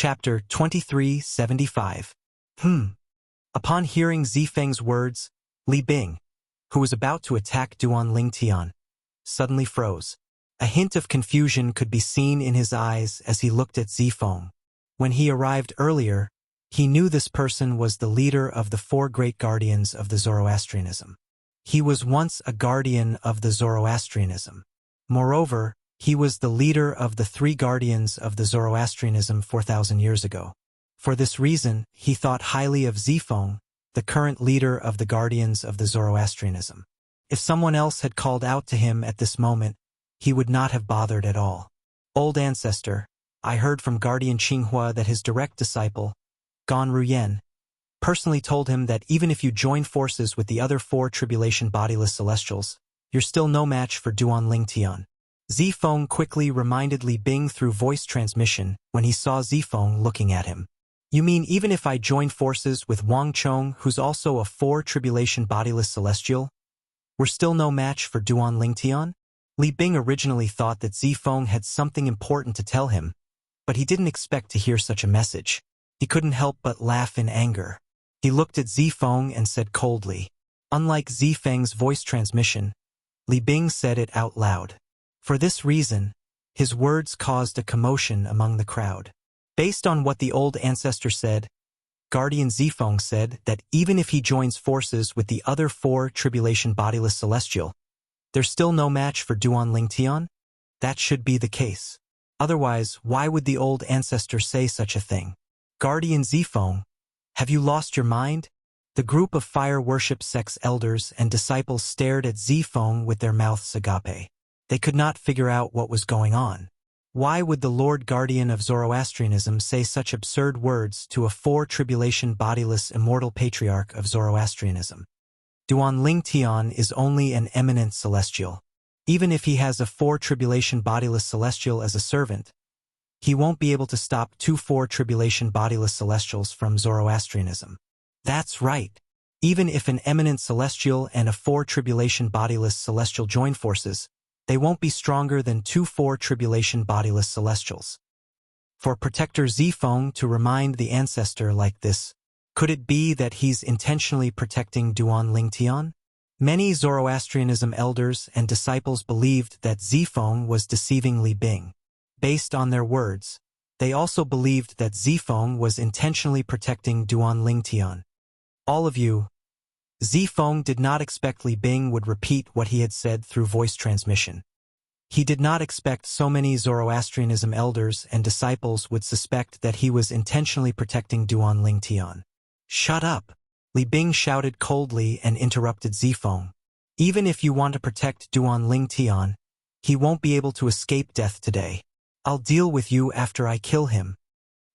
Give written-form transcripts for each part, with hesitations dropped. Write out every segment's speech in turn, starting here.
Chapter 2375. Upon hearing Zifeng's words, Li Bing, who was about to attack Duan Lingtian, suddenly froze. A hint of confusion could be seen in his eyes as he looked at Zifeng. When he arrived earlier, he knew this person was the leader of the four great guardians of the Zoroastrianism. He was once a guardian of the Zoroastrianism. Moreover, he was the leader of the three guardians of the Zoroastrianism 4,000 years ago. For this reason, he thought highly of Zifeng, the current leader of the guardians of the Zoroastrianism. If someone else had called out to him at this moment, he would not have bothered at all. Old ancestor, I heard from Guardian Qinghua that his direct disciple, Gan Ruyen, personally told him that even if you join forces with the other four tribulation bodiless celestials, you're still no match for Duan Lingtian. Zifeng quickly reminded Li Bing through voice transmission when he saw Zifeng looking at him. You mean even if I join forces with Wang Chong, who's also a four tribulation bodiless celestial, we're still no match for Duan Lingtian? Li Bing originally thought that Zifeng had something important to tell him, but he didn't expect to hear such a message. He couldn't help but laugh in anger. He looked at Zifeng and said coldly. Unlike Zifeng's voice transmission, Li Bing said it out loud. For this reason, his words caused a commotion among the crowd. Based on what the old ancestor said, Guardian Zifeng said that even if he joins forces with the other four tribulation bodiless celestial, there's still no match for Duan Lingtian? That should be the case. Otherwise, why would the old ancestor say such a thing? Guardian Zifeng, have you lost your mind? The group of fire worship sect's elders and disciples stared at Zifeng with their mouths agape. They could not figure out what was going on. Why would the Lord Guardian of Zoroastrianism say such absurd words to a four-tribulation bodiless immortal patriarch of Zoroastrianism? Duan Lingtian is only an eminent celestial. Even if he has a four-tribulation bodiless celestial as a servant, he won't be able to stop two four-tribulation bodiless celestials from Zoroastrianism. That's right. Even if an eminent celestial and a four-tribulation bodiless celestial join forces, they won't be stronger than two four-tribulation bodiless celestials. For Protector Zifeng to remind the ancestor like this, could it be that he's intentionally protecting Duan Lingtian? Many Zoroastrianism elders and disciples believed that Zifeng was deceiving Li Bing. Based on their words, they also believed that Zifeng was intentionally protecting Duan Lingtian. All of you, Zifeng did not expect Li Bing would repeat what he had said through voice transmission. He did not expect so many Zoroastrianism elders and disciples would suspect that he was intentionally protecting Duan Lingtian. Shut up! Li Bing shouted coldly and interrupted Zifeng. Even if you want to protect Duan Lingtian, he won't be able to escape death today. I'll deal with you after I kill him.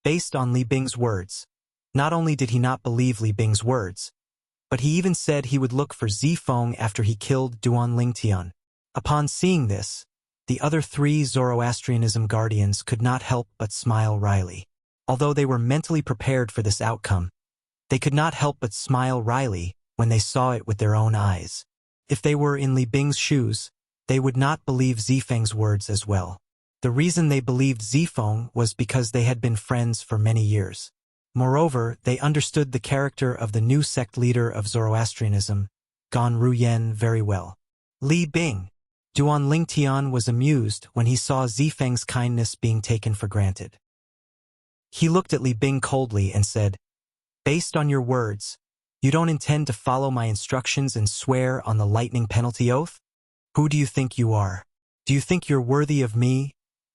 Based on Li Bing's words, not only did he not believe Li Bing's words, but he even said he would look for Zifeng after he killed Duan Lingtian. Upon seeing this, the other three Zoroastrianism guardians could not help but smile wryly. Although they were mentally prepared for this outcome, they could not help but smile wryly when they saw it with their own eyes. If they were in Li Bing's shoes, they would not believe Zifeng's words as well. The reason they believed Zifeng was because they had been friends for many years. Moreover, they understood the character of the new sect leader of Zoroastrianism, Gan Ruyen, very well. Li Bing. Duan Lingtian was amused when he saw Zifeng's kindness being taken for granted. He looked at Li Bing coldly and said, based on your words, you don't intend to follow my instructions and swear on the lightning penalty oath? Who do you think you are? Do you think you're worthy of me,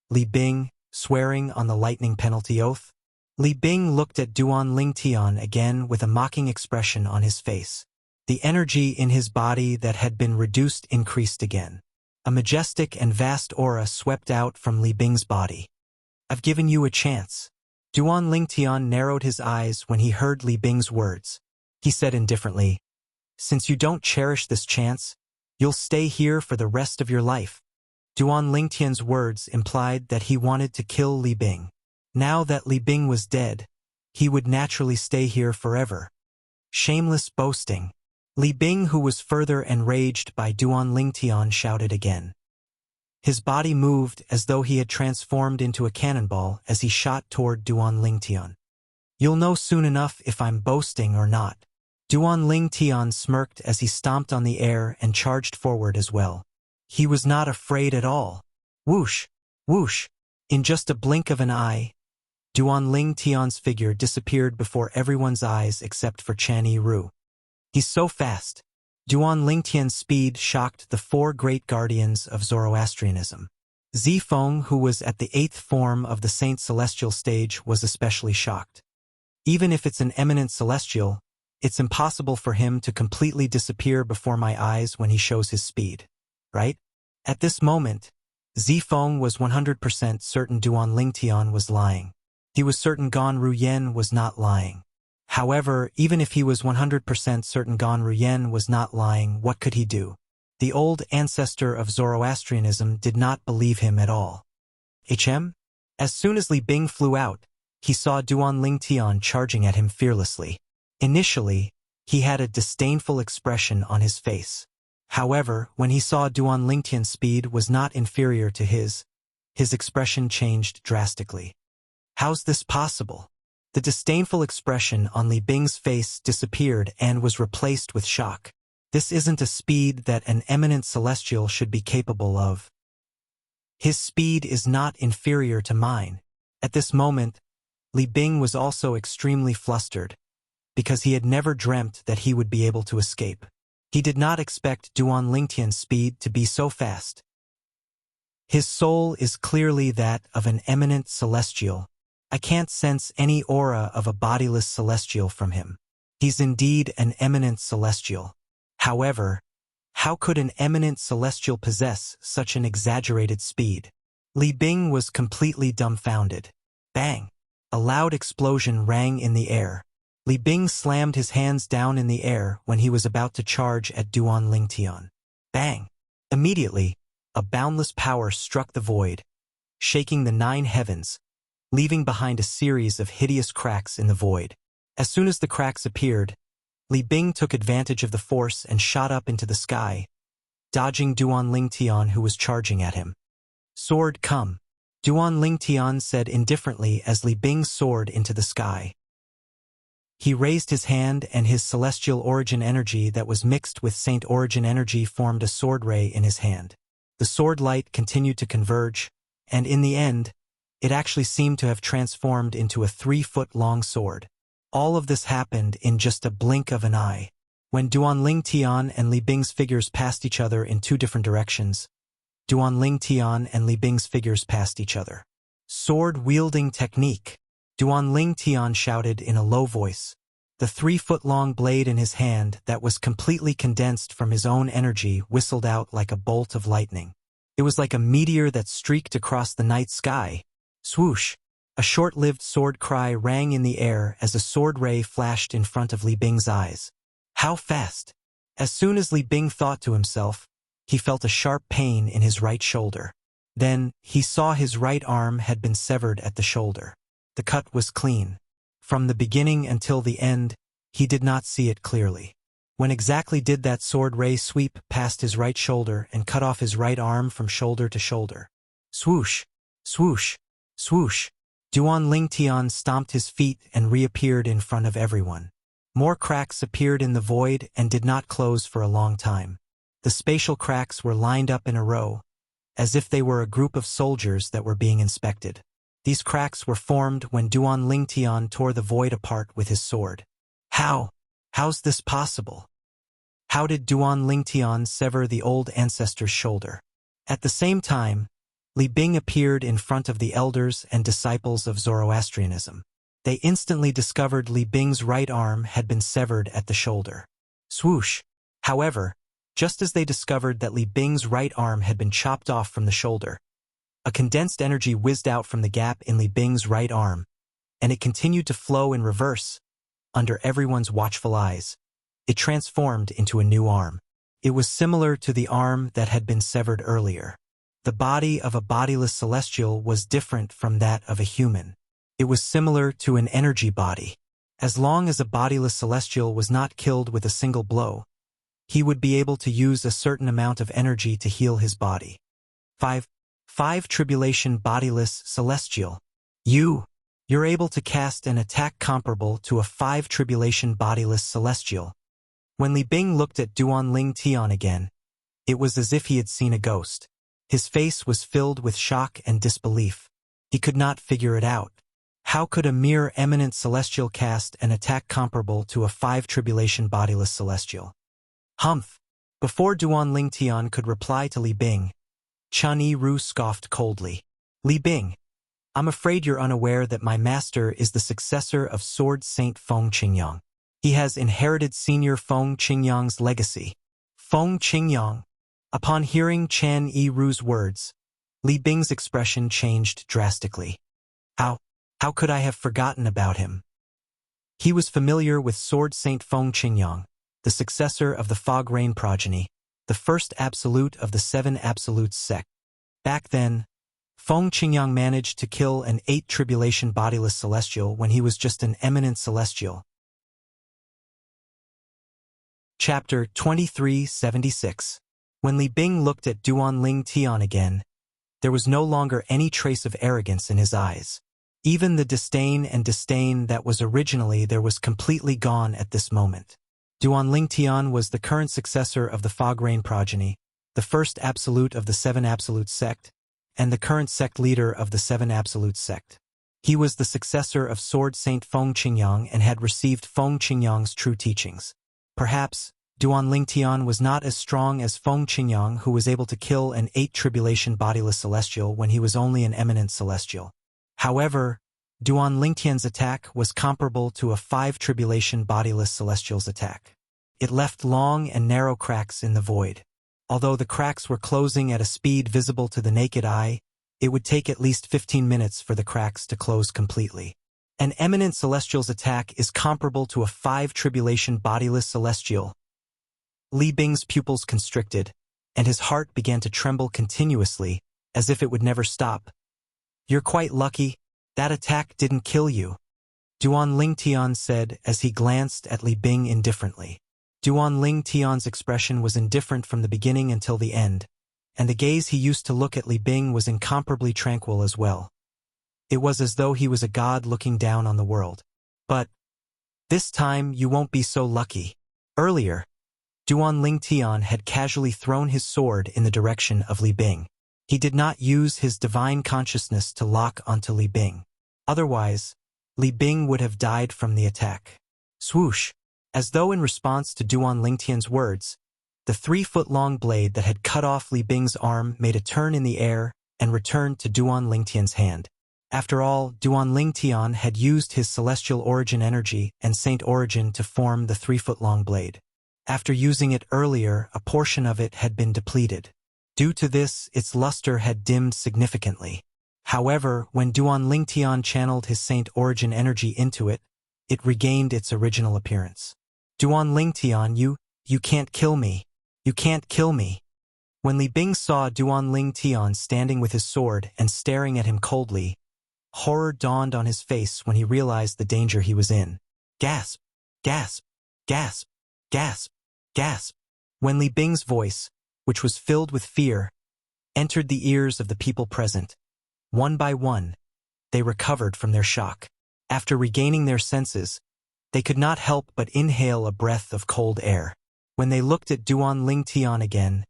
Li Bing, swearing on the lightning penalty oath? Li Bing looked at Duan Lingtian again with a mocking expression on his face. The energy in his body that had been reduced increased again. A majestic and vast aura swept out from Li Bing's body. I've given you a chance. Duan Lingtian narrowed his eyes when he heard Li Bing's words. He said indifferently, since you don't cherish this chance, you'll stay here for the rest of your life. Duan Lingtian's words implied that he wanted to kill Li Bing. Now that Li Bing was dead, he would naturally stay here forever. Shameless boasting. Li Bing, who was further enraged by Duan Lingtian, shouted again. His body moved as though he had transformed into a cannonball as he shot toward Duan Lingtian. "You'll know soon enough if I'm boasting or not." Duan Lingtian smirked as he stomped on the air and charged forward as well. He was not afraid at all. Whoosh! Whoosh! In just a blink of an eye, Duan Lingtian's figure disappeared before everyone's eyes except for Chan Yi-ru. "He's so fast." Duan Lingtian's speed shocked the four great guardians of Zoroastrianism. Zifeng, who was at the 8th form of the Saint Celestial stage, was especially shocked. Even if it's an eminent celestial, it's impossible for him to completely disappear before my eyes when he shows his speed. Right? At this moment, Zifeng was 100% certain Duan Lingtian was lying. He was certain Gan Ruyen was not lying. However, even if he was 100% certain Gan Ruyen was not lying, what could he do? The old ancestor of Zoroastrianism did not believe him at all. As soon as Li Bing flew out, he saw Duan Lingtian charging at him fearlessly. Initially, he had a disdainful expression on his face. However, when he saw Duan Lingtian's speed was not inferior to his expression changed drastically. How's this possible? The disdainful expression on Li Bing's face disappeared and was replaced with shock. This isn't a speed that an eminent celestial should be capable of. His speed is not inferior to mine. At this moment, Li Bing was also extremely flustered, because he had never dreamt that he would be able to escape. He did not expect Duan Lingtian's speed to be so fast. His soul is clearly that of an eminent celestial. I can't sense any aura of a bodiless celestial from him. He's indeed an eminent celestial. However, how could an eminent celestial possess such an exaggerated speed? Li Bing was completely dumbfounded. Bang! A loud explosion rang in the air. Li Bing slammed his hands down in the air when he was about to charge at Duan Lingtian. Bang! Immediately, a boundless power struck the void, shaking the 9 heavens, leaving behind a series of hideous cracks in the void. As soon as the cracks appeared, Li Bing took advantage of the force and shot up into the sky, dodging Duan Lingtian who was charging at him. "Sword, come," Duan Lingtian said indifferently as Li Bing soared into the sky. He raised his hand and his celestial origin energy that was mixed with saint origin energy formed a sword ray in his hand. The sword light continued to converge, and in the end, it actually seemed to have transformed into a 3-foot-long sword. All of this happened in just a blink of an eye. When Duan Lingtian and Li Bing's figures passed each other in 2 different directions, Duan Lingtian and Li Bing's figures passed each other. "Sword-wielding technique," Duan Lingtian shouted in a low voice. The 3-foot-long blade in his hand that was completely condensed from his own energy whistled out like a bolt of lightning. It was like a meteor that streaked across the night sky. Swoosh! A short-lived sword cry rang in the air as a sword ray flashed in front of Li Bing's eyes. How fast! As soon as Li Bing thought to himself, he felt a sharp pain in his right shoulder. Then, he saw his right arm had been severed at the shoulder. The cut was clean. From the beginning until the end, he did not see it clearly. When exactly did that sword ray sweep past his right shoulder and cut off his right arm from shoulder to shoulder? Swoosh! Swoosh! Swoosh! Duan Lingtian stomped his feet and reappeared in front of everyone. More cracks appeared in the void and did not close for a long time. The spatial cracks were lined up in a row, as if they were a group of soldiers that were being inspected. These cracks were formed when Duan Lingtian tore the void apart with his sword. How's this possible? How did Duan Lingtian sever the old ancestor's shoulder? At the same time, Li Bing appeared in front of the elders and disciples of Zoroastrianism. They instantly discovered Li Bing's right arm had been severed at the shoulder. Swoosh! However, just as they discovered that Li Bing's right arm had been chopped off from the shoulder, a condensed energy whizzed out from the gap in Li Bing's right arm, and it continued to flow in reverse, under everyone's watchful eyes. It transformed into a new arm. It was similar to the arm that had been severed earlier. The body of a bodiless celestial was different from that of a human. It was similar to an energy body. As long as a bodiless celestial was not killed with a single blow, he would be able to use a certain amount of energy to heal his body. 5. 5 tribulation bodiless celestial. You're able to cast an attack comparable to a 5 tribulation bodiless celestial. When Li Bing looked at Duan Ling Tian again, it was as if he had seen a ghost. His face was filled with shock and disbelief. He could not figure it out. How could a mere eminent celestial cast an attack comparable to a 5 tribulation bodiless celestial? Humph! Before Duan Ling Tian could reply to Li Bing, Chun Yi-Ru scoffed coldly. Li Bing, I'm afraid you're unaware that my master is the successor of Sword Saint Feng Qingyang. He has inherited senior Feng Qingyang's legacy. Feng Qingyang. Upon hearing Chan Yi-Ru's words, Li Bing's expression changed drastically. How could I have forgotten about him? He was familiar with Sword Saint Feng Qingyang, the successor of the Fog Rain progeny, the first absolute of the 7 absolutes sect. Back then, Feng Qingyang managed to kill an 8 tribulation bodiless celestial when he was just an eminent celestial. Chapter 2376. When Li Bing looked at Duan Ling Tian again, there was no longer any trace of arrogance in his eyes. Even the disdain that was originally there was completely gone at this moment. Duan Ling Tian was the current successor of the Fog Rain progeny, the first absolute of the 7 absolute sect, and the current sect leader of the 7 absolute sect. He was the successor of Sword Saint Feng Qingyang and had received Feng Qingyang's true teachings. Perhaps, Duan Ling Tian was not as strong as Feng Qingyang, who was able to kill an 8 tribulation bodiless celestial when he was only an eminent celestial. However, Duan Ling Tian's attack was comparable to a 5 tribulation bodiless celestial's attack. It left long and narrow cracks in the void. Although the cracks were closing at a speed visible to the naked eye, it would take at least 15 minutes for the cracks to close completely. An eminent celestial's attack is comparable to a 5 tribulation bodiless celestial. Li Bing's pupils constricted, and his heart began to tremble continuously, as if it would never stop. You're quite lucky. That attack didn't kill you, Duan Ling Tian said as he glanced at Li Bing indifferently. Duan Ling Tian's expression was indifferent from the beginning until the end, and the gaze he used to look at Li Bing was incomparably tranquil as well. It was as though he was a god looking down on the world. But this time you won't be so lucky. Earlier, Duan Ling Tian had casually thrown his sword in the direction of Li Bing. He did not use his divine consciousness to lock onto Li Bing. Otherwise, Li Bing would have died from the attack. Swoosh! As though in response to Duan Ling Tian's words, the 3-foot-long blade that had cut off Li Bing's arm made a turn in the air and returned to Duan Ling Tian's hand. After all, Duan Ling Tian had used his celestial origin energy and saint origin to form the 3-foot-long blade. After using it earlier, a portion of it had been depleted. Due to this, its luster had dimmed significantly. However, when Duan Ling Tian channeled his saint origin energy into it, it regained its original appearance. Duan Ling Tian, you can't kill me. You can't kill me. When Li Bing saw Duan Ling Tian standing with his sword and staring at him coldly, horror dawned on his face when he realized the danger he was in. Gasp! Gasp! Gasp! Gasp! Gasp! When Li Bing's voice, which was filled with fear, entered the ears of the people present, one by one, they recovered from their shock. After regaining their senses, they could not help but inhale a breath of cold air. When they looked at Duan Ling Tian again,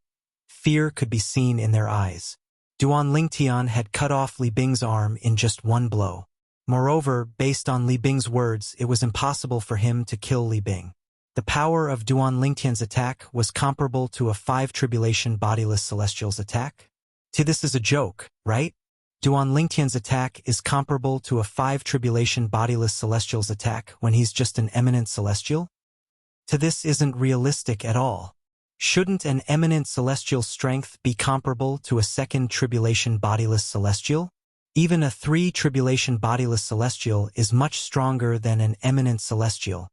fear could be seen in their eyes. Duan Ling Tian had cut off Li Bing's arm in just one blow. Moreover, based on Li Bing's words, it was impossible for him to kill Li Bing. The power of Duan Ling Tian's attack was comparable to a 5 tribulation bodiless celestial's attack. This is a joke, right? Duan Ling Tian's attack is comparable to a 5 tribulation bodiless celestial's attack when he's just an eminent celestial? This isn't realistic at all. Shouldn't an eminent celestial strength be comparable to a 2nd tribulation bodiless celestial? Even a 3 tribulation bodiless celestial is much stronger than an eminent celestial.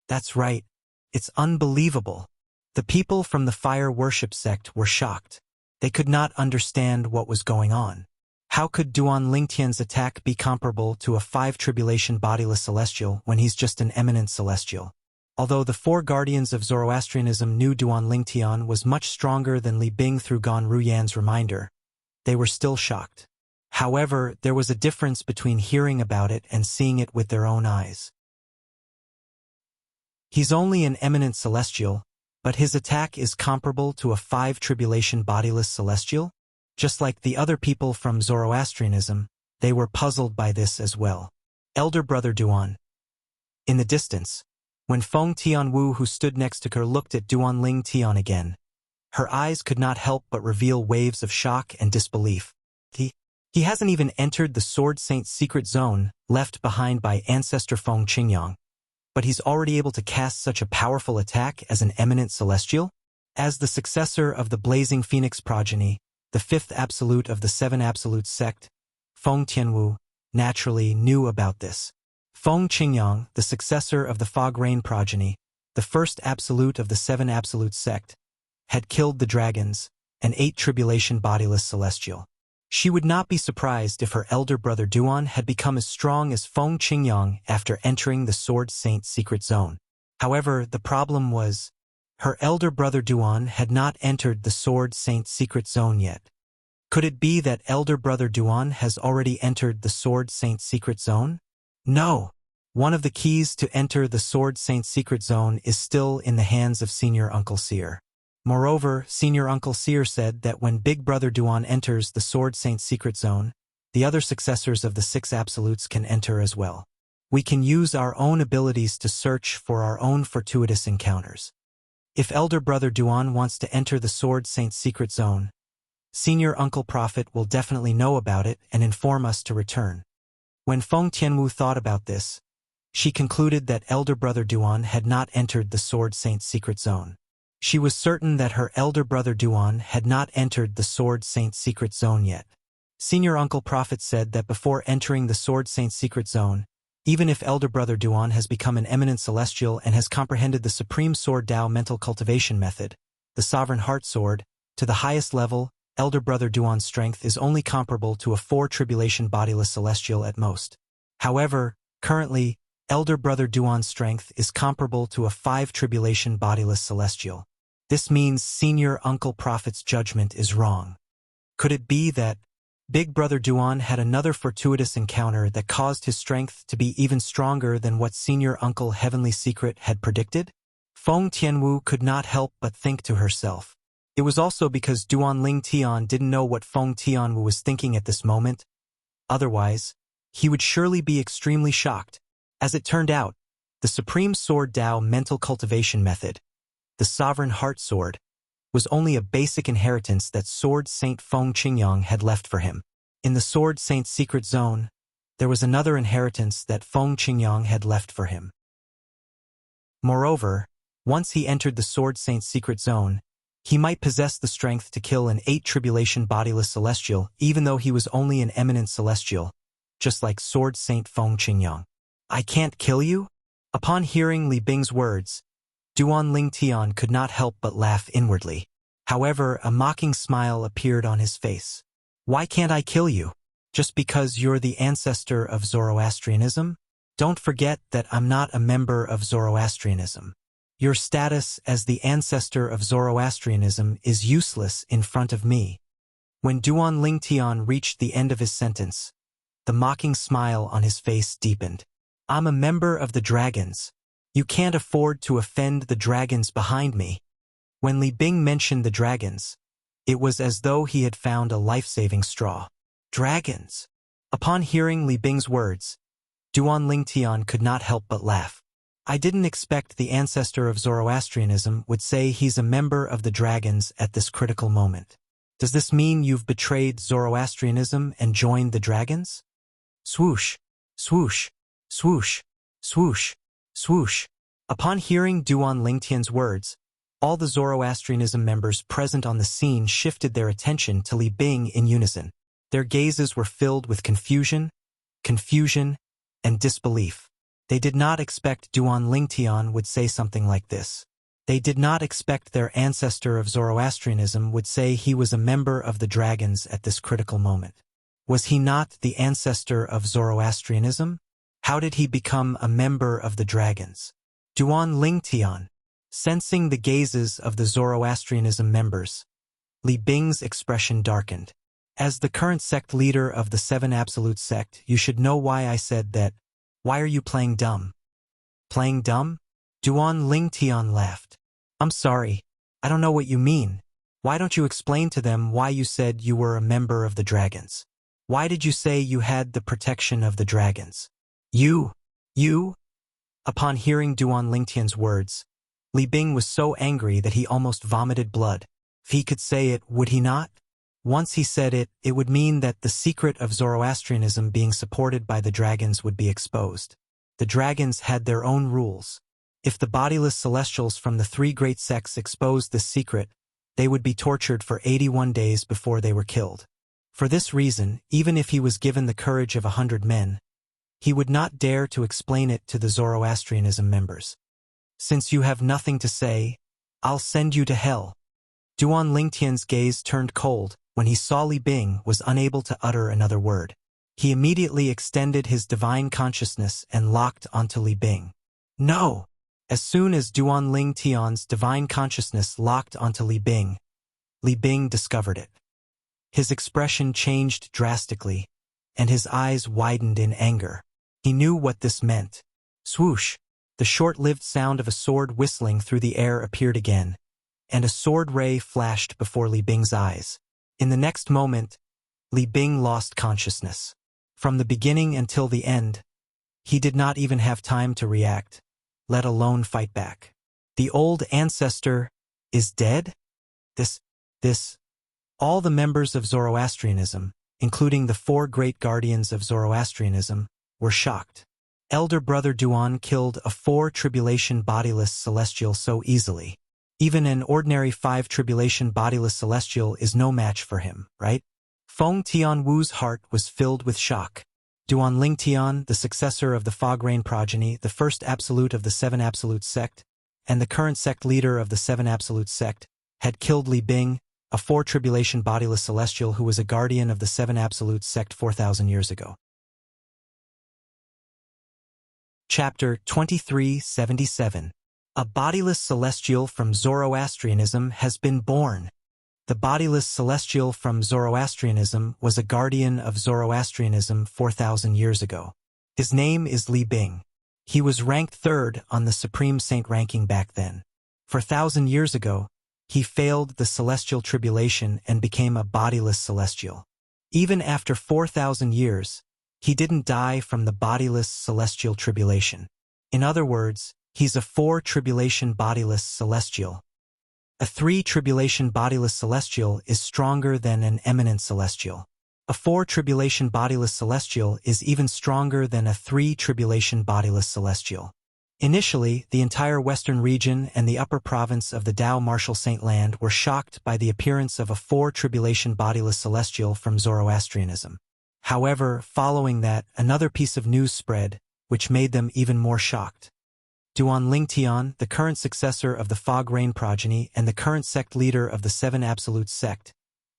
That's right. It's unbelievable. The people from the fire worship sect were shocked. They could not understand what was going on. How could Duan Ling Tian's attack be comparable to a 5 tribulation bodiless celestial when he's just an eminent celestial? Although the 4 guardians of Zoroastrianism knew Duan Ling Tian was much stronger than Li Bing through Gan Ruyan's reminder, they were still shocked. However, there was a difference between hearing about it and seeing it with their own eyes. He's only an eminent celestial, but his attack is comparable to a 5 tribulation bodiless celestial? Just like the other people from Zoroastrianism, they were puzzled by this as well. Elder Brother Duan. In the distance, when Feng Tianwu, who stood next to her, looked at Duan Ling Tian again, her eyes could not help but reveal waves of shock and disbelief. He hasn't even entered the Sword Saint's secret zone, left behind by Ancestor Feng Qingyang, but he's already able to cast such a powerful attack as an eminent celestial? As the successor of the Blazing Phoenix progeny, the 5th absolute of the 7 absolute sect, Feng Tianwu naturally knew about this. Feng Qingyang, the successor of the Fog Rain progeny, the 1st absolute of the 7 absolute sect, had killed the dragons, an 8 tribulation bodiless celestial. She would not be surprised if her elder brother Duan had become as strong as Feng Qingyang after entering the Sword Saint's secret zone. However, the problem was, her elder brother Duan had not entered the Sword Saint's secret zone yet. Could it be that elder brother Duan has already entered the Sword Saint's secret zone? No. One of the keys to enter the Sword Saint's secret zone is still in the hands of Senior Uncle Seer. Moreover, Senior Uncle Seer said that when Big Brother Duan enters the Sword Saint's secret zone, the other successors of the 6 absolutes can enter as well. We can use our own abilities to search for our own fortuitous encounters. If Elder Brother Duan wants to enter the Sword Saint's secret zone, Senior Uncle Prophet will definitely know about it and inform us to return. When Feng Tianwu thought about this, she concluded that Elder Brother Duan had not entered the Sword Saint's secret zone. She was certain that her elder brother Duan had not entered the Sword Saint's secret zone yet. Senior Uncle Prophet said that before entering the Sword Saint's secret zone, even if elder brother Duan has become an eminent celestial and has comprehended the Supreme Sword Tao mental cultivation method, the Sovereign Heart Sword, to the highest level, elder brother Duan's strength is only comparable to a 4 tribulation bodiless celestial at most. However, currently, elder brother Duan's strength is comparable to a 5 tribulation bodiless celestial. This means Senior Uncle Prophet's judgment is wrong. Could it be that Big Brother Duan had another fortuitous encounter that caused his strength to be even stronger than what Senior Uncle Heavenly Secret had predicted? Feng Tianwu could not help but think to herself. It was also because Duan Ling Tian didn't know what Feng Tianwu was thinking at this moment. Otherwise, he would surely be extremely shocked. As it turned out, the Supreme Sword Tao mental cultivation method, the Sovereign Heart Sword, was only a basic inheritance that Sword Saint Feng Qingyang had left for him. In the Sword Saint's secret zone, there was another inheritance that Feng Qingyang had left for him. Moreover, once he entered the Sword Saint's secret zone, he might possess the strength to kill an 8 tribulation bodiless celestial even though he was only an eminent celestial, just like Sword Saint Feng Qingyang. I can't kill you? Upon hearing Li Bing's words, Duan Ling Tian could not help but laugh inwardly. However, a mocking smile appeared on his face. Why can't I kill you? Just because you're the ancestor of Zoroastrianism? Don't forget that I'm not a member of Zoroastrianism. Your status as the ancestor of Zoroastrianism is useless in front of me. When Duan Ling Tian reached the end of his sentence, the mocking smile on his face deepened. I'm a member of the dragons. You can't afford to offend the dragons behind me. When Li Bing mentioned the dragons, it was as though he had found a life-saving straw. Dragons! Upon hearing Li Bing's words, Duan Ling Tian could not help but laugh. I didn't expect the ancestor of Zoroastrianism would say he's a member of the dragons at this critical moment. Does this mean you've betrayed Zoroastrianism and joined the dragons? Swoosh, swoosh, swoosh, swoosh, swoosh. Upon hearing Duan Ling Tian's words, all the Zoroastrianism members present on the scene shifted their attention to Li Bing in unison. Their gazes were filled with confusion, and disbelief. They did not expect Duan Ling Tian would say something like this. They did not expect their ancestor of Zoroastrianism would say he was a member of the dragons at this critical moment. Was he not the ancestor of Zoroastrianism? How did he become a member of the dragons? Duan Ling Tian, sensing the gazes of the Zoroastrianism members, Li Bing's expression darkened. As the current sect leader of the Seven Absolute Sect, you should know why I said that. Why are you playing dumb? Playing dumb? Duan Ling Tian laughed. I'm sorry. I don't know what you mean. Why don't you explain to them why you said you were a member of the dragons? Why did you say you had the protection of the dragons? You? Upon hearing Duan Lingtian's words, Li Bing was so angry that he almost vomited blood. If he could say it, would he not? Once he said it, it would mean that the secret of Zoroastrianism being supported by the dragons would be exposed. The dragons had their own rules. If the bodiless celestials from the three great sects exposed this secret, they would be tortured for 81 days before they were killed. For this reason, even if he was given the courage of 100 men, he would not dare to explain it to the Zoroastrianism members. Since you have nothing to say, I'll send you to hell. Duan Lingtian's gaze turned cold when he saw Li Bing was unable to utter another word. He immediately extended his divine consciousness and locked onto Li Bing. No! As soon as Duan Lingtian's divine consciousness locked onto Li Bing discovered it. His expression changed drastically, and his eyes widened in anger. He knew what this meant. Swoosh! The short-lived sound of a sword whistling through the air appeared again, and a sword ray flashed before Li Bing's eyes. In the next moment, Li Bing lost consciousness. From the beginning until the end, he did not even have time to react, let alone fight back. The old ancestor is dead? All the members of Zoroastrianism, including the four great guardians of Zoroastrianism, were shocked. Elder brother Duan killed a 4-tribulation bodiless celestial so easily. Even an ordinary 5-tribulation bodiless celestial is no match for him, right? Feng Tianwu's heart was filled with shock. Duan Lingtian, the successor of the Fog Rain progeny, the first absolute of the Seven Absolute Sect, and the current sect leader of the Seven Absolute Sect, had killed Li Bing, a 4-tribulation bodiless celestial who was a guardian of the Seven Absolute Sect 4,000 years ago. Chapter 2377. A bodiless celestial from Zoroastrianism has been born. The bodiless celestial from Zoroastrianism was a guardian of Zoroastrianism 4,000 years ago. His name is Li Bing. He was ranked 3rd on the Supreme Saint ranking back then. 4,000 years ago, he failed the celestial tribulation and became a bodiless celestial. Even after 4,000 years, he didn't die from the bodiless celestial tribulation. In other words, he's a 4-tribulation bodiless celestial. A 3-tribulation bodiless celestial is stronger than an eminent celestial. A 4-tribulation bodiless celestial is even stronger than a 3-tribulation bodiless celestial. Initially, the entire western region and the upper province of the Dao Martial Saint Land were shocked by the appearance of a 4-tribulation bodiless celestial from Zoroastrianism. However, following that, another piece of news spread, which made them even more shocked. Duan Lingtian, the current successor of the Fog Rain progeny and the current sect leader of the Seven Absolute Sect,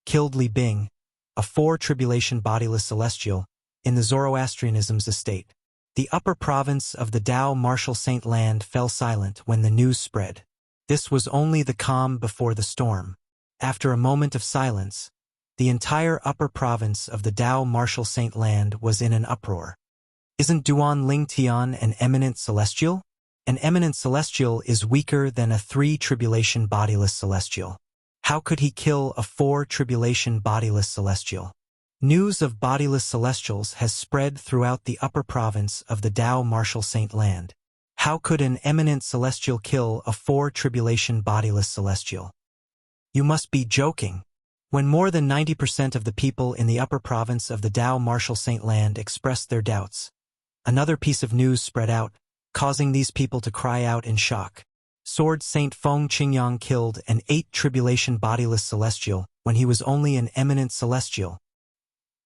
killed Li Bing, a 4-tribulation bodiless celestial, in the Zoroastrianism's estate. The upper province of the Dao Martial Saint Land fell silent when the news spread. This was only the calm before the storm. After a moment of silence, the entire upper province of the Dao Martial Saint Land was in an uproar. Isn't Duan Lingtian an eminent celestial? An eminent celestial is weaker than a 3-tribulation bodiless celestial. How could he kill a 4-tribulation bodiless celestial? News of bodiless celestials has spread throughout the upper province of the Dao Martial Saint Land. How could an eminent celestial kill a 4-tribulation bodiless celestial? You must be joking. When more than 90% of the people in the upper province of the Dao Martial Saint Land expressed their doubts, another piece of news spread out, causing these people to cry out in shock. Sword Saint Feng Qingyang killed an 8-tribulation bodiless celestial when he was only an eminent celestial.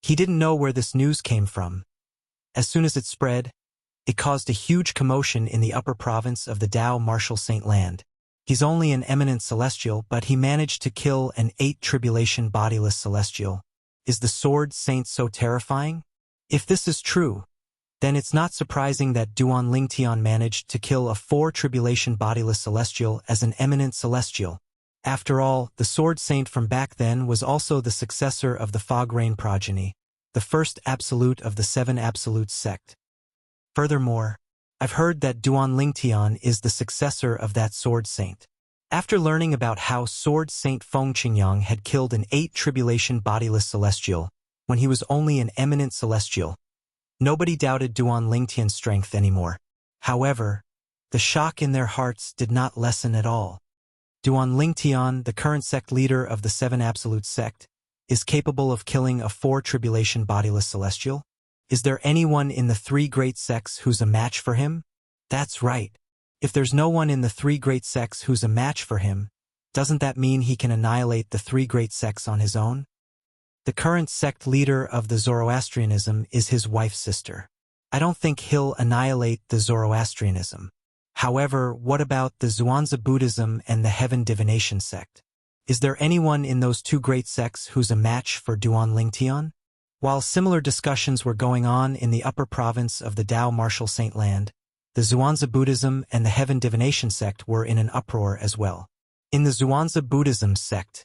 He didn't know where this news came from. As soon as it spread, it caused a huge commotion in the upper province of the Dao Martial Saint Land. He's only an eminent celestial, but he managed to kill an 8-tribulation bodiless celestial. Is the Sword Saint so terrifying? If this is true, then it's not surprising that Duan Lingtian managed to kill a 4-tribulation bodiless celestial as an eminent celestial. After all, the Sword Saint from back then was also the successor of the Fog Rain progeny, the first absolute of the Seven Absolutes sect. Furthermore, I've heard that Duan Lingtian is the successor of that Sword Saint. After learning about how Sword Saint Feng Qingyang had killed an 8 tribulation bodiless celestial when he was only an eminent celestial, nobody doubted Duan Lingtian's strength anymore. However, the shock in their hearts did not lessen at all. Duan Lingtian, the current sect leader of the Seven Absolute sect, is capable of killing a 4 tribulation bodiless celestial? Is there anyone in the 3 great sects who's a match for him? That's right. If there's no one in the 3 great sects who's a match for him, doesn't that mean he can annihilate the 3 great sects on his own? The current sect leader of the Zoroastrianism is his wife's sister. I don't think he'll annihilate the Zoroastrianism. However, what about the Zhuangzi Buddhism and the Heaven Divination sect? Is there anyone in those 2 great sects who's a match for Duan Lingtian? While similar discussions were going on in the upper province of the Tao Martial Saint Land, the Zhuangzi Buddhism and the Heaven Divination sect were in an uproar as well. In the Zhuangzi Buddhism sect,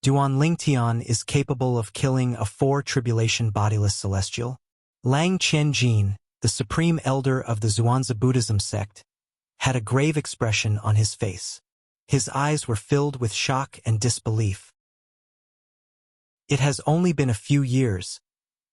Duan Lingtian is capable of killing a 4 tribulation bodiless celestial. Lang Qianjin, the supreme elder of the Zhuangzi Buddhism sect, had a grave expression on his face. His eyes were filled with shock and disbelief. It has only been a few years,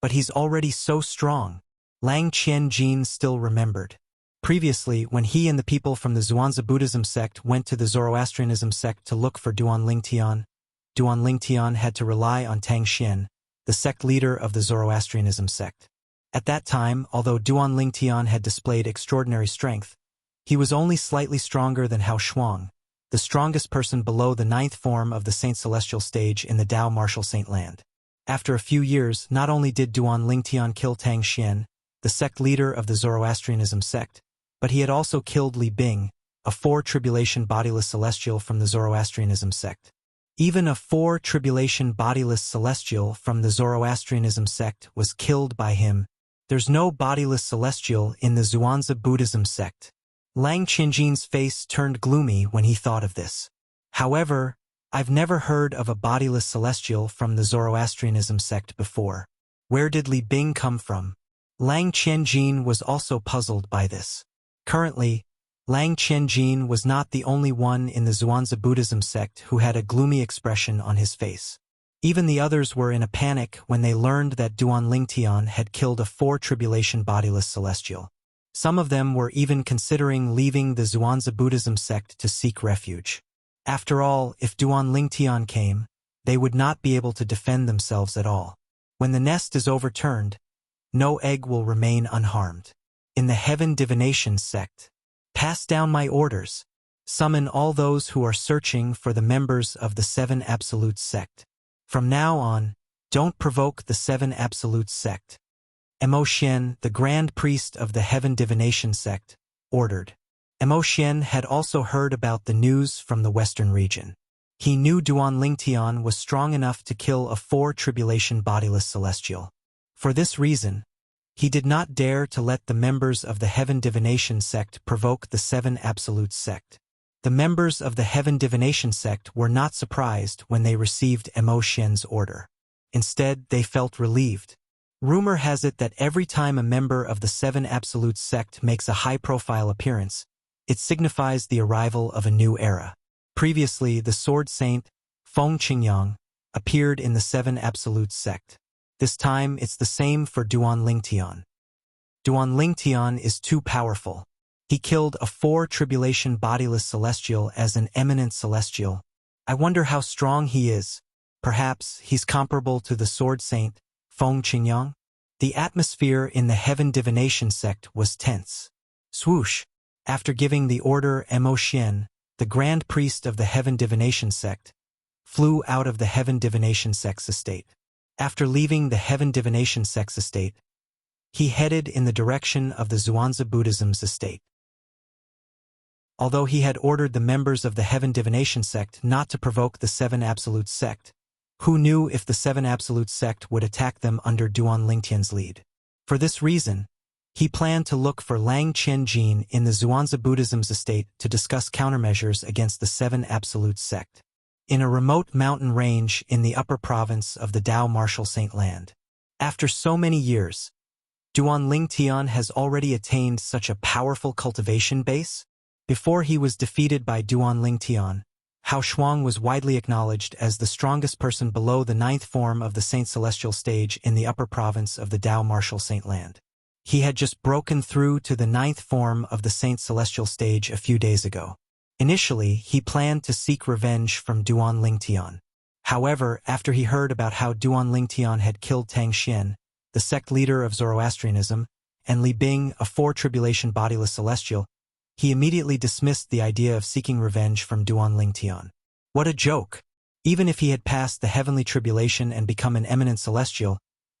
but he's already so strong, Lang Qianjin still remembered. Previously, when he and the people from the Zhuangzi Buddhism sect went to the Zoroastrianism sect to look for Duan Lingtian had to rely on Tang Xian, the sect leader of the Zoroastrianism sect. At that time, although Duan Lingtian had displayed extraordinary strength, he was only slightly stronger than Hao Shuang, the strongest person below the 9th form of the Saint Celestial stage in the Tao Martial Saint Land. After a few years, not only did Duan Lingtian kill Tang Xian, the sect leader of the Zoroastrianism sect, but he had also killed Li Bing, a 4 tribulation bodiless celestial from the Zoroastrianism sect. Even a 4 tribulation bodiless celestial from the Zoroastrianism sect was killed by him. There's no bodiless celestial in the Zhuangzi Buddhism sect. Lang Qianjin's face turned gloomy when he thought of this. However, I've never heard of a bodiless celestial from the Zoroastrianism sect before. Where did Li Bing come from? Lang Qianjin was also puzzled by this. Currently, Lang Qianjin was not the only one in the Zhuangzi Buddhism sect who had a gloomy expression on his face. Even the others were in a panic when they learned that Duan Lingtian had killed a 4 tribulation bodiless celestial. Some of them were even considering leaving the Zhuangzi Buddhism sect to seek refuge. After all, if Duan Lingtian came, they would not be able to defend themselves at all. When the nest is overturned, no egg will remain unharmed. In the Heaven Divination sect, pass down my orders. Summon all those who are searching for the members of the Seven Absolutes sect. From now on, don't provoke the Seven Absolutes sect. Mo Xian, the Grand Priest of the Heaven Divination sect, ordered. Mo Xian had also heard about the news from the western region. He knew Duan Lingtian was strong enough to kill a 4 tribulation bodiless celestial. For this reason, he did not dare to let the members of the Heaven Divination sect provoke the Seven Absolute sect. The members of the Heaven Divination sect were not surprised when they received Mo Xian's order. Instead, they felt relieved. Rumor has it that every time a member of the Seven Absolute sect makes a high-profile appearance, it signifies the arrival of a new era. Previously, the Sword Saint, Feng Qingyang, appeared in the Seven Absolute sect. This time, it's the same for Duan Lingtian. Duan Lingtian is too powerful. He killed a 4 tribulation bodiless celestial as an eminent celestial. I wonder how strong he is. Perhaps he's comparable to the Sword Saint, Feng Qingyang? The atmosphere in the Heaven Divination sect was tense. Swoosh! After giving the order, Mo Xian, the Grand Priest of the Heaven Divination sect, flew out of the Heaven Divination sect's estate. After leaving the Heaven Divination sect's estate, he headed in the direction of the Zhuangzi Buddhism's estate. Although he had ordered the members of the Heaven Divination sect not to provoke the Seven Absolute sect, who knew if the Seven Absolute sect would attack them under Duan Lingtian's lead? For this reason, he planned to look for Lang Qianjin in the Zhuangzi Buddhism's estate to discuss countermeasures against the Seven Absolute sect. in a remote mountain range in the upper province of the Dao Martial Saint Land. After so many years, Duan Lingtian has already attained such a powerful cultivation base. Before he was defeated by Duan Lingtian, Hao Shuang was widely acknowledged as the strongest person below the 9th form of the Saint Celestial stage in the upper province of the Dao Martial Saint Land. He had just broken through to the 9th form of the Saint Celestial stage a few days ago. Initially, he planned to seek revenge from Duan Lingtian. However, after he heard about how Duan Lingtian had killed Tang Xian, the sect leader of Zoroastrianism, and Li Bing, a 4-tribulation bodiless celestial, he immediately dismissed the idea of seeking revenge from Duan Lingtian. What a joke! Even if he had passed the heavenly tribulation and become an eminent celestial,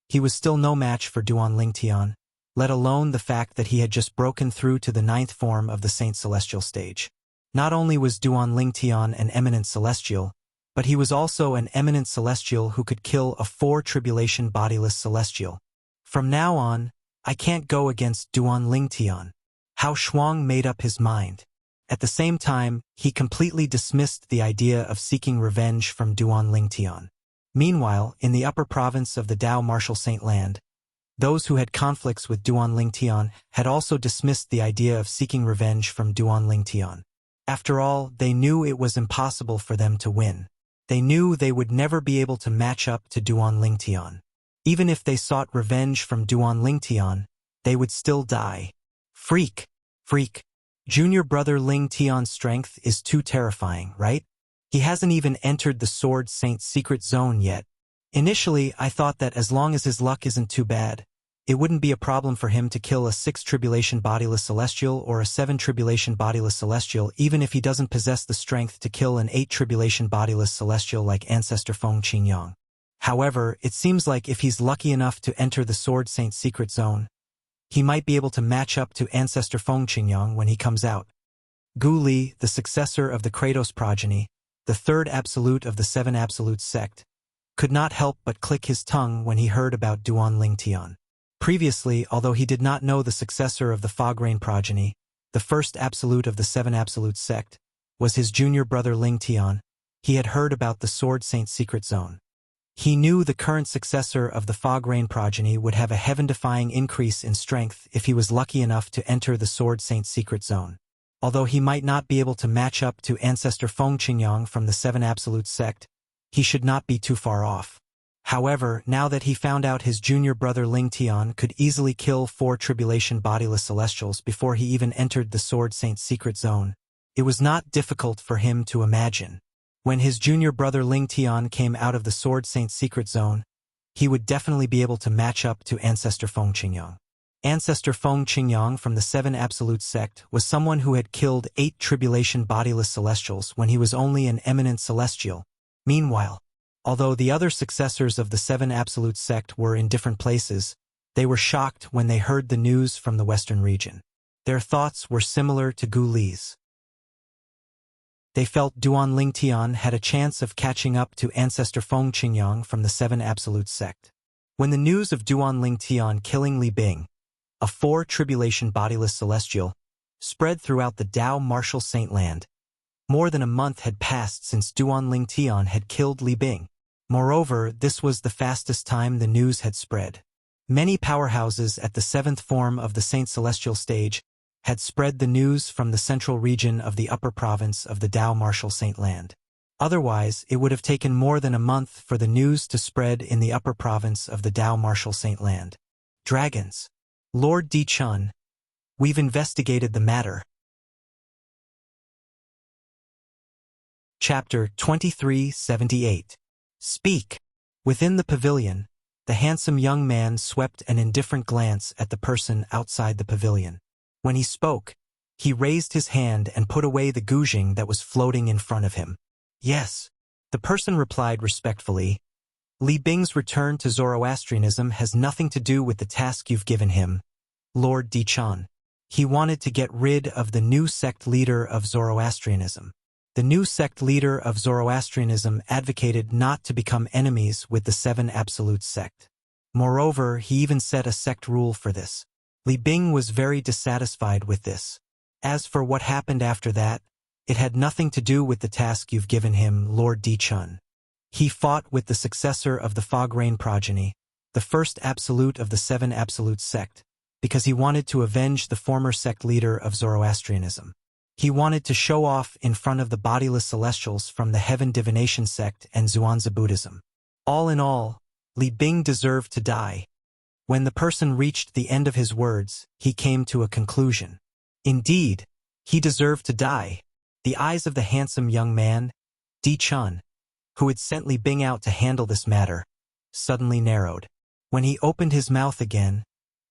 he was still no match for Duan Lingtian, let alone the fact that he had just broken through to the 9th form of the Saint Celestial stage. Not only was Duan Lingtian an eminent celestial, but he was also an eminent celestial who could kill a 4-tribulation bodiless celestial. From now on, I can't go against Duan Lingtian. Hao Shuang made up his mind. At the same time, he completely dismissed the idea of seeking revenge from Duan Lingtian. Meanwhile, in the upper province of the Dao Martial Saint Land, those who had conflicts with Duan Lingtian had also dismissed the idea of seeking revenge from Duan Lingtian. After all, they knew it was impossible for them to win. They knew they would never be able to match up to Duan Lingtian. Even if they sought revenge from Duan Lingtian, they would still die. Freak! Junior brother Lingtian's strength is too terrifying, right? He hasn't even entered the Sword Saint's secret zone yet. Initially, I thought that as long as his luck isn't too bad, it wouldn't be a problem for him to kill a 6-tribulation bodiless celestial or a 7-tribulation bodiless celestial, even if he doesn't possess the strength to kill an 8-tribulation bodiless celestial like Ancestor Feng Qingyang. However, it seems like if he's lucky enough to enter the Sword Saint's secret zone, he might be able to match up to Ancestor Feng Qingyang when he comes out. Gu Li, the successor of the Kratos progeny, the 3rd absolute of the 7 absolute sect, could not help but click his tongue when he heard about Duan Lingtian. Previously, although he did not know the successor of the Fog Rain progeny, the 1st absolute of the 7 absolute sect, was his junior brother Lingtian, he had heard about the Sword Saint's secret zone. He knew the current successor of the Fog Rain progeny would have a heaven-defying increase in strength if he was lucky enough to enter the Sword Saint's secret zone. Although he might not be able to match up to Ancestor Feng Qingyang from the 7 absolute sect, he should not be too far off. However, now that he found out his junior brother Lingtian could easily kill 4 tribulation bodiless celestials before he even entered the Sword Saint's secret zone, it was not difficult for him to imagine. When his junior brother Lingtian came out of the Sword Saint's secret zone, he would definitely be able to match up to Ancestor Feng Qingyang. Ancestor Feng Qingyang from the 7 absolute sect was someone who had killed 8 tribulation bodiless celestials when he was only an eminent celestial. Meanwhile, although the other successors of the 7 absolute sect were in different places, they were shocked when they heard the news from the western region. Their thoughts were similar to Gu Li's. They felt Duan Lingtian had a chance of catching up to Ancestor Feng Qingyang from the 7 absolute sect. When the news of Duan Lingtian killing Li Bing, a 4 tribulation bodiless celestial, spread throughout the Dao Martial Saint Land, more than a month had passed since Duan Lingtian had killed Li Bing. Moreover, this was the fastest time the news had spread. Many powerhouses at the 7th form of the Saint Celestial stage had spread the news from the central region of the upper province of the Dao Martial Saint Land. Otherwise, it would have taken more than a month for the news to spread in the upper province of the Dao Martial Saint Land. Dragons. Lord Di Chun. We've investigated the matter. Chapter 2378. Speak. Within the pavilion, the handsome young man swept an indifferent glance at the person outside the pavilion. When he spoke, he raised his hand and put away the guzheng that was floating in front of him. Yes. The person replied respectfully. Li Bing's return to Zoroastrianism has nothing to do with the task you've given him, Lord Di Chun. He wanted to get rid of the new sect leader of Zoroastrianism. The new sect leader of Zoroastrianism advocated not to become enemies with the 7 absolute sect. Moreover, he even set a sect rule for this. Li Bing was very dissatisfied with this. As for what happened after that, It had nothing to do with the task you've given him, Lord Di Chun. He fought with the successor of the Fog Rain progeny, the first absolute of the Seven Absolute sect, because he wanted to avenge the former sect leader of Zoroastrianism. He wanted to show off in front of the bodiless celestials from the Heaven Divination sect and Zhuangzi Buddhism. All in all, Li Bing deserved to die. When the person reached the end of his words, he came to a conclusion. Indeed, he deserved to die. The eyes of the handsome young man, Di Chun, who had sent Li Bing out to handle this matter, suddenly narrowed. When he opened his mouth again,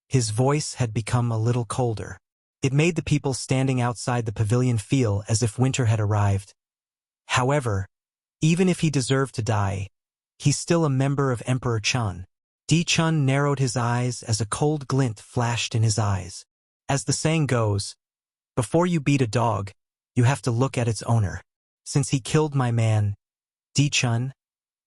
his voice had become a little colder. It made the people standing outside the pavilion feel as if winter had arrived. However, even if he deserved to die, he's still a member of Emperor Chun. Di Chun narrowed his eyes as a cold glint flashed in his eyes. As the saying goes, before you beat a dog, you have to look at its owner. Since he killed my man, Di Chun,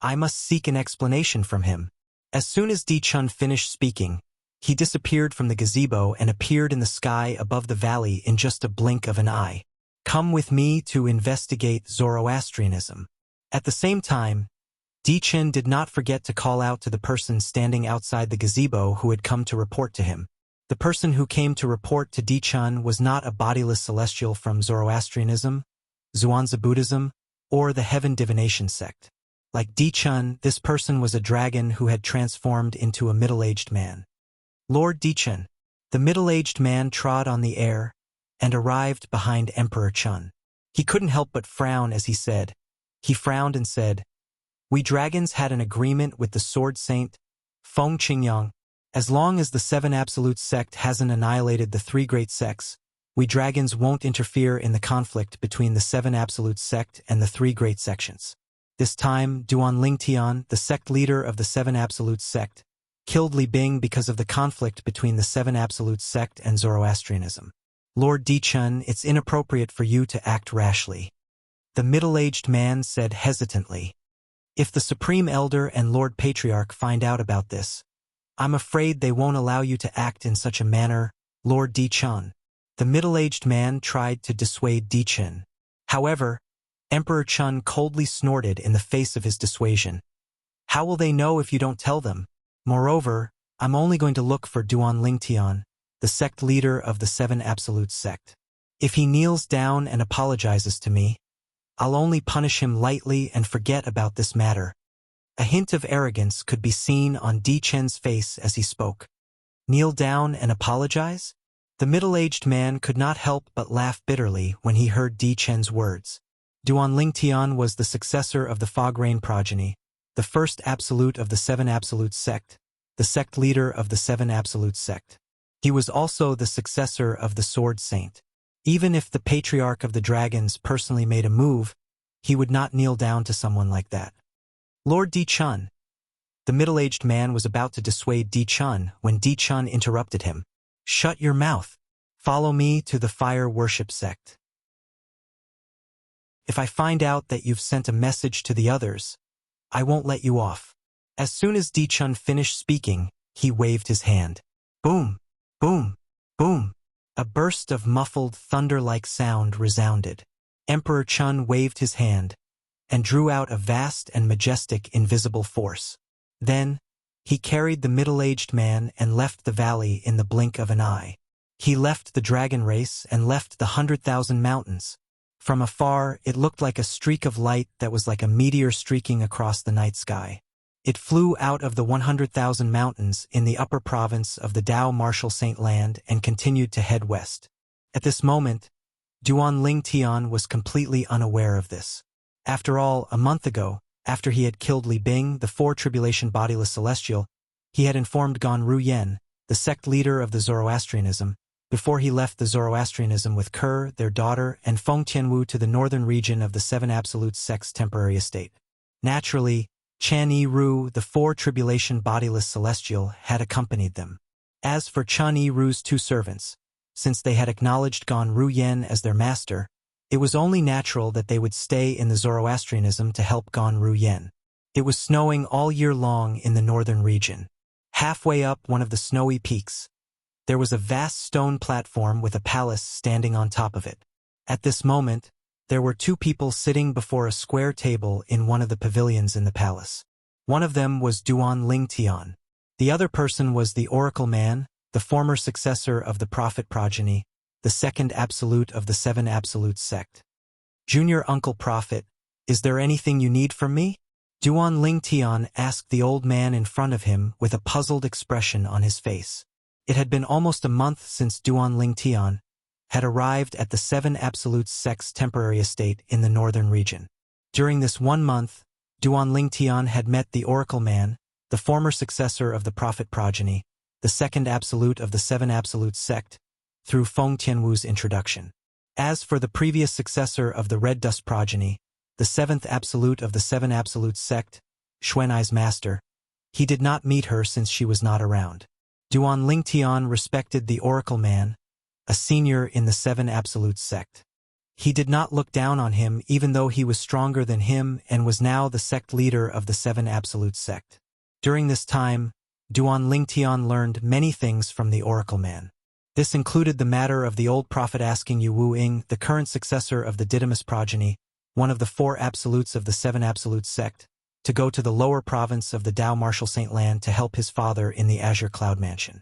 I must seek an explanation from him. As soon as Di Chun finished speaking, he disappeared from the gazebo and appeared in the sky above the valley in just a blink of an eye. Come with me to investigate Zoroastrianism. At the same time, Di Chun did not forget to call out to the person standing outside the gazebo who had come to report to him. The person who came to report to Di Chun was not a bodiless celestial from Zoroastrianism, Zhuangzi Buddhism, or the Heaven Divination sect. Like Di Chun, this person was a dragon who had transformed into a middle-aged man. Lord Di Chun, the middle-aged man trod on the air and arrived behind Emperor Chun. He couldn't help but frown as he said. He frowned and said, "We dragons had an agreement with the Sword Saint, Feng Qingyang. As long as the Seven Absolute sect hasn't annihilated the three great sects, we dragons won't interfere in the conflict between the Seven Absolute sect and the three great sections." This time, Duan Lingtian, the sect leader of the Seven Absolute sect, killed Li Bing because of the conflict between the Seven Absolute sect and Zoroastrianism. Lord Di Chun, it's inappropriate for you to act rashly. The middle-aged man said hesitantly. If the Supreme Elder and Lord Patriarch find out about this, I'm afraid they won't allow you to act in such a manner, Lord Di Chun. The middle-aged man tried to dissuade Di Chun. However, Emperor Chun coldly snorted in the face of his dissuasion. How will they know if you don't tell them? Moreover, I'm only going to look for Duan Lingtian, the sect leader of the Seven Absolute sect. If he kneels down and apologizes to me, I'll only punish him lightly and forget about this matter. A hint of arrogance could be seen on Di Chun's face as he spoke. Kneel down and apologize? The middle-aged man could not help but laugh bitterly when he heard Di Chun's words. Duan Lingtian was the successor of the Fog Rain progeny, the first absolute of the Seven Absolute sect, the sect leader of the Seven Absolute sect. He was also the successor of the Sword Saint. Even if the Patriarch of the Dragons personally made a move, he would not kneel down to someone like that. Lord Di Chun. The middle-aged man was about to dissuade Di Chun when Di Chun interrupted him. Shut your mouth. Follow me to the fire worship sect. If I find out that you've sent a message to the others, I won't let you off. As soon as Di Chun finished speaking, he waved his hand. Boom, boom, boom. A burst of muffled thunder-like sound resounded. Emperor Chun waved his hand and drew out a vast and majestic invisible force. Then, he carried the middle-aged man and left the valley in the blink of an eye. He left the dragon race and left the 100,000 mountains. From afar, it looked like a streak of light that was like a meteor streaking across the night sky. It flew out of the 100,000 mountains in the upper province of the Dao Martial Saint Land and continued to head west. At this moment, Duan Lingtian was completely unaware of this. After all, a month ago, after he had killed Li Bing, the four-tribulation bodiless celestial, he had informed Gan Ruyen, the sect leader of the Zoroastrianism, before he left the Zoroastrianism with Ker, their daughter, and Feng Tianwu to the northern region of the Seven Absolute sect's temporary estate. Naturally, Chan Yi Ru, the four-tribulation bodiless celestial, had accompanied them. As for Chan Yi Ru's two servants, since they had acknowledged Gan Ruyen as their master, it was only natural that they would stay in the Zoroastrianism to help Gan Ruyen. It was snowing all year long in the northern region. Halfway up one of the snowy peaks, there was a vast stone platform with a palace standing on top of it. At this moment, There were two people sitting before a square table in one of the pavilions in the palace. One of them was Duan Lingtian. The other person was the Oracle Man, the former successor of the Prophet progeny, the second absolute of the Seven Absolutes sect. Junior Uncle Prophet, is there anything you need from me? Duan Lingtian asked the old man in front of him with a puzzled expression on his face. It had been almost a month since Duan Lingtian had arrived at the Seven Absolutes sect's temporary estate in the northern region. During this 1 month, Duan Lingtian had met the Oracle Man, the former successor of the Prophet progeny, the second absolute of the Seven Absolutes sect, through Feng Tianwu's introduction. As for the previous successor of the Red Dust progeny, the seventh absolute of the Seven Absolutes sect, Xuanai's master, he did not meet her since she was not around. Duan Lingtian respected the Oracle Man, a senior in the Seven Absolutes sect. He did not look down on him even though he was stronger than him and was now the sect leader of the Seven Absolutes sect. During this time, Duan Lingtian learned many things from the Oracle Man. This included the matter of the old prophet asking Yu Wu-ing, the current successor of the Didymus progeny, one of the 4 absolutes of the Seven Absolutes sect, to go to the lower province of the Dao Martial Saint Land to help his father in the Azure Cloud Mansion.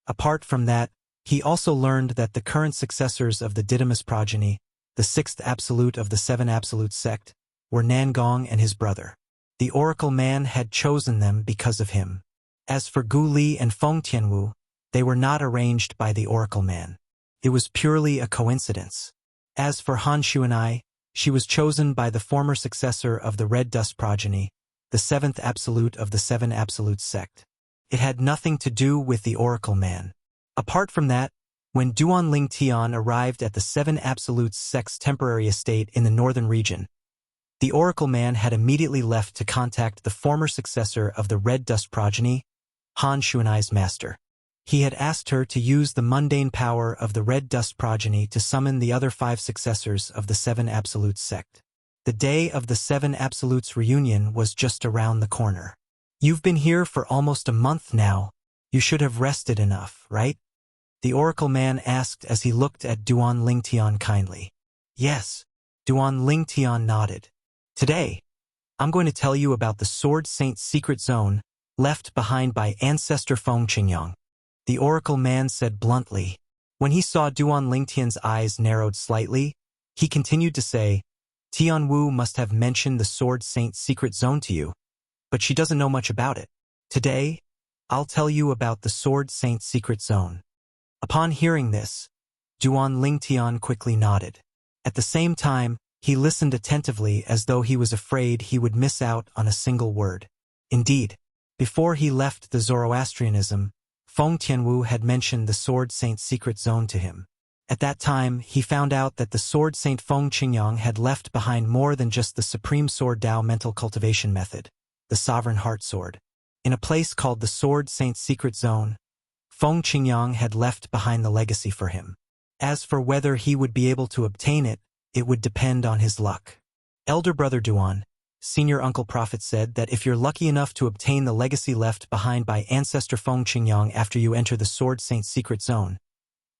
Apart from that, he also learned that the current successors of the Didymus progeny, the 6th absolute of the Seven Absolutes sect, were Nangong and his brother. The Oracle Man had chosen them because of him. As for Gu Li and Feng Tianwu, they were not arranged by the Oracle Man. It was purely a coincidence. As for Han Xuanai, she was chosen by the former successor of the Red Dust progeny, the 7th absolute of the Seven Absolutes sect. It had nothing to do with the Oracle Man. Apart from that, when Duan Lingtian arrived at the Seven Absolutes sect's temporary estate in the northern region, the Oracle Man had immediately left to contact the former successor of the Red Dust progeny, Han Xuanai's master. He had asked her to use the mundane power of the Red Dust progeny to summon the other 5 successors of the Seven Absolutes sect. The day of the Seven Absolutes reunion was just around the corner. You've been here for almost a month now. You should have rested enough, right? The Oracle Man asked as he looked at Duan Lingtian kindly. Yes, Duan Lingtian nodded. Today, I'm going to tell you about the Sword Saint's secret zone left behind by Ancestor Feng Qingyang. The Oracle Man said bluntly. When he saw Duan Lingtian's eyes narrowed slightly, he continued to say, Tianwu must have mentioned the Sword Saint's secret zone to you, but she doesn't know much about it. Today, I'll tell you about the Sword Saint's secret zone. Upon hearing this, Duan Lingtian quickly nodded. At the same time, he listened attentively as though he was afraid he would miss out on a single word. Indeed, before he left the Zoroastrianism, Feng Tianwu had mentioned the Sword Saint's secret zone to him. At that time, he found out that the Sword Saint Feng Qingyang had left behind more than just the Supreme Sword Dao mental cultivation method, the Sovereign Heart Sword. In a place called the Sword Saint's secret zone, Feng Qingyang had left behind the legacy for him. As for whether he would be able to obtain it, it would depend on his luck. Elder Brother Duan, Senior Uncle Prophet said that if you're lucky enough to obtain the legacy left behind by Ancestor Feng Qingyang after you enter the Sword Saint's secret zone,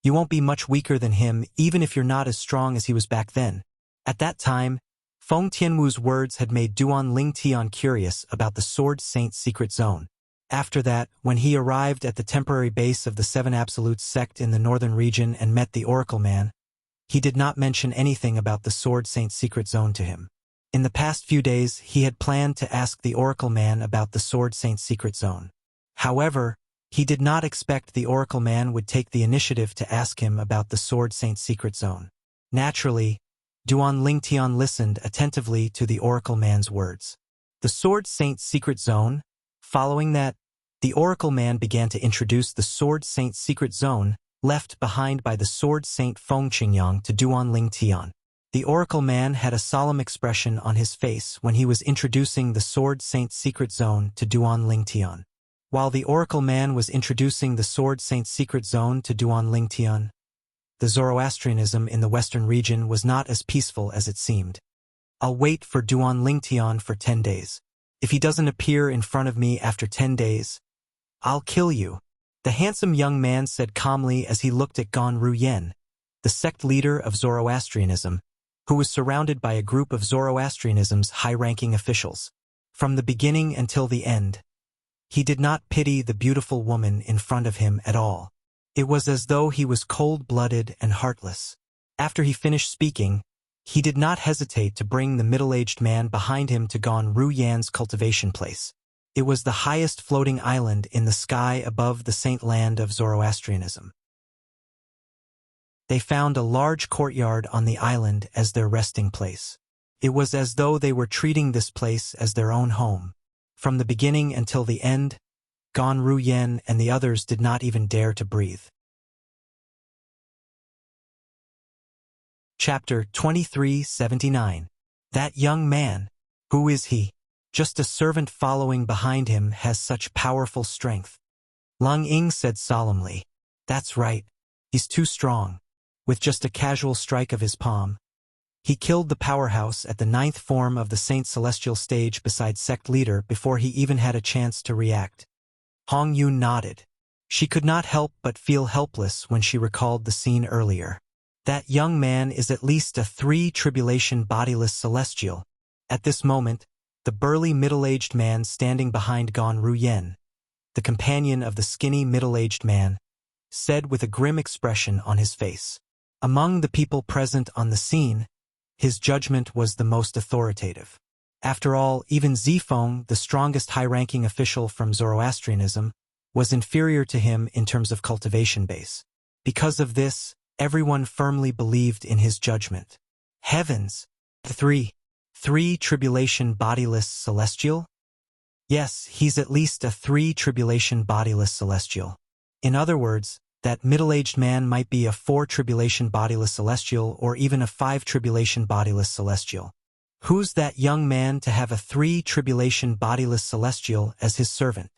you won't be much weaker than him even if you're not as strong as he was back then. At that time, Feng Tianwu's words had made Duan Lingtian curious about the Sword Saint's secret zone. After that, when he arrived at the temporary base of the Seven Absolutes sect in the northern region and met the Oracle Man, he did not mention anything about the Sword Saint's secret zone to him. In the past few days, he had planned to ask the Oracle Man about the Sword Saint's secret zone. However, he did not expect the Oracle Man would take the initiative to ask him about the Sword Saint's secret zone. Naturally, Duan Lingtian listened attentively to the Oracle Man's words. The Sword Saint's secret zone. Following that, the Oracle Man began to introduce the Sword Saint's secret zone left behind by the Sword Saint Feng Qingyang to Duan Lingtian. The Oracle Man had a solemn expression on his face when he was introducing the Sword Saint's secret zone to Duan Lingtian. While the Oracle Man was introducing the Sword Saint's secret zone to Duan Lingtian, the Zoroastrianism in the western region was not as peaceful as it seemed. I'll wait for Duan Lingtian for 10 days. If he doesn't appear in front of me after 10 days, I'll kill you, the handsome young man said calmly as he looked at Gan Ruyen, the sect leader of Zoroastrianism, who was surrounded by a group of Zoroastrianism's high-ranking officials. From the beginning until the end, he did not pity the beautiful woman in front of him at all. It was as though he was cold-blooded and heartless. After he finished speaking, he did not hesitate to bring the middle-aged man behind him to Gon Ruyan's cultivation place. It was the highest floating island in the sky above the saint land of Zoroastrianism. They found a large courtyard on the island as their resting place. It was as though they were treating this place as their own home. From the beginning until the end, Gon Ruyan and the others did not even dare to breathe. Chapter 2379. That young man. Who is he? Just a servant following behind him has such powerful strength. Lung Ying said solemnly. That's right. He's too strong. With just a casual strike of his palm, he killed the powerhouse at the 9th form of the Saint Celestial stage beside sect leader before he even had a chance to react. Hong Yun nodded. She could not help but feel helpless when she recalled the scene earlier. That young man is at least a 3-tribulation bodiless celestial. At this moment, the burly middle-aged man standing behind Gon Ruyan, the companion of the skinny middle-aged man, said with a grim expression on his face. Among the people present on the scene, his judgment was the most authoritative. After all, even Zifeng, the strongest high-ranking official from Zoroastrianism, was inferior to him in terms of cultivation base. Because of this, everyone firmly believed in his judgment. Heavens! The 3-tribulation bodiless celestial? Yes, he's at least a 3-tribulation bodiless celestial. In other words, that middle-aged man might be a 4-tribulation bodiless celestial or even a 5-tribulation bodiless celestial. Who's that young man to have a 3-tribulation bodiless celestial as his servant?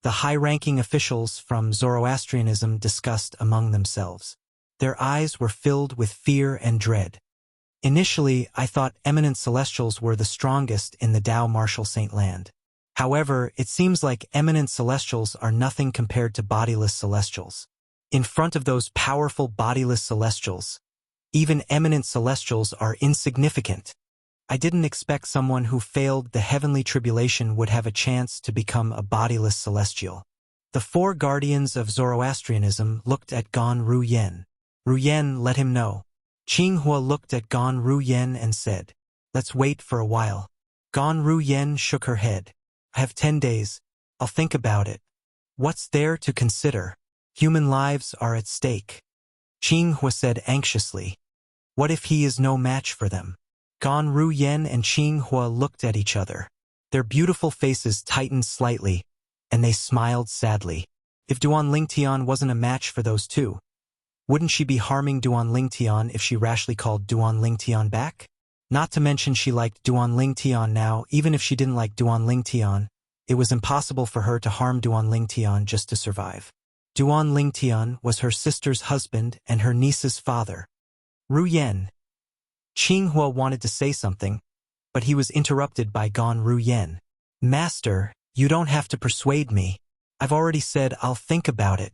The high-ranking officials from Zoroastrianism discussed among themselves. Their eyes were filled with fear and dread. Initially, I thought eminent celestials were the strongest in the Tao Martial Saint Land. However, it seems like eminent celestials are nothing compared to bodiless celestials. In front of those powerful bodiless celestials, even eminent celestials are insignificant. I didn't expect someone who failed the heavenly tribulation would have a chance to become a bodiless celestial. The 4 guardians of Zoroastrianism looked at Gon Ruyan. Ruyan let him know. Qinghua looked at Gon Ruyan and said, "Let's wait for a while." Gon Ruyan shook her head. "I have 10 days. I'll think about it. What's there to consider? Human lives are at stake." Qinghua said anxiously. "What if he is no match for them?" Gon Ruyan and Qinghua looked at each other. Their beautiful faces tightened slightly, and they smiled sadly. If Duan Lingtian wasn't a match for those two, wouldn't she be harming Duan Lingtian if she rashly called Duan Lingtian back? Not to mention she liked Duan Lingtian now. Even if she didn't like Duan Lingtian, it was impossible for her to harm Duan Lingtian just to survive. Duan Lingtian was her sister's husband and her niece's father. Ruyan. Qinghua wanted to say something, but he was interrupted by Gon Ruyan. "Master, you don't have to persuade me. I've already said I'll think about it."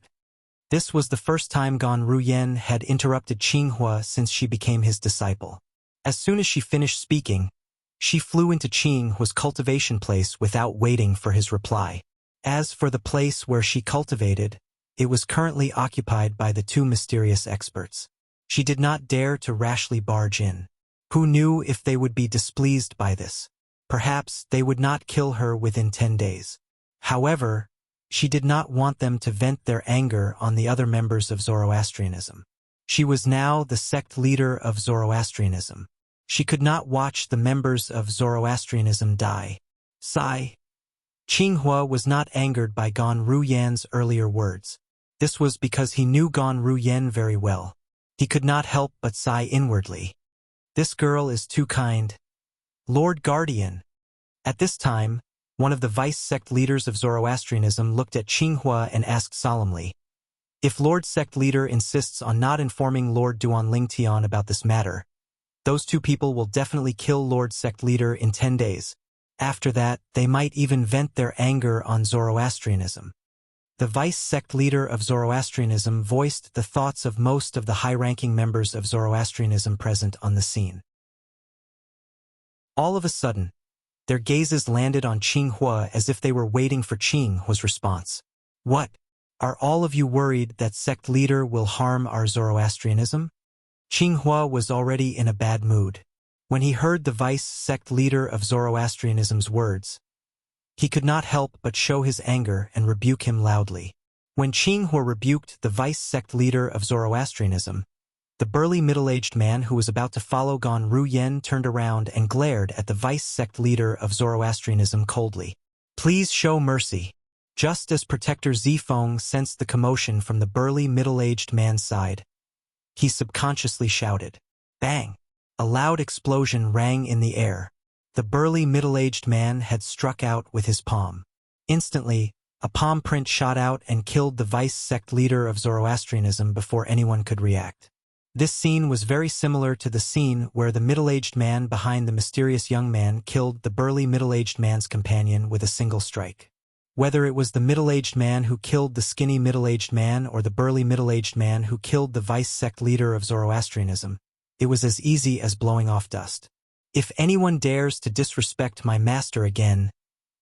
This was the first time Gon Ruyan had interrupted Qinghua since she became his disciple. As soon as she finished speaking, she flew into Qinghua's cultivation place without waiting for his reply. As for the place where she cultivated, it was currently occupied by the 2 mysterious experts. She did not dare to rashly barge in. Who knew if they would be displeased by this? Perhaps they would not kill her within 10 days. However, she did not want them to vent their anger on the other members of Zoroastrianism. She was now the sect leader of Zoroastrianism. She could not watch the members of Zoroastrianism die. Sigh. Qinghua was not angered by Gon Ruyan's earlier words. This was because he knew Gon Ruyan very well. He could not help but sigh inwardly. This girl is too kind. Lord Guardian. At this time, one of the vice-sect leaders of Zoroastrianism looked at Qinghua and asked solemnly, "If Lord Sect Leader insists on not informing Lord Duan Lingtian about this matter, those 2 people will definitely kill Lord Sect Leader in 10 days. After that, they might even vent their anger on Zoroastrianism." The vice sect leader of Zoroastrianism voiced the thoughts of most of the high-ranking members of Zoroastrianism present on the scene. All of a sudden, their gazes landed on Qing Hua as if they were waiting for Qing Hua's response. What? Are all of you worried that sect leader will harm our Zoroastrianism? Qing Hua was already in a bad mood. When he heard the vice sect leader of Zoroastrianism's words, he could not help but show his anger and rebuke him loudly. When Qing Hua rebuked the vice sect leader of Zoroastrianism, the burly middle-aged man who was about to follow Gan Ruyen turned around and glared at the vice sect leader of Zoroastrianism coldly. Please show mercy. Just as Protector Zifeng sensed the commotion from the burly middle-aged man's side, he subconsciously shouted. Bang! A loud explosion rang in the air. The burly middle-aged man had struck out with his palm. Instantly, a palm print shot out and killed the vice sect leader of Zoroastrianism before anyone could react. This scene was very similar to the scene where the middle-aged man behind the mysterious young man killed the burly middle-aged man's companion with a single strike. Whether it was the middle-aged man who killed the skinny middle-aged man or the burly middle-aged man who killed the vice sect leader of Zoroastrianism, it was as easy as blowing off dust. If anyone dares to disrespect my master again,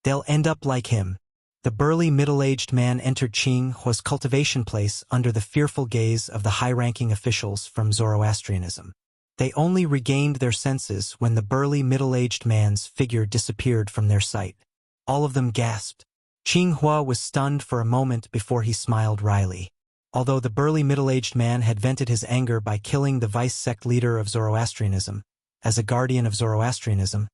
they'll end up like him. The burly middle-aged man entered Qing Hua's cultivation place under the fearful gaze of the high-ranking officials from Zoroastrianism. They only regained their senses when the burly middle-aged man's figure disappeared from their sight. All of them gasped. Qing Hua was stunned for a moment before he smiled wryly. Although the burly middle-aged man had vented his anger by killing the vice sect leader of Zoroastrianism, as a guardian of Zoroastrianism,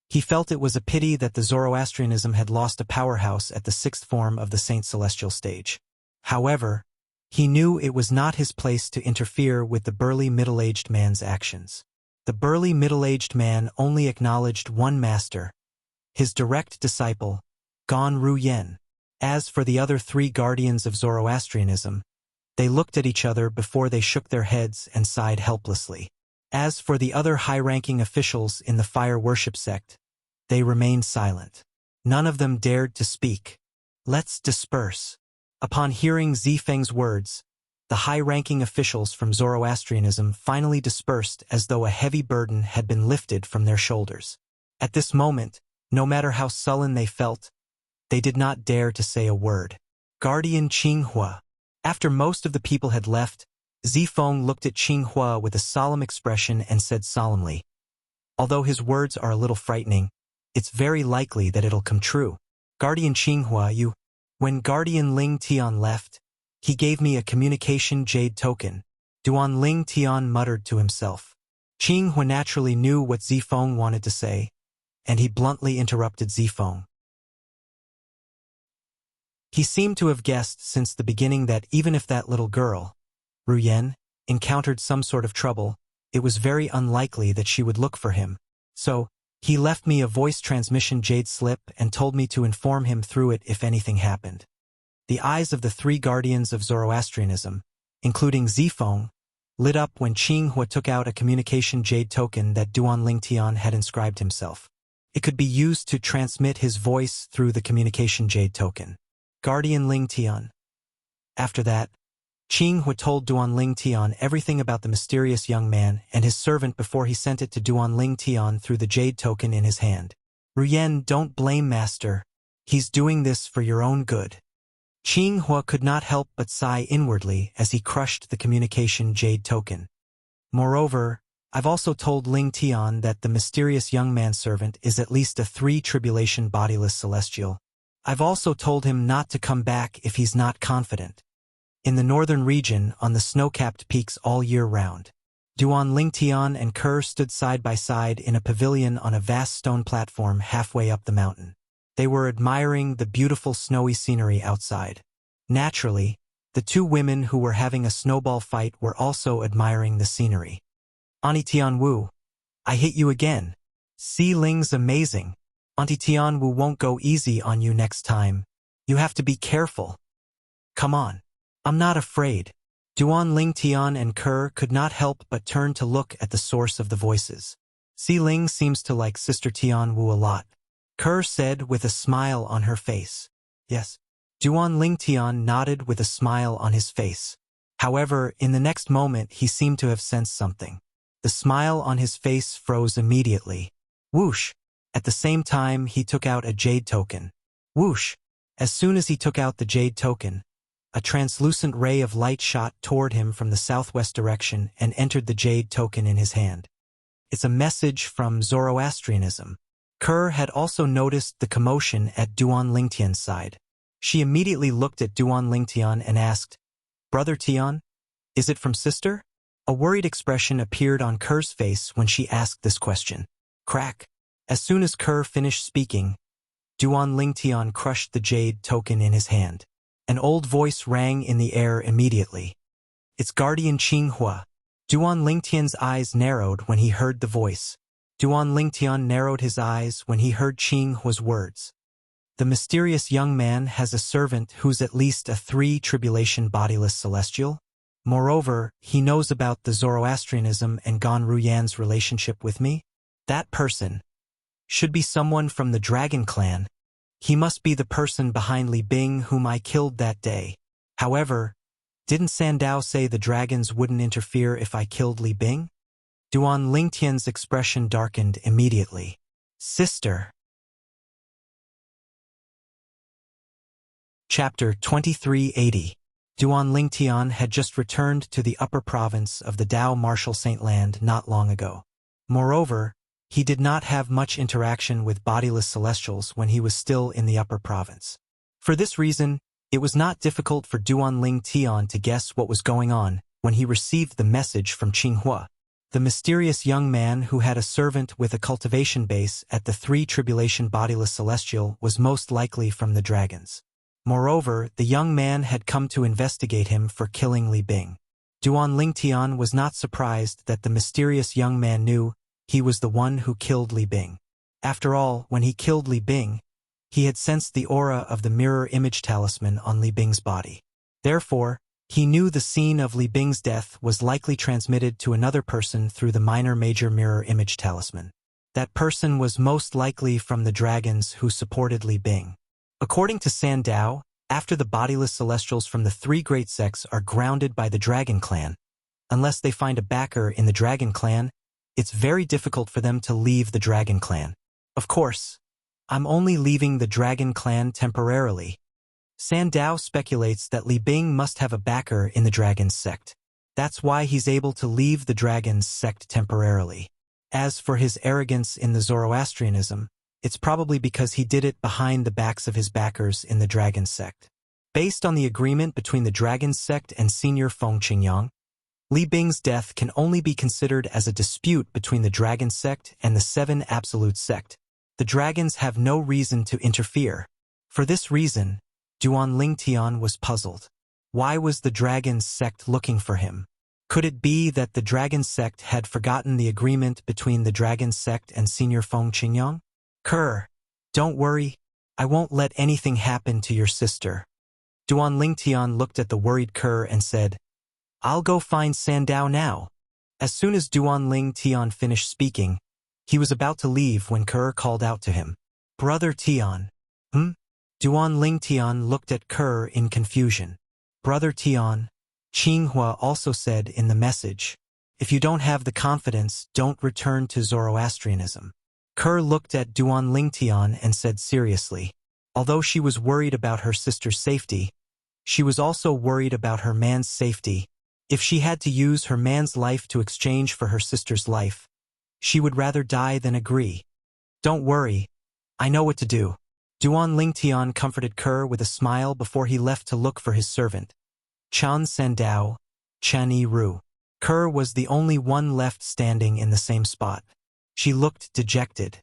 he felt it was a pity that the Zoroastrianism had lost a powerhouse at the sixth form of the Saint Celestial stage. However, he knew it was not his place to interfere with the burly middle-aged man's actions. The burly middle-aged man only acknowledged one master, his direct disciple, Gan Ruyen. As for the other three guardians of Zoroastrianism, they looked at each other before they shook their heads and sighed helplessly. As for the other high-ranking officials in the fire worship sect, they remained silent. None of them dared to speak. Let's disperse. Upon hearing Zifeng's words, the high-ranking officials from Zoroastrianism finally dispersed as though a heavy burden had been lifted from their shoulders. At this moment, no matter how sullen they felt, they did not dare to say a word. Guardian Qing Hua. After most of the people had left, Zifeng looked at Qing Hua with a solemn expression and said solemnly, although his words are a little frightening, it's very likely that it'll come true. Guardian Qing Hua, When Guardian Ling Tian left, he gave me a communication jade token. Duan Ling Tian muttered to himself. Qing Hua naturally knew what Zifeng wanted to say, and he bluntly interrupted Zifeng. He seemed to have guessed since the beginning that even if that little girl, Ruyen, encountered some sort of trouble, it was very unlikely that she would look for him. So, he left me a voice transmission jade slip and told me to inform him through it if anything happened. The eyes of the three guardians of Zoroastrianism, including Zifeng, lit up when Qing Hua took out a communication jade token that Duan Ling Tian had inscribed himself. It could be used to transmit his voice through the communication jade token. Guardian Ling Tian. After that, Qing Hua told Duan Ling Tian everything about the mysterious young man and his servant before he sent it to Duan Ling Tian through the jade token in his hand. Ruyen, don't blame Master. He's doing this for your own good. Qing Hua could not help but sigh inwardly as he crushed the communication jade token. Moreover, I've also told Ling Tian that the mysterious young man-servant is at least a 3-tribulation bodiless celestial. I've also told him not to come back if he's not confident. In the northern region, on the snow-capped peaks all year round, Duan Ling Tian and Kerr stood side by side in a pavilion on a vast stone platform halfway up the mountain. They were admiring the beautiful snowy scenery outside. Naturally, the two women who were having a snowball fight were also admiring the scenery. Auntie Tianwu, I hit you again. Si Ling's amazing. Auntie Tianwu won't go easy on you next time. You have to be careful. Come on. I'm not afraid. Duan Ling Tian and Kerr could not help but turn to look at the source of the voices. Si Ling seems to like Sister Tianwu a lot. Kerr said with a smile on her face. Yes. Duan Lingtian nodded with a smile on his face. However, in the next moment he seemed to have sensed something. The smile on his face froze immediately. Whoosh! At the same time he took out a jade token. Whoosh! As soon as he took out the jade token, a translucent ray of light shot toward him from the southwest direction and entered the jade token in his hand. It's a message from Zoroastrianism. Kerr had also noticed the commotion at Duan Lingtian's side. She immediately looked at Duan Lingtian and asked, "Brother Tian, is it from sister?" A worried expression appeared on Kerr's face when she asked this question. Crack! As soon as Kerr finished speaking, Duan Lingtian crushed the jade token in his hand. An old voice rang in the air immediately. "It's Guardian Qinghua." Duan Lingtian's eyes narrowed when he heard the voice. Duan Lingtian narrowed his eyes when he heard Qinghua's words. The mysterious young man has a servant who's at least a 3-tribulation bodiless celestial. Moreover, he knows about the Zoroastrianism and Gan Ruyan's relationship with me. That person should be someone from the Dragon Clan. He must be the person behind Li Bing whom I killed that day. However, didn't Sandao say the dragons wouldn't interfere if I killed Li Bing? Duan Lingtian's expression darkened immediately. Sister. Chapter 2380. Duan Lingtian had just returned to the upper province of the Dao Martial Saint Land not long ago. Moreover, he did not have much interaction with bodiless celestials when he was still in the upper province. For this reason, it was not difficult for Duan Lingtian to guess what was going on when he received the message from Qinghua. The mysterious young man who had a servant with a cultivation base at the 3-tribulation bodiless celestial was most likely from the dragons. Moreover, the young man had come to investigate him for killing Li Bing. Duan Lingtian was not surprised that the mysterious young man knew he was the one who killed Li Bing. After all, when he killed Li Bing, he had sensed the aura of the mirror image talisman on Li Bing's body. Therefore, he knew the scene of Li Bing's death was likely transmitted to another person through the minor-major mirror image talisman. That person was most likely from the dragons who supported Li Bing. According to Sandao, after the bodiless celestials from the 3 great sects are grounded by the Dragon Clan, unless they find a backer in the Dragon Clan, it's very difficult for them to leave the Dragon Clan. Of course, I'm only leaving the Dragon Clan temporarily. Sandao speculates that Li Bing must have a backer in the Dragon's sect. That's why he's able to leave the Dragon's sect temporarily. As for his arrogance in the Zoroastrianism, it's probably because he did it behind the backs of his backers in the Dragon sect. Based on the agreement between the Dragon sect and Senior Feng Qingyang, Li Bing's death can only be considered as a dispute between the Dragon sect and the 7 Absolute sect. The dragons have no reason to interfere. For this reason, Duan Lingtian was puzzled. Why was the Dragon sect looking for him? Could it be that the Dragon sect had forgotten the agreement between the Dragon sect and Senior Feng Qingyang? Kerr, don't worry, I won't let anything happen to your sister. Duan Lingtian looked at the worried Kerr and said, I'll go find Sandao now. As soon as Duan Lingtian finished speaking, he was about to leave when Kerr called out to him. Brother Tian. Duan Lingtian looked at Kerr in confusion. Brother Tian, Qinghua also said in the message, if you don't have the confidence, don't return to Zoroastrianism. Kerr looked at Duan Lingtian and said seriously. Although she was worried about her sister's safety, she was also worried about her man's safety. If she had to use her man's life to exchange for her sister's life, she would rather die than agree. Don't worry, I know what to do. Duan Lingtian comforted Kerr with a smile before he left to look for his servant. Chan Sandao, Chan Yi-ru. Kerr was the only one left standing in the same spot. She looked dejected.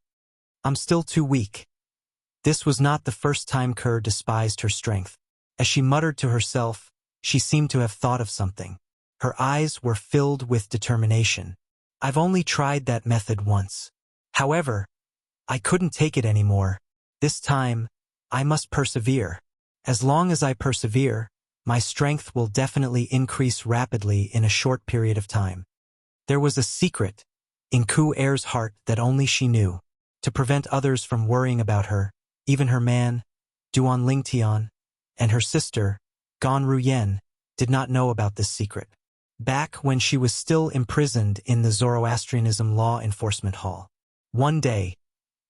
I'm still too weak. This was not the first time Kerr despised her strength. As she muttered to herself, she seemed to have thought of something. Her eyes were filled with determination. I've only tried that method once. However, I couldn't take it anymore. This time, I must persevere. As long as I persevere, my strength will definitely increase rapidly in a short period of time. There was a secret in Ku Er's heart that only she knew. To prevent others from worrying about her, even her man, Duan Lingtian, and her sister, Gan Ruyen, did not know about this secret. Back when she was still imprisoned in the Zoroastrianism Law Enforcement Hall. One day,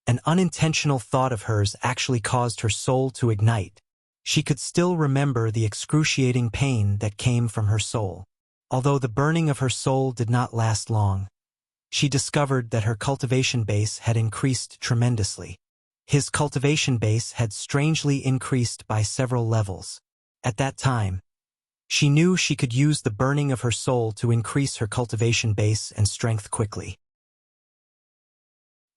an unintentional thought of hers actually caused her soul to ignite. She could still remember the excruciating pain that came from her soul. Although the burning of her soul did not last long, she discovered that her cultivation base had increased tremendously. His cultivation base had strangely increased by several levels. At that time, she knew she could use the burning of her soul to increase her cultivation base and strength quickly.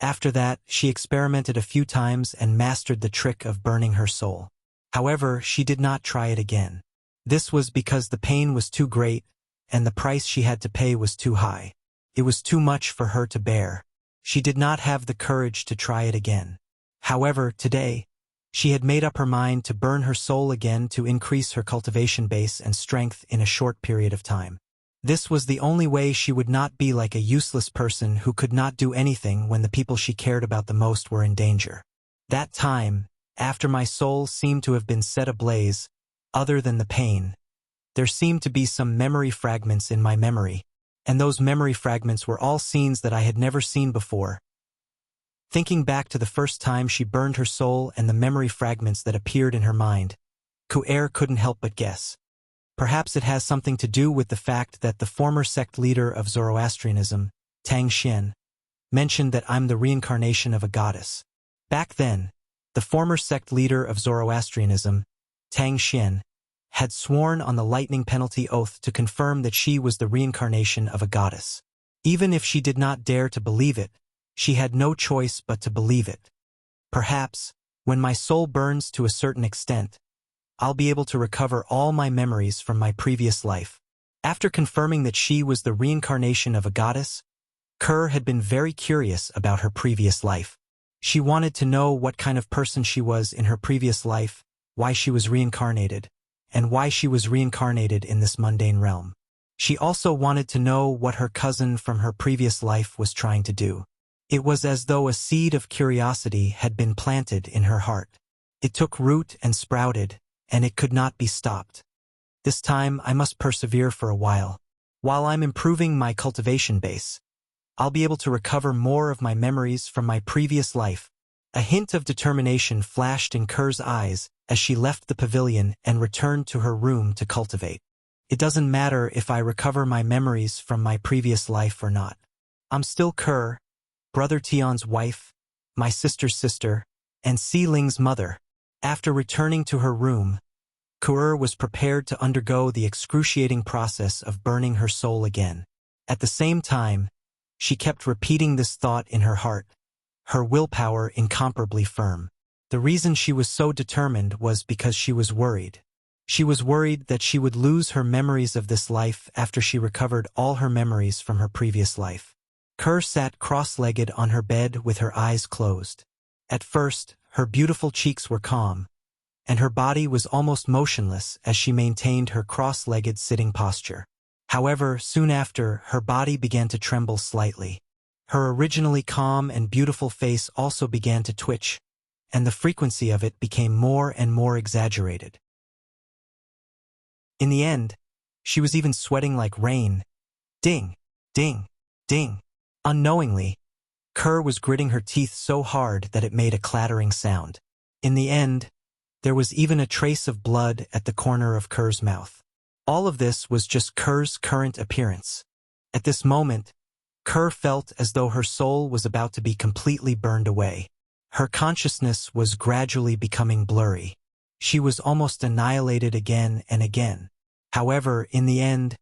After that, she experimented a few times and mastered the trick of burning her soul. However, she did not try it again. This was because the pain was too great, and the price she had to pay was too high. It was too much for her to bear. She did not have the courage to try it again. However, today, she had made up her mind to burn her soul again to increase her cultivation base and strength in a short period of time. This was the only way she would not be like a useless person who could not do anything when the people she cared about the most were in danger. That time, after my soul seemed to have been set ablaze, other than the pain, there seemed to be some memory fragments in my memory, and those memory fragments were all scenes that I had never seen before. Thinking back to the first time she burned her soul and the memory fragments that appeared in her mind, Ku'er couldn't help but guess. Perhaps it has something to do with the fact that the former sect leader of Zoroastrianism, Tang Xian, mentioned that I'm the reincarnation of a goddess. Back then, the former sect leader of Zoroastrianism, Tang Xian, had sworn on the lightning penalty oath to confirm that she was the reincarnation of a goddess. Even if she did not dare to believe it, she had no choice but to believe it. Perhaps, when my soul burns to a certain extent, I'll be able to recover all my memories from my previous life. After confirming that she was the reincarnation of a goddess, Kerr had been very curious about her previous life. She wanted to know what kind of person she was in her previous life, why she was reincarnated, and why she was reincarnated in this mundane realm. She also wanted to know what her cousin from her previous life was trying to do. It was as though a seed of curiosity had been planted in her heart. It took root and sprouted, and it could not be stopped. This time I must persevere for a while. While I'm improving my cultivation base, I'll be able to recover more of my memories from my previous life. A hint of determination flashed in Kerr's eyes as she left the pavilion and returned to her room to cultivate. It doesn't matter if I recover my memories from my previous life or not. I'm still Kerr, Brother Tian's wife, my sister's sister, and Si Ling's mother. After returning to her room, Kerr was prepared to undergo the excruciating process of burning her soul again. At the same time, she kept repeating this thought in her heart, her willpower incomparably firm. The reason she was so determined was because she was worried. She was worried that she would lose her memories of this life after she recovered all her memories from her previous life. Kerr sat cross-legged on her bed with her eyes closed. At first, her beautiful cheeks were calm, and her body was almost motionless as she maintained her cross-legged sitting posture. However, soon after, her body began to tremble slightly. Her originally calm and beautiful face also began to twitch, and the frequency of it became more and more exaggerated. In the end, she was even sweating like rain. Ding, ding, ding. Unknowingly, Kerr was gritting her teeth so hard that it made a clattering sound. In the end, there was even a trace of blood at the corner of Kerr's mouth. All of this was just Kerr's current appearance. At this moment, Kerr felt as though her soul was about to be completely burned away. Her consciousness was gradually becoming blurry. She was almost annihilated again and again. However, in the end,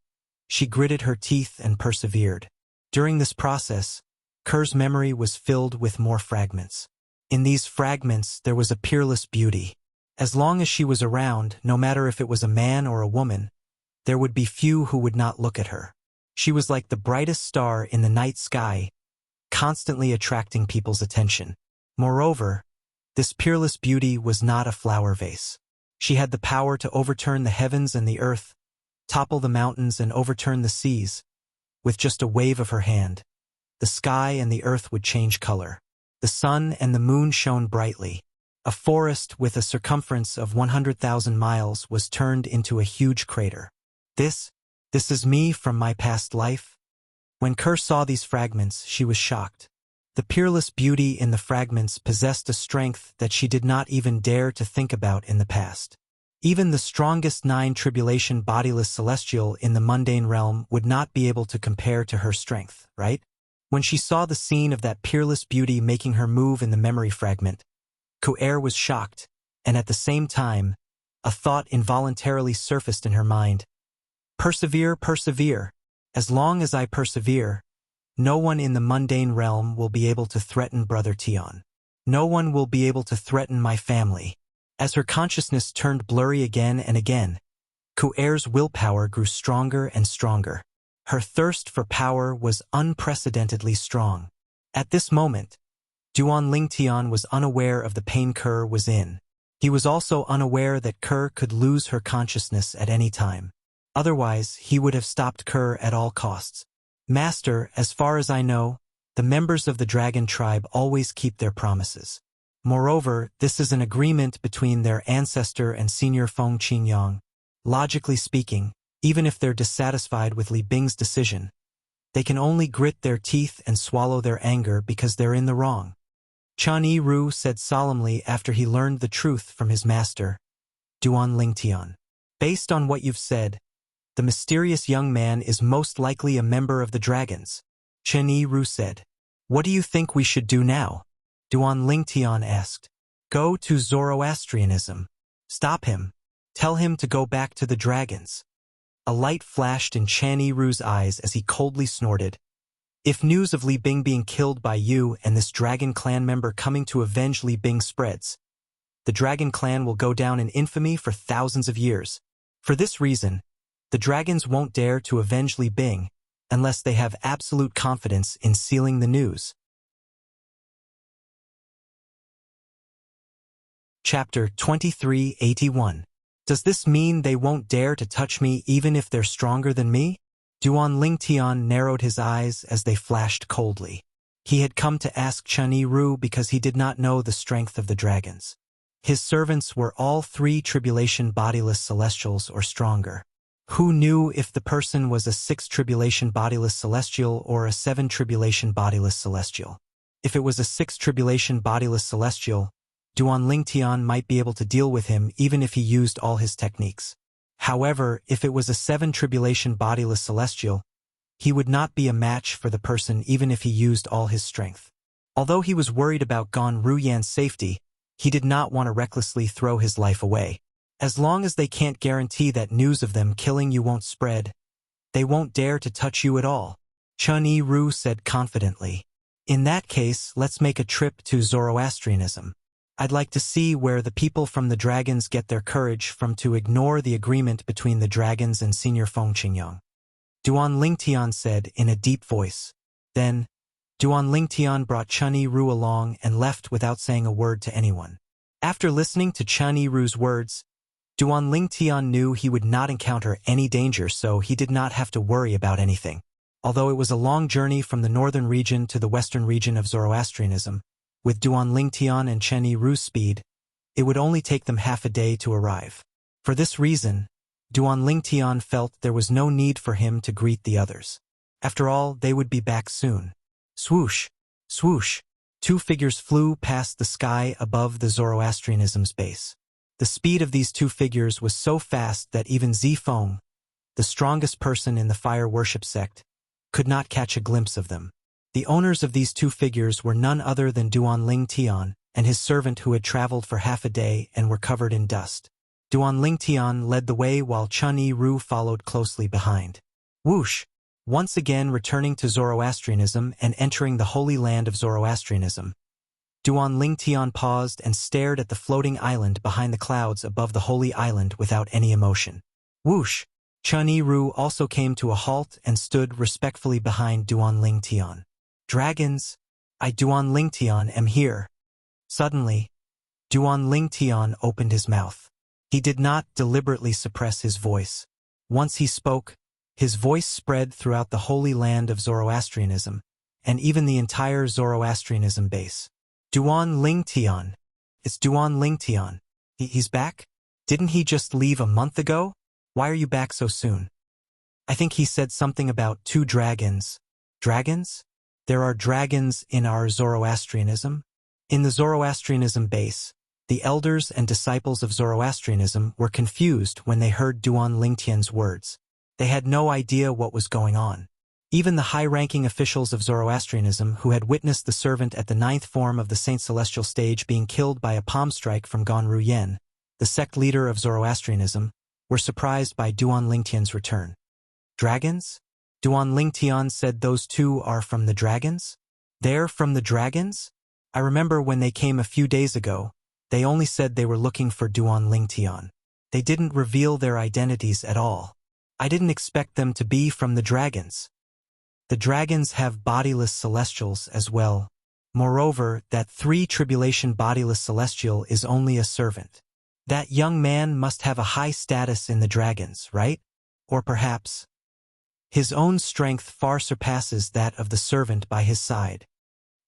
she gritted her teeth and persevered. During this process, Kerr's memory was filled with more fragments. In these fragments, there was a peerless beauty. As long as she was around, no matter if it was a man or a woman, there would be few who would not look at her. She was like the brightest star in the night sky, constantly attracting people's attention. Moreover, this peerless beauty was not a flower vase. She had the power to overturn the heavens and the earth, topple the mountains and overturn the seas. With just a wave of her hand, the sky and the earth would change color. The sun and the moon shone brightly, A forest with a circumference of 100,000 miles was turned into a huge crater. This is me from my past life? When Kerr saw these fragments, she was shocked. The peerless beauty in the fragments possessed a strength that she did not even dare to think about in the past. Even the strongest 9 tribulation bodiless celestial in the mundane realm would not be able to compare to her strength, right? When she saw the scene of that peerless beauty making her move in the memory fragment, Ku'er was shocked, and at the same time, a thought involuntarily surfaced in her mind. Persevere, persevere. As long as I persevere, no one in the mundane realm will be able to threaten Brother Tion. No one will be able to threaten my family. As her consciousness turned blurry again and again, Ku'er's willpower grew stronger and stronger. Her thirst for power was unprecedentedly strong. At this moment, Duan Lingtian was unaware of the pain Kerr was in. He was also unaware that Kerr could lose her consciousness at any time. Otherwise, he would have stopped Kerr at all costs. Master, as far as I know, the members of the dragon tribe always keep their promises. Moreover, this is an agreement between their ancestor and Senior Feng Qingyang. Logically speaking, even if they're dissatisfied with Li Bing's decision, they can only grit their teeth and swallow their anger because they're in the wrong. Chan Yi-ru said solemnly after he learned the truth from his master, Duan Lingtian. Based on what you've said, the mysterious young man is most likely a member of the dragons. Chen Yi-ru said. What do you think we should do now? Duan Lingtian asked. Go to Zoroastrianism. Stop him. Tell him to go back to the dragons. A light flashed in Chan Yi-ru's eyes as he coldly snorted. If news of Li Bing being killed by you and this dragon clan member coming to avenge Li Bing spreads, the dragon clan will go down in infamy for thousands of years. For this reason, the dragons won't dare to avenge Li Bing unless they have absolute confidence in sealing the news. Chapter 2381. Does this mean they won't dare to touch me even if they're stronger than me? Duan Lingtian narrowed his eyes as they flashed coldly. He had come to ask Chen Yi-ru because he did not know the strength of the dragons. His servants were all 3 tribulation bodiless celestials or stronger. Who knew if the person was a 6 tribulation bodiless celestial or a 7 tribulation bodiless celestial? If it was a 6 tribulation bodiless celestial, Duan Lingtian might be able to deal with him even if he used all his techniques. However, if it was a 7 tribulation bodiless celestial, he would not be a match for the person even if he used all his strength. Although he was worried about Gon Ruyan's safety, he did not want to recklessly throw his life away. As long as they can't guarantee that news of them killing you won't spread, they won't dare to touch you at all. Chen Yi-ru said confidently. In that case, let's make a trip to Zoroastrianism. I'd like to see where the people from the dragons get their courage from to ignore the agreement between the dragons and Senior Feng Qingyang. Duan Lingtian said in a deep voice. Then, Duan Lingtian brought Chen Yi-ru along and left without saying a word to anyone. After listening to Chen Yi-ru's words, Duan Lingtian knew he would not encounter any danger, so he did not have to worry about anything. Although it was a long journey from the northern region to the western region of Zoroastrianism, with Duan Lingtian and Chen Yi-ru's speed, it would only take them half a day to arrive. For this reason, Duan Lingtian felt there was no need for him to greet the others. After all, they would be back soon. Swoosh! Swoosh! 2 figures flew past the sky above the Zoroastrianism's base. The speed of these 2 figures was so fast that even Zifeng, the strongest person in the fire worship sect, could not catch a glimpse of them. The owners of these 2 figures were none other than Duan Lingtian and his servant who had traveled for half a day and were covered in dust. Duan Lingtian led the way while Chen Yi-ru followed closely behind. Whoosh! Once again returning to Zoroastrianism and entering the holy land of Zoroastrianism, Duan Lingtian paused and stared at the floating island behind the clouds above the holy island without any emotion. Whoosh! Chen Yi-ru also came to a halt and stood respectfully behind Duan Lingtian. Dragons, I Duan Lingtian am here. Suddenly, Duan Lingtian opened his mouth. He did not deliberately suppress his voice. Once he spoke, his voice spread throughout the holy land of Zoroastrianism, and even the entire Zoroastrianism base. Duan Lingtian, It's Duan Lingtian. He's back? Didn't he just leave a month ago? Why are you back so soon? I think he said something about 2 dragons. Dragons? There are dragons in our Zoroastrianism? In the Zoroastrianism base, the elders and disciples of Zoroastrianism were confused when they heard Duan Lingtian's words. They had no idea what was going on. Even the high-ranking officials of Zoroastrianism who had witnessed the servant at the 9th form of the Saint Celestial stage being killed by a palm strike from Ganru Yen, the sect leader of Zoroastrianism, were surprised by Duan Lingtian's return. Dragons? Duan Lingtian said those 2 are from the dragons? They're from the dragons? I remember when they came a few days ago, they only said they were looking for Duan Lingtian. They didn't reveal their identities at all. I didn't expect them to be from the dragons. The dragons have bodiless celestials as well. Moreover, that 3 tribulation bodiless celestial is only a servant. That young man must have a high status in the dragons, right? Or perhaps his own strength far surpasses that of the servant by his side.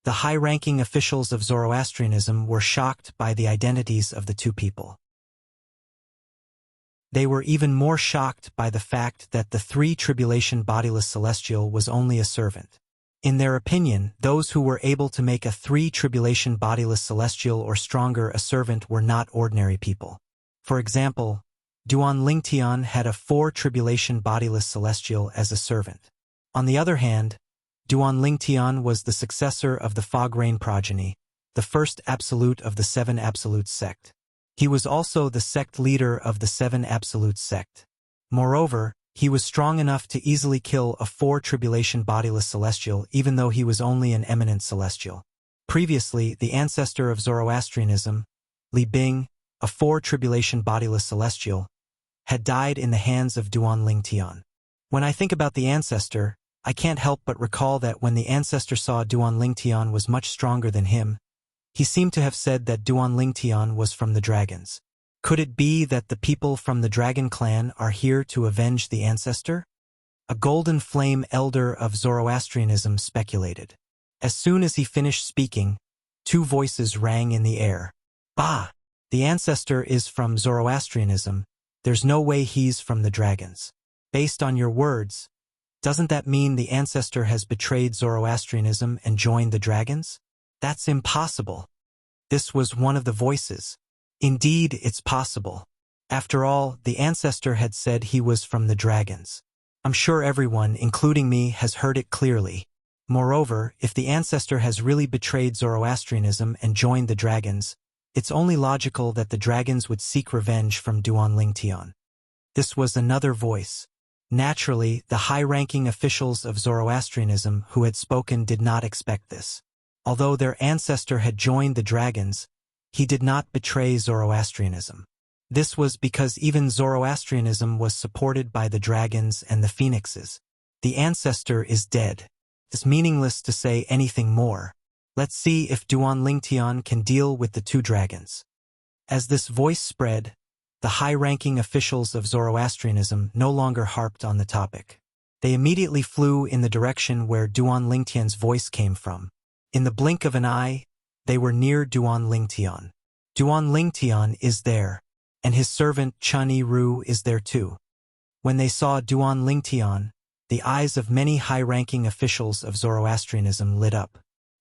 The high-ranking officials of Zoroastrianism were shocked by the identities of the 2 people. They were even more shocked by the fact that the 3 tribulation bodiless celestial was only a servant. In their opinion, those who were able to make a 3 tribulation bodiless celestial or stronger a servant were not ordinary people. For example, Duan Lingtian had a 4 tribulation bodiless celestial as a servant. On the other hand, Duan Lingtian was the successor of the Fog Rain progeny, the first absolute of the 7 Absolutes sect. He was also the sect leader of the 7 Absolutes sect. Moreover, he was strong enough to easily kill a 4 tribulation bodiless celestial even though he was only an eminent celestial. Previously, the ancestor of Zoroastrianism, Li Bing, a 4 tribulation bodiless celestial, had died in the hands of Duan Lingtian. When I think about the ancestor, I can't help but recall that when the ancestor saw Duan Lingtian was much stronger than him, he seemed to have said that Duan Lingtian was from the dragons. Could it be that the people from the dragon clan are here to avenge the ancestor? A golden flame elder of Zoroastrianism speculated. As soon as he finished speaking, 2 voices rang in the air. Bah! The ancestor is from Zoroastrianism. There's no way he's from the dragons. Based on your words, doesn't that mean the ancestor has betrayed Zoroastrianism and joined the dragons? That's impossible. This was one of the voices. Indeed, it's possible. After all, the ancestor had said he was from the dragons. I'm sure everyone, including me, has heard it clearly. Moreover, if the ancestor has really betrayed Zoroastrianism and joined the dragons, it's only logical that the dragons would seek revenge from Duan Lingtian. This was another voice. Naturally, the high-ranking officials of Zoroastrianism who had spoken did not expect this. Although their ancestor had joined the dragons, he did not betray Zoroastrianism. This was because even Zoroastrianism was supported by the dragons and the phoenixes. The ancestor is dead. It's meaningless to say anything more. Let's see if Duan Lingtian can deal with the 2 dragons. As this voice spread, the high-ranking officials of Zoroastrianism no longer harped on the topic. They immediately flew in the direction where Duan Lingtian's voice came from. In the blink of an eye, they were near Duan Lingtian. Duan Lingtian is there, and his servant Chun Ru is there too. When they saw Duan Lingtian, the eyes of many high-ranking officials of Zoroastrianism lit up.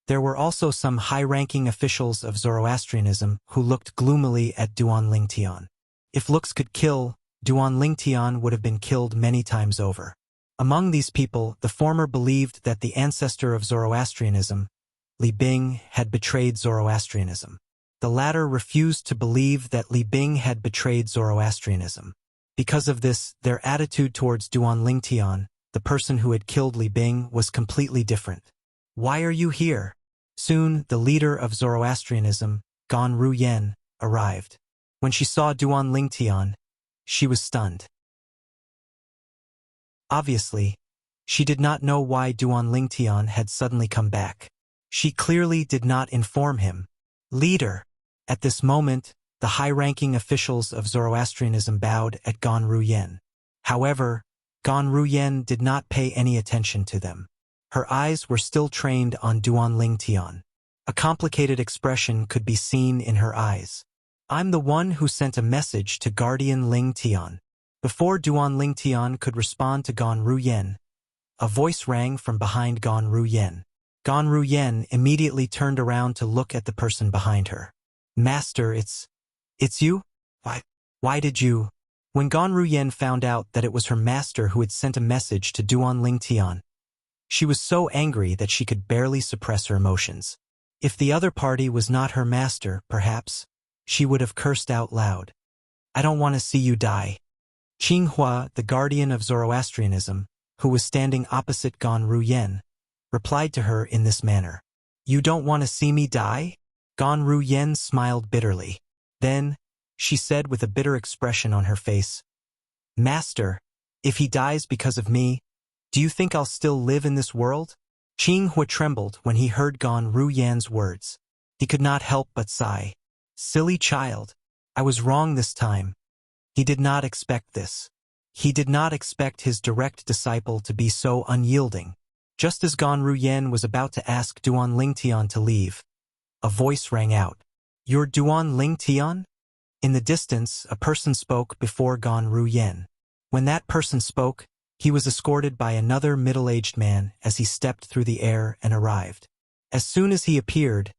There were also some high-ranking officials of Zoroastrianism who looked gloomily at Duan Lingtian. If looks could kill, Duan Lingtian would have been killed many times over. Among these people, the former believed that the ancestor of Zoroastrianism, Li Bing, had betrayed Zoroastrianism. The latter refused to believe that Li Bing had betrayed Zoroastrianism. Because of this, their attitude towards Duan Lingtian, the person who had killed Li Bing, was completely different. Why are you here? Soon, the leader of Zoroastrianism, Ganru Yen, arrived. When she saw Duan Lingtian, she was stunned. Obviously, she did not know why Duan Lingtian had suddenly come back. She clearly did not inform him. Leader! At this moment, the high-ranking officials of Zoroastrianism bowed at Ganru Yen. However, Ganru Yen did not pay any attention to them. Her eyes were still trained on Duan Lingtian. A complicated expression could be seen in her eyes. I'm the one who sent a message to Guardian Ling Tian. Before Duan Ling Tian could respond to Gan Ruyen, a voice rang from behind Gan Ruyen. Gan Ruyen immediately turned around to look at the person behind her. Master, it's you? Why did you? When Gan Ruyen found out that it was her master who had sent a message to Duan Ling Tian, she was so angry that she could barely suppress her emotions. If the other party was not her master, perhaps, she would have cursed out loud. I don't want to see you die. Qinghua, the guardian of Zoroastrianism, who was standing opposite Gan Ruyen, replied to her in this manner. You don't want to see me die? Gan Ruyen smiled bitterly. Then, she said with a bitter expression on her face, Master, if he dies because of me, do you think I'll still live in this world? Qinghua trembled when he heard Gan Ruyen's words. He could not help but sigh. Silly child, I was wrong this time. He did not expect this. He did not expect his direct disciple to be so unyielding. Just as Gan Ruyen was about to ask Duan Ling Tian to leave, a voice rang out. You're Duan Ling Tian? In the distance, a person spoke before Gan Ruyen. When that person spoke, he was escorted by another middle-aged man as he stepped through the air and arrived. As soon as he appeared,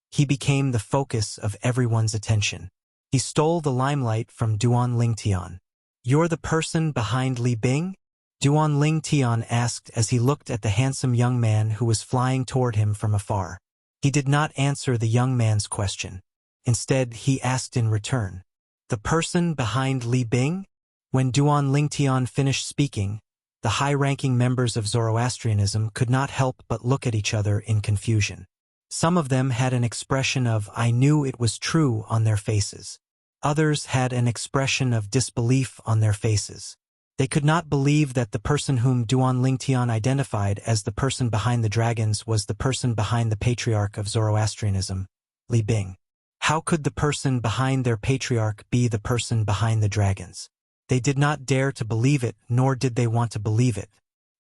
he became the focus of everyone's attention. He stole the limelight from Duan Ling Tian. You're the person behind Li Bing? Duan Ling Tian asked as he looked at the handsome young man who was flying toward him from afar. He did not answer the young man's question. Instead, he asked in return, the person behind Li Bing? When Duan Ling Tian finished speaking, the high-ranking members of Zoroastrianism could not help but look at each other in confusion. Some of them had an expression of I knew it was true on their faces. Others had an expression of disbelief on their faces. They could not believe that the person whom Duan Ling Tian identified as the person behind the dragons was the person behind the patriarch of Zoroastrianism, Li Bing. How could the person behind their patriarch be the person behind the dragons? They did not dare to believe it, nor did they want to believe it.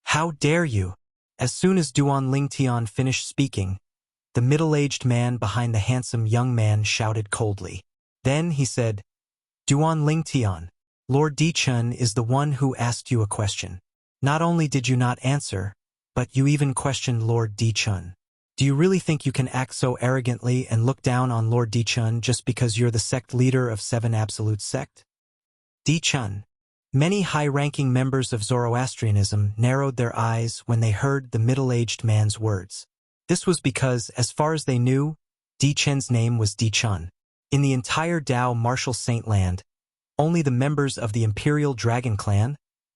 How dare you? As soon as Duan Ling Tian finished speaking, the middle-aged man behind the handsome young man shouted coldly. Then he said, Duan Ling Tian, Lord Dichun is the one who asked you a question. Not only did you not answer, but you even questioned Lord Dichun. Do you really think you can act so arrogantly and look down on Lord Dichun just because you're the sect leader of 7 Absolute Sect? Dichun. Many high-ranking members of Zoroastrianism narrowed their eyes when they heard the middle-aged man's words. This was because, as far as they knew, Dichun's name was Dichun. In the entire Dao Martial Saint Land, only the members of the Imperial Dragon Clan,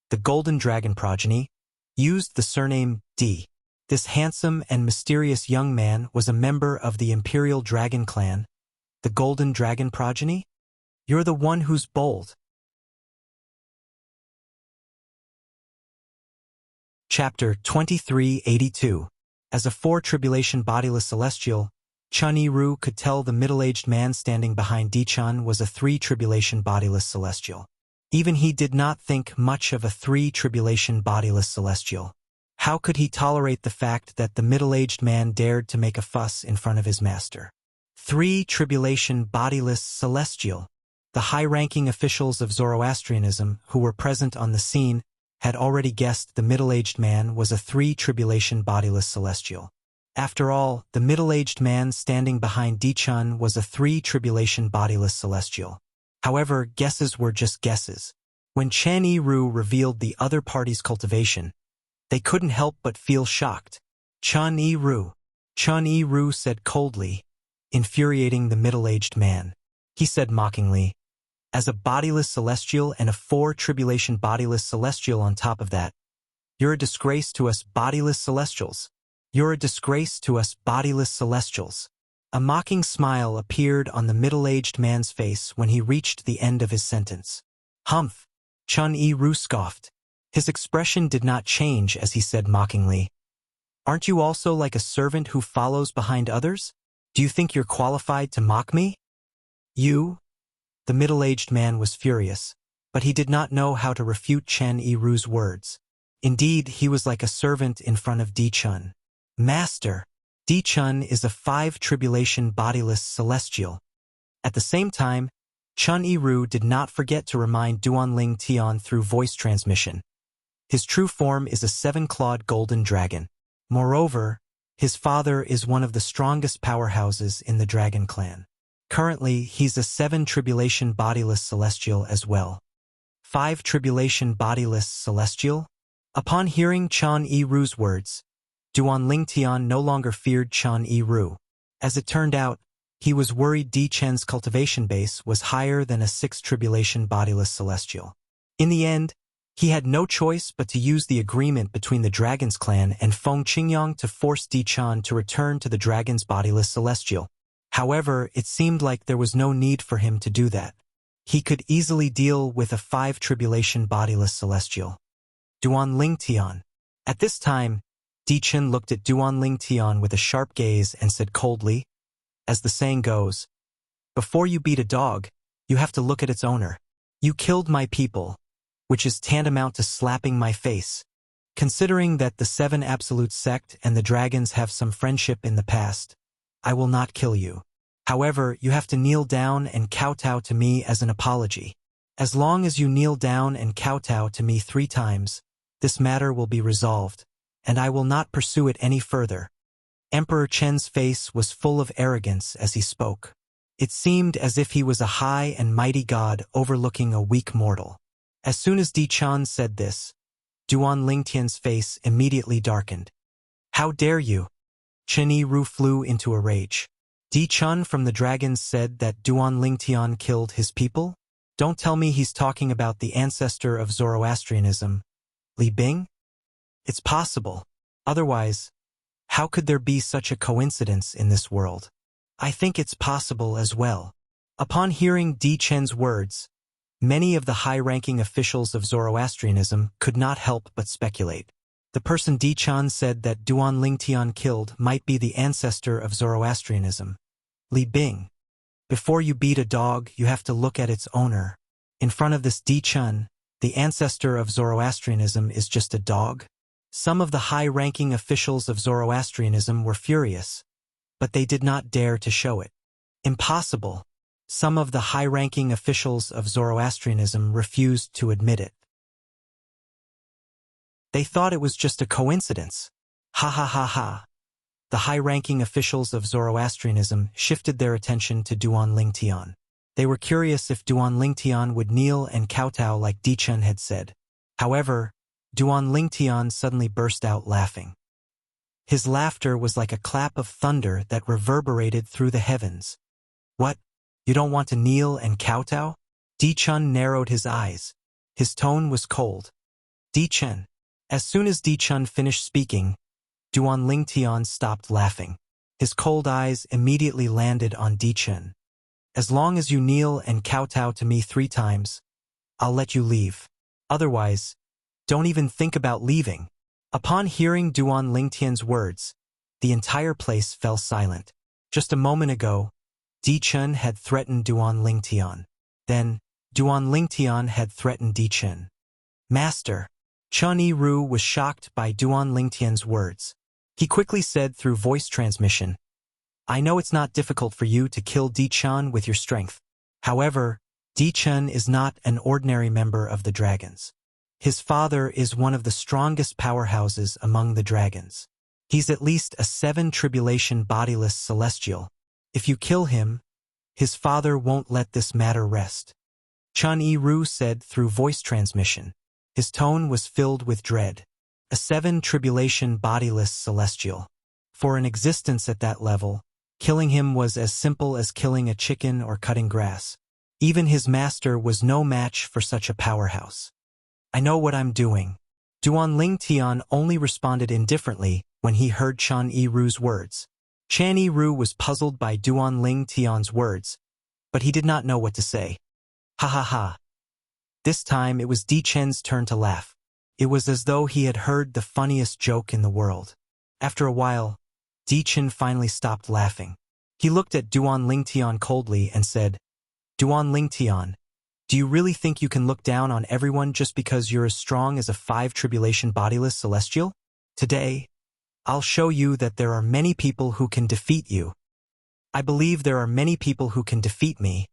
the Golden Dragon progeny, used the surname Di. This handsome and mysterious young man was a member of the Imperial Dragon Clan, the Golden Dragon progeny? You're the one who's bold. Chapter 2382. As a 4-tribulation bodiless celestial, Chun Yiru could tell the middle-aged man standing behind Dichun was a 3-tribulation bodiless celestial. Even he did not think much of a 3-tribulation bodiless celestial. How could he tolerate the fact that the middle-aged man dared to make a fuss in front of his master? 3-tribulation bodiless celestial. The high-ranking officials of Zoroastrianism who were present on the scene had already guessed the middle-aged man was a 3-tribulation bodiless celestial. After all, the middle-aged man standing behind Dichun was a 3-tribulation bodiless celestial. However, guesses were just guesses. When Chen Yiru revealed the other party's cultivation, they couldn't help but feel shocked. Chun Yiru said coldly, infuriating the middle-aged man. He said mockingly, as a bodiless celestial and a 4-tribulation bodiless celestial on top of that, you're a disgrace to us bodiless celestials. You're a disgrace to us bodiless celestials. A mocking smile appeared on the middle-aged man's face when he reached the end of his sentence. Humph! Chun Yiru scoffed. His expression did not change as he said mockingly, aren't you also like a servant who follows behind others? Do you think you're qualified to mock me? You? The middle-aged man was furious, but he did not know how to refute Chen Yiru's words. Indeed, he was like a servant in front of Dichun. Master! Di Chun is a 5 tribulation bodiless celestial. At the same time, Chun Yi-ru did not forget to remind Duanling Tian through voice transmission. His true form is a 7-clawed golden dragon. Moreover, his father is one of the strongest powerhouses in the dragon clan. Currently, he's a 7 tribulation bodiless celestial as well. 5 tribulation bodiless celestial? Upon hearing Chun Yi-ru's words, Duanling Tian no longer feared Chun Yi-ru. As it turned out, he was worried Di Chen's cultivation base was higher than a 6 tribulation bodiless celestial. In the end, he had no choice but to use the agreement between the Dragon's clan and Feng Qingyang to force Di Chen to return to the Dragon's bodiless celestial. However, it seemed like there was no need for him to do that. He could easily deal with a 5 tribulation bodiless celestial. Duanling Tian. At this time, Di Chen looked at Duanling Tian with a sharp gaze and said coldly, as the saying goes, "Before you beat a dog, you have to look at its owner. You killed my people, which is tantamount to slapping my face. Considering that the 7 Absolute Sect and the Dragons have some friendship in the past, I will not kill you. However, you have to kneel down and kowtow to me as an apology. As long as you kneel down and kowtow to me 3 times, this matter will be resolved, and I will not pursue it any further." Emperor Chen's face was full of arrogance as he spoke. It seemed as if he was a high and mighty god overlooking a weak mortal. As soon as Di Chen said this, Duanling Tian's face immediately darkened. "How dare you?" Chen Yi-ru flew into a rage. Di Chen from the Dragons said that Duanling Tian killed his people? Don't tell me he's talking about the ancestor of Zoroastrianism, Li Bing? It's possible. Otherwise, how could there be such a coincidence in this world? I think it's possible as well. Upon hearing Di Chen's words, many of the high-ranking officials of Zoroastrianism could not help but speculate. The person Di Chen said that Duanling Tian killed might be the ancestor of Zoroastrianism, Li Bing. Before you beat a dog, you have to look at its owner. In front of this Di Chen, the ancestor of Zoroastrianism is just a dog? Some of the high-ranking officials of Zoroastrianism were furious, but they did not dare to show it. Impossible. Some of the high-ranking officials of Zoroastrianism refused to admit it. They thought it was just a coincidence. Ha ha ha ha. The high-ranking officials of Zoroastrianism shifted their attention to Duanling Tian. They were curious if Duanling Tian would kneel and kowtow like Di Chen had said. However, Duanling Tian suddenly burst out laughing. His laughter was like a clap of thunder that reverberated through the heavens. "What? You don't want to kneel and kowtow?" Di Chen narrowed his eyes. His tone was cold. "Di Chen." As soon as Di Chen finished speaking, Duanling Tian stopped laughing. His cold eyes immediately landed on Di Chen. "As long as you kneel and kowtow to me 3 times, I'll let you leave. Otherwise, don't even think about leaving." Upon hearing Duanling Tian's words, the entire place fell silent. Just a moment ago, Di Chen had threatened Duanling Tian. Then, Duanling Tian had threatened Di Chen. "Master." Chun Yi-ru was shocked by Duanling Tian's words. He quickly said through voice transmission, "I know it's not difficult for you to kill Di Chen with your strength. However, Di Chen is not an ordinary member of the Dragons. His father is one of the strongest powerhouses among the Dragons. He's at least a 7 tribulation bodiless celestial. If you kill him, his father won't let this matter rest." Chun Yi-ru said through voice transmission. His tone was filled with dread. A 7 tribulation bodiless celestial. For an existence at that level, killing him was as simple as killing a chicken or cutting grass. Even his master was no match for such a powerhouse. "I know what I'm doing." Duanling Tian only responded indifferently when he heard Chun Yi-ru's words. Chan Yi-ru was puzzled by Duanling Tian's words, but he did not know what to say. Ha ha ha. This time it was Di Chen's turn to laugh. It was as though he had heard the funniest joke in the world. After a while, Di Chen finally stopped laughing. He looked at Duanling Tian coldly and said, "Duanling Tian, do you really think you can look down on everyone just because you're as strong as a 5 tribulation bodiless celestial? Today, I'll show you that there are many people who can defeat you. I believe there are many people who can defeat me,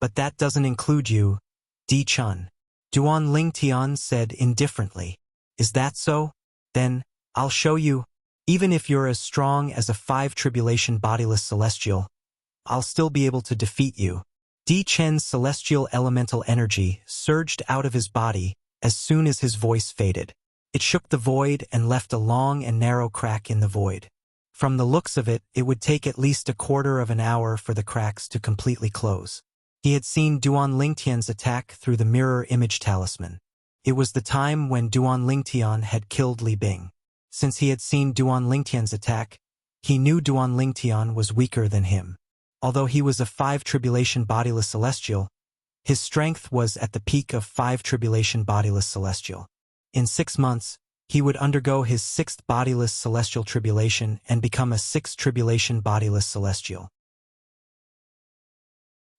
but that doesn't include you, Di Chun. Duan Lingtian said indifferently. Is that so? Then, I'll show you. Even if you're as strong as a 5 tribulation bodiless celestial, I'll still be able to defeat you. Di Chen's celestial elemental energy surged out of his body as soon as his voice faded. It shook the void and left a long and narrow crack in the void. From the looks of it, it would take at least a quarter of an hour for the cracks to completely close. He had seen Duan Lingtian's attack through the mirror image talisman. It was the time when Duan Lingtian had killed Li Bing. Since he had seen Duan Lingtian's attack, he knew Duan Lingtian was weaker than him. Although he was a 5 tribulation bodiless celestial, his strength was at the peak of 5 tribulation bodiless celestial. In 6 months, he would undergo his 6th bodiless celestial tribulation and become a 6 tribulation bodiless celestial.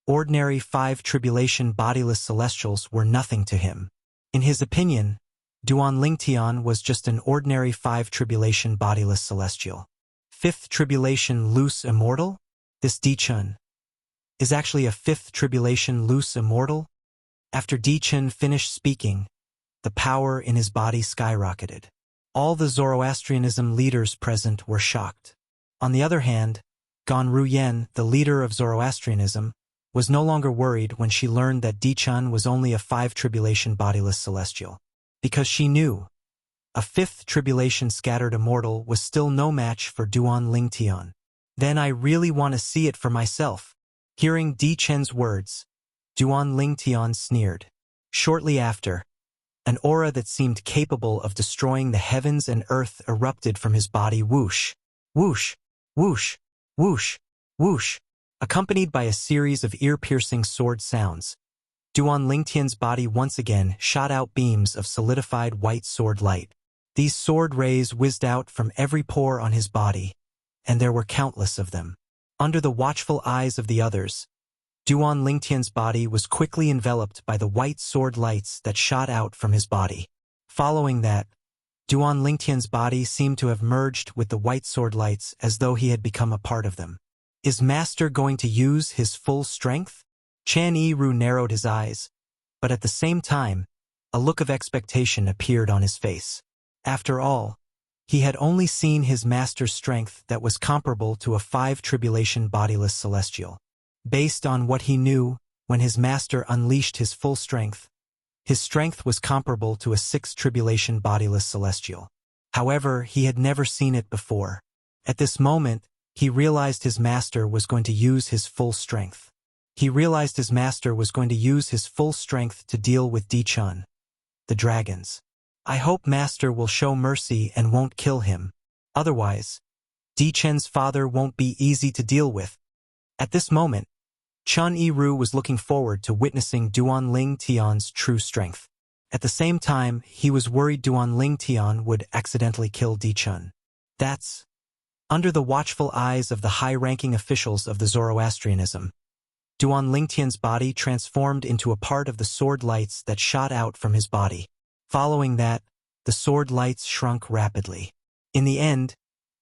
Ordinary 5 tribulation bodiless celestials were nothing to him. In his opinion, Duan Lingtian was just an ordinary 5 tribulation bodiless celestial. 5th tribulation loose immortal? This Di Chun is actually a 5th tribulation loose immortal? After Di Chun finished speaking, the power in his body skyrocketed. All the Zoroastrianism leaders present were shocked. On the other hand, Gan Ruyen, the leader of Zoroastrianism, was no longer worried when she learned that Di Chun was only a 5 tribulation bodiless celestial. Because she knew, a 5th tribulation scattered immortal was still no match for Duan Lingtian. Then I really want to see it for myself. Hearing Di Chen's words, Duan Lingtian sneered. Shortly after, an aura that seemed capable of destroying the heavens and earth erupted from his body. Whoosh, whoosh, whoosh, whoosh, whoosh, accompanied by a series of ear-piercing sword sounds. Duan Lingtian's body once again shot out beams of solidified white sword light. These sword rays whizzed out from every pore on his body, and there were countless of them. Under the watchful eyes of the others, Duan Lingtian's body was quickly enveloped by the white sword lights that shot out from his body. Following that, Duan Lingtian's body seemed to have merged with the white sword lights as though he had become a part of them. Is Master going to use his full strength? Chan Yiru narrowed his eyes, but at the same time, a look of expectation appeared on his face. After all, he had only seen his master's strength that was comparable to a 5 tribulation bodiless celestial. Based on what he knew, when his master unleashed his full strength, his strength was comparable to a 6 tribulation bodiless celestial. However, he had never seen it before. At this moment, he realized his master was going to use his full strength. He realized his master was going to use his full strength to deal with Di Chun, the dragons. I hope Master will show mercy and won't kill him. Otherwise, Di Chen's father won't be easy to deal with. At this moment, Chan Yiru was looking forward to witnessing Duan Lingtian's true strength. At the same time, he was worried Duan Lingtian would accidentally kill Di Chun. That's under the watchful eyes of the high-ranking officials of the Zoroastrianism. Duan Lingtian's body transformed into a part of the sword lights that shot out from his body. Following that, the sword lights shrunk rapidly. In the end,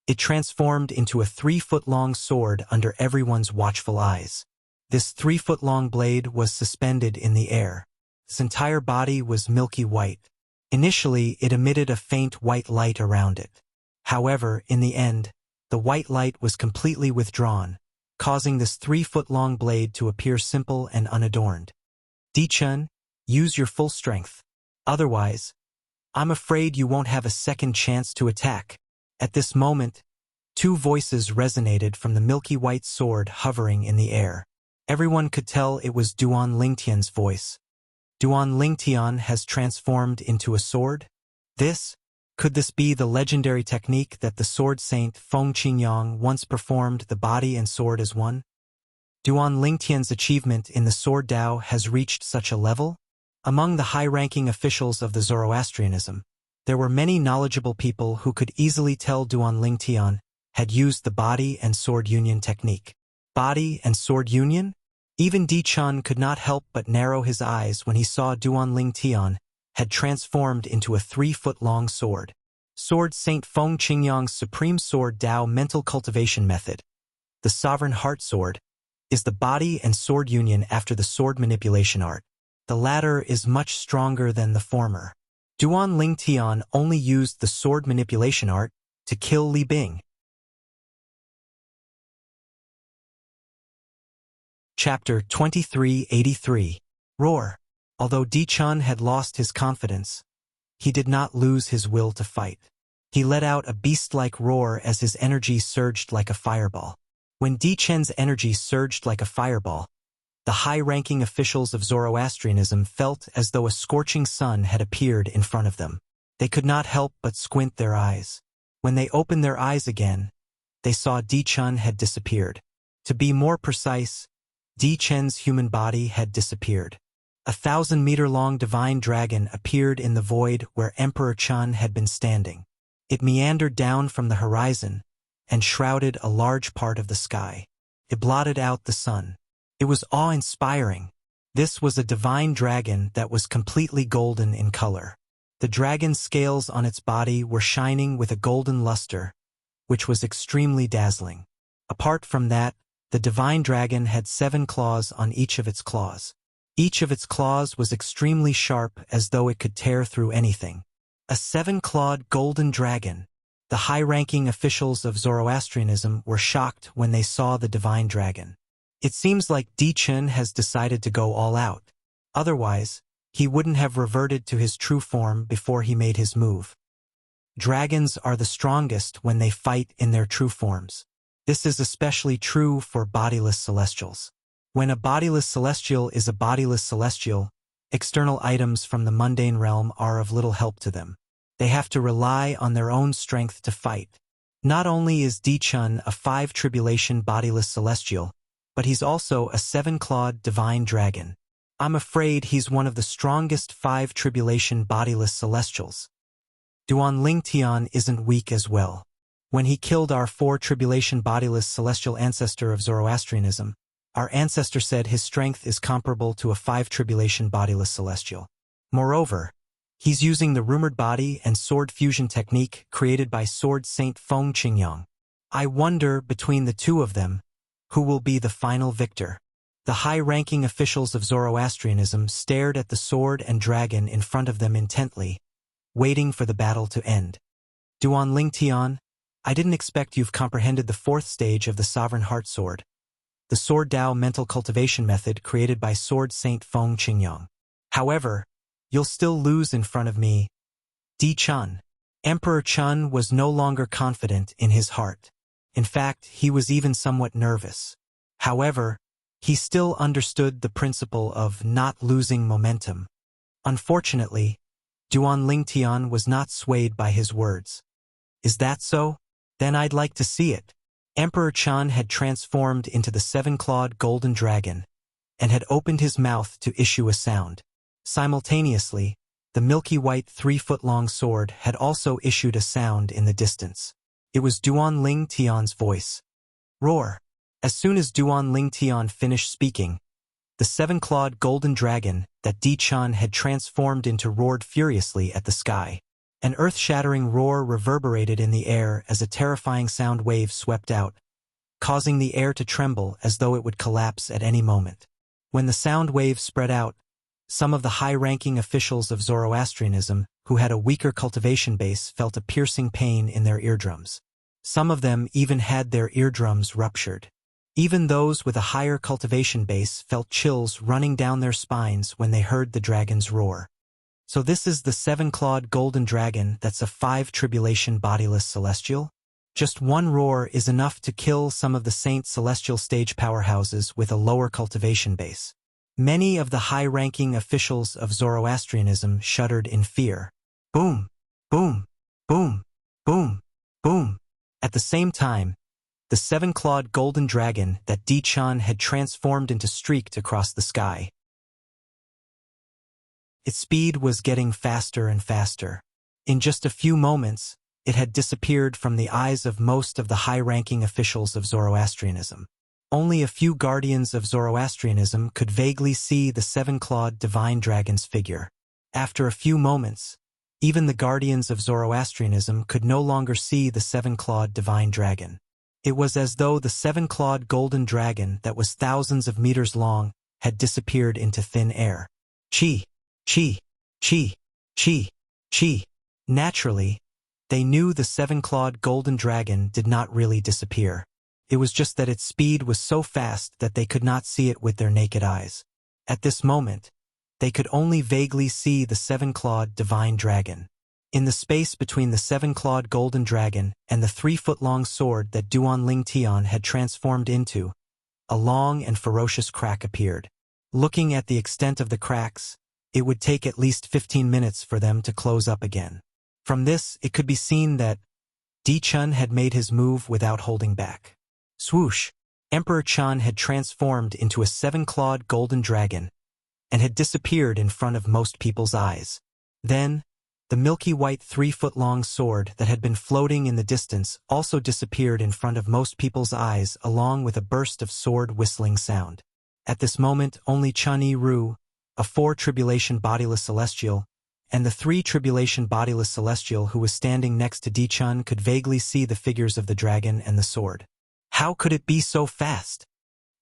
it transformed into a 3-foot-long sword under everyone's watchful eyes. This 3-foot-long blade was suspended in the air. Its entire body was milky white. Initially, it emitted a faint white light around it. However, in the end, the white light was completely withdrawn, causing this 3-foot-long blade to appear simple and unadorned. Di Chun, use your full strength. Otherwise, I'm afraid you won't have a second chance to attack. At this moment, 2 voices resonated from the milky white sword hovering in the air. Everyone could tell it was Duan Lingtian's voice. Duan Lingtian has transformed into a sword? Could this be the legendary technique that the sword saint Feng Qingyang once performed, the body and sword as one? Duan Lingtian's achievement in the sword Dao has reached such a level? Among the high-ranking officials of the Zoroastrianism, there were many knowledgeable people who could easily tell Duan Lingtian had used the body and sword union technique. Body and sword union? Even Di Chun could not help but narrow his eyes when he saw Duan Lingtian had transformed into a 3-foot-long sword. Sword Saint Feng Qingyang's Supreme Sword Tao Mental Cultivation Method, the Sovereign Heart Sword, is the body and sword union after the sword manipulation art. The latter is much stronger than the former. Duan Ling Tian only used the sword manipulation art to kill Li Bing. Chapter 2383. Roar. Although Di Chun had lost his confidence, he did not lose his will to fight. He let out a beast-like roar as his energy surged like a fireball. When Di Chen's energy surged like a fireball, the high-ranking officials of Zoroastrianism felt as though a scorching sun had appeared in front of them. They could not help but squint their eyes. When they opened their eyes again, they saw Di Chun had disappeared. To be more precise, Di Chen's human body had disappeared. A 1,000-meter-long divine dragon appeared in the void where Emperor Chun had been standing. It meandered down from the horizon and shrouded a large part of the sky. It blotted out the sun. It was awe-inspiring. This was a divine dragon that was completely golden in color. The dragon's scales on its body were shining with a golden luster, which was extremely dazzling. Apart from that, the divine dragon had 7 claws on each of its claws. Each of its claws was extremely sharp, as though it could tear through anything. A 7-clawed golden dragon. The high-ranking officials of Zoroastrianism were shocked when they saw the divine dragon. It seems like Di Chun has decided to go all out. Otherwise, he wouldn't have reverted to his true form before he made his move. Dragons are the strongest when they fight in their true forms. This is especially true for bodiless celestials. When a bodiless celestial is a bodiless celestial, external items from the mundane realm are of little help to them. They have to rely on their own strength to fight. Not only is Di Chun a 5-tribulation bodiless celestial, but he's also a 7-clawed divine dragon. I'm afraid he's one of the strongest 5-tribulation bodiless celestials. Duan Ling Tian isn't weak as well. When he killed our 4-tribulation bodiless celestial ancestor of Zoroastrianism, our ancestor said his strength is comparable to a 5-tribulation bodiless celestial. Moreover, he's using the rumored body and sword fusion technique created by Sword Saint Feng Qingyang. I wonder, between the two of them, who will be the final victor. The high-ranking officials of Zoroastrianism stared at the sword and dragon in front of them intently, waiting for the battle to end. Duan Ling Tian, I didn't expect you've comprehended the 4th stage of the Sovereign Heart Sword, the Sword Tao Mental Cultivation Method created by Sword Saint Feng Qingyang. However, you'll still lose in front of me, Di Chun. Emperor Chun was no longer confident in his heart. In fact, he was even somewhat nervous. However, he still understood the principle of not losing momentum. Unfortunately, Duan Ling Tian was not swayed by his words. Is that so? Then I'd like to see it. Emperor Chun had transformed into the 7-clawed golden dragon and had opened his mouth to issue a sound. Simultaneously, the milky white 3-foot-long sword had also issued a sound in the distance. It was Duan Ling Tian's voice. Roar. As soon as Duan Ling Tian finished speaking, the 7-clawed golden dragon that Di Chun had transformed into roared furiously at the sky. An earth-shattering roar reverberated in the air as a terrifying sound wave swept out, causing the air to tremble as though it would collapse at any moment. When the sound wave spread out, some of the high-ranking officials of Zoroastrianism who had a weaker cultivation base felt a piercing pain in their eardrums. Some of them even had their eardrums ruptured. Even those with a higher cultivation base felt chills running down their spines when they heard the dragon's roar. So this is the 7-clawed golden dragon that's a 5-tribulation bodiless celestial? Just one roar is enough to kill some of the Saint Celestial stage powerhouses with a lower cultivation base. Many of the high-ranking officials of Zoroastrianism shuddered in fear. Boom! Boom! Boom! Boom! Boom! At the same time, the 7-clawed golden dragon that Di Chun had transformed into streaked across the sky. Its speed was getting faster and faster. In just a few moments, it had disappeared from the eyes of most of the high-ranking officials of Zoroastrianism. Only a few guardians of Zoroastrianism could vaguely see the 7-clawed divine dragon's figure. After a few moments, Even the guardians of Zoroastrianism could no longer see the seven-clawed divine dragon. It was as though the seven-clawed golden dragon that was thousands of meters long had disappeared into thin air. Chi, chi, chi, chi, chi. Naturally, they knew the seven-clawed golden dragon did not really disappear. It was just that its speed was so fast that they could not see it with their naked eyes. At this moment, they could only vaguely see the seven-clawed divine dragon. In the space between the seven-clawed golden dragon and the 3-foot-long sword that Duan Ling Tian had transformed into, a long and ferocious crack appeared. Looking at the extent of the cracks, it would take at least 15 minutes for them to close up again. From this, it could be seen that Di Chun had made his move without holding back. Swoosh! Emperor Chun had transformed into a seven-clawed golden dragon and had disappeared in front of most people's eyes. Then, the milky white 3-foot-long sword that had been floating in the distance also disappeared in front of most people's eyes along with a burst of sword whistling sound. At this moment, only Chun Yi-Ru, a 4-tribulation bodiless celestial, and the 3-tribulation bodiless celestial who was standing next to Di Chun could vaguely see the figures of the dragon and the sword. How could it be so fast?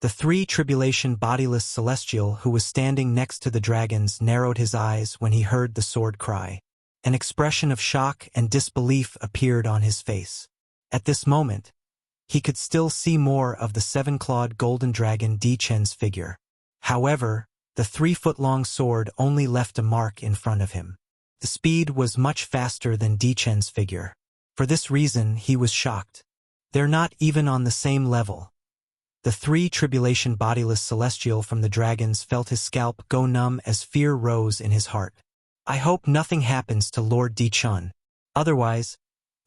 The 3-tribulation bodiless celestial who was standing next to the dragons narrowed his eyes when he heard the sword cry. An expression of shock and disbelief appeared on his face. At this moment, he could still see more of the 7-clawed golden dragon Di Chen's figure. However, the 3-foot-long sword only left a mark in front of him. The speed was much faster than Di Chen's figure. For this reason, he was shocked. They're not even on the same level. The 3-tribulation bodiless celestial from the dragons felt his scalp go numb as fear rose in his heart. I hope nothing happens to Lord Di Chun. Otherwise,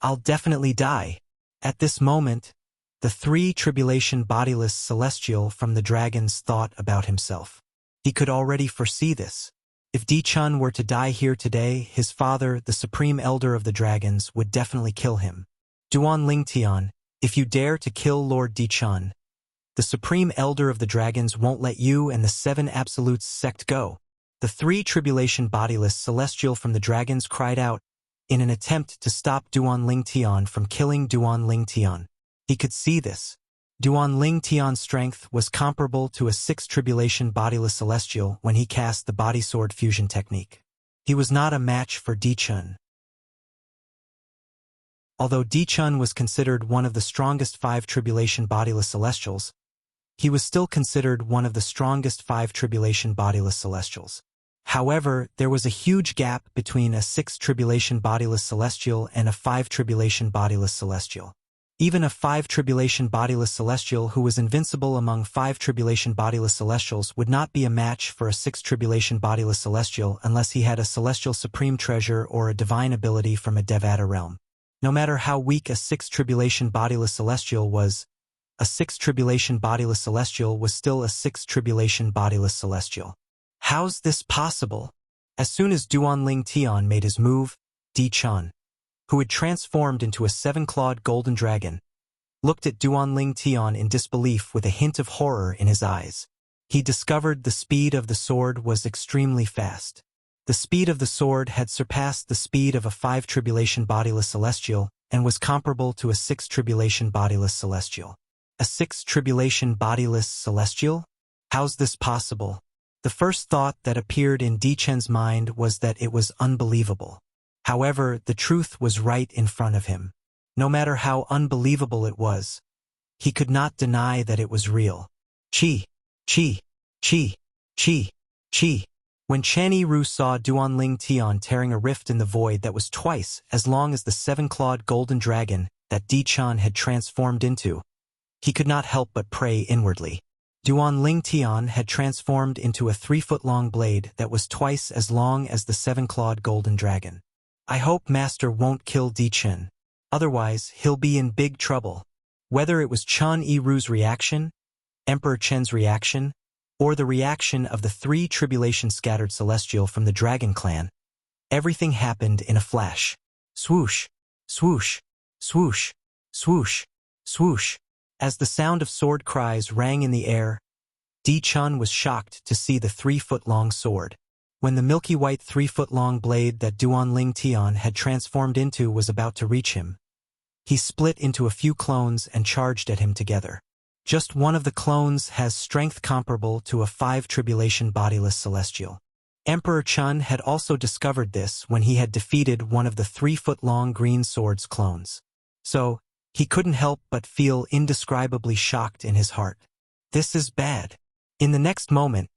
I'll definitely die. At this moment, the 3-tribulation bodiless celestial from the dragons thought about himself. He could already foresee this. If Di Chun were to die here today, his father, the supreme elder of the dragons, would definitely kill him. Duan Ling Tian, if you dare to kill Lord Di Chun, the supreme elder of the dragons won't let you and the 7 absolutes sect go. The 3-tribulation bodiless celestial from the dragons cried out in an attempt to stop Duan Ling Tian from killing Duan Ling Tian. He could see this. Duan Ling Tian's strength was comparable to a 6-tribulation bodiless celestial when he cast the body sword fusion technique. He was not a match for Di Chun. Although Di Chun was considered one of the strongest 5-tribulation bodiless celestials, he was still considered one of the strongest 5-tribulation bodiless celestials. However, there was a huge gap between a 6-tribulation bodiless celestial and a 5-tribulation bodiless celestial. Even a 5-tribulation bodiless celestial who was invincible among 5-tribulation bodiless celestials would not be a match for a 6-tribulation bodiless celestial unless he had a celestial supreme treasure or a divine ability from a Devata realm. No matter how weak a 6-tribulation bodiless celestial was, a 6-tribulation bodiless celestial was still a 6-tribulation bodiless celestial. How's this possible? As soon as Duan Ling Tian made his move, Di Chun, who had transformed into a 7-clawed golden dragon, looked at Duan Ling Tian in disbelief with a hint of horror in his eyes. He discovered the speed of the sword was extremely fast. The speed of the sword had surpassed the speed of a 5-tribulation bodiless celestial and was comparable to a 6-tribulation bodiless celestial. A 6-tribulation bodiless celestial? How's this possible? The first thought that appeared in Di Chen's mind was that it was unbelievable. However, the truth was right in front of him. No matter how unbelievable it was, he could not deny that it was real. Chi, chi, chi, chi, chi. When Chen Yi-Ru saw Duan Ling Tian tearing a rift in the void that was twice as long as the 7-clawed golden dragon that Di Chun had transformed into, he could not help but pray inwardly. Duan Ling Tian had transformed into a 3-foot-long blade that was twice as long as the 7-clawed golden dragon. I hope Master won't kill Di Chun. Otherwise, he'll be in big trouble. Whether it was Chun Yi-Ru's reaction, Emperor Chen's reaction, or the reaction of the 3-tribulation scattered celestial from the dragon clan, everything happened in a flash. Swoosh, swoosh, swoosh, swoosh, swoosh. As the sound of sword cries rang in the air, Di Chun was shocked to see the 3-foot-long sword. When the milky white 3-foot-long blade that Duan Ling Tian had transformed into was about to reach him, he split into a few clones and charged at him together. Just one of the clones has strength comparable to a 5 tribulation bodiless celestial. Emperor Chun had also discovered this when he had defeated one of the 3-foot-long green sword's clones. So, he couldn't help but feel indescribably shocked in his heart. This is bad. In the next moment,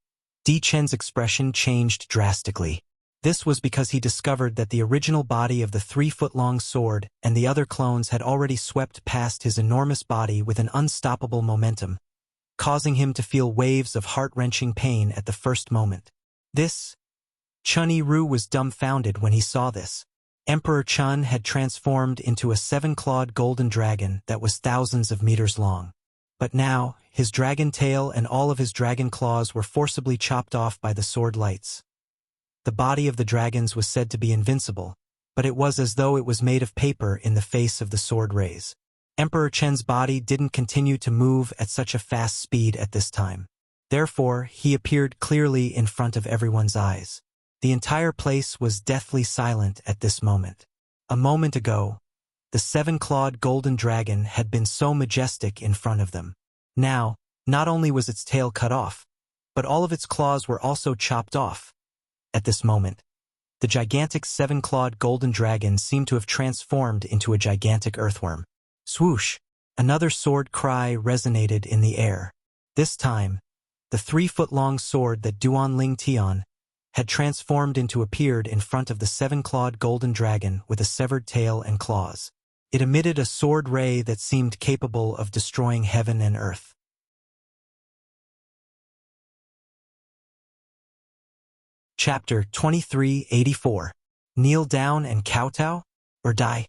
Di Chen's expression changed drastically. This was because he discovered that the original body of the 3-foot-long sword and the other clones had already swept past his enormous body with an unstoppable momentum, causing him to feel waves of heart-wrenching pain at the first moment. Chun Yiru was dumbfounded when he saw this. Emperor Chun had transformed into a 7-clawed golden dragon that was thousands of meters long. But now, his dragon tail and all of his dragon claws were forcibly chopped off by the sword lights. The body of the dragons was said to be invincible, but it was as though it was made of paper in the face of the sword rays. Emperor Chen's body didn't continue to move at such a fast speed at this time. Therefore, he appeared clearly in front of everyone's eyes. The entire place was deathly silent at this moment. A moment ago, the 7-clawed golden dragon had been so majestic in front of them. Now, not only was its tail cut off, but all of its claws were also chopped off. At this moment, the gigantic 7-clawed golden dragon seemed to have transformed into a gigantic earthworm. Swoosh! Another sword cry resonated in the air. This time, the 3-foot-long sword that Duan Ling Tian had transformed into appeared in front of the 7-clawed golden dragon with a severed tail and claws. It emitted a sword ray that seemed capable of destroying heaven and earth. Chapter 2384. Kneel down and kowtow, or die.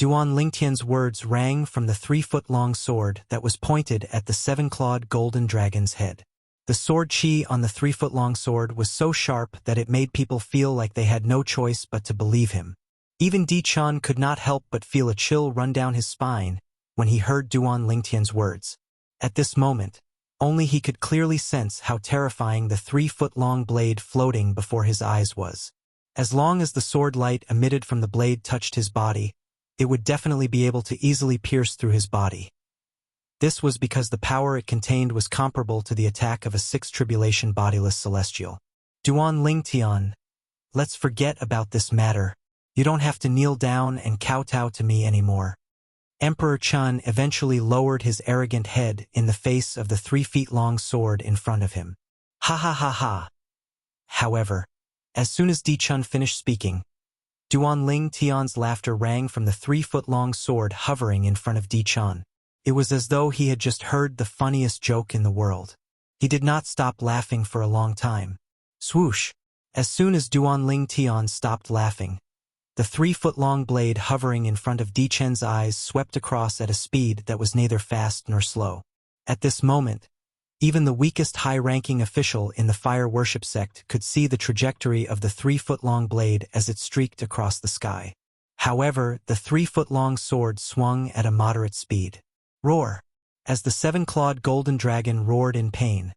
Duan Lingtian's words rang from the 3-foot-long sword that was pointed at the 7-clawed golden dragon's head. The sword chi on the 3-foot-long sword was so sharp that it made people feel like they had no choice but to believe him. Even Di Chun could not help but feel a chill run down his spine when he heard Duan Lingtian's words. At this moment, only he could clearly sense how terrifying the 3-foot-long blade floating before his eyes was. As long as the sword light emitted from the blade touched his body, it would definitely be able to easily pierce through his body. This was because the power it contained was comparable to the attack of a 6-tribulation bodiless celestial. Duan Lingtian, let's forget about this matter. You don't have to kneel down and kowtow to me anymore. Emperor Chun eventually lowered his arrogant head in the face of the 3-feet-long sword in front of him. Ha ha ha ha. However, as soon as Di Chun finished speaking, Duan Ling Tian's laughter rang from the 3-foot-long sword hovering in front of Di Chun. It was as though he had just heard the funniest joke in the world. He did not stop laughing for a long time. Swoosh! As soon as Duan Ling Tian stopped laughing, the 3-foot-long blade hovering in front of Di Chen's eyes swept across at a speed that was neither fast nor slow. At this moment, even the weakest high-ranking official in the fire worship sect could see the trajectory of the 3-foot-long blade as it streaked across the sky. However, the 3-foot-long sword swung at a moderate speed. Roar! As the 7-clawed golden dragon roared in pain,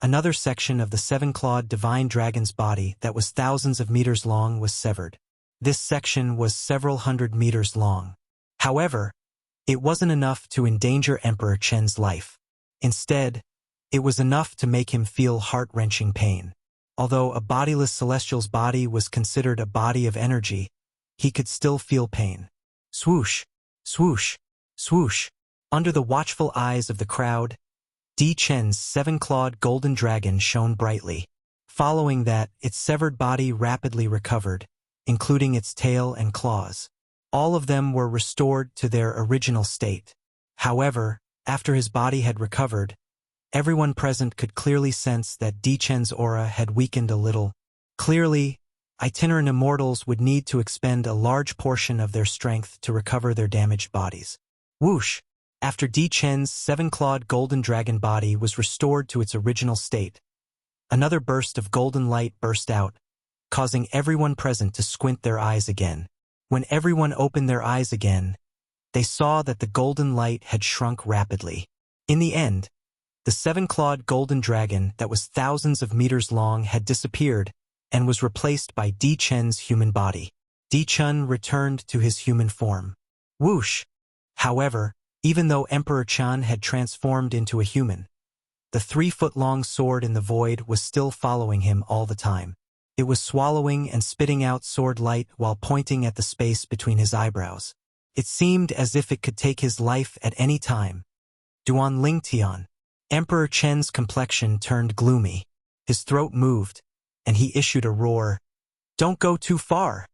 another section of the 7-clawed divine dragon's body that was thousands of meters long was severed. This section was several hundred meters long. However, it wasn't enough to endanger Emperor Chen's life. Instead, it was enough to make him feel heart-wrenching pain. Although a bodiless celestial's body was considered a body of energy, he could still feel pain. Swoosh! Swoosh! Swoosh! Under the watchful eyes of the crowd, Di Chen's 7-clawed golden dragon shone brightly. Following that, its severed body rapidly recovered, including its tail and claws. All of them were restored to their original state. However, after his body had recovered, everyone present could clearly sense that Di Chen's aura had weakened a little. Clearly, itinerant immortals would need to expend a large portion of their strength to recover their damaged bodies. Whoosh! After Di Chen's 7-clawed golden dragon body was restored to its original state, another burst of golden light burst out, causing everyone present to squint their eyes again. When everyone opened their eyes again, they saw that the golden light had shrunk rapidly. In the end, the 7-clawed golden dragon that was thousands of meters long had disappeared and was replaced by Di Chen's human body. Di Chen returned to his human form. Whoosh! However, even though Emperor Chen had transformed into a human, the 3-foot-long sword in the void was still following him all the time. It was swallowing and spitting out sword light while pointing at the space between his eyebrows. It seemed as if it could take his life at any time. Duan Lingtian. Emperor Chen's complexion turned gloomy. His throat moved, and he issued a roar. Don't go too far.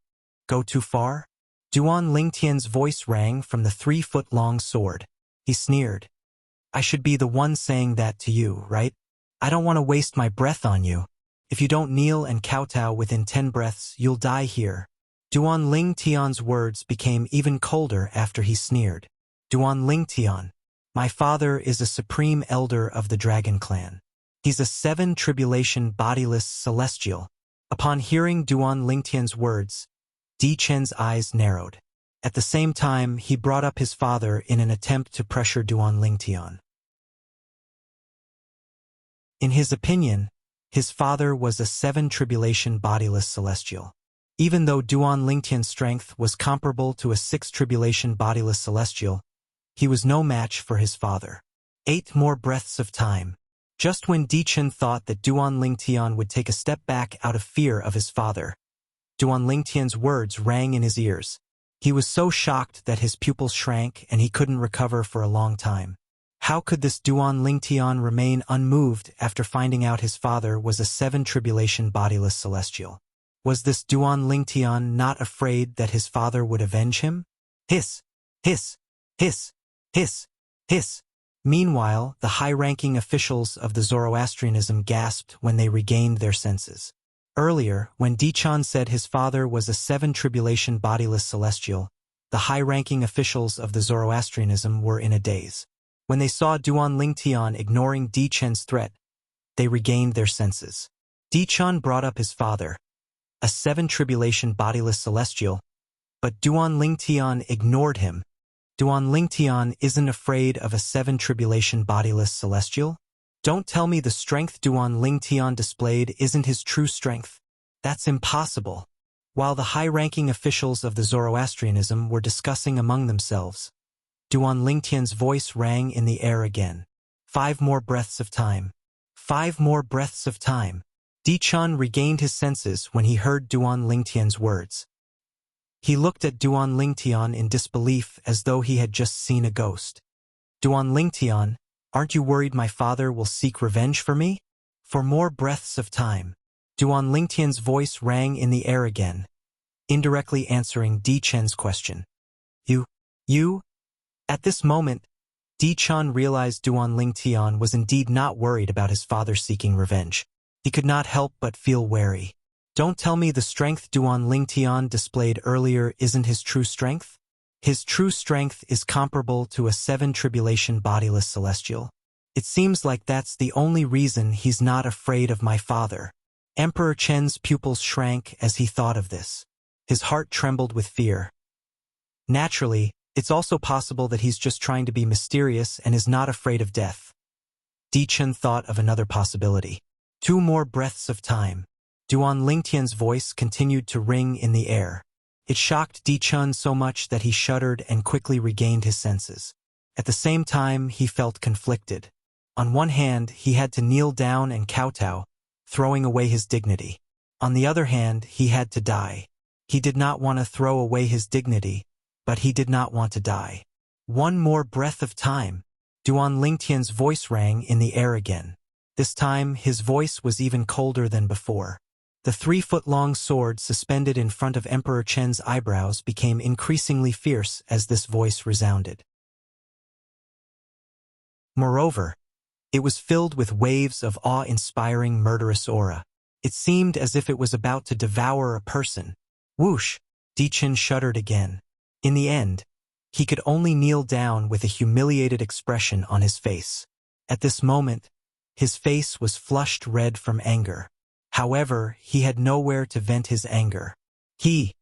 Go too far? Duan Lingtian's voice rang from the 3-foot-long sword. He sneered. I should be the one saying that to you, right? I don't want to waste my breath on you. If you don't kneel and kowtow within 10 breaths, you'll die here. Duan Lingtian's words became even colder after he sneered. Duan Lingtian. My father is a supreme elder of the Dragon Clan. He's a 7-tribulation bodiless celestial. Upon hearing Duan Lingtian's words, Di Chen's eyes narrowed. At the same time, he brought up his father in an attempt to pressure Duan Lingtian. In his opinion, his father was a 7-tribulation bodiless celestial. Even though Duan Lingtian's strength was comparable to a 6-tribulation bodiless celestial, he was no match for his father. 8 more breaths of time. Just when Di Chen thought that Duan Lingtian would take a step back out of fear of his father, Duan Lingtian's words rang in his ears. He was so shocked that his pupils shrank and he couldn't recover for a long time. How could this Duan Lingtian remain unmoved after finding out his father was a 7-tribulation bodiless celestial? Was this Duan Lingtian not afraid that his father would avenge him? Hiss! Hiss! Hiss! Hiss! Hiss! Meanwhile, the high-ranking officials of the Zoroastrianism gasped when they regained their senses. Earlier, when Di Chan said his father was a 7-tribulation bodiless celestial, the high-ranking officials of the Zoroastrianism were in a daze. When they saw Duan Lingtian ignoring Di Chen's threat, they regained their senses. Di Chan brought up his father, a 7-tribulation bodiless celestial, but Duan Lingtian ignored him. Duan Lingtian isn't afraid of a 7-tribulation bodiless celestial? Don't tell me the strength Duan Lingtian displayed isn't his true strength. That's impossible. While the high-ranking officials of the Zoroastrianism were discussing among themselves, Duan Lingtian's voice rang in the air again. 5 more breaths of time. 5 more breaths of time. Di Chan regained his senses when he heard Duan Lingtian's words. He looked at Duan Lingtian in disbelief as though he had just seen a ghost. Duan Lingtian, aren't you worried my father will seek revenge for me? 4 more breaths of time. Duan Lingtian's voice rang in the air again, indirectly answering Di Chen's question. You? At this moment, Di Chen realized Duan Lingtian was indeed not worried about his father seeking revenge. He could not help but feel wary. Don't tell me the strength Duan Lingtian displayed earlier isn't his true strength? His true strength is comparable to a 7-tribulation bodiless celestial. It seems like that's the only reason he's not afraid of my father. Emperor Chen's pupils shrank as he thought of this. His heart trembled with fear. Naturally, it's also possible that he's just trying to be mysterious and is not afraid of death. Di Chen thought of another possibility. 2 more breaths of time. Duan Lingtian's voice continued to ring in the air. It shocked Di Chen so much that he shuddered and quickly regained his senses. At the same time, he felt conflicted. On one hand, he had to kneel down and kowtow, throwing away his dignity. On the other hand, he had to die. He did not want to throw away his dignity, but he did not want to die. 1 more breath of time. Duan Lingtian's voice rang in the air again. This time, his voice was even colder than before. The 3-foot-long sword suspended in front of Emperor Chen's eyebrows became increasingly fierce as this voice resounded. Moreover, it was filled with waves of awe-inspiring murderous aura. It seemed as if it was about to devour a person. Whoosh! Di Chen shuddered again. In the end, he could only kneel down with a humiliated expression on his face. At this moment, his face was flushed red from anger. However, he had nowhere to vent his anger. He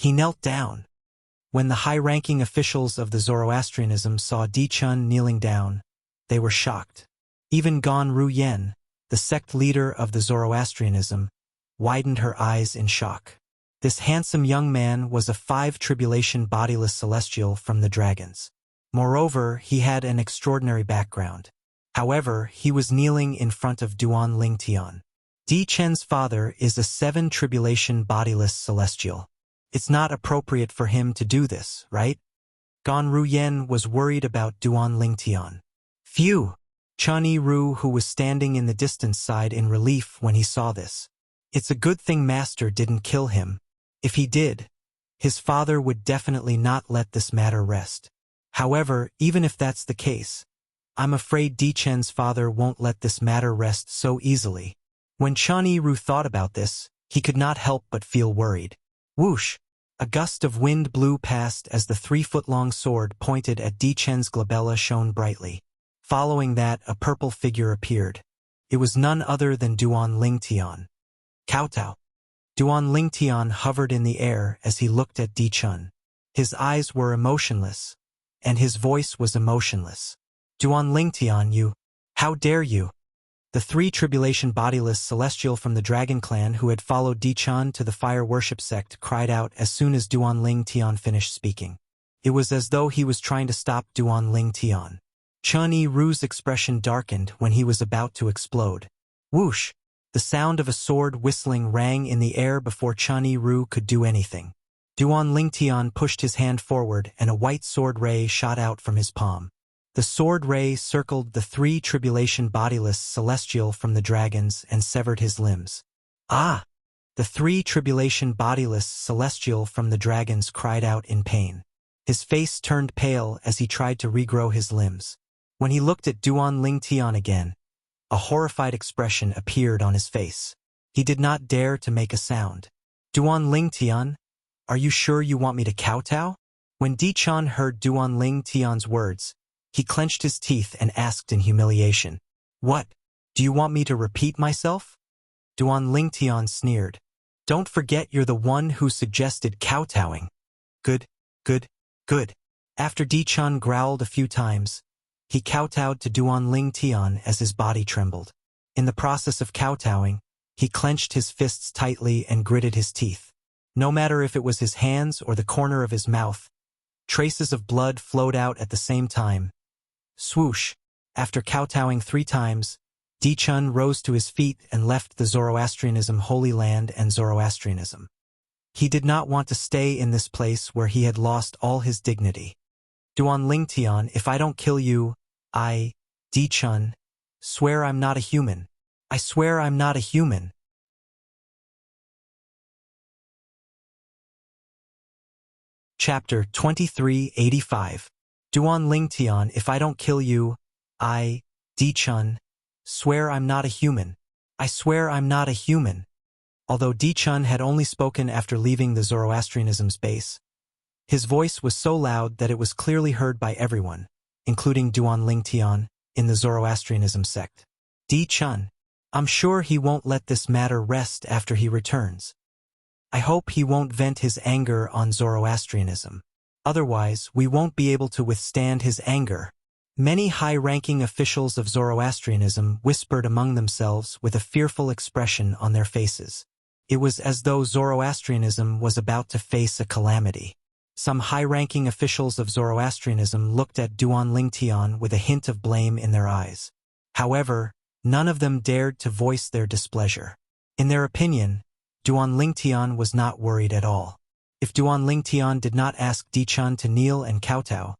knelt down. When the high-ranking officials of the Zoroastrianism saw Di Chen kneeling down, they were shocked. Even Gan Ruyen, the sect leader of the Zoroastrianism, widened her eyes in shock. This handsome young man was a 5 tribulation bodiless celestial from the dragons. Moreover, he had an extraordinary background. However, he was kneeling in front of Duan Lingtian. Di Chen's father is a 7 tribulation bodiless celestial. It's not appropriate for him to do this, right? Gan Ruyen was worried about Duan Lingtian. Phew! Chun Yi-Ru, who was standing in the distance, sighed in relief when he saw this. It's a good thing Master didn't kill him. If he did, his father would definitely not let this matter rest. However, even if that's the case, I'm afraid Di Chen's father won't let this matter rest so easily. When Chun Yi-Ru thought about this, he could not help but feel worried. Whoosh! A gust of wind blew past as the 3-foot-long sword pointed at Di Chen's glabella shone brightly. Following that, a purple figure appeared. It was none other than Duan Lingtian. Kowtow. Duan Lingtian hovered in the air as he looked at Di Chen. His eyes were emotionless, and his voice was emotionless. Duan Lingtian, you! How dare you! The 3 tribulation bodiless celestial from the dragon clan who had followed Di Chen to the fire worship sect cried out as soon as Duan Lingtian finished speaking. It was as though he was trying to stop Duan Lingtian. Chun Yi-Ru's expression darkened when he was about to explode. Whoosh! The sound of a sword whistling rang in the air before Chun Yi-Ru could do anything. Duan Lingtian pushed his hand forward and a white sword ray shot out from his palm. The sword ray circled the 3 tribulation bodiless celestial from the dragons and severed his limbs. Ah! The 3 tribulation bodiless celestial from the dragons cried out in pain. His face turned pale as he tried to regrow his limbs. When he looked at Duan Lingtian again, a horrified expression appeared on his face. He did not dare to make a sound. Duan Lingtian, are you sure you want me to kowtow? When Di Chen heard Duan Lingtian's words, he clenched his teeth and asked in humiliation, What? Do you want me to repeat myself? Duan Lingtian sneered. Don't forget you're the one who suggested kowtowing. Good, good, good. After Di Chen growled a few times, he kowtowed to Duan Lingtian as his body trembled. In the process of kowtowing, he clenched his fists tightly and gritted his teeth. No matter if it was his hands or the corner of his mouth, traces of blood flowed out at the same time. Swoosh! After kowtowing 3 times, Di Chen rose to his feet and left the Zoroastrianism Holy Land and Zoroastrianism. He did not want to stay in this place where he had lost all his dignity. Duan Lingtian, if I don't kill you, I, Di Chen, swear I'm not a human. I swear I'm not a human. Chapter 2385. Duan Lingtian, if I don't kill you, I, Di Chen, swear I'm not a human. I swear I'm not a human. Although Di Chen had only spoken after leaving the Zoroastrianism's base, his voice was so loud that it was clearly heard by everyone, including Duan Lingtian, in the Zoroastrianism sect. Di Chen, I'm sure he won't let this matter rest after he returns. I hope he won't vent his anger on Zoroastrianism. Otherwise, we won't be able to withstand his anger. Many high-ranking officials of Zoroastrianism whispered among themselves with a fearful expression on their faces. It was as though Zoroastrianism was about to face a calamity. Some high-ranking officials of Zoroastrianism looked at Duan Lingtian with a hint of blame in their eyes. However, none of them dared to voice their displeasure. In their opinion, Duan Lingtian was not worried at all. If Duan Lingtian did not ask Di Chen to kneel and kowtow,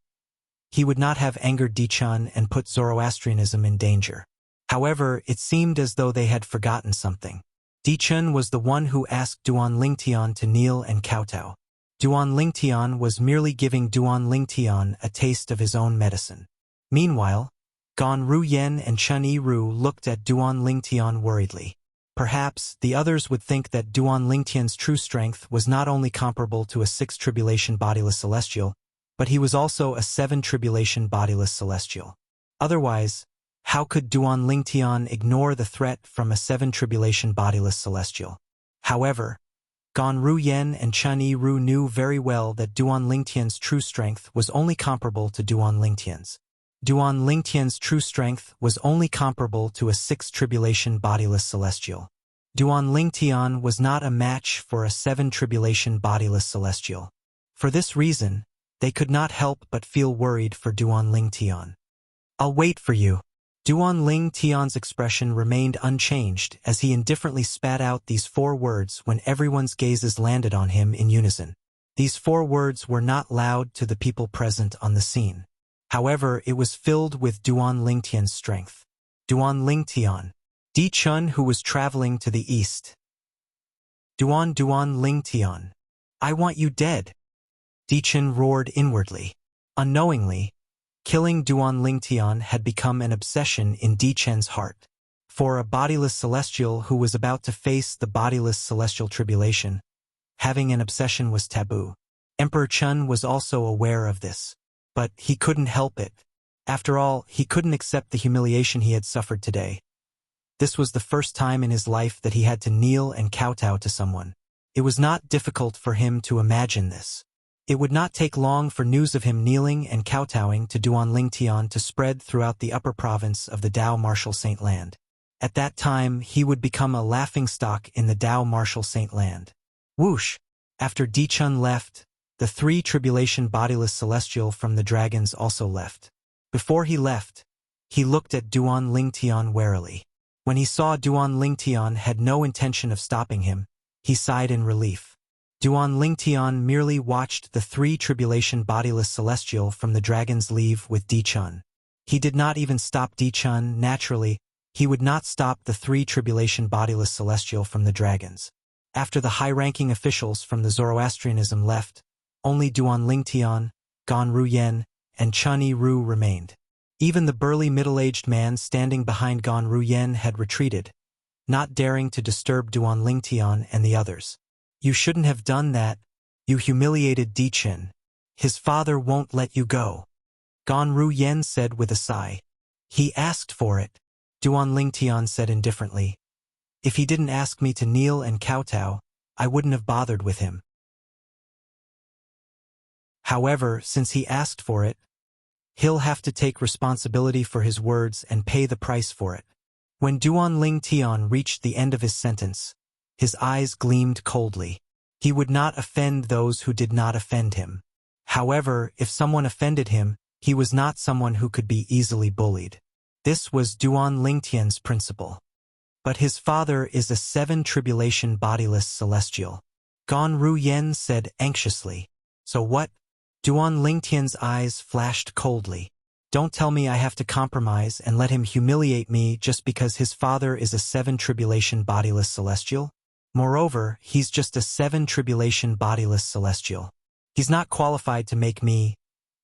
he would not have angered Di Chen and put Zoroastrianism in danger. However, it seemed as though they had forgotten something. Di Chen was the one who asked Duan Lingtian to kneel and kowtow. Duan Lingtian was merely giving Duan Lingtian a taste of his own medicine. Meanwhile, Gan Ruyen and Chun Yi-Ru looked at Duan Lingtian worriedly. Perhaps the others would think that Duan Lingtian's true strength was not only comparable to a 6 tribulation bodiless celestial, but he was also a 7 tribulation bodiless celestial. Otherwise, how could Duan Lingtian ignore the threat from a 7 tribulation bodiless celestial? However, Gan Ruyen and Chun Yi-Ru knew very well that Duan Lingtian's true strength was only comparable to Duan Lingtian's. Duan Lingtian's true strength was only comparable to a 6 tribulation bodiless celestial. Duan Lingtian was not a match for a 7 tribulation bodiless celestial. For this reason, they could not help but feel worried for Duan Lingtian. "I'll wait for you." Duan Lingtian's expression remained unchanged as he indifferently spat out these 4 words when everyone's gazes landed on him in unison. These 4 words were not loud to the people present on the scene. However, it was filled with Duan Lingtian's strength. Duan Lingtian. Di Chun, who was traveling to the east. Duan Lingtian. I want you dead. Di Chun roared inwardly. Unknowingly, killing Duan Lingtian had become an obsession in Di Chen's heart. For a bodiless celestial who was about to face the bodiless celestial tribulation, having an obsession was taboo. Emperor Chun was also aware of this. But he couldn't help it. After all, he couldn't accept the humiliation he had suffered today. This was the first time in his life that he had to kneel and kowtow to someone. It was not difficult for him to imagine this. It would not take long for news of him kneeling and kowtowing to Duan Lingtian to spread throughout the upper province of the Dao Martial Saint Land. At that time, he would become a laughingstock in the Dao Martial Saint Land. Whoosh! After Di Chun left, the 3 tribulation bodiless celestial from the dragons also left. Before he left, he looked at Duan Lingtian warily. When he saw Duan Lingtian had no intention of stopping him, he sighed in relief. Duan Lingtian merely watched the 3 tribulation bodiless celestial from the dragons leave with Di Chun. He did not even stop Di Chun. Naturally, he would not stop the 3 tribulation bodiless celestial from the dragons. After the high-ranking officials from the Zoroastrianism left, only Duan Lingtian, Gan Ruyen, and Chun Yi-Ru remained. Even the burly middle-aged man standing behind Gan Ruyen had retreated, not daring to disturb Duan Lingtian and the others. "You shouldn't have done that. You humiliated Di Chen. His father won't let you go," Gan Ruyen said with a sigh. "He asked for it," Duan Lingtian said indifferently. "If he didn't ask me to kneel and kowtow, I wouldn't have bothered with him. However, since he asked for it, he'll have to take responsibility for his words and pay the price for it." When Duan Lingtian reached the end of his sentence, his eyes gleamed coldly. He would not offend those who did not offend him. However, if someone offended him, he was not someone who could be easily bullied. This was Duan Lingtian's principle. "But his father is a 7 tribulation bodiless celestial," Gan Ruyen said anxiously. "So what?" Duan Lingtian's eyes flashed coldly. "Don't tell me I have to compromise and let him humiliate me just because his father is a 7 tribulation bodiless celestial? Moreover, he's just a 7 tribulation bodiless celestial. He's not qualified to make me,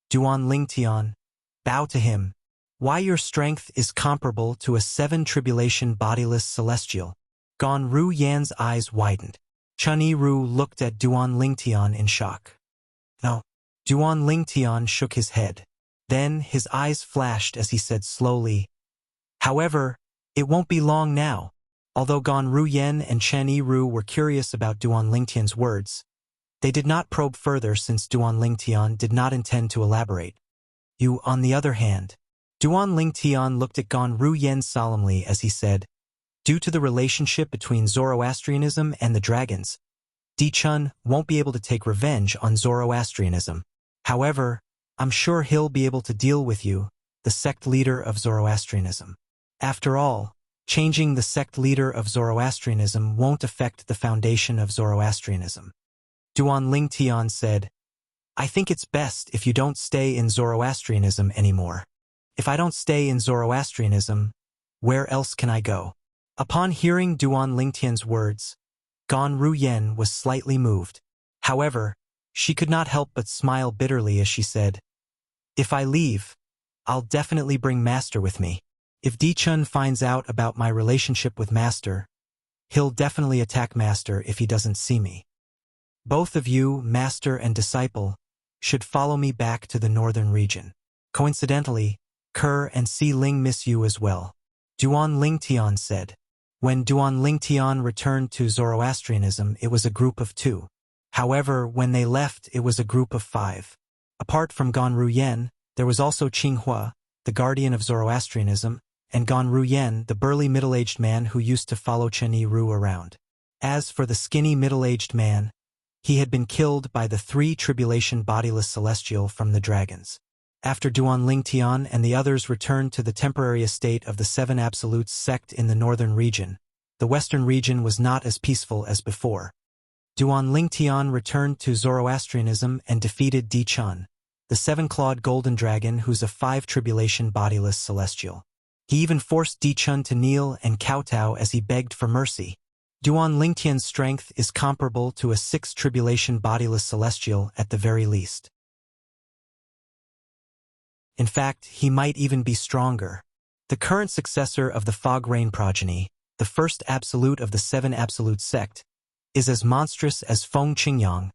Duan Lingtian, bow to him. Why your strength is comparable to a 7 tribulation bodiless celestial?" Gan Ruyen's eyes widened. Chun Yi-Ru looked at Duan Lingtian in shock. "No." Duan Lingtian shook his head. Then his eyes flashed as he said slowly, "However, it won't be long now." Although Gan Ruyen and Chun Yi-Ru were curious about Duan Lingtian's words, they did not probe further since Duan Lingtian did not intend to elaborate. "You, on the other hand," Duan Lingtian looked at Gan Ruyen solemnly as he said, "Due to the relationship between Zoroastrianism and the dragons, Di Chun won't be able to take revenge on Zoroastrianism. However, I'm sure he'll be able to deal with you, the sect leader of Zoroastrianism. After all, changing the sect leader of Zoroastrianism won't affect the foundation of Zoroastrianism." Duan Lingtian said, "I think it's best if you don't stay in Zoroastrianism anymore." "If I don't stay in Zoroastrianism, where else can I go?" Upon hearing Duan Lingtian's words, Gan Ruyen was slightly moved. However, she could not help but smile bitterly as she said, "If I leave, I'll definitely bring Master with me. If Di Chun finds out about my relationship with Master, he'll definitely attack Master if he doesn't see me. Both of you, Master and disciple, should follow me back to the northern region. Coincidentally, Kerr and Si Ling miss you as well," Duan Lingtian said. When Duan Lingtian returned to Zoroastrianism, it was a group of 2. However, when they left, it was a group of 5. Apart from Gan Ruyen, there was also Qinghua, the guardian of Zoroastrianism, and Gan Ruyen, the burly middle-aged man who used to follow Chen Yiru around. As for the skinny middle-aged man, he had been killed by the 3 tribulation bodiless celestial from the dragons. After Duan Lingtian and the others returned to the temporary estate of the 7 Absolutes sect in the northern region, the western region was not as peaceful as before. Duan Lingtian returned to Zoroastrianism and defeated Di Chun, the 7-clawed golden dragon who's a 5 tribulation bodiless celestial. He even forced Di Chun to kneel and kowtow as he begged for mercy. Duan Lingtian's strength is comparable to a 6 tribulation bodiless celestial at the very least. In fact, he might even be stronger. The current successor of the Fog Rain progeny, the first absolute of the 7 Absolute sect, is as monstrous as Feng Qingyang,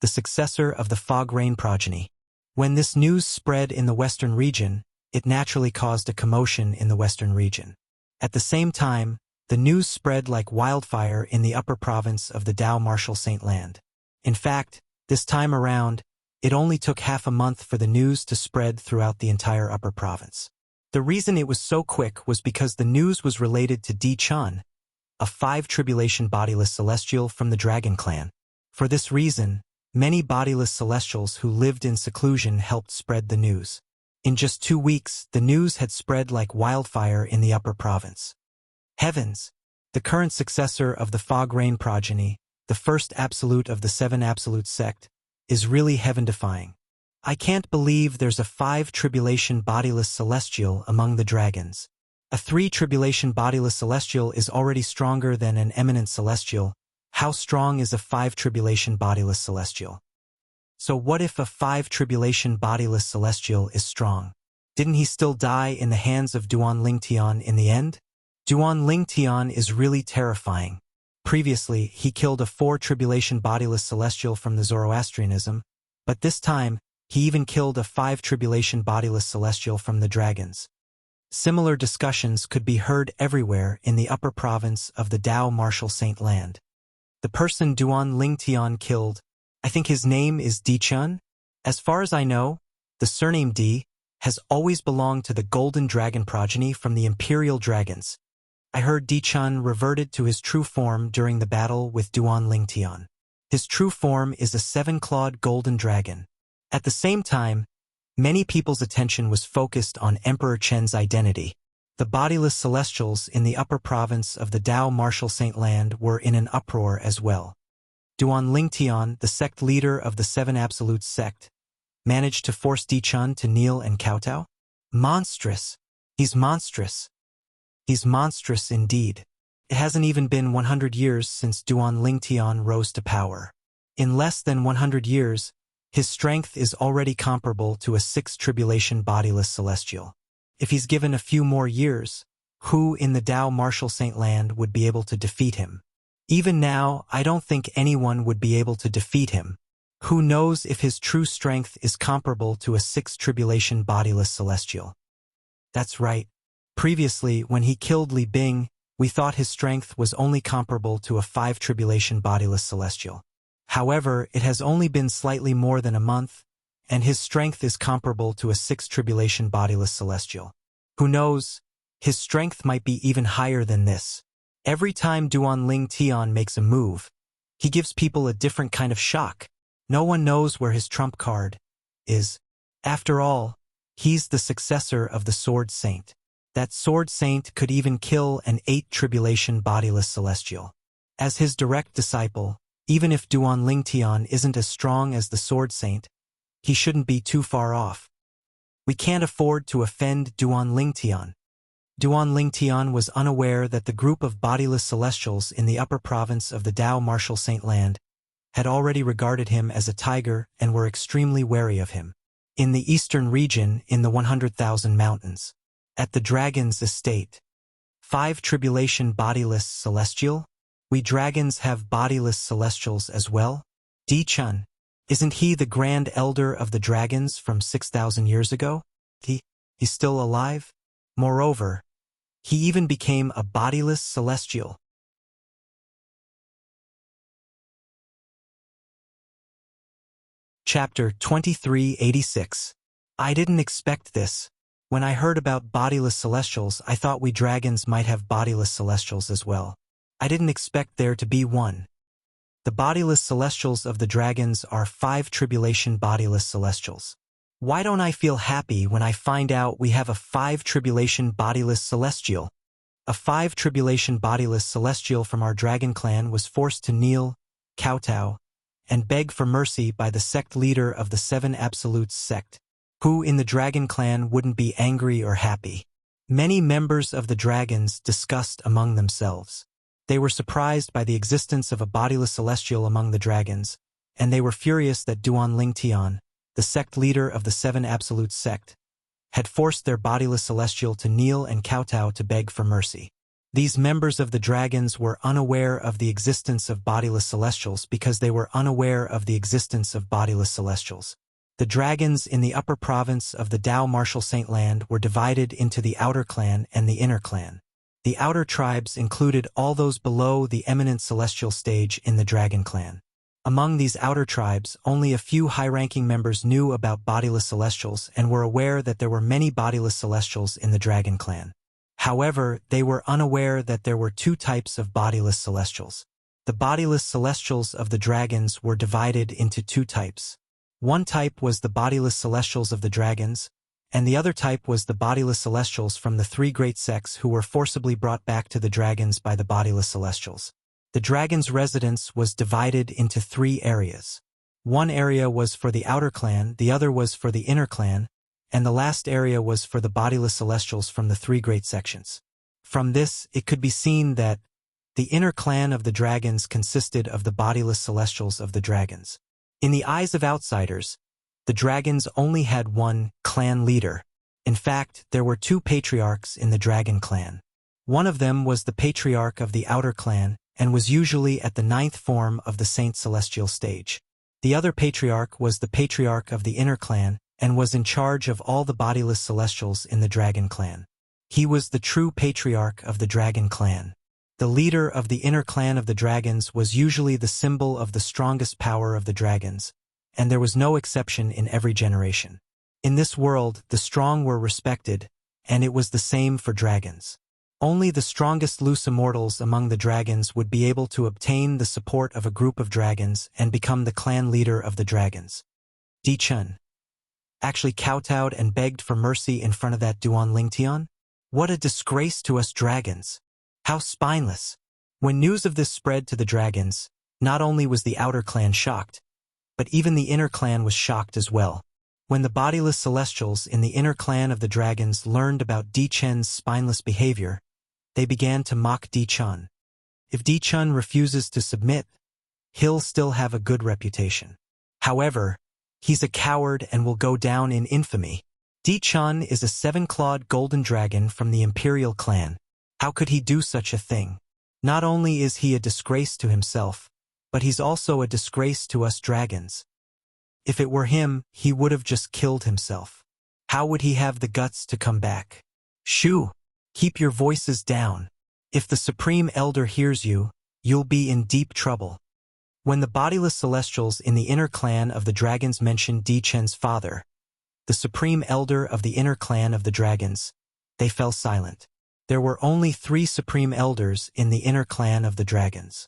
the successor of the Fog Rain progeny. When this news spread in the western region, it naturally caused a commotion in the western region. At the same time, the news spread like wildfire in the upper province of the Dao Martial Saint Land. In fact, this time around, it only took half a month for the news to spread throughout the entire upper province. The reason it was so quick was because the news was related to Di Chun, a 5 tribulation bodiless celestial from the Dragon Clan. For this reason, many bodiless celestials who lived in seclusion helped spread the news. In just 2 weeks, the news had spread like wildfire in the upper province. Heavens! The current successor of the Fog Rain progeny, the first absolute of the 7 Absolute sect, is really heaven-defying. I can't believe there's a 5 tribulation bodiless celestial among the dragons. A 3 tribulation bodiless celestial is already stronger than an eminent celestial. How strong is a 5 tribulation bodiless celestial? So what if a 5 tribulation bodiless celestial is strong? Didn't he still die in the hands of Duan Lingtian in the end? Duan Lingtian is really terrifying. Previously, he killed a 4 tribulation bodiless celestial from the Zoroastrianism, but this time, he even killed a 5 tribulation bodiless celestial from the dragons. Similar discussions could be heard everywhere in the upper province of the Dao Martial Saint Land. The person Duan Lingtian killed, I think his name is Di Chun. As far as I know, the surname Di has always belonged to the Golden Dragon progeny from the Imperial Dragons. I heard Di Chun reverted to his true form during the battle with Duan Lingtian. His true form is a 7-clawed golden dragon. At the same time, many people's attention was focused on Emperor Chen's identity. The bodiless celestials in the upper province of the Dao Martial Saint Land were in an uproar as well. Duan Lingtian, the sect leader of the 7 Absolute sect, managed to force Di Chun to kneel and kowtow? Monstrous! He's monstrous. He's monstrous indeed. It hasn't even been 100 years since Duan Lingtian rose to power. In less than 100 years, his strength is already comparable to a 6 tribulation bodiless celestial. If he's given a few more years, who in the Dao Martial Saint Land would be able to defeat him? Even now, I don't think anyone would be able to defeat him. Who knows if his true strength is comparable to a 6 tribulation bodiless celestial? That's right. Previously, when he killed Li Bing, we thought his strength was only comparable to a 5 tribulation bodiless celestial. However, it has only been slightly more than a month, and his strength is comparable to a 6 tribulation bodiless celestial. Who knows? His strength might be even higher than this. Every time Duan Lingtian makes a move, he gives people a different kind of shock. No one knows where his trump card is. After all, he's the successor of the Sword Saint. That Sword Saint could even kill an 8 tribulation bodiless celestial. As his direct disciple, even if Duan Lingtian isn't as strong as the Sword Saint, he shouldn't be too far off. We can't afford to offend Duan Lingtian. Duan Lingtian was unaware that the group of bodiless celestials in the upper province of the Dao Martial Saint Land had already regarded him as a tiger and were extremely wary of him. In the eastern region, in the 100,000 mountains, at the dragon's estate, 5 tribulation bodiless celestial? We dragons have bodiless celestials as well? Di Chun, isn't he the grand elder of the dragons from 6,000 years ago? He's still alive? Moreover, he even became a bodiless celestial. Chapter 2386. I didn't expect this. When I heard about bodiless celestials, I thought we dragons might have bodiless celestials as well. I didn't expect there to be one. The bodiless celestials of the dragons are 5 tribulation bodiless celestials. Why don't I feel happy when I find out we have a 5 tribulation bodiless celestial? A 5 tribulation bodiless celestial from our dragon clan was forced to kneel, kowtow, and beg for mercy by the sect leader of the 7 Absolutes sect. Who in the dragon clan wouldn't be angry or happy? Many members of the dragons discussed among themselves. They were surprised by the existence of a bodiless celestial among the dragons, and they were furious that Duan Lingtian, the sect leader of the 7 Absolute sect, had forced their bodiless celestial to kneel and kowtow to beg for mercy. These members of the dragons were unaware of the existence of bodiless celestials because they were unaware of the existence of bodiless celestials. The dragons in the upper province of the Dao Martial Saint Land were divided into the outer clan and the inner clan. The outer tribes included all those below the eminent celestial stage in the dragon clan. Among these outer tribes, only a few high-ranking members knew about bodiless celestials and were aware that there were many bodiless celestials in the dragon clan. However, they were unaware that there were 2 types of bodiless celestials. The bodiless celestials of the dragons were divided into 2 types. One type was the bodiless celestials of the dragons, and the other type was the bodiless celestials from the 3 great sects who were forcibly brought back to the dragons by the bodiless celestials. The dragons' residence was divided into 3 areas. One area was for the outer clan, the other was for the inner clan, and the last area was for the bodiless celestials from the 3 great sections. From this, it could be seen that the inner clan of the dragons consisted of the bodiless celestials of the dragons. In the eyes of outsiders, the dragons only had one clan leader. In fact, there were 2 patriarchs in the dragon clan. One of them was the patriarch of the outer clan and was usually at the 9th form of the Saint Celestial stage. The other patriarch was the patriarch of the inner clan and was in charge of all the bodiless celestials in the dragon clan. He was the true patriarch of the dragon clan. The leader of the inner clan of the dragons was usually the symbol of the strongest power of the dragons, and there was no exception in every generation. In this world, the strong were respected, and it was the same for dragons. Only the strongest loose immortals among the dragons would be able to obtain the support of a group of dragons and become the clan leader of the dragons. Di Chun actually kowtowed and begged for mercy in front of that Duan Lingtian? What a disgrace to us dragons! How spineless! When news of this spread to the dragons, not only was the outer clan shocked, but even the inner clan was shocked as well. When the bodiless celestials in the inner clan of the dragons learned about Di Chen's spineless behavior, they began to mock Di Chun. If Di Chun refuses to submit, he'll still have a good reputation. However, he's a coward and will go down in infamy. Di Chun is a 7-clawed golden dragon from the Imperial clan. How could he do such a thing? Not only is he a disgrace to himself, but he's also a disgrace to us dragons. If it were him, he would have just killed himself. How would he have the guts to come back? Shoo! Keep your voices down. If the Supreme Elder hears you, you'll be in deep trouble. When the bodiless celestials in the inner clan of the dragons mentioned Di Chen's father, the Supreme Elder of the inner clan of the dragons, they fell silent. There were only 3 Supreme Elders in the inner clan of the dragons.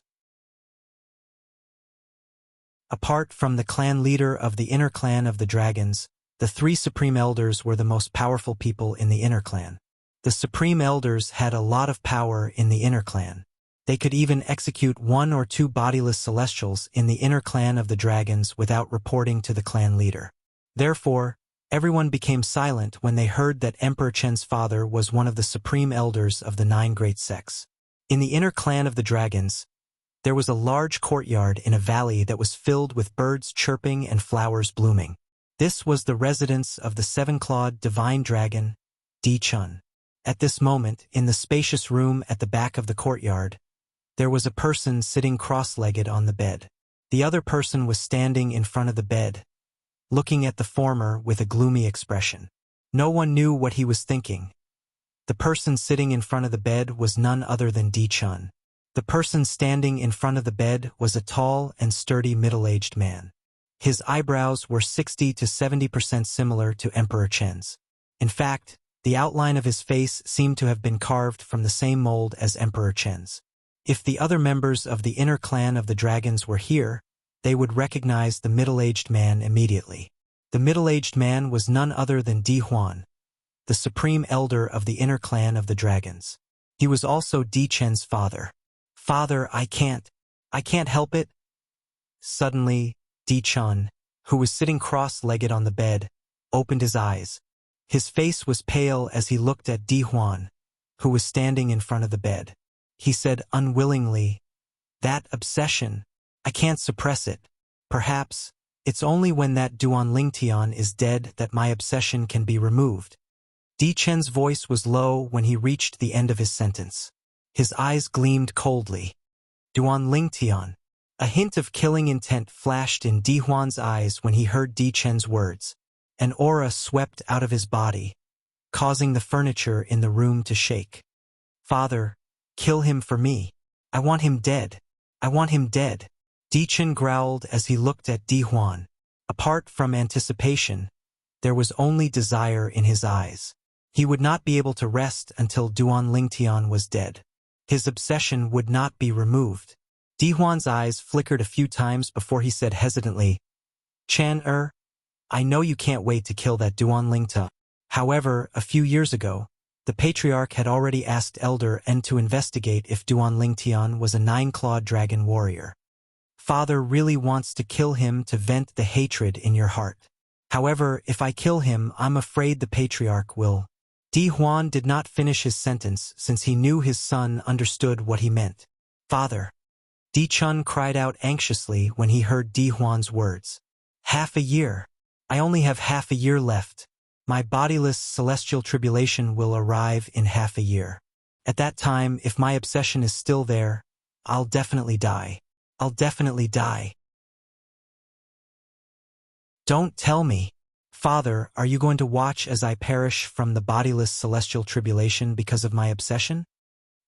Apart from the clan leader of the inner clan of the dragons, the 3 Supreme Elders were the most powerful people in the inner clan. The Supreme Elders had a lot of power in the inner clan. They could even execute 1 or 2 bodiless celestials in the inner clan of the dragons without reporting to the clan leader. Therefore, everyone became silent when they heard that Emperor Chen's father was one of the Supreme Elders of the 9 great sects. In the inner clan of the dragons, there was a large courtyard in a valley that was filled with birds chirping and flowers blooming. This was the residence of the 7-clawed divine dragon, Di Chun. At this moment, in the spacious room at the back of the courtyard, there was a person sitting cross-legged on the bed. The other person was standing in front of the bed, looking at the former with a gloomy expression. No one knew what he was thinking. The person sitting in front of the bed was none other than Di Chun. The person standing in front of the bed was a tall and sturdy middle-aged man. His eyebrows were 60 to 70% similar to Emperor Chen's. In fact, The outline of his face seemed to have been carved from the same mold as Emperor Chen's. If the other members of the inner clan of the dragons were here, they would recognize the middle-aged man immediately. The middle-aged man was none other than Di Huan, the supreme elder of the inner clan of the dragons. He was also Di Chen's father. "Father, I can't help it." Suddenly, Di Chen, who was sitting cross-legged on the bed, opened his eyes. His face was pale as he looked at Di Huan, who was standing in front of the bed. He said unwillingly, "That obsession, I can't suppress it. Perhaps, it's only when that Duan Lingtian is dead that my obsession can be removed." Di Chen's voice was low when he reached the end of his sentence. His eyes gleamed coldly. Duan Lingtian. A hint of killing intent flashed in Di Huan's eyes when he heard Di Chen's words. An aura swept out of his body, causing the furniture in the room to shake. "Father, kill him for me. I want him dead. I want him dead." Di Chen growled as he looked at Di Huan. Apart from anticipation, there was only desire in his eyes. He would not be able to rest until Duan Lingtian was dead. His obsession would not be removed. Di Huan's eyes flickered a few times before he said hesitantly, "Chan, I know you can't wait to kill that Duan Lingta." However, a few years ago, the Patriarch had already asked Elder N to investigate if Duan Lingtian was a nine-clawed dragon warrior. Father really wants to kill him to vent the hatred in your heart. However, if I kill him, I'm afraid the Patriarch will. Di Huan did not finish his sentence since he knew his son understood what he meant. "Father." Di Chen cried out anxiously when he heard Di Huan's words. "Half a year. I only have half a year left. My bodiless celestial tribulation will arrive in half a year. At that time, if my obsession is still there, I'll definitely die. I'll definitely die." "Don't tell me. Father, are you going to watch as I perish from the bodiless celestial tribulation because of my obsession?"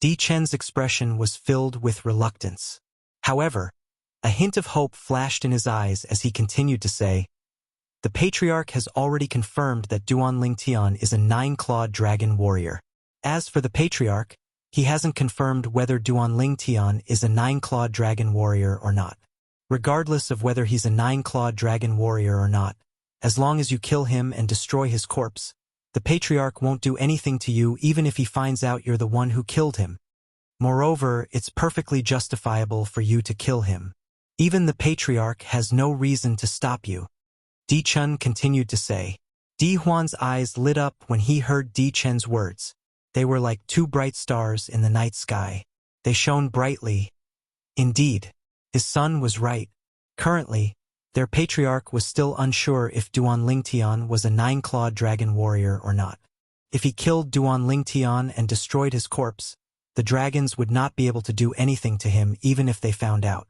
Di Chen's expression was filled with reluctance. However, a hint of hope flashed in his eyes as he continued to say, "The Patriarch has already confirmed that Duan Lingtian is a nine-clawed dragon warrior. As for the Patriarch, he hasn't confirmed whether Duan Lingtian is a nine-clawed dragon warrior or not. Regardless of whether he's a nine-clawed dragon warrior or not, as long as you kill him and destroy his corpse, the Patriarch won't do anything to you even if he finds out you're the one who killed him. Moreover, it's perfectly justifiable for you to kill him. Even the Patriarch has no reason to stop you." Di Chen continued to say. Di Huan's eyes lit up when he heard Di Chen's words. They were like two bright stars in the night sky. They shone brightly. Indeed, his son was right. Currently, their Patriarch was still unsure if Duan Lingtian was a nine-clawed dragon warrior or not. If he killed Duan Lingtian and destroyed his corpse, the dragons would not be able to do anything to him even if they found out.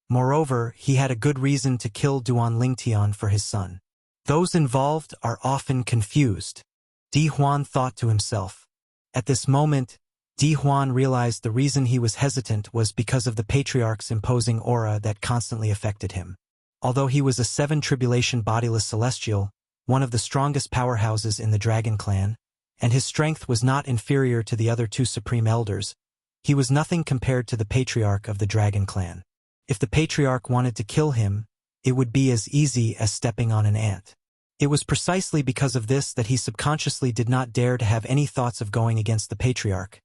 Moreover, he had a good reason to kill Duan Lingtian for his son. Those involved are often confused, Di Huan thought to himself. At this moment, Di Huan realized the reason he was hesitant was because of the Patriarch's imposing aura that constantly affected him. Although he was a seven-tribulation bodiless celestial, one of the strongest powerhouses in the Dragon Clan, and his strength was not inferior to the other two Supreme Elders, he was nothing compared to the Patriarch of the Dragon Clan. If the Patriarch wanted to kill him, it would be as easy as stepping on an ant. It was precisely because of this that he subconsciously did not dare to have any thoughts of going against the Patriarch.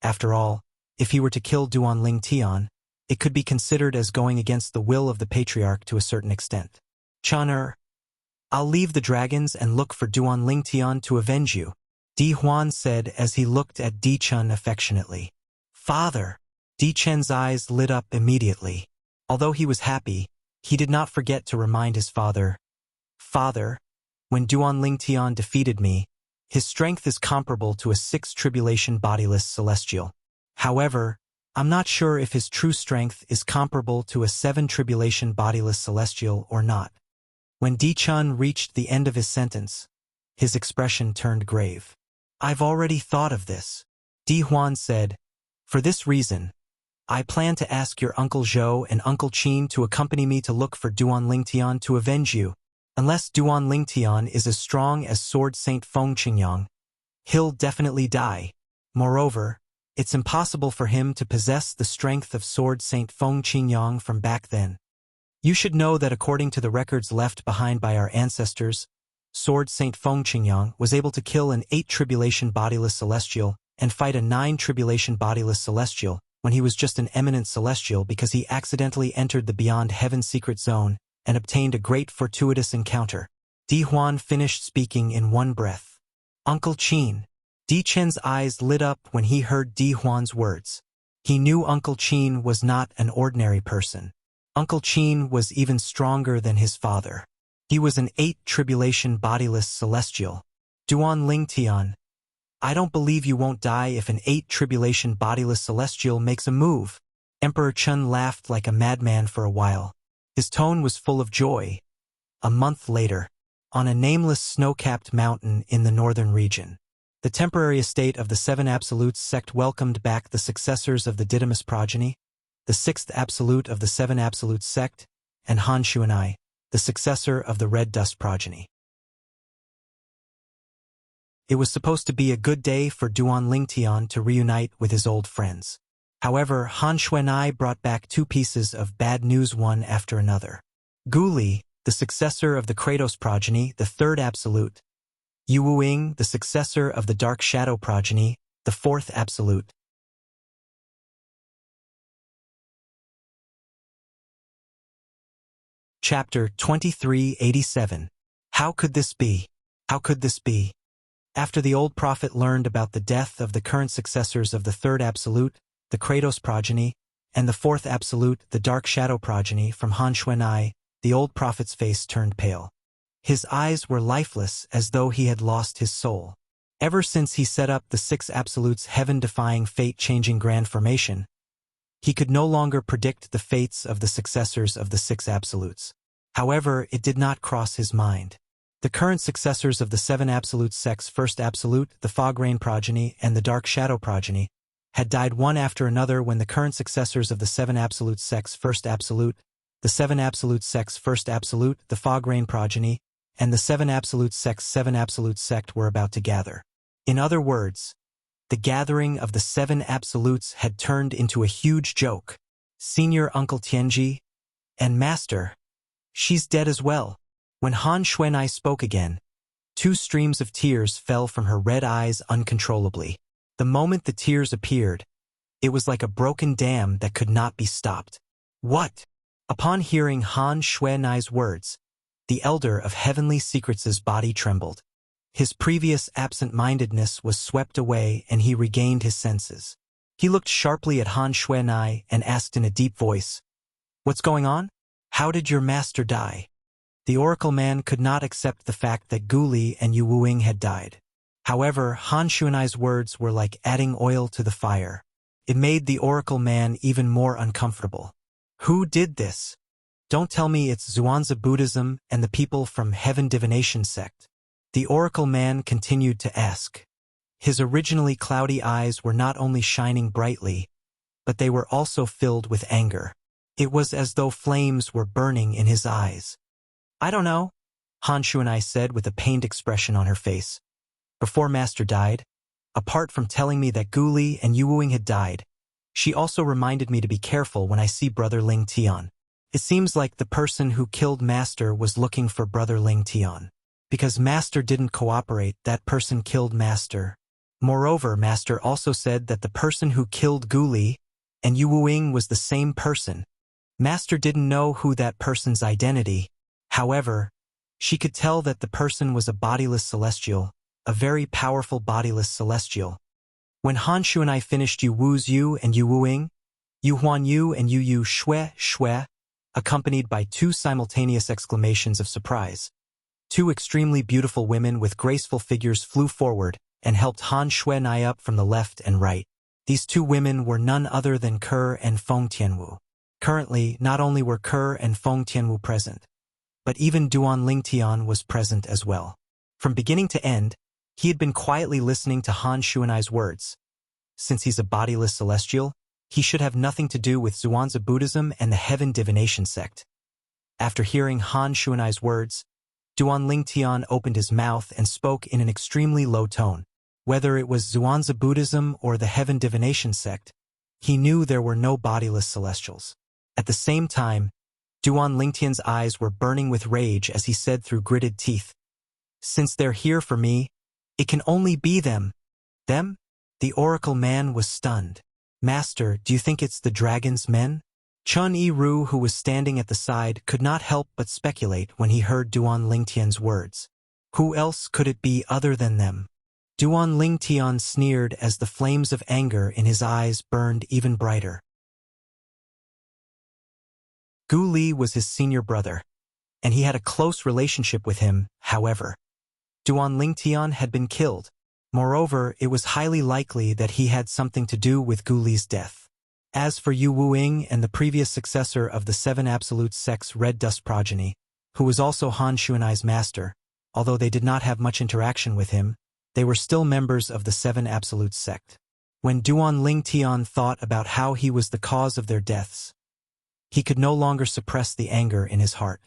After all, if he were to kill Duan Lingtian, it could be considered as going against the will of the Patriarch to a certain extent. "Chaner, I'll leave the dragons and look for Duan Lingtian to avenge you," Di Huan said as he looked at Di Chen affectionately. "Father!" Di Chen's eyes lit up immediately. Although he was happy, he did not forget to remind his father, "Father, when Duan Lingtian defeated me, his strength is comparable to a six-tribulation bodiless celestial. However, I'm not sure if his true strength is comparable to a seven-tribulation bodiless celestial or not." When Di Chen reached the end of his sentence, his expression turned grave. "I've already thought of this," Di Huan said. "For this reason, I plan to ask your Uncle Zhou and Uncle Qin to accompany me to look for Duan Lingtian to avenge you. Unless Duan Lingtian is as strong as Sword Saint Feng Qingyang, He'll definitely die. Moreover, it's impossible for him to possess the strength of Sword Saint Feng Qingyang from back then. You should know that according to the records left behind by our ancestors, Sword Saint Feng Qingyang was able to kill an 8-tribulation bodiless celestial and fight a 9-tribulation bodiless celestial when he was just an eminent celestial because he accidentally entered the Beyond Heaven secret zone and obtained a great fortuitous encounter. Di Huan finished speaking in one breath. Uncle Qin. Di Chen's eyes lit up when he heard Di Huan's words. He knew Uncle Qin was not an ordinary person. Uncle Qin was even stronger than his father. He was an 8-tribulation bodiless celestial. Duan Ling Tian. I don't believe you won't die if an 8-tribulation bodiless celestial makes a move. Emperor Chun laughed like a madman for a while. His tone was full of joy. A month later, on a nameless snow-capped mountain in the northern region, the temporary estate of the 7 Absolutes sect welcomed back the successors of the Didymus progeny, the 6th Absolute of the 7 Absolutes sect, and Han Shuanai, the successor of the Red Dust progeny. It was supposed to be a good day for Duan Lingtian to reunite with his old friends. However, Han Shuanai brought back 2 pieces of bad news one after another. Gu Li, the successor of the Kratos progeny, the 3rd Absolute. Yu Wuing, the successor of the Dark Shadow progeny, the 4th Absolute. Chapter 2387. How could this be? How could this be? After the old prophet learned about the death of the current successors of the 3rd Absolute, the Kratos progeny, and the 4th Absolute, the Dark Shadow progeny, from Han Shuanai, the old prophet's face turned pale. His eyes were lifeless as though he had lost his soul. Ever since he set up the 6 Absolutes' heaven-defying fate-changing grand formation, he could no longer predict the fates of the successors of the 6 Absolutes. However, it did not cross his mind. The current successors of the 7 Absolute sect's 1st Absolute, the Fog Rain progeny, and the Dark Shadow progeny, had died one after another when the current successors of the 7 Absolute sect's 1st Absolute, the 7 Absolute sect's 1st Absolute, the Fog Rain progeny, and the 7 Absolute sect's 7 Absolute sect were about to gather. In other words, the gathering of the 7 Absolutes had turned into a huge joke. Senior Uncle Tianji and Master, she's dead as well. When Han Shuanai spoke again, 2 streams of tears fell from her red eyes uncontrollably. The moment the tears appeared, it was like a broken dam that could not be stopped. What? Upon hearing Han Shuanai's words, the Elder of Heavenly Secrets' body trembled. His previous absent-mindedness was swept away and he regained his senses. He looked sharply at Han Shuanai and asked in a deep voice, "What's going on? How did your master die?" The Oracle Man could not accept the fact that Gu Li and Yu Wuing had died. However, Han Shuanai's words were like adding oil to the fire. It made the Oracle Man even more uncomfortable. Who did this? Don't tell me it's Zhuangzi Buddhism and the people from Heaven Divination sect. The Oracle Man continued to ask. His originally cloudy eyes were not only shining brightly, but they were also filled with anger. It was as though flames were burning in his eyes. I don't know, Han Shuanai said with a pained expression on her face. Before Master died, apart from telling me that Gu Li and Yu Wuing had died, she also reminded me to be careful when I see Brother Ling Tian. It seems like the person who killed Master was looking for Brother Ling Tian. Because Master didn't cooperate, that person killed Master. Moreover, Master also said that the person who killed Gu Li and Yu Wuing was the same person. Master didn't know who that person's identity. However, she could tell that the person was a bodiless celestial, a very powerful bodiless celestial. When Han Shuanai finished Yu Wu's Yu and Yu Wuing, Yu Huan Yu and Yu Yu Shui Shui, accompanied by 2 simultaneous exclamations of surprise, 2 extremely beautiful women with graceful figures flew forward and helped Han Shuanai up from the left and right. These 2 women were none other than Ke and Feng Tianwu. Currently, not only were Ke and Feng Tianwu present, but even Duan Lingtian was present as well. From beginning to end, he had been quietly listening to Han Shuanai's words. Since he's a bodiless celestial, he should have nothing to do with Zhuangzi Buddhism and the Heaven Divination sect. After hearing Han Shuanai's words, Duan Lingtian opened his mouth and spoke in an extremely low tone. Whether it was Zhuangzi Buddhism or the Heaven Divination sect, he knew there were no bodiless celestials. At the same time, Duan Lingtian's eyes were burning with rage as he said through gritted teeth, "Since they're here for me, it can only be them." Them? The oracle man was stunned. "Master, do you think it's the dragon's men?" Chun Yi-Ru, who was standing at the side, could not help but speculate when he heard Duan Lingtian's words. Who else could it be other than them? Duan Lingtian sneered as the flames of anger in his eyes burned even brighter. Gu Li was his senior brother, and he had a close relationship with him. However, Duan Lingtian had been killed. Moreover, it was highly likely that he had something to do with Gu Li's death. As for Yu Wuing and the previous successor of the Seven Absolute Sect's Red Dust progeny, who was also Han Xuanai's master, although they did not have much interaction with him, they were still members of the Seven Absolute Sect. When Duan Lingtian thought about how he was the cause of their deaths, he could no longer suppress the anger in his heart.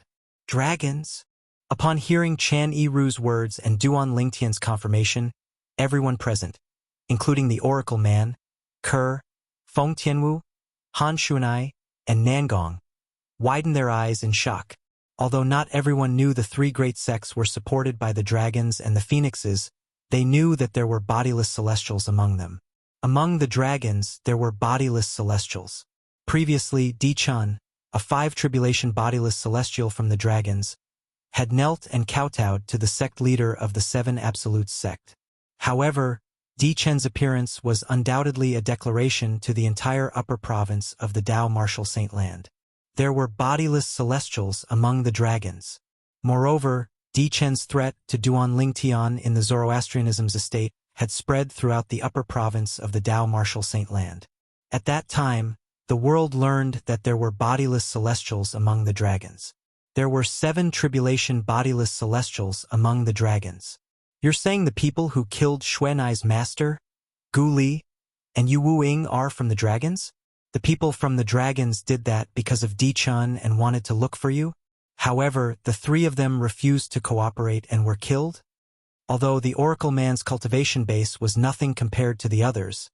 Dragons? Upon hearing Chan Yi-Ru's words and Duan Lingtian's confirmation, everyone present, including the Oracle Man, Ke, Feng Tianwu, Han Xuanai, and Nangong, widened their eyes in shock. Although not everyone knew the three great sects were supported by the dragons and the phoenixes, they knew that there were bodiless celestials among them. Among the dragons, there were bodiless celestials. Previously, Di Chun, a 5-tribulation bodiless celestial from the dragons, had knelt and kowtowed to the sect leader of the Seven Absolute Sect. However, Di Chen's appearance was undoubtedly a declaration to the entire upper province of the Dao Martial Saint Land. There were bodiless celestials among the dragons. Moreover, Di Chen's threat to Duan Lingtian in the Zoroastrianism's estate had spread throughout the upper province of the Dao Martial Saint Land. At that time, the world learned that there were bodiless celestials among the dragons. There were 7 tribulation bodiless celestials among the dragons. You're saying the people who killed Xuanai's master, Gu Li, and Yu Wuing are from the dragons? The people from the dragons did that because of Di Chun and wanted to look for you? However, the 3 of them refused to cooperate and were killed? Although the Oracle Man's cultivation base was nothing compared to the others,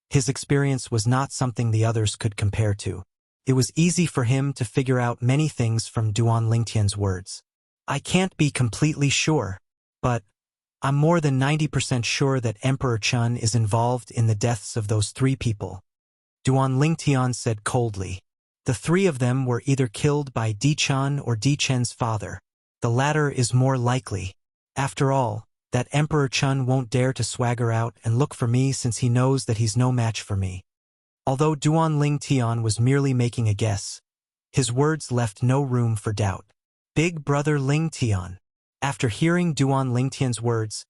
his experience was not something the others could compare to. It was easy for him to figure out many things from Duan Lingtian's words. I can't be completely sure, but I'm more than 90% sure that Emperor Chun is involved in the deaths of those 3 people. Duan Lingtian said coldly. The 3 of them were either killed by Di Chun or Di Chen's father. The latter is more likely. After all, that Emperor Chun won't dare to swagger out and look for me since he knows that he's no match for me. Although Duan Lingtian was merely making a guess, his words left no room for doubt. Big brother Lingtian. After hearing Duan Lingtian's words,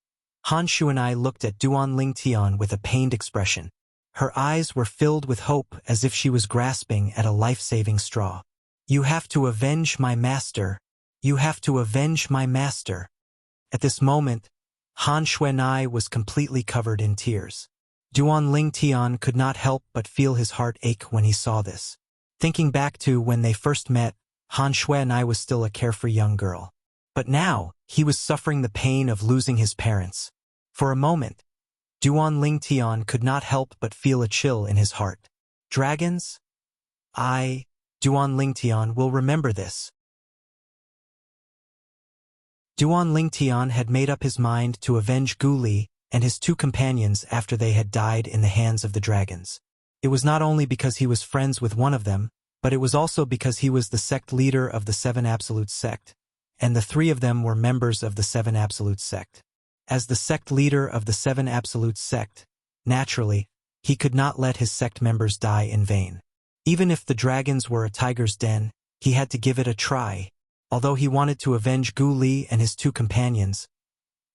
Han Xuanai looked at Duan Lingtian with a pained expression. Her eyes were filled with hope as if she was grasping at a life-saving straw. You have to avenge my master. You have to avenge my master. At this moment, Han Xuanai was completely covered in tears. Duan Lingtian could not help but feel his heart ache when he saw this. Thinking back to when they first met, Han Xuanai was still a carefree young girl. But now, he was suffering the pain of losing his parents. For a moment, Duan Lingtian could not help but feel a chill in his heart. Dragons? Duan Lingtian will remember this. Duan Lingtian had made up his mind to avenge Gu Li and his 2 companions after they had died in the hands of the dragons. It was not only because he was friends with one of them, but it was also because he was the sect leader of the Seven Absolute Sect, and the 3 of them were members of the Seven Absolute Sect. As the sect leader of the Seven Absolute Sect, naturally, he could not let his sect members die in vain. Even if the dragons were a tiger's den, he had to give it a try. Although he wanted to avenge Gu Li and his 2 companions,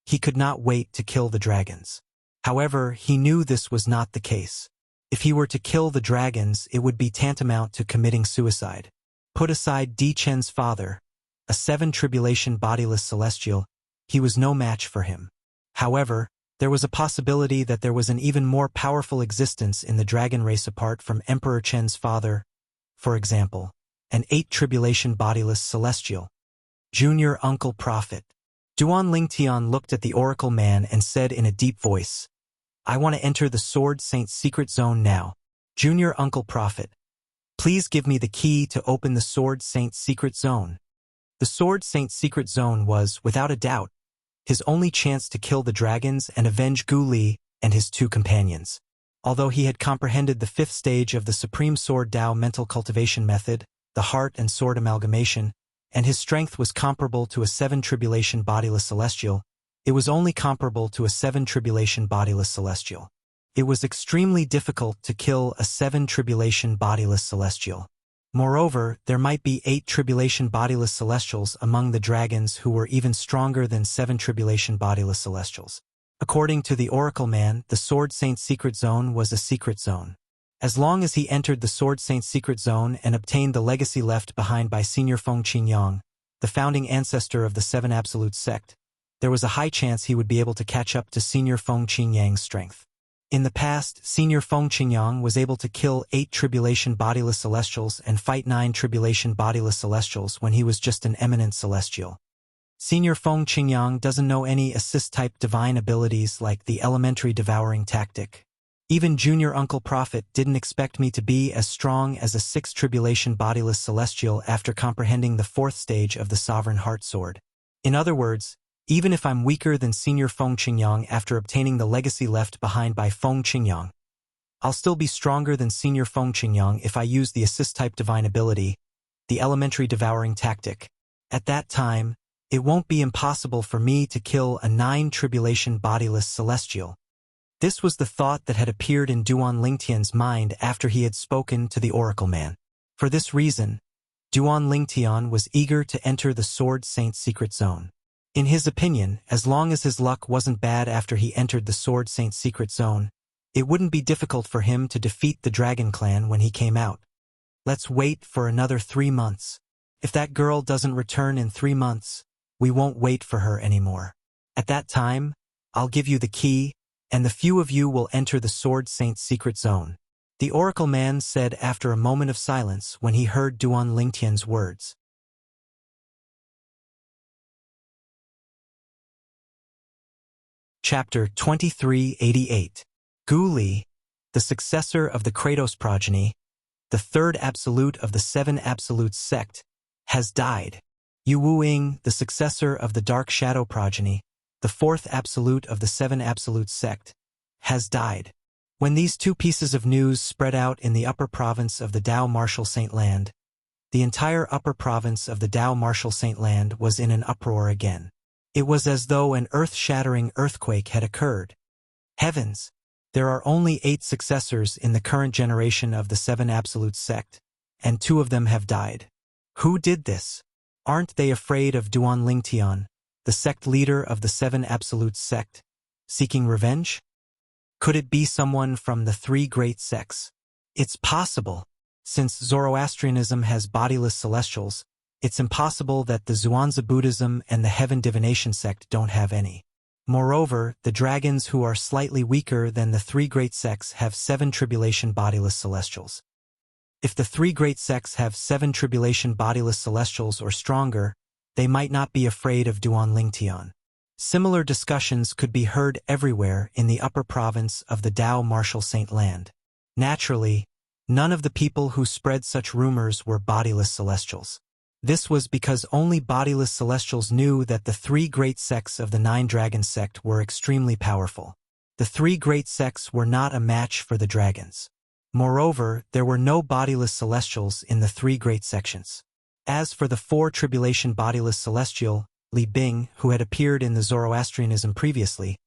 he could not wait to kill the dragons. However, he knew this was not the case. If he were to kill the dragons, it would be tantamount to committing suicide. Put aside Di Chen's father, a 7-tribulation bodiless celestial, he was no match for him. However, there was a possibility that there was an even more powerful existence in the dragon race apart from Emperor Chen's father, for example, an 8-tribulation bodiless celestial. Junior Uncle Prophet. Duan Lingtian looked at the Oracle Man and said in a deep voice, I want to enter the Sword Saint's secret zone now. Junior Uncle Prophet, please give me the key to open the Sword Saint's secret zone. The Sword Saint's secret zone was, without a doubt, his only chance to kill the dragons and avenge Gu Li and his two companions. Although he had comprehended the fifth stage of the Supreme Sword Tao mental cultivation method, the heart and sword amalgamation, and his strength was comparable to a 7 tribulation bodiless celestial, it was only comparable to a 7 tribulation bodiless celestial. It was extremely difficult to kill a 7 tribulation bodiless celestial. Moreover, there might be 8 tribulation bodiless celestials among the dragons who were even stronger than 7 tribulation bodiless celestials. According to the Oracle Man, the Sword Saint's secret zone was a secret zone. As long as he entered the Sword Saint's secret zone and obtained the legacy left behind by Senior Feng Qingyang, the founding ancestor of the Seven Absolute Sect, there was a high chance he would be able to catch up to Senior Feng Qingyang's strength. In the past, Senior Feng Qingyang was able to kill 8 tribulation bodiless celestials and fight 9 tribulation bodiless celestials when he was just an eminent celestial. Senior Feng Qingyang doesn't know any assist-type divine abilities like the elementary devouring tactic. Even Junior Uncle Prophet didn't expect me to be as strong as a 6 tribulation bodiless celestial after comprehending the 4th stage of the Sovereign Heart Sword. In other words, even if I'm weaker than Senior Feng Qingyang after obtaining the legacy left behind by Feng Qingyang, I'll still be stronger than Senior Feng Qingyang if I use the assist-type divine ability, the elementary devouring tactic. At that time, it won't be impossible for me to kill a 9 tribulation bodiless celestial. This was the thought that had appeared in Duan Lingtian's mind after he had spoken to the Oracle Man. For this reason, Duan Lingtian was eager to enter the Sword Saint's secret zone. In his opinion, as long as his luck wasn't bad after he entered the Sword Saint's secret zone, it wouldn't be difficult for him to defeat the Dragon Clan when he came out. Let's wait for another 3 months. If that girl doesn't return in 3 months, we won't wait for her anymore. At that time, I'll give you the key, and the few of you will enter the Sword Saint's secret zone. The Oracle Man said after a moment of silence when he heard Duan Lingtian's words. Chapter 2388. Gu Li, the successor of the Kratos progeny, the 3rd absolute of the 7 Absolute sect, has died. Yu Wuing, the successor of the Dark Shadow progeny, the 4th absolute of the 7 Absolute sect, has died. When these 2 pieces of news spread out in the upper province of the Dao Martial Saint Land, the entire upper province of the Dao Martial Saint Land was in an uproar again. It was as though an earth-shattering earthquake had occurred. Heavens! There are only 8 successors in the current generation of the 7 Absolute sect, and 2 of them have died. Who did this? Aren't they afraid of Duan Lingtian, the sect leader of the 7 Absolute sect, seeking revenge? Could it be someone from the 3 great sects? It's possible. Since Zoroastrianism has bodiless celestials, it's impossible that the Zhuangzi Buddhism and the Heaven Divination sect don't have any. Moreover, the dragons who are slightly weaker than the 3 great sects have 7 tribulation bodiless celestials. If the 3 great sects have 7 tribulation bodiless celestials or stronger, they might not be afraid of Duan Lingtian. Similar discussions could be heard everywhere in the upper province of the Dao Martial Saint Land. Naturally, none of the people who spread such rumors were bodiless celestials. This was because only bodiless celestials knew that the 3 great sects of the 9 Dragon sect were extremely powerful. The 3 great sects were not a match for the dragons. Moreover, there were no bodiless celestials in the 3 great sections. As for the 4 tribulation bodiless celestial, Li Bing, who had appeared in the Zoroastrianism previously,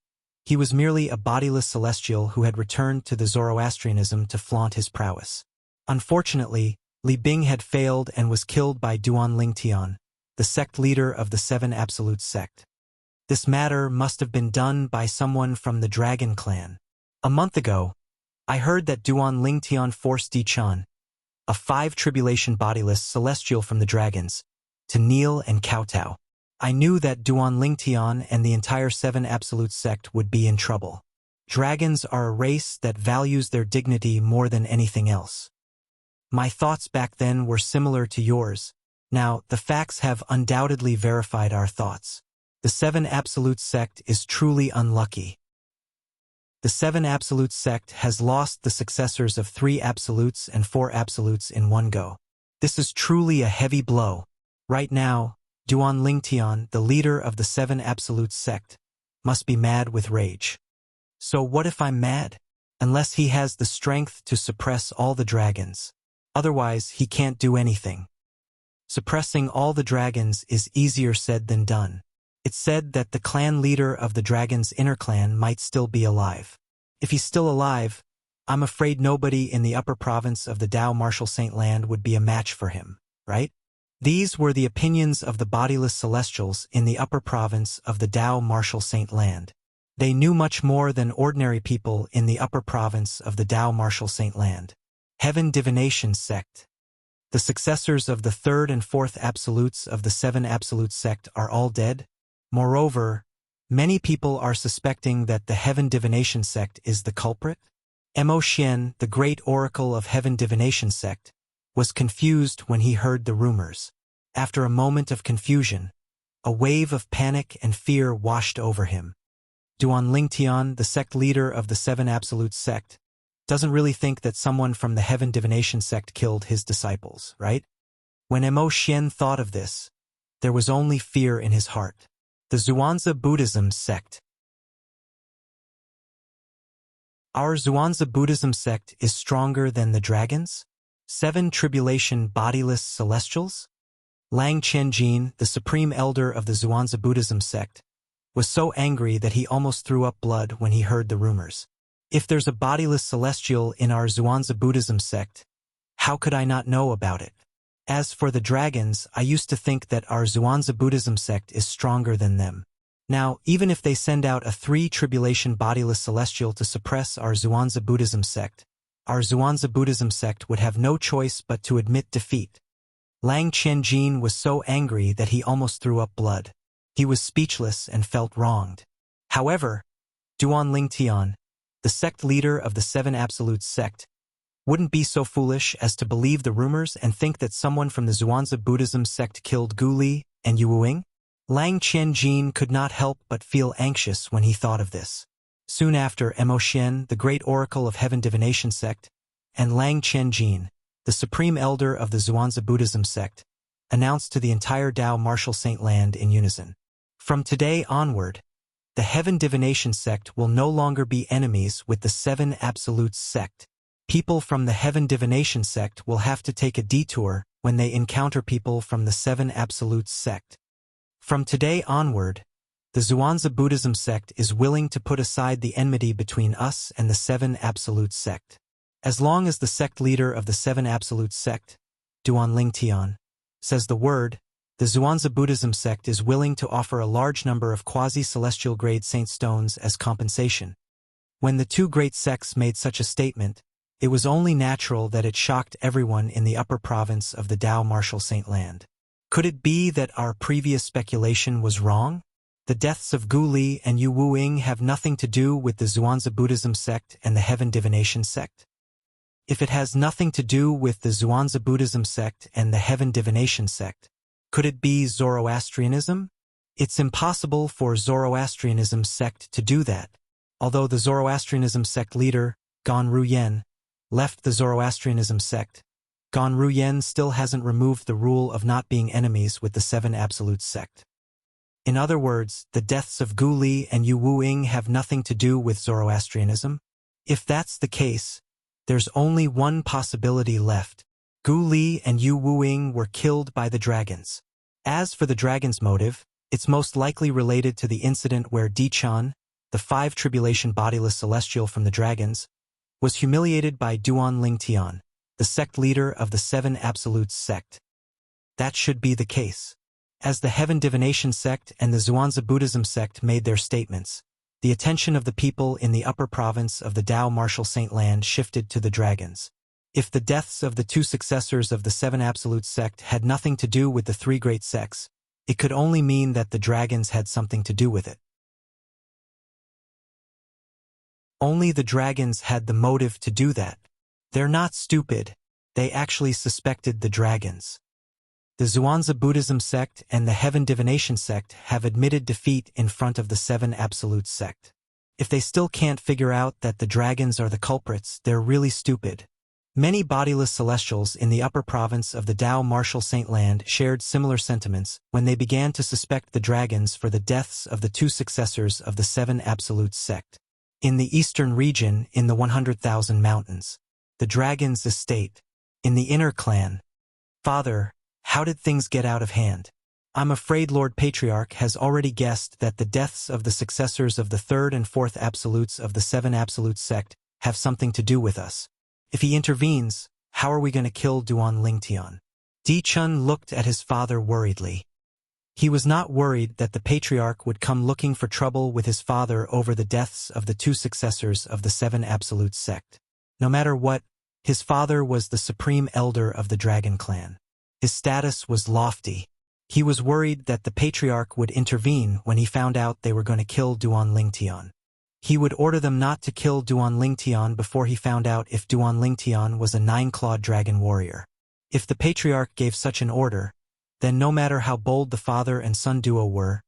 he was merely a bodiless celestial who had returned to the Zoroastrianism to flaunt his prowess. Unfortunately, Li Bing had failed and was killed by Duan Lingtian, the sect leader of the 7 Absolute sect. This matter must have been done by someone from the Dragon Clan. A month ago, I heard that Duan Lingtian forced Di Chan, a 5 tribulation bodiless celestial from the dragons, to kneel and kowtow. I knew that Duan Lingtian and the entire 7 Absolute sect would be in trouble. Dragons are a race that values their dignity more than anything else. My thoughts back then were similar to yours. Now, the facts have undoubtedly verified our thoughts. The 7 Absolute sect is truly unlucky. The Seven Absolutes sect has lost the successors of 3 Absolutes and 4 Absolutes in one go. This is truly a heavy blow. Right now, Duan Lingtian, the leader of the 7 Absolutes sect, must be mad with rage. So what if I'm mad? Unless he has the strength to suppress all the dragons. Otherwise, he can't do anything. Suppressing all the dragons is easier said than done. It's said that the clan leader of the dragon's inner clan might still be alive. If he's still alive, I'm afraid nobody in the upper province of the Dao Martial Saint Land would be a match for him, right? These were the opinions of the bodiless celestials in the upper province of the Dao Martial Saint Land. They knew much more than ordinary people in the upper province of the Dao Martial Saint Land. Heaven Divination Sect. The successors of the 3rd and 4th Absolutes of the 7 Absolute sect are all dead. Moreover, many people are suspecting that the Heaven Divination sect is the culprit. Mo Xian, the great oracle of Heaven Divination sect, was confused when he heard the rumors. After a moment of confusion, a wave of panic and fear washed over him. Duan Lingtian, the sect leader of the 7 Absolute sect, doesn't really think that someone from the Heaven Divination sect killed his disciples, right? When Mo Xian thought of this, there was only fear in his heart. The Zhuangzi Buddhism sect. Our Zhuangzi Buddhism sect is stronger than the dragons? 7 tribulation bodiless celestials? Lang Chenjin, the supreme elder of the Zhuangzi Buddhism sect, was so angry that he almost threw up blood when he heard the rumors. If there's a bodiless celestial in our Zhuangzi Buddhism sect, how could I not know about it? As for the dragons, I used to think that our Zhuangzi Buddhism sect is stronger than them. Now, even if they send out a 3 tribulation bodiless celestial to suppress our Zhuangzi Buddhism sect, our Zhuangzi Buddhism sect would have no choice but to admit defeat. Lang Chenjin was so angry that he almost threw up blood. He was speechless and felt wronged. However, Duan Lingtian, the sect leader of the 7 Absolute sect, wouldn't be so foolish as to believe the rumors and think that someone from the Zhuangzi Buddhism sect killed Gu Li and Yu Wuing. Lang Chenjin could not help but feel anxious when he thought of this. Soon after, Mo Xian, the great oracle of Heaven Divination sect, and Lang Chenjin, the supreme elder of the Zhuangzi Buddhism sect, announced to the entire Dao Martial Saint Land in unison. From today onward, the Heaven Divination sect will no longer be enemies with the 7 Absolutes sect. People from the Heaven Divination sect will have to take a detour when they encounter people from the 7 Absolutes sect. From today onward, the Zhuangzi Buddhism sect is willing to put aside the enmity between us and the 7 Absolute sect. As long as the sect leader of the 7 Absolute sect, Duan Lingtian, says the word, the Zhuangzi Buddhism sect is willing to offer a large number of quasi-celestial grade saint stones as compensation. When the 2 great sects made such a statement, it was only natural that it shocked everyone in the upper province of the Dao Martial Saint Land. Could it be that our previous speculation was wrong? The deaths of Gu Li and Yu Wuing have nothing to do with the Zhuangzi Buddhism sect and the Heaven Divination sect? If it has nothing to do with the Zhuangzi Buddhism sect and the Heaven Divination sect, could it be Zoroastrianism? It's impossible for Zoroastrianism sect to do that. Although the Zoroastrianism sect leader, Gan Ruyen, left the Zoroastrianism sect, Gan Ruyen still hasn't removed the rule of not being enemies with the 7 Absolute sect. In other words, the deaths of Gu Li and Yu Wuing have nothing to do with Zoroastrianism. If that's the case, there's only one possibility left. Gu Li and Yu Wuing were killed by the dragons. As for the dragon's motive, it's most likely related to the incident where Di-chan, the 5 tribulation bodiless celestial from the dragons, was humiliated by Duan Lingtian, the sect leader of the 7 Absolutes sect. That should be the case. As the Heaven Divination sect and the Zhuangzi Buddhism sect made their statements, the attention of the people in the upper province of the Dao Martial Saint Land shifted to the dragons. If the deaths of the 2 successors of the 7 Absolute sect had nothing to do with the 3 great sects, it could only mean that the dragons had something to do with it. Only the dragons had the motive to do that. They're not stupid. They actually suspected the dragons. The Zhuangzi Buddhism sect and the Heaven Divination sect have admitted defeat in front of the 7 Absolute sect. If they still can't figure out that the dragons are the culprits, they're really stupid. Many bodiless celestials in the upper province of the Tao Martial Saint Land shared similar sentiments when they began to suspect the dragons for the deaths of the two successors of the Seven Absolutes sect. In the eastern region, in the 100,000 mountains, the dragon's estate. In the inner clan. Father, how did things get out of hand? I'm afraid Lord Patriarch has already guessed that the deaths of the successors of the third and fourth absolutes of the Seven Absolutes sect have something to do with us. If he intervenes, how are we going to kill Duan Lingtian? Di Chun looked at his father worriedly. He was not worried that the Patriarch would come looking for trouble with his father over the deaths of the two successors of the Seven Absolutes sect. No matter what, his father was the supreme elder of the Dragon Clan. His status was lofty. He was worried that the Patriarch would intervene when he found out they were going to kill Duan Lingtian. He would order them not to kill Duan Lingtian before he found out if Duan Lingtian was a nine-clawed dragon warrior. If the Patriarch gave such an order, then no matter how bold the father and son duo were,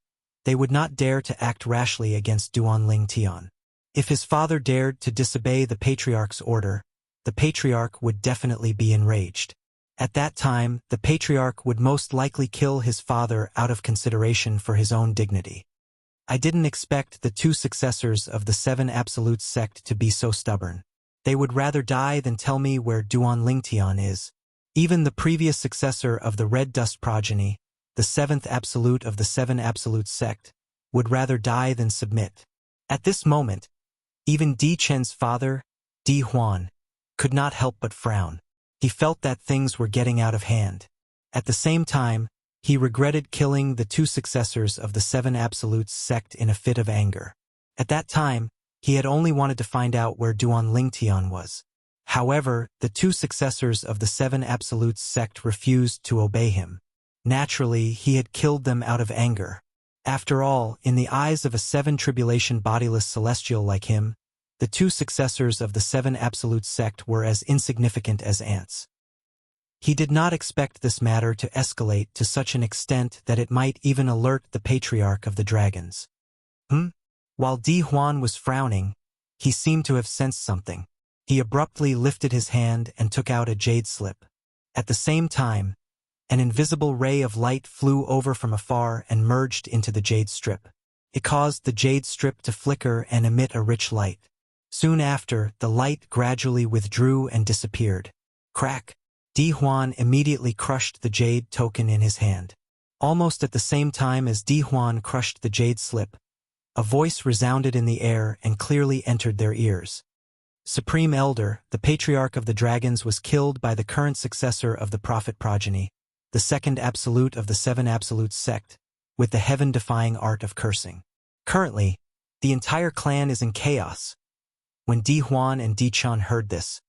they would not dare to act rashly against Duan Lingtian. If his father dared to disobey the Patriarch's order, the Patriarch would definitely be enraged. At that time, the Patriarch would most likely kill his father out of consideration for his own dignity. I didn't expect the two successors of the Seven Absolutes sect to be so stubborn. They would rather die than tell me where Duan Lingtian is. Even the previous successor of the Red Dust progeny, the seventh absolute of the Seven Absolutes sect, would rather die than submit. At this moment, even Di Chen's father, Di Huan, could not help but frown. He felt that things were getting out of hand. At the same time, he regretted killing the two successors of the Seven Absolutes sect in a fit of anger. At that time, he had only wanted to find out where Duan Lingtian was. However, the two successors of the Seven Absolutes sect refused to obey him. Naturally, he had killed them out of anger. After all, in the eyes of a Seven Tribulation bodiless celestial like him, the two successors of the Seven Absolutes sect were as insignificant as ants. He did not expect this matter to escalate to such an extent that it might even alert the Patriarch of the Dragons. While Di Huan was frowning, he seemed to have sensed something. He abruptly lifted his hand and took out a jade slip. At the same time, an invisible ray of light flew over from afar and merged into the jade strip. It caused the jade strip to flicker and emit a rich light. Soon after, the light gradually withdrew and disappeared. Crack! Di Huan immediately crushed the jade token in his hand. Almost at the same time as Di Huan crushed the jade slip, a voice resounded in the air and clearly entered their ears. Supreme Elder, the Patriarch of the Dragons, was killed by the current successor of the Prophet progeny, the second absolute of the Seven Absolutes sect, with the heaven-defying art of cursing. Currently, the entire clan is in chaos. When Di Huan and Di Chun heard this,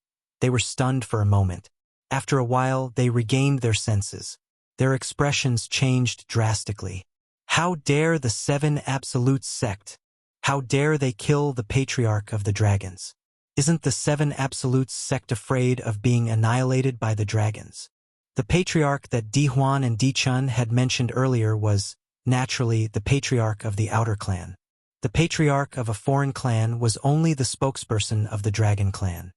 they were stunned for a moment. After a while, they regained their senses. Their expressions changed drastically. How dare the Seven Absolutes sect? How dare they kill the Patriarch of the Dragons? Isn't the Seven Absolutes sect afraid of being annihilated by the dragons? The Patriarch that Di Huan and Di Chun had mentioned earlier was, naturally, the Patriarch of the Outer Clan. The Patriarch of a foreign clan was only the spokesperson of the Dragon Clan.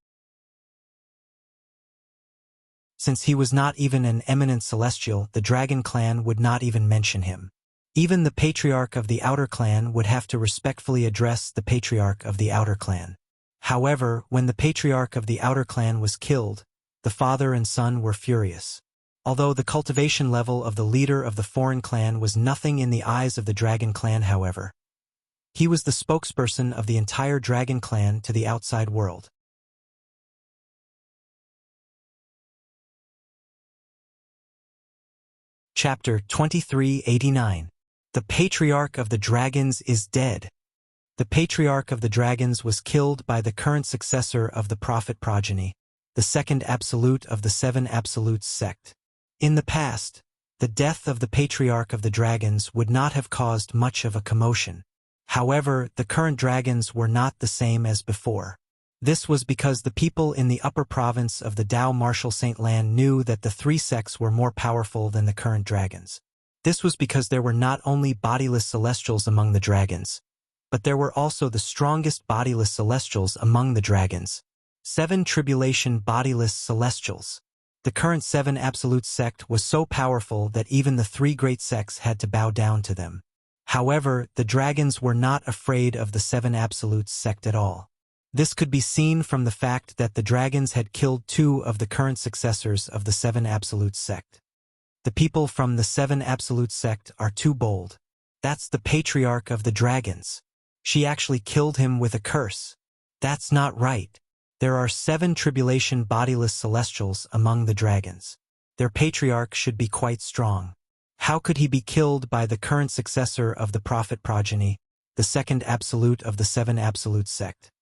Since he was not even an eminent celestial, the Dragon Clan would not even mention him. Even the Patriarch of the Outer Clan would have to respectfully address the Patriarch of the Outer Clan. However, when the Patriarch of the Outer Clan was killed, the father and son were furious. Although the cultivation level of the leader of the foreign clan was nothing in the eyes of the Dragon Clan, however, he was the spokesperson of the entire Dragon Clan to the outside world. Chapter 2389. The Patriarch of the Dragons is dead. The Patriarch of the Dragons was killed by the current successor of the Prophet progeny, the second absolute of the Seven Absolutes sect. In the past, the death of the Patriarch of the Dragons would not have caused much of a commotion. However, the current dragons were not the same as before. This was because the people in the upper province of the Tao Martial Saint Land knew that the three sects were more powerful than the current dragons. This was because there were not only bodiless celestials among the dragons, But there were also the strongest bodiless celestials among the dragons. 7 tribulation bodiless celestials. The current 7 absolute sect was so powerful that even the 3 great sects had to bow down to them. However, the dragons were not afraid of the 7 absolute sect at all. This could be seen from the fact that the dragons had killed 2 of the current successors of the 7 absolute sect. The people from the 7 absolute sect are too bold. That's the patriarch of the dragons. She actually killed him with a curse. That's not right. There are 7 tribulation bodiless celestials among the dragons. Their patriarch should be quite strong. How could he be killed by the current successor of the prophet progeny, the 2nd absolute of the 7 absolute sect?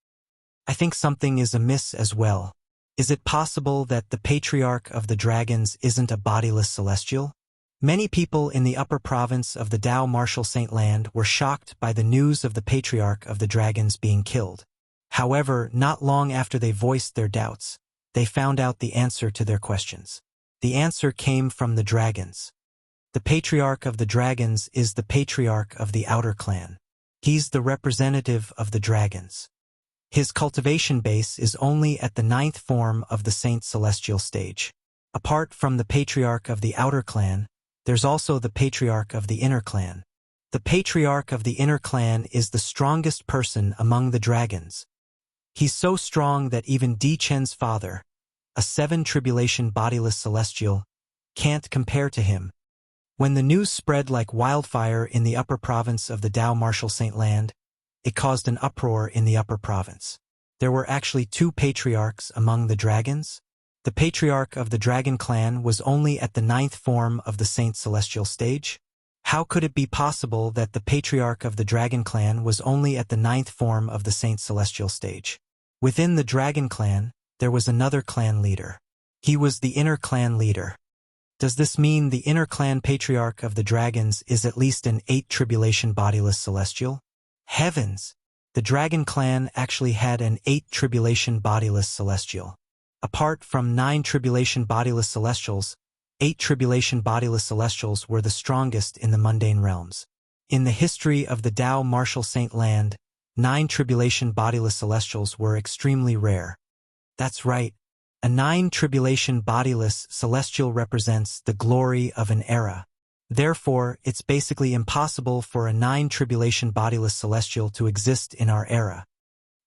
I think something is amiss as well. Is it possible that the patriarch of the dragons isn't a bodiless celestial? Many people in the upper province of the Dao Martial Saint Land were shocked by the news of the patriarch of the dragons being killed. However, not long after they voiced their doubts, they found out the answer to their questions. The answer came from the dragons. The patriarch of the dragons is the patriarch of the outer clan. He's the representative of the dragons. His cultivation base is only at the 9th form of the Saint Celestial stage. Apart from the patriarch of the outer clan, there's also the patriarch of the inner clan. The patriarch of the inner clan is the strongest person among the dragons. He's so strong that even Di Chen's father, a 7 tribulation bodiless celestial, can't compare to him. When the news spread like wildfire in the upper province of the Dao Martial Saint Land, it caused an uproar in the upper province. There were actually 2 patriarchs among the dragons. The patriarch of the dragon clan was only at the 9th form of the Saint Celestial stage. How could it be possible that the patriarch of the dragon clan was only at the 9th form of the Saint Celestial stage? Within the dragon clan, there was another clan leader. He was the inner clan leader. Does this mean the inner clan patriarch of the dragons is at least an 8 tribulation bodiless celestial? Heavens! The dragon clan actually had an 8 tribulation bodiless celestial. Apart from 9 tribulation bodiless celestials, 8 tribulation bodiless celestials were the strongest in the mundane realms. In the history of the Dao Martial Saint Land, 9 tribulation bodiless celestials were extremely rare. That's right. A 9 tribulation bodiless celestial represents the glory of an era. Therefore, it's basically impossible for a 9 tribulation bodiless celestial to exist in our era.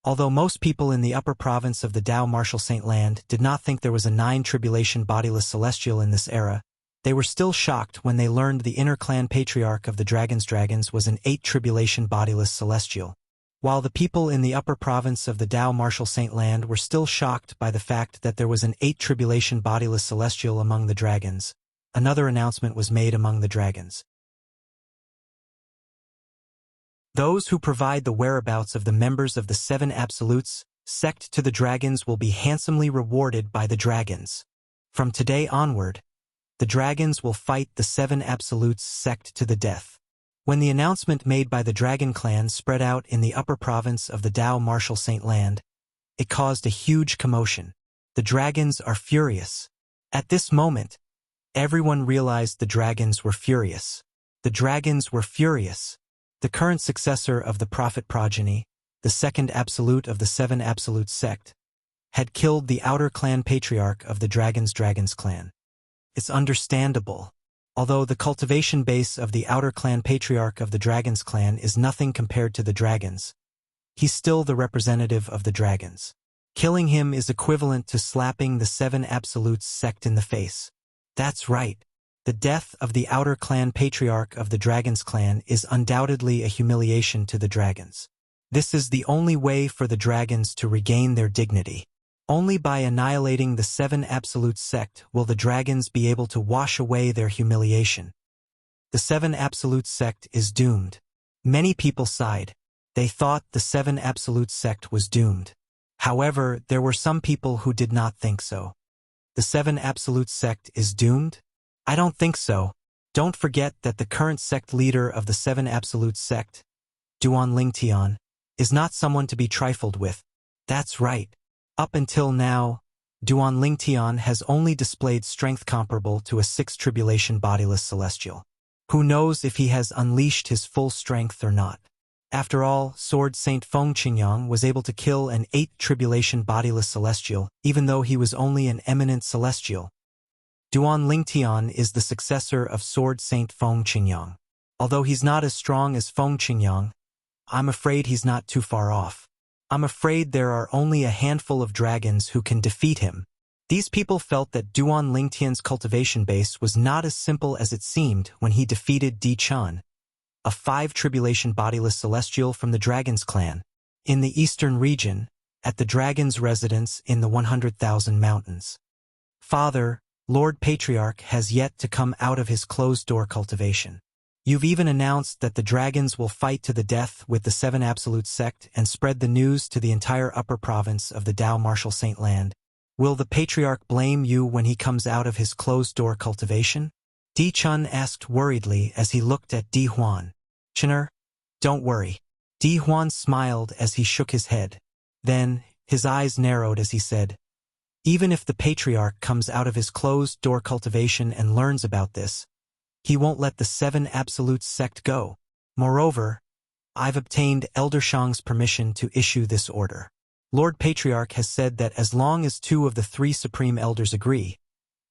Although most people in the upper province of the Dao Martial Saint Land did not think there was a 9 tribulation bodiless celestial in this era, they were still shocked when they learned the inner clan patriarch of the dragons was an 8 tribulation bodiless celestial. While the people in the upper province of the Dao Martial Saint Land were still shocked by the fact that there was an 8 tribulation bodiless celestial among the dragons, another announcement was made among the dragons. Those who provide the whereabouts of the members of the 7 absolutes sect to the dragons will be handsomely rewarded by the dragons. From today onward, the dragons will fight the 7 absolutes sect to the death. When the announcement made by the dragon clan spread out in the upper province of the Dao Martial Saint Land, it caused a huge commotion. The dragons are furious. At this moment, everyone realized the dragons were furious. The dragons were furious. The current successor of the prophet progeny, the 2nd absolute of the 7 absolute sect, had killed the outer clan patriarch of the dragons clan. It's understandable. Although the cultivation base of the outer clan patriarch of the dragons clan is nothing compared to the dragons, he's still the representative of the dragons. Killing him is equivalent to slapping the 7 absolutes sect in the face. That's right. The death of the outer clan patriarch of the dragons clan is undoubtedly a humiliation to the dragons. This is the only way for the dragons to regain their dignity. Only by annihilating the 7 absolute sect will the dragons be able to wash away their humiliation. The 7 absolute sect is doomed. Many people sighed. They thought the 7 absolute sect was doomed. However, there were some people who did not think so. The 7 absolute sect is doomed? I don't think so. Don't forget that the current sect leader of the 7 absolute sect, Duan Lingtian, is not someone to be trifled with. That's right. Up until now, Duan Lingtian has only displayed strength comparable to a 6 tribulation bodiless celestial. Who knows if he has unleashed his full strength or not? After all, Sword Saint Feng Qingyang was able to kill an 8th tribulation bodiless celestial, even though he was only an eminent celestial. Duan Lingtian is the successor of Sword Saint Feng Qingyang. Although he's not as strong as Feng Qingyang, I'm afraid he's not too far off. I'm afraid there are only a handful of dragons who can defeat him. These people felt that Duan Lingtian's cultivation base was not as simple as it seemed when he defeated Di Chun, a 5 tribulation bodiless celestial from the Dragon's clan, in the eastern region, at the Dragon's residence in the 100,000 mountains. Father, Lord Patriarch has yet to come out of his closed-door cultivation. You've even announced that the dragons will fight to the death with the 7 Absolute sect and spread the news to the entire upper province of the Dao Martial Saint Land. Will the Patriarch blame you when he comes out of his closed-door cultivation? Di Chun asked worriedly as he looked at Di Huan. Chener, don't worry. Di Huan smiled as he shook his head. Then, his eyes narrowed as he said, even if the Patriarch comes out of his closed-door cultivation and learns about this, he won't let the 7 Absolute sect go. Moreover, I've obtained Elder Shang's permission to issue this order. Lord Patriarch has said that as long as 2 of the 3 Supreme Elders agree,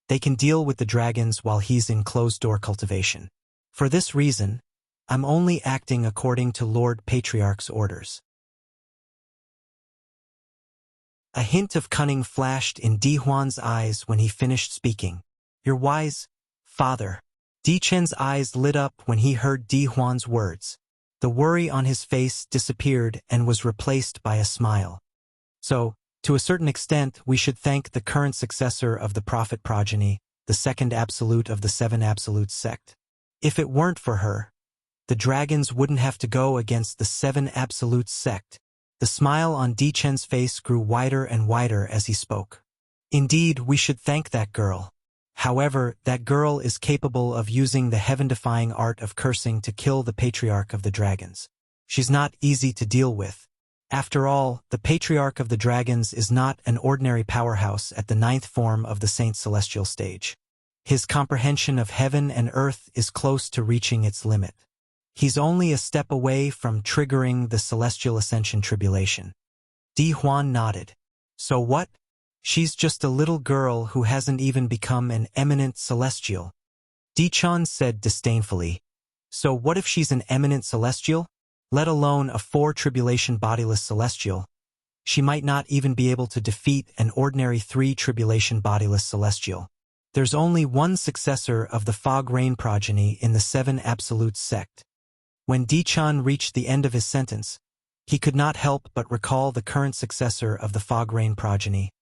they can deal with the dragons while he's in closed-door cultivation. For this reason, I'm only acting according to Lord Patriarch's orders. A hint of cunning flashed in Di Huan's eyes when he finished speaking. You're wise, Father. Di Chen's eyes lit up when he heard Di Huan's words. The worry on his face disappeared and was replaced by a smile. So, to a certain extent, we should thank the current successor of the Prophet progeny, the 2nd Absolute of the 7 Absolute sect. If it weren't for her, the dragons wouldn't have to go against the 7 Absolute sect. The smile on Di Chen's face grew wider and wider as he spoke. Indeed, we should thank that girl. However, that girl is capable of using the heaven-defying art of cursing to kill the Patriarch of the Dragons. She's not easy to deal with. After all, the Patriarch of the Dragons is not an ordinary powerhouse at the 9th form of the Saint Celestial stage. His comprehension of heaven and earth is close to reaching its limit. He's only a step away from triggering the Celestial Ascension Tribulation. Di Huan nodded. So what? She's just a little girl who hasn't even become an eminent celestial. Di Chun said disdainfully. So what if she's an eminent celestial? Let alone a 4 tribulation bodiless celestial. She might not even be able to defeat an ordinary 3 tribulation bodiless celestial. There's only one successor of the Fog Rain progeny in the 7 Absolute sect. When Di Chun reached the end of his sentence, he could not help but recall the current successor of the Fog Rain progeny,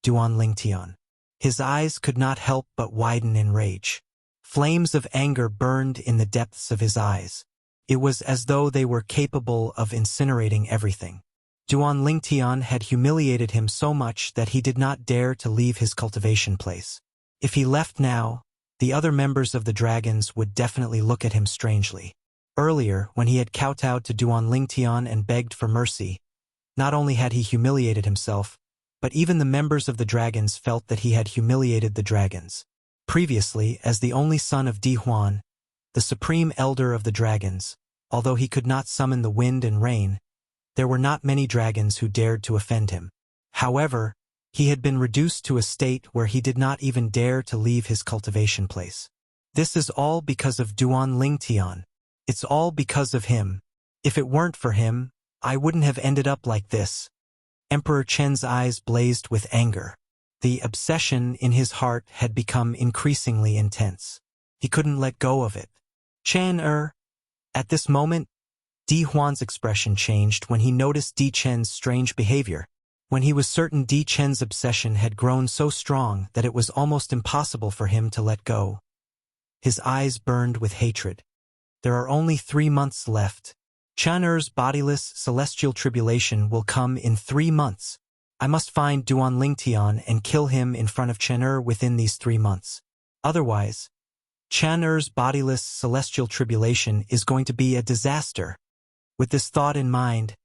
Duan Lingtian. His eyes could not help but widen in rage. Flames of anger burned in the depths of his eyes. It was as though they were capable of incinerating everything. Duan Lingtian had humiliated him so much that he did not dare to leave his cultivation place. If he left now, the other members of the dragons would definitely look at him strangely. Earlier, when he had kowtowed to Duan Lingtian and begged for mercy, not only had he humiliated himself, but even the members of the dragons felt that he had humiliated the dragons. Previously, as the only son of Di Huan, the supreme elder of the dragons, although he could not summon the wind and rain, there were not many dragons who dared to offend him. However, he had been reduced to a state where he did not even dare to leave his cultivation place. This is all because of Duan Lingtian. It's all because of him. If it weren't for him, I wouldn't have ended up like this. Emperor Chen's eyes blazed with anger. The obsession in his heart had become increasingly intense. He couldn't let go of it. Chen. At this moment, Di Huan's expression changed when he noticed Di Chen's strange behavior. When he was certain Di Chen's obsession had grown so strong that it was almost impossible for him to let go. His eyes burned with hatred. There are only 3 months left. Chen-er's bodiless celestial tribulation will come in 3 months. I must find Duan Lingtian and kill him in front of Chen-er within these 3 months. Otherwise, Chen-er's bodiless celestial tribulation is going to be a disaster. With this thought in mind,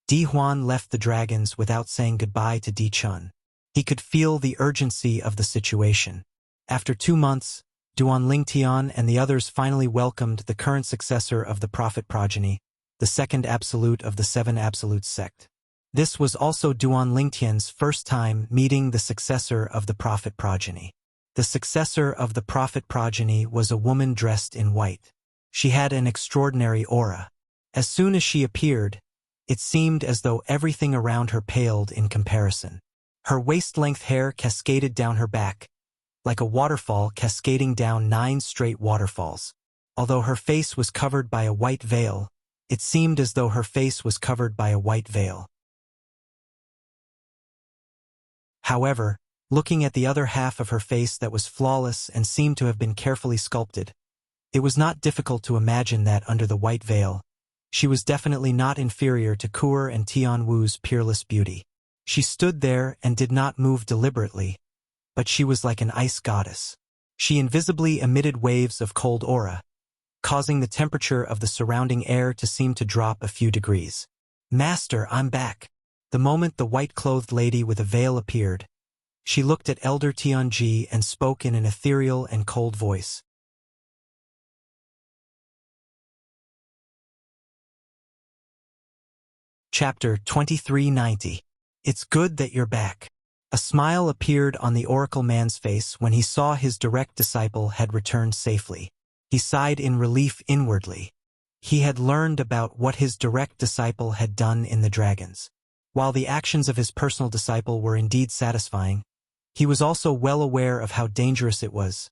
Di Huan left the dragons without saying goodbye to Di Chun. He could feel the urgency of the situation. After 2 months, Duan Lingtian and the others finally welcomed the current successor of the Prophet progeny, the second absolute of the seven absolutes sect. This was also Duan Lingtian's first time meeting the successor of the prophet progeny. The successor of the prophet progeny was a woman dressed in white. She had an extraordinary aura. As soon as she appeared, it seemed as though everything around her paled in comparison. Her waist-length hair cascaded down her back, like a waterfall cascading down 9 straight waterfalls. Although her face was covered by a white veil, it seemed as though her face was covered by a white veil. However, looking at the other half of her face that was flawless and seemed to have been carefully sculpted, it was not difficult to imagine that under the white veil, she was definitely not inferior to Kuer and Tian Wu's peerless beauty. She stood there and did not move deliberately, but she was like an ice goddess. She invisibly emitted waves of cold aura, causing the temperature of the surrounding air to seem to drop a few degrees. "Master, I'm back." The moment the white-clothed lady with a veil appeared, she looked at Elder Tianji and spoke in an ethereal and cold voice. Chapter 2390. It's good that you're back. A smile appeared on the oracle man's face when he saw his direct disciple had returned safely. He sighed in relief inwardly. He had learned about what his direct disciple had done in the dragons. While the actions of his personal disciple were indeed satisfying, he was also well aware of how dangerous it was.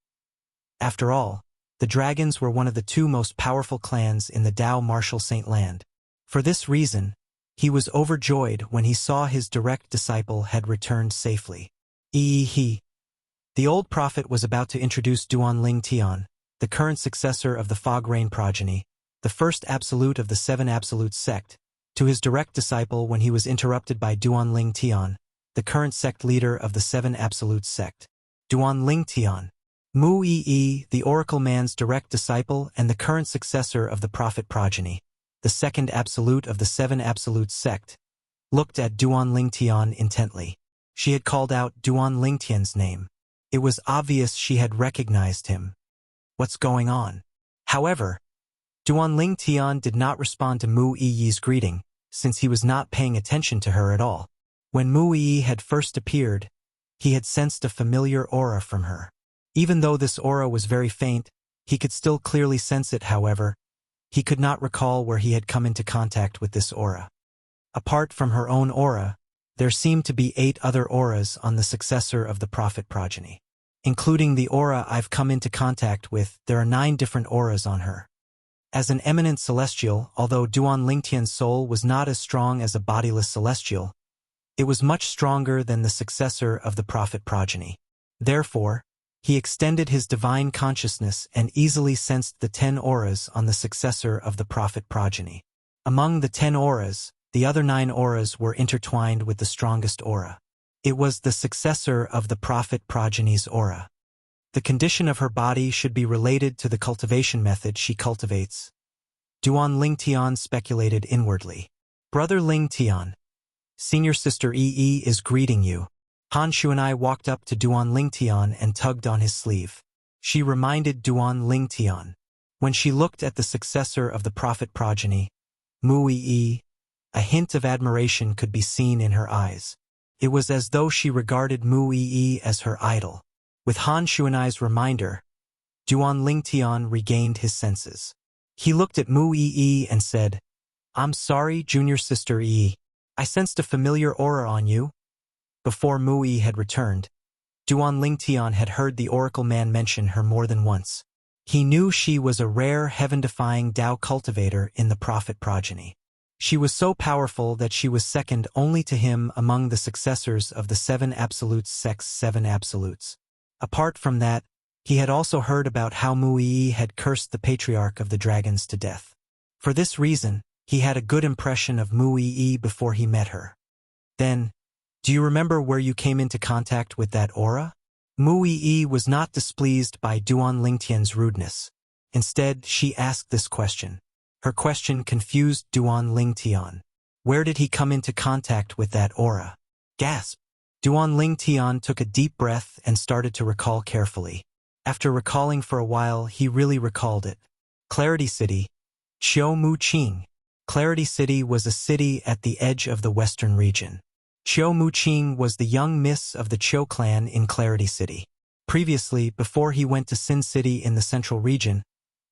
After all, the dragons were one of the 2 most powerful clans in the Dao Martial Saint Land. For this reason, he was overjoyed when he saw his direct disciple had returned safely. The old prophet was about to introduce Duan Lingtian, the current successor of the Fog Rain progeny, the first absolute of the 7 absolutes sect, to his direct disciple when he was interrupted by Duan Lingtian, the current sect leader of the 7 absolutes sect. Duan Lingtian, Mu Yi, the oracle man's direct disciple and the current successor of the prophet progeny, the second absolute of the 7 absolutes sect, looked at Duan Lingtian intently. She had called out Duan Lingtian's name. It was obvious she had recognized him. What's going on? However, Duan Lingtian did not respond to Mu Yi's greeting, since he was not paying attention to her at all. When Mu Yi had first appeared, he had sensed a familiar aura from her. Even though this aura was very faint, he could still clearly sense it. However, he could not recall where he had come into contact with this aura. Apart from her own aura, there seemed to be 8 other auras on the successor of the prophet progeny. Including the aura I've come into contact with, there are 9 different auras on her. As an eminent celestial, although Duan Lingtian's soul was not as strong as a bodiless celestial, it was much stronger than the successor of the prophet progeny. Therefore, he extended his divine consciousness and easily sensed the 10 auras on the successor of the prophet progeny. Among the 10 auras, the other 9 auras were intertwined with the strongest aura. It was the successor of the prophet progeny's aura. The condition of her body should be related to the cultivation method she cultivates. Duan Lingtian speculated inwardly. "Brother Lingtian, senior sister Yi is greeting you." Han Shu and I walked up to Duan Lingtian and tugged on his sleeve. She reminded Duan Lingtian. When she looked at the successor of the prophet progeny, Mu Yi, a hint of admiration could be seen in her eyes. It was as though she regarded Mu Yi as her idol. With Han Shu and I's reminder, Duan Lingtian regained his senses. He looked at Mu Yi and said, "I'm sorry, junior sister Yi. I sensed a familiar aura on you." Before Mu Yi had returned, Duan Lingtian had heard the oracle man mention her more than once. He knew she was a rare heaven-defying Dao cultivator in the prophet progeny. She was so powerful that she was second only to him among the successors of the 7 absolutes sect's 7 absolutes. Apart from that, he had also heard about how Mu Yi had cursed the patriarch of the dragons to death. For this reason, he had a good impression of Mu Yi before he met her. Then, "Do you remember where you came into contact with that aura?" Mu Yi was not displeased by Duan Lingtian's rudeness. Instead, she asked this question. Her question confused Duan Lingtian. Where did he come into contact with that aura? Gasp! Duan Lingtian took a deep breath and started to recall carefully. After recalling for a while, he really recalled it. Clarity City, Qiu Mu Qing. Clarity City was a city at the edge of the western region. Qiu Muqing was the young miss of the Qiu clan in Clarity City. Previously, before he went to Sin City in the central region,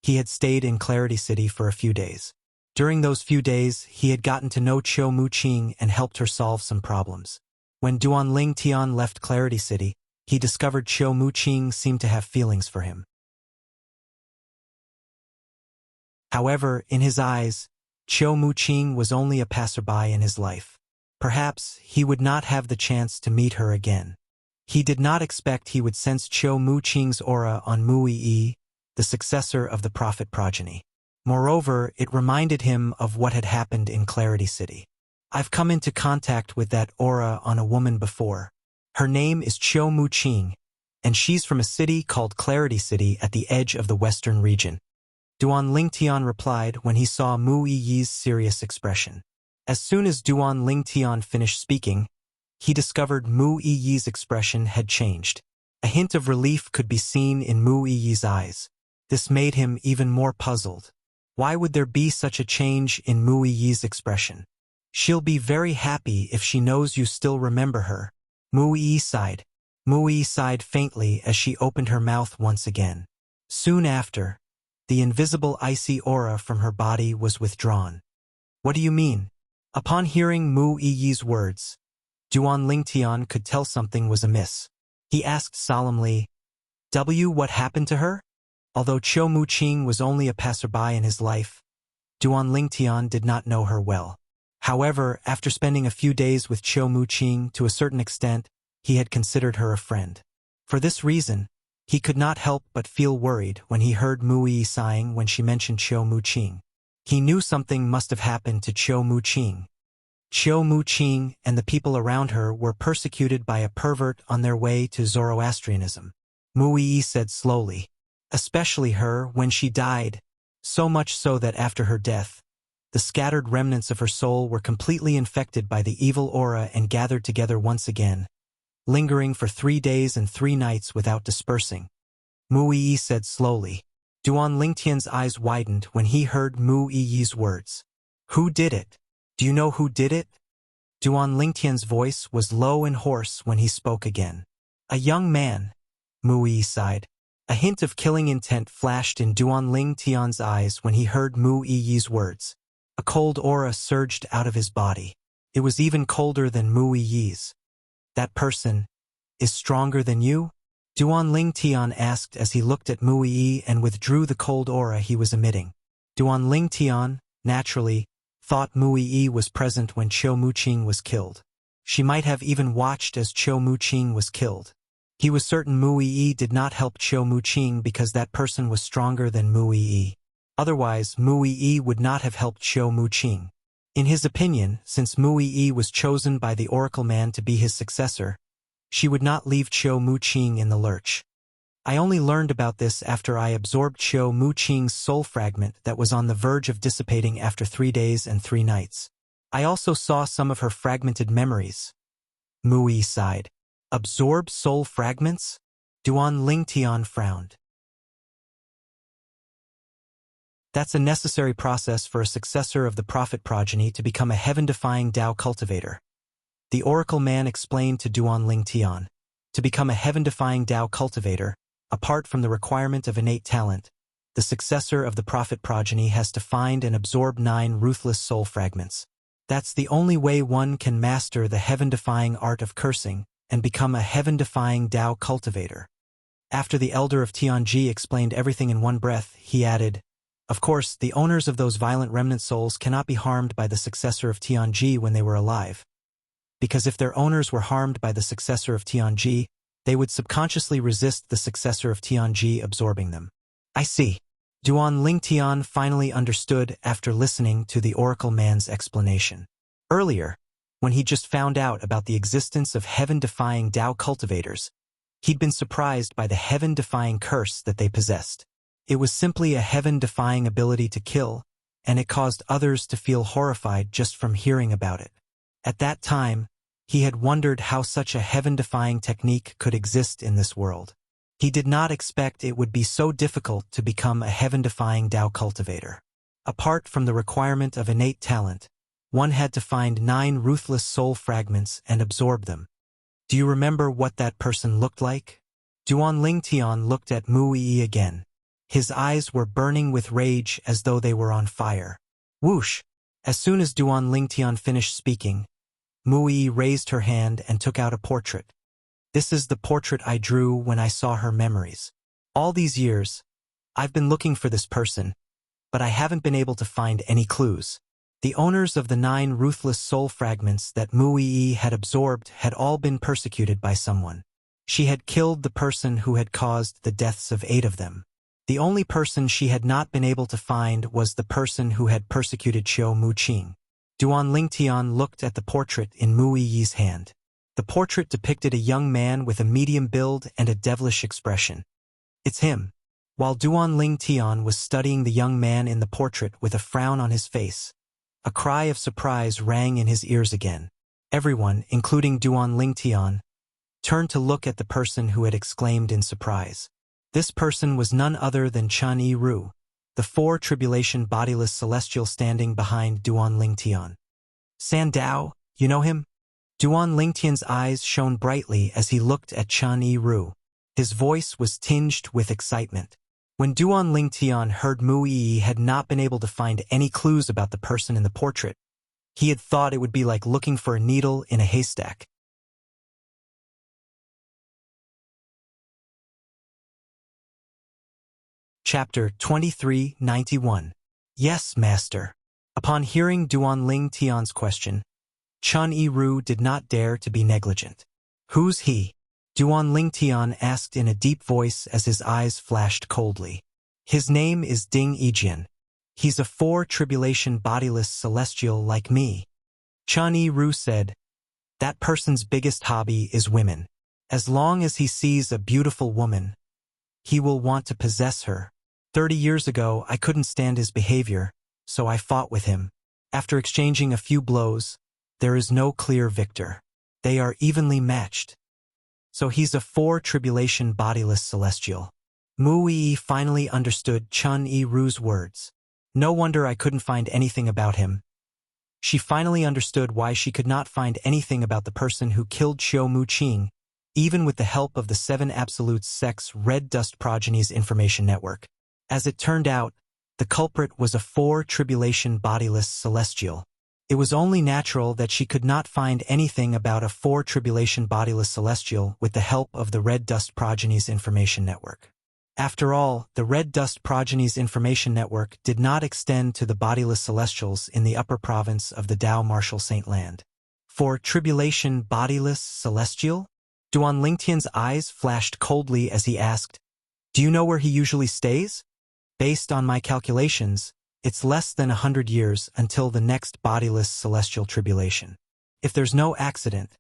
he had stayed in Clarity City for a few days. During those few days, he had gotten to know Qiu Muqing and helped her solve some problems. When Duanling Tian left Clarity City, he discovered Qiu Muqing seemed to have feelings for him. However, in his eyes, Qiu Muqing was only a passerby in his life. Perhaps he would not have the chance to meet her again. He did not expect he would sense Qiu Muqing's aura on Muyi, the successor of the prophet progeny. Moreover, it reminded him of what had happened in Clarity City. I've come into contact with that aura on a woman before. Her name is Qiu Muqing, and she's from a city called Clarity City at the edge of the western region. Duan Lingtian replied when he saw Mu Yi's serious expression. As soon as Duan Lingtian finished speaking, he discovered Mu Yi's expression had changed. A hint of relief could be seen in Mu Yi's eyes. This made him even more puzzled. Why would there be such a change in Mu Yi's expression? She'll be very happy if she knows you still remember her. Mu Yi sighed. Mu Yi sighed faintly as she opened her mouth once again. Soon after, the invisible icy aura from her body was withdrawn. What do you mean? Upon hearing Mu Yi's words, Duan Lingtian could tell something was amiss. He asked solemnly, What happened to her? Although Qiu Muqing was only a passerby in his life, Duan Lingtian did not know her well. However, after spending a few days with Qiu Muqing, to a certain extent, he had considered her a friend. For this reason, he could not help but feel worried when he heard Mu Yi sighing when she mentioned Qiu Muqing. He knew something must have happened to Qiu Muqing. Qiu Muqing and the people around her were persecuted by a pervert on their way to Zoroastrianism. Mu Yi said slowly. Especially her when she died, so much so that after her death, the scattered remnants of her soul were completely infected by the evil aura and gathered together once again, lingering for 3 days and 3 nights without dispersing. Mu Yi said slowly. Duan Lingtian's eyes widened when he heard Mu Yi's words. Who did it? Do you know who did it? Duan Lingtian's voice was low and hoarse when he spoke again. A young man. Mu Yi sighed. A hint of killing intent flashed in Duan Lingtian's eyes when he heard Mu Yi's words. A cold aura surged out of his body. It was even colder than Mu Yi's. That person is stronger than you? Duan Lingtian asked as he looked at Mu Yi and withdrew the cold aura he was emitting. Duan Lingtian, naturally, thought Mu Yi was present when Qiu Muqing was killed. She might have even watched as Qiu Muqing was killed. He was certain Mu Yi did not help Qiu Muqing because that person was stronger than Mu Yi. Otherwise, Mu Yi would not have helped Qiu Muqing. In his opinion, since Mu Yi was chosen by the Oracle Man to be his successor, she would not leave Qiu Muqing in the lurch. I only learned about this after I absorbed Qiu Muqing's soul fragment that was on the verge of dissipating after 3 days and 3 nights. I also saw some of her fragmented memories. Mu Yi sighed. Absorb soul fragments? Duan Lingtian frowned. That's a necessary process for a successor of the prophet progeny to become a heaven-defying Tao cultivator. The Oracle Man explained to Duan Lingtian. To become a heaven-defying Tao cultivator, apart from the requirement of innate talent, the successor of the prophet progeny has to find and absorb 9 ruthless soul fragments. That's the only way one can master the heaven-defying art of cursing and become a heaven-defying Tao cultivator. After the elder of Tianji explained everything in one breath, he added, Of course, the owners of those violent remnant souls cannot be harmed by the successor of Tianji when they were alive. Because if their owners were harmed by the successor of Tianji, they would subconsciously resist the successor of Tianji absorbing them. I see. Duan Lingtian finally understood after listening to the Oracle Man's explanation. Earlier, when he just found out about the existence of heaven-defying Tao cultivators, he'd been surprised by the heaven-defying curse that they possessed. It was simply a heaven-defying ability to kill, and it caused others to feel horrified just from hearing about it. At that time, he had wondered how such a heaven-defying technique could exist in this world. He did not expect it would be so difficult to become a heaven-defying Tao cultivator. Apart from the requirement of innate talent, one had to find 9 ruthless soul fragments and absorb them. Do you remember what that person looked like? Duan Lingtian looked at Mu Yi again. His eyes were burning with rage as though they were on fire. Whoosh! As soon as Duan Lingtian finished speaking, Mu Yi raised her hand and took out a portrait. This is the portrait I drew when I saw her memories. All these years, I've been looking for this person, but I haven't been able to find any clues. The owners of the 9 ruthless soul fragments that Mu Yi had absorbed had all been persecuted by someone. She had killed the person who had caused the deaths of 8 of them. The only person she had not been able to find was the person who had persecuted Qiu Muqing. Duan Lingtian looked at the portrait in Mu Yi's hand. The portrait depicted a young man with a medium build and a devilish expression. It's him. While Duan Lingtian was studying the young man in the portrait with a frown on his face, a cry of surprise rang in his ears again. Everyone, including Duan Lingtian, turned to look at the person who had exclaimed in surprise. This person was none other than Chen Yiru, the 4 tribulation bodiless celestial standing behind Duan Lingtian. Sandao, you know him? Duan Lingtian's eyes shone brightly as he looked at Chen Yiru. His voice was tinged with excitement. When Duan Lingtian heard Mu Yi had not been able to find any clues about the person in the portrait, he had thought it would be like looking for a needle in a haystack. Chapter 2391. Yes, Master. Upon hearing Duan Lingtian's question, Chen Yiru did not dare to be negligent. Who's he? Duan Lingtian asked in a deep voice as his eyes flashed coldly. His name is Ding Yijian. He's a 4 tribulation bodiless celestial like me. Chen Yiru said, that person's biggest hobby is women. As long as he sees a beautiful woman, he will want to possess her. 30 years ago, I couldn't stand his behavior, so I fought with him. After exchanging a few blows, there is no clear victor. They are evenly matched. So he's a 4 tribulation bodiless celestial. Mu Yi finally understood Chen Yiru's words. No wonder I couldn't find anything about him. She finally understood why she could not find anything about the person who killed Qiu Muqing, even with the help of the 7 Absolute Sect's Red Dust Progenies Information Network. As it turned out, the culprit was a 4 tribulation bodiless celestial. It was only natural that she could not find anything about a 4 tribulation bodiless celestial with the help of the Red Dust Progenies Information Network. After all, the Red Dust Progenies Information Network did not extend to the bodiless celestials in the upper province of the Dao Martial Saint Land. 4 tribulation bodiless celestial? Duan Lingtian's eyes flashed coldly as he asked, do you know where he usually stays? Based on my calculations, it's less than 100 years until the next bodiless celestial tribulation. If there's no accident,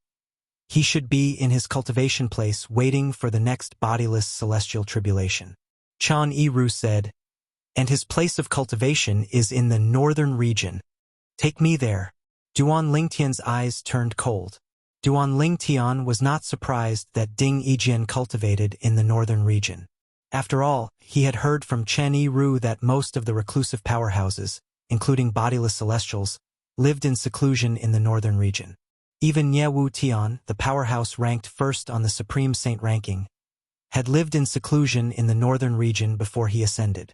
he should be in his cultivation place waiting for the next bodiless celestial tribulation. Chen Yiru said, and his place of cultivation is in the northern region. Take me there. Duan Lingtian's eyes turned cold. Duan Lingtian was not surprised that Ding Yijian cultivated in the northern region. After all, he had heard from Chen Yiru that most of the reclusive powerhouses, including bodiless celestials, lived in seclusion in the northern region. Even Nye Wu Tian, the powerhouse ranked first on the Supreme Saint ranking, had lived in seclusion in the northern region before he ascended.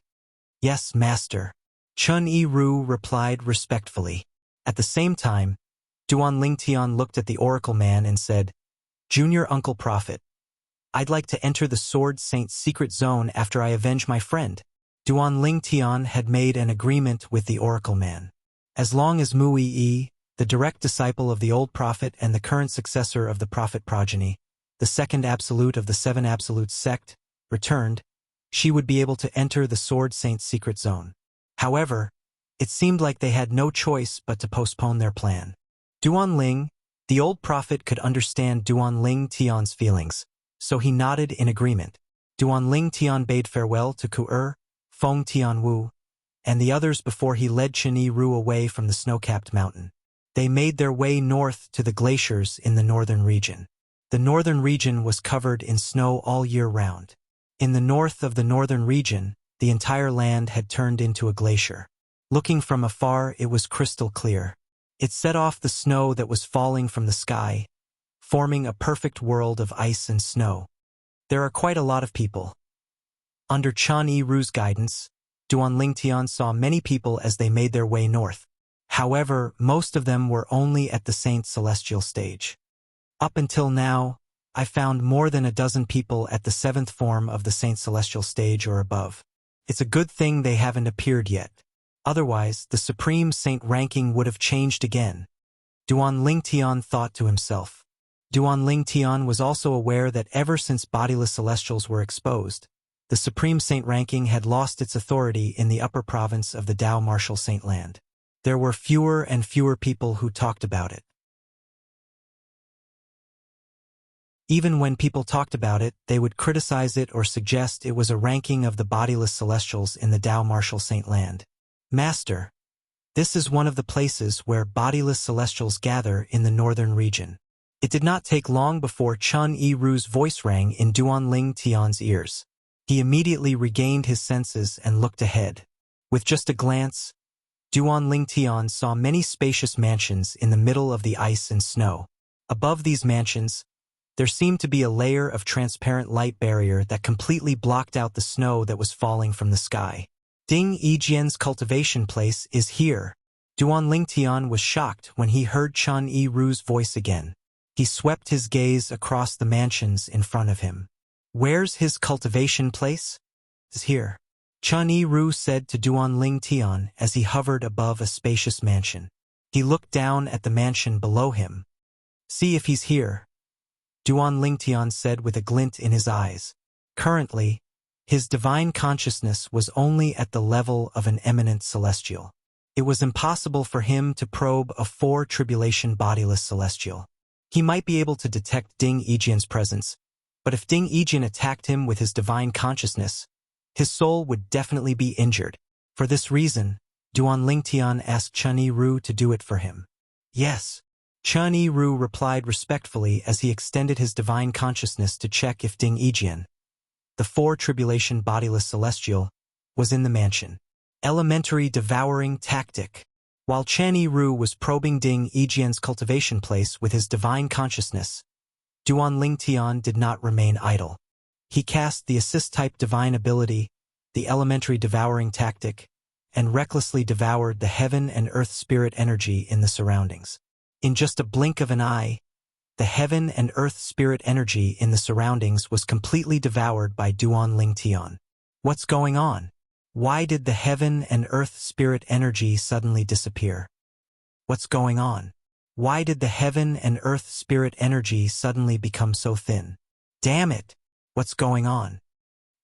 Yes, Master. Chen Yiru replied respectfully. At the same time, Duan Lingtian looked at the Oracle Man and said, Junior Uncle Prophet, I'd like to enter the Sword Saint's secret zone after I avenge my friend. Duan Lingtian had made an agreement with the Oracle Man. As long as Mu Yi, the direct disciple of the old prophet and the current successor of the prophet progeny, the second absolute of the 7 Absolute Sect, returned, she would be able to enter the Sword Saint's secret zone. However, it seemed like they had no choice but to postpone their plan. Duan Ling, the old prophet, could understand Duan Lingtian's feelings, so he nodded in agreement. Duan Lingtian bade farewell to Ku Feng Tianwu, and the others before he led Chen Yiru away from the snow-capped mountain. They made their way north to the glaciers in the northern region. The northern region was covered in snow all year round. In the north of the northern region, the entire land had turned into a glacier. Looking from afar, it was crystal clear. It set off the snow that was falling from the sky, forming a perfect world of ice and snow. There are quite a lot of people. Under Chan Yi-ru's guidance, Duan Lingtian saw many people as they made their way north. However, most of them were only at the Saint Celestial stage. Up until now, I found more than a dozen people at the 7th form of the Saint Celestial stage or above. It's a good thing they haven't appeared yet. Otherwise, the Supreme Saint ranking would have changed again. Duan Lingtian thought to himself. Duan Lingtian was also aware that ever since bodiless celestials were exposed, the Supreme Saint ranking had lost its authority in the upper province of the Dao Martial Saint Land. There were fewer and fewer people who talked about it. Even when people talked about it, they would criticize it or suggest it was a ranking of the bodiless celestials in the Dao Martial Saint Land. Master, this is one of the places where bodiless celestials gather in the northern region. It did not take long before Chan Yi-ru's voice rang in Duan Lingtian's ears. He immediately regained his senses and looked ahead. With just a glance, Duan Lingtian saw many spacious mansions in the middle of the ice and snow. Above these mansions, there seemed to be a layer of transparent light barrier that completely blocked out the snow that was falling from the sky. Ding Yijian's cultivation place is here. Duan Lingtian was shocked when he heard Chan Yi-ru's voice again. He swept his gaze across the mansions in front of him. Where's his cultivation place? It's here. Chan Yi-ru said to Duan Lingtian as he hovered above a spacious mansion. He looked down at the mansion below him. See if he's here, Duan Lingtian said with a glint in his eyes. Currently, his divine consciousness was only at the level of an eminent celestial. It was impossible for him to probe a 4-tribulation bodiless celestial. He might be able to detect Ding Yijian's presence, but if Ding Yijian attacked him with his divine consciousness, his soul would definitely be injured. For this reason, Duan Lingtian asked Chan Yi-ru to do it for him. Yes. Chan Yi-ru replied respectfully as he extended his divine consciousness to check if Ding Yijian, the 4-tribulation bodiless celestial, was in the mansion. Elementary devouring tactic. While Chan Yi-ru was probing Ding Yijian's cultivation place with his divine consciousness, Duan Lingtian did not remain idle. He cast the assist-type divine ability, the elementary devouring tactic, and recklessly devoured the heaven and earth spirit energy in the surroundings. In just a blink of an eye, the heaven and earth spirit energy in the surroundings was completely devoured by Duan Lingtian. What's going on? Why did the heaven and earth spirit energy suddenly disappear? What's going on? Why did the heaven and earth spirit energy suddenly become so thin? Damn it! What's going on?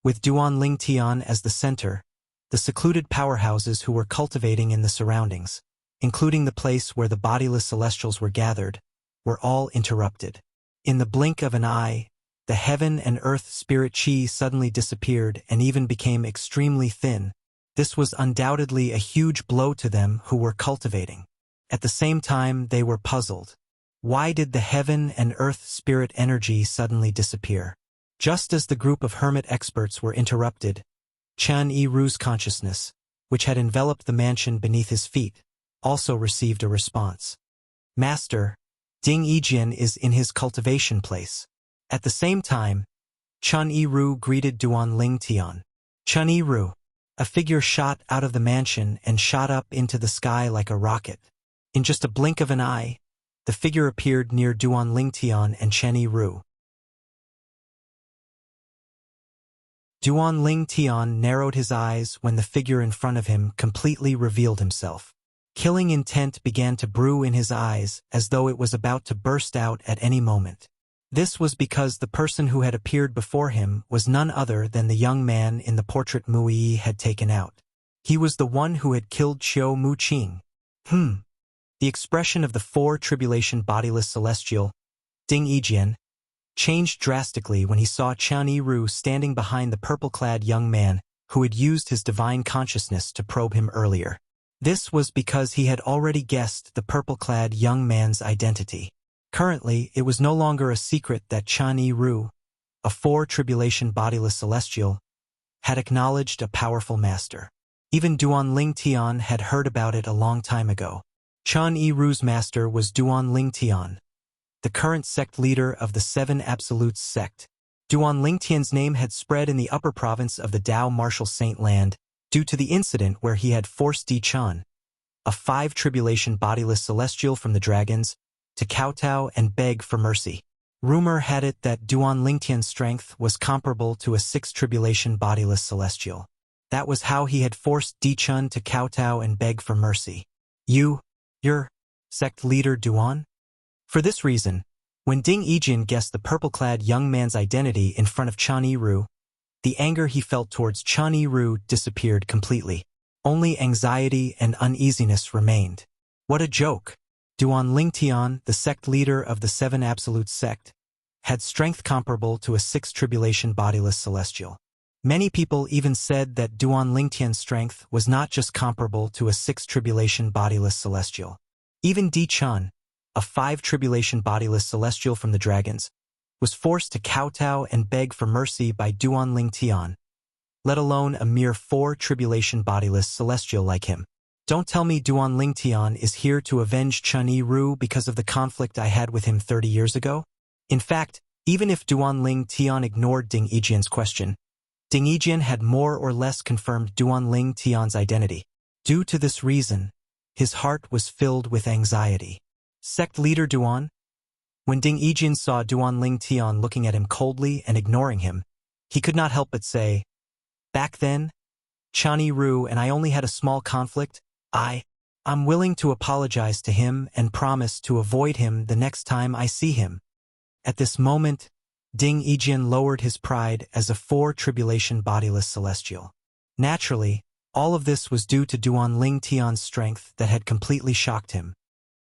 With Duan Lingtian as the center, the secluded powerhouses who were cultivating in the surroundings, including the place where the bodiless celestials were gathered, were all interrupted. In the blink of an eye, the heaven and earth spirit chi suddenly disappeared and even became extremely thin. This was undoubtedly a huge blow to them who were cultivating. At the same time, they were puzzled. Why did the heaven and earth spirit energy suddenly disappear? Just as the group of hermit experts were interrupted, Chan Yi-ru's consciousness, which had enveloped the mansion beneath his feet, also received a response. Master, Ding Yijian is in his cultivation place. At the same time, Chan Yi-ru greeted Duan Lingtian. Chan Yi-ru, a figure shot out of the mansion and shot up into the sky like a rocket. In just a blink of an eye, the figure appeared near Duan Lingtian and Chan Yi-ru. Duan Lingtian narrowed his eyes when the figure in front of him completely revealed himself. Killing intent began to brew in his eyes as though it was about to burst out at any moment. This was because the person who had appeared before him was none other than the young man in the portrait Muyi had taken out. He was the one who had killed Qiu Muqing. The expression of the 4-tribulation bodiless celestial, Ding Yijian, changed drastically when he saw Chan Yi-ru standing behind the purple-clad young man who had used his divine consciousness to probe him earlier. This was because he had already guessed the purple-clad young man's identity. Currently, it was no longer a secret that Chan Yi-ru, a 4-tribulation bodiless celestial, had acknowledged a powerful master. Even Duan Ling Tian had heard about it a long time ago. Chen Yiru's master was Duan Ling Tian, the current sect leader of the Seven Absolutes sect. Duan Ling Tian's name had spread in the upper province of the Dao Martial Saint Land due to the incident where he had forced Di Chun, a 5 tribulation bodiless celestial from the dragons, to kowtow and beg for mercy. Rumor had it that Duan Ling Tian's strength was comparable to a 6 tribulation bodiless celestial. That was how he had forced Di Chun to kowtow and beg for mercy. Your sect leader Duan? For this reason, when Ding Yijin guessed the purple-clad young man's identity in front of Chen Yiru, the anger he felt towards Chen Yiru disappeared completely. Only anxiety and uneasiness remained. What a joke! Duan Ling Tian, the sect leader of the Seven Absolute sect, had strength comparable to a 6 tribulation bodiless celestial. Many people even said that Duan Ling Tian's strength was not just comparable to a 6 tribulation bodiless celestial. Even Di Chun, a 5 tribulation bodiless celestial from the dragons, was forced to kowtow and beg for mercy by Duan Ling Tian, let alone a mere 4 tribulation bodiless celestial like him. Don't tell me Duan Ling Tian is here to avenge Chen Yiru because of the conflict I had with him 30 years ago? In fact, even if Duan Ling Tian ignored Ding Yijin's question, Ding Yijin had more or less confirmed Duan Ling Tian's identity. Due to this reason, his heart was filled with anxiety. Sect leader Duan? When Ding Yijin saw Duan Ling Tian looking at him coldly and ignoring him, he could not help but say, "Back then, Chen Yiru and I only had a small conflict. I'm willing to apologize to him and promise to avoid him the next time I see him." At this moment, Ding Yijin lowered his pride as a 4 tribulation bodiless celestial. Naturally, all of this was due to Duan Ling Tian's strength that had completely shocked him.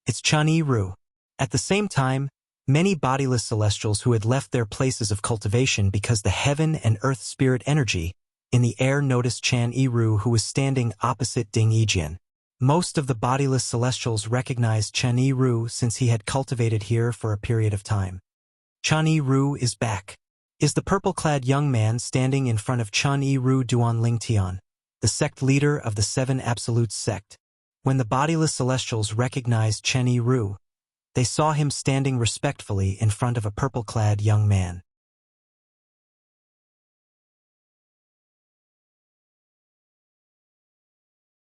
It's Chen Yiru. At the same time, many bodiless celestials who had left their places of cultivation because the heaven and earth spirit energy in the air noticed Chen Yiru, who was standing opposite Ding Yijin. Most of the bodiless celestials recognized Chen Yiru since he had cultivated here for a period of time. Chen Yiru is back. Is the purple-clad young man standing in front of Chen Yiru Duan Ling Tian, the sect leader of the Seven Absolute sect? When the bodiless celestials recognized Chen Yiru, they saw him standing respectfully in front of a purple-clad young man.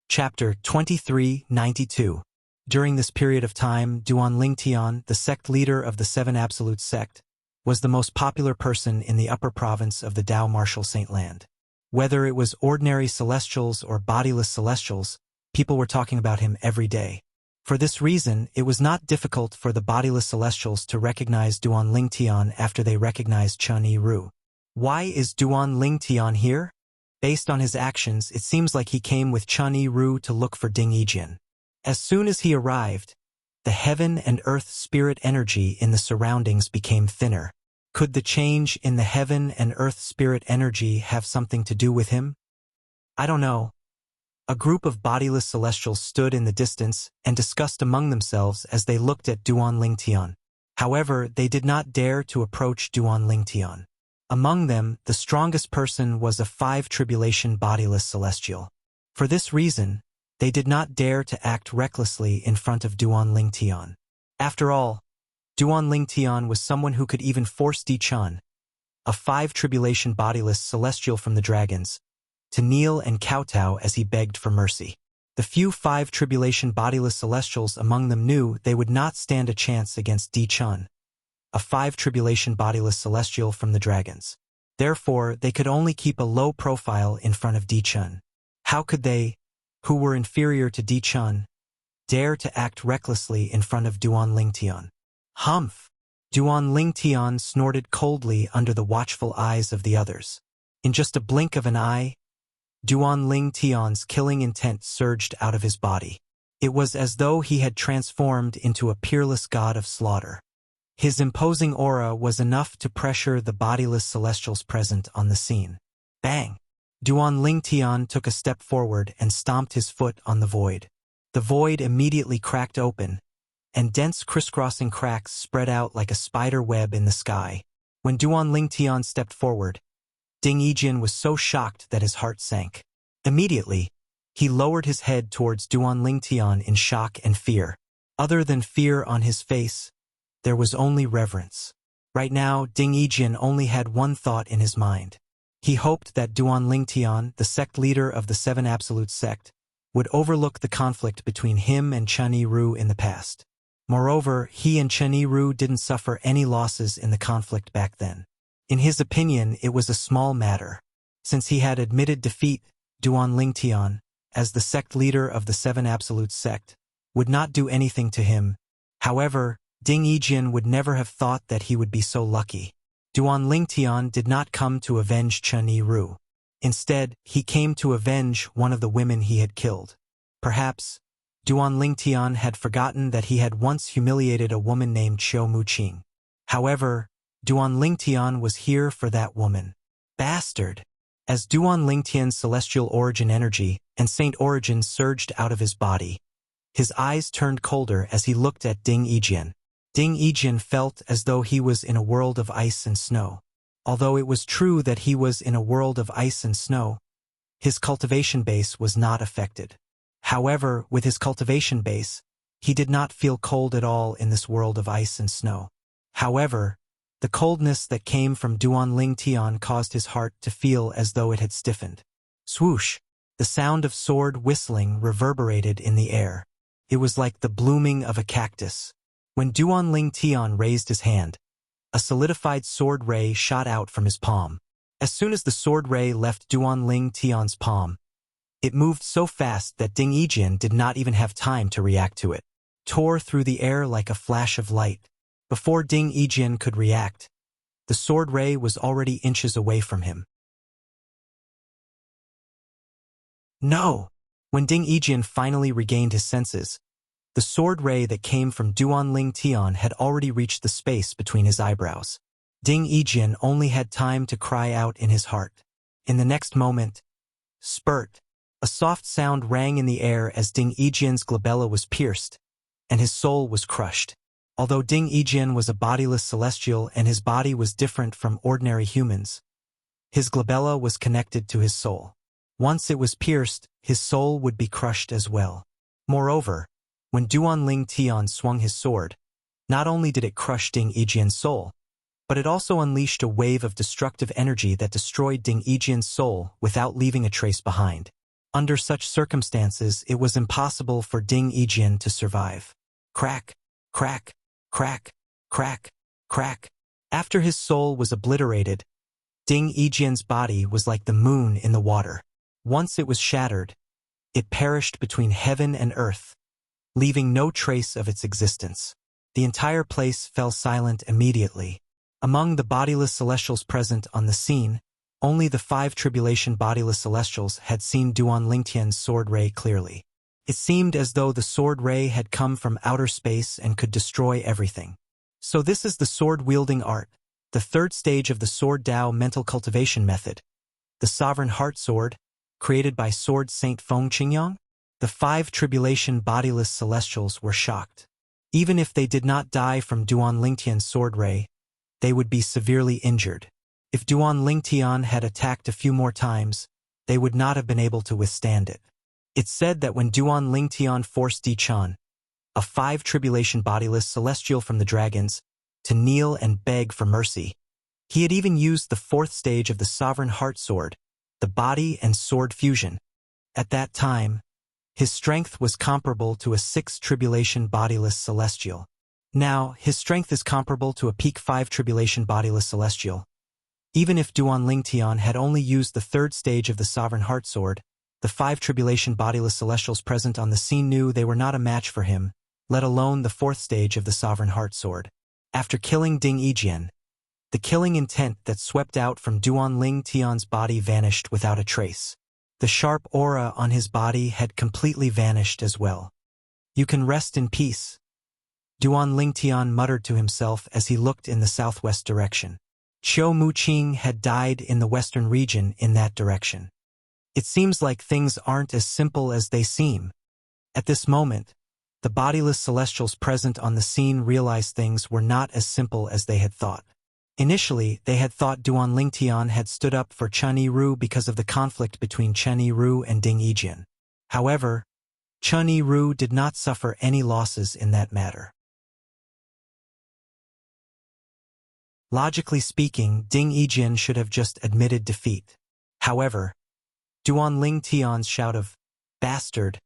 Chapter 2392. During this period of time, Duan Ling Tian, the sect leader of the Seven Absolute sect, was the most popular person in the upper province of the Dao Martial Saint Land. Whether it was ordinary celestials or bodiless celestials, people were talking about him every day. For this reason, it was not difficult for the bodiless celestials to recognize Duan Ling Tian after they recognized Chen Yiru. Why is Duan Ling Tian here? Based on his actions, it seems like he came with Chen Yiru to look for Ding Yijin. As soon as he arrived, the heaven and earth spirit energy in the surroundings became thinner. Could the change in the heaven and earth spirit energy have something to do with him? I don't know. A group of bodiless celestials stood in the distance and discussed among themselves as they looked at Duan Ling Tian. However, they did not dare to approach Duan Ling Tian. Among them, the strongest person was a 5 tribulation bodiless celestial. For this reason, they did not dare to act recklessly in front of Duan Ling Tian. After all, Duan Ling Tian was someone who could even force Di Chun, a 5 tribulation bodiless celestial from the dragons, to kneel and kowtow as he begged for mercy. The few 5 tribulation bodiless celestials among them knew they would not stand a chance against Di Chun, a 5 tribulation bodiless celestial from the dragons. Therefore, they could only keep a low profile in front of Di Chun. How could they, who were inferior to Di Chun, dare to act recklessly in front of Duan Ling Tian? Humph! Duan Ling Tian snorted coldly under the watchful eyes of the others. In just a blink of an eye, Duan Ling Tian's killing intent surged out of his body. It was as though he had transformed into a peerless god of slaughter. His imposing aura was enough to pressure the bodiless celestials present on the scene. Bang! Duan Ling Tian took a step forward and stomped his foot on the void. The void immediately cracked open, and dense crisscrossing cracks spread out like a spider web in the sky. When Duan Ling Tian stepped forward, Ding Yijin was so shocked that his heart sank. Immediately, He lowered his head towards Duan Lingtian in shock and fear. Other than fear on his face, there was only reverence. Right now, Ding Yijian only had one thought in his mind. He hoped that Duan Lingtian, the sect leader of the Seven Absolute Sect, would overlook the conflict between him and Chen Yiru in the past. Moreover, he and Chen Yiru didn't suffer any losses in the conflict back then. In his opinion, it was a small matter. Since he had admitted defeat, Duan Lingtian, as the sect leader of the Seven Absolute Sect, would not do anything to him. However, Ding Yijian would never have thought that he would be so lucky. Duan Lingtian did not come to avenge Chen Yiru. Instead, he came to avenge one of the women he had killed. Perhaps, Duan Lingtian had forgotten that he had once humiliated a woman named Qiu Muqing. However, Duan Lingtian was here for that woman. Bastard! As Duan Lingtian's celestial origin energy and saint origin surged out of his body, his eyes turned colder as he looked at Ding Yijian. Ding Yijian felt as though he was in a world of ice and snow. Although it was true that he was in a world of ice and snow, his cultivation base was not affected. However, with his cultivation base, he did not feel cold at all in this world of ice and snow. However, the coldness that came from Duan Lingtian caused his heart to feel as though it had stiffened. Swoosh! The sound of sword whistling reverberated in the air. It was like the blooming of a cactus. When Duan Lingtian raised his hand, a solidified sword ray shot out from his palm. As soon as the sword ray left Duan Lingtian's palm, it moved so fast that Ding Yijian did not even have time to react to it. Tore through the air like a flash of light. Before Ding Yijian could react, the sword ray was already inches away from him. No! When Ding Yijian finally regained his senses, the sword ray that came from Duan Lingtian had already reached the space between his eyebrows. Ding Yijian only had time to cry out in his heart. In the next moment, spurt! A soft sound rang in the air as Ding Yijian's glabella was pierced, and his soul was crushed. Although Ding Yijian was a bodiless celestial and his body was different from ordinary humans, his glabella was connected to his soul. Once it was pierced, his soul would be crushed as well. Moreover, when Duan Lingtian swung his sword, not only did it crush Ding Yijian's soul, but it also unleashed a wave of destructive energy that destroyed Ding Yijian's soul without leaving a trace behind. Under such circumstances, it was impossible for Ding Yijian to survive. Crack, crack, crack, crack, crack. After his soul was obliterated, Ding Yijian's body was like the moon in the water. Once it was shattered, it perished between heaven and earth, leaving no trace of its existence. The entire place fell silent immediately. Among the bodiless celestials present on the scene, only the 5 tribulation bodiless celestials had seen Duan Lingtian's sword ray clearly. It seemed as though the sword ray had come from outer space and could destroy everything. So this is the sword-wielding art, the 3rd stage of the Sword Dao mental cultivation method, the Sovereign Heart Sword, created by Sword Saint Feng Qingyang? The 5 tribulation bodiless celestials were shocked. Even if they did not die from Duan Lingtian's sword ray, they would be severely injured. If Duan Lingtian had attacked a few more times, they would not have been able to withstand it. It's said that when Duan Lingtian forced Di Chan, a 5 tribulation bodiless celestial from the dragons, to kneel and beg for mercy, he had even used the 4th stage of the Sovereign Heart Sword, the body and sword fusion. At that time, his strength was comparable to a 6 tribulation bodiless celestial. Now, his strength is comparable to a peak 5 tribulation bodiless celestial. Even if Duan Lingtian had only used the 3rd stage of the Sovereign Heart Sword, the 5 tribulation bodiless celestials present on the scene knew they were not a match for him, let alone the 4th stage of the Sovereign Heart Sword. After killing Ding Yijian, the killing intent that swept out from Duan Lingtian's body vanished without a trace. The sharp aura on his body had completely vanished as well. You can rest in peace, Duan Lingtian muttered to himself as he looked in the southwest direction. Qiu Muqing had died in the western region in that direction. It seems like things aren't as simple as they seem. At this moment, the bodiless celestials present on the scene realized things were not as simple as they had thought. Initially, they had thought Duan Lingtian had stood up for Chen Yiru because of the conflict between Chen Yiru and Ding Yijian. However, Chun Yi-ru did not suffer any losses in that matter. Logically speaking, Ding Yijin should have just admitted defeat. However, Duan Ling Tian's shout of "bastard,"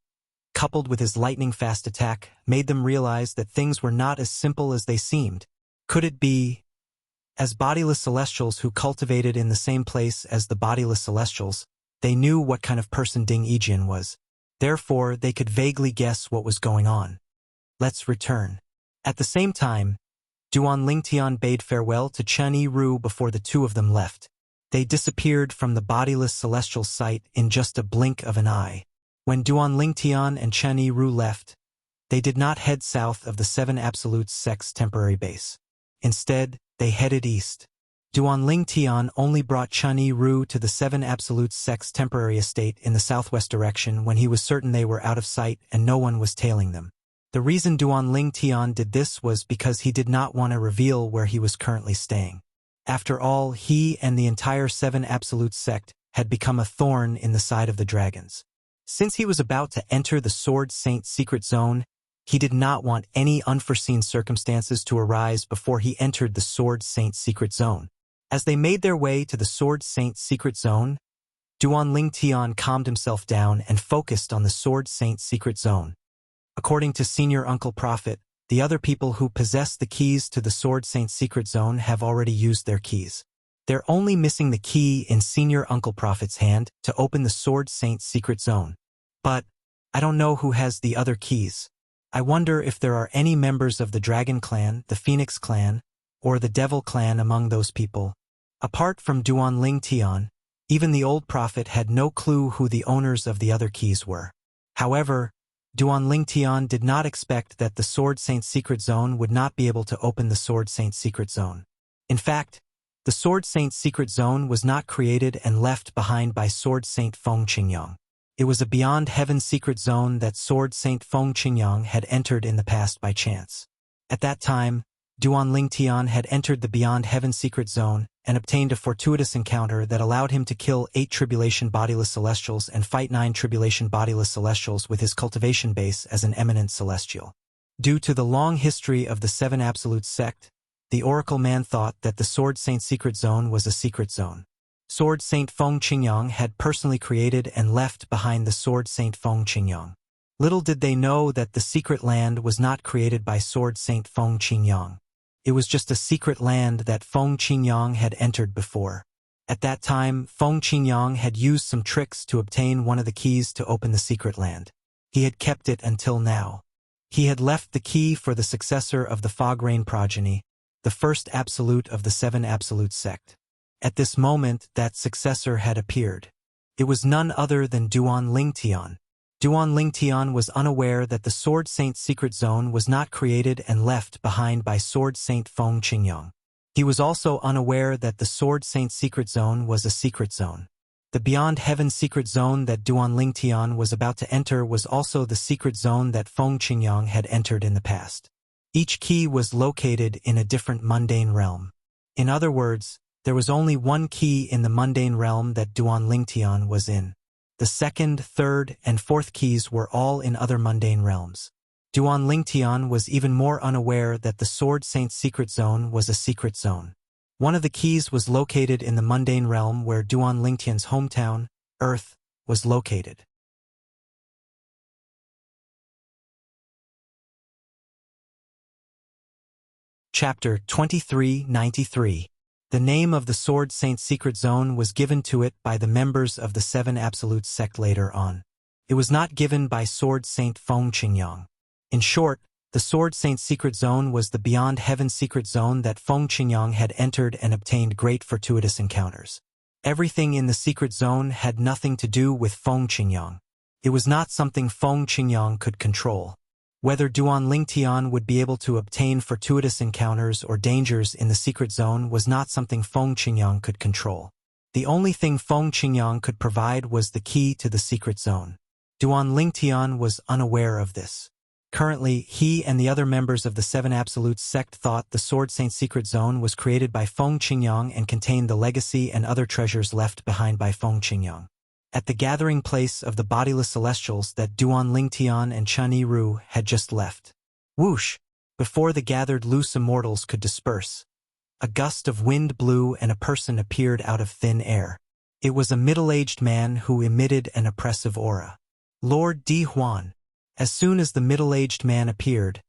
coupled with his lightning-fast attack, made them realize that things were not as simple as they seemed. Could it be? As bodiless celestials who cultivated in the same place as the bodiless celestials, they knew what kind of person Ding Yijin was. Therefore, they could vaguely guess what was going on. Let's return. At the same time, Duan Lingtian bade farewell to Chun Yi-ru before the two of them left. They disappeared from the bodiless celestial sight in just a blink of an eye. When Duan Lingtian and Chun Yi-ru left, they did not head south of the Seven Absolutes sect's temporary base. Instead, they headed east. Duan Lingtian only brought Chun Yi-ru to the Seven Absolutes sect's temporary estate in the southwest direction when he was certain they were out of sight and no one was tailing them. The reason Duan Lingtian did this was because he did not want to reveal where he was currently staying. After all, he and the entire Seven Absolutes sect had become a thorn in the side of the dragons. Since he was about to enter the Sword Saint secret zone, he did not want any unforeseen circumstances to arise before he entered the Sword Saint secret zone. As they made their way to the Sword Saint secret zone, Duan Lingtian calmed himself down and focused on the Sword Saint secret zone. According to Senior Uncle Prophet, the other people who possess the keys to the Sword Saint secret zone have already used their keys. They're only missing the key in Senior Uncle Prophet's hand to open the Sword Saint secret zone. But I don't know who has the other keys. I wonder if there are any members of the Dragon Clan, the Phoenix Clan, or the Devil Clan among those people. Apart from Duan Lingtian, even the old prophet had no clue who the owners of the other keys were. However, Duan Lingtian did not expect that the Sword Saint secret zone would not be able to open the Sword Saint secret zone. In fact, the Sword Saint secret zone was not created and left behind by Sword Saint Feng Qingyang. It was a Beyond Heaven secret zone that Sword Saint Feng Qingyang had entered in the past by chance. At that time, Duan Lingtian had entered the Beyond Heaven secret zone and obtained a fortuitous encounter that allowed him to kill 8 Tribulation Bodiless Celestials and fight 9 Tribulation Bodiless Celestials with his cultivation base as an eminent celestial. Due to the long history of the Seven Absolutes sect, the Oracle Man thought that the Sword Saint secret zone was a secret zone. Sword Saint Feng Qingyang had personally created and left behind the Sword Saint Feng Qingyang. Little did they know that the secret land was not created by Sword Saint Feng Qingyang. It was just a secret land that Feng Qingyang had entered before. At that time, Feng Qingyang had used some tricks to obtain one of the keys to open the secret land. He had kept it until now. He had left the key for the successor of the Fog Rain progeny, the first absolute of the Seven Absolute sect. At this moment, that successor had appeared. It was none other than Duan Lingtian. Duan Lingtian was unaware that the Sword Saint secret zone was not created and left behind by Sword Saint Feng Qingyang. He was also unaware that the Sword Saint secret zone was a secret zone. The Beyond Heaven secret zone that Duan Lingtian was about to enter was also the secret zone that Feng Qingyang had entered in the past. Each key was located in a different mundane realm. In other words, there was only one key in the mundane realm that Duan Lingtian was in. The second, third, and fourth keys were all in other mundane realms. Duan Lingtian was even more unaware that the Sword Saint secret zone was a secret zone. One of the keys was located in the mundane realm where Duan Lingtian's hometown, Earth, was located. Chapter 2393. The name of the Sword Saint secret zone was given to it by the members of the Seven Absolutes sect later on. It was not given by Sword Saint Feng Qingyang. In short, the Sword Saint secret zone was the Beyond Heaven secret zone that Feng Qingyang had entered and obtained great fortuitous encounters. Everything in the secret zone had nothing to do with Feng Qingyang. It was not something Feng Qingyang could control. Whether Duan Lingtian would be able to obtain fortuitous encounters or dangers in the secret zone was not something Feng Qingyang could control. The only thing Feng Qingyang could provide was the key to the secret zone. Duan Lingtian was unaware of this. Currently, he and the other members of the Seven Absolutes sect thought the Sword Saint secret zone was created by Feng Qingyang and contained the legacy and other treasures left behind by Feng Qingyang. at the gathering place of the bodiless celestials that Duan Lingtian and Chun Yiru had just left. Whoosh! Before the gathered loose immortals could disperse, a gust of wind blew and a person appeared out of thin air. It was a middle-aged man who emitted an oppressive aura. Lord Di Huan. As soon as the middle-aged man appeared,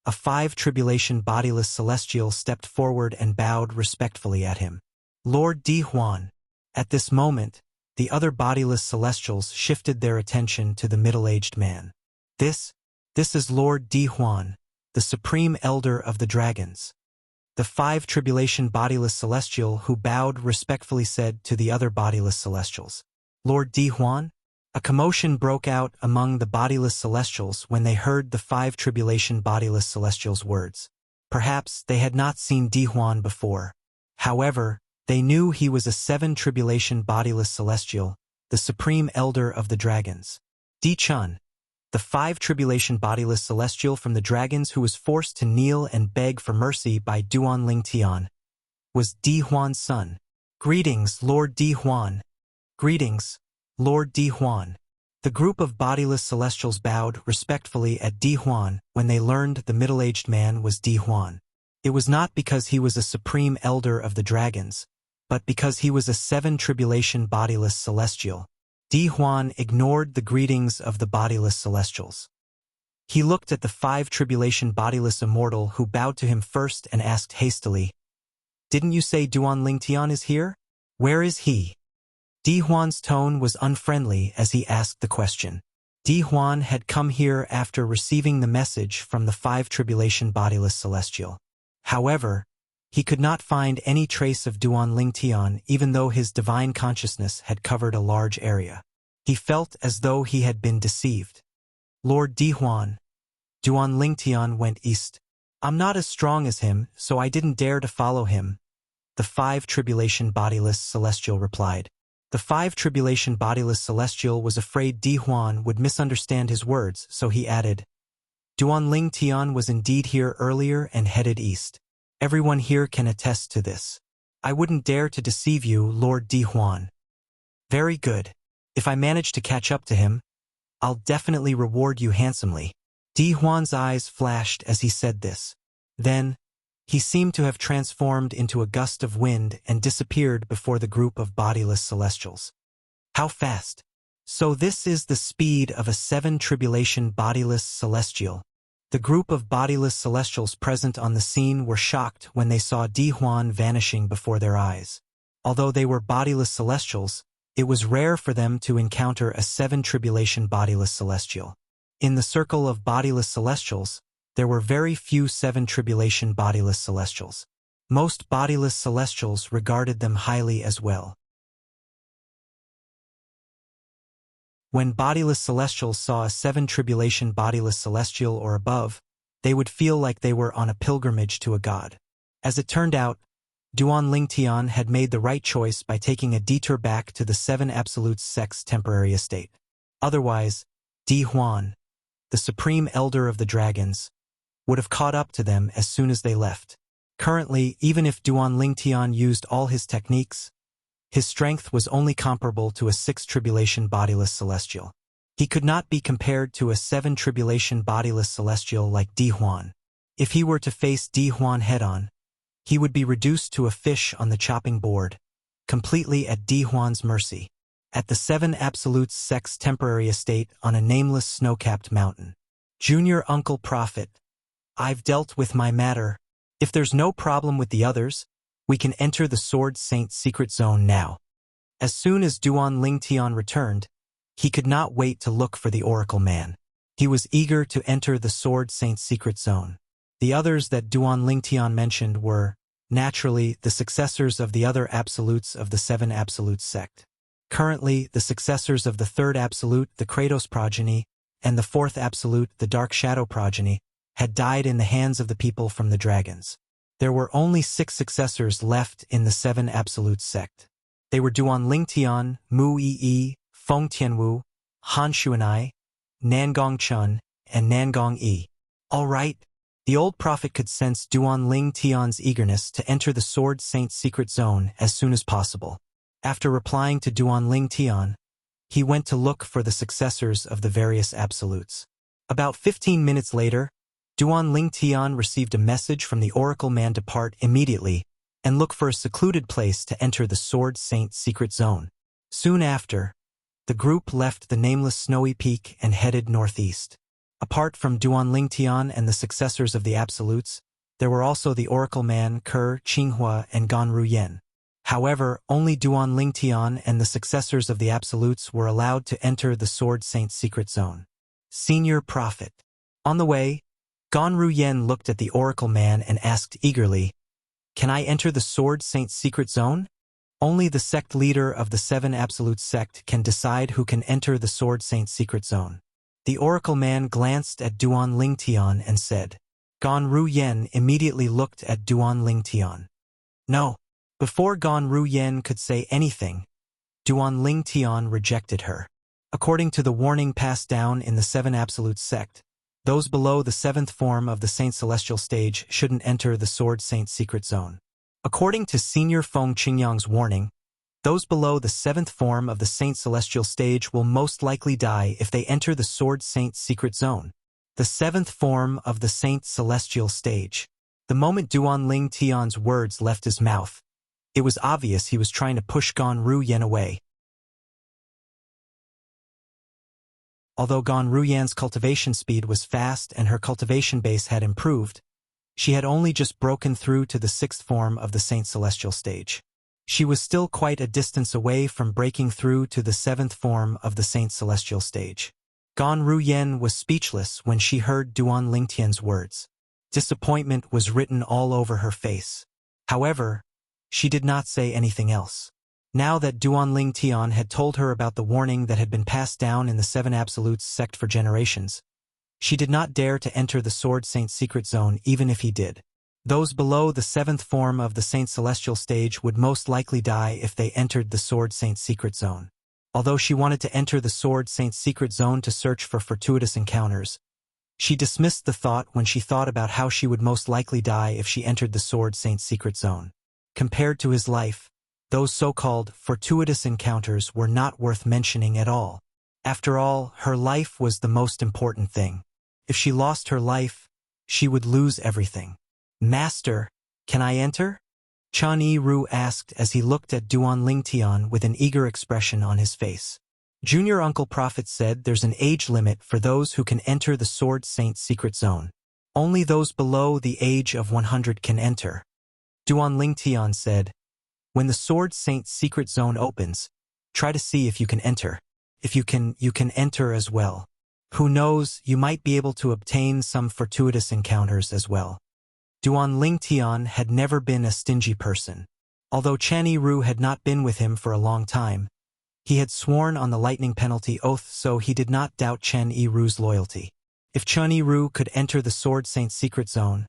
a 5 tribulation bodiless celestial stepped forward and bowed respectfully at him. Lord Di Huan. At this moment, the other bodiless celestials shifted their attention to the middle-aged man. This is Lord Di Huan, the supreme elder of the dragons. The 5 tribulation bodiless celestial who bowed respectfully said to the other bodiless celestials, Lord Di Huan? A commotion broke out among the bodiless celestials when they heard the 5 tribulation bodiless celestials' words. Perhaps they had not seen Di Huan before. However, they knew he was a 7 tribulation bodiless celestial, the supreme elder of the dragons. Di Chun, the 5 tribulation bodiless celestial from the dragons who was forced to kneel and beg for mercy by Duan Lingtian, was Di Huan's son. Greetings, Lord Di Huan. Greetings, Lord Di Huan. The group of bodiless celestials bowed respectfully at Di Huan when they learned the middle-aged man was Di Huan. It was not because he was a supreme elder of the dragons, but because he was a 7 tribulation bodiless celestial. Di Huan ignored the greetings of the bodiless celestials. He looked at the 5 tribulation bodiless immortal who bowed to him first and asked hastily, Didn't you say Duan Lingtian is here? Where is he? Di Huan's tone was unfriendly as he asked the question. Di Huan had come here after receiving the message from the 5 tribulation bodiless celestial. However, he could not find any trace of Duan Lingtian even though his divine consciousness had covered a large area. He felt as though he had been deceived. Lord Di Huan. Duan Lingtian went east. I'm not as strong as him, so I didn't dare to follow him, the 5 tribulation bodiless celestial replied. The 5 tribulation bodiless celestial was afraid Di Huan would misunderstand his words, so he added, Duan Lingtian was indeed here earlier and headed east. Everyone here can attest to this. I wouldn't dare to deceive you, Lord Di Huan. Very good. If I manage to catch up to him, I'll definitely reward you handsomely. Di Huan's eyes flashed as he said this. Then, he seemed to have transformed into a gust of wind and disappeared before the group of bodiless celestials. How fast! So this is the speed of a 7 tribulation bodiless celestial. The group of bodiless celestials present on the scene were shocked when they saw Di Huan vanishing before their eyes. Although they were bodiless celestials, it was rare for them to encounter a 7 tribulation bodiless celestial. In the circle of bodiless celestials, there were very few 7 tribulation bodiless celestials. Most bodiless celestials regarded them highly as well. When bodiless celestials saw a 7 tribulation bodiless celestial or above, they would feel like they were on a pilgrimage to a god. As it turned out, Duan Lingtian had made the right choice by taking a detour back to the 7 Absolute Sect's temporary estate. Otherwise, Di Huan, the supreme elder of the dragons, would have caught up to them as soon as they left. Currently, even if Duan Lingtian used all his techniques, his strength was only comparable to a 6 tribulation bodiless celestial. He could not be compared to a 7 tribulation bodiless celestial like Di Huan. If he were to face Di Huan head-on, he would be reduced to a fish on the chopping board, completely at Di Huan's mercy, at the 7 Absolute Sect's temporary estate on a nameless snow-capped mountain. Junior Uncle Prophet, I've dealt with my matter. If there's no problem with the others, we can enter the Sword Saint's secret zone now. As soon as Duan Lingtian returned, he could not wait to look for the Oracle Man. He was eager to enter the Sword Saint's secret zone. The others that Duan Lingtian mentioned were, naturally, the successors of the other absolutes of the 7 Absolute Sect. Currently, the successors of the 3rd Absolute, the Kratos progeny, and the 4th Absolute, the Dark Shadow progeny, had died in the hands of the people from the dragons. There were only 6 successors left in the 7 Absolute Sect. They were Duan Lingtian, Mu Yi, Feng Tianwu, Han Xuanai, Nangong Chun, and Nangong Yi. All right. The old prophet could sense Duan Lingtian's eagerness to enter the Sword Saint's secret zone as soon as possible. After replying to Duan Lingtian, he went to look for the successors of the various absolutes. About 15 minutes later, Duan Lingtian received a message from the Oracle Man: depart immediately and look for a secluded place to enter the Sword Saint secret zone. Soon after, the group left the nameless snowy peak and headed northeast. Apart from Duan Lingtian and the successors of the absolutes, there were also the Oracle Man, Ke, Qinghua, and Gan Ruyen. However, only Duan Lingtian and the successors of the absolutes were allowed to enter the Sword Saint secret zone. Senior Prophet. On the way, Gan Ruyen looked at the Oracle Man and asked eagerly, "Can I enter the Sword Saint secret zone?" Only the sect leader of the 7 Absolute sect can decide who can enter the Sword Saint secret zone. The Oracle Man glanced at Duan Lingtian and said. Gan Ruyen immediately looked at Duan Lingtian. No. Before Gan Ruyen could say anything, Duan Lingtian rejected her. According to the warning passed down in the 7 Absolute sect, those below the 7th form of the Saint Celestial stage shouldn't enter the Sword Saint secret zone. According to Senior Feng Qingyang's warning, those below the 7th form of the Saint Celestial stage will most likely die if they enter the Sword Saint secret zone, the 7th form of the Saint Celestial stage. The moment Duan Lingtian's words left his mouth, it was obvious he was trying to push Gan Ruyen away. Although Gan Ruyen's cultivation speed was fast and her cultivation base had improved, she had only just broken through to the 6th form of the Saint Celestial stage. She was still quite a distance away from breaking through to the 7th form of the Saint Celestial stage. Gan Ruyen was speechless when she heard Duan Lingtian's words. Disappointment was written all over her face. However, she did not say anything else. Now that Duan Lingtian had told her about the warning that had been passed down in the 7 Absolutes sect for generations, she did not dare to enter the Sword Saint secret zone even if he did. Those below the 7th form of the Saint Celestial stage would most likely die if they entered the Sword Saint secret zone. Although she wanted to enter the Sword Saint secret zone to search for fortuitous encounters, she dismissed the thought when she thought about how she would most likely die if she entered the Sword Saint secret zone. Compared to his life, those so-called fortuitous encounters were not worth mentioning at all. After all, her life was the most important thing. If she lost her life, she would lose everything. "Master, can I enter?" Chen Yiru asked as he looked at Duan Lingtian with an eager expression on his face. Junior Uncle Prophet said there's an age limit for those who can enter the Sword Saint secret zone. Only those below the age of 100 can enter. Duan Lingtian said, "When the Sword Saint secret zone opens, try to see if you can enter. If you can enter as well. Who knows, you might be able to obtain some fortuitous encounters as well." Duan Lingtian had never been a stingy person. Although Chen Yiru had not been with him for a long time, he had sworn on the lightning penalty oath, so he did not doubt Chen Yiru's loyalty. If Chen Yiru could enter the Sword Saint secret zone,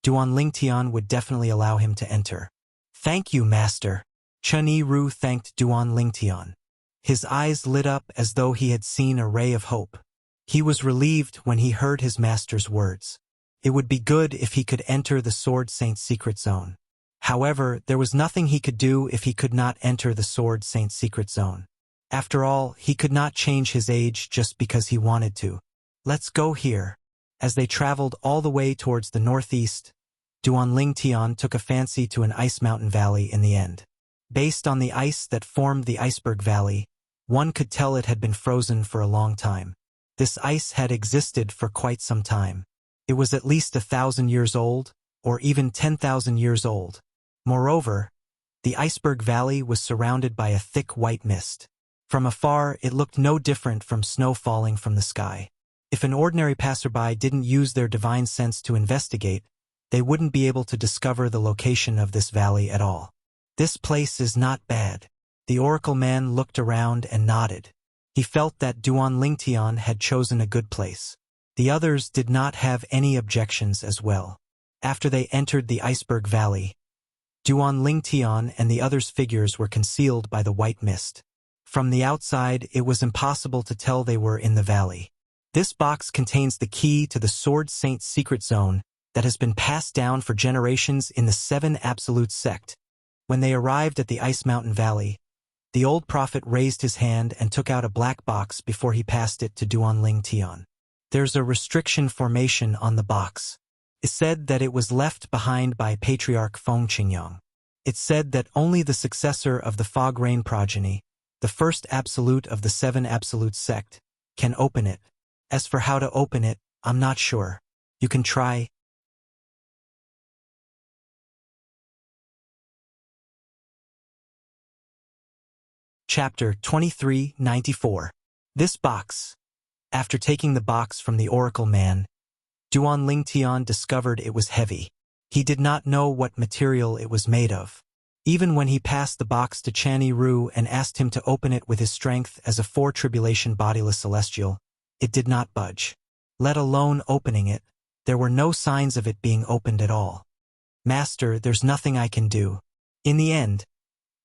Duan Lingtian would definitely allow him to enter. "Thank you, Master." Chen Yiru thanked Duan Lingtian. His eyes lit up as though he had seen a ray of hope. He was relieved when he heard his master's words. It would be good if he could enter the Sword Saint secret zone. However, there was nothing he could do if he could not enter the Sword Saint secret zone. After all, he could not change his age just because he wanted to. "Let's go here." As they traveled all the way towards the northeast, Duan Lingtian took a fancy to an ice mountain valley in the end. Based on the ice that formed the iceberg valley, one could tell it had been frozen for a long time. This ice had existed for quite some time. It was at least 1,000 years old, or even 10,000 years old. Moreover, the iceberg valley was surrounded by a thick white mist. From afar, it looked no different from snow falling from the sky. If an ordinary passerby didn't use their divine sense to investigate, they wouldn't be able to discover the location of this valley at all. "This place is not bad." The Oracle Man looked around and nodded. He felt that Duan Lingtian had chosen a good place. The others did not have any objections as well. After they entered the iceberg valley, Duan Lingtian and the others' figures were concealed by the white mist. From the outside, it was impossible to tell they were in the valley. This box contains the key to the Sword Saint secret zone that has been passed down for generations in the 7 Absolute sect. When they arrived at the Ice Mountain Valley, The old prophet raised his hand and took out a black box before he passed it to Duanling Tian. There's a restriction formation on the box. It said that it was left behind by Patriarch Feng Qingyang. It said that only the successor of the Fog Rain progeny, the first absolute of the 7 absolute sect, can open it. As for how to open it, I'm not sure. You can try. Chapter 2394. This box. After taking the box from the oracle man, Duanling Tian discovered it was heavy. He did not know what material it was made of. Even when he passed the box to Chanyi Ru and asked him to open it with his strength as a 4-tribulation bodiless celestial, it did not budge. Let alone opening it, there were no signs of it being opened at all. Master, there's nothing I can do. In the end,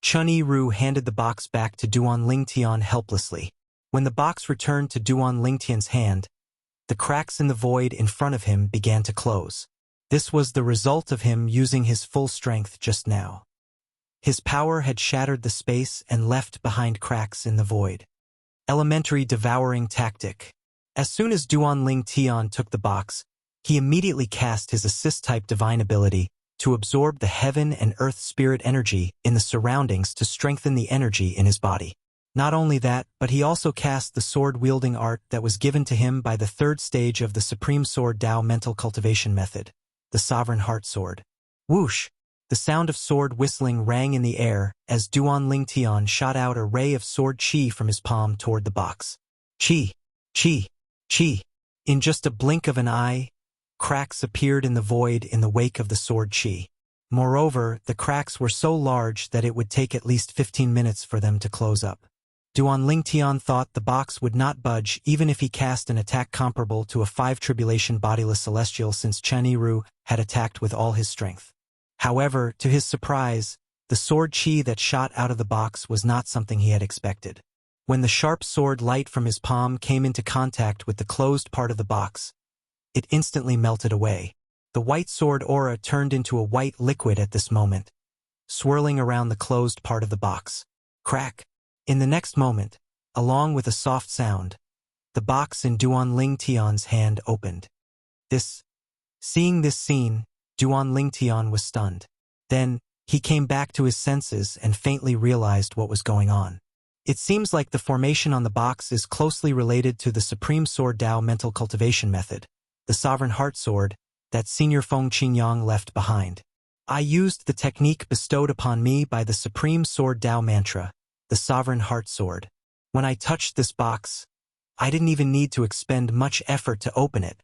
Chanyi Ru handed the box back to Duanling Tian helplessly. When the box returned to Duanling Tian's hand, the cracks in the void in front of him began to close. This was the result of him using his full strength just now. His power had shattered the space and left behind cracks in the void. Elementary devouring tactic. As soon as Duanling Tian took the box, he immediately cast his assist-type divine ability to absorb the heaven and earth spirit energy in the surroundings to strengthen the energy in his body. Not only that, but he also cast the sword-wielding art that was given to him by the 3rd stage of the Supreme Sword Tao mental cultivation method, the Sovereign Heart Sword. Whoosh! The sound of sword whistling rang in the air as Duanling Tian shot out a ray of sword chi from his palm toward the box. Chi! Chi! Chi! In just a blink of an eye, cracks appeared in the void in the wake of the sword chi. Moreover, the cracks were so large that it would take at least 15 minutes for them to close up. Duanling Tian thought the box would not budge even if he cast an attack comparable to a 5-tribulation bodiless celestial, since Chanyi Ru had attacked with all his strength. However, to his surprise, the sword chi that shot out of the box was not something he had expected. When the sharp sword light from his palm came into contact with the closed part of the box, it instantly melted away. The white sword aura turned into a white liquid at this moment, swirling around the closed part of the box. Crack! In the next moment, along with a soft sound, the box in Duanling Tian's hand opened. Seeing this scene, Duanling Tian was stunned. Then, he came back to his senses and faintly realized what was going on. It seems like the formation on the box is closely related to the Supreme Sword Tao mental cultivation method, the Sovereign Heart Sword, that Senior Feng Qingyang left behind. I used the technique bestowed upon me by the Supreme Sword Tao mantra, the Sovereign Heart Sword. When I touched this box, I didn't even need to expend much effort to open it.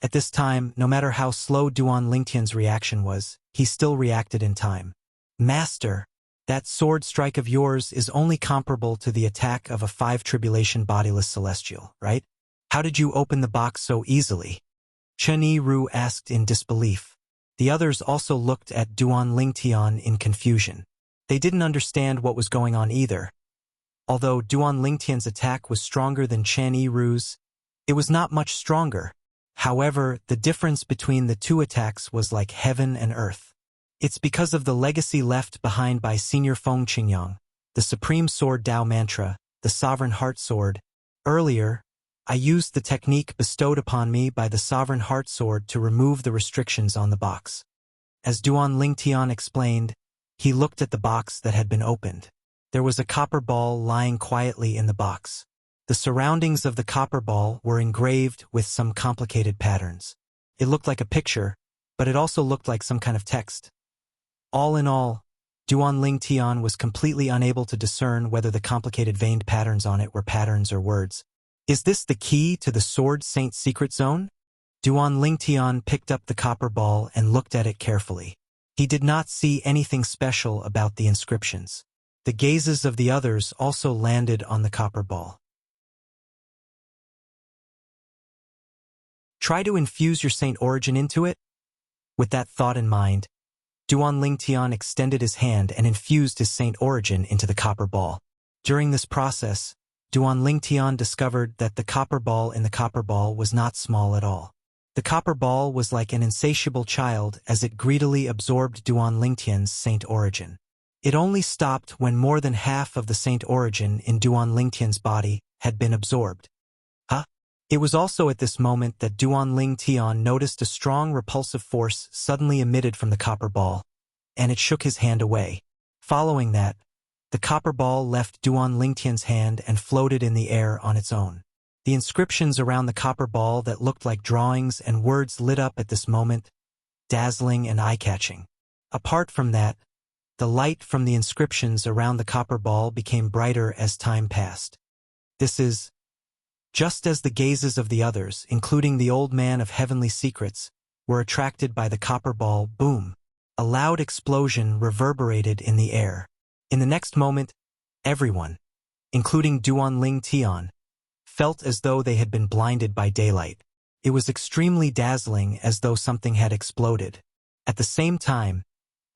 At this time, no matter how slow Duanling Tian's reaction was, he still reacted in time. Master, that sword strike of yours is only comparable to the attack of a 5-tribulation bodiless celestial, right? How did you open the box so easily? Chanyi Ru asked in disbelief. The others also looked at Duanling Tian in confusion. They didn't understand what was going on either. Although Duanling Tian's attack was stronger than Chanyi Ru's, it was not much stronger. However, the difference between the two attacks was like heaven and earth. It's because of the legacy left behind by Senior Feng Qingyang, the Supreme Sword Tao mantra, the Sovereign Heart Sword. Earlier, I used the technique bestowed upon me by the Sovereign Heart Sword to remove the restrictions on the box. As Duanling Tian explained, he looked at the box that had been opened. There was a copper ball lying quietly in the box. The surroundings of the copper ball were engraved with some complicated patterns. It looked like a picture, but it also looked like some kind of text. All in all, Duanling Tian was completely unable to discern whether the complicated veined patterns on it were patterns or words. Is this the key to the Sword Saint secret zone? Duanling Tian picked up the copper ball and looked at it carefully. He did not see anything special about the inscriptions. The gazes of the others also landed on the copper ball. Try to infuse your saint origin into it? With that thought in mind, Duanling Tian extended his hand and infused his saint origin into the copper ball. During this process, Duanling Tian discovered that the copper ball in the copper ball was not small at all. The copper ball was like an insatiable child as it greedily absorbed Duanling Tian's saint origin. It only stopped when more than half of the Saint origin in Duan Lingtian's body had been absorbed. Huh? It was also at this moment that Duan Lingtian noticed a strong repulsive force suddenly emitted from the copper ball, and it shook his hand away. Following that, the copper ball left Duan Lingtian's hand and floated in the air on its own. The inscriptions around the copper ball that looked like drawings and words lit up at this moment, dazzling and eye-catching. Apart from that, the light from the inscriptions around the copper ball became brighter as time passed. This is just as the gazes of the others, including the old man of heavenly secrets, were attracted by the copper ball. Boom! A loud explosion reverberated in the air. In the next moment, everyone, including Duan Lingtian, felt as though they had been blinded by daylight. It was extremely dazzling, as though something had exploded. At the same time,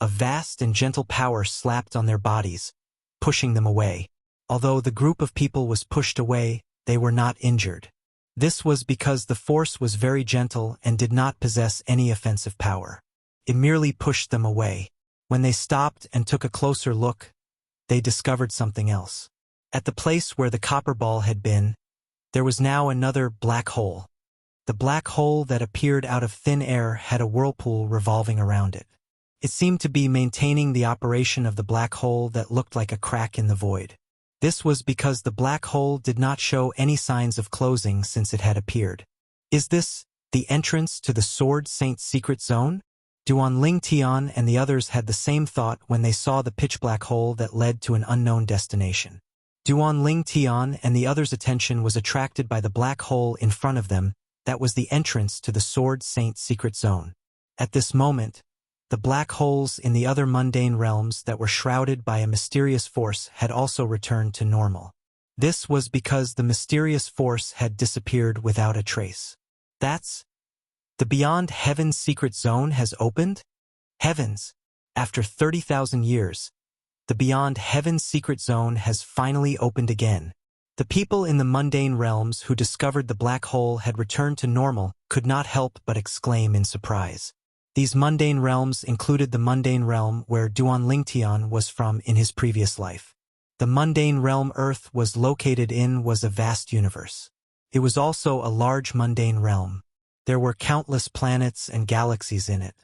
a vast and gentle power slapped on their bodies, pushing them away. Although the group of people was pushed away, they were not injured. This was because the force was very gentle and did not possess any offensive power. It merely pushed them away. When they stopped and took a closer look, they discovered something else. At the place where the copper ball had been, there was now another black hole. The black hole that appeared out of thin air had a whirlpool revolving around it. It seemed to be maintaining the operation of the black hole that looked like a crack in the void. This was because the black hole did not show any signs of closing since it had appeared. Is this the entrance to the Sword Saint's secret zone? Duan Lingtian and the others had the same thought when they saw the pitch-black hole that led to an unknown destination. Duan Lingtian and the others' attention was attracted by the black hole in front of them that was the entrance to the Sword Saint's secret zone. At this moment, the black holes in the other mundane realms that were shrouded by a mysterious force had also returned to normal. This was because the mysterious force had disappeared without a trace. That's the Beyond Heaven's secret zone has opened? Heavens! After 30,000 years, the Beyond Heaven's secret zone has finally opened again. The people in the mundane realms who discovered the black hole had returned to normal could not help but exclaim in surprise. These mundane realms included the mundane realm where Duan Lingtian was from in his previous life. The mundane realm Earth was located in was a vast universe. It was also a large mundane realm. There were countless planets and galaxies in it.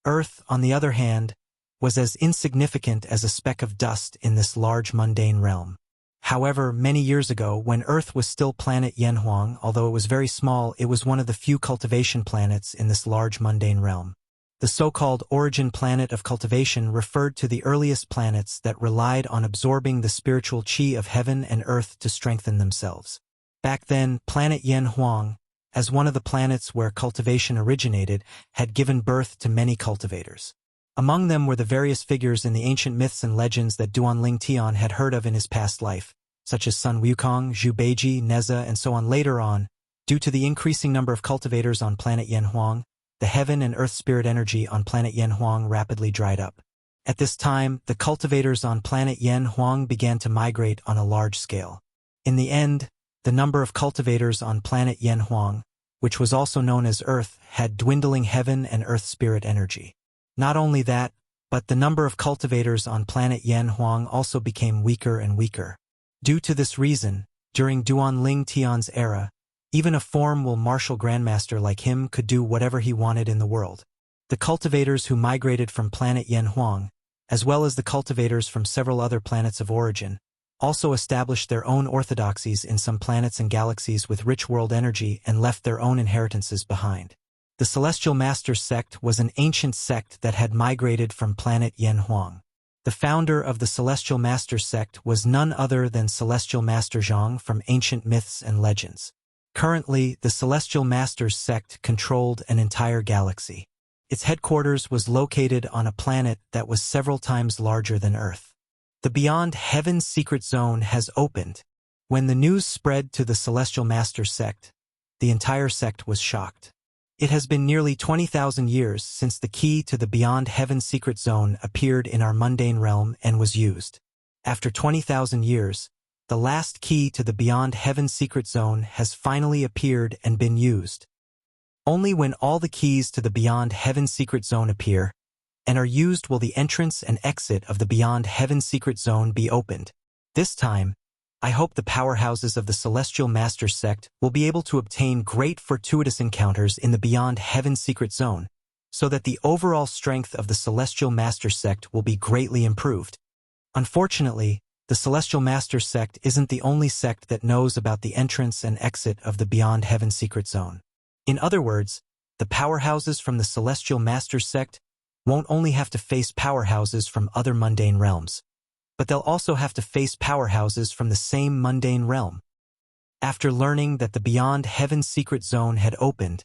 Earth, on the other hand, was as insignificant as a speck of dust in this large mundane realm. However, many years ago, when Earth was still planet Yanhuang, although it was very small, it was one of the few cultivation planets in this large mundane realm. The so-called origin planet of cultivation referred to the earliest planets that relied on absorbing the spiritual qi of heaven and earth to strengthen themselves. Back then, planet Yanhuang, as one of the planets where cultivation originated, had given birth to many cultivators. Among them were the various figures in the ancient myths and legends that Duan Lingtian had heard of in his past life, such as Sun Wukong, Zhu Beiji, Neza, and so on. Later on, due to the increasing number of cultivators on planet Yanhuang, the heaven and earth spirit energy on planet Yanhuang rapidly dried up. At this time, the cultivators on planet Yanhuang began to migrate on a large scale. In the end, the number of cultivators on planet Yanhuang, which was also known as Earth, had dwindling heaven and earth spirit energy. Not only that, but the number of cultivators on planet Yanhuang also became weaker and weaker. Due to this reason, during Duan Lingtian's era, even a formal martial grandmaster like him could do whatever he wanted in the world. The cultivators who migrated from planet Yanhuang, as well as the cultivators from several other planets of origin, also established their own orthodoxies in some planets and galaxies with rich world energy and left their own inheritances behind. The Celestial Masters sect was an ancient sect that had migrated from planet Yanhuang. The founder of the Celestial Masters sect was none other than Celestial Master Zhang from ancient myths and legends. Currently, the Celestial Masters sect controlled an entire galaxy. Its headquarters was located on a planet that was several times larger than Earth. The Beyond Heaven's secret zone has opened. When the news spread to the Celestial Masters sect, the entire sect was shocked. It has been nearly 20,000 years since the key to the Beyond Heaven's secret zone appeared in our mundane realm and was used. After 20,000 years, the last key to the Beyond Heaven's secret zone has finally appeared and been used. Only when all the keys to the Beyond Heaven Secret Zone appear and are used will the entrance and exit of the Beyond Heaven Secret Zone be opened. This time, I hope the powerhouses of the Celestial Master Sect will be able to obtain great fortuitous encounters in the Beyond Heaven Secret Zone, so that the overall strength of the Celestial Master Sect will be greatly improved. Unfortunately, the Celestial Master Sect isn't the only sect that knows about the entrance and exit of the Beyond Heaven Secret Zone. In other words, the powerhouses from the Celestial Master Sect won't only have to face powerhouses from other mundane realms, but they'll also have to face powerhouses from the same mundane realm. After learning that the Beyond Heaven Secret Zone had opened,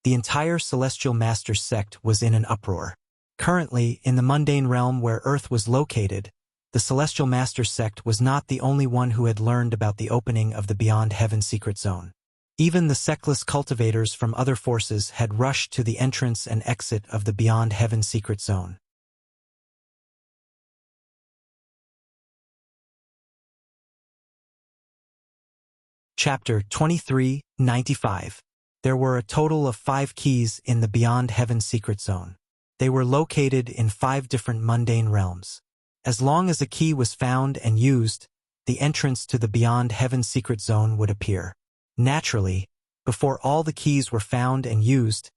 the entire Celestial Master Sect was in an uproar. Currently, in the mundane realm where Earth was located, the Celestial Master Sect was not the only one who had learned about the opening of the Beyond Heaven Secret Zone. Even the sectless cultivators from other forces had rushed to the entrance and exit of the Beyond Heaven Secret Zone. Chapter 2395. There were a total of 5 keys in the Beyond Heaven Secret Zone. They were located in 5 different mundane realms. As long as a key was found and used, the entrance to the Beyond Heaven Secret Zone would appear. Naturally, before all the keys were found and used,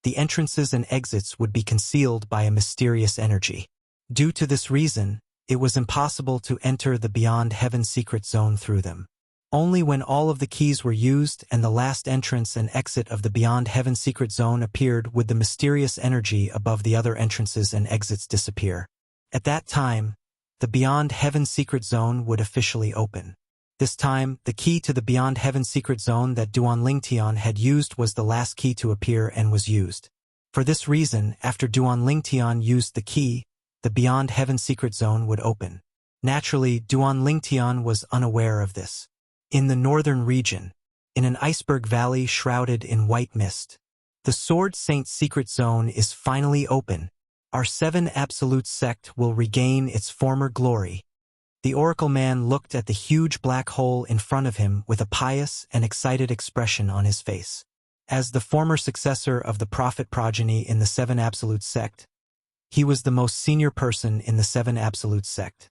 the entrances and exits would be concealed by a mysterious energy. Due to this reason, it was impossible to enter the Beyond Heaven Secret Zone through them. Only when all of the keys were used and the last entrance and exit of the Beyond Heaven Secret Zone appeared would the mysterious energy above the other entrances and exits disappear. At that time, the Beyond Heaven Secret Zone would officially open. This time, the key to the Beyond Heaven Secret Zone that Duan Lingtian had used was the last key to appear and was used. For this reason, after Duan Lingtian used the key, the Beyond Heaven Secret Zone would open. Naturally, Duan Lingtian was unaware of this. In the northern region, in an iceberg valley shrouded in white mist, the Sword Saint Secret Zone is finally open. Our 7 Absolute Sect will regain its former glory. The Oracle Man looked at the huge black hole in front of him with a pious and excited expression on his face. As the former successor of the Prophet progeny in the 7 Absolute Sect, he was the most senior person in the 7 Absolute Sect.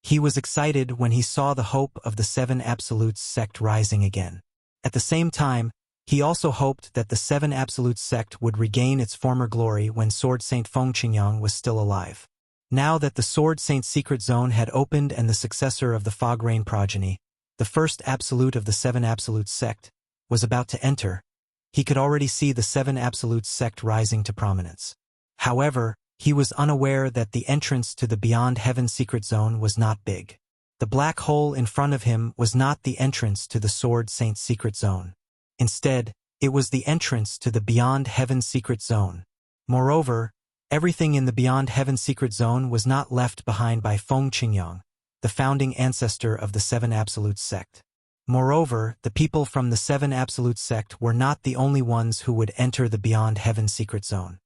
He was excited when he saw the hope of the 7 Absolute Sect rising again. At the same time, he also hoped that the 7 Absolute Sect would regain its former glory when Sword Saint Feng Qingyang was still alive. Now that the Sword Saint Secret Zone had opened and the successor of the Fog Rain progeny, the first Absolute of the 7 Absolute Sect, was about to enter, he could already see the 7 Absolute Sect rising to prominence. However, he was unaware that the entrance to the Beyond Heaven Secret Zone was not big. The black hole in front of him was not the entrance to the Sword Saint Secret Zone. Instead, it was the entrance to the Beyond Heaven Secret Zone. Moreover, everything in the Beyond Heaven Secret Zone was not left behind by Feng Qingyang, the founding ancestor of the 7 Absolute Sect. Moreover, the people from the 7 Absolute Sect were not the only ones who would enter the Beyond Heaven Secret Zone.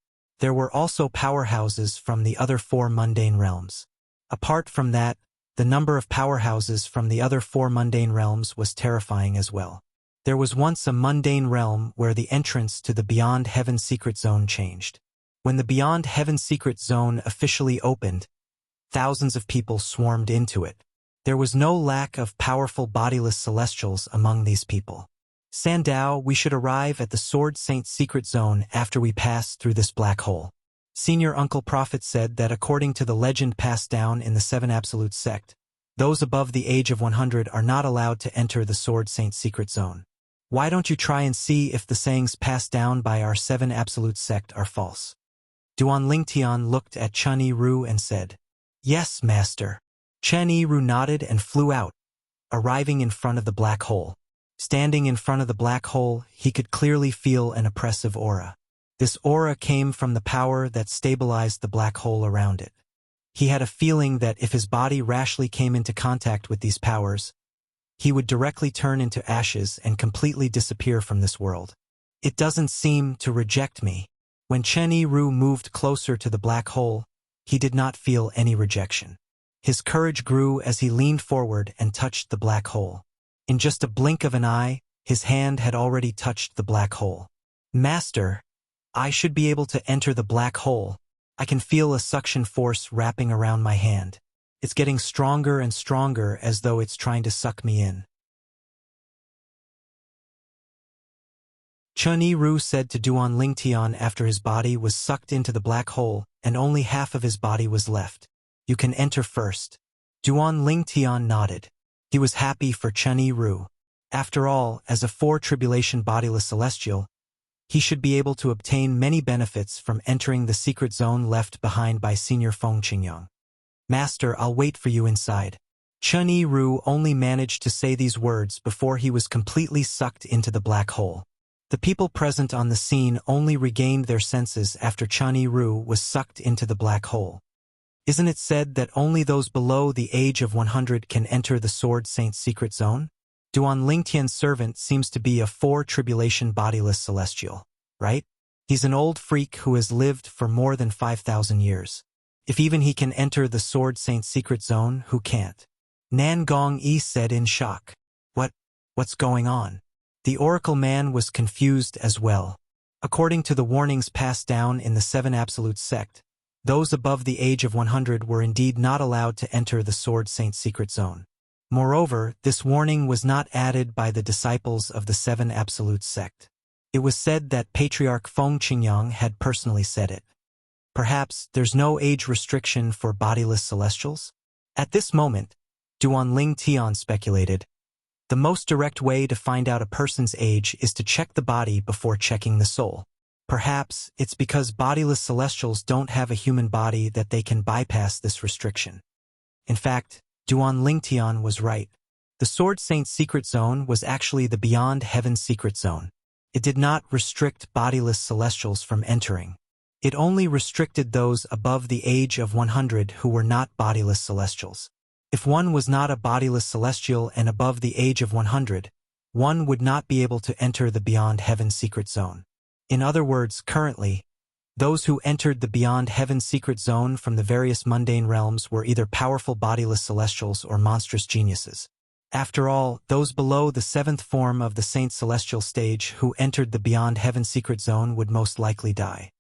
There were also powerhouses from the other 4 mundane realms. Apart from that, the number of powerhouses from the other 4 mundane realms was terrifying as well. There was once a mundane realm where the entrance to the Beyond Heaven Secret Zone changed. When the Beyond Heaven Secret Zone officially opened, thousands of people swarmed into it. There was no lack of powerful bodiless celestials among these people. Sandao, we should arrive at the Sword Saint Secret Zone after we pass through this black hole. Senior Uncle Prophet said that according to the legend passed down in the 7 Absolute Sect, those above the age of 100 are not allowed to enter the Sword Saint Secret Zone. Why don't you try and see if the sayings passed down by our 7 Absolute Sect are false? Duan Lingtian looked at Chen Yiru and said, "Yes, Master." Chen Yiru nodded and flew out, arriving in front of the black hole. Standing in front of the black hole, he could clearly feel an oppressive aura. This aura came from the power that stabilized the black hole around it. He had a feeling that if his body rashly came into contact with these powers, he would directly turn into ashes and completely disappear from this world. It doesn't seem to reject me. When Chen Yiru moved closer to the black hole, he did not feel any rejection. His courage grew as he leaned forward and touched the black hole. In just a blink of an eye, his hand had already touched the black hole. Master, I should be able to enter the black hole. I can feel a suction force wrapping around my hand. It's getting stronger and stronger as though it's trying to suck me in. Chun Yi-ru said to Duan Lingtian after his body was sucked into the black hole and only half of his body was left. You can enter first. Duan Lingtian nodded. He was happy for Chun Yi-ru. After all, as a four-tribulation bodiless celestial, he should be able to obtain many benefits from entering the secret zone left behind by Senior Feng Qingyang. Master, I'll wait for you inside. Chun Yi-ru only managed to say these words before he was completely sucked into the black hole. The people present on the scene only regained their senses after Chun Yi-ru was sucked into the black hole. Isn't it said that only those below the age of 100 can enter the Sword Saint's secret zone? Duan Lingtian's servant seems to be a four-tribulation bodiless celestial, right? He's an old freak who has lived for more than 5,000 years. If even he can enter the Sword Saint's secret zone, who can't? Nan Gong-yi said in shock. What's going on? The Oracle Man was confused as well. According to the warnings passed down in the Seven Absolute Sect, those above the age of 100 were indeed not allowed to enter the Sword Saint's secret zone. Moreover, this warning was not added by the disciples of the Seven Absolute Sect. It was said that Patriarch Feng Qingyang had personally said it. Perhaps there's no age restriction for bodiless celestials? At this moment, Duan Lingtian speculated, the most direct way to find out a person's age is to check the body before checking the soul. Perhaps it's because bodiless celestials don't have a human body that they can bypass this restriction. In fact, Duan Lingtian was right. The Sword Saint's secret zone was actually the Beyond Heaven secret zone. It did not restrict bodiless celestials from entering. It only restricted those above the age of 100 who were not bodiless celestials. If one was not a bodiless celestial and above the age of 100, one would not be able to enter the Beyond Heaven secret zone. In other words, currently, those who entered the Beyond Heaven secret zone from the various mundane realms were either powerful bodiless celestials or monstrous geniuses. After all, those below the seventh form of the Saint Celestial stage who entered the Beyond Heaven secret zone would most likely die.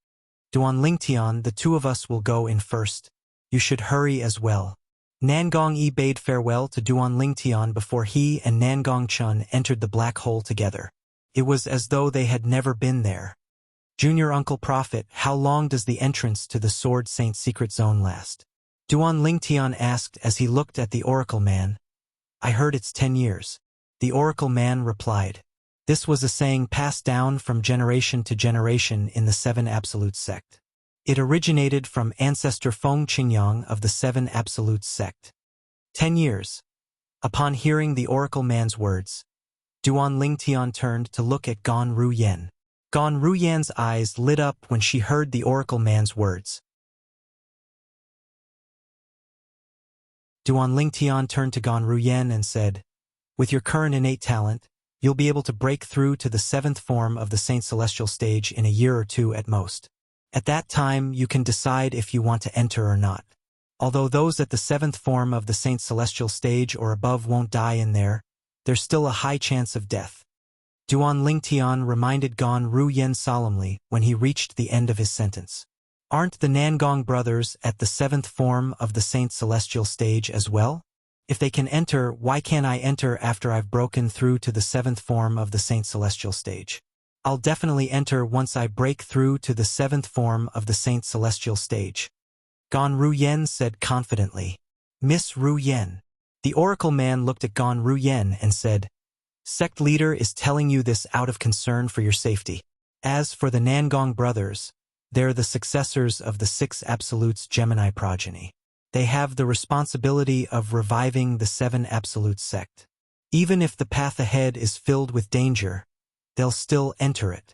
Duan Lingtian, the two of us will go in first. You should hurry as well. Nan Gong-yi bade farewell to Duan Lingtian before he and Nan Gong-chun entered the black hole together. It was as though they had never been there. Junior Uncle Prophet, how long does the entrance to the Sword Saint secret zone last? Duan Lingtian asked as he looked at the Oracle Man. I heard it's 10 years. The Oracle Man replied. This was a saying passed down from generation to generation in the Seven Absolute Sect. It originated from ancestor Feng Qingyang of the Seven Absolute Sect. 10 years. Upon hearing the Oracle Man's words, Duan Lingtian turned to look at Gan Ruyen. Gan Ruyen's eyes lit up when she heard the Oracle Man's words. Duan Lingtian turned to Gan Ruyen and said, with your current innate talent, you'll be able to break through to the seventh form of the Saint Celestial stage in a year or two at most. At that time, you can decide if you want to enter or not. Although those at the seventh form of the Saint Celestial stage or above won't die in there, there's still a high chance of death. Duan Lingtian reminded Gan Ruyen solemnly when he reached the end of his sentence. Aren't the Nangong brothers at the seventh form of the Saint Celestial stage as well? If they can enter, why can't I enter after I've broken through to the seventh form of the Saint Celestial stage? I'll definitely enter once I break through to the seventh form of the Saint Celestial stage. Gan Ruyen said confidently. Miss Ruyen. The Oracle Man looked at Gan Ruyen and said, Sect leader is telling you this out of concern for your safety. As for the Nangong brothers, they're the successors of the Six Absolutes Gemini progeny. They have the responsibility of reviving the Seven Absolute Sect. Even if the path ahead is filled with danger, they'll still enter it.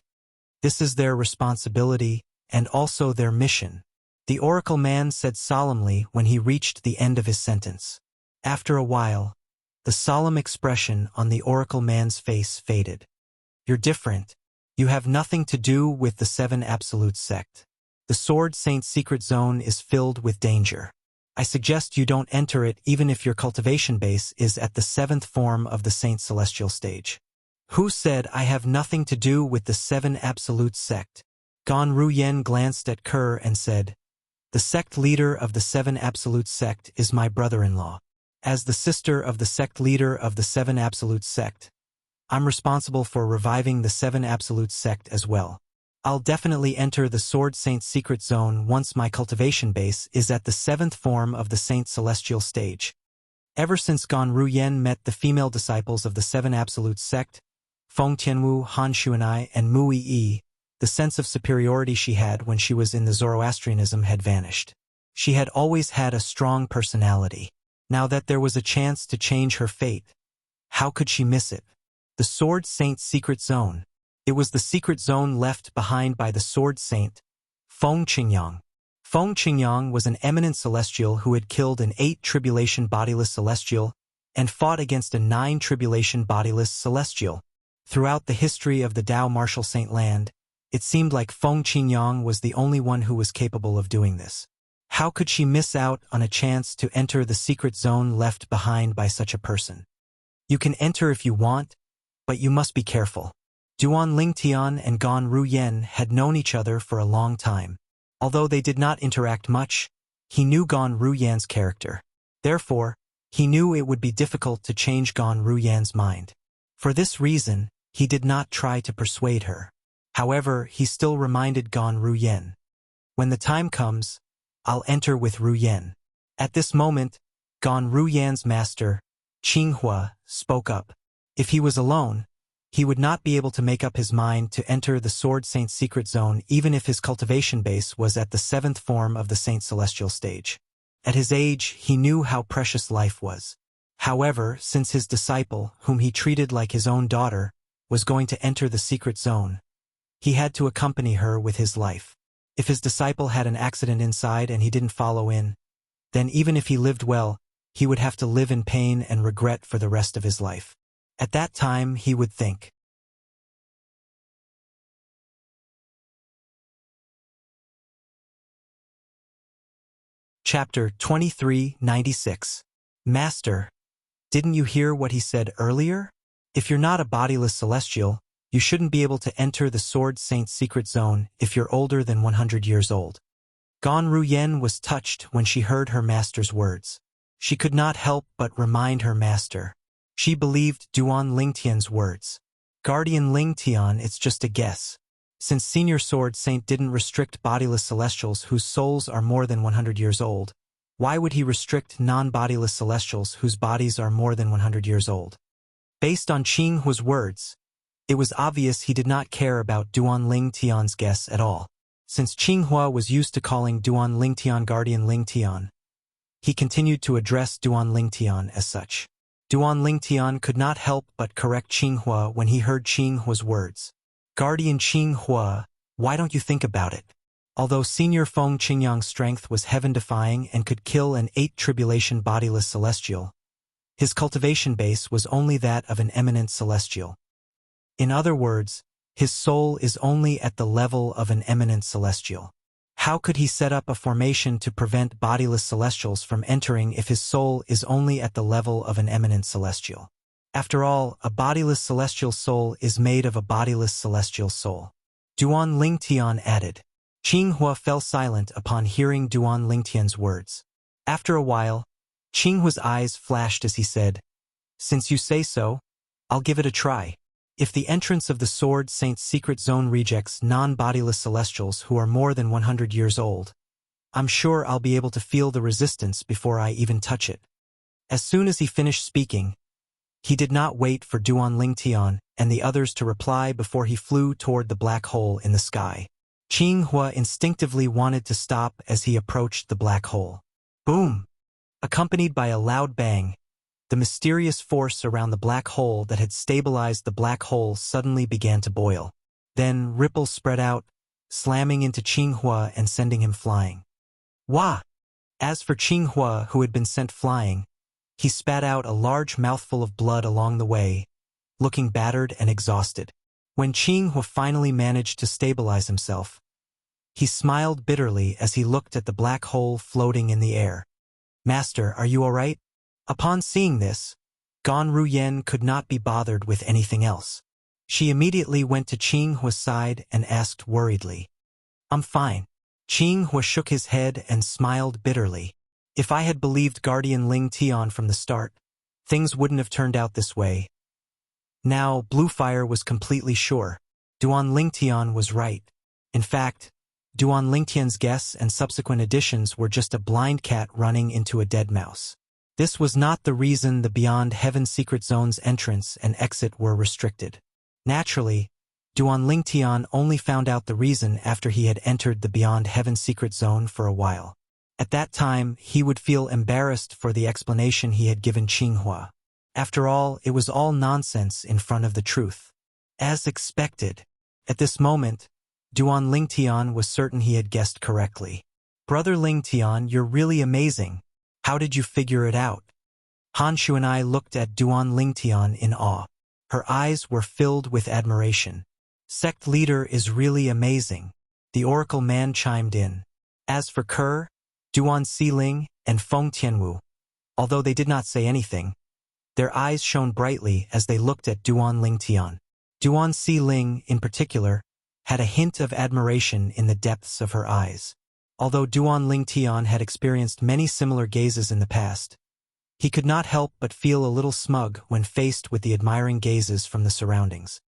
This is their responsibility and also their mission, the Oracle Man said solemnly when he reached the end of his sentence. After a while, the solemn expression on the Oracle Man's face faded. You're different. You have nothing to do with the Seven Absolute Sect. The Sword Saint secret zone is filled with danger. I suggest you don't enter it even if your cultivation base is at the seventh form of the Saint Celestial stage. Who said I have nothing to do with the Seven Absolute Sect? Gan Ruyen glanced at Kerr and said, the sect leader of the Seven Absolute Sect is my brother-in-law. As the sister of the sect leader of the Seven Absolute Sect, I'm responsible for reviving the Seven Absolute Sect as well. I'll definitely enter the Sword Saint secret zone once my cultivation base is at the 7th form of the Saint Celestial stage. Ever since Gan Ruyen met the female disciples of the Seven Absolute Sect, Feng Tianwu, Han Xuanai, and Mu Yi, the sense of superiority she had when she was in the Zoroastrianism had vanished. She had always had a strong personality. Now that there was a chance to change her fate, how could she miss it? The Sword Saint secret zone. It was the secret zone left behind by the Sword Saint, Feng Qingyang. Feng Qingyang was an eminent celestial who had killed an 8 tribulation bodiless celestial and fought against a 9 tribulation bodiless celestial. Throughout the history of the Dao Martial Saint Land, it seemed like Feng Qingyang was the only one who was capable of doing this. How could she miss out on a chance to enter the secret zone left behind by such a person? You can enter if you want, but you must be careful. Duan Lingtian and Gan Ruyen had known each other for a long time. Although they did not interact much, he knew Gan Ruyen's character. Therefore, he knew it would be difficult to change Gan Ruyen's mind. For this reason, he did not try to persuade her. However, he still reminded Gan Ruyen, when the time comes, I'll enter with Ruyen. At this moment, Gan Ruyen's master, Qinghua, spoke up. If he was alone, he would not be able to make up his mind to enter the Sword Saint secret zone even if his cultivation base was at the 7th form of the Saint Celestial stage. At his age, he knew how precious life was. However, since his disciple, whom he treated like his own daughter, was going to enter the secret zone, he had to accompany her with his life. If his disciple had an accident inside and he didn't follow in, then even if he lived well, he would have to live in pain and regret for the rest of his life. At that time, he would think. Chapter 2396. Master, didn't you hear what he said earlier? If you're not a bodiless celestial, you shouldn't be able to enter the Sword Saint secret zone if you're older than 100 years old. Gan Ruyen was touched when she heard her master's words. She could not help but remind her master. She believed Duan Lingtian's words. Guardian Lingtian, it's just a guess. Since Senior Sword Saint didn't restrict bodiless celestials whose souls are more than 100 years old, why would he restrict non-bodiless celestials whose bodies are more than 100 years old? Based on Qinghua's words, it was obvious he did not care about Duan Lingtian's guess at all. Since Qinghua was used to calling Duan Lingtian Guardian Lingtian, he continued to address Duan Lingtian as such. Duan Lingtian could not help but correct Qinghua when he heard Qinghua's words. Guardian Qinghua, why don't you think about it? Although Senior Feng Qingyang's strength was heaven-defying and could kill an 8 tribulation bodiless celestial, his cultivation base was only that of an eminent celestial. In other words, his soul is only at the level of an eminent celestial. How could he set up a formation to prevent bodiless celestials from entering if his soul is only at the level of an eminent celestial? After all, a bodiless celestial soul is made of a bodiless celestial soul. Duan Lingtian added. Qinghua fell silent upon hearing Duan Lingtian's words. After a while, Qinghua's eyes flashed as he said, "Since you say so, I'll give it a try. If the entrance of the Sword Saint's secret zone rejects non-bodiless celestials who are more than 100 years old, I'm sure I'll be able to feel the resistance before I even touch it." As soon as he finished speaking, he did not wait for Duan Lingtian and the others to reply before he flew toward the black hole in the sky. Qinghua instinctively wanted to stop as he approached the black hole. Boom! Accompanied by a loud bang, the mysterious force around the black hole that had stabilized the black hole suddenly began to boil. Then ripples spread out, slamming into Qinghua and sending him flying. Wah! As for Qinghua, who had been sent flying, he spat out a large mouthful of blood along the way, looking battered and exhausted. When Qinghua finally managed to stabilize himself, he smiled bitterly as he looked at the black hole floating in the air. "Master, are you all right?" Upon seeing this, Gan Ruyen could not be bothered with anything else. She immediately went to Qing Hua's side and asked worriedly. "I'm fine." Qing Hua shook his head and smiled bitterly. "If I had believed Guardian Ling Tian from the start, things wouldn't have turned out this way." Now, Bluefire was completely sure. Duan Lingtian was right. In fact, Duan Lingtian's guess and subsequent additions were just a blind cat running into a dead mouse. This was not the reason the Beyond Heaven Secret Zone's entrance and exit were restricted. Naturally, Duan Lingtian only found out the reason after he had entered the Beyond Heaven Secret Zone for a while. At that time, he would feel embarrassed for the explanation he had given Qing Hua. After all, it was all nonsense in front of the truth. As expected, at this moment, Duan Lingtian was certain he had guessed correctly. "Brother Lingtian, you're really amazing. How did you figure it out?" Hanshu and I looked at Duan Lingtian in awe. Her eyes were filled with admiration. "Sect leader is really amazing," the Oracle man chimed in. As for Ke, Duan Siling, and Feng Tianwu, although they did not say anything, their eyes shone brightly as they looked at Duan Lingtian. Duan Siling, in particular, had a hint of admiration in the depths of her eyes. Although Duan Lingtian had experienced many similar gazes in the past, he could not help but feel a little smug when faced with the admiring gazes from the surroundings.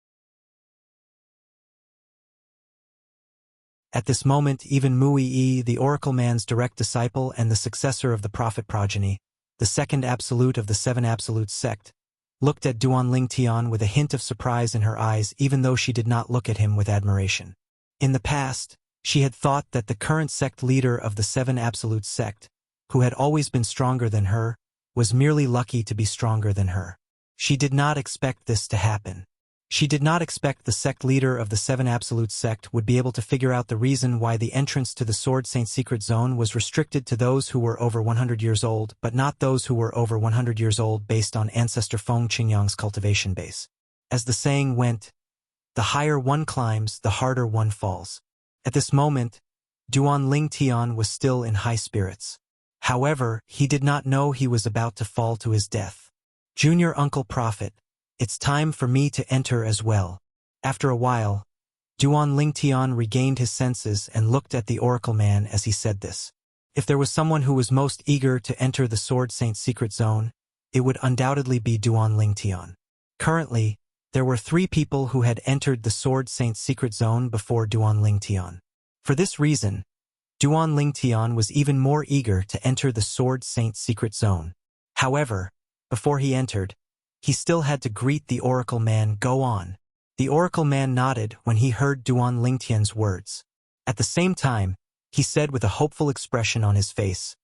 At this moment, even Mui, the Oracle man's direct disciple and the successor of the Prophet progeny, the second absolute of the Seven Absolute sect, looked at Duan Lingtian with a hint of surprise in her eyes, even though she did not look at him with admiration. In the past, she had thought that the current sect leader of the Seven Absolute sect, who had always been stronger than her, was merely lucky to be stronger than her. She did not expect this to happen. She did not expect the sect leader of the Seven Absolute sect would be able to figure out the reason why the entrance to the Sword Saint Secret Zone was restricted to those who were over 100 years old, but not those who were over 100 years old based on ancestor Feng Qingyang's cultivation base. As the saying went, the higher one climbs, the harder one falls. At this moment, Duan Lingtian was still in high spirits. However, he did not know he was about to fall to his death. "Junior Uncle Prophet, it's time for me to enter as well." After a while, Duan Lingtian regained his senses and looked at the Oracle man as he said this. If there was someone who was most eager to enter the Sword Saint Secret Zone, it would undoubtedly be Duan Lingtian. Currently, there were 3 people who had entered the Sword Saint Secret Zone before Duan Lingtian. For this reason, Duan Lingtian was even more eager to enter the Sword Saint Secret Zone. However, before he entered, he still had to greet the Oracle man. "Go on." The Oracle man nodded when he heard Duan Lingtian's words. At the same time, he said with a hopeful expression on his face,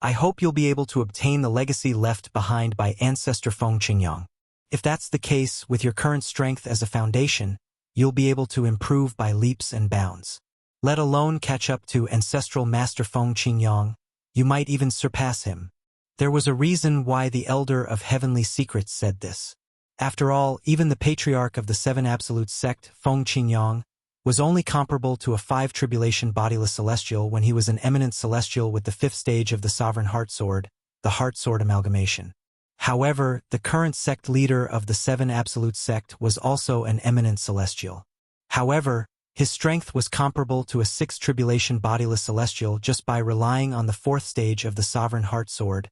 "I hope you'll be able to obtain the legacy left behind by ancestor Feng Qingyang. If that's the case, with your current strength as a foundation, you'll be able to improve by leaps and bounds. Let alone catch up to ancestral master Feng Qingyang, you might even surpass him." There was a reason why the Elder of Heavenly Secrets said this. After all, even the Patriarch of the Seven Absolute sect, Feng Qingyang, was only comparable to a 5 tribulation bodiless celestial when he was an eminent celestial with the 5th stage of the Sovereign Heart Sword, the Heart Sword amalgamation. However, the current sect leader of the Seven Absolute sect was also an eminent celestial. However, his strength was comparable to a 6 tribulation bodiless celestial just by relying on the 4th stage of the Sovereign Heart Sword,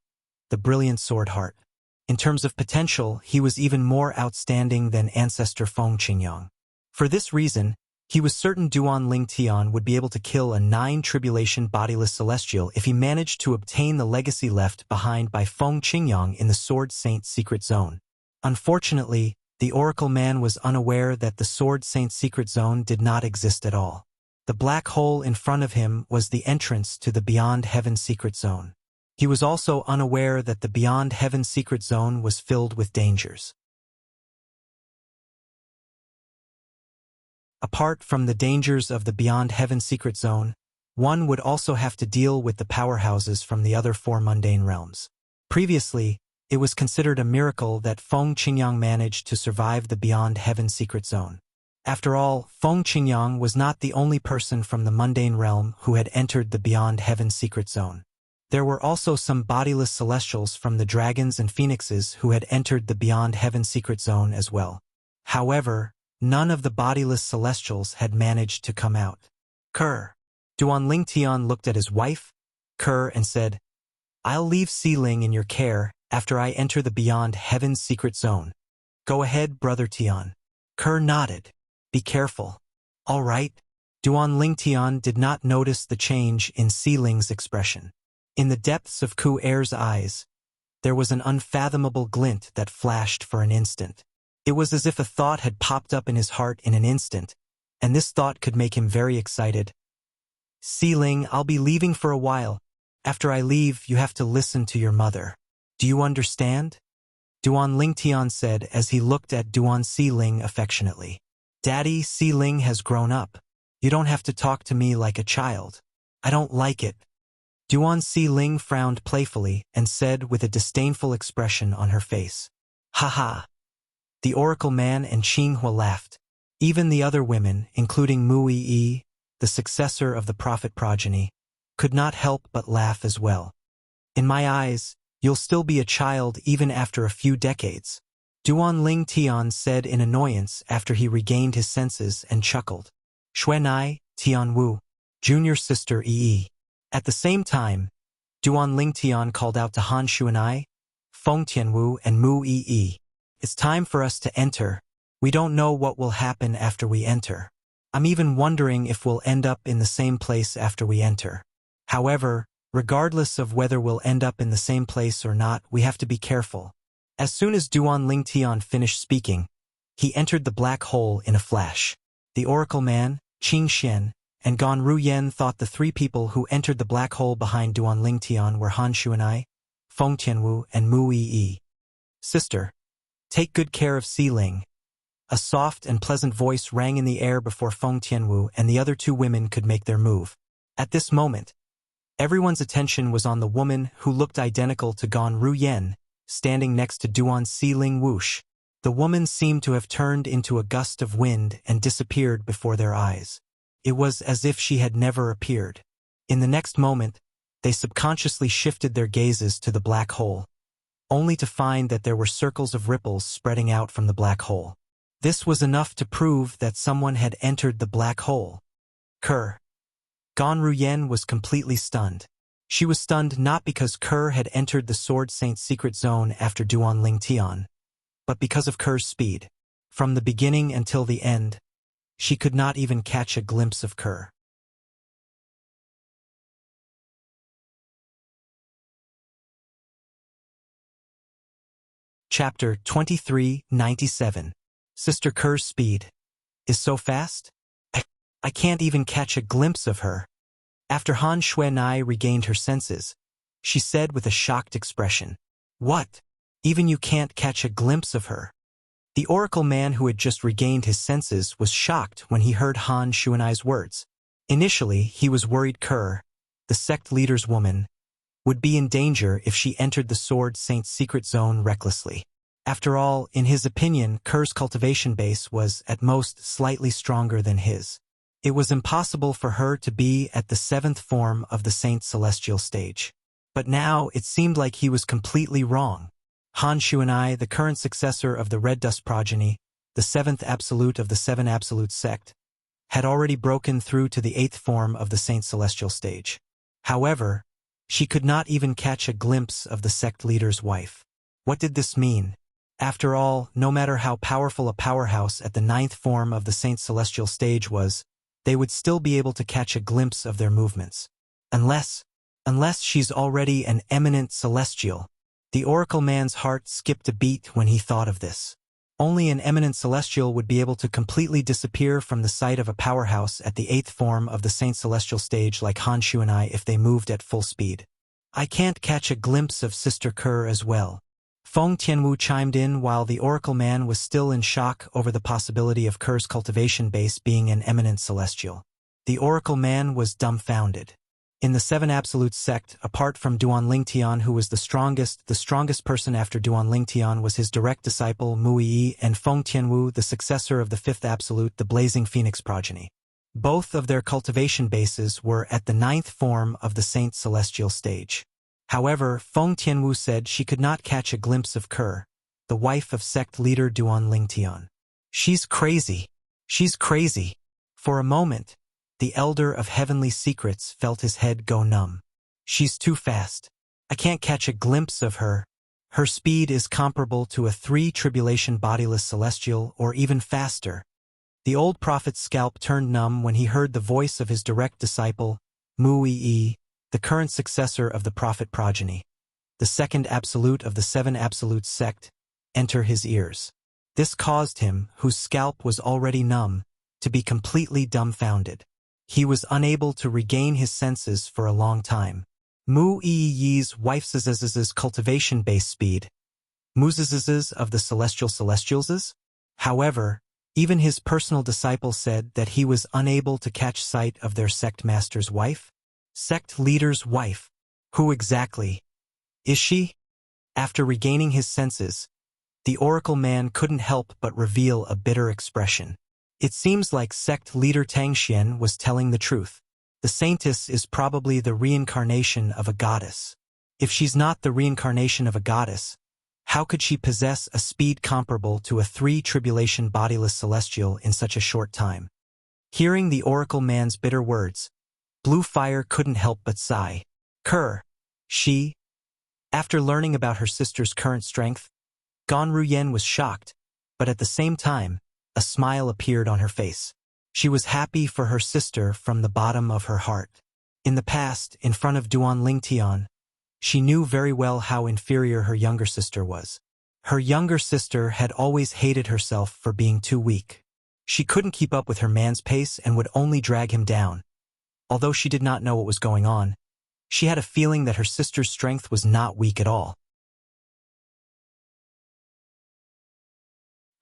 the Brilliant Sword Heart. In terms of potential, he was even more outstanding than ancestor Feng Qingyang. For this reason, he was certain Duan Lingtian would be able to kill a 9 tribulation bodiless celestial if he managed to obtain the legacy left behind by Feng Qingyang in the Sword Saint Secret Zone. Unfortunately, the Oracle man was unaware that the Sword Saint Secret Zone did not exist at all. The black hole in front of him was the entrance to the Beyond Heaven Secret Zone. He was also unaware that the Beyond Heaven Secret Zone was filled with dangers. Apart from the dangers of the Beyond Heaven Secret Zone, one would also have to deal with the powerhouses from the other 4 mundane realms. Previously, it was considered a miracle that Feng Qingyang managed to survive the Beyond Heaven Secret Zone. After all, Feng Qingyang was not the only person from the mundane realm who had entered the Beyond Heaven Secret Zone. There were also some bodiless celestials from the dragons and phoenixes who had entered the Beyond Heaven Secret Zone as well. However, none of the bodiless celestials had managed to come out. Kerr. Duan Lingtian looked at his wife, Kerr, and said, "I'll leave Ling in your care after I enter the beyond heaven's secret zone. Go ahead, Brother Tian." Kerr nodded. "Be careful." "All right." Duan Lingtian did not notice the change in Ling's expression. In the depths of Ku Er's eyes, there was an unfathomable glint that flashed for an instant. It was as if a thought had popped up in his heart in an instant, and this thought could make him very excited. "Ling, I'll be leaving for a while. After I leave, you have to listen to your mother. Do you understand?" Duan Lingtian said as he looked at Duan Ling affectionately. "Daddy, Ling has grown up. You don't have to talk to me like a child. I don't like it." Duan Ling frowned playfully and said with a disdainful expression on her face, "Ha ha." The Oracle Man and Qinghua laughed. Even the other women, including Mu Yi, the successor of the prophet progeny, could not help but laugh as well. "In my eyes, you'll still be a child even after a few decades," Duan Lingtian said in annoyance after he regained his senses and chuckled. "Xuanai, Tianwu, junior sister Yi." At the same time, Duan Lingtian called out to Han Xuanai, Feng Tianwu, and Mu Yi, "It's time for us to enter. We don't know what will happen after we enter. I'm even wondering if we'll end up in the same place after we enter. However, regardless of whether we'll end up in the same place or not, we have to be careful." As soon as Duan Lingtian finished speaking, he entered the black hole in a flash. The Oracle Man, Qing Xian, and Gan Ruyen thought the three people who entered the black hole behind Duan Lingtian were Han Xuanai, Feng Tianwu, and Mu Yi. "Sister, take good care of Ling." A soft and pleasant voice rang in the air before Feng Tianwu and the other two women could make their move. At this moment, everyone's attention was on the woman who looked identical to Gan Ruyen, standing next to Duan Ling Wush. The woman seemed to have turned into a gust of wind and disappeared before their eyes. It was as if she had never appeared. In the next moment, they subconsciously shifted their gazes to the black hole, only to find that there were circles of ripples spreading out from the black hole. This was enough to prove that someone had entered the black hole. Kerr. Gan Ruyen was completely stunned. She was stunned not because Kerr had entered the Sword Saint's secret zone after Duan Lingtian, but because of Kerr's speed. From the beginning until the end, she could not even catch a glimpse of Kerr. Chapter 2397. Sister Kerr's speed is so fast? I can't even catch a glimpse of her. After Han Xuanai regained her senses, she said with a shocked expression, "What? Even you can't catch a glimpse of her?" The Oracle Man who had just regained his senses was shocked when he heard Han Xuanai's words. Initially, he was worried Kerr, the sect leader's woman, would be in danger if she entered the Sword Saint's secret zone recklessly. After all, in his opinion, Kerr's cultivation base was, at most, slightly stronger than his. It was impossible for her to be at the 7th form of the Saint's celestial stage. But now, it seemed like he was completely wrong. Han Xuanai, the current successor of the Red Dust progeny, the 7th absolute of the 7 absolute sect, had already broken through to the 8th form of the Saint's celestial stage. However, she could not even catch a glimpse of the sect leader's wife. What did this mean? After all, no matter how powerful a powerhouse at the 9th form of the Saint's celestial stage was, they would still be able to catch a glimpse of their movements. Unless she's already an eminent celestial. The Oracle Man's heart skipped a beat when he thought of this. Only an eminent celestial would be able to completely disappear from the sight of a powerhouse at the 8th form of the Saint's celestial stage like Han Xuanai if they moved at full speed. "I can't catch a glimpse of Sister Kerr as well." Feng Tianwu chimed in while the Oracle Man was still in shock over the possibility of Kerr's cultivation base being an eminent celestial. The Oracle Man was dumbfounded. In the 7 Absolute sect, apart from Duan Lingtian, who was the strongest person after Duan Lingtian was his direct disciple Mu Yi, and Feng Tianwu, the successor of the 5th Absolute, the Blazing Phoenix progeny. Both of their cultivation bases were at the 9th form of the Saint's celestial stage. However, Feng Tianwu said she could not catch a glimpse of Kerr, the wife of sect leader Duan Lingtian. "She's crazy." She's crazy. For a moment, the elder of heavenly secrets felt his head go numb. She's too fast. I can't catch a glimpse of her. Her speed is comparable to a 3-tribulation bodiless celestial or even faster. The old prophet's scalp turned numb when he heard the voice of his direct disciple, Mu-yi, the current successor of the prophet progeny, the second absolute of the 7 absolutes sect, enter his ears. This caused him, whose scalp was already numb, to be completely dumbfounded. He was unable to regain his senses for a long time. Mu-yi's wife's cultivation-based speed, Mu's of the celestial celestials. However, even his personal disciple said that he was unable to catch sight of their sect master's wife. Sect leader's wife. Who exactly is she? After regaining his senses, the oracle man couldn't help but reveal a bitter expression. It seems like sect leader Tangxian was telling the truth. The saintess is probably the reincarnation of a goddess. If she's not the reincarnation of a goddess, how could she possess a speed comparable to a 3-tribulation bodiless celestial in such a short time? Hearing the oracle man's bitter words, Blue Fire couldn't help but sigh. She. After learning about her sister's current strength, Gan Ruyen was shocked, but at the same time, a smile appeared on her face. She was happy for her sister from the bottom of her heart. In the past, in front of Duan Lingtian, she knew very well how inferior her younger sister was. Her younger sister had always hated herself for being too weak. She couldn't keep up with her man's pace and would only drag him down. Although she did not know what was going on, she had a feeling that her sister's strength was not weak at all.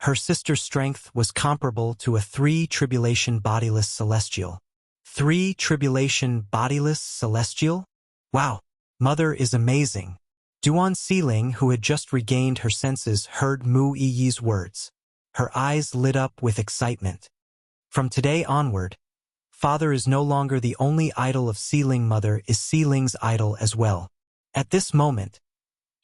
Her sister's strength was comparable to a 3-tribulation bodiless celestial. 3-tribulation bodiless celestial? Wow, mother is amazing. Duan Siling, who had just regained her senses, heard Mu-yi's words. Her eyes lit up with excitement. From today onward, father is no longer the only idol of Siling, mother is Siling's idol as well. At this moment,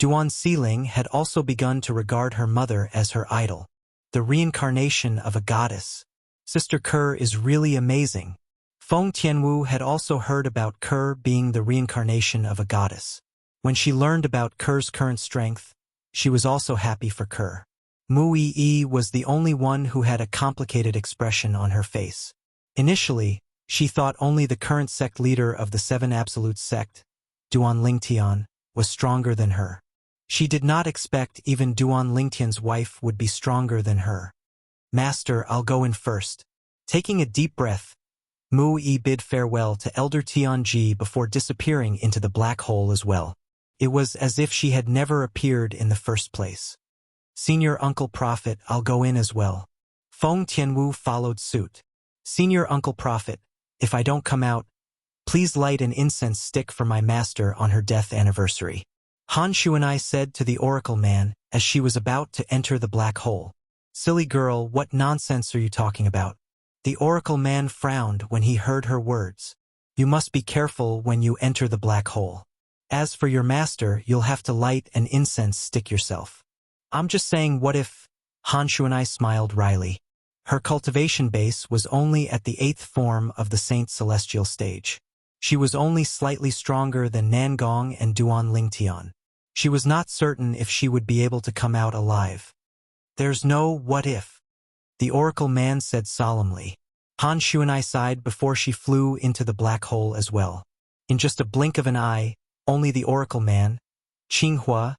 Duan Siling had also begun to regard her mother as her idol. The reincarnation of a goddess. Sister Ke is really amazing. Feng Tianwu had also heard about Ke being the reincarnation of a goddess. When she learned about Ke's current strength, she was also happy for Ke. Mu-yi was the only one who had a complicated expression on her face. Initially, she thought only the current sect leader of the 7 absolute sect, Duan Lingtian, was stronger than her. She did not expect even Duan Lingtian's wife would be stronger than her. Master, I'll go in first. Taking a deep breath, Mu-yi bid farewell to Elder Tianji before disappearing into the black hole as well. It was as if she had never appeared in the first place. Senior Uncle Prophet, I'll go in as well. Feng Tianwu followed suit. Senior Uncle Prophet, if I don't come out, please light an incense stick for my master on her death anniversary. Han Shuanai said to the oracle man as she was about to enter the black hole. Silly girl, what nonsense are you talking about? The oracle man frowned when he heard her words. You must be careful when you enter the black hole. As for your master, you'll have to light an incense stick yourself. I'm just saying, what if? Han Shuanai smiled wryly. Her cultivation base was only at the 8th form of the Saint Celestial stage. She was only slightly stronger than Nangong and Duan Lingtian. She was not certain if she would be able to come out alive. There's no what if, the oracle man said solemnly. Han Shuanai sighed before she flew into the black hole as well. In just a blink of an eye, only the oracle man, Qinghua,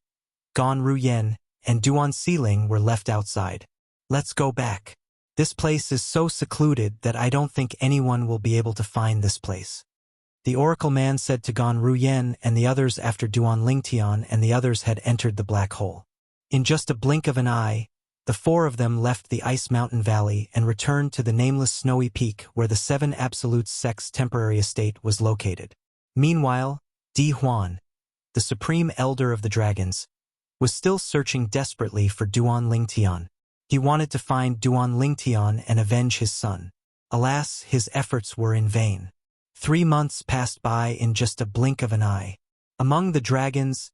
Gan Ruyen, and Duan Siling were left outside. Let's go back. This place is so secluded that I don't think anyone will be able to find this place. The oracle man said to Gan Ruyen and the others after Duan Lingtian and the others had entered the black hole. In just a blink of an eye, the 4 of them left the ice mountain valley and returned to the nameless snowy peak where the 7 absolute sect's temporary estate was located. Meanwhile, Di Huan, the supreme elder of the dragons, was still searching desperately for Duan Lingtian. He wanted to find Duan Lingtian and avenge his son. Alas, his efforts were in vain. 3 months passed by in just a blink of an eye. Among the dragons,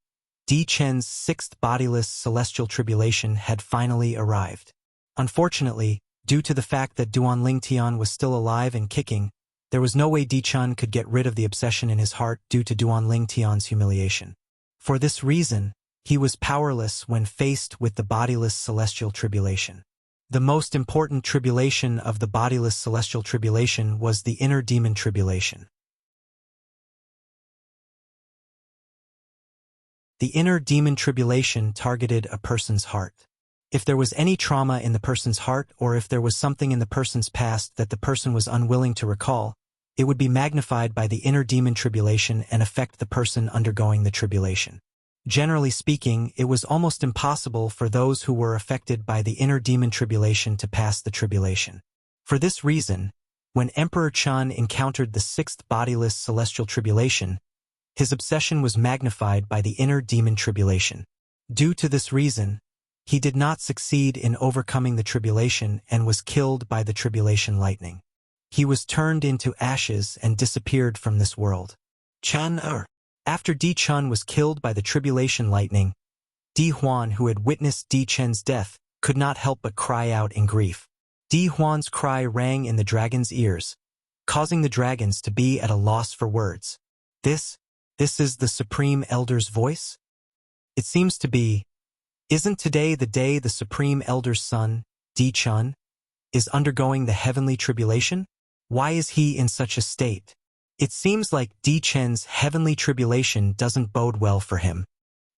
Di Chen's 6th bodiless celestial tribulation had finally arrived. Unfortunately, Due to the fact that Duan Lingtian was still alive and kicking, there was no way Di Chun could get rid of the obsession in his heart due to Duan Lingtian's humiliation. For this reason, he was powerless when faced with the bodiless celestial tribulation. The most important tribulation of the bodiless celestial tribulation was the inner demon tribulation. The inner demon tribulation targeted a person's heart. If there was any trauma in the person's heart, or if there was something in the person's past that the person was unwilling to recall, it would be magnified by the inner demon tribulation and affect the person undergoing the tribulation. Generally speaking, it was almost impossible for those who were affected by the inner demon tribulation to pass the tribulation. For this reason, when Emperor Chun encountered the sixth bodiless celestial tribulation, his obsession was magnified by the inner demon tribulation. Due to this reason, he did not succeed in overcoming the tribulation and was killed by the tribulation lightning. He was turned into ashes and disappeared from this world. After Di Chun was killed by the tribulation lightning, Di Huan, who had witnessed Di Chen's death, could not help but cry out in grief. Di Huan's cry rang in the dragon's ears, causing the dragons to be at a loss for words. This is the Supreme Elder's voice? It seems to be. Isn't today the day the Supreme Elder's son, Di Chun, is undergoing the heavenly tribulation? Why is he in such a state? It seems like Di Chen's heavenly tribulation doesn't bode well for him.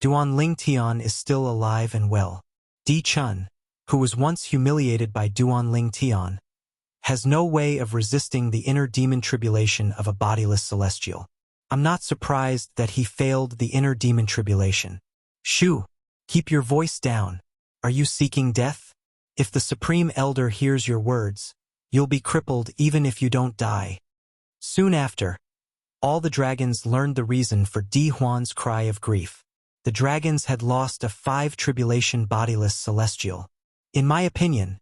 Duan Lingtian is still alive and well. Di Chun, who was once humiliated by Duan Lingtian, has no way of resisting the inner demon tribulation of a bodiless celestial. I'm not surprised that he failed the inner demon tribulation. Shu, keep your voice down. Are you seeking death? If the Supreme Elder hears your words, you'll be crippled even if you don't die. Soon after, all the dragons learned the reason for Di Huan's cry of grief. The dragons had lost a 5 tribulation bodiless celestial. In my opinion,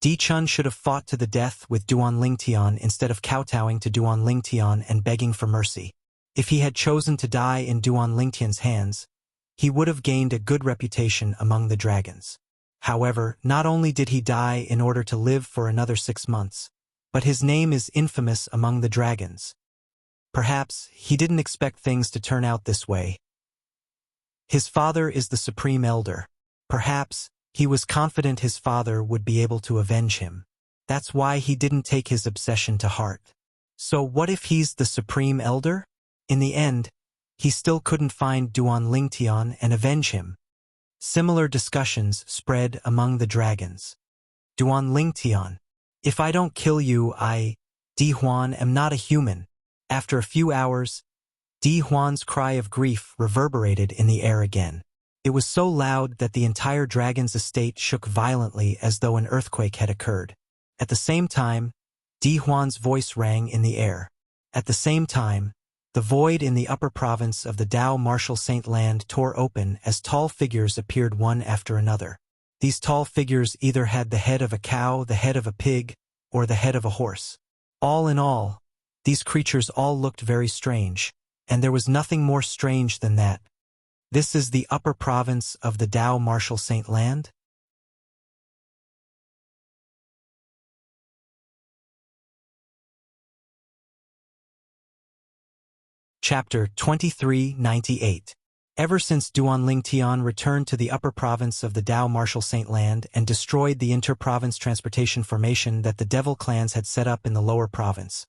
Di Chun should have fought to the death with Duan Lingtian instead of kowtowing to Duan Lingtian and begging for mercy. If he had chosen to die in Duan Lingtian's hands, he would have gained a good reputation among the dragons. However, not only did he die in order to live for another 6 months, but his name is infamous among the dragons. Perhaps he didn't expect things to turn out this way. His father is the Supreme Elder. Perhaps he was confident his father would be able to avenge him. That's why he didn't take his obsession to heart. So what if he's the Supreme Elder? In the end, he still couldn't find Duan Lingtian and avenge him. Similar discussions spread among the dragons. Duan Lingtian, if I don't kill you, Di Huan, am not a human. After a few hours, Di Huan's cry of grief reverberated in the air again. It was so loud that the entire dragon's estate shook violently as though an earthquake had occurred. At the same time, Di Huan's voice rang in the air. At the same time, the void in the upper province of the Dao Martial Saint Land tore open as tall figures appeared one after another. These tall figures either had the head of a cow, the head of a pig, or the head of a horse. All in all, these creatures all looked very strange, and there was nothing more strange than that. This is the upper province of the Dao Martial Saint Land? Chapter 2398. Ever since Duan Lingtian returned to the upper province of the Dao Martial Saint Land and destroyed the inter-province transportation formation that the devil clans had set up in the lower province,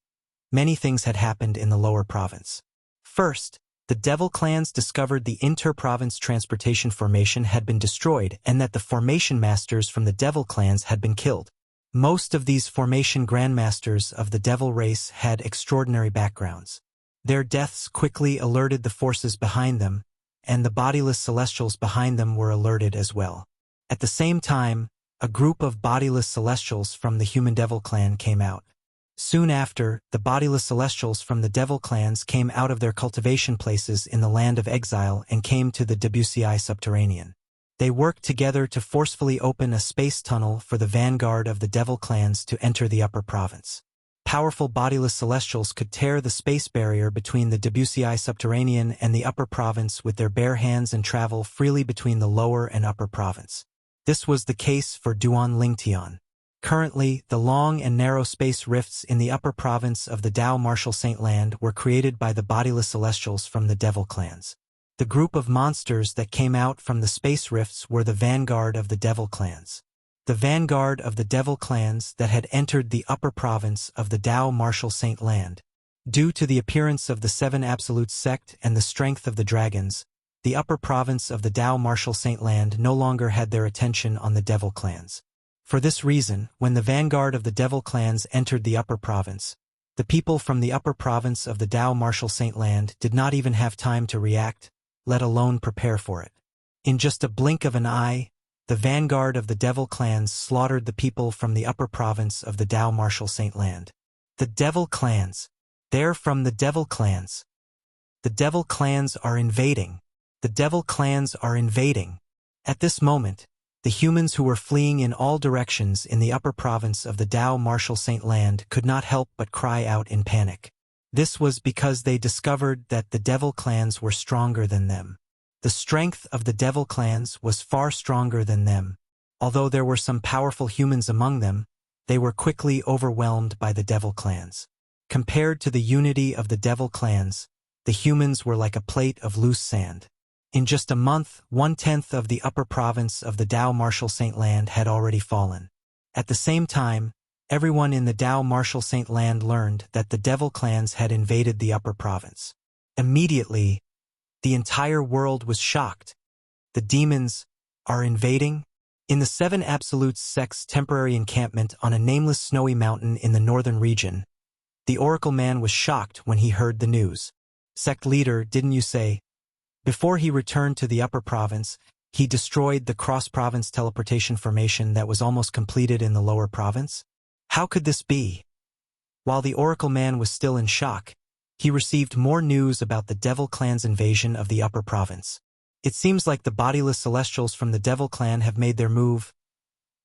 many things had happened in the lower province. First, the devil clans discovered the inter-province transportation formation had been destroyed and that the formation masters from the devil clans had been killed. Most of these formation grandmasters of the devil race had extraordinary backgrounds. Their deaths quickly alerted the forces behind them, and the bodiless celestials behind them were alerted as well. At the same time, a group of bodiless celestials from the human devil clan came out. Soon after, the bodiless celestials from the devil clans came out of their cultivation places in the land of exile and came to the Wuxia subterranean. They worked together to forcefully open a space tunnel for the vanguard of the devil clans to enter the upper province. Powerful bodiless celestials could tear the space barrier between the Wuxia subterranean and the upper province with their bare hands and travel freely between the lower and upper province. This was the case for Duan Lingtian. Currently, the long and narrow space rifts in the upper province of the Dao Martial Saint Land were created by the bodiless celestials from the devil clans. The group of monsters that came out from the space rifts were the vanguard of the devil clans. The vanguard of the devil clans that had entered the upper province of the Dao Martial Saint Land. Due to the appearance of the Seven Absolutes sect and the strength of the dragons, the upper province of the Dao Martial Saint Land no longer had their attention on the devil clans. For this reason, when the vanguard of the devil clans entered the upper province, the people from the upper province of the Dao Martial Saint Land did not even have time to react, let alone prepare for it. In just a blink of an eye, the vanguard of the devil clans slaughtered the people from the upper province of the Dao Martial Saint Land. The devil clans. They're from the devil clans. The devil clans are invading. The devil clans are invading. At this moment, the humans who were fleeing in all directions in the upper province of the Dao Martial Saint Land could not help but cry out in panic. This was because they discovered that the devil clans were stronger than them. The strength of the devil clans was far stronger than them. Although there were some powerful humans among them, they were quickly overwhelmed by the devil clans. Compared to the unity of the devil clans, the humans were like a plate of loose sand. In just a month, 1/10 of the upper province of the Dao Martial Saint Land had already fallen. At the same time, everyone in the Dao Martial Saint Land learned that the devil clans had invaded the upper province. Immediately, the entire world was shocked. The demons are invading? In the Seven Absolutes sect's temporary encampment on a nameless snowy mountain in the northern region, the Oracle Man was shocked when he heard the news. Sect leader, didn't you say? Before he returned to the upper province, he destroyed the cross-province teleportation formation that was almost completed in the lower province? How could this be? While the Oracle Man was still in shock, he received more news about the Devil Clan's invasion of the upper province. It seems like the bodiless celestials from the Devil Clan have made their move.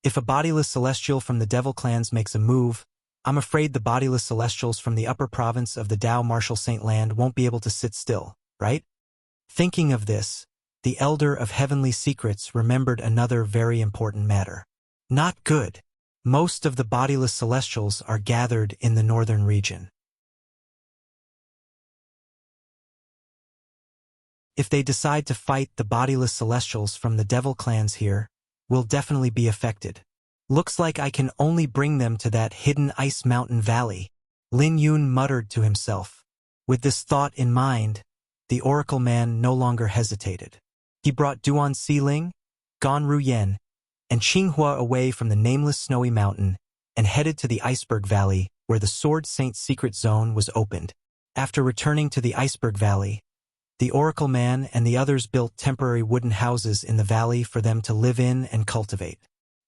If a bodiless celestial from the Devil Clans makes a move, I'm afraid the bodiless celestials from the upper province of the Dao Martial Saint Land won't be able to sit still, right? Thinking of this, the Elder of Heavenly Secrets remembered another very important matter. Not good. Most of the bodiless celestials are gathered in the northern region. If they decide to fight the bodiless celestials from the Devil Clans here, we'll definitely be affected. Looks like I can only bring them to that hidden ice mountain valley, Lin Yun muttered to himself. With this thought in mind, the Oracle Man no longer hesitated. He brought Duan Siling, Gan Ruyen, and Qinghua away from the nameless snowy mountain and headed to the Iceberg Valley, where the Sword Saint's secret zone was opened. After returning to the Iceberg Valley, the Oracle Man and the others built temporary wooden houses in the valley for them to live in and cultivate.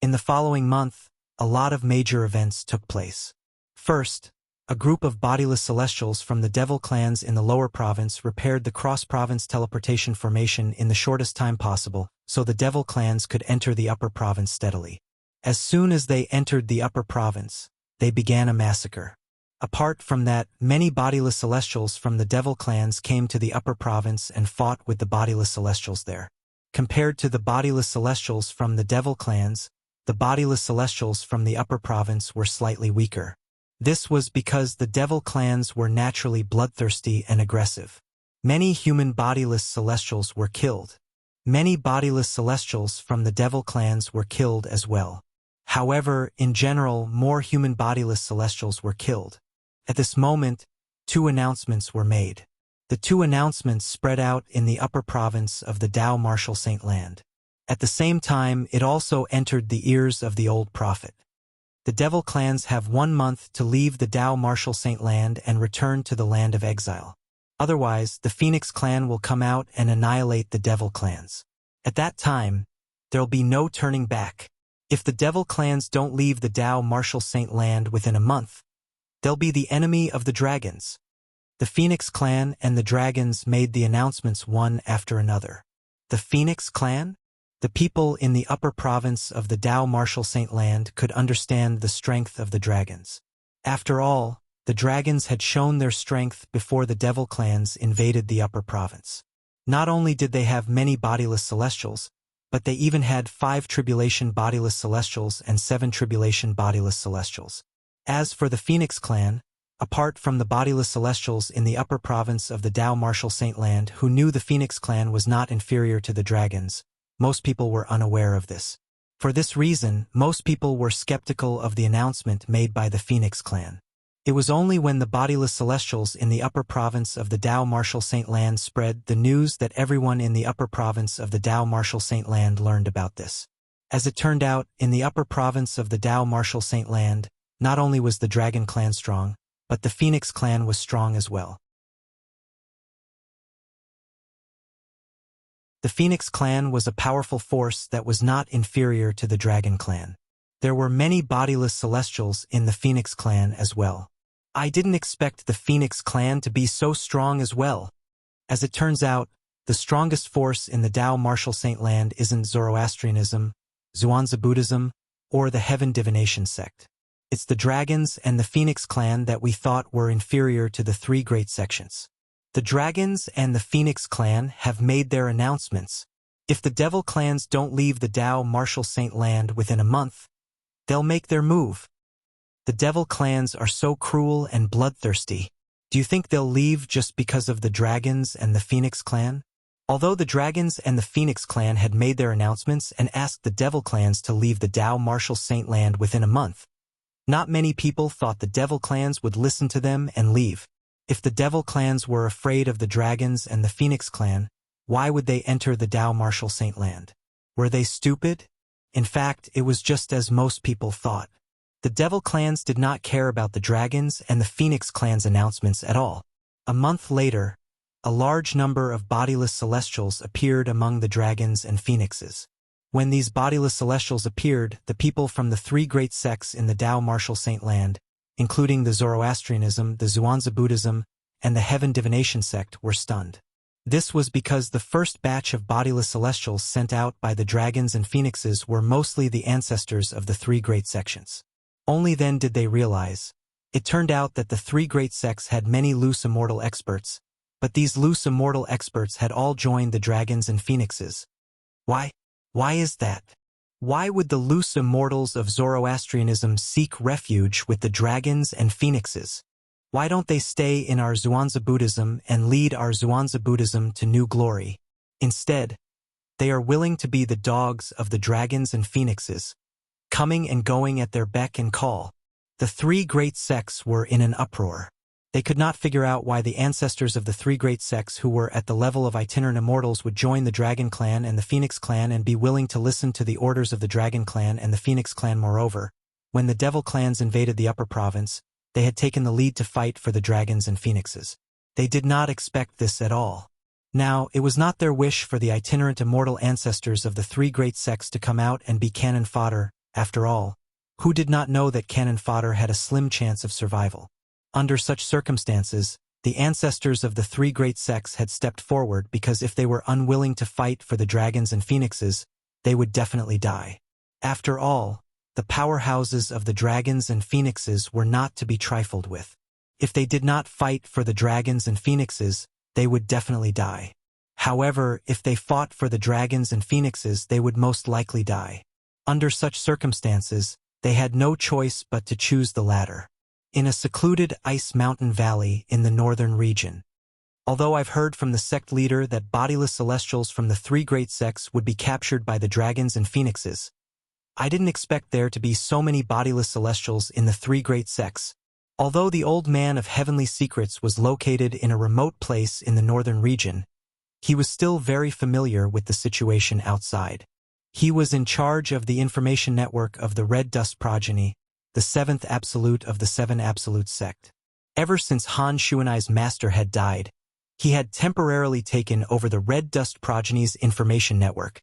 In the following month, a lot of major events took place. First, a group of bodiless celestials from the Devil Clans in the lower province repaired the cross-province teleportation formation in the shortest time possible, so the Devil Clans could enter the upper province steadily. As soon as they entered the upper province, they began a massacre. Apart from that, many bodiless celestials from the Devil Clans came to the upper province and fought with the bodiless celestials there. Compared to the bodiless celestials from the Devil Clans, the bodiless celestials from the upper province were slightly weaker. This was because the Devil Clans were naturally bloodthirsty and aggressive. Many human bodiless celestials were killed. Many bodiless celestials from the Devil Clans were killed as well. However, in general, more human bodiless celestials were killed. At this moment, 2 announcements were made. The 2 announcements spread out in the upper province of the Dao Martial Saint Land. At the same time, it also entered the ears of the old prophet. The Devil Clans have 1 month to leave the Dao Martial Saint Land and return to the land of exile. Otherwise, the Phoenix Clan will come out and annihilate the Devil Clans. At that time, there'll be no turning back. If the Devil Clans don't leave the Dao Martial Saint Land within a month, they'll be the enemy of the dragons. The Phoenix Clan and the dragons made the announcements one after another. The Phoenix Clan? The people in the upper province of the Dao Martial Saint Land could understand the strength of the dragons. After all, the dragons had shown their strength before the Devil Clans invaded the upper province. Not only did they have many bodiless celestials, but they even had 5 tribulation bodiless celestials and 7 tribulation bodiless celestials. As for the Phoenix clan, apart from the bodiless celestials in the upper province of the Dao Martial Saint Land who knew the Phoenix clan was not inferior to the dragons, most people were unaware of this. For this reason, most people were skeptical of the announcement made by the Phoenix clan. It was only when the bodiless celestials in the upper province of the Dao Martial Saint Land spread the news that everyone in the upper province of the Dao Martial Saint Land learned about this. As it turned out, in the upper province of the Dao Martial Saint Land, not only was the Dragon clan strong, but the Phoenix clan was strong as well. The Phoenix clan was a powerful force that was not inferior to the Dragon clan. There were many bodiless celestials in the Phoenix clan as well. I didn't expect the Phoenix clan to be so strong as well. As it turns out, the strongest force in the Dao Martial Saint Land isn't Zoroastrianism, Zhuangzi Buddhism, or the Heaven Divination sect. It's the dragons and the Phoenix clan that we thought were inferior to the 3 great sections. The dragons and the Phoenix clan have made their announcements. If the devil clans don't leave the Dao Martial Saint Land within a month, they'll make their move. The devil clans are so cruel and bloodthirsty. Do you think they'll leave just because of the dragons and the Phoenix clan? Although the dragons and the Phoenix clan had made their announcements and asked the devil clans to leave the Dao Martial Saint Land within a month, not many people thought the devil clans would listen to them and leave. If the devil clans were afraid of the dragons and the Phoenix clan, why would they enter the Dao Martial Saint Land? Were they stupid? In fact, it was just as most people thought. The devil clans did not care about the dragons and the Phoenix clan's announcements at all. A month later, a large number of bodiless celestials appeared among the dragons and phoenixes. When these bodiless celestials appeared, the people from the 3 great sects in the Dao Martial Saint Land, including the Zoroastrianism, the Zhuangzi Buddhism, and the Heaven Divination sect, were stunned. This was because the first batch of bodiless celestials sent out by the dragons and phoenixes were mostly the ancestors of the 3 great sections. Only then did they realize. It turned out that the 3 great sects had many loose immortal experts, but these loose immortal experts had all joined the dragons and phoenixes. Why? Why is that? Why would the loose immortals of Zoroastrianism seek refuge with the dragons and phoenixes? Why don't they stay in our Zhuangzi Buddhism and lead our Zhuangzi Buddhism to new glory? Instead, they are willing to be the dogs of the dragons and phoenixes, coming and going at their beck and call. The 3 great sects were in an uproar. They could not figure out why the ancestors of the 3 great sects who were at the level of itinerant immortals would join the Dragon clan and the Phoenix clan and be willing to listen to the orders of the Dragon clan and the Phoenix clan. Moreover, when the devil clans invaded the upper province, they had taken the lead to fight for the dragons and phoenixes. They did not expect this at all. Now, it was not their wish for the itinerant immortal ancestors of the 3 great sects to come out and be cannon fodder. After all, who did not know that cannon fodder had a slim chance of survival? Under such circumstances, the ancestors of the 3 great sects had stepped forward because if they were unwilling to fight for the dragons and phoenixes, they would definitely die. After all, the powerhouses of the dragons and phoenixes were not to be trifled with. If they did not fight for the dragons and phoenixes, they would definitely die. However, if they fought for the dragons and phoenixes, they would most likely die. Under such circumstances, they had no choice but to choose the latter. In a secluded ice mountain valley in the northern region. Although I've heard from the sect leader that bodiless celestials from the 3 great sects would be captured by the dragons and phoenixes, I didn't expect there to be so many bodiless celestials in the 3 great sects. Although the old man of heavenly secrets was located in a remote place in the northern region, he was still very familiar with the situation outside. He was in charge of the information network of the Red Dust progeny, the 7th absolute of the 7 absolute sect. Ever since Han Shuanai's master had died, he had temporarily taken over the Red Dust progeny's information network.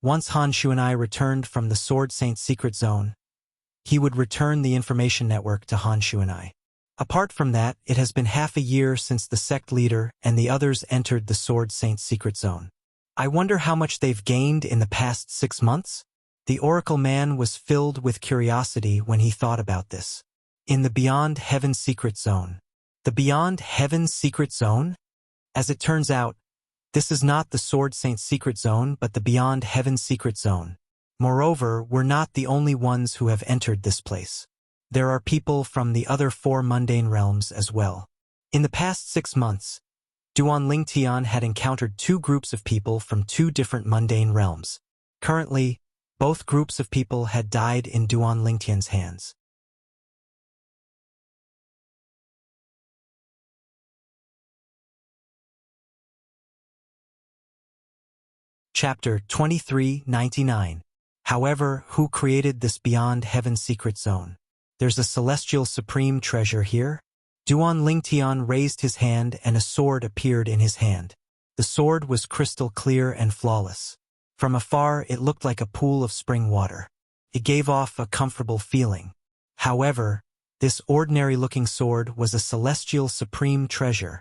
Once Han Shuanai returned from the Sword Saint secret zone, he would return the information network to Han Shuanai. Apart from that, it has been half a year since the sect leader and the others entered the Sword Saint secret zone. I wonder how much they've gained in the past 6 months? The Oracle Man was filled with curiosity when he thought about this. In the Beyond Heaven secret zone. The Beyond Heaven secret zone? As it turns out, This is not the Sword Saint's secret zone, but the Beyond Heaven's secret zone. Moreover, we're not the only ones who have entered this place. There are people from the other 4 mundane realms as well. In the past 6 months, Duan Lingtian had encountered 2 groups of people from 2 different mundane realms. Currently, both groups of people had died in Duan Lingtian's hands. Chapter 2399. However, who created this Beyond Heaven's secret zone? There's a celestial supreme treasure here. Duan Lingtian raised his hand and a sword appeared in his hand. The sword was crystal clear and flawless. From afar, it looked like a pool of spring water. It gave off a comfortable feeling. However, this ordinary-looking sword was a celestial supreme treasure.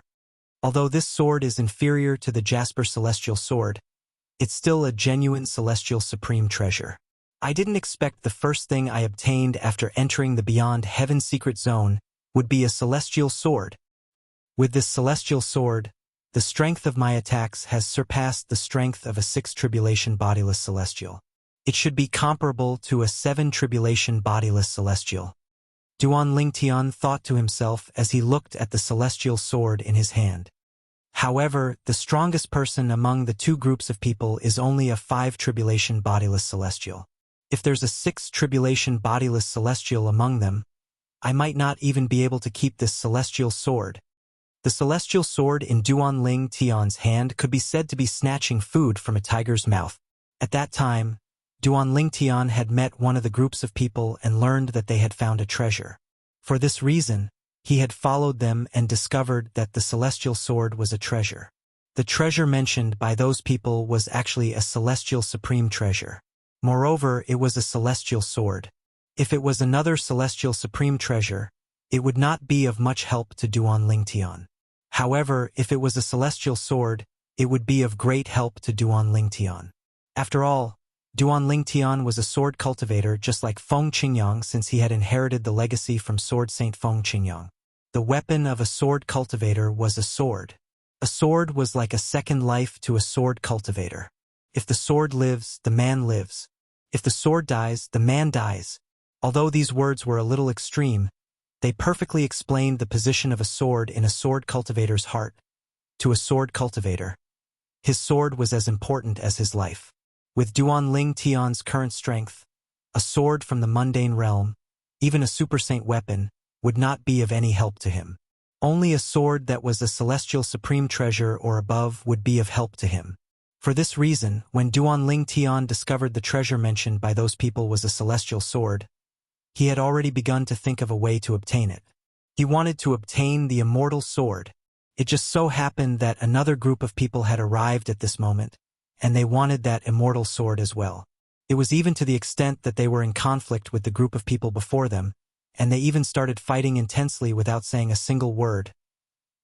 Although this sword is inferior to the Jasper Celestial Sword, it's still a genuine celestial supreme treasure. I didn't expect the first thing I obtained after entering the Beyond Heaven's secret zone would be a celestial sword. With this celestial sword, the strength of my attacks has surpassed the strength of a 6 tribulation bodiless celestial. It should be comparable to a 7 tribulation bodiless celestial. Duan Lingtian thought to himself as he looked at the celestial sword in his hand. However, the strongest person among the 2 groups of people is only a 5 tribulation bodiless celestial. If there's a 6 tribulation bodiless celestial among them, I might not even be able to keep this celestial sword. The celestial sword in Duan Lingtian's hand could be said to be snatching food from a tiger's mouth. At that time, Duan Lingtian had met one of the groups of people and learned that they had found a treasure. For this reason, he had followed them and discovered that the celestial sword was a treasure. The treasure mentioned by those people was actually a celestial supreme treasure. Moreover, it was a celestial sword. If it was another celestial supreme treasure, it would not be of much help to Duan Lingtian. However, if it was a celestial sword, it would be of great help to Duan Lingtian. After all, Duan Lingtian was a sword cultivator just like Feng Qingyang, since he had inherited the legacy from Sword Saint Feng Qingyang. The weapon of a sword cultivator was a sword. A sword was like a second life to a sword cultivator. If the sword lives, the man lives. If the sword dies, the man dies. Although these words were a little extreme, they perfectly explained the position of a sword in a sword cultivator's heart. To a sword cultivator, his sword was as important as his life. With Duan Lingtian's current strength, a sword from the mundane realm, even a super saint weapon, would not be of any help to him. Only a sword that was a celestial supreme treasure or above would be of help to him. For this reason, when Duan Lingtian discovered the treasure mentioned by those people was a celestial sword, he had already begun to think of a way to obtain it. He wanted to obtain the immortal sword. It just so happened that another group of people had arrived at this moment, and they wanted that immortal sword as well. It was even to the extent that they were in conflict with the group of people before them, and they even started fighting intensely without saying a single word.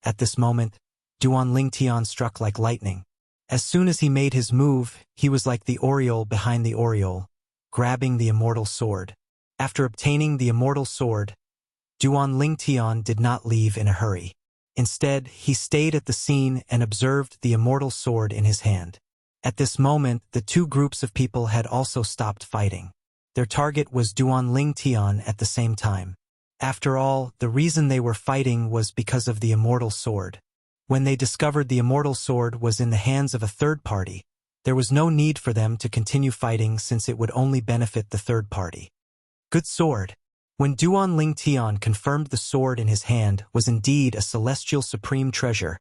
At this moment, Duan Lingtian struck like lightning. As soon as he made his move, he was like the Oriole behind the Oriole, grabbing the immortal sword. After obtaining the immortal sword, Duan Lingtian did not leave in a hurry. Instead, he stayed at the scene and observed the immortal sword in his hand. At this moment, the 2 groups of people had also stopped fighting. Their target was Duan Lingtian at the same time. After all, the reason they were fighting was because of the immortal sword. When they discovered the immortal sword was in the hands of a third party, there was no need for them to continue fighting since it would only benefit the third party. Good sword. When Duan Lingtian confirmed the sword in his hand was indeed a celestial supreme treasure,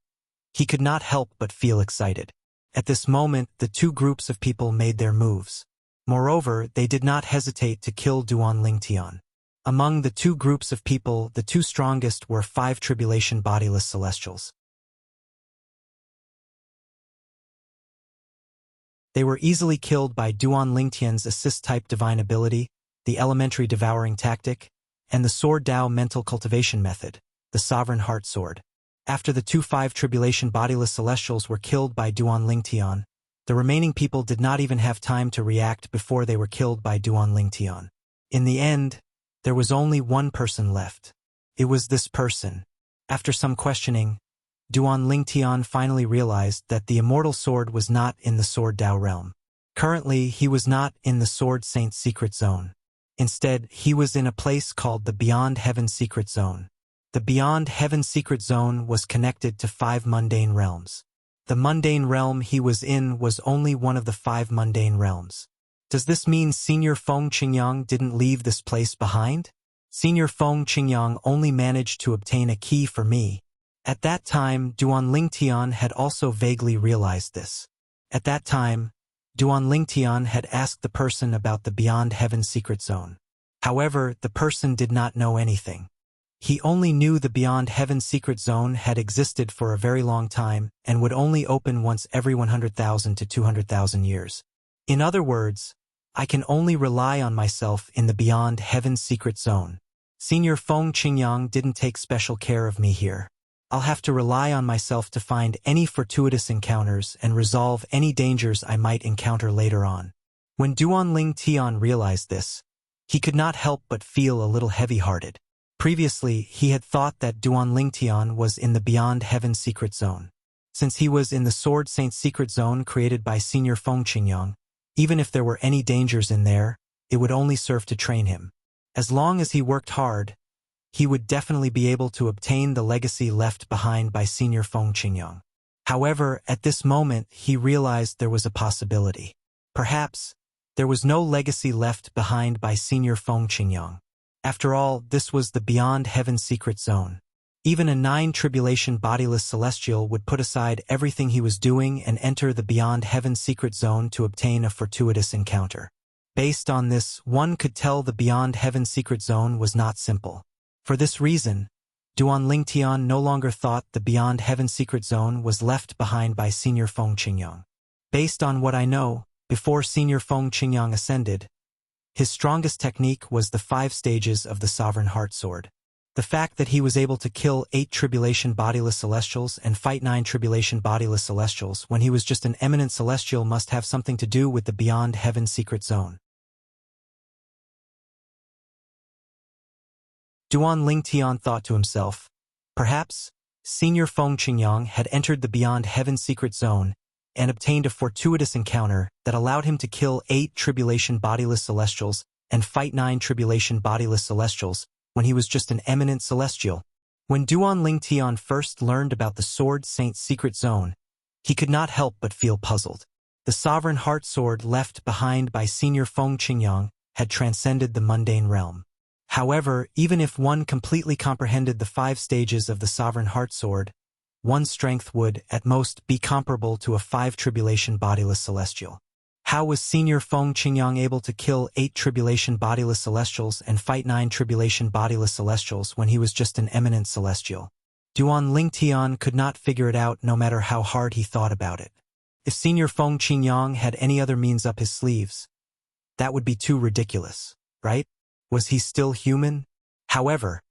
he could not help but feel excited. At this moment, the 2 groups of people made their moves. Moreover, they did not hesitate to kill Duan Lingtian. Among the 2 groups of people, the 2 strongest were 5 tribulation bodiless celestials. They were easily killed by Duan Lingtian's assist-type divine ability, the elementary devouring tactic, and the Sword Dao mental cultivation method, the Sovereign Heart Sword. After the 2 5 tribulation bodiless celestials were killed by Duan Lingtian, the remaining people did not even have time to react before they were killed by Duan Lingtian. In the end, there was only one person left. It was this person. After some questioning, Duan Lingtian finally realized that the immortal sword was not in the Sword Dao realm. Currently, he was not in the Sword Saint's secret zone. Instead, he was in a place called the Beyond Heaven Secret Zone. The Beyond Heaven Secret Zone was connected to 5 mundane realms. The mundane realm he was in was only one of the 5 mundane realms. Does this mean Senior Feng Qingyang didn't leave this place behind? Senior Feng Qingyang only managed to obtain a key for me. At that time, Duan Lingtian had also vaguely realized this. At that time, Duan Lingtian had asked the person about the Beyond Heaven Secret Zone. However, the person did not know anything. He only knew the Beyond Heaven Secret Zone had existed for a very long time and would only open once every 100,000 to 200,000 years. In other words, I can only rely on myself in the Beyond Heaven Secret Zone. Senior Feng Qingyang didn't take special care of me here. I'll have to rely on myself to find any fortuitous encounters and resolve any dangers I might encounter later on. When Duan Lingtian realized this, he could not help but feel a little heavy-hearted. Previously, he had thought that Duan Lingtian was in the Beyond Heaven Secret Zone. Since he was in the Sword Saint's secret zone created by Senior Feng Qingyang, even if there were any dangers in there, it would only serve to train him. As long as he worked hard, he would definitely be able to obtain the legacy left behind by Senior Feng Qingyang. However, at this moment, he realized there was a possibility. Perhaps, there was no legacy left behind by Senior Feng Qingyang. After all, this was the Beyond Heaven Secret Zone. Even a 9-tribulation bodiless celestial would put aside everything he was doing and enter the Beyond Heaven Secret Zone to obtain a fortuitous encounter. Based on this, one could tell the Beyond Heaven Secret Zone was not simple. For this reason, Duan Lingtian no longer thought the Beyond Heaven Secret Zone was left behind by Senior Feng Qingyang. Based on what I know, before Senior Feng Qingyang ascended, his strongest technique was the 5 stages of the Sovereign Heart Sword. The fact that he was able to kill 8 tribulation bodiless celestials and fight 9 tribulation bodiless celestials when he was just an eminent celestial must have something to do with the Beyond Heaven Secret Zone. Duan Lingtian thought to himself, perhaps, Senior Feng Qingyang had entered the Beyond Heaven Secret Zone and obtained a fortuitous encounter that allowed him to kill 8 tribulation bodiless celestials and fight 9 tribulation bodiless celestials when he was just an eminent celestial. When Duan Lingtian first learned about the Sword Saint's secret zone, he could not help but feel puzzled. The Sovereign Heart Sword left behind by Senior Feng Qingyang had transcended the mundane realm. However, even if one completely comprehended the 5 stages of the Sovereign Heart Sword, one's strength would, at most, be comparable to a 5 tribulation bodiless celestial. How was Senior Feng Qingyang able to kill 8 tribulation bodiless celestials and fight 9 tribulation bodiless celestials when he was just an eminent celestial? Duan Lingtian could not figure it out no matter how hard he thought about it. If Senior Feng Qingyang had any other means up his sleeves, that would be too ridiculous, right? Was he still human? However,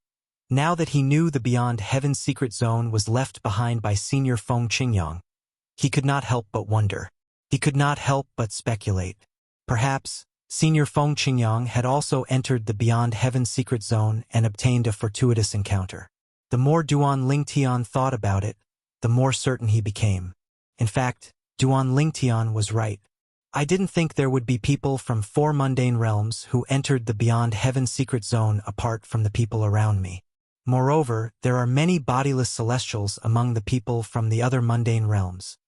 now that he knew the Beyond Heaven Secret Zone was left behind by Senior Feng Qingyang, he could not help but wonder. He could not help but speculate. Perhaps, Senior Feng Qingyang had also entered the Beyond Heaven Secret Zone and obtained a fortuitous encounter. The more Duan Lingtian thought about it, the more certain he became. In fact, Duan Lingtian was right. I didn't think there would be people from 4 mundane realms who entered the Beyond Heaven Secret Zone apart from the people around me. Moreover, there are many bodiless celestials among the people from the other mundane realms.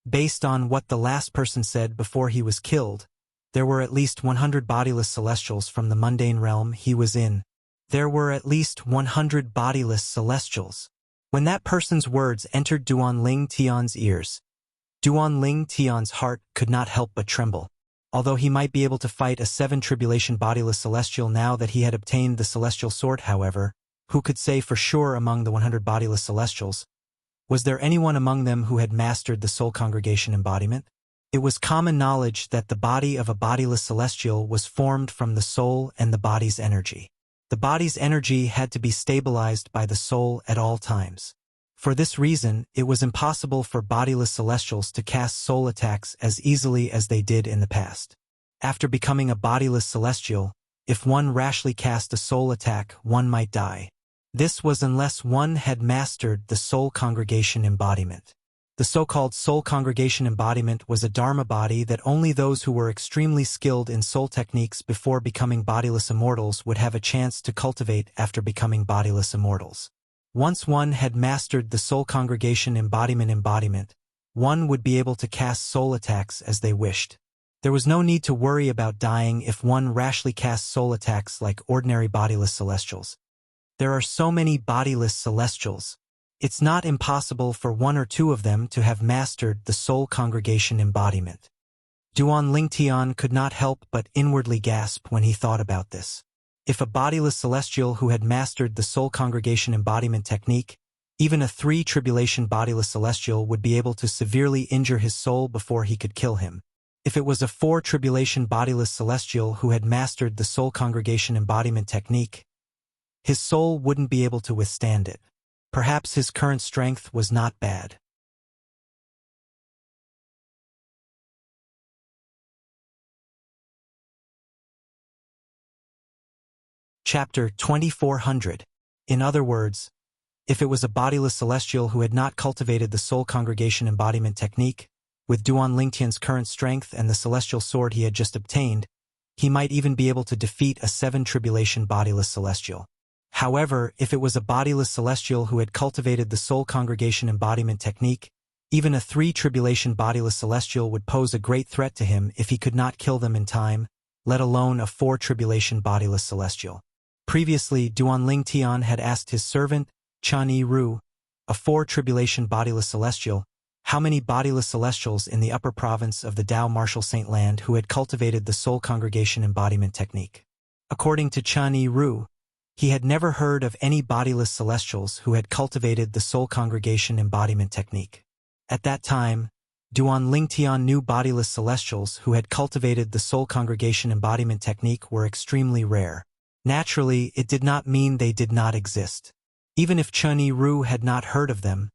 Based on what the last person said before he was killed, there were at least 100 bodiless celestials from the mundane realm he was in. There were at least 100 bodiless celestials. When that person's words entered Duan Lingtian's ears, Duan Lingtian's heart could not help but tremble. Although he might be able to fight a 7 tribulation bodiless celestial now that he had obtained the celestial sword, however, who could say for sure among the 100 bodiless celestials? Was there anyone among them who had mastered the soul congregation embodiment? It was common knowledge that the body of a bodiless celestial was formed from the soul and the body's energy. The body's energy had to be stabilized by the soul at all times. For this reason, it was impossible for bodiless celestials to cast soul attacks as easily as they did in the past. After becoming a bodiless celestial, if one rashly cast a soul attack, one might die. This was unless one had mastered the soul congregation embodiment. The so-called soul congregation embodiment was a dharma body that only those who were extremely skilled in soul techniques before becoming bodiless immortals would have a chance to cultivate after becoming bodiless immortals. Once one had mastered the soul congregation embodiment, one would be able to cast soul attacks as they wished. There was no need to worry about dying if one rashly cast soul attacks like ordinary bodiless celestials. There are so many bodiless celestials. It's not impossible for one or two of them to have mastered the soul congregation embodiment. Duan Lingtian could not help but inwardly gasp when he thought about this. If a bodiless celestial who had mastered the soul congregation embodiment technique, even a 3 tribulation bodiless celestial would be able to severely injure his soul before he could kill him. If it was a 4 tribulation bodiless celestial who had mastered the soul congregation embodiment technique, his soul wouldn't be able to withstand it. Perhaps his current strength was not bad. Chapter 2400. In other words, if it was a bodiless celestial who had not cultivated the soul congregation embodiment technique, with Duan Lingtian's current strength and the celestial sword he had just obtained, he might even be able to defeat a 7 tribulation bodiless celestial. However, if it was a bodiless celestial who had cultivated the soul congregation embodiment technique, even a 3 tribulation bodiless celestial would pose a great threat to him if he could not kill them in time, let alone a 4 tribulation bodiless celestial. Previously, Duan Lingtian had asked his servant, Chani Ru, a 4 tribulation bodiless celestial, how many bodiless celestials in the upper province of the Dao Martial Saint Land who had cultivated the soul congregation embodiment technique. According to Chani Ru, he had never heard of any bodiless celestials who had cultivated the soul congregation embodiment technique. At that time, Duan Lingtian knew bodiless celestials who had cultivated the soul congregation embodiment technique were extremely rare. Naturally, it did not mean they did not exist. Even if Chani Ru had not heard of them,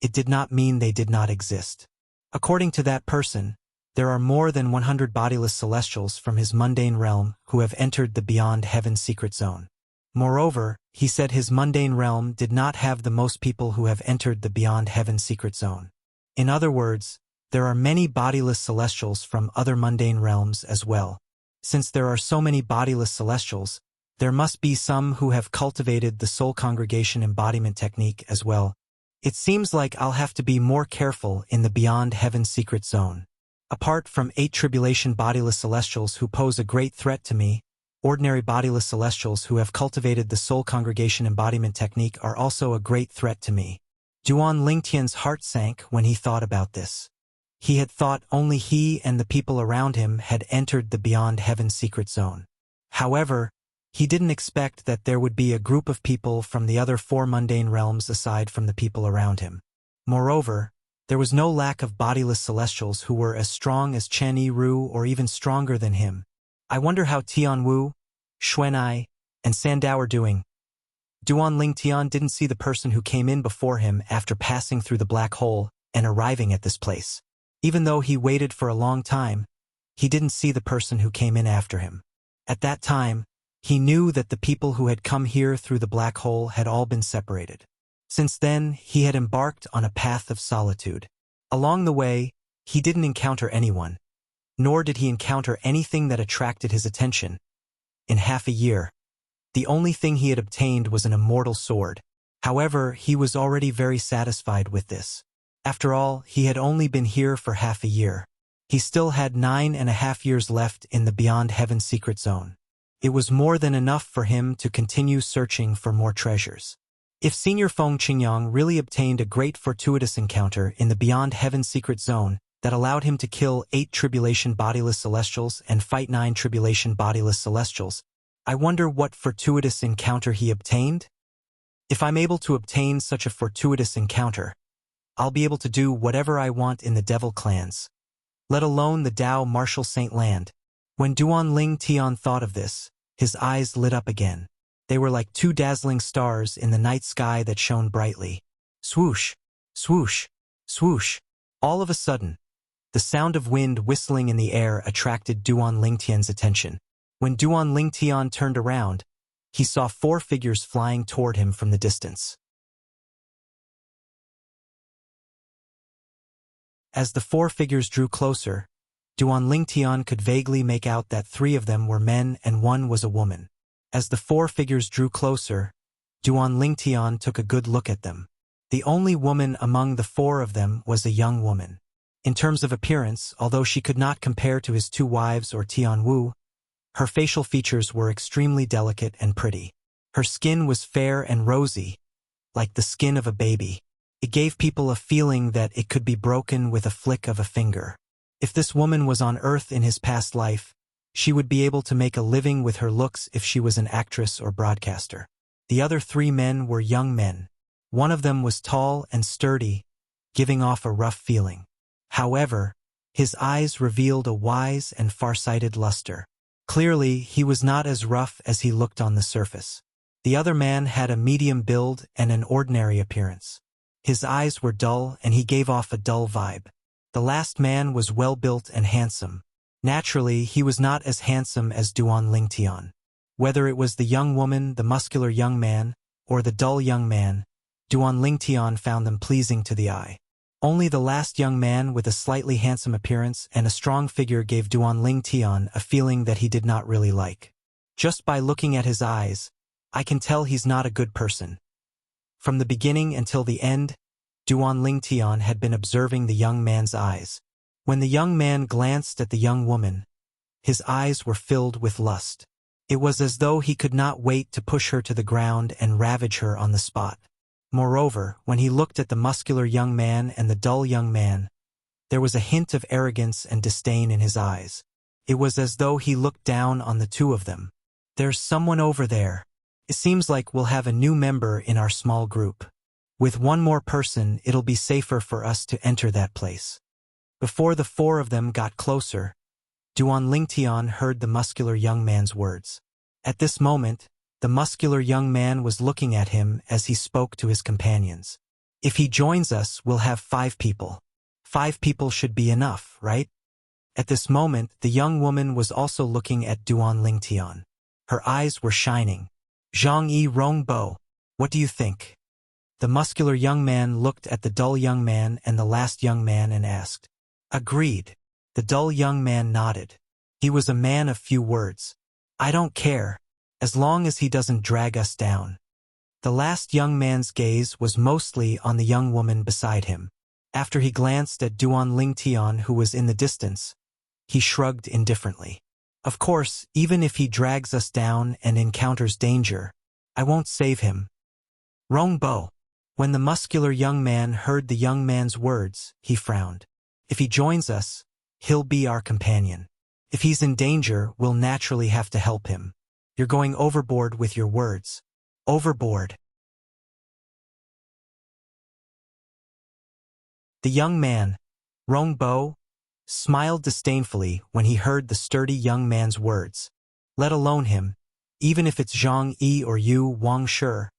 it did not mean they did not exist. According to that person, there are more than 100 bodiless celestials from his mundane realm who have entered the Beyond Heaven secret zone. Moreover, he said his mundane realm did not have the most people who have entered the Beyond Heaven secret zone. In other words, there are many bodiless celestials from other mundane realms as well. Since there are so many bodiless celestials, there must be some who have cultivated the soul congregation embodiment technique as well. It seems like I'll have to be more careful in the Beyond Heaven secret zone. Apart from 8 tribulation bodiless celestials who pose a great threat to me, ordinary bodiless celestials who have cultivated the soul congregation embodiment technique are also a great threat to me. Duan Lingtian's heart sank when he thought about this. He had thought only he and the people around him had entered the Beyond Heaven secret zone. However, he didn't expect that there would be a group of people from the other 4 mundane realms aside from the people around him. Moreover, there was no lack of bodiless celestials who were as strong as Chani Ru or even stronger than him. I wonder how Tianwu, Xuanai, and Sandao are doing. Duan Lingtian didn't see the person who came in before him after passing through the black hole and arriving at this place. Even though he waited for a long time, he didn't see the person who came in after him. At that time, he knew that the people who had come here through the black hole had all been separated. Since then, he had embarked on a path of solitude. Along the way, he didn't encounter anyone, nor did he encounter anything that attracted his attention. In half a year, the only thing he had obtained was an immortal sword. However, he was already very satisfied with this. After all, he had only been here for half a year. He still had 9.5 years left in the Beyond Heaven secret zone. It was more than enough for him to continue searching for more treasures. If Senior Feng Qingyang really obtained a great fortuitous encounter in the Beyond Heaven secret zone that allowed him to kill 8 tribulation bodiless celestials and fight 9 tribulation bodiless celestials, I wonder what fortuitous encounter he obtained? If I'm able to obtain such a fortuitous encounter, I'll be able to do whatever I want in the devil clans, let alone the Dao Martial Saint Land. When Duan Lingtian thought of this, his eyes lit up again. They were like 2 dazzling stars in the night sky that shone brightly. Swoosh, swoosh, swoosh. All of a sudden, the sound of wind whistling in the air attracted Duan Lingtian's attention. When Duan Lingtian turned around, he saw 4 figures flying toward him from the distance. As the 4 figures drew closer, Duan Lingtian could vaguely make out that 3 of them were men and 1 was a woman. As the 4 figures drew closer, Duan Lingtian took a good look at them. The only woman among the 4 of them was a young woman. In terms of appearance, although she could not compare to his 2 wives or Tian Wu, her facial features were extremely delicate and pretty. Her skin was fair and rosy, like the skin of a baby. It gave people a feeling that it could be broken with a flick of a finger. If this woman was on Earth in his past life, she would be able to make a living with her looks if she was an actress or broadcaster. The other 3 men were young men. One of them was tall and sturdy, giving off a rough feeling. However, his eyes revealed a wise and far-sighted luster. Clearly, he was not as rough as he looked on the surface. The other man had a medium build and an ordinary appearance. His eyes were dull and he gave off a dull vibe. The last man was well-built and handsome. Naturally, he was not as handsome as Duan Lingtian. Whether it was the young woman, the muscular young man, or the dull young man, Duan Lingtian found them pleasing to the eye. Only the last young man with a slightly handsome appearance and a strong figure gave Duan Lingtian a feeling that he did not really like. Just by looking at his eyes, I can tell he's not a good person. From the beginning until the end, Duan Lingtian had been observing the young man's eyes. When the young man glanced at the young woman, his eyes were filled with lust. It was as though he could not wait to push her to the ground and ravage her on the spot. Moreover, when he looked at the muscular young man and the dull young man, there was a hint of arrogance and disdain in his eyes. It was as though he looked down on the 2 of them. There's someone over there. It seems like we'll have a new member in our small group. With 1 more person, it'll be safer for us to enter that place. Before the 4 of them got closer, Duan Lingtian heard the muscular young man's words. At this moment, the muscular young man was looking at him as he spoke to his companions. If he joins us, we'll have 5 people. 5 people should be enough, right? At this moment, the young woman was also looking at Duan Lingtian. Her eyes were shining. Zhang Yi Rongbo, what do you think? The muscular young man looked at the dull young man and the last young man and asked. Agreed. The dull young man nodded. He was a man of few words. I don't care, as long as he doesn't drag us down. The last young man's gaze was mostly on the young woman beside him. After he glanced at Duan Lingtian, who was in the distance, he shrugged indifferently. Of course, even if he drags us down and encounters danger, I won't save him. Rongbo. When the muscular young man heard the young man's words, he frowned. If he joins us, he'll be our companion. If he's in danger, we'll naturally have to help him. You're going overboard with your words. Overboard. The young man, Rongbo, smiled disdainfully when he heard the sturdy young man's words. Let alone him, even if it's Zhang Yi or you, Wang Shi,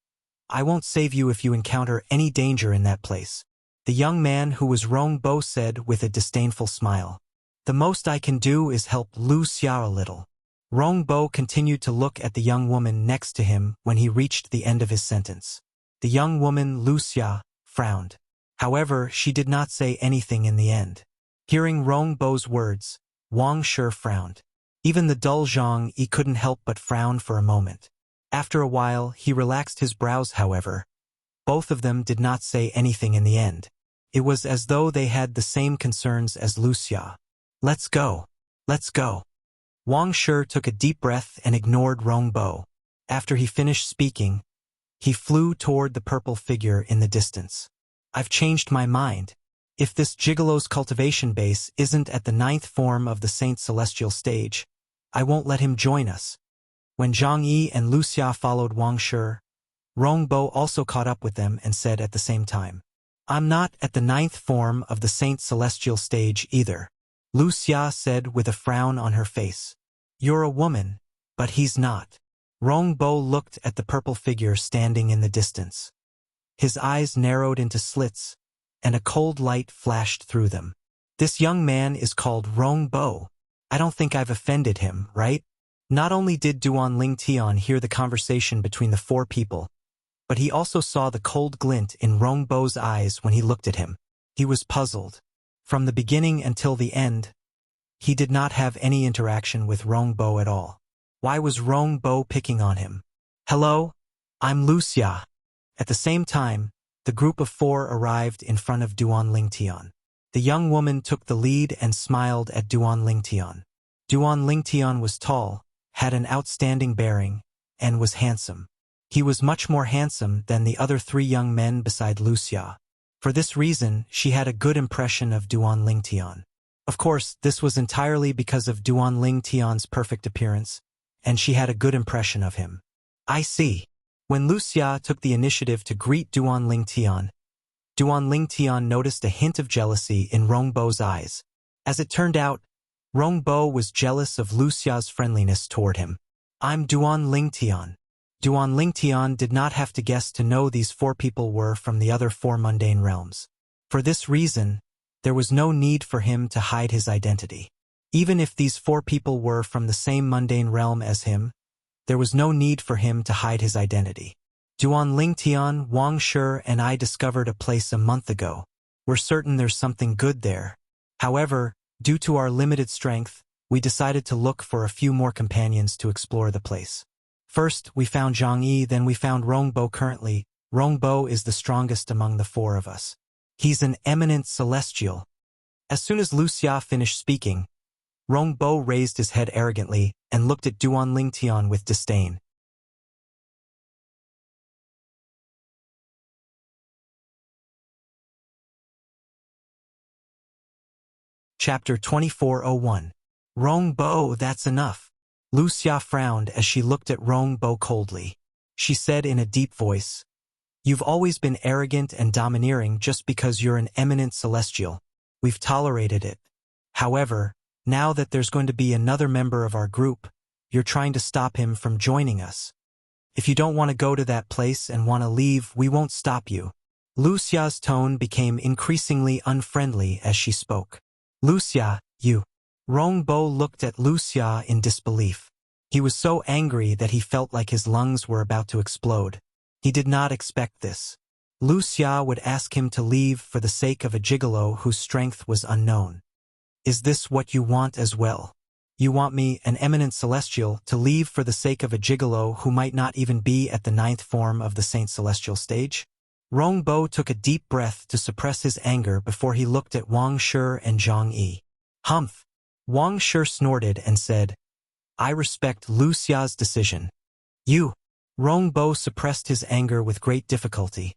I won't save you if you encounter any danger in that place. The young man who was Rongbo said with a disdainful smile. The most I can do is help Wuxia a little. Rongbo continued to look at the young woman next to him when he reached the end of his sentence. The young woman, Wuxia, frowned. However, she did not say anything in the end. Hearing Rongbo's words, Wang Shi frowned. Even the dull Zhang Yi couldn't help but frown for a moment. After a while, he relaxed his brows, however. Both of them did not say anything in the end. It was as though they had the same concerns as Wuxia. Let's go. Let's go. Wang Shi took a deep breath and ignored Rongbo. After he finished speaking, he flew toward the purple figure in the distance. I've changed my mind. If this gigolo's cultivation base isn't at the 9th form of the Saint Celestial stage, I won't let him join us. When Zhang Yi and Wuxia followed Wang Shi, Rongbo also caught up with them and said at the same time, I'm not at the 9th form of the Saint Celestial stage either. Wuxia said with a frown on her face. You're a woman, but he's not. Rongbo looked at the purple figure standing in the distance. His eyes narrowed into slits, and a cold light flashed through them. This young man is called Rongbo. I don't think I've offended him, right? Not only did Duan Ling Tian hear the conversation between the four people, but he also saw the cold glint in Rong Bo's eyes when he looked at him. He was puzzled. From the beginning until the end, he did not have any interaction with Rong Bo at all. Why was Rong Bo picking on him? Hello, I'm Wuxia. At the same time, the group of four arrived in front of Duan Ling Tian. The young woman took the lead and smiled at Duan Ling Tian. Duan Ling Tian was tall, had an outstanding bearing, and was handsome. He was much more handsome than the other three young men beside Wuxia. For this reason, she had a good impression of Duan Ling Tian. Of course, this was entirely because of Duan Ling Tian's perfect appearance, and she had a good impression of him. I see. When Wuxia took the initiative to greet Duan Ling Tian noticed a hint of jealousy in Rong Bo's eyes. As it turned out, Rong Bo was jealous of Wuxia's friendliness toward him. I'm Duan Ling Tian. Duan Ling Tian did not have to guess to know these four people were from the other four mundane realms. For this reason, there was no need for him to hide his identity. Even if these four people were from the same mundane realm as him, there was no need for him to hide his identity. Duan Ling Tian, Wang Shi, and I discovered a place a month ago. We're certain there's something good there. However, due to our limited strength, we decided to look for a few more companions to explore the place. First, we found Zhang Yi, then we found Rong Bo. Currently, Rong Bo is the strongest among the four of us. He's an eminent celestial. As soon as Wuxia finished speaking, Rong Bo raised his head arrogantly and looked at Duan Ling Tian with disdain. Chapter 2401. Rong Bo, that's enough. Wuxia frowned as she looked at Rong Bo coldly. She said in a deep voice, You've always been arrogant and domineering just because you're an eminent celestial. We've tolerated it. However, now that there's going to be another member of our group, you're trying to stop him from joining us. If you don't want to go to that place and want to leave, we won't stop you. Wuxia's tone became increasingly unfriendly as she spoke. Wuxia, you. Rong Bo looked at Wuxia in disbelief. He was so angry that he felt like his lungs were about to explode. He did not expect this. Wuxia would ask him to leave for the sake of a gigolo whose strength was unknown. Is this what you want as well? You want me, an eminent celestial, to leave for the sake of a gigolo who might not even be at the 9th form of the Saint Celestial stage? Rong Bo took a deep breath to suppress his anger before he looked at Wang Shi and Zhang Yi. Humph! Wang Shi snorted and said, I respect Wuxia's decision. You! Rong Bo suppressed his anger with great difficulty,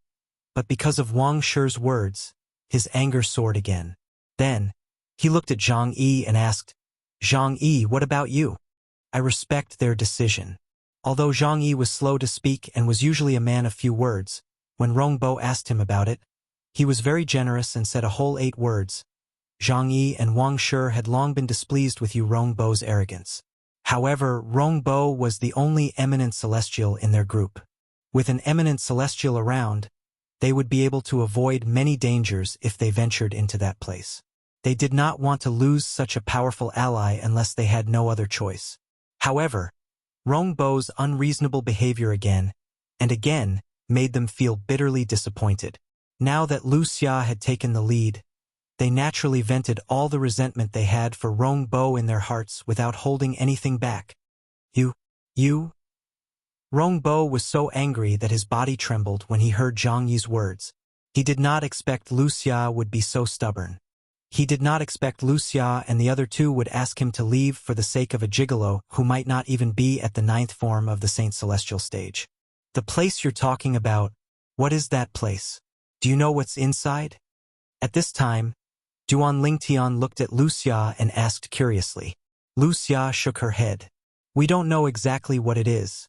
but because of Wang Shi's words, his anger soared again. Then, he looked at Zhang Yi and asked, Zhang Yi, what about you? I respect their decision. Although Zhang Yi was slow to speak and was usually a man of few words, when Rong Bo asked him about it, he was very generous and said a whole 8 words. Zhang Yi and Wang Shi had long been displeased with you Rong Bo's arrogance. However, Rong Bo was the only eminent celestial in their group. With an eminent celestial around, they would be able to avoid many dangers if they ventured into that place. They did not want to lose such a powerful ally unless they had no other choice. However, Rong Bo's unreasonable behavior again and again made them feel bitterly disappointed. Now that Wuxia had taken the lead, they naturally vented all the resentment they had for Rong Bo in their hearts without holding anything back. You? Rong Bo was so angry that his body trembled when he heard Zhang Yi's words. He did not expect Wuxia would be so stubborn. He did not expect Wuxia and the other two would ask him to leave for the sake of a gigolo who might not even be at the 9th form of the Saint Celestial stage. The place you're talking about, what is that place? Do you know what's inside? At this time, Duan Ling Tian looked at Wuxia and asked curiously. Wuxia shook her head. We don't know exactly what it is.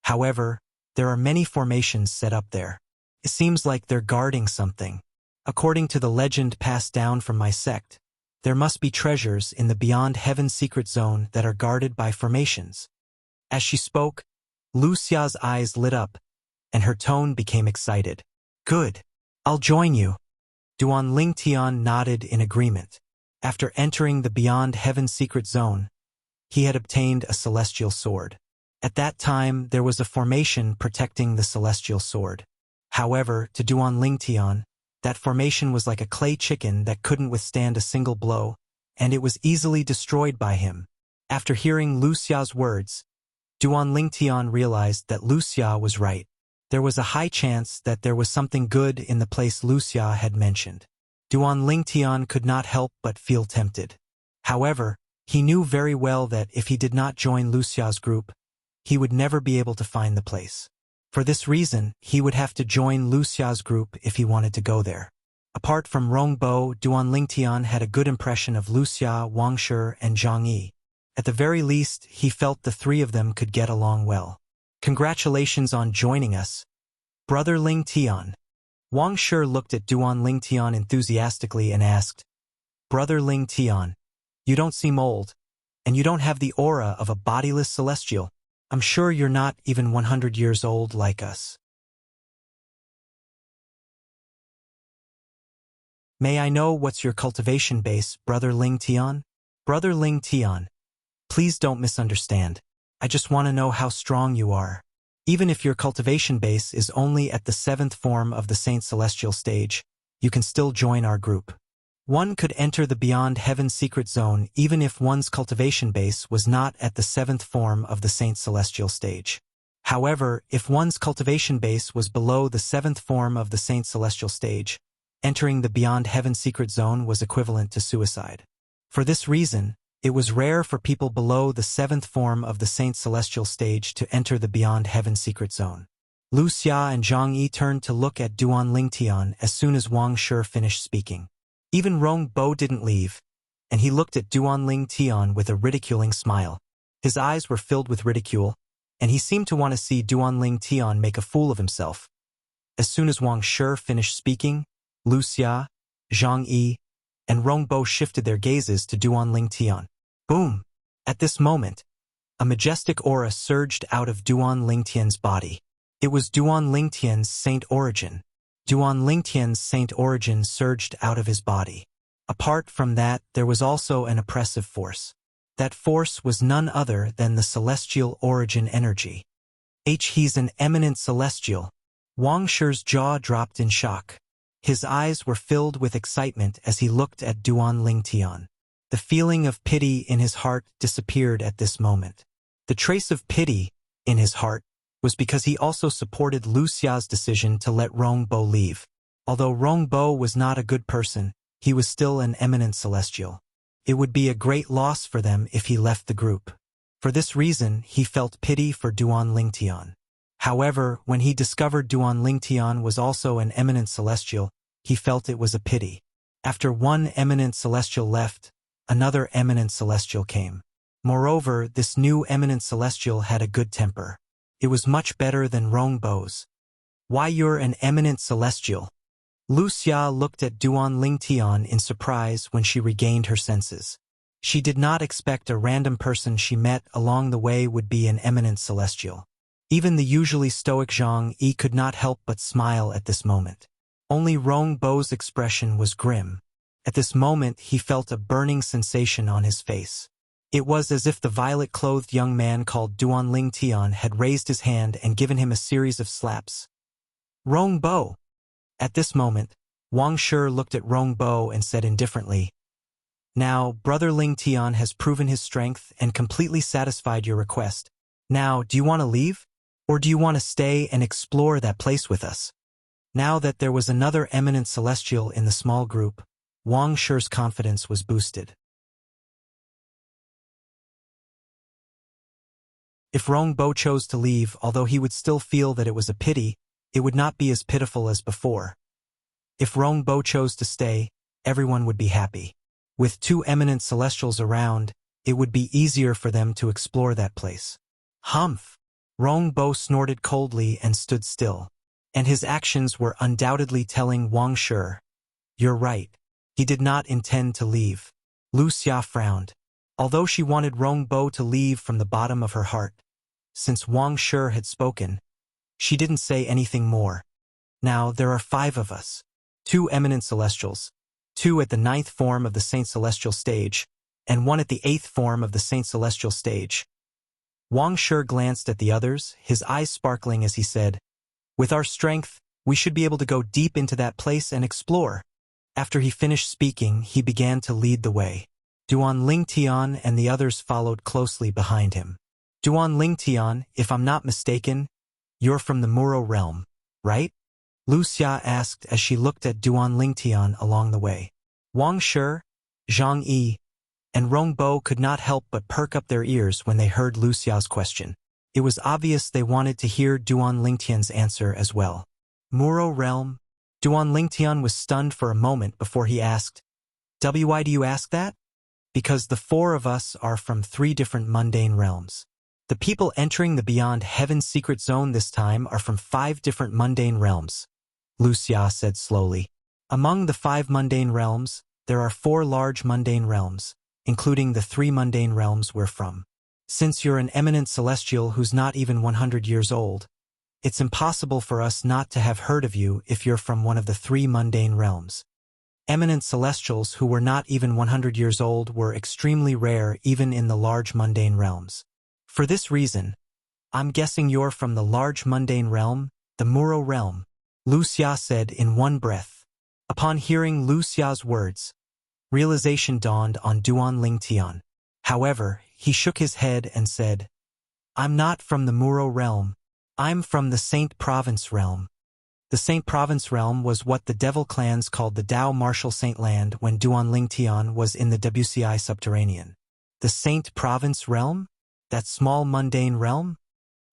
However, there are many formations set up there. It seems like they're guarding something. According to the legend passed down from my sect, there must be treasures in the Beyond Heaven secret zone that are guarded by formations. As she spoke, Wuxia's eyes lit up, and her tone became excited. Good. I'll join you. Duan Ling Tian nodded in agreement. After entering the Beyond Heaven secret zone, he had obtained a celestial sword. At that time, there was a formation protecting the celestial sword. However, to Duan Lingtian, that formation was like a clay chicken that couldn't withstand a single blow, and it was easily destroyed by him. After hearing Lu Xia's words, Duan Lingtian realized that Lu Xia was right. There was a high chance that there was something good in the place Lu Xia had mentioned. Duan Lingtian could not help but feel tempted. However, he knew very well that if he did not join Lu Xia's group, he would never be able to find the place. For this reason, he would have to join Lu Xia's group if he wanted to go there. Apart from Rongbo, Duan Lingtian had a good impression of Lu Xia, Wang Shi, and Zhang Yi. At the very least, he felt the three of them could get along well. Congratulations on joining us, Brother Lingtian. Wang Shi looked at Duan Lingtian enthusiastically and asked, Brother Lingtian, you don't seem old, and you don't have the aura of a bodiless celestial. I'm sure you're not even 100 years old like us. May I know what's your cultivation base, Brother Lingtian? Brother Lingtian, please don't misunderstand. I just want to know how strong you are. Even if your cultivation base is only at the 7th form of the Saint Celestial stage, you can still join our group. One could enter the Beyond Heaven secret zone even if one's cultivation base was not at the 7th form of the Saint Celestial stage. However, if one's cultivation base was below the 7th form of the Saint Celestial stage, entering the Beyond Heaven secret zone was equivalent to suicide. For this reason, it was rare for people below the 7th form of the Saint Celestial stage to enter the Beyond Heaven secret zone. Lu Xia and Zhang Yi turned to look at Duan Lingtian as soon as Wang Shi finished speaking. Even Rongbo didn't leave, and he looked at Duan Lingtian with a ridiculing smile. His eyes were filled with ridicule, and he seemed to want to see Duan Lingtian make a fool of himself. As soon as Wang Shi finished speaking, Lu Xia, Zhang Yi, and Rongbo shifted their gazes to Duan Lingtian. Boom! At this moment, a majestic aura surged out of Duan Lingtian's body. It was Duan Lingtian's saint origin. Duan Lingtian's saint origin surged out of his body. Apart from that, there was also an oppressive force. That force was none other than the celestial origin energy. He's an eminent celestial. Wang Shi's jaw dropped in shock. His eyes were filled with excitement as he looked at Duan Lingtian. The feeling of pity in his heart disappeared at this moment. The trace of pity in his heart was because he also supported Lu Xia's decision to let Rongbo leave. Although Rongbo was not a good person, he was still an eminent celestial. It would be a great loss for them if he left the group. For this reason, he felt pity for Duan Lingtian. However, when he discovered Duan Lingtian was also an eminent celestial, he felt it was a pity. After one eminent celestial left, another eminent celestial came. Moreover, this new eminent celestial had a good temper. It was much better than Rongbo's. Why, you're an eminent celestial? Lu Xia looked at Duan Lingtian in surprise when she regained her senses. She did not expect a random person she met along the way would be an eminent celestial. Even the usually stoic Zhang Yi could not help but smile at this moment. Only Rongbo's expression was grim. At this moment, he felt a burning sensation on his face. It was as if the violet-clothed young man called Duan Lingtian had raised his hand and given him a series of slaps. Rongbo! At this moment, Wang Shi looked at Rongbo and said indifferently, Now, Brother Lingtian has proven his strength and completely satisfied your request. Now, do you want to leave? Or do you want to stay and explore that place with us? Now that there was another eminent celestial in the small group, Wang Shi's confidence was boosted. If Rongbo chose to leave, although he would still feel that it was a pity, it would not be as pitiful as before. If Rongbo chose to stay, everyone would be happy. With two eminent celestials around, it would be easier for them to explore that place. Humph! Rongbo snorted coldly and stood still. And his actions were undoubtedly telling Wang Shi, You're right. He did not intend to leave. Lu Xia frowned. Although she wanted Rongbo to leave from the bottom of her heart, since Wang Shi had spoken, she didn't say anything more. Now, there are 5 of us. 2 eminent celestials, 2 at the 9th form of the Saint Celestial stage, and one at the 8th form of the Saint Celestial stage. Wang Shi glanced at the others, his eyes sparkling as he said, "With our strength, we should be able to go deep into that place and explore." After he finished speaking, he began to lead the way. Duan Lingtian and the others followed closely behind him. "Duan Lingtian, if I'm not mistaken, you're from the Muro realm, right?" Wuxia asked as she looked at Duan Lingtian along the way. Wang Shi, Zhang Yi, and Rongbo could not help but perk up their ears when they heard Wuxia's question. It was obvious they wanted to hear Duan Lingtian's answer as well. "Muro realm?" Duan Lingtian was stunned for a moment before he asked, "Why do you ask that?" "Because the 4 of us are from 3 different mundane realms. The people entering the Beyond Heaven's secret zone this time are from 5 different mundane realms," Wuxia said slowly. "Among the 5 mundane realms, there are 4 large mundane realms, including the 3 mundane realms we're from. Since you're an eminent celestial who's not even 100 years old, it's impossible for us not to have heard of you if you're from one of the 3 mundane realms. Eminent celestials who were not even 100 years old were extremely rare even in the large mundane realms. For this reason, I'm guessing you're from the large mundane realm, the Muro realm," Wuxia said in one breath. Upon hearing Wuxia's words, realization dawned on Duan Lingtian. However, he shook his head and said, "I'm not from the Muro realm. I'm from the Saint Province realm." The Saint Province realm was what the devil clans called the Dao Martial Saint Land when Duan Lingtian was in the WCI subterranean. The Saint Province realm? That small mundane realm?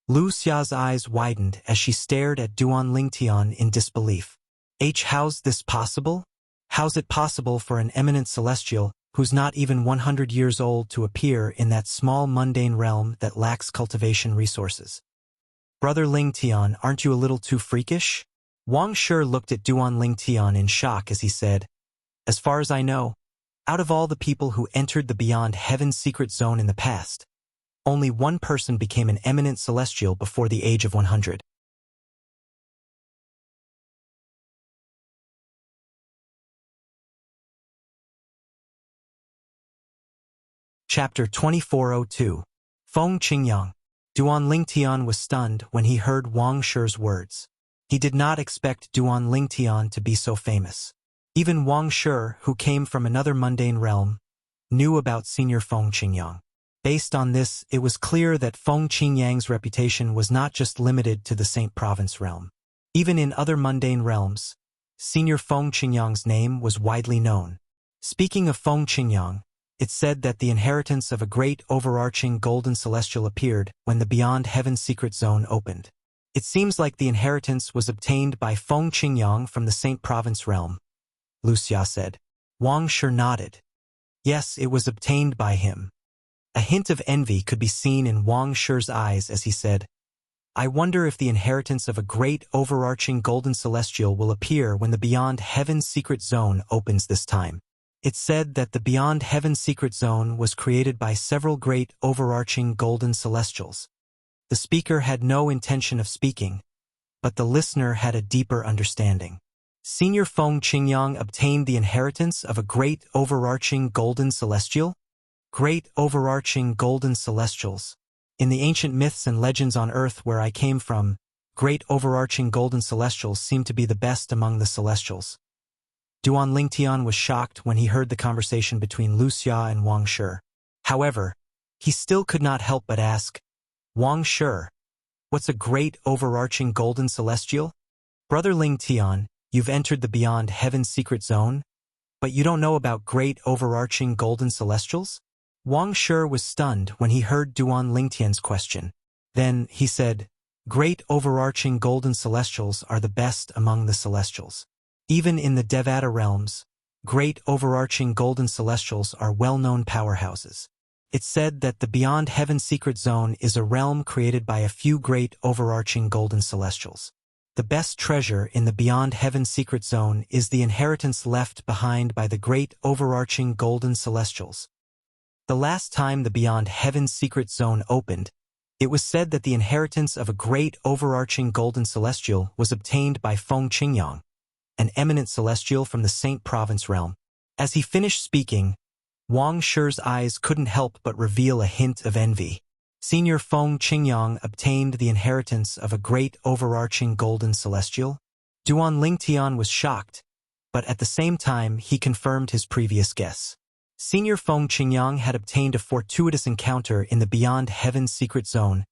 Wuxia's eyes widened as she stared at Duan Lingtian in disbelief. How's this possible? How's it possible for an eminent celestial who's not even 100 years old to appear in that small mundane realm that lacks cultivation resources? Brother Lingtian, aren't you a little too freakish? Wang Shi looked at Duan Lingtian in shock as he said, "As far as I know, out of all the people who entered the Beyond Heaven's secret zone in the past, only one person became an eminent celestial before the age of 100. Chapter 2402. Feng Qingyang. Duan Lingtian was stunned when he heard Wang Shi's words. He did not expect Duan Lingtian to be so famous. Even Wang Shi, who came from another mundane realm, knew about Senior Feng Qingyang. Based on this, it was clear that Feng Qingyang's reputation was not just limited to the Saint Province realm. Even in other mundane realms, Senior Feng Qingyang's name was widely known. Speaking of Feng Qingyang, it said that the inheritance of a great overarching golden celestial appeared when the Beyond Heaven's secret zone opened. It seems like the inheritance was obtained by Feng Qingyang from the Saint Province realm, Wuxia said. Wang Shi nodded. Yes, it was obtained by him. A hint of envy could be seen in Wang Shi's eyes as he said, "I wonder if the inheritance of a great overarching golden celestial will appear when the Beyond Heaven's secret zone opens this time." It said that the Beyond Heaven's secret zone was created by several great overarching golden celestials. The speaker had no intention of speaking, but the listener had a deeper understanding. Senior Feng Qingyang obtained the inheritance of a great overarching golden celestial? Great overarching golden celestials. In the ancient myths and legends on Earth where I came from, great overarching golden celestials seem to be the best among the celestials. Duan Lingtian was shocked when he heard the conversation between Wuxia and Wang Shi. However, he still could not help but ask, "Wang Shi, what's a great overarching golden celestial?" "Brother Lingtian, you've entered the Beyond Heaven's secret zone, but you don't know about great overarching golden celestials?" Wang Shi was stunned when he heard Duan Lingtian's question. Then he said, "Great overarching golden celestials are the best among the celestials. Even in the Devata realms, great overarching golden celestials are well-known powerhouses. It's said that the Beyond Heaven's secret zone is a realm created by a few great overarching golden celestials. The best treasure in the Beyond Heaven's secret zone is the inheritance left behind by the great overarching golden celestials. The last time the Beyond Heaven's secret zone opened, it was said that the inheritance of a great overarching golden celestial was obtained by Feng Qingyang, an eminent celestial from the Saint Province realm." As he finished speaking, Wang Shi's eyes couldn't help but reveal a hint of envy. Senior Feng Qingyang obtained the inheritance of a great overarching golden celestial? Duan Lingtian was shocked, but at the same time he confirmed his previous guess. Senior Feng Qingyang had obtained a fortuitous encounter in the Beyond Heaven secret zone,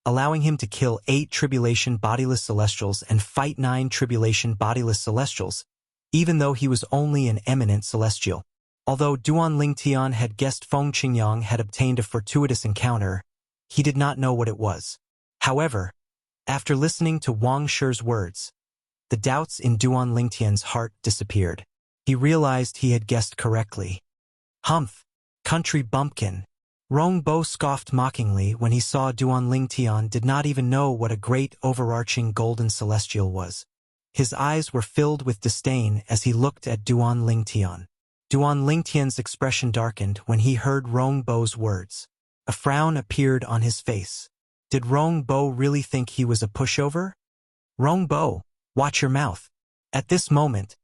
allowing him to kill 8 tribulation bodiless celestials and fight 9 tribulation bodiless celestials, even though he was only an eminent celestial. Although Duan Lingtian had guessed Feng Qingyang had obtained a fortuitous encounter, he did not know what it was. However, after listening to Wang Shi's words, the doubts in Duan Lingtian's heart disappeared. He realized he had guessed correctly. Humph, country bumpkin. Rong Bo scoffed mockingly when he saw Duan Lingtian did not even know what a great overarching golden celestial was. His eyes were filled with disdain as he looked at Duan Lingtian. Duan Lingtian's expression darkened when he heard Rong Bo's words. A frown appeared on his face. Did Rong Bo really think he was a pushover? Rong Bo, watch your mouth. At this moment,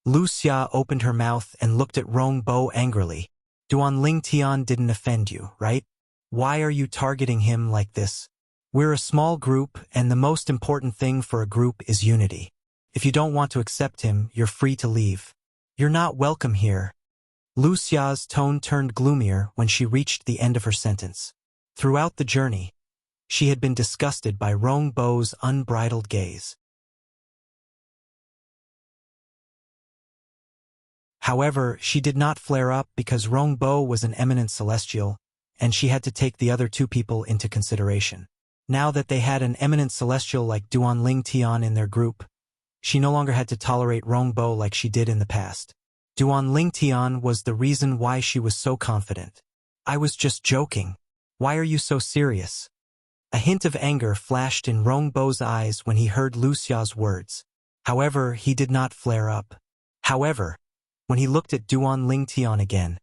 Wuxia opened her mouth and looked at Rong Bo angrily. Duan Lingtian didn't offend you, right? Why are you targeting him like this? We're a small group, and the most important thing for a group is unity. If you don't want to accept him, you're free to leave. You're not welcome here. Wuxia's tone turned gloomier when she reached the end of her sentence. Throughout the journey, she had been disgusted by Rong Bo's unbridled gaze. However, she did not flare up because Rong Bo was an eminent celestial, and she had to take the other 2 people into consideration. Now that they had an eminent celestial like Duan Lingtian in their group, she no longer had to tolerate Rong Bo like she did in the past. Duan Lingtian was the reason why she was so confident. I was just joking. Why are you so serious? A hint of anger flashed in Rong Bo's eyes when he heard Wuxia's words. However, he did not flare up. However, when he looked at Duan Lingtian again,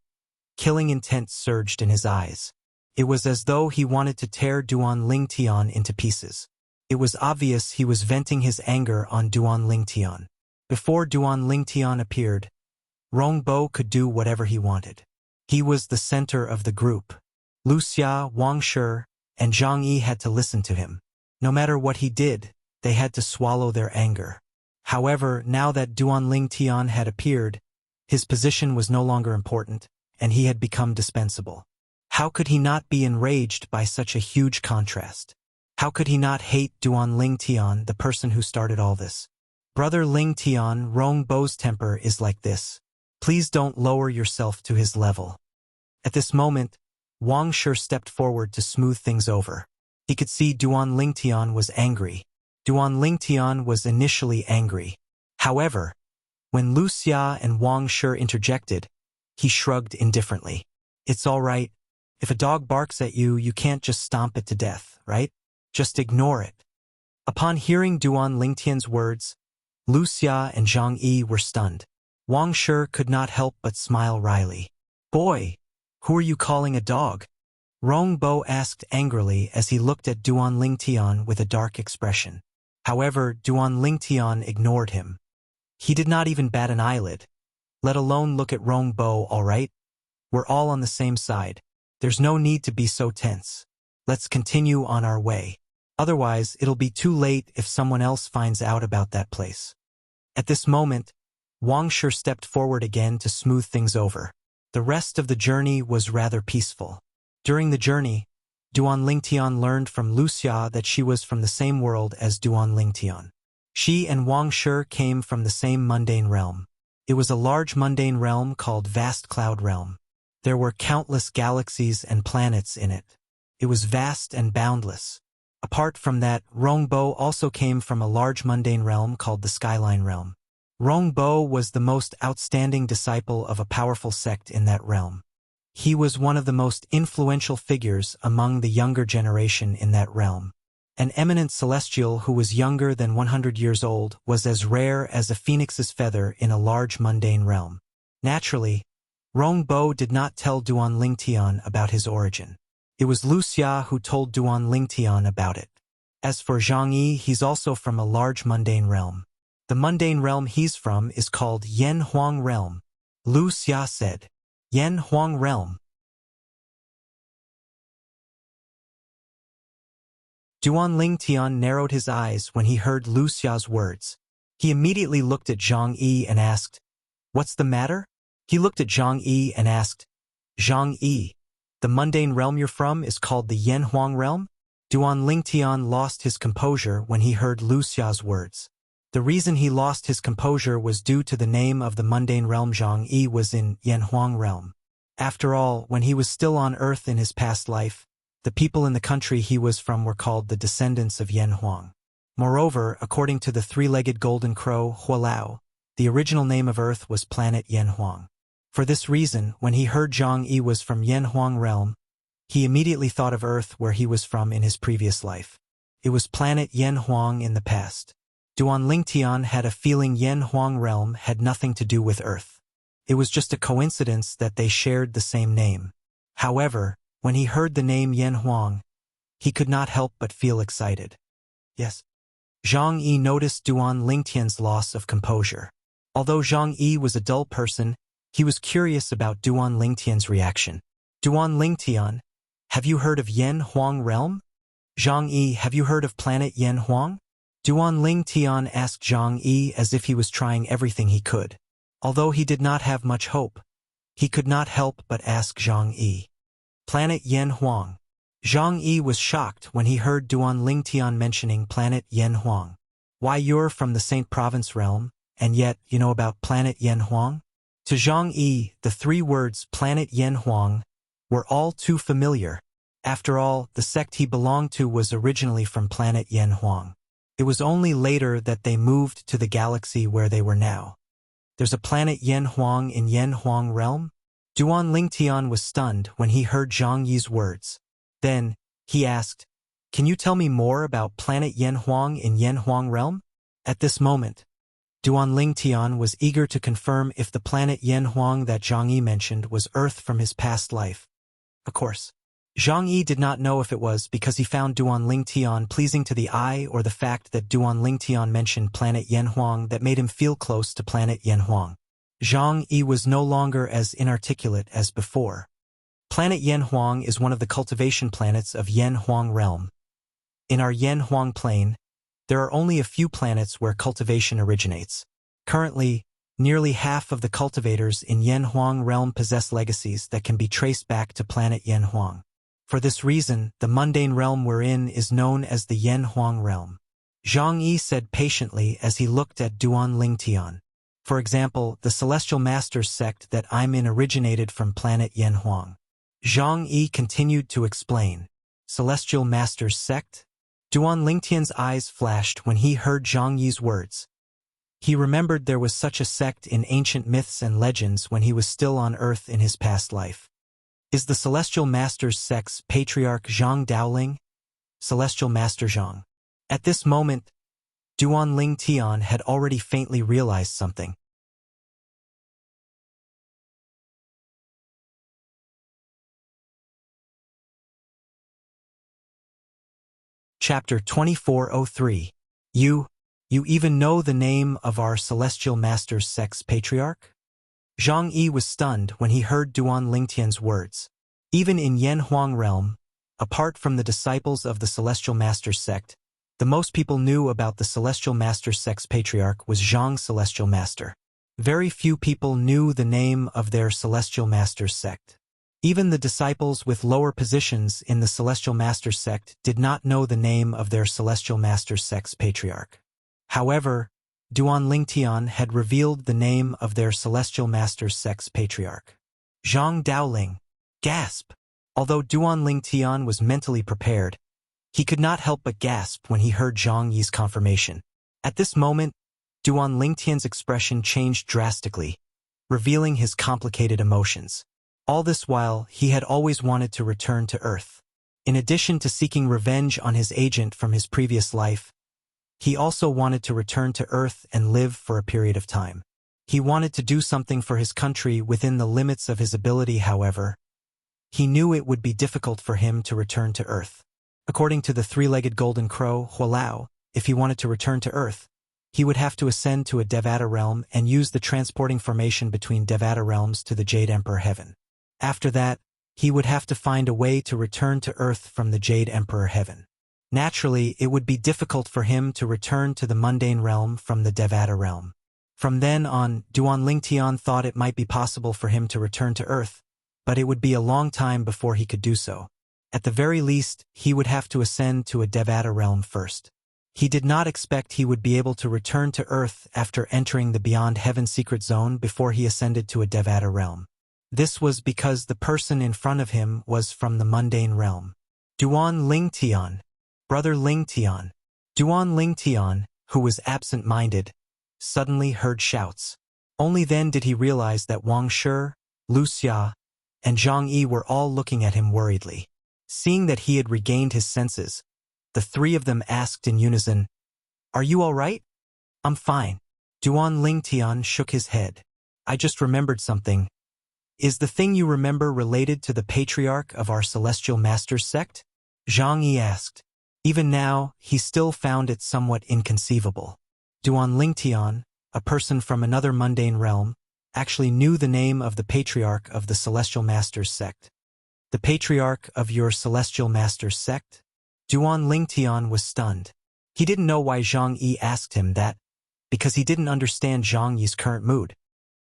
killing intent surged in his eyes. It was as though he wanted to tear Duan Lingtian into pieces. It was obvious he was venting his anger on Duan Lingtian. Before Duan Lingtian appeared, Rong Bo could do whatever he wanted. He was the center of the group. Wuxia, Wang Shi, and Zhang Yi had to listen to him. No matter what he did, they had to swallow their anger. However, now that Duan Lingtian had appeared, his position was no longer important, and he had become dispensable. How could he not be enraged by such a huge contrast? How could he not hate Duan Lingtian, the person who started all this? Brother Lingtian, Rong Bo's temper is like this. Please don't lower yourself to his level. At this moment, Wang Shi stepped forward to smooth things over. He could see Duan Lingtian was angry. Duan Lingtian was initially angry. However, when Wuxia and Wang Shi interjected, he shrugged indifferently. It's all right. If a dog barks at you, you can't just stomp it to death, right? Just ignore it. Upon hearing Duan Lingtian's words, Wuxia and Zhang Yi were stunned. Wang Shi could not help but smile wryly. Boy, who are you calling a dog? Rong Bo asked angrily as he looked at Duan Lingtian with a dark expression. However, Duan Lingtian ignored him. He did not even bat an eyelid, let alone look at Rong Bo. All right? We're all on the same side. There's no need to be so tense. Let's continue on our way. Otherwise, it'll be too late if someone else finds out about that place. At this moment, Wang Shi stepped forward again to smooth things over. The rest of the journey was rather peaceful. During the journey, Duan Lingtian learned from Wuxia that she was from the same world as Duan Lingtian. She and Wang Shi came from the same mundane realm. It was a large mundane realm called Vast Cloud Realm. There were countless galaxies and planets in it. It was vast and boundless. Apart from that, Rong Bo also came from a large mundane realm called the Skyline Realm. Rong Bo was the most outstanding disciple of a powerful sect in that realm. He was one of the most influential figures among the younger generation in that realm. An eminent celestial who was younger than 100 years old was as rare as a phoenix's feather in a large mundane realm. Naturally, Rong Bo did not tell Duan Lingtian about his origin. It was Wuxia who told Duan Lingtian about it. As for Zhang Yi, he's also from a large mundane realm. The mundane realm he's from is called Yen Huang Realm, Wuxia said. Yan Huang Realm. Duanling Tian narrowed his eyes when he heard Lu Xia's words. He immediately looked at Zhang Yi and asked, "What's the matter?" He looked at Zhang Yi and asked, "Zhang Yi, the mundane realm you're from is called the Yan Huang Realm?" Duanling Tian lost his composure when he heard Lu Xia's words. The reason he lost his composure was due to the name of the mundane realm. Zhang Yi was in Yan Huang Realm. After all, when he was still on Earth in his past life, the people in the country he was from were called the descendants of Yan Huang. Moreover, according to the three-legged golden crow, Hualao, the original name of Earth was planet Yan Huang. For this reason, when he heard Zhang Yi was from Yan Huang Realm, he immediately thought of Earth where he was from in his previous life. It was planet Yan Huang in the past. Duanling Tian had a feeling Yan Huang Realm had nothing to do with Earth. It was just a coincidence that they shared the same name. However, when he heard the name Yan Huang, he could not help but feel excited. Yes. Zhang Yi noticed Duanling Tian's loss of composure. Although Zhang Yi was a dull person, he was curious about Duanling Tian's reaction. Duanling Tian, have you heard of Yan Huang Realm? Zhang Yi, have you heard of planet Yan Huang? Duanling Tian asked Zhang Yi as if he was trying everything he could. Although he did not have much hope, he could not help but ask Zhang Yi. Planet Yan Huang. Zhang Yi was shocked when he heard Duanling Tian mentioning planet Yan Huang. Why, you're from the Saint Province realm, and yet you know about planet Yan Huang? To Zhang Yi, the three words planet Yan Huang were all too familiar. After all, the sect he belonged to was originally from planet Yan Huang. It was only later that they moved to the galaxy where they were now. There's a planet Yan Huang in Yan Huang Realm? Duanling Tian was stunned when he heard Zhang Yi's words. Then, he asked, "Can you tell me more about planet Yan Huang in Yan Huang Realm?" At this moment, Duanling Tian was eager to confirm if the planet Yan Huang that Zhang Yi mentioned was Earth from his past life. Of course, Zhang Yi did not know if it was because he found Duanling Tian pleasing to the eye or the fact that Duanling Tian mentioned planet Yan Huang that made him feel close to planet Yan Huang. Zhang Yi was no longer as inarticulate as before. Planet Yan Huang is one of the cultivation planets of Yan Huang Realm. In our Yan Huang plane, there are only a few planets where cultivation originates. Currently, nearly half of the cultivators in Yan Huang Realm possess legacies that can be traced back to planet Yan Huang. For this reason, the mundane realm we're in is known as the Yan Huang Realm. Zhang Yi said patiently as he looked at Duanling Tian. For example, the Celestial Masters sect that I'm in originated from planet Yan Huang. Zhang Yi continued to explain. Celestial Masters sect? Duanling Tian's eyes flashed when he heard Zhang Yi's words. He remembered there was such a sect in ancient myths and legends when he was still on Earth in his past life. Is the Celestial Masters sect's patriarch Zhang Daoling? Celestial Master Zhang. At this moment, Duanling Tian had already faintly realized something. Chapter 2403. You even know the name of our Celestial Masters sect's patriarch? Zhang Yi was stunned when he heard Duanling Tian's words. Even in Yan Huang Realm, apart from the disciples of the Celestial Masters sect, the most people knew about the Celestial Masters sect's patriarch was Zhang Celestial Master. Very few people knew the name of their Celestial Masters sect. Even the disciples with lower positions in the Celestial Masters sect did not know the name of their Celestial Masters sect's patriarch. However, Duanling Tian had revealed the name of their Celestial Masters sect's patriarch. Zhang Daoling. Gasp! Although Duanling Tian was mentally prepared, he could not help but gasp when he heard Zhang Yi's confirmation. At this moment, Duanling Tian's expression changed drastically, revealing his complicated emotions. All this while, he had always wanted to return to Earth. In addition to seeking revenge on his agent from his previous life, he also wanted to return to Earth and live for a period of time. He wanted to do something for his country within the limits of his ability. However, he knew it would be difficult for him to return to Earth. According to the three-legged golden crow, Hualao, if he wanted to return to Earth, he would have to ascend to a Devata realm and use the transporting formation between Devata realms to the Jade Emperor Heaven. After that, he would have to find a way to return to Earth from the Jade Emperor Heaven. Naturally, it would be difficult for him to return to the mundane realm from the Devata realm. From then on, Duan Lingtian thought it might be possible for him to return to Earth, but it would be a long time before he could do so. At the very least, he would have to ascend to a Devata realm first. He did not expect he would be able to return to Earth after entering the Beyond Heaven secret zone before he ascended to a Devata realm. This was because the person in front of him was from the mundane realm. Duan Lingtian, Brother Lingtian. Duan Lingtian, who was absent-minded, suddenly heard shouts. Only then did he realize that Wang Shi, Wuxia, and Zhang Yi were all looking at him worriedly. Seeing that he had regained his senses, the three of them asked in unison, "Are you all right?" "I'm fine." Duan Lingtian shook his head. "I just remembered something. Is the thing you remember related to the patriarch of our Celestial Masters sect?" Zhang Yi asked. Even now, he still found it somewhat inconceivable. Duan Lingtian, a person from another mundane realm, actually knew the name of the patriarch of the Celestial Masters sect. "The patriarch of your Celestial Masters sect?" Duan Lingtian was stunned. He didn't know why Zhang Yi asked him that, because he didn't understand Zhang Yi's current mood.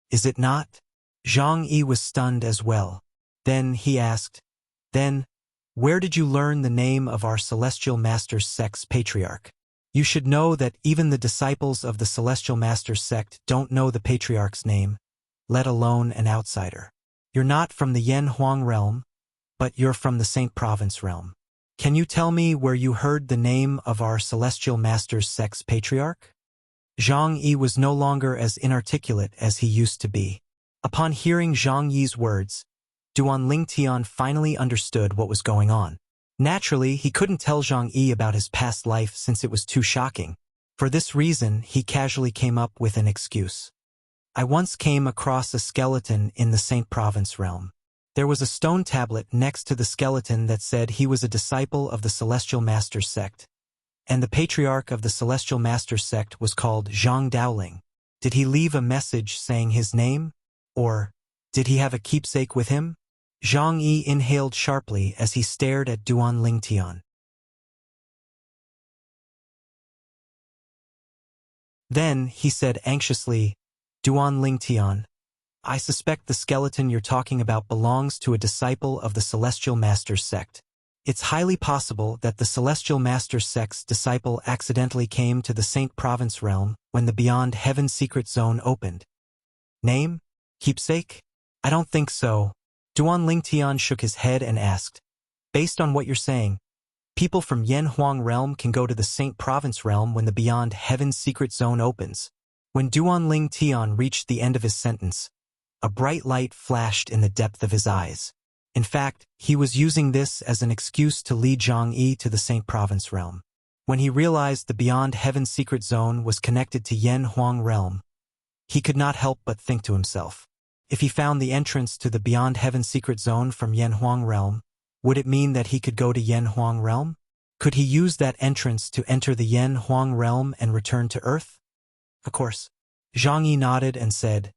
"Is it not?" Zhang Yi was stunned as well. Then he asked, "Then, where did you learn the name of our Celestial Masters sect's patriarch? You should know that even the disciples of the Celestial Masters sect don't know the patriarch's name, let alone an outsider. You're not from the Yen Huang realm, but you're from the Saint Province realm. Can you tell me where you heard the name of our Celestial Masters sect's patriarch?" Zhang Yi was no longer as inarticulate as he used to be. Upon hearing Zhang Yi's words, Duan Lingtian finally understood what was going on. Naturally, he couldn't tell Zhang Yi about his past life since it was too shocking. For this reason, he casually came up with an excuse. "I once came across a skeleton in the Saint Province realm. There was a stone tablet next to the skeleton that said he was a disciple of the Celestial Masters sect. And the patriarch of the Celestial Masters sect was called Zhang Daoling. Did he leave a message saying his name? Or did he have a keepsake with him?" Zhang Yi inhaled sharply as he stared at Duan Lingtian. Then he said anxiously, "Duan Lingtian, I suspect the skeleton you're talking about belongs to a disciple of the Celestial Masters sect. It's highly possible that the Celestial Masters sect's disciple accidentally came to the Saint Province realm when the Beyond Heaven secret zone opened. Name? Keepsake? I don't think so." Duan Lingtian shook his head and asked, "Based on what you're saying, people from Yen Huang realm can go to the Saint Province realm when the Beyond Heaven secret zone opens?" When Duan Lingtian reached the end of his sentence, a bright light flashed in the depth of his eyes. In fact, he was using this as an excuse to lead Zhang Yi to the Saint Province realm. When he realized the Beyond Heaven secret zone was connected to Yen Huang realm, he could not help but think to himself, if he found the entrance to the Beyond Heaven secret zone from Yen Huang realm, would it mean that he could go to Yen Huang realm? Could he use that entrance to enter the Yen Huang realm and return to Earth? Of course. Zhang Yi nodded and said,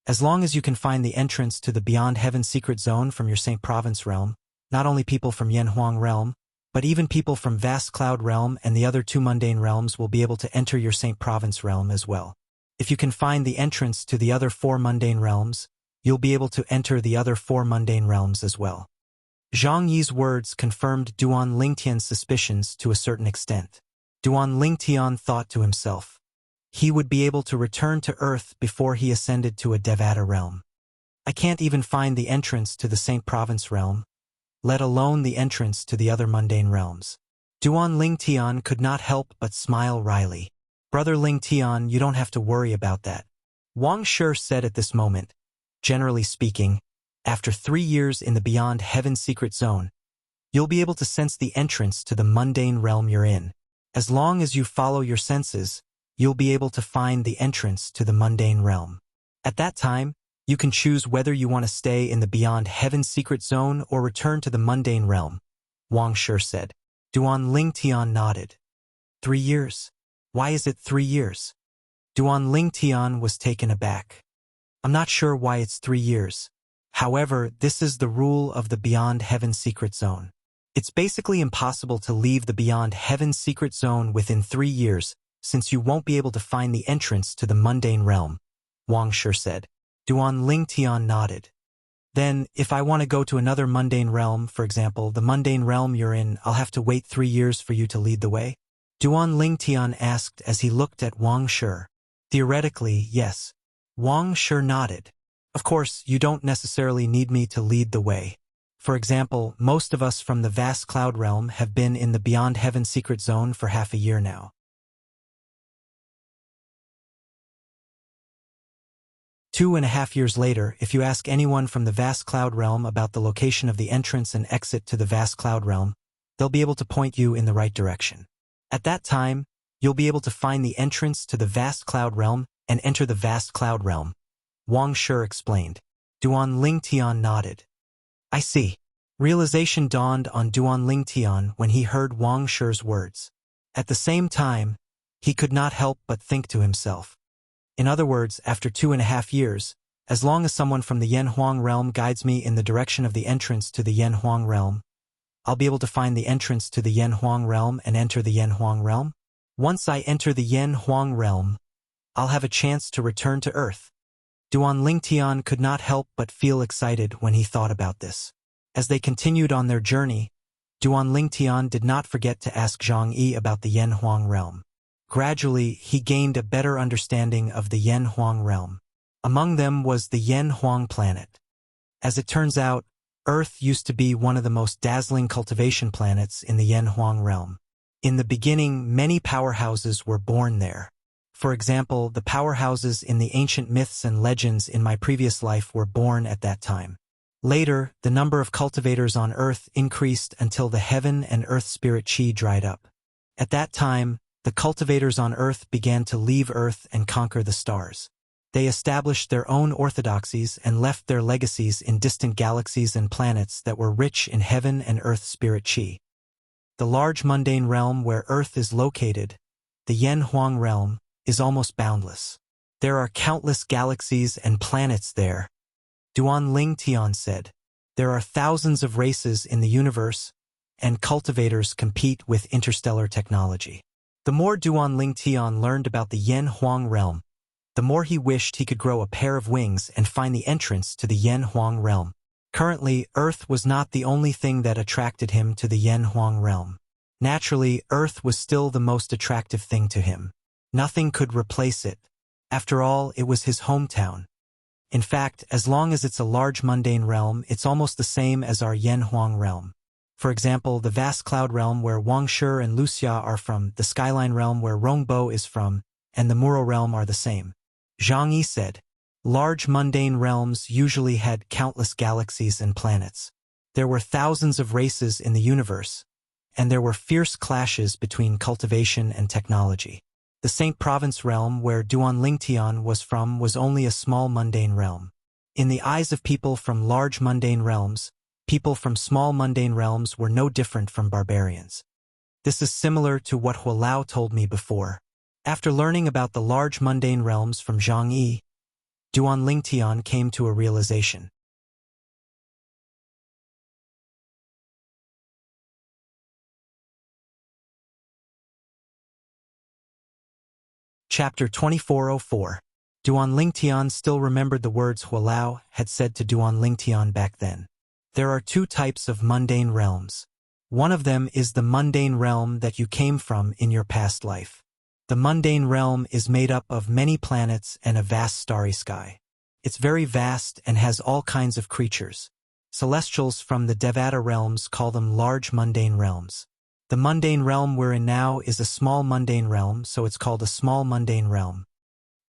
"As long as you can find the entrance to the Beyond Heaven secret zone from your Saint Province realm, not only people from Yen Huang realm, but even people from Vast Cloud realm and the other two mundane realms will be able to enter your Saint Province realm as well. If you can find the entrance to the other four mundane realms, you'll be able to enter the other four mundane realms as well." Zhang Yi's words confirmed Duan Lingtian's suspicions to a certain extent. Duan Lingtian thought to himself, he would be able to return to Earth before he ascended to a Devata realm. I can't even find the entrance to the Saint Province realm, let alone the entrance to the other mundane realms. Duan Lingtian could not help but smile wryly. "Brother Lingtian, you don't have to worry about that," Wang Shi said at this moment. "Generally speaking, after 3 years in the Beyond Heaven secret zone, you'll be able to sense the entrance to the mundane realm you're in. As long as you follow your senses, you'll be able to find the entrance to the mundane realm. At that time, you can choose whether you want to stay in the Beyond Heaven secret zone or return to the mundane realm," Wang Shi said. Duan Lingtian nodded. 3 years? Why is it 3 years? Duan Lingtian was taken aback. "I'm not sure why it's 3 years. However, this is the rule of the Beyond Heaven Secret Zone. It's basically impossible to leave the Beyond Heaven Secret Zone within 3 years, since you won't be able to find the entrance to the mundane realm, Wang Shi said. Duan Lingtian nodded. Then, if I want to go to another mundane realm, for example, the mundane realm you're in, I'll have to wait 3 years for you to lead the way? Duan Lingtian asked as he looked at Wang Shi. Theoretically, yes. Wang Shi nodded. Of course, you don't necessarily need me to lead the way. For example, most of us from the vast cloud realm have been in the Beyond Heaven Secret Zone for half a year now. 2.5 years later, if you ask anyone from the vast cloud realm about the location of the entrance and exit to the vast cloud realm, they'll be able to point you in the right direction. At that time, you'll be able to find the entrance to the vast cloud realm and enter the vast cloud realm, Wang Shi explained. Duan Lingtian nodded. I see. Realization dawned on Duan Lingtian when he heard Wang Shi's words. At the same time, he could not help but think to himself. In other words, after 2.5 years, as long as someone from the Yen Huang realm guides me in the direction of the entrance to the Yen Huang realm, I'll be able to find the entrance to the Yen Huang realm and enter the Yen Huang realm. Once I enter the Yen Huang realm, I'll have a chance to return to Earth. Duan Lingtian could not help but feel excited when he thought about this. As they continued on their journey, Duan Lingtian did not forget to ask Zhang Yi about the Yen Huang realm. Gradually, he gained a better understanding of the Yen Huang realm. Among them was the Yen Huang planet. As it turns out, Earth used to be one of the most dazzling cultivation planets in the Yen Huang realm. In the beginning, many powerhouses were born there. For example, the powerhouses in the ancient myths and legends in my previous life were born at that time. Later, the number of cultivators on Earth increased until the heaven and earth spirit chi dried up. At that time, the cultivators on Earth began to leave Earth and conquer the stars. They established their own orthodoxies and left their legacies in distant galaxies and planets that were rich in heaven and earth spirit chi. The large mundane realm where Earth is located, the Yen Huang realm, is almost boundless. There are countless galaxies and planets there. Duan Lingtian said, there are thousands of races in the universe, and cultivators compete with interstellar technology. The more Duan Lingtian learned about the Yen Huang realm, the more he wished he could grow a pair of wings and find the entrance to the Yen Huang realm. Currently, Earth was not the only thing that attracted him to the Yen Huang realm. Naturally, Earth was still the most attractive thing to him. Nothing could replace it. After all, it was his hometown. In fact, as long as it's a large mundane realm, it's almost the same as our Yen Huang realm. For example, the vast cloud realm where Wang Shi and Wuxia are from, the skyline realm where Rongbo is from, and the Muro realm are the same. Zhang Yi said, large mundane realms usually had countless galaxies and planets. There were thousands of races in the universe, and there were fierce clashes between cultivation and technology. The Saint Province realm where Duan Lingtian was from was only a small mundane realm. In the eyes of people from large mundane realms, people from small mundane realms were no different from barbarians. This is similar to what Hualao told me before. After learning about the large mundane realms from Zhang Yi, Duan Lingtian came to a realization. Chapter 2404. Duan Lingtian still remembered the words Hualao had said to Duan Lingtian back then. There are 2 types of mundane realms. One of them is the mundane realm that you came from in your past life. The mundane realm is made up of many planets and a vast starry sky. It's very vast and has all kinds of creatures. Celestials from the Devata realms call them large mundane realms. The mundane realm we're in now is a small mundane realm, so it's called a small mundane realm.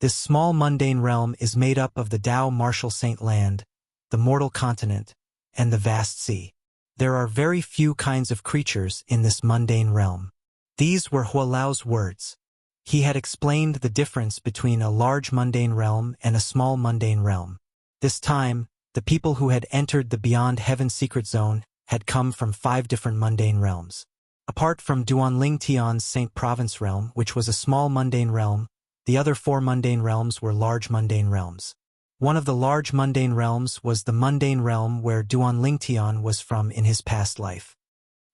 This small mundane realm is made up of the Tao Martial Saint Land, the mortal continent, and the vast sea. There are very few kinds of creatures in this mundane realm. These were Hualao's words. He had explained the difference between a large mundane realm and a small mundane realm. This time, the people who had entered the Beyond Heaven Secret Zone had come from 5 different mundane realms. Apart from Duan Lingtian's Saint Province realm, which was a small mundane realm, the other 4 mundane realms were large mundane realms. One of the large mundane realms was the mundane realm where Duan Lingtian was from in his past life.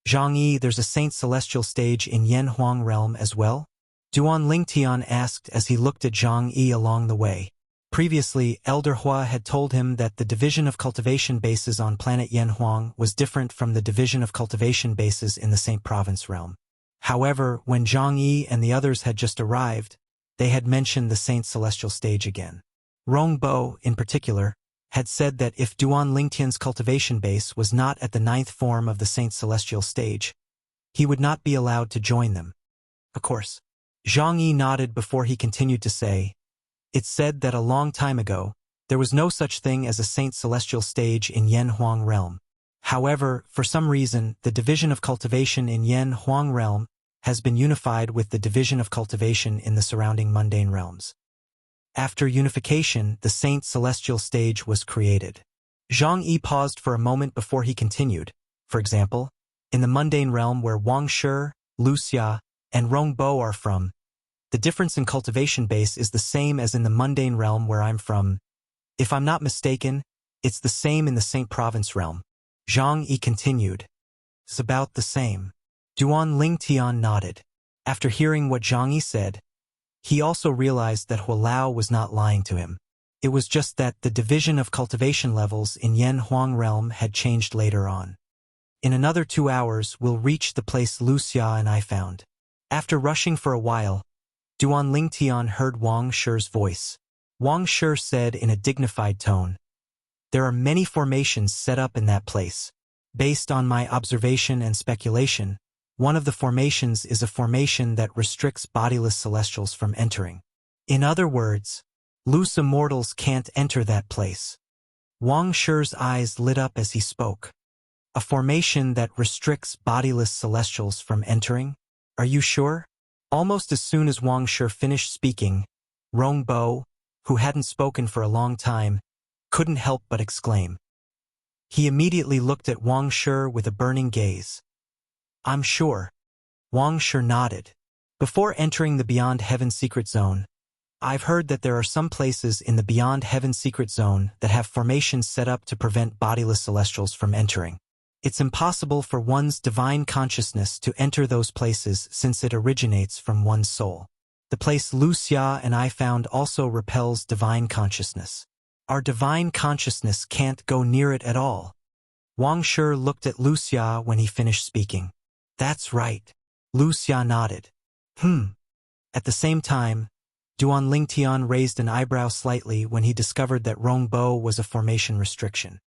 Zhang Yi, there's a Saint Celestial stage in Yen Huang realm as well? Duan Lingtian asked as he looked at Zhang Yi along the way. Previously, Elder Hua had told him that the division of cultivation bases on planet Yen Huang was different from the division of cultivation bases in the Saint Province realm. However, when Zhang Yi and the others had just arrived, they had mentioned the Saint Celestial stage again. Rong Bo, in particular, had said that if Duan Lingtian's cultivation base was not at the 9th form of the Saint Celestial stage, he would not be allowed to join them. Of course. Zhang Yi nodded before he continued to say, "It's said that a long time ago, there was no such thing as a Saint Celestial stage in Yen Huang realm. However, for some reason, the division of cultivation in Yen Huang realm has been unified with the division of cultivation in the surrounding mundane realms. After unification, the Saint Celestial stage was created." Zhang Yi paused for a moment before he continued. For example, in the mundane realm where Wang Shi, Wuxia, and Rong Bo are from, the difference in cultivation base is the same as in the mundane realm where I'm from. If I'm not mistaken, it's the same in the Saint Province realm. Zhang Yi continued. It's about the same. Duan Lingtian nodded. After hearing what Zhang Yi said, he also realized that Hualao was not lying to him. It was just that the division of cultivation levels in Yen Huang realm had changed later on. In another 2 hours, we'll reach the place Wuxia and I found. After rushing for a while, Duan Lingtian heard Wang Shi's voice. Wang Shi said in a dignified tone, "There are many formations set up in that place. Based on my observation and speculation, one of the formations is a formation that restricts bodiless celestials from entering. In other words, loose immortals can't enter that place." Wang Shi's eyes lit up as he spoke. A formation that restricts bodiless celestials from entering? Are you sure? Almost as soon as Wang Shi finished speaking, Rong Bo, who hadn't spoken for a long time, couldn't help but exclaim. He immediately looked at Wang Shi with a burning gaze. "I'm sure." Wang Shi nodded. "Before entering the Beyond Heaven Secret Zone, I've heard that there are some places in the Beyond Heaven Secret Zone that have formations set up to prevent bodiless celestials from entering. It's impossible for one's divine consciousness to enter those places since it originates from one's soul. The place Wuxia and I found also repels divine consciousness. Our divine consciousness can't go near it at all." Wang Shi looked at Wuxia when he finished speaking. "That's right." Wuxia nodded. At the same time, Duan Lingtian raised an eyebrow slightly when he discovered that Rong Bo was a formation restriction.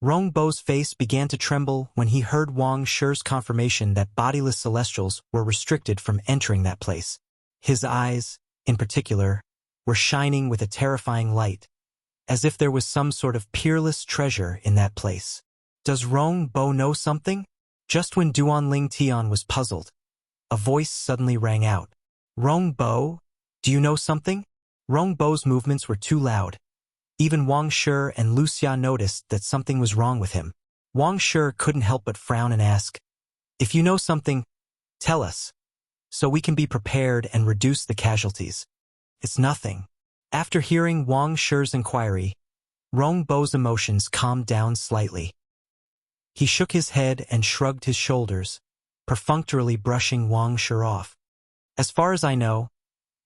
Rong Bo's face began to tremble when he heard Wang Shi's confirmation that bodiless celestials were restricted from entering that place. His eyes, in particular, were shining with a terrifying light, as if there was some sort of peerless treasure in that place. Does Rong Bo know something? Just when Duan Lingtian was puzzled, a voice suddenly rang out. "Rong Bo, do you know something?" Rong Bo's movements were too loud. Even Wang Shi and Wuxia noticed that something was wrong with him. Wang Shi couldn't help but frown and ask, "If you know something, tell us, so we can be prepared and reduce the casualties." "It's nothing." After hearing Wang Shi's inquiry, Rong Bo's emotions calmed down slightly. He shook his head and shrugged his shoulders, perfunctorily brushing Wang Shi off. "As far as I know,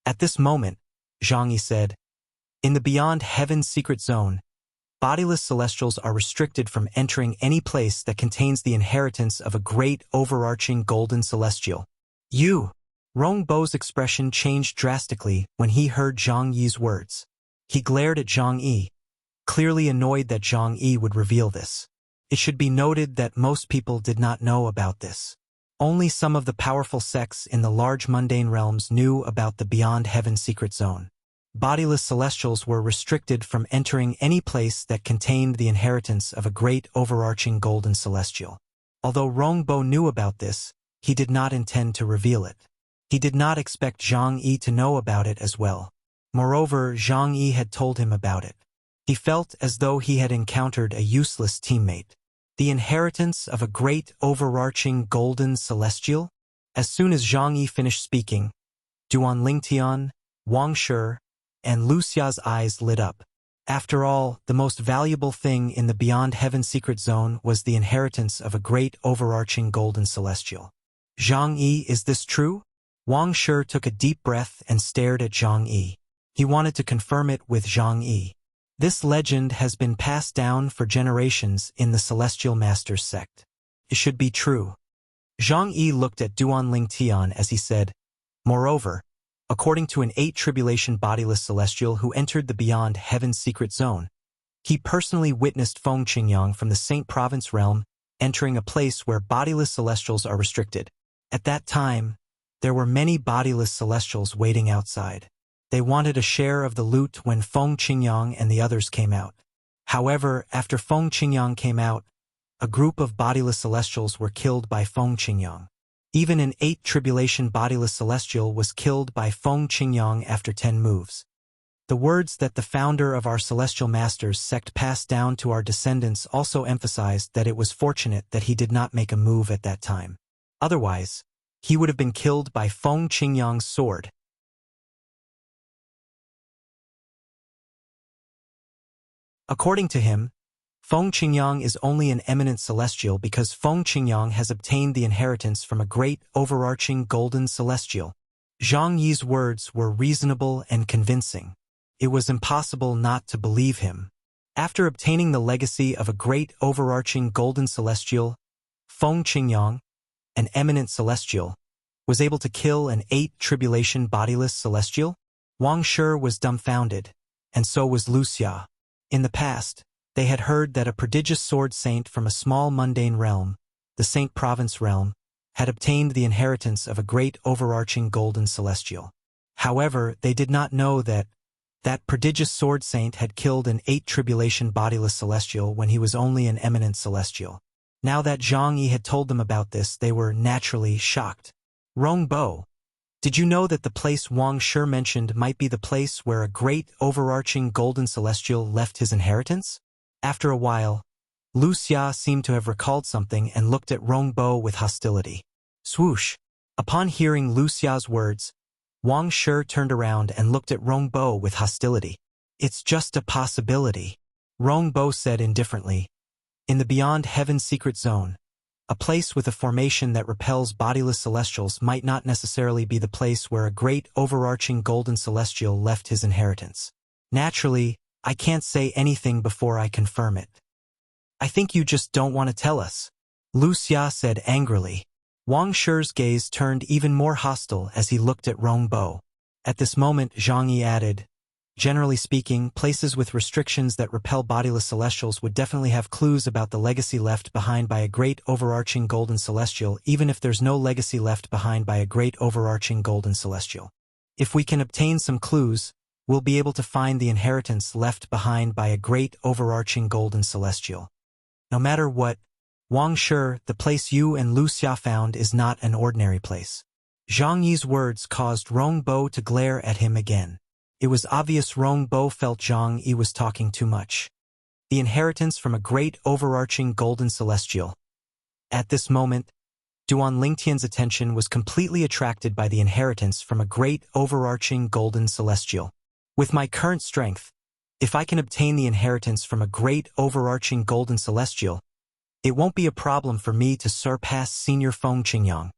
at this moment," Zhang Yi said, "in the Beyond Heaven Secret Zone, bodiless celestials are restricted from entering any place that contains the inheritance of a great overarching golden celestial." "You!" Rong Bo's expression changed drastically when he heard Zhang Yi's words. He glared at Zhang Yi, clearly annoyed that Zhang Yi would reveal this. It should be noted that most people did not know about this. Only some of the powerful sects in the large mundane realms knew about the Beyond Heaven Secret Zone. Bodiless celestials were restricted from entering any place that contained the inheritance of a great overarching golden celestial. Although Rong Bo knew about this, he did not intend to reveal it. He did not expect Zhang Yi to know about it as well. Moreover, Zhang Yi had told him about it. He felt as though he had encountered a useless teammate. The inheritance of a great overarching golden celestial? As soon as Zhang Yi finished speaking, Duan Lingtian, Wang Shi, and Luxia's eyes lit up. After all, the most valuable thing in the Beyond Heaven secret zone was the inheritance of a great overarching golden celestial. Zhang Yi, is this true? Wang Shi took a deep breath and stared at Zhang Yi. He wanted to confirm it with Zhang Yi. This legend has been passed down for generations in the Celestial Masters sect. It should be true. Zhang Yi looked at Duan Lingtian as he said, moreover, according to an 8 tribulation bodiless celestial who entered the Beyond Heaven's secret zone, he personally witnessed Feng Qingyang from the Saint Province realm entering a place where bodiless celestials are restricted. At that time, there were many bodiless celestials waiting outside. They wanted a share of the loot when Feng Qingyang and the others came out. However, after Feng Qingyang came out, a group of bodiless celestials were killed by Feng Qingyang. Even an 8 tribulation bodiless celestial was killed by Feng Qingyang after 10 moves. The words that the founder of our Celestial Masters sect passed down to our descendants also emphasized that it was fortunate that he did not make a move at that time. Otherwise, he would have been killed by Feng Qingyang's sword. According to him, Feng Qingyang is only an eminent celestial because Feng Qingyang has obtained the inheritance from a great overarching golden celestial. Zhang Yi's words were reasonable and convincing. It was impossible not to believe him. After obtaining the legacy of a great overarching golden celestial, Feng Qingyang, an eminent celestial, was able to kill an 8 tribulation bodiless celestial? Wang Shi was dumbfounded, and so was Wuxia. In the past, they had heard that a prodigious sword saint from a small mundane realm, the Saint Province realm, had obtained the inheritance of a great overarching golden celestial. However, they did not know that prodigious sword saint had killed an 8 tribulation bodiless celestial when he was only an eminent celestial. Now that Zhang Yi had told them about this, they were naturally shocked. Rongbo, did you know that the place Wang Shi mentioned might be the place where a great overarching golden celestial left his inheritance? After a while, Wuxia seemed to have recalled something and looked at Rongbo with hostility. Swoosh! Upon hearing Wuxia's words, Wang Shi turned around and looked at Rongbo with hostility. It's just a possibility, Rongbo said indifferently. In the Beyond Heaven secret zone, a place with a formation that repels bodiless celestials might not necessarily be the place where a great overarching golden celestial left his inheritance. Naturally, I can't say anything before I confirm it. I think you just don't want to tell us, Wuxia said angrily. Wang Shi's gaze turned even more hostile as he looked at Rongbo. At this moment, Zhang Yi added, generally speaking, places with restrictions that repel bodiless celestials would definitely have clues about the legacy left behind by a great overarching golden celestial, even if there's no legacy left behind by a great overarching golden celestial. If we can obtain some clues, we'll be able to find the inheritance left behind by a great overarching golden celestial. No matter what, Wang Shi, the place you and Wuxia found is not an ordinary place. Zhang Yi's words caused Rongbo to glare at him again. It was obvious Rongbo felt Zhang Yi was talking too much. The inheritance from a great overarching golden celestial. At this moment, Duan Lingtian's attention was completely attracted by the inheritance from a great overarching golden celestial. With my current strength, if I can obtain the inheritance from a great overarching golden celestial, it won't be a problem for me to surpass Senior Feng Qingyang.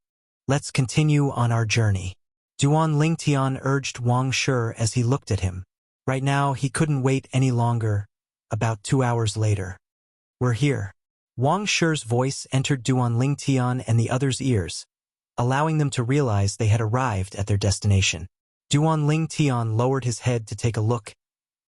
Let's continue on our journey. Duan Lingtian urged Wang Shi as he looked at him. Right now, he couldn't wait any longer. About 2 hours later. We're here. Wang Shi's voice entered Duan Lingtian and the others' ears, allowing them to realize they had arrived at their destination. Duan Lingtian lowered his head to take a look,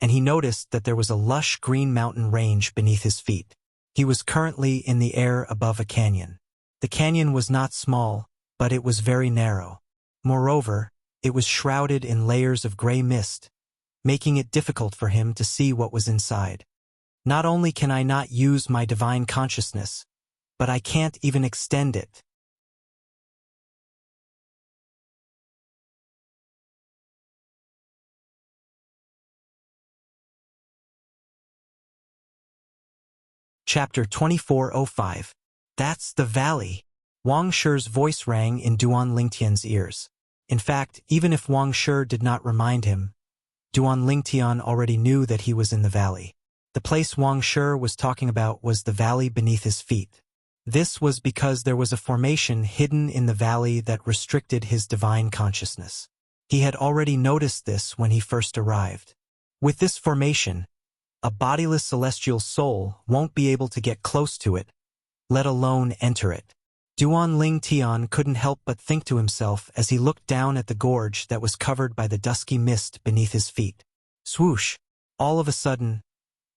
and he noticed that there was a lush green mountain range beneath his feet. He was currently in the air above a canyon. The canyon was not small, but it was very narrow. Moreover, it was shrouded in layers of gray mist, making it difficult for him to see what was inside. Not only can I not use my divine consciousness, but I can't even extend it. Chapter 2405. That's the valley. Wang Shi's voice rang in Duan Lingtian's ears. In fact, even if Wang Shi did not remind him, Duan Lingtian already knew that he was in the valley. The place Wang Shi was talking about was the valley beneath his feet. This was because there was a formation hidden in the valley that restricted his divine consciousness. He had already noticed this when he first arrived. With this formation, a bodiless celestial soul won't be able to get close to it, let alone enter it. Duan Lingtian couldn't help but think to himself as he looked down at the gorge that was covered by the dusky mist beneath his feet. Swoosh! All of a sudden,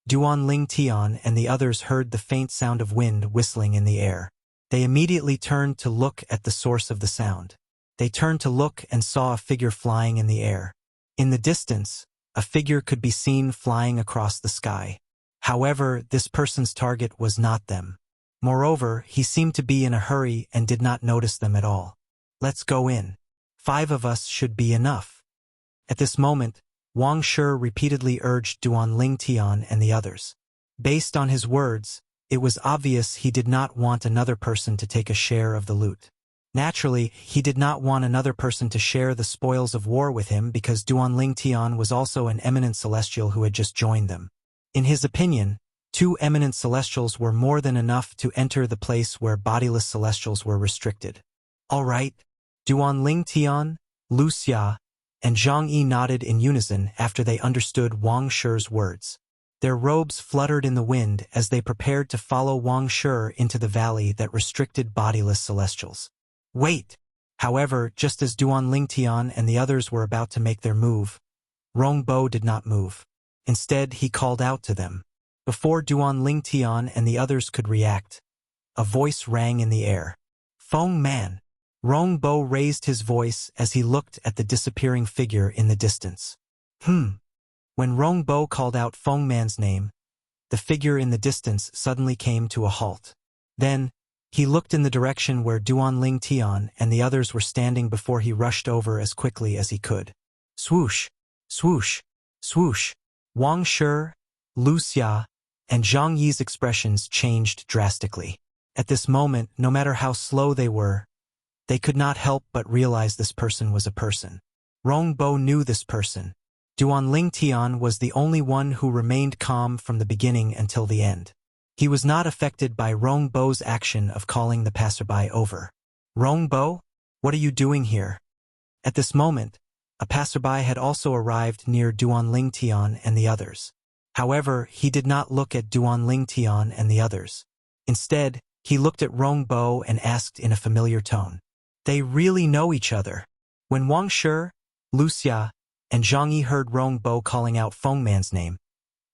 Duan Lingtian and the others heard the faint sound of wind whistling in the air. They immediately turned to look at the source of the sound. They turned to look and saw a figure flying in the air. In the distance, a figure could be seen flying across the sky. However, this person's target was not them. Moreover, he seemed to be in a hurry and did not notice them at all. Let's go in. 5 of us should be enough. At this moment, Wang Shi repeatedly urged Duan Lingtian and the others. Based on his words, it was obvious he did not want another person to take a share of the loot. Naturally, he did not want another person to share the spoils of war with him because Duan Lingtian was also an eminent celestial who had just joined them. In his opinion, 2 eminent celestials were more than enough to enter the place where bodiless celestials were restricted. All right, Duan Lingtian, Wuxia, and Zhang Yi nodded in unison after they understood Wang Shi's words. Their robes fluttered in the wind as they prepared to follow Wang Shi into the valley that restricted bodiless celestials. Wait! However, just as Duan Lingtian and the others were about to make their move, Rongbo did not move. Instead, he called out to them. Before Duan Lingtian and the others could react, a voice rang in the air. Feng Man! Rongbo raised his voice as he looked at the disappearing figure in the distance. When Rongbo called out Feng Man's name, the figure in the distance suddenly came to a halt. Then, he looked in the direction where Duan Lingtian and the others were standing before he rushed over as quickly as he could. Swoosh! Swoosh! Swoosh! Wang Shi, Wuxia, and Zhang Yi's expressions changed drastically. At this moment, no matter how slow they were, they could not help but realize this person was a person. Rongbo knew this person. Duan Lingtian was the only one who remained calm from the beginning until the end. He was not affected by Rongbo's action of calling the passerby over. Rongbo, what are you doing here? At this moment, a passerby had also arrived near Duan Lingtian and the others. However, he did not look at Duan Lingtian and the others. Instead, he looked at Rongbo and asked in a familiar tone. They really know each other. When Wang Shi, Wuxia, and Zhang Yi heard Rongbo calling out Feng Man's name,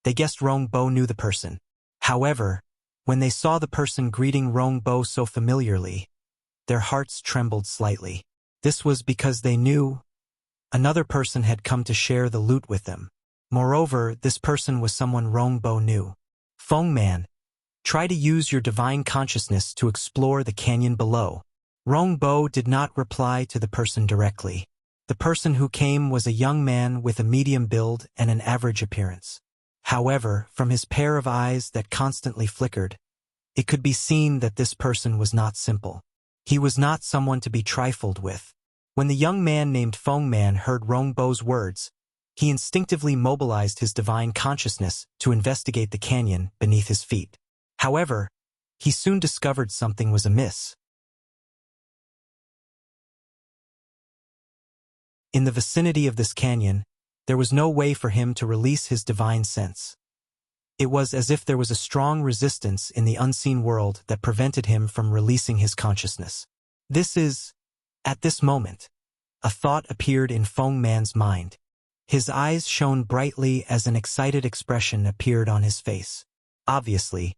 they guessed Rongbo knew the person. However, when they saw the person greeting Rongbo so familiarly, their hearts trembled slightly. This was because they knew another person had come to share the loot with them. Moreover, this person was someone Rongbo knew. Feng Man, try to use your divine consciousness to explore the canyon below. Rongbo did not reply to the person directly. The person who came was a young man with a medium build and an average appearance. However, from his pair of eyes that constantly flickered, it could be seen that this person was not simple. He was not someone to be trifled with. When the young man named Feng Man heard Rongbo's words, he instinctively mobilized his divine consciousness to investigate the canyon beneath his feet. However, he soon discovered something was amiss. In the vicinity of this canyon, there was no way for him to release his divine sense. It was as if there was a strong resistance in the unseen world that prevented him from releasing his consciousness. At this moment, a thought appeared in Feng Man's mind. His eyes shone brightly as an excited expression appeared on his face. Obviously,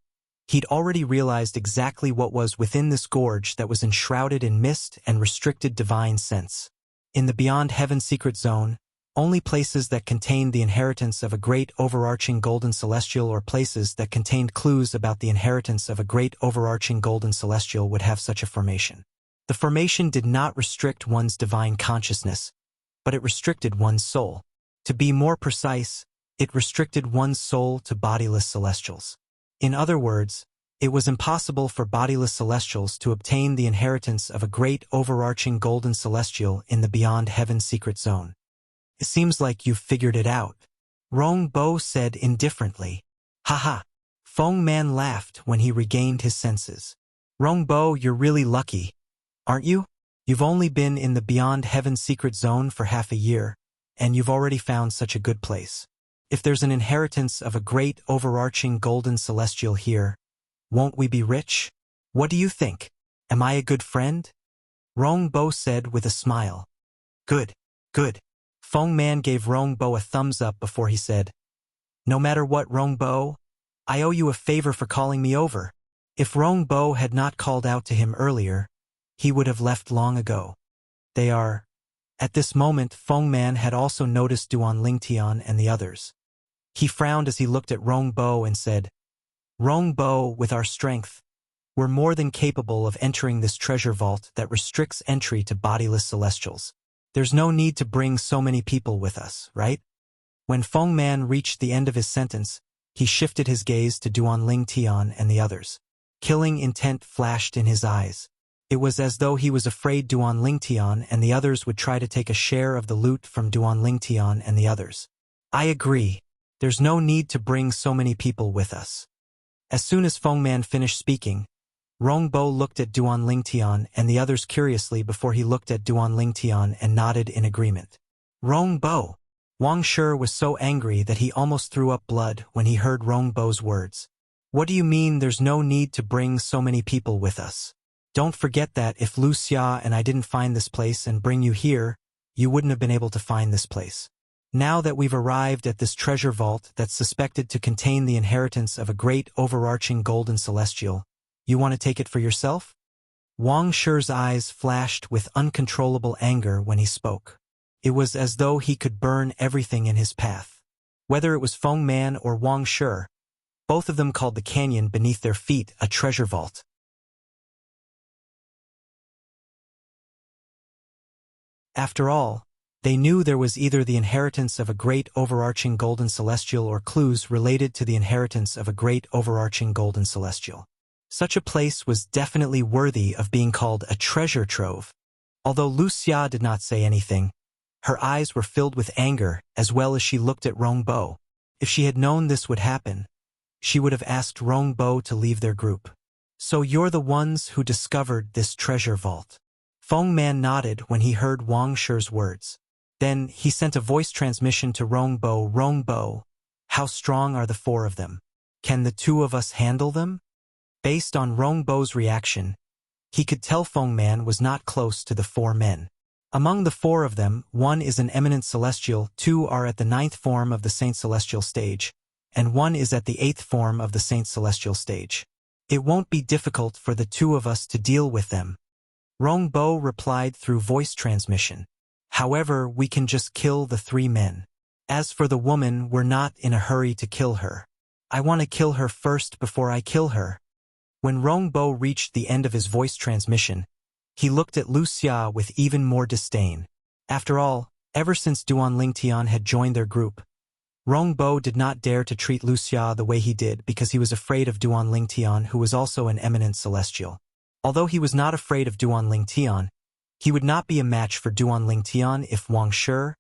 he'd already realized exactly what was within this gorge that was enshrouded in mist and restricted divine sense. In the Beyond Heaven secret zone, only places that contained the inheritance of a great overarching golden celestial or places that contained clues about the inheritance of a great overarching golden celestial would have such a formation. The formation did not restrict one's divine consciousness, but it restricted one's soul. To be more precise, it restricted one's soul to bodiless celestials. In other words, It was impossible for bodiless celestials to obtain the inheritance of a great overarching golden celestial in the beyond heaven secret zone. It seems like you've figured it out, Rong Bo said indifferently. Haha. Feng Man laughed when he regained his senses. Rong Bo, you're really lucky, aren't you? You've only been in the beyond heaven secret zone for half a year, and you've already found such a good place. If there's an inheritance of a great overarching golden celestial here, won't we be rich? What do you think? Am I a good friend? Rong Bo said with a smile. Good, good. Feng Man gave Rong Bo a thumbs up before he said, No matter what, Rong Bo, I owe you a favor for calling me over. If Rong Bo had not called out to him earlier, he would have left long ago. They are. At this moment, Feng Man had also noticed Duan Lingtian and the others. He frowned as he looked at Rong Bo and said, Rong Bo, with our strength, we're more than capable of entering this treasure vault that restricts entry to bodiless celestials. There's no need to bring so many people with us, right? When Feng Man reached the end of his sentence, he shifted his gaze to Duan Lingtian and the others. Killing intent flashed in his eyes. It was as though he was afraid Duan Lingtian and the others would try to take a share of the loot from Duan Lingtian and the others. I agree. There's no need to bring so many people with us. As soon as Feng Man finished speaking, Rong Bo looked at Duan Lingtian and the others curiously before he looked at Duan Lingtian and nodded in agreement. Rong Bo! Wang Shi was so angry that he almost threw up blood when he heard Rong Bo's words. What do you mean there's no need to bring so many people with us? Don't forget that if Wuxia and I didn't find this place and bring you here, you wouldn't have been able to find this place. Now that we've arrived at this treasure vault that's suspected to contain the inheritance of a great overarching golden celestial, you want to take it for yourself? Wang Shi's eyes flashed with uncontrollable anger when he spoke. It was as though he could burn everything in his path. Whether it was Feng Man or Wang Shi, both of them called the canyon beneath their feet a treasure vault. After all, they knew there was either the inheritance of a great overarching golden celestial or clues related to the inheritance of a great overarching golden celestial. Such a place was definitely worthy of being called a treasure trove. Although Wuxia did not say anything, her eyes were filled with anger as well as she looked at Rong Bo. If she had known this would happen, she would have asked Rong Bo to leave their group. So you're the ones who discovered this treasure vault. Feng Man nodded when he heard Wang Shi's words. Then he sent a voice transmission to Rong Bo. Rong Bo, how strong are the four of them? Can the two of us handle them? Based on Rong Bo's reaction, he could tell Feng Man was not close to the four men. Among the four of them, one is an eminent celestial, two are at the 9th form of the Saint Celestial stage, and one is at the 8th form of the Saint Celestial stage. It won't be difficult for the two of us to deal with them. Rong Bo replied through voice transmission. However, we can just kill the three men. As for the woman, we're not in a hurry to kill her. I want to kill her first before I kill her. When Rong Bo reached the end of his voice transmission, he looked at Wuxia with even more disdain. After all, ever since Duan Lingtian had joined their group, Rong Bo did not dare to treat Wuxia the way he did because he was afraid of Duan Lingtian, who was also an eminent celestial. Although he was not afraid of Duan Lingtian, he would not be a match for Duan Lingtian if Wang Shi,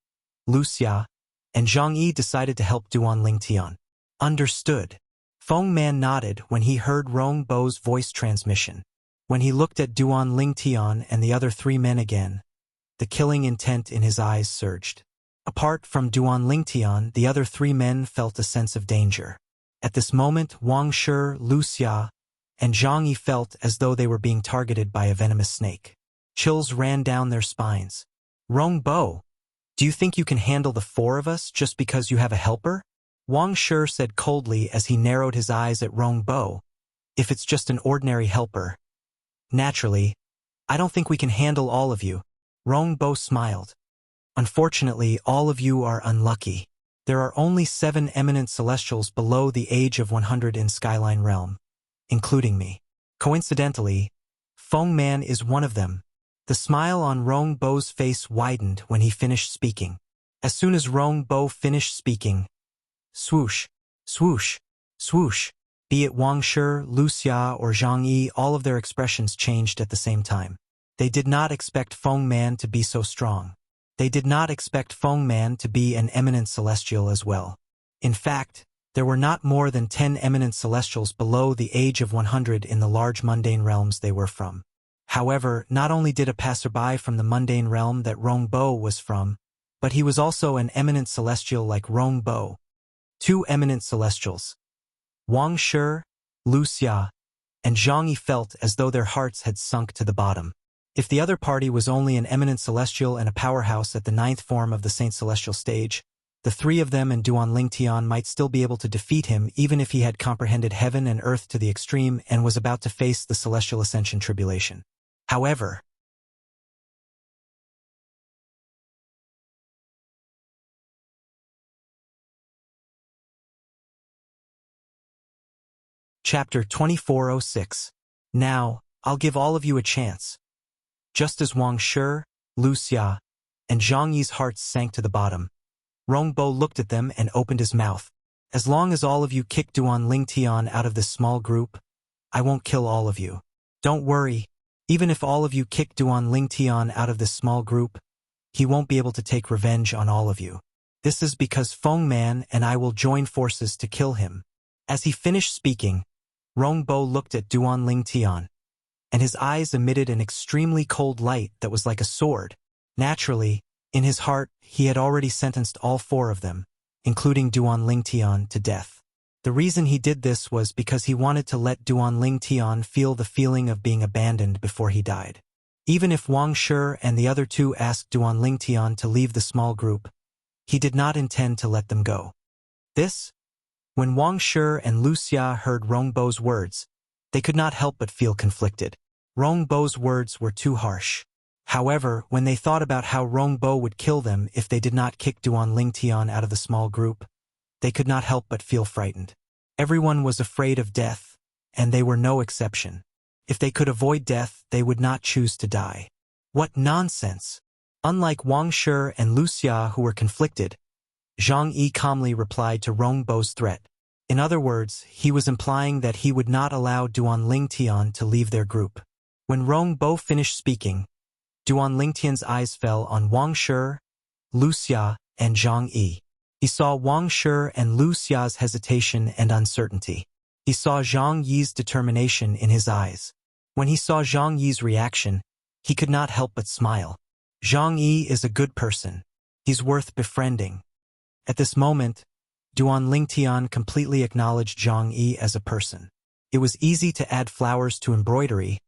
Wuxia, and Zhang Yi decided to help Duan Lingtian. Understood. Feng Man nodded when he heard Rong Bo's voice transmission. When he looked at Duan Lingtian and the other three men again, the killing intent in his eyes surged. Apart from Duan Lingtian, the other three men felt a sense of danger. At this moment, Wang Shi, Wuxia, and Zhang Yi felt as though they were being targeted by a venomous snake. Chills ran down their spines. Rong Bo, do you think you can handle the four of us just because you have a helper? Wang Shi said coldly as he narrowed his eyes at Rong Bo. If it's just an ordinary helper. Naturally, I don't think we can handle all of you. Rong Bo smiled. Unfortunately, all of you are unlucky. There are only 7 eminent celestials below the age of 100 in Skyline Realm, including me. Coincidentally, Feng Man is one of them. The smile on Rong Bo's face widened when he finished speaking. As soon as Rong Bo finished speaking, swoosh, swoosh, swoosh, Be it Wang Shi, Luxia, or Zhang Yi, all of their expressions changed at the same time. They did not expect Feng Man to be so strong. They did not expect Feng Man to be an eminent celestial as well. In fact, there were not more than 10 eminent celestials below the age of 100 in the large mundane realms they were from. However, not only did a passerby from the mundane realm that Rongbo was from, but he was also an eminent celestial like Rongbo. Two eminent celestials, Wang Shi, Luxia, and Zhang Yi, felt as though their hearts had sunk to the bottom. If the other party was only an eminent celestial and a powerhouse at the 9th form of the Saint Celestial stage, the three of them and Duan Lingtian might still be able to defeat him even if he had comprehended heaven and earth to the extreme and was about to face the celestial ascension tribulation. However, Chapter 2406. Now, I'll give all of you a chance. Just as Wang Shi, Luxia, and Zhang Yi's hearts sank to the bottom, Rongbo looked at them and opened his mouth. As long as all of you kick Duan Lingtian out of this small group, I won't kill all of you. Don't worry, even if all of you kick Duan Lingtian out of this small group, he won't be able to take revenge on all of you. This is because Feng Man and I will join forces to kill him. As he finished speaking, Rongbo looked at Duan Lingtian, and his eyes emitted an extremely cold light that was like a sword. Naturally, in his heart, he had already sentenced all four of them, including Duan Lingtian, to death. The reason he did this was because he wanted to let Duan Lingtian feel the feeling of being abandoned before he died. Even if Wang Shi and the other two asked Duan Lingtian to leave the small group, he did not intend to let them go. When Wang Shi and Luxia heard Rongbo's words, they could not help but feel conflicted. Rongbo's words were too harsh. However, when they thought about how Rongbo would kill them if they did not kick Duan Lingtian out of the small group, they could not help but feel frightened. Everyone was afraid of death, and they were no exception. If they could avoid death, they would not choose to die. What nonsense! Unlike Wang Shi and Luxia, who were conflicted, Zhang Yi calmly replied to Rongbo's threat. In other words, he was implying that he would not allow Duan Lingtian to leave their group. When Rongbo finished speaking, Duan Lingtian's eyes fell on Wang Shi, Luxia, and Zhang Yi. He saw Wang Shi and Luxia's hesitation and uncertainty. He saw Zhang Yi's determination in his eyes. When he saw Zhang Yi's reaction, he could not help but smile. Zhang Yi is a good person. He's worth befriending. At this moment, Duan Lingtian completely acknowledged Zhang Yi as a person. It was easy to add flowers to embroidery,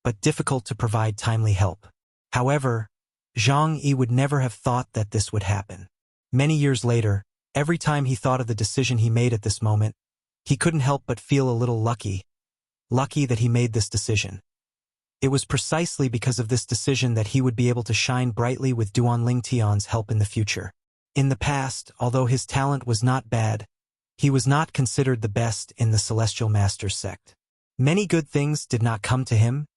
but difficult to provide timely help. However, Zhang Yi would never have thought that this would happen. Many years later, every time he thought of the decision he made at this moment, he couldn't help but feel a little lucky that he made this decision. It was precisely because of this decision that he would be able to shine brightly with Duan Lingtian's help in the future. In the past, although his talent was not bad, he was not considered the best in the Celestial Masters sect. Many good things did not come to him.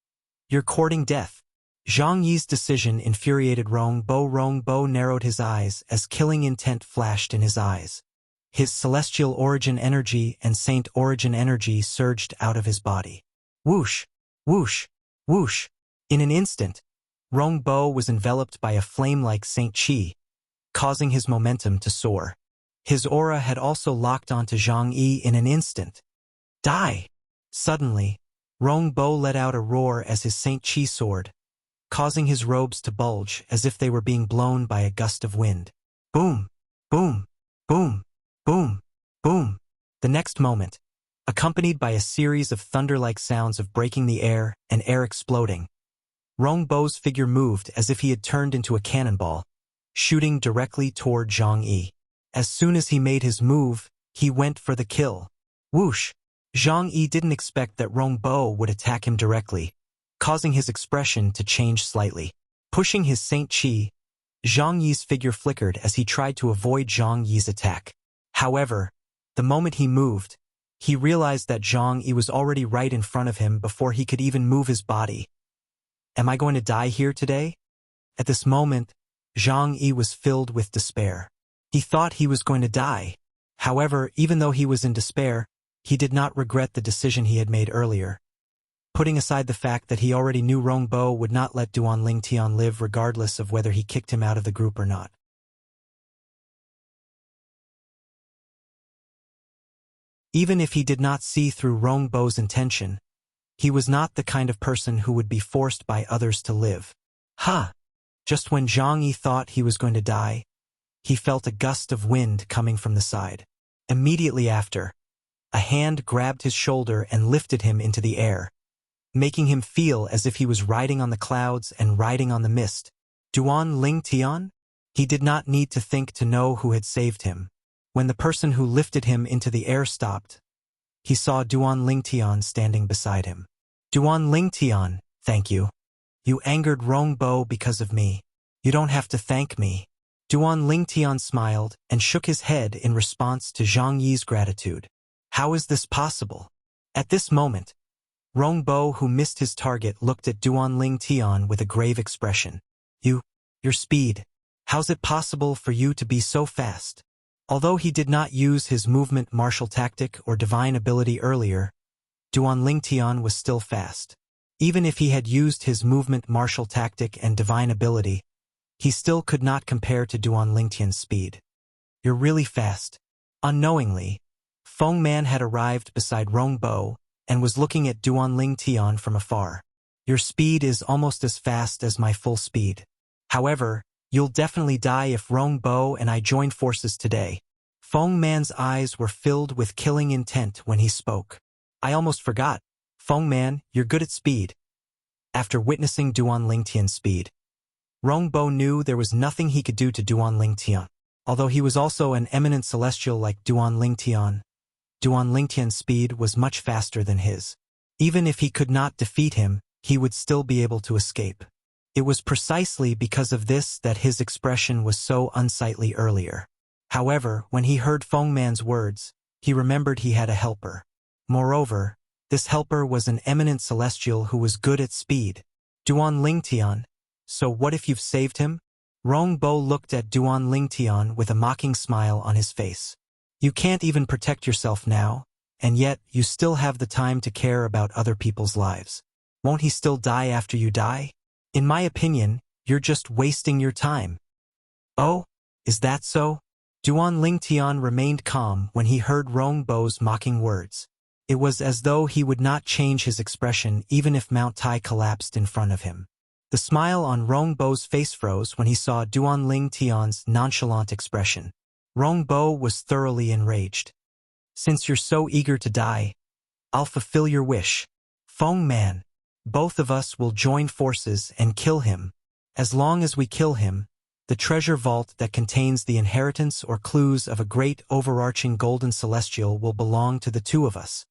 You're courting death. Zhang Yi's decision infuriated Rongbo. Rongbo narrowed his eyes as killing intent flashed in his eyes. His celestial origin energy and saint origin energy surged out of his body. Whoosh, whoosh, whoosh. In an instant, Rongbo was enveloped by a flame-like Saint Qi, causing his momentum to soar. His aura had also locked onto Zhang Yi in an instant. Die! Suddenly, Rongbo let out a roar as his Saint Qi soared, causing his robes to bulge as if they were being blown by a gust of wind. Boom! Boom! Boom! Boom! Boom! The next moment, accompanied by a series of thunder-like sounds of breaking the air and air exploding, Rongbo's figure moved as if he had turned into a cannonball, shooting directly toward Zhang Yi. As soon as he made his move, he went for the kill. Whoosh! Zhang Yi didn't expect that Rongbo would attack him directly, causing his expression to change slightly. Pushing his Saint Qi, Zhang Yi's figure flickered as he tried to avoid Zhang Yi's attack. However, the moment he moved, he realized that Zhang Yi was already right in front of him before he could even move his body. Am I going to die here today? At this moment, Zhang Yi was filled with despair. He thought he was going to die. However, even though he was in despair, he did not regret the decision he had made earlier, putting aside the fact that he already knew Rongbo would not let Duan Lingtian live regardless of whether he kicked him out of the group or not. Even if he did not see through Rongbo's intention, he was not the kind of person who would be forced by others to live. Just when Zhang Yi thought he was going to die, he felt a gust of wind coming from the side. Immediately after, a hand grabbed his shoulder and lifted him into the air, making him feel as if he was riding on the clouds and riding on the mist. Duan Lingtian? He did not need to think to know who had saved him. When the person who lifted him into the air stopped, he saw Duan Lingtian standing beside him. Duan Lingtian, thank you. You angered Rongbo because of me. You don't have to thank me. Duan Lingtian smiled and shook his head in response to Zhang Yi's gratitude. How is this possible? At this moment, Rongbo, who missed his target, looked at Duan Lingtian with a grave expression. Your speed. How's it possible for you to be so fast? Although he did not use his movement martial tactic or divine ability earlier, Duan Lingtian was still fast. Even if he had used his movement martial tactic and divine ability, he still could not compare to Duan Lingtian's speed. You're really fast. Unknowingly, Feng Man had arrived beside Rongbo and was looking at Duan Lingtian from afar. Your speed is almost as fast as my full speed. However, you'll definitely die if Rongbo and I join forces today. Feng Man's eyes were filled with killing intent when he spoke. I almost forgot. Feng Man, you're good at speed. After witnessing Duan Lingtian's speed, Rongbo knew there was nothing he could do to Duan Lingtian. Although he was also an eminent celestial like Duan Lingtian's speed was much faster than his. Even if he could not defeat him, he would still be able to escape. It was precisely because of this that his expression was so unsightly earlier. However, when he heard Feng Man's words, he remembered he had a helper. Moreover, this helper was an eminent celestial who was good at speed. Duan Lingtian, so what if you've saved him? Rongbo looked at Duan Lingtian with a mocking smile on his face. You can't even protect yourself now, and yet you still have the time to care about other people's lives. Won't he still die after you die? In my opinion, you're just wasting your time. Oh, is that so? Duan Lingtian remained calm when he heard Rongbo's mocking words. It was as though he would not change his expression even if Mount Tai collapsed in front of him. The smile on Rongbo's face froze when he saw Duan Lingtian's nonchalant expression. Rongbo was thoroughly enraged. Since you're so eager to die, I'll fulfill your wish. Feng Man, both of us will join forces and kill him. As long as we kill him, the treasure vault that contains the inheritance or clues of a great overarching golden celestial will belong to the two of us.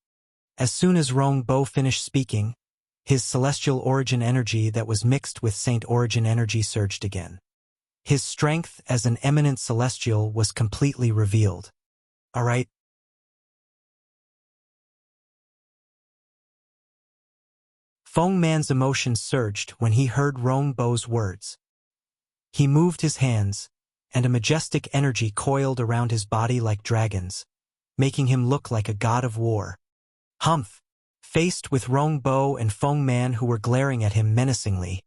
As soon as Rongbo finished speaking, his celestial origin energy that was mixed with saint origin energy surged again. His strength as an eminent celestial was completely revealed. All right. Feng Man's emotions surged when he heard Rongbo's words. He moved his hands, and a majestic energy coiled around his body like dragons, making him look like a god of war. Humph! Faced with Rongbo and Feng Man who were glaring at him menacingly,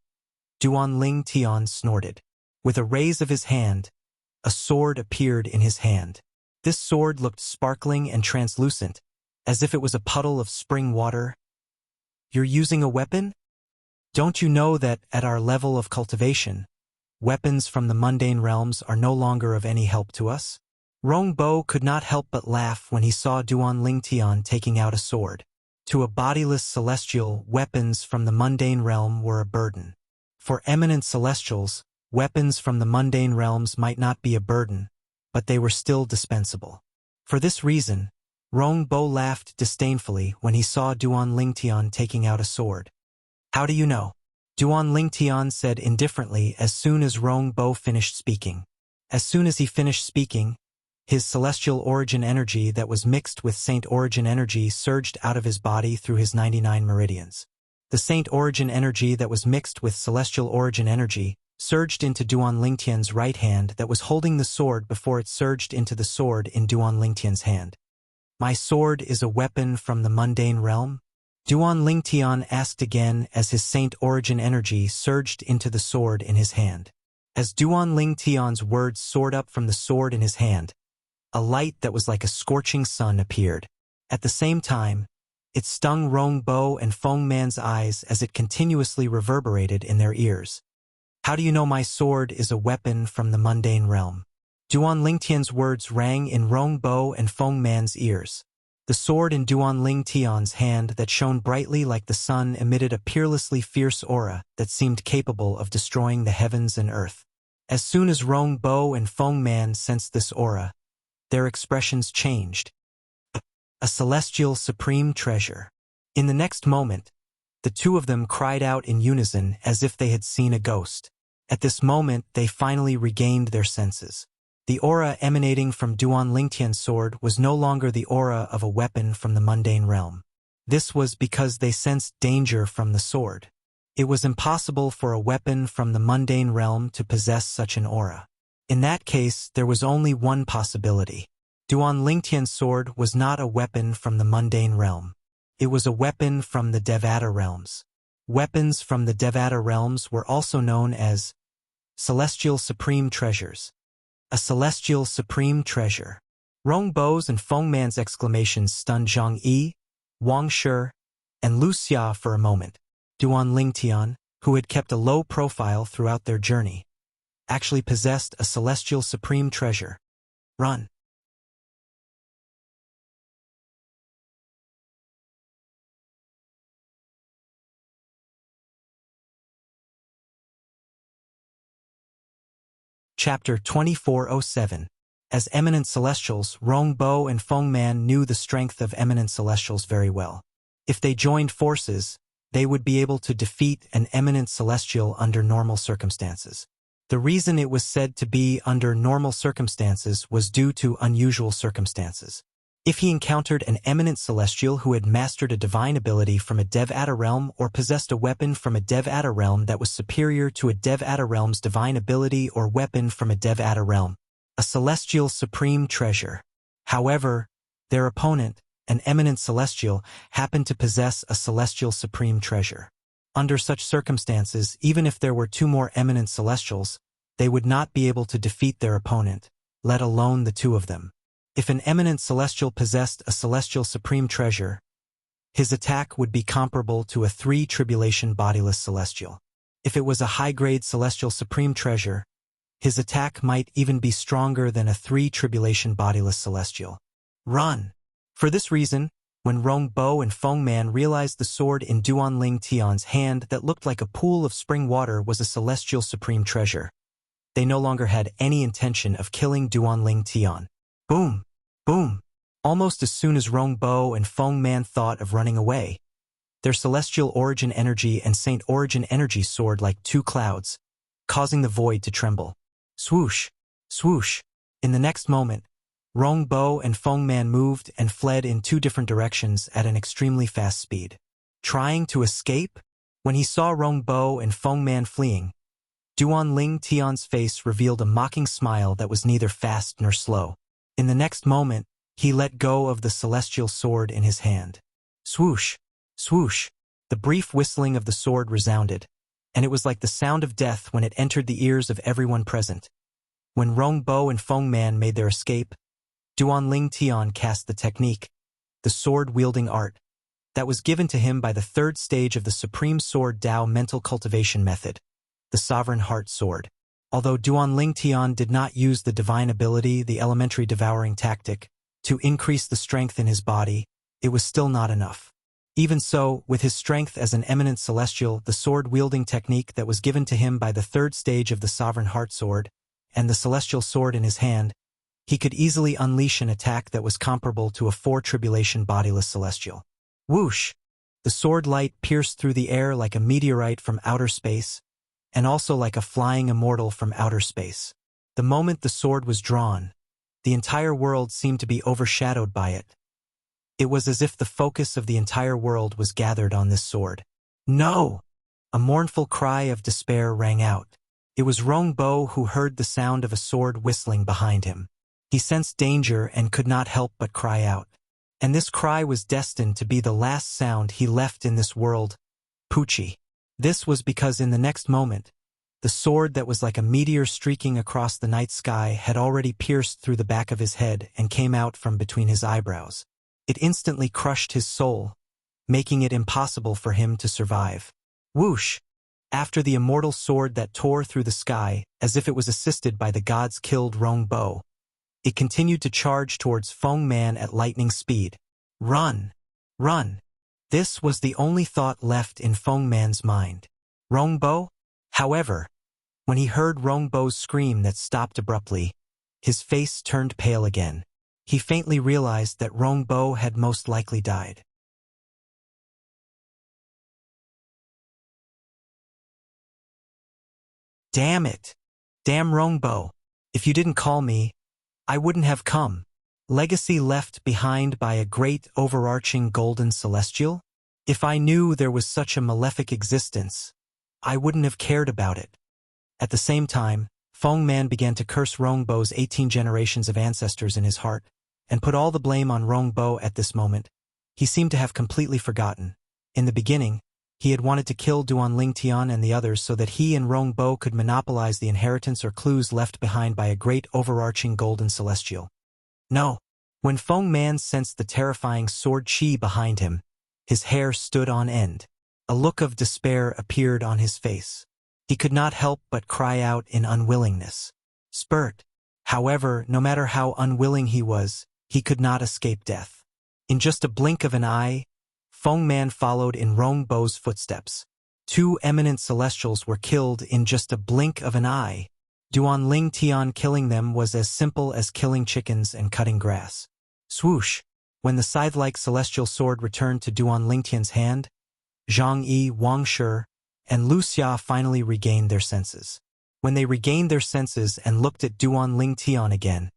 Duan Lingtian snorted. With a raise of his hand, a sword appeared in his hand. This sword looked sparkling and translucent, as if it was a puddle of spring water. You're using a weapon? Don't you know that, at our level of cultivation, weapons from the mundane realms are no longer of any help to us? Rongbo could not help but laugh when he saw Duan Lingtian taking out a sword. To a bodiless celestial, weapons from the mundane realm were a burden. For eminent celestials, weapons from the mundane realms might not be a burden, but they were still dispensable. For this reason, Rongbo laughed disdainfully when he saw Duan Lingtian taking out a sword. How do you know? Duan Lingtian said indifferently as soon as Rongbo finished speaking. As soon as he finished speaking, his celestial origin energy that was mixed with saint origin energy surged out of his body through his 99 meridians. The saint origin energy that was mixed with celestial origin energy surged into Duan Lingtian's right hand that was holding the sword before it surged into the sword in Duan Lingtian's hand. My sword is a weapon from the mundane realm? Duan Lingtian asked again as his saint origin energy surged into the sword in his hand. As Duan Lingtian's words soared up from the sword in his hand, a light that was like a scorching sun appeared. At the same time, it stung Rong Bo and Feng Man's eyes as it continuously reverberated in their ears. How do you know my sword is a weapon from the mundane realm? Duan Lingtian's words rang in Rong Bo and Feng Man's ears. The sword in Duan Lingtian's hand that shone brightly like the sun emitted a peerlessly fierce aura that seemed capable of destroying the heavens and earth. As soon as Rong Bo and Feng Man sensed this aura, their expressions changed. A celestial supreme treasure. In the next moment, the two of them cried out in unison as if they had seen a ghost. At this moment, they finally regained their senses. The aura emanating from Duan Lingtian's sword was no longer the aura of a weapon from the mundane realm. This was because they sensed danger from the sword. It was impossible for a weapon from the mundane realm to possess such an aura. In that case, there was only one possibility. Duan Lingtian's sword was not a weapon from the mundane realm. It was a weapon from the Devata realms. Weapons from the Devata realms were also known as celestial supreme treasures. A celestial supreme treasure. Rong Bo's and Feng Man's exclamations stunned Zhang Yi, Wang Shi, and Wuxia for a moment. Duan Lingtian, who had kept a low profile throughout their journey, actually possessed a celestial supreme treasure. Run. Chapter 2407. As eminent celestials, Rong Bo and Feng Man knew the strength of eminent celestials very well. If they joined forces, they would be able to defeat an eminent celestial under normal circumstances. The reason it was said to be under normal circumstances was due to unusual circumstances. If he encountered an eminent celestial who had mastered a divine ability from a Devata realm or possessed a weapon from a Devata realm that was superior to a Devata realm's divine ability or weapon from a Devata realm, a celestial supreme treasure. However, their opponent, an eminent celestial, happened to possess a celestial supreme treasure. Under such circumstances, even if there were two more eminent celestials, they would not be able to defeat their opponent, let alone the two of them. If an eminent celestial possessed a celestial supreme treasure, his attack would be comparable to a 3-tribulation bodiless celestial. If it was a high-grade celestial supreme treasure, his attack might even be stronger than a 3-tribulation bodiless celestial. Run! For this reason, when Rong Bo and Feng Man realized the sword in Duan Lingtian's hand that looked like a pool of spring water was a celestial supreme treasure, they no longer had any intention of killing Duan Lingtian. Boom! Boom! Almost as soon as Rong Bo and Feng Man thought of running away, their celestial origin energy and saint origin energy soared like two clouds, causing the void to tremble. Swoosh! Swoosh! In the next moment, Rong Bo and Feng Man moved and fled in two different directions at an extremely fast speed. Trying to escape? When he saw Rong Bo and Feng Man fleeing, Duan Lingtian's face revealed a mocking smile that was neither fast nor slow. In the next moment, he let go of the celestial sword in his hand. Swoosh! Swoosh! The brief whistling of the sword resounded, and it was like the sound of death when it entered the ears of everyone present. When Rong Bo and Feng Man made their escape, Duan Lingtian cast the technique, the sword-wielding art, that was given to him by the third stage of the Supreme Sword Dao mental cultivation method, the Sovereign Heart Sword. Although Duan Lingtian did not use the divine ability, the elementary devouring tactic, to increase the strength in his body, it was still not enough. Even so, with his strength as an eminent celestial, the sword-wielding technique that was given to him by the third stage of the Sovereign Heart Sword, and the celestial sword in his hand, he could easily unleash an attack that was comparable to a 4-tribulation bodiless celestial. Whoosh! The sword light pierced through the air like a meteorite from outer space, and also like a flying immortal from outer space. The moment the sword was drawn, the entire world seemed to be overshadowed by it. It was as if the focus of the entire world was gathered on this sword. No! A mournful cry of despair rang out. It was Rong Bo who heard the sound of a sword whistling behind him. He sensed danger and could not help but cry out. And this cry was destined to be the last sound he left in this world, Poochie. This was because in the next moment, the sword that was like a meteor streaking across the night sky had already pierced through the back of his head and came out from between his eyebrows. It instantly crushed his soul, making it impossible for him to survive. Whoosh! After the immortal sword that tore through the sky, as if it was assisted by the gods killed Rong Bo, it continued to charge towards Feng Man at lightning speed. Run! Run! This was the only thought left in Feng Man's mind. Rong Bo? However, when he heard Rong Bo's scream that stopped abruptly, his face turned pale again. He faintly realized that Rong Bo had most likely died. Damn it! Damn Rong Bo! If you didn't call me, I wouldn't have come. Legacy left behind by a great overarching golden celestial? If I knew there was such a malefic existence, I wouldn't have cared about it. At the same time, Feng Man began to curse Rong Bo's 18 generations of ancestors in his heart, and put all the blame on Rong Bo at this moment. He seemed to have completely forgotten. In the beginning, he had wanted to kill Duan Ling Tian and the others so that he and Rong Bo could monopolize the inheritance or clues left behind by a great overarching golden celestial. No. When Feng Man sensed the terrifying sword chi behind him, his hair stood on end. A look of despair appeared on his face. He could not help but cry out in unwillingness. Spurt. However, no matter how unwilling he was, he could not escape death. In just a blink of an eye, Feng Man followed in Rong Bo's footsteps. 2 eminent celestials were killed in just a blink of an eye. Duan Ling Tian killing them was as simple as killing chickens and cutting grass. Swoosh! When the scythe-like celestial sword returned to Duan Ling Tian's hand, Zhang Yi, Wang Shi, and Wuxia finally regained their senses. When they regained their senses and looked at Duan Ling Tian again,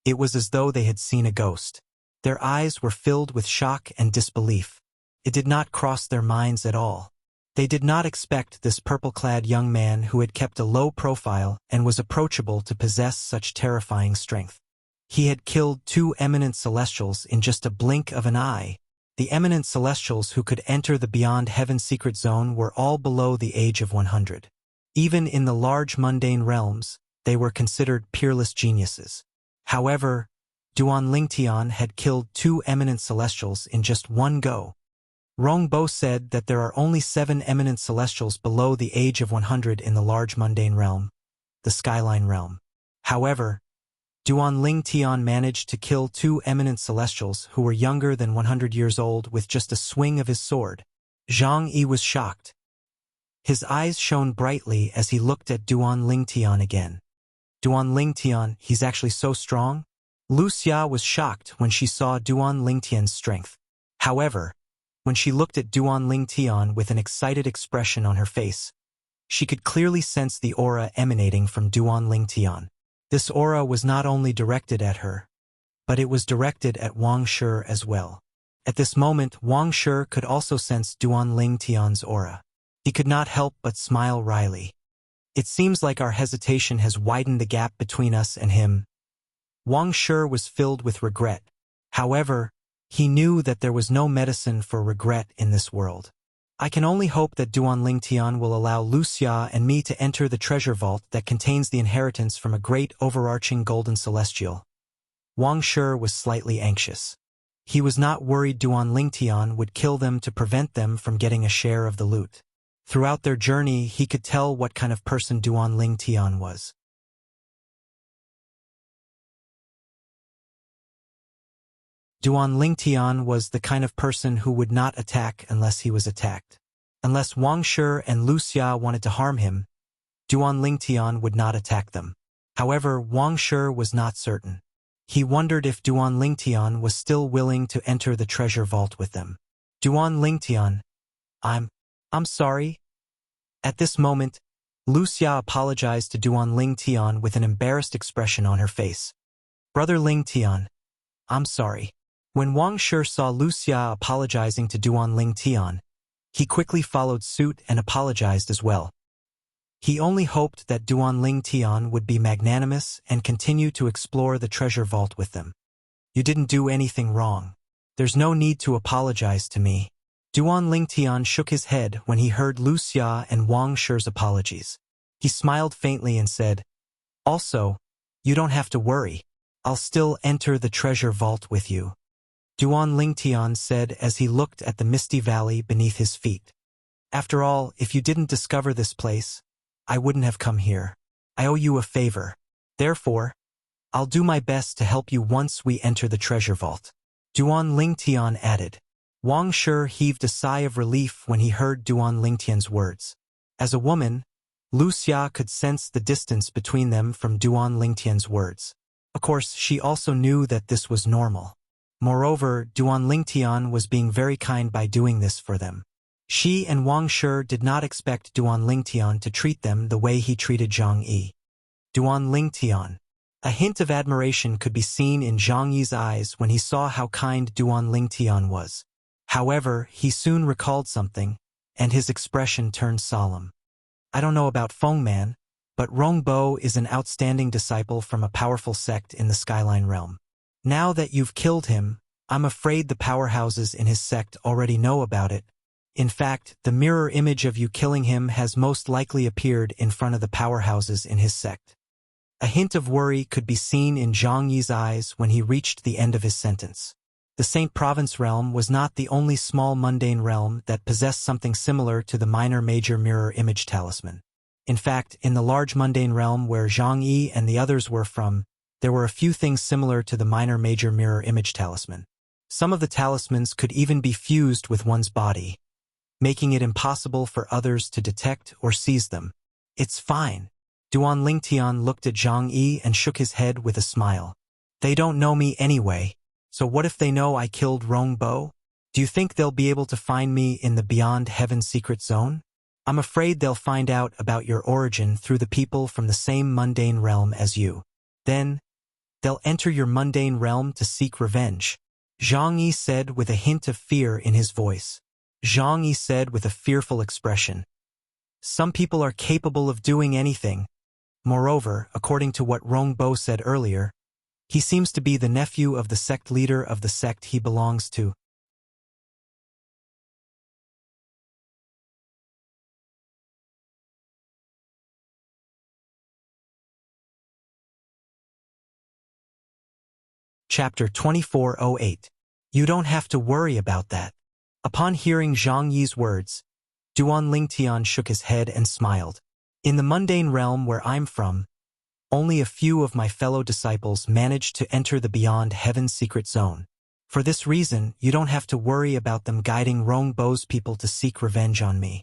it was as though they had seen a ghost. Their eyes were filled with shock and disbelief. It did not cross their minds at all. They did not expect this purple-clad young man who had kept a low profile and was approachable to possess such terrifying strength. He had killed 2 eminent celestials in just a blink of an eye. The eminent celestials who could enter the Beyond Heaven secret zone were all below the age of 100. Even in the large mundane realms, they were considered peerless geniuses. However, Duan Ling Tian had killed 2 eminent celestials in just one go. Rong Bo said that there are only 7 eminent celestials below the age of 100 in the large mundane realm, the Skyline realm. However, Duan Ling Tian managed to kill 2 eminent celestials who were younger than 100 years old with just a swing of his sword. Zhang Yi was shocked. His eyes shone brightly as he looked at Duan Ling Tian again. Duan Ling Tian, he's actually so strong? Wuxia was shocked when she saw Duan Ling Tian's strength. However, when she looked at Duan Ling Tian with an excited expression on her face, she could clearly sense the aura emanating from Duan Ling Tian. This aura was not only directed at her, but it was directed at Wang Shi as well. At this moment, Wang Shi could also sense Duan Ling Tian's aura. He could not help but smile wryly. It seems like our hesitation has widened the gap between us and him. Wang Shi was filled with regret. However, he knew that there was no medicine for regret in this world. I can only hope that Duan Ling Tian will allow Wuxia and me to enter the treasure vault that contains the inheritance from a great overarching golden celestial. Wang Shi was slightly anxious. He was not worried Duan Ling Tian would kill them to prevent them from getting a share of the loot. Throughout their journey, he could tell what kind of person Duan Ling Tian was. Duan Ling Tian was the kind of person who would not attack unless he was attacked. Unless Wang Shi and Wuxia wanted to harm him, Duan Ling Tian would not attack them. However, Wang Shi was not certain. He wondered if Duan Ling Tian was still willing to enter the treasure vault with them. Duan Ling Tian, I'm sorry. At this moment, Wuxia apologized to Duan Ling Tian with an embarrassed expression on her face. Brother Ling Tian, I'm sorry. When Wang Shi saw Wuxia apologizing to Duan Ling Tian, he quickly followed suit and apologized as well. He only hoped that Duan Ling Tian would be magnanimous and continue to explore the treasure vault with them. You didn't do anything wrong. There's no need to apologize to me. Duan Lingtian shook his head when he heard Wuxia and Wang Shi's apologies. He smiled faintly and said, "Also, you don't have to worry. I'll still enter the treasure vault with you," Duan Lingtian said as he looked at the misty valley beneath his feet. "After all, if you didn't discover this place, I wouldn't have come here. I owe you a favor. Therefore, I'll do my best to help you once we enter the treasure vault," Duan Lingtian added. Wang Shi heaved a sigh of relief when he heard Duan Lingtian's words. As a woman, Wuxia could sense the distance between them from Duan Lingtian's words. Of course, she also knew that this was normal. Moreover, Duan Lingtian was being very kind by doing this for them. She and Wang Shi did not expect Duan Lingtian to treat them the way he treated Zhang Yi. Duan Lingtian. A hint of admiration could be seen in Zhang Yi's eyes when he saw how kind Duan Lingtian was. However, he soon recalled something, and his expression turned solemn. "I don't know about Feng Man, but Rongbo is an outstanding disciple from a powerful sect in the Skyline realm. Now that you've killed him, I'm afraid the powerhouses in his sect already know about it. In fact, the mirror image of you killing him has most likely appeared in front of the powerhouses in his sect." A hint of worry could be seen in Zhang Yi's eyes when he reached the end of his sentence. The Saint Province realm was not the only small mundane realm that possessed something similar to the minor-major mirror image talisman. In fact, in the large mundane realm where Zhang Yi and the others were from, there were a few things similar to the minor-major mirror image talisman. Some of the talismans could even be fused with one's body, making it impossible for others to detect or seize them. "It's fine." Duan Lingtian looked at Zhang Yi and shook his head with a smile. "They don't know me anyway. So what if they know I killed Rongbo? Do you think they'll be able to find me in the Beyond Heaven secret zone? I'm afraid they'll find out about your origin through the people from the same mundane realm as you. Then, they'll enter your mundane realm to seek revenge," Zhang Yi said with a hint of fear in his voice. Zhang Yi said with a fearful expression, "Some people are capable of doing anything. Moreover, according to what Rongbo said earlier, he seems to be the nephew of the sect leader of the sect he belongs to." Chapter 2408. You don't have to worry about that. Upon hearing Zhang Yi's words, Duan Lingtian shook his head and smiled. "In the mundane realm where I'm from, only a few of my fellow disciples managed to enter the Beyond Heaven secret zone. For this reason, you don't have to worry about them guiding Rongbo's people to seek revenge on me."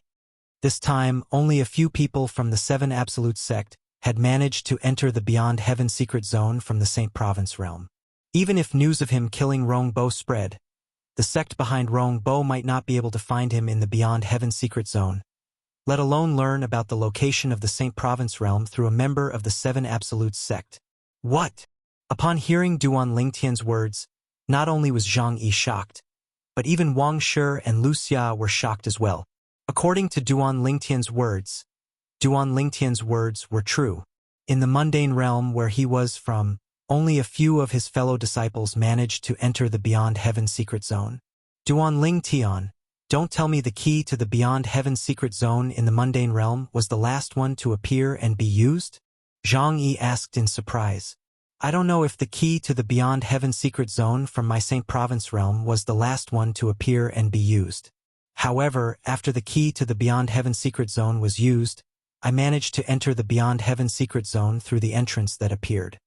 This time, only a few people from the Seven Absolute sect had managed to enter the Beyond Heaven secret zone from the Saint Province realm. Even if news of him killing Rongbo spread, the sect behind Rongbo might not be able to find him in the Beyond Heaven secret zone, let alone learn about the location of the Saint Province realm through a member of the Seven Absolute sect. "What?" Upon hearing Duan Lingtian's words, not only was Zhang Yi shocked, but even Wang Shi and Wuxia were shocked as well. According to Duan Lingtian's words were true. In the mundane realm where he was from, only a few of his fellow disciples managed to enter the Beyond Heaven secret zone. Duan Lingtian, don't tell me the key to the Beyond Heaven secret zone in the mundane realm was the last one to appear and be used? Zhang Yi asked in surprise. "I don't know if the key to the Beyond Heaven secret zone from my Saint Province realm was the last one to appear and be used. However, after the key to the Beyond Heaven secret zone was used, I managed to enter the Beyond Heaven secret zone through the entrance that appeared."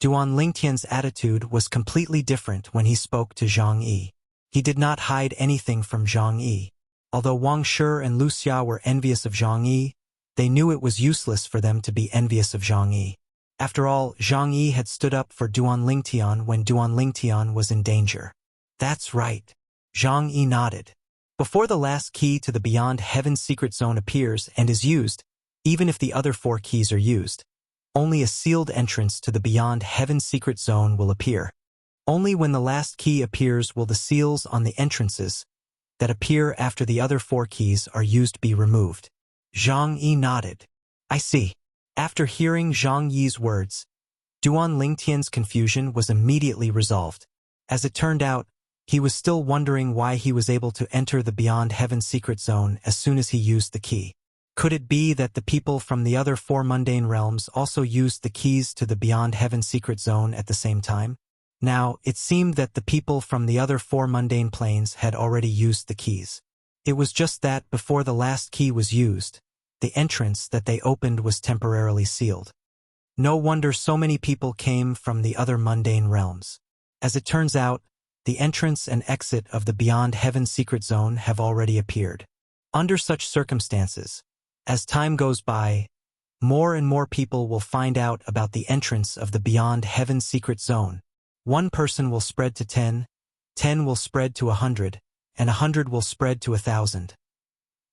Duan Lingtian's attitude was completely different when he spoke to Zhang Yi. He did not hide anything from Zhang Yi. Although Wang Shi and Wuxia were envious of Zhang Yi, they knew it was useless for them to be envious of Zhang Yi. After all, Zhang Yi had stood up for Duan Lingtian when Duan Lingtian was in danger. "That's right." Zhang Yi nodded. "Before the last key to the Beyond Heaven secret zone appears and is used, even if the other 4 keys are used, only a sealed entrance to the Beyond Heaven secret zone will appear. Only when the last key appears will the seals on the entrances that appear after the other 4 keys are used be removed." Zhang Yi nodded. "I see." After hearing Zhang Yi's words, Duan Lingtian's confusion was immediately resolved. As it turned out, He was still wondering why he was able to enter the Beyond Heaven secret zone as soon as he used the key. Could it be that the people from the other 4 mundane realms also used the keys to the Beyond Heaven secret zone at the same time? Now, it seemed that the people from the other 4 mundane planes had already used the keys. It was just that before the last key was used, the entrance that they opened was temporarily sealed. No wonder so many people came from the other mundane realms. As it turns out, the entrance and exit of the Beyond Heaven secret zone have already appeared. Under such circumstances, as time goes by, more and more people will find out about the entrance of the Beyond Heaven secret zone. 1 person will spread to 10, 10 will spread to 100, and 100 will spread to 1,000.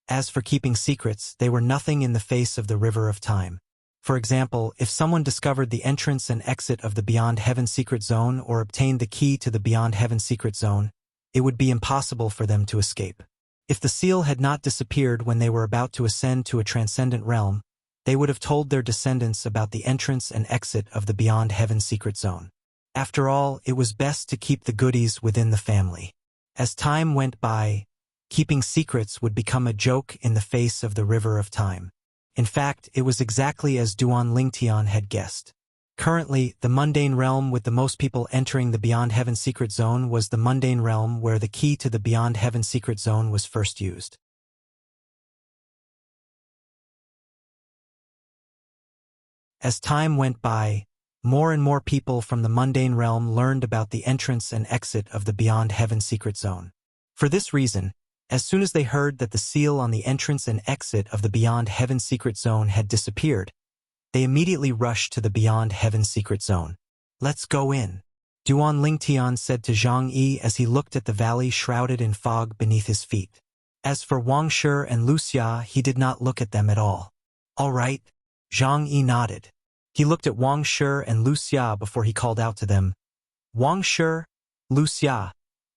As for keeping secrets, they were nothing in the face of the river of time. For example, if someone discovered the entrance and exit of the Beyond Heaven secret zone or obtained the key to the Beyond Heaven secret zone, it would be impossible for them to escape. If the seal had not disappeared when they were about to ascend to a transcendent realm, they would have told their descendants about the entrance and exit of the Beyond Heaven secret zone. After all, it was best to keep the goodies within the family. As time went by, keeping secrets would become a joke in the face of the river of time. In fact, it was exactly as Duan Lingtian had guessed. Currently, the mundane realm with the most people entering the Beyond Heaven secret zone was the mundane realm where the key to the Beyond Heaven secret zone was first used. As time went by, more and more people from the mundane realm learned about the entrance and exit of the Beyond Heaven secret zone. For this reason, as soon as they heard that the seal on the entrance and exit of the Beyond Heaven secret zone had disappeared, they immediately rushed to the Beyond Heaven secret zone. "Let's go in," Duan Lingtian said to Zhang Yi as he looked at the valley shrouded in fog beneath his feet. As for Wang Shi and Wuxia, he did not look at them at all. "All right," Zhang Yi nodded. He looked at Wang Shi and Wuxia before he called out to them, "Wang Shi, Wuxia,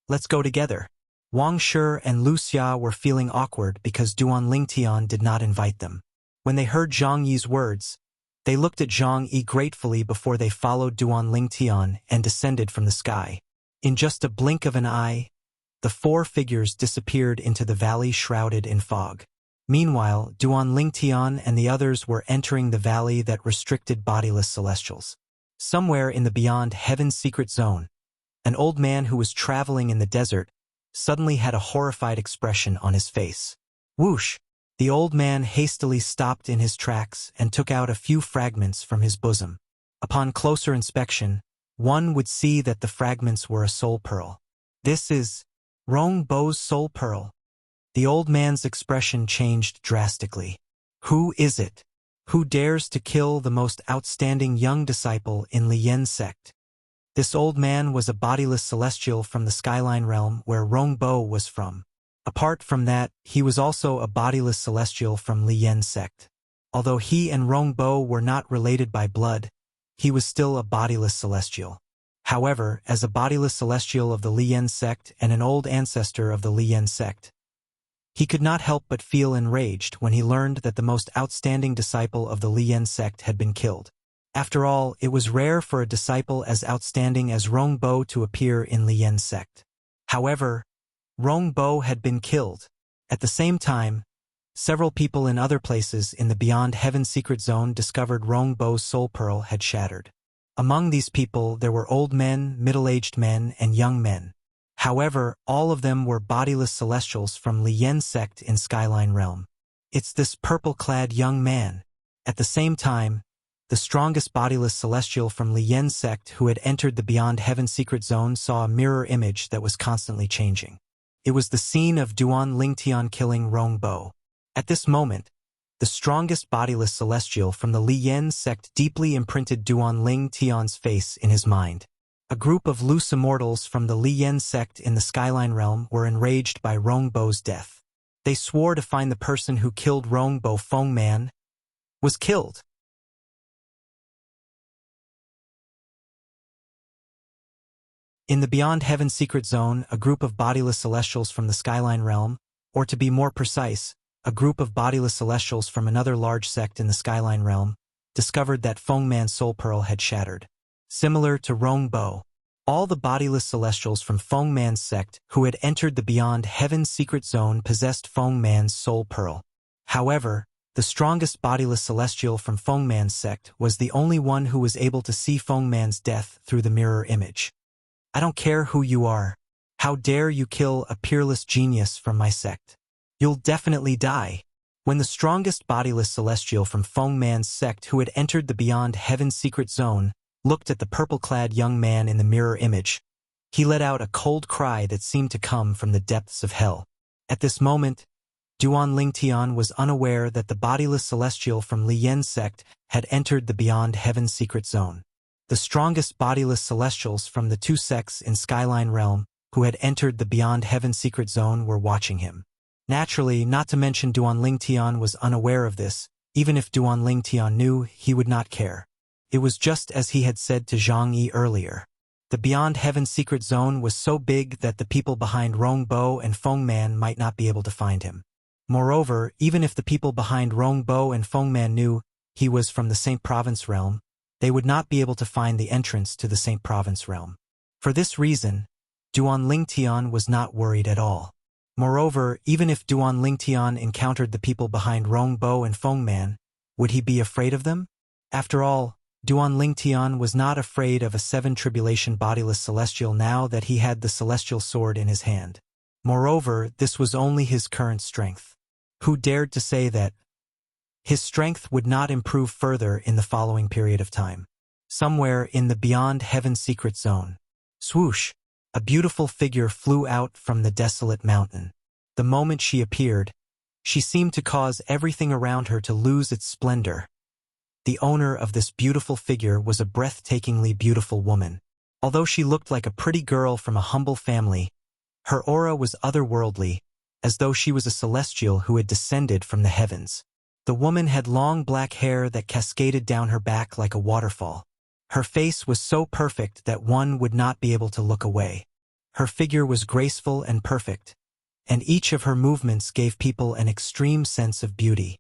let's go together." Wang Shi and Wuxia were feeling awkward because Duan Lingtian did not invite them. When they heard Zhang Yi's words, they looked at Zhang Yi gratefully before they followed Duan Lingtian and descended from the sky. In just a blink of an eye, the 4 figures disappeared into the valley shrouded in fog. Meanwhile, Duan Lingtian and the others were entering the valley that restricted bodiless celestials. Somewhere in the Beyond Heaven secret zone, an old man who was traveling in the desert suddenly had a horrified expression on his face. Whoosh! The old man hastily stopped in his tracks and took out a few fragments from his bosom. Upon closer inspection, one would see that the fragments were a soul pearl. "This is Rong Bo's soul pearl." The old man's expression changed drastically. "Who is it? Who dares to kill the most outstanding young disciple in Liyen's sect?" This old man was a bodiless celestial from the Skyline realm where Rongbo was from. Apart from that, he was also a bodiless celestial from Liyen's sect. Although he and Rongbo were not related by blood, he was still a bodiless celestial. However, as a bodiless celestial of the Liyen sect and an old ancestor of the Liyen sect, he could not help but feel enraged when he learned that the most outstanding disciple of the Liyen sect had been killed. After all, it was rare for a disciple as outstanding as Rongbo to appear in Liyen's sect. However, Rongbo had been killed. At the same time, several people in other places in the Beyond Heaven secret zone discovered Rongbo's soul pearl had shattered. Among these people there were old men, middle-aged men, and young men. However, all of them were bodiless celestials from Liyen's sect in Skyline Realm. "It's this purple-clad young man." At the same time, the strongest bodiless celestial from Liyen's sect who had entered the Beyond Heaven secret zone saw a mirror image that was constantly changing. It was the scene of Duan Lingtian killing Rongbo. At this moment, the strongest bodiless celestial from the Liyen sect deeply imprinted Duan Lingtian's face in his mind. A group of loose immortals from the Liyen sect in the Skyline realm were enraged by Rongbo's death. They swore to find the person who killed Rongbo. Feng Man was killed. In the Beyond Heaven secret zone, a group of bodiless celestials from the Skyline realm, or to be more precise, a group of bodiless celestials from another large sect in the Skyline realm, discovered that Feng Man's soul pearl had shattered. Similar to Rongbo, All the bodiless celestials from Feng Man's sect who had entered the Beyond Heaven's secret zone possessed Feng Man's soul pearl. However, the strongest bodiless celestial from Feng Man's sect was the only one who was able to see Feng Man's death through the mirror image. I don't care who you are. How dare you kill a peerless genius from my sect? You'll definitely die. When the strongest bodiless celestial from Feng Man's sect who had entered the Beyond Heaven's secret zone looked at the purple-clad young man in the mirror image, he let out a cold cry that seemed to come from the depths of hell. At this moment, Duan Lingtian was unaware that the bodiless celestial from Li Yan's sect had entered the Beyond Heaven's secret zone. The strongest bodiless celestials from the two sects in Skyline Realm who had entered the Beyond Heaven's secret zone were watching him. Naturally, not to mention Duan Lingtian was unaware of this. Even if Duan Lingtian knew, he would not care. It was just as he had said to Zhang Yi earlier. The Beyond Heaven's secret zone was so big that the people behind Rongbo and Feng Man might not be able to find him. Moreover, even if the people behind Rongbo and Feng Man knew he was from the Saint Province realm, they would not be able to find the entrance to the Saint Province realm. For this reason, Duan Lingtian was not worried at all. Moreover, even if Duan Lingtian encountered the people behind Rongbo and Feng Man, would he be afraid of them? After all, Duan Lingtian was not afraid of a seven-tribulation bodiless celestial now that he had the celestial sword in his hand. Moreover, this was only his current strength. Who dared to say that his strength would not improve further in the following period of time? Somewhere in the Beyond Heaven's secret zone. Swoosh! A beautiful figure flew out from the desolate mountain. The moment she appeared, she seemed to cause everything around her to lose its splendor. The owner of this beautiful figure was a breathtakingly beautiful woman. Although she looked like a pretty girl from a humble family, her aura was otherworldly, as though she was a celestial who had descended from the heavens. The woman had long black hair that cascaded down her back like a waterfall. Her face was so perfect that one would not be able to look away. Her figure was graceful and perfect, and each of her movements gave people an extreme sense of beauty.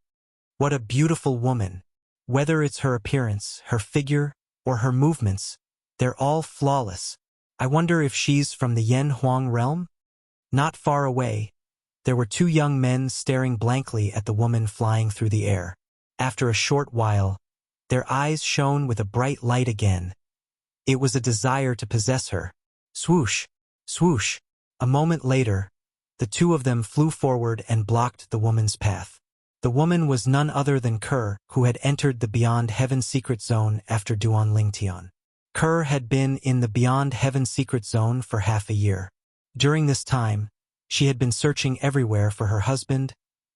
What a beautiful woman! Whether it's her appearance, her figure, or her movements, they're all flawless. I wonder if she's from the Yen Huang realm? Not far away, there were two young men staring blankly at the woman flying through the air. After a short while, their eyes shone with a bright light again. It was a desire to possess her. Swoosh! Swoosh! A moment later, the two of them flew forward and blocked the woman's path. The woman was none other than Kerr, who had entered the Beyond Heaven's secret zone after Duan Lingtian. Kerr had been in the Beyond Heaven's secret zone for half a year. During this time, she had been searching everywhere for her husband,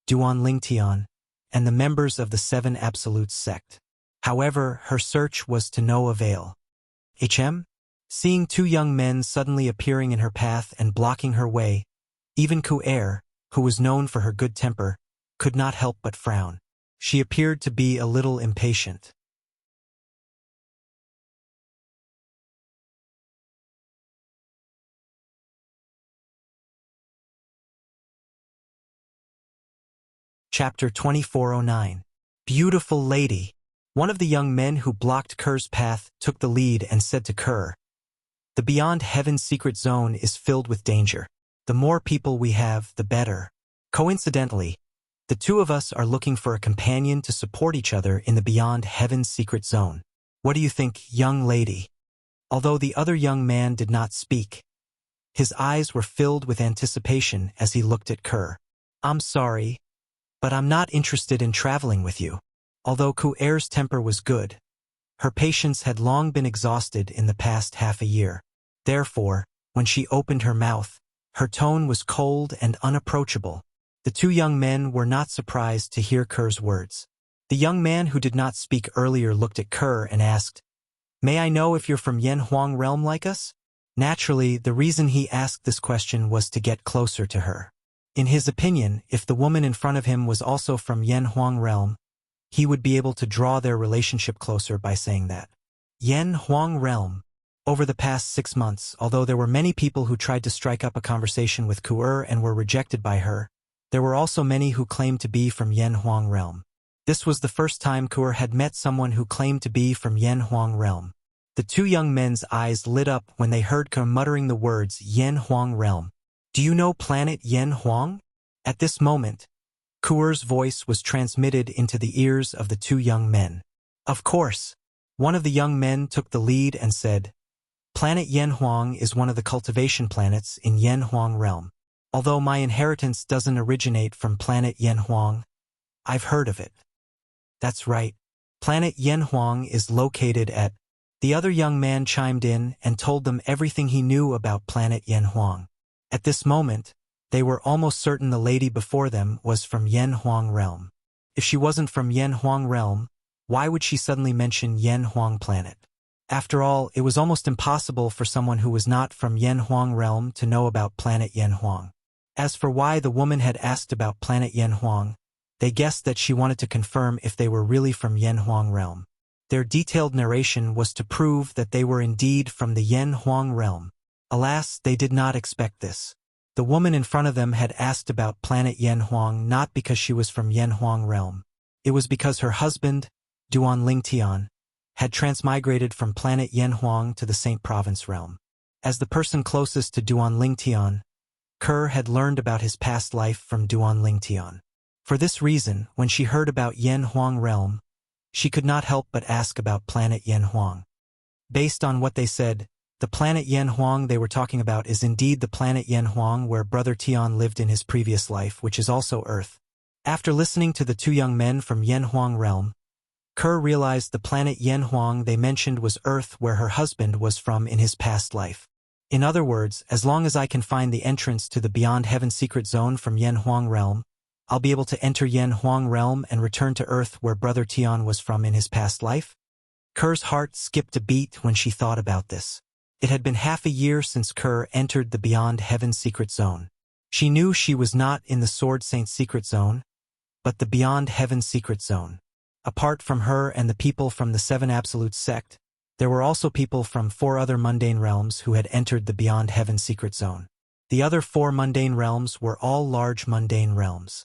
Duan Lingtian, and the members of the Seven Absolutes sect. However, her search was to no avail. Seeing two young men suddenly appearing in her path and blocking her way, even Ku-Er, who was known for her good temper, could not help but frown. She appeared to be a little impatient. Chapter 2409. Beautiful lady. One of the young men who blocked Kerr's path took the lead and said to Kerr, "The Beyond Heaven's secret zone is filled with danger. The more people we have, the better. Coincidentally, the two of us are looking for a companion to support each other in the Beyond Heaven's secret zone. What do you think, young lady?" Although the other young man did not speak, his eyes were filled with anticipation as he looked at Kerr. "I'm sorry, but I'm not interested in traveling with you." Although Ku-Er's temper was good, her patience had long been exhausted in the past half a year. Therefore, when she opened her mouth, her tone was cold and unapproachable. The two young men were not surprised to hear Kerr's words. The young man who did not speak earlier looked at Kerr and asked, "May I know if you're from Yen Huang realm like us?" Naturally, the reason he asked this question was to get closer to her. In his opinion, if the woman in front of him was also from Yen Huang realm, he would be able to draw their relationship closer by saying that. Yen Huang realm. Over the past 6 months, although there were many people who tried to strike up a conversation with Ku-Er and were rejected by her, there were also many who claimed to be from Yen Huang realm. This was the first time Ku-Er had met someone who claimed to be from Yen Huang realm. The two young men's eyes lit up when they heard Ke muttering the words Yen Huang Realm. Do you know planet Yen Huang? At this moment, Kuer's voice was transmitted into the ears of the two young men. Of course. One of the young men took the lead and said, Planet Yen Huang is one of the cultivation planets in Yen Huang Realm. Although my inheritance doesn't originate from planet Yen Huang, I've heard of it. That's right. Planet Yen Huang is located at... The other young man chimed in and told them everything he knew about planet Yen Huang. At this moment, they were almost certain the lady before them was from Yen Huang Realm. If she wasn't from Yen Huang Realm, why would she suddenly mention Yen Huang planet? After all, it was almost impossible for someone who was not from Yen Huang Realm to know about planet Yen Huang. As for why the woman had asked about planet Yen Huang, they guessed that she wanted to confirm if they were really from Yen Huang Realm. Their detailed narration was to prove that they were indeed from the Yen Huang Realm. Alas, they did not expect this. The woman in front of them had asked about planet Yen Huang not because she was from Yen Huang Realm. It was because her husband, Duan Lingtian, had transmigrated from planet Yen Huang to the Saint Province Realm. As the person closest to Duan Lingtian, Ke had learned about his past life from Duan Lingtian. For this reason, when she heard about Yen Huang Realm, she could not help but ask about planet Yen Huang. Based on what they said, the planet Yen Huang they were talking about is indeed the planet Yen Huang where Brother Tian lived in his previous life, which is also Earth. After listening to the two young men from Yen Huang Realm, Ke realized the planet Yen Huang they mentioned was Earth where her husband was from in his past life. In other words, as long as I can find the entrance to the Beyond Heaven secret zone from Yen Huang Realm, I'll be able to enter Yen Huang Realm and return to Earth where Brother Tian was from in his past life? Ke's heart skipped a beat when she thought about this. It had been half a year since Ke entered the Beyond Heaven secret zone. She knew she was not in the Sword Saint secret zone, but the Beyond Heaven secret zone. Apart from her and the people from the Seven Absolutes sect, there were also people from 4 other mundane realms who had entered the Beyond Heaven secret zone. The other 4 mundane realms were all large mundane realms.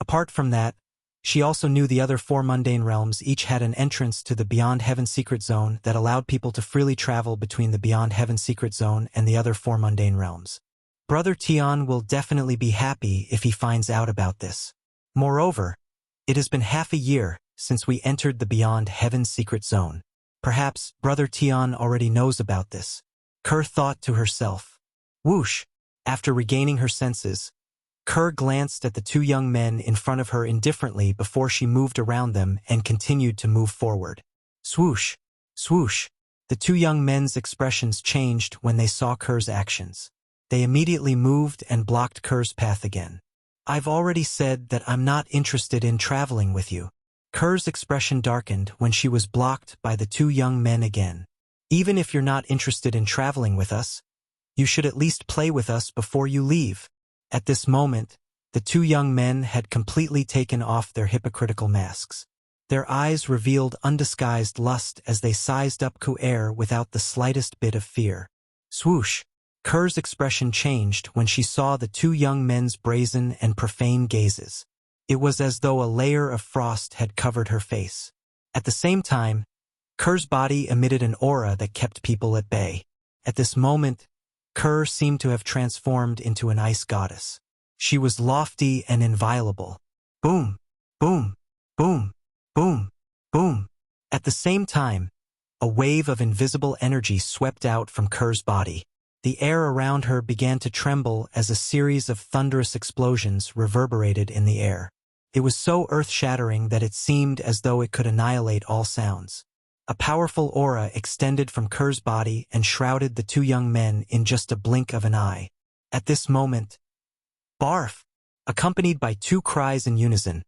Apart from that, she also knew the other 4 mundane realms each had an entrance to the Beyond Heaven secret zone that allowed people to freely travel between the Beyond Heaven secret zone and the other 4 mundane realms. Brother Tian will definitely be happy if he finds out about this. Moreover, it has been half a year since we entered the Beyond Heaven secret zone. Perhaps Brother Tian already knows about this. Ke thought to herself. Whoosh! After regaining her senses, Ke glanced at the 2 young men in front of her indifferently before she moved around them and continued to move forward. Swoosh! Swoosh! The 2 young men's expressions changed when they saw Ke's actions. They immediately moved and blocked Ke's path again. I've already said that I'm not interested in traveling with you. Ke's expression darkened when she was blocked by the 2 young men again. Even if you're not interested in traveling with us, you should at least play with us before you leave. At this moment, the 2 young men had completely taken off their hypocritical masks. Their eyes revealed undisguised lust as they sized up Kuer without the slightest bit of fear. Swoosh! Ke's expression changed when she saw the 2 young men's brazen and profane gazes. It was as though a layer of frost had covered her face. At the same time, Ke's body emitted an aura that kept people at bay. At this moment, Ke seemed to have transformed into an ice goddess. She was lofty and inviolable. Boom! Boom! Boom! Boom! Boom! At the same time, a wave of invisible energy swept out from Ke's body. The air around her began to tremble as a series of thunderous explosions reverberated in the air. It was so earth-shattering that it seemed as though it could annihilate all sounds. A powerful aura extended from Ke's body and shrouded the 2 young men in just a blink of an eye. At this moment, barf! Accompanied by 2 cries in unison,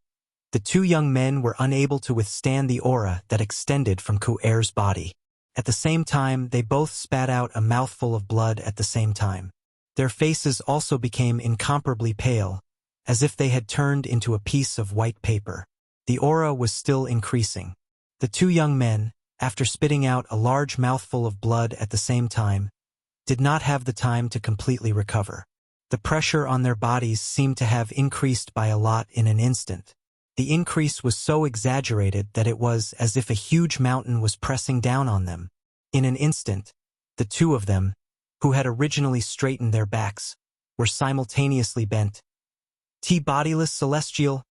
the 2 young men were unable to withstand the aura that extended from Kuer's body. At the same time, they both spat out a mouthful of blood at the same time. Their faces also became incomparably pale, as if they had turned into a piece of white paper. The aura was still increasing. The 2 young men, after spitting out a large mouthful of blood at the same time, did not have the time to completely recover. The pressure on their bodies seemed to have increased by a lot in an instant. The increase was so exaggerated that it was as if a huge mountain was pressing down on them. In an instant, the two of them, who had originally straightened their backs, were simultaneously bent. Bodiless celestial.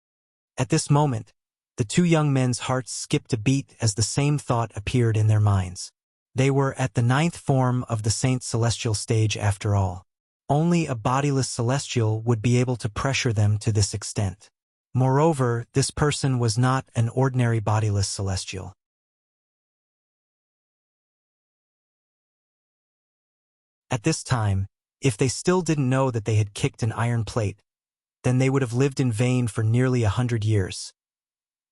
At this moment, the two young men's hearts skipped a beat as the same thought appeared in their minds. They were at the 9th form of the Saint Celestial stage after all. Only a bodiless celestial would be able to pressure them to this extent. Moreover, this person was not an ordinary bodiless celestial. At this time, if they still didn't know that they had kicked an iron plate, then they would have lived in vain for nearly 100 years.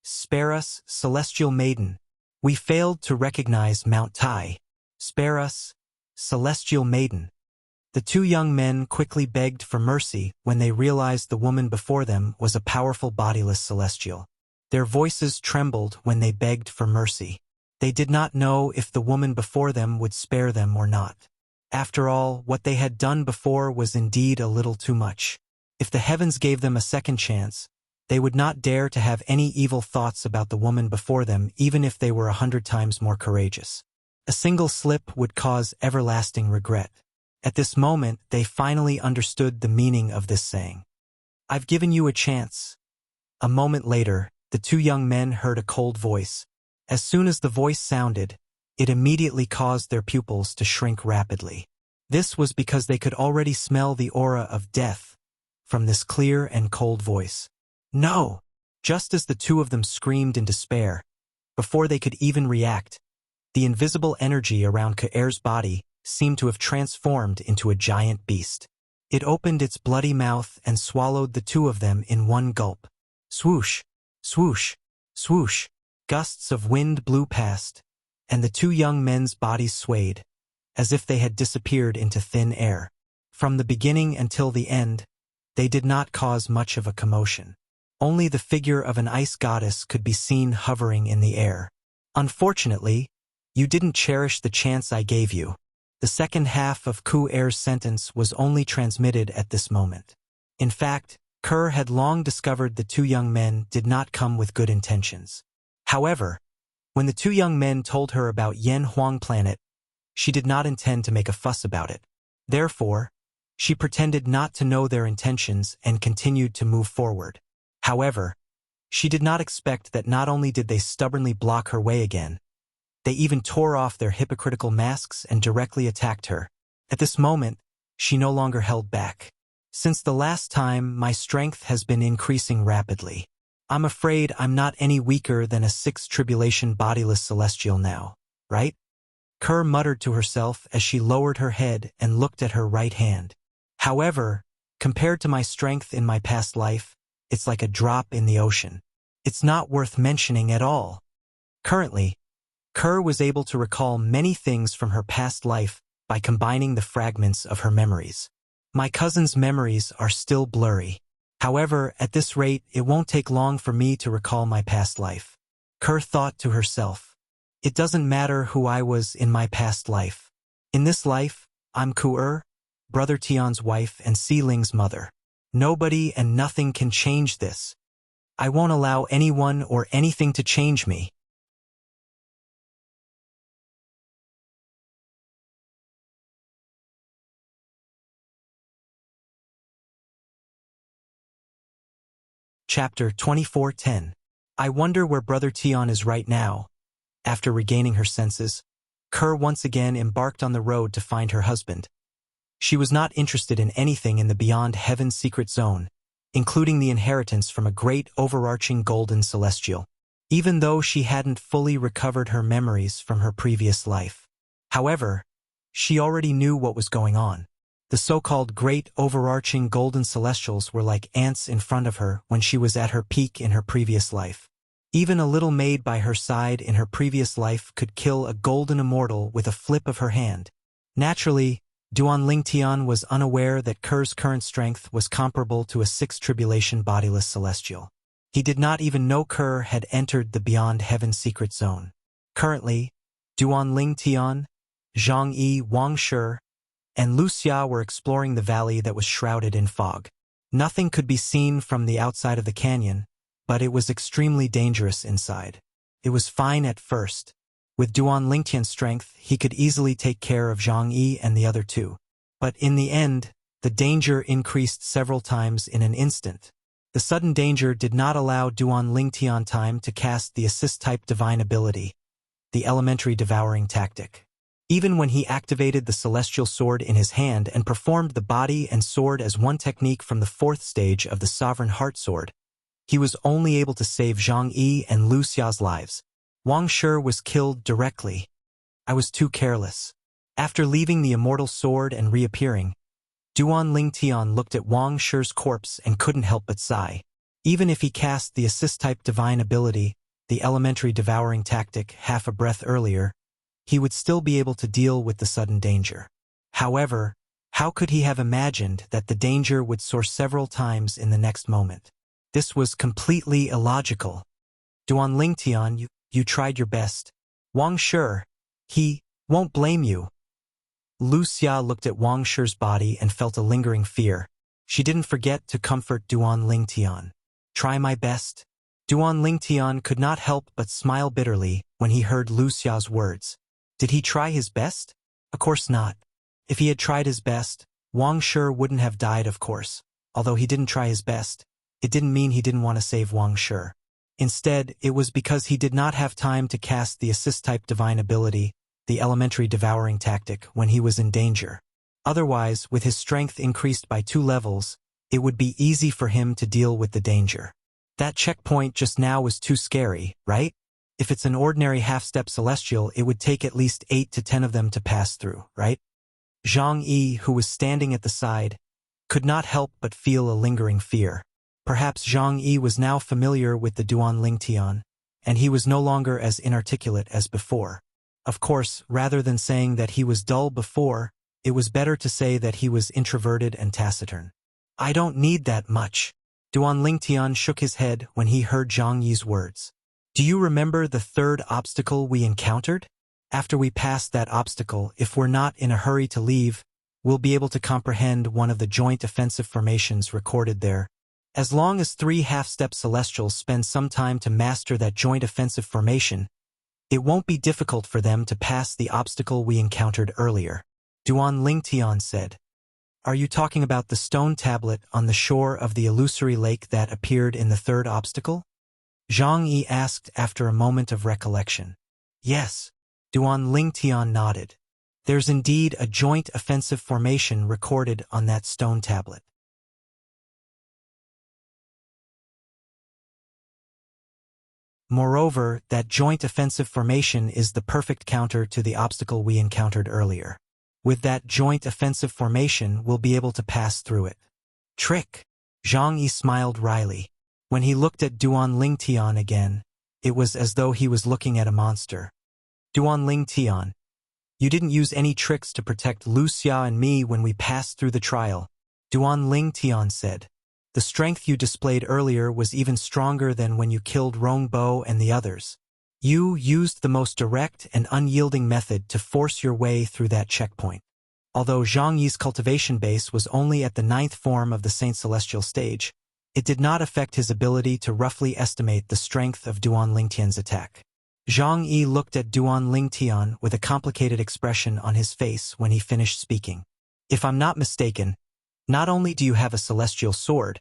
Spare us, celestial maiden. We failed to recognize Mount Tai. Spare us, celestial maiden. The two young men quickly begged for mercy when they realized the woman before them was a powerful bodiless celestial. Their voices trembled when they begged for mercy. They did not know if the woman before them would spare them or not. After all, what they had done before was indeed a little too much. If the heavens gave them a second chance, they would not dare to have any evil thoughts about the woman before them, even if they were 100 times more courageous. A single slip would cause everlasting regret. At this moment, they finally understood the meaning of this saying. I've given you a chance. A moment later, the two young men heard a cold voice. As soon as the voice sounded, it immediately caused their pupils to shrink rapidly. This was because they could already smell the aura of death from this clear and cold voice. No! Just as the two of them screamed in despair, before they could even react, the invisible energy around Kaer's body seemed to have transformed into a giant beast. It opened its bloody mouth and swallowed the two of them in one gulp. Swoosh! Swoosh! Swoosh! Gusts of wind blew past, and the two young men's bodies swayed, as if they had disappeared into thin air. From the beginning until the end, they did not cause much of a commotion. Only the figure of an ice goddess could be seen hovering in the air. Unfortunately, you didn't cherish the chance I gave you. The second half of Kaer's sentence was only transmitted at this moment. In fact, Kaer had long discovered the two young men did not come with good intentions. However, when the two young men told her about Yen Huang planet, she did not intend to make a fuss about it. Therefore, she pretended not to know their intentions and continued to move forward. However, she did not expect that not only did they stubbornly block her way again, they even tore off their hypocritical masks and directly attacked her. At this moment, she no longer held back. Since the last time, my strength has been increasing rapidly. I'm afraid I'm not any weaker than a 6th tribulation bodiless celestial now, right? Kaer muttered to herself as she lowered her head and looked at her right hand. However, compared to my strength in my past life, it's like a drop in the ocean. It's not worth mentioning at all. Currently, Kaer was able to recall many things from her past life by combining the fragments of her memories. My cousin's memories are still blurry. However, at this rate, it won't take long for me to recall my past life. Kaer thought to herself. It doesn't matter who I was in my past life. In this life, I'm Kaer, Brother Tian's wife and Ling's mother. Nobody and nothing can change this. I won't allow anyone or anything to change me. Chapter 24:10. I wonder where Brother Tian is right now. After regaining her senses, Kaer once again embarked on the road to find her husband. She was not interested in anything in the Beyond Heaven's secret zone, including the inheritance from a great overarching golden celestial, even though she hadn't fully recovered her memories from her previous life. However, she already knew what was going on. The so-called great overarching golden celestials were like ants in front of her when she was at her peak in her previous life. Even a little maid by her side in her previous life could kill a golden immortal with a flip of her hand. Naturally, Duan Tian was unaware that Kaer's current strength was comparable to a 6th tribulation bodiless celestial. He did not even know Kaer had entered the Beyond Heaven secret zone. Currently, Duan Tian, Zhang Yi Wang Shi, and Wuxia were exploring the valley that was shrouded in fog. Nothing could be seen from the outside of the canyon, but it was extremely dangerous inside. It was fine at first. With Duan Lingtian's strength, he could easily take care of Zhang Yi and the other two. But in the end, the danger increased several times in an instant. The sudden danger did not allow Duan Lingtian time to cast the assist-type divine ability, the elementary devouring tactic. Even when he activated the celestial sword in his hand and performed the body and sword as one technique from the fourth stage of the sovereign heart sword, he was only able to save Zhang Yi and Lu Xia's lives. Wang Shi was killed directly. I was too careless. After leaving the immortal sword and reappearing, Duan Lingtian looked at Wang Shi's corpse and couldn't help but sigh. Even if he cast the assist-type divine ability, the elementary devouring tactic, half a breath earlier, he would still be able to deal with the sudden danger. However, how could he have imagined that the danger would soar several times in the next moment? This was completely illogical. Duan Lingtian, you tried your best. Wang Shi, he won't blame you. Lu Xia looked at Wang Shi's body and felt a lingering fear. She didn't forget to comfort Duan Lingtian. Try my best. Duan Lingtian could not help but smile bitterly when he heard Lu Xia's words. Did he try his best? Of course not. If he had tried his best, Wang Shi wouldn't have died, of course. Although he didn't try his best, it didn't mean he didn't want to save Wang Shi. Instead, it was because he did not have time to cast the assist-type divine ability, the elementary devouring tactic, when he was in danger. Otherwise, with his strength increased by 2 levels, it would be easy for him to deal with the danger. That checkpoint just now was too scary, right? If it's an ordinary half-step celestial, it would take at least 8 to 10 of them to pass through, right? Zhang Yi, who was standing at the side, could not help but feel a lingering fear. Perhaps Zhang Yi was now familiar with the Duan Lingtian, and he was no longer as inarticulate as before. Of course, rather than saying that he was dull before, it was better to say that he was introverted and taciturn. I don't need that much. Duan Lingtian shook his head when he heard Zhang Yi's words. Do you remember the third obstacle we encountered? After we pass that obstacle, if we're not in a hurry to leave, we'll be able to comprehend one of the joint offensive formations recorded there. As long as 3 half-step celestials spend some time to master that joint offensive formation, it won't be difficult for them to pass the obstacle we encountered earlier. Duan Lingtian said. Are you talking about the stone tablet on the shore of the illusory lake that appeared in the third obstacle? Zhang Yi asked after a moment of recollection. Yes. Duan Lingtian nodded. There's indeed a joint offensive formation recorded on that stone tablet. Moreover, that joint offensive formation is the perfect counter to the obstacle we encountered earlier. With that joint offensive formation, we'll be able to pass through it. Trick! Zhang Yi smiled wryly. When he looked at Duan Lingtian again, it was as though he was looking at a monster. Duan Lingtian, you didn't use any tricks to protect Lu Xia and me when we passed through the trial, Duan Lingtian said. The strength you displayed earlier was even stronger than when you killed Rongbo and the others. You used the most direct and unyielding method to force your way through that checkpoint. Although Zhang Yi's cultivation base was only at the 9th form of the Saint Celestial stage, it did not affect his ability to roughly estimate the strength of Duan Lingtian's attack. Zhang Yi looked at Duan Lingtian with a complicated expression on his face when he finished speaking. If I'm not mistaken, not only do you have a celestial sword,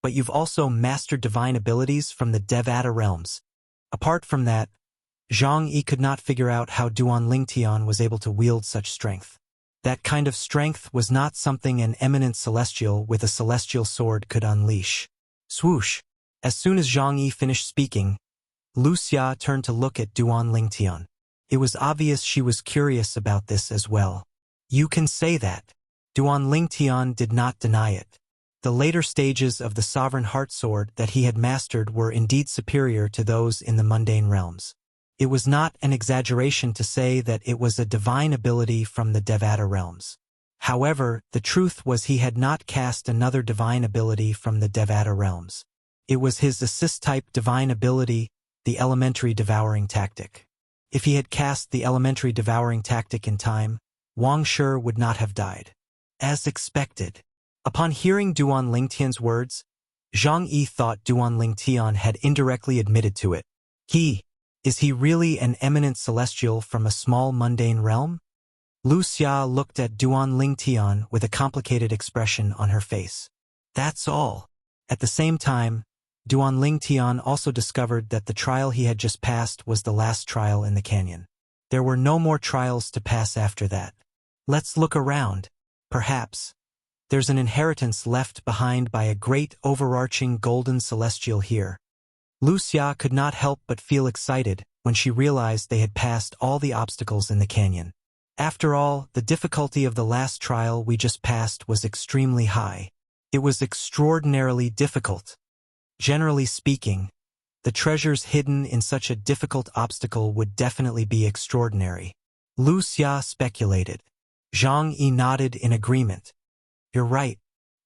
but you've also mastered divine abilities from the Devata realms. Apart from that, Zhang Yi could not figure out how Duan Lingtian was able to wield such strength. That kind of strength was not something an eminent celestial with a celestial sword could unleash. Swoosh! As soon as Zhang Yi finished speaking, Lu Xia turned to look at Duan Lingtian. It was obvious she was curious about this as well. You can say that. Duan Lingtian did not deny it. The later stages of the Sovereign Heart Sword that he had mastered were indeed superior to those in the mundane realms. It was not an exaggeration to say that it was a divine ability from the Devata realms. However, the truth was he had not cast another divine ability from the Devata realms. It was his assist-type divine ability, the elementary devouring tactic. If he had cast the elementary devouring tactic in time, Wang Shi would not have died. As expected. Upon hearing Duan Lingtian's words, Zhang Yi thought Duan Lingtian had indirectly admitted to it. Is he really an eminent celestial from a small mundane realm? Wuxia looked at Duan Lingtian with a complicated expression on her face. That's all. At the same time, Duan Lingtian also discovered that the trial he had just passed was the last trial in the canyon. There were no more trials to pass after that. Let's look around. Perhaps there's an inheritance left behind by a great overarching golden celestial here. Wuxia could not help but feel excited when she realized they had passed all the obstacles in the canyon. After all, the difficulty of the last trial we just passed was extremely high. It was extraordinarily difficult. Generally speaking, the treasures hidden in such a difficult obstacle would definitely be extraordinary. Wuxia speculated. Zhang Yi nodded in agreement. You're right.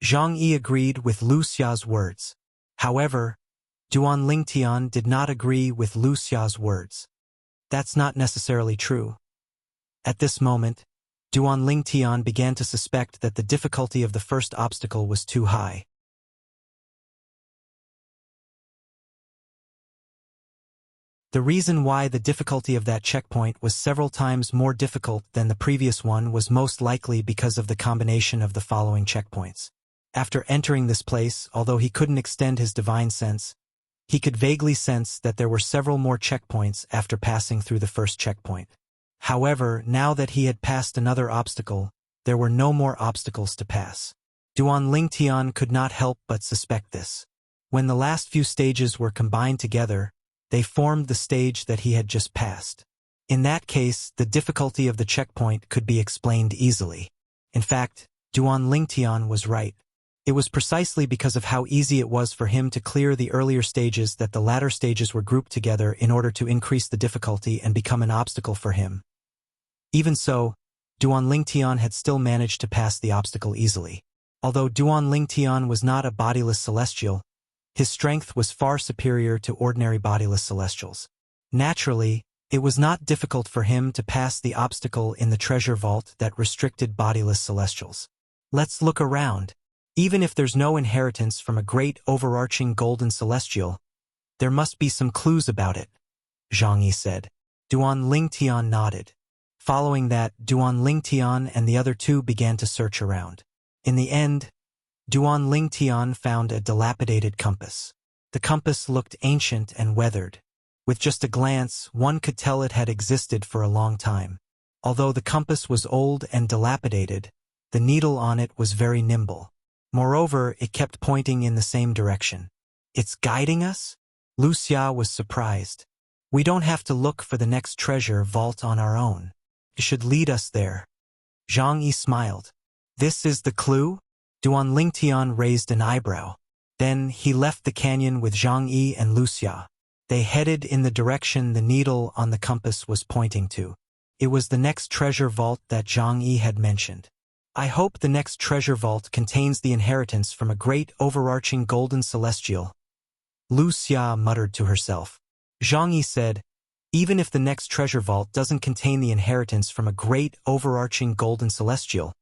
Zhang Yi agreed with Wuxia's words. However, Duan Lingtian did not agree with Wuxia's words. That's not necessarily true. At this moment, Duan Lingtian began to suspect that the difficulty of the first obstacle was too high. The reason why the difficulty of that checkpoint was several times more difficult than the previous one was most likely because of the combination of the following checkpoints. After entering this place, although he couldn't extend his divine sense, he could vaguely sense that there were several more checkpoints after passing through the first checkpoint. However, now that he had passed another obstacle, there were no more obstacles to pass. Duan Lingtian could not help but suspect this. When the last few stages were combined together, they formed the stage that he had just passed. In that case, the difficulty of the checkpoint could be explained easily. In fact, Duan Lingtian was right. It was precisely because of how easy it was for him to clear the earlier stages that the latter stages were grouped together in order to increase the difficulty and become an obstacle for him. Even so, Duan Lingtian had still managed to pass the obstacle easily. Although Duan Lingtian was not a bodiless celestial, his strength was far superior to ordinary bodiless celestials. Naturally, it was not difficult for him to pass the obstacle in the treasure vault that restricted bodiless celestials. Let's look around. Even if there's no inheritance from a great overarching golden celestial, there must be some clues about it, Zhang Yi said. Duan Lingtian nodded. Following that, Duan Lingtian and the other two began to search around. In the end, Duan Lingtian found a dilapidated compass. The compass looked ancient and weathered. With just a glance, one could tell it had existed for a long time. Although the compass was old and dilapidated, the needle on it was very nimble. Moreover, it kept pointing in the same direction. It's guiding us? Wuxia was surprised. We don't have to look for the next treasure vault on our own. It should lead us there. Zhang Yi smiled. This is the clue? Duan Lingtian raised an eyebrow. Then he left the canyon with Zhang Yi and Wuxia. They headed in the direction the needle on the compass was pointing to. It was the next treasure vault that Zhang Yi had mentioned. I hope the next treasure vault contains the inheritance from a great overarching golden celestial, Wuxia muttered to herself. Zhang Yi said, even if the next treasure vault doesn't contain the inheritance from a great overarching golden celestial,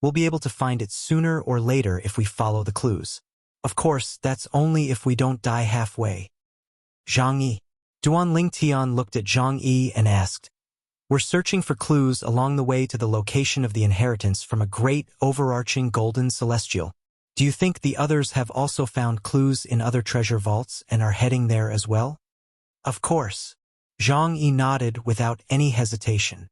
we'll be able to find it sooner or later if we follow the clues. Of course, that's only if we don't die halfway. Zhang Yi. Duan Lingtian looked at Zhang Yi and asked, we're searching for clues along the way to the location of the inheritance from a great overarching golden celestial. Do you think the others have also found clues in other treasure vaults and are heading there as well? Of course. Zhang Yi nodded without any hesitation.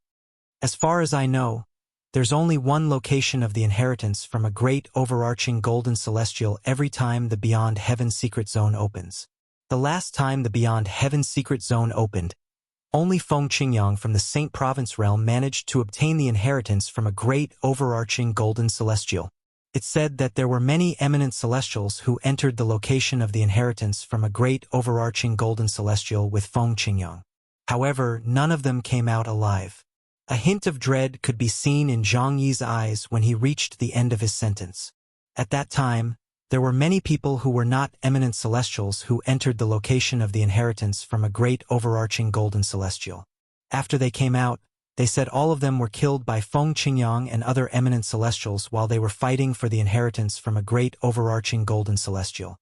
As far as I know, there's only one location of the inheritance from a great overarching golden celestial every time the Beyond Heaven Secret Zone opens. The last time the Beyond Heaven Secret Zone opened, only Feng Qingyang from the Saint Province realm managed to obtain the inheritance from a great overarching golden celestial. It said that there were many eminent celestials who entered the location of the inheritance from a great overarching golden celestial with Feng Qingyang. However, none of them came out alive. A hint of dread could be seen in Zhang Yi's eyes when he reached the end of his sentence. At that time, there were many people who were not eminent celestials who entered the location of the inheritance from a great overarching golden celestial. After they came out, they said all of them were killed by Feng Qingyang and other eminent celestials while they were fighting for the inheritance from a great overarching golden celestial.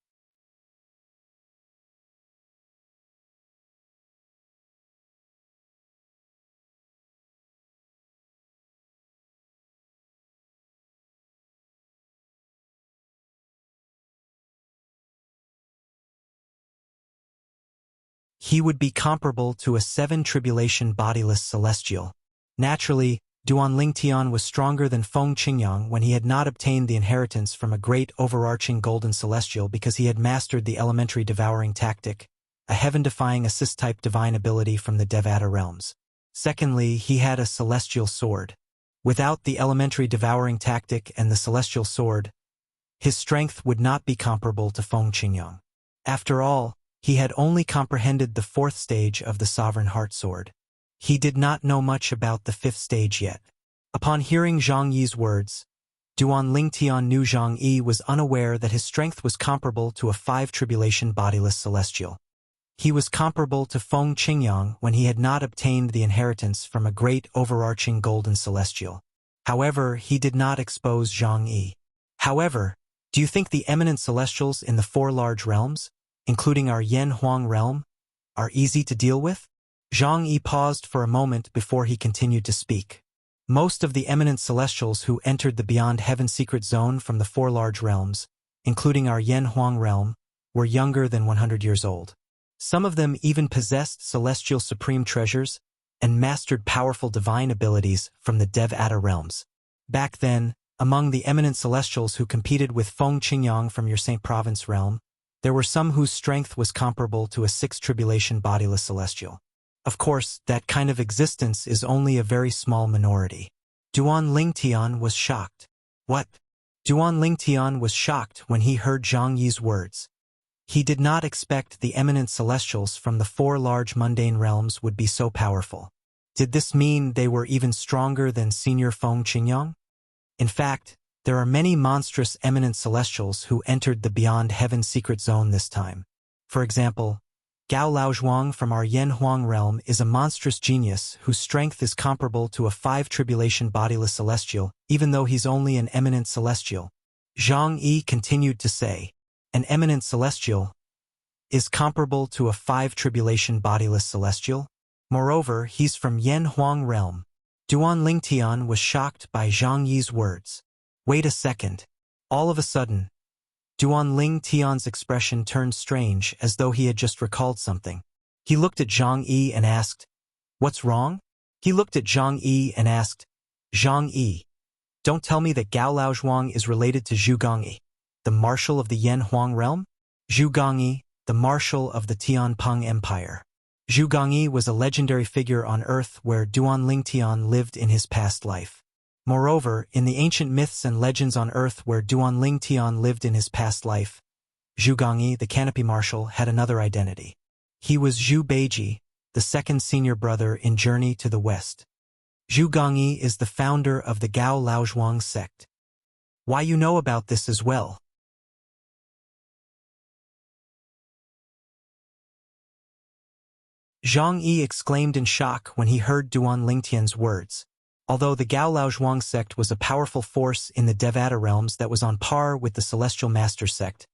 he would be comparable to a 7 tribulation bodiless celestial. Naturally, Duan Lingtian was stronger than Feng Qingyang when he had not obtained the inheritance from a great overarching golden celestial because he had mastered the elementary devouring tactic, a heaven-defying assist-type divine ability from the Devata realms. Secondly, he had a celestial sword. Without the elementary devouring tactic and the celestial sword, his strength would not be comparable to Feng Qingyang. After all, he had only comprehended the 4th stage of the Sovereign Heart Sword. He did not know much about the 5th stage yet. Upon hearing Zhang Yi's words, Duan Lingtian knew Zhang Yi was unaware that his strength was comparable to a 5 tribulation bodiless celestial. He was comparable to Feng Qingyang when he had not obtained the inheritance from a great overarching golden celestial. However, he did not expose Zhang Yi. However, do you think the eminent celestials in the 4 large realms, including our Yen Huang realm, are easy to deal with? Zhang Yi paused for a moment before he continued to speak. Most of the eminent celestials who entered the Beyond Heaven secret zone from the 4 large realms, including our Yen Huang realm, were younger than 100 years old. Some of them even possessed celestial supreme treasures and mastered powerful divine abilities from the Devata realms. Back then, among the eminent celestials who competed with Feng Qingyang from your Saint Province realm, there were some whose strength was comparable to a 6 tribulation bodiless celestial. Of course, that kind of existence is only a very small minority. Duan Lingtian was shocked. What? Duan Lingtian was shocked when he heard Zhang Yi's words. He did not expect the eminent celestials from the 4 large mundane realms would be so powerful. Did this mean they were even stronger than Senior Feng Qingyang? In fact, there are many monstrous eminent celestials who entered the Beyond Heaven secret zone this time. For example, Gao Laozhuang from our Yen Huang realm is a monstrous genius whose strength is comparable to a 5 tribulation bodiless celestial, even though he's only an eminent celestial. Zhang Yi continued to say, an eminent celestial is comparable to a 5 tribulation bodiless celestial? Moreover, he's from Yen Huang realm. Duan Lingtian was shocked by Zhang Yi's words. Wait a second. All of a sudden, Duan Lingtian's expression turned strange as though he had just recalled something. He looked at Zhang Yi and asked, "What's wrong?" He looked at Zhang Yi and asked, "Zhang Yi, don't tell me that Gao Laozhuang is related to Zhu Gongyi, the marshal of the Yen Huang realm?" Zhu Gongyi, the marshal of the Tianpeng Empire. Zhu Gongyi was a legendary figure on Earth where Duan Lingtian lived in his past life. Moreover, in the ancient myths and legends on Earth where Duan Lingtian lived in his past life, Zhu Gongyi, the Canopy Marshal, had another identity. He was Zhu Beiji, the 2nd senior brother in Journey to the West. Zhu Gongyi is the founder of the Gao Laozhuang sect. Why you know about this as well? Zhang Yi exclaimed in shock when he heard Duan Lingtian's words. Although the Gao Laozhuang sect was a powerful force in the Devata realms that was on par with the Celestial Master sect,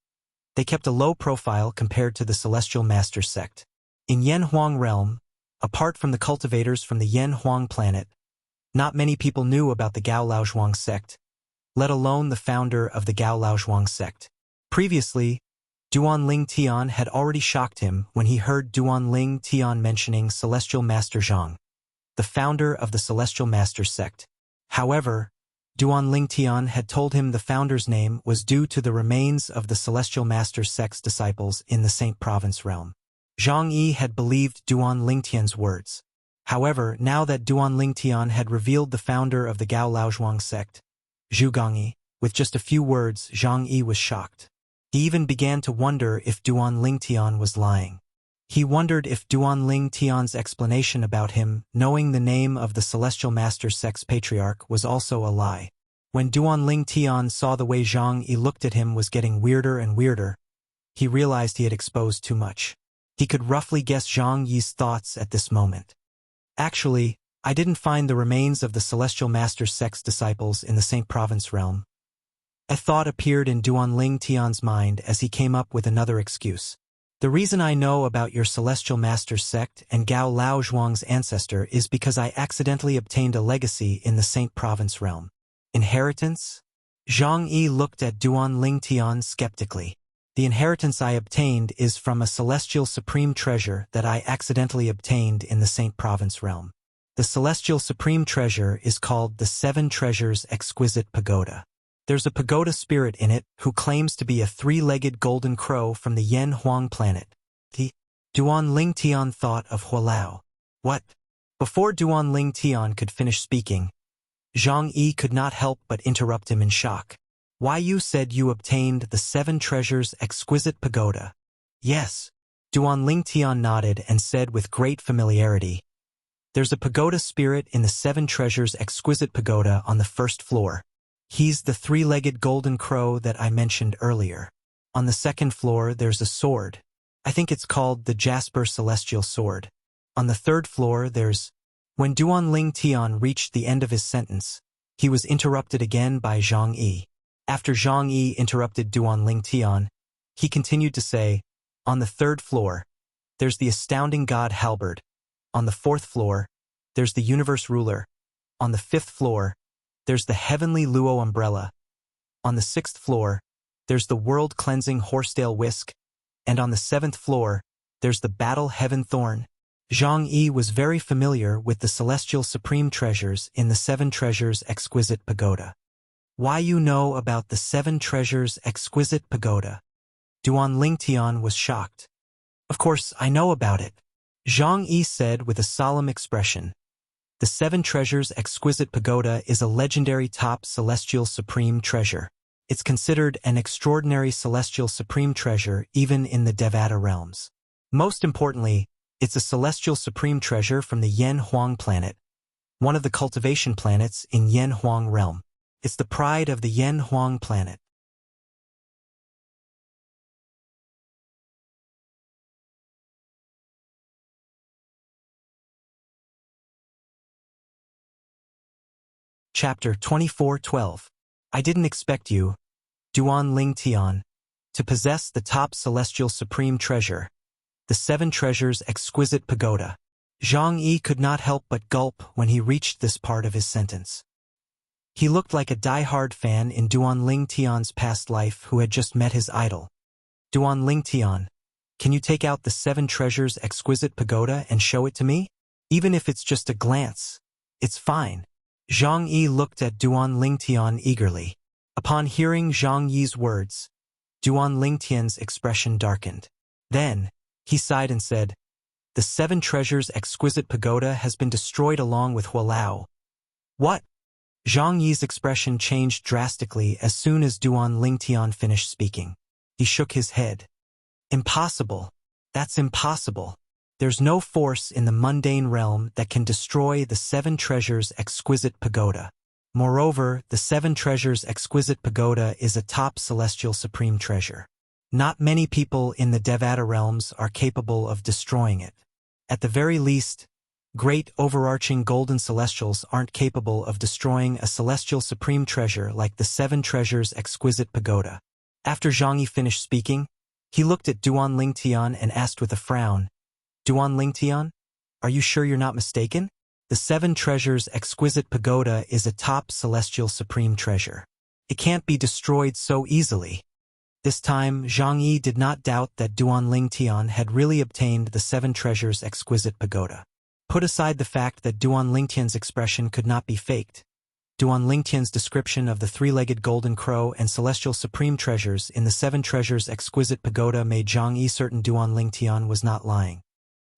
they kept a low profile compared to the Celestial Master sect. In Yen Huang realm, apart from the cultivators from the Yen Huang planet, not many people knew about the Gao Laozhuang sect, let alone the founder of the Gao Laozhuang sect. Previously, Duan Lingtian had already shocked him when he heard Duan Lingtian mentioning Celestial Master Zhang, the founder of the Celestial Master sect. However, Duan Lingtian had told him the founder's name was due to the remains of the Celestial Master sect's disciples in the Saint Province realm. Zhang Yi had believed Duan Lingtian's words. However, now that Duan Lingtian had revealed the founder of the Gao Laozhuang sect, Zhu Gongyi, with just a few words, Zhang Yi was shocked. He even began to wonder if Duan Lingtian was lying. He wondered if Duan Lingtian's explanation about him knowing the name of the Celestial Master sect's patriarch was also a lie. When Duan Lingtian saw the way Zhang Yi looked at him was getting weirder and weirder, he realized he had exposed too much. He could roughly guess Zhang Yi's thoughts at this moment. Actually, I didn't find the remains of the Celestial Master sect's disciples in the Saint Province realm. A thought appeared in Duan Lingtian's mind as he came up with another excuse. The reason I know about your Celestial Master sect and Gao Laozhuang's ancestor is because I accidentally obtained a legacy in the Saint Province realm. Inheritance? Zhang Yi looked at Duan Lingtian skeptically. The inheritance I obtained is from a celestial supreme treasure that I accidentally obtained in the Saint Province realm. The celestial supreme treasure is called the Seven Treasures Exquisite Pagoda. There's a pagoda spirit in it who claims to be a three-legged golden crow from the Yen Huang planet. The Duan Ling Tian thought of Hualao. What? Before Duan Ling Tian could finish speaking, Zhang Yi could not help but interrupt him in shock. Why, you said you obtained the Seven Treasures Exquisite Pagoda? Yes. Duan Ling Tian nodded and said with great familiarity, there's a pagoda spirit in the Seven Treasures Exquisite Pagoda on the first floor. He's the three-legged golden crow that I mentioned earlier. On the second floor, there's a sword. I think it's called the Jasper Celestial Sword. On the third floor, there's... When Duan Ling Tian reached the end of his sentence, he was interrupted again by Zhang Yi. After Zhang Yi interrupted Duan Ling Tian, he continued to say, on the third floor, there's the astounding god Halberd. On the fourth floor, there's the universe ruler. On the fifth floor, there's the heavenly Luo umbrella. On the sixth floor, there's the world-cleansing horsetail whisk. And on the seventh floor, there's the battle heaven thorn. Zhang Yi was very familiar with the celestial supreme treasures in the Seven Treasures Exquisite Pagoda. Why, you know about the Seven Treasures Exquisite Pagoda? Duan Ling Tian was shocked. Of course, I know about it, Zhang Yi said with a solemn expression. The Seven Treasures Exquisite Pagoda is a legendary top celestial supreme treasure. It's considered an extraordinary celestial supreme treasure even in the Devata realms. Most importantly, it's a celestial supreme treasure from the Yen Huang planet, one of the cultivation planets in Yen Huang realm. It's the pride of the Yen Huang planet. Chapter 24:12. I didn't expect you, Duan Ling Tian, to possess the top celestial supreme treasure, the Seven Treasures Exquisite Pagoda. Zhang Yi could not help but gulp when he reached this part of his sentence. He looked like a die-hard fan in Duan Ling Tian's past life who had just met his idol. Duan Ling Tian, can you take out the Seven Treasures Exquisite Pagoda and show it to me? Even if it's just a glance, it's fine. Zhang Yi looked at Duan Ling Tian eagerly. Upon hearing Zhang Yi's words, Duan Ling Tian's expression darkened. Then, he sighed and said, the Seven Treasures Exquisite Pagoda has been destroyed along with Hualao. What? Zhang Yi's expression changed drastically as soon as Duan Ling Tian finished speaking. He shook his head. Impossible. That's impossible. There's no force in the mundane realm that can destroy the Seven Treasures Exquisite Pagoda. Moreover, the Seven Treasures Exquisite Pagoda is a top celestial supreme treasure. Not many people in the Devata realms are capable of destroying it. At the very least, great overarching golden celestials aren't capable of destroying a celestial supreme treasure like the Seven Treasures Exquisite Pagoda. After Zhang Yi finished speaking, he looked at Duan Ling Tian and asked with a frown, Duan Ling Tian, are you sure you're not mistaken? The Seven Treasures Exquisite Pagoda is a top celestial supreme treasure. It can't be destroyed so easily. This time, Zhang Yi did not doubt that Duan Ling Tian had really obtained the Seven Treasures Exquisite Pagoda. Put aside the fact that Duan Ling Tian's expression could not be faked. Duan Ling Tian's description of the three-legged golden crow and celestial supreme treasures in the Seven Treasures Exquisite Pagoda made Zhang Yi certain Duan Ling Tian was not lying.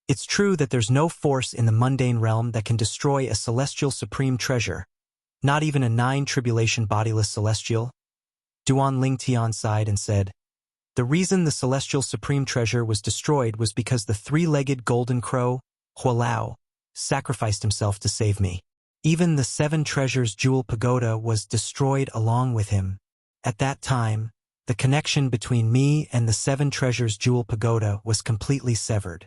It's true that there's no force in the mundane realm that can destroy a celestial supreme treasure, not even a nine-tribulation bodiless celestial. Duan Ling Tian sighed and said, the reason the celestial supreme treasure was destroyed was because the three-legged golden crow, Hualao, sacrificed himself to save me. Even the Seven Treasures Jewel Pagoda was destroyed along with him. At that time, the connection between me and the Seven Treasures Jewel Pagoda was completely severed.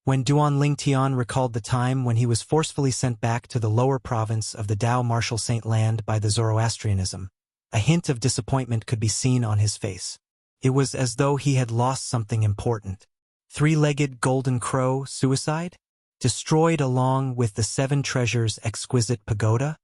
When Duan Ling Tian recalled the time when he was forcefully sent back to the lower province of the Tao Martial Saint Land by the Zoroastrianism, a hint of disappointment could be seen on his face. It was as though he had lost something important. Three-legged golden crow suicide? Destroyed along with the Seven Treasures Exquisite Pagoda?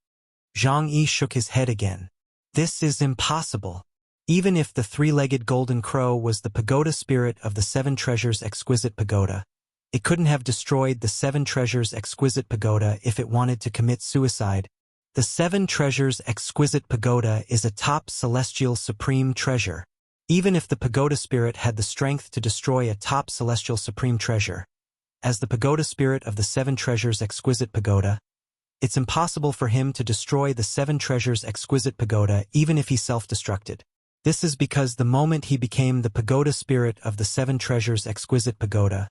Zhang Yi shook his head again. This is impossible. Even if the three-legged golden crow was the pagoda spirit of the seven treasures exquisite pagoda, it couldn't have destroyed the seven treasures exquisite pagoda if it wanted to commit suicide. The seven treasures exquisite pagoda is a top celestial supreme treasure. Even if the pagoda spirit had the strength to destroy a top celestial supreme treasure, as the pagoda spirit of the seven treasures exquisite pagoda, it's impossible for him to destroy the seven treasures exquisite pagoda even if he self-destructed. This is because the moment he became the pagoda spirit of the seven treasures exquisite pagoda,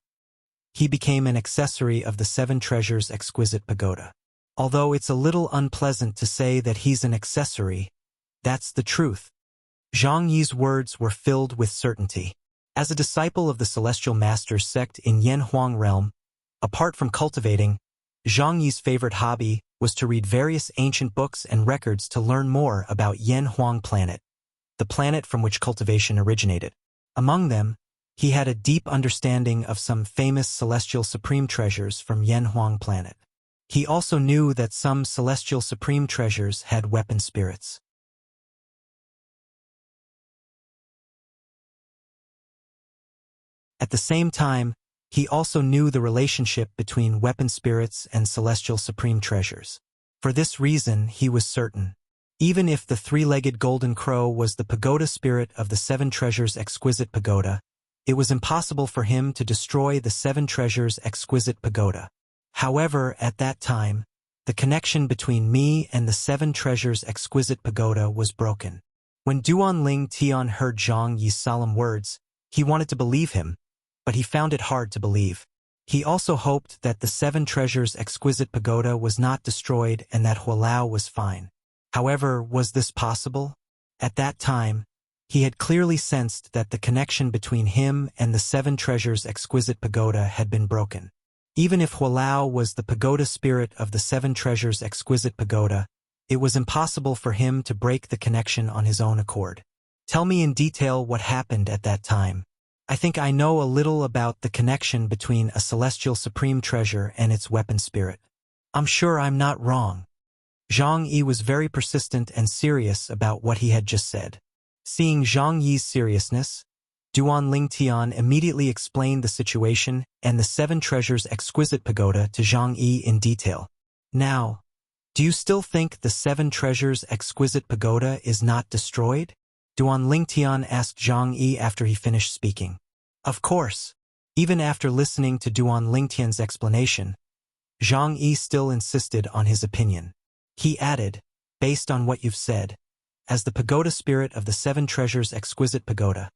he became an accessory of the seven treasures exquisite pagoda. Although it's a little unpleasant to say that he's an accessory, that's the truth. Zhang Yi's words were filled with certainty. As a disciple of the Celestial Master's sect in Yanhuang realm, apart from cultivating, Zhang Yi's favorite hobby was to read various ancient books and records to learn more about Yanhuang planet, the planet from which cultivation originated. Among them, he had a deep understanding of some famous celestial supreme treasures from Yanhuang planet. He also knew that some celestial supreme treasures had weapon spirits. At the same time, he also knew the relationship between weapon spirits and celestial supreme treasures. For this reason, he was certain. Even if the three-legged golden crow was the pagoda spirit of the seven treasures exquisite pagoda, it was impossible for him to destroy the seven treasures exquisite pagoda. However, at that time, the connection between me and the seven treasures exquisite pagoda was broken. When Duanling Tian heard Zhang Yi's solemn words, he wanted to believe him, but he found it hard to believe. He also hoped that the seven treasures exquisite pagoda was not destroyed and that Hualao was fine. However, was this possible? At that time, he had clearly sensed that the connection between him and the seven treasures exquisite pagoda had been broken. Even if Hualao was the pagoda spirit of the seven treasures exquisite pagoda, it was impossible for him to break the connection on his own accord. Tell me in detail what happened at that time. I think I know a little about the connection between a celestial supreme treasure and its weapon spirit. I'm sure I'm not wrong. Zhang Yi was very persistent and serious about what he had just said. Seeing Zhang Yi's seriousness, Duanling Tian immediately explained the situation and the seven treasures exquisite pagoda to Zhang Yi in detail. Now, do you still think the seven treasures exquisite pagoda is not destroyed? Duanling Tian asked Zhang Yi after he finished speaking. Of course. Even after listening to Duanling Tian's explanation, Zhang Yi still insisted on his opinion. He added, based on what you've said, as the pagoda spirit of the seven treasures exquisite pagoda,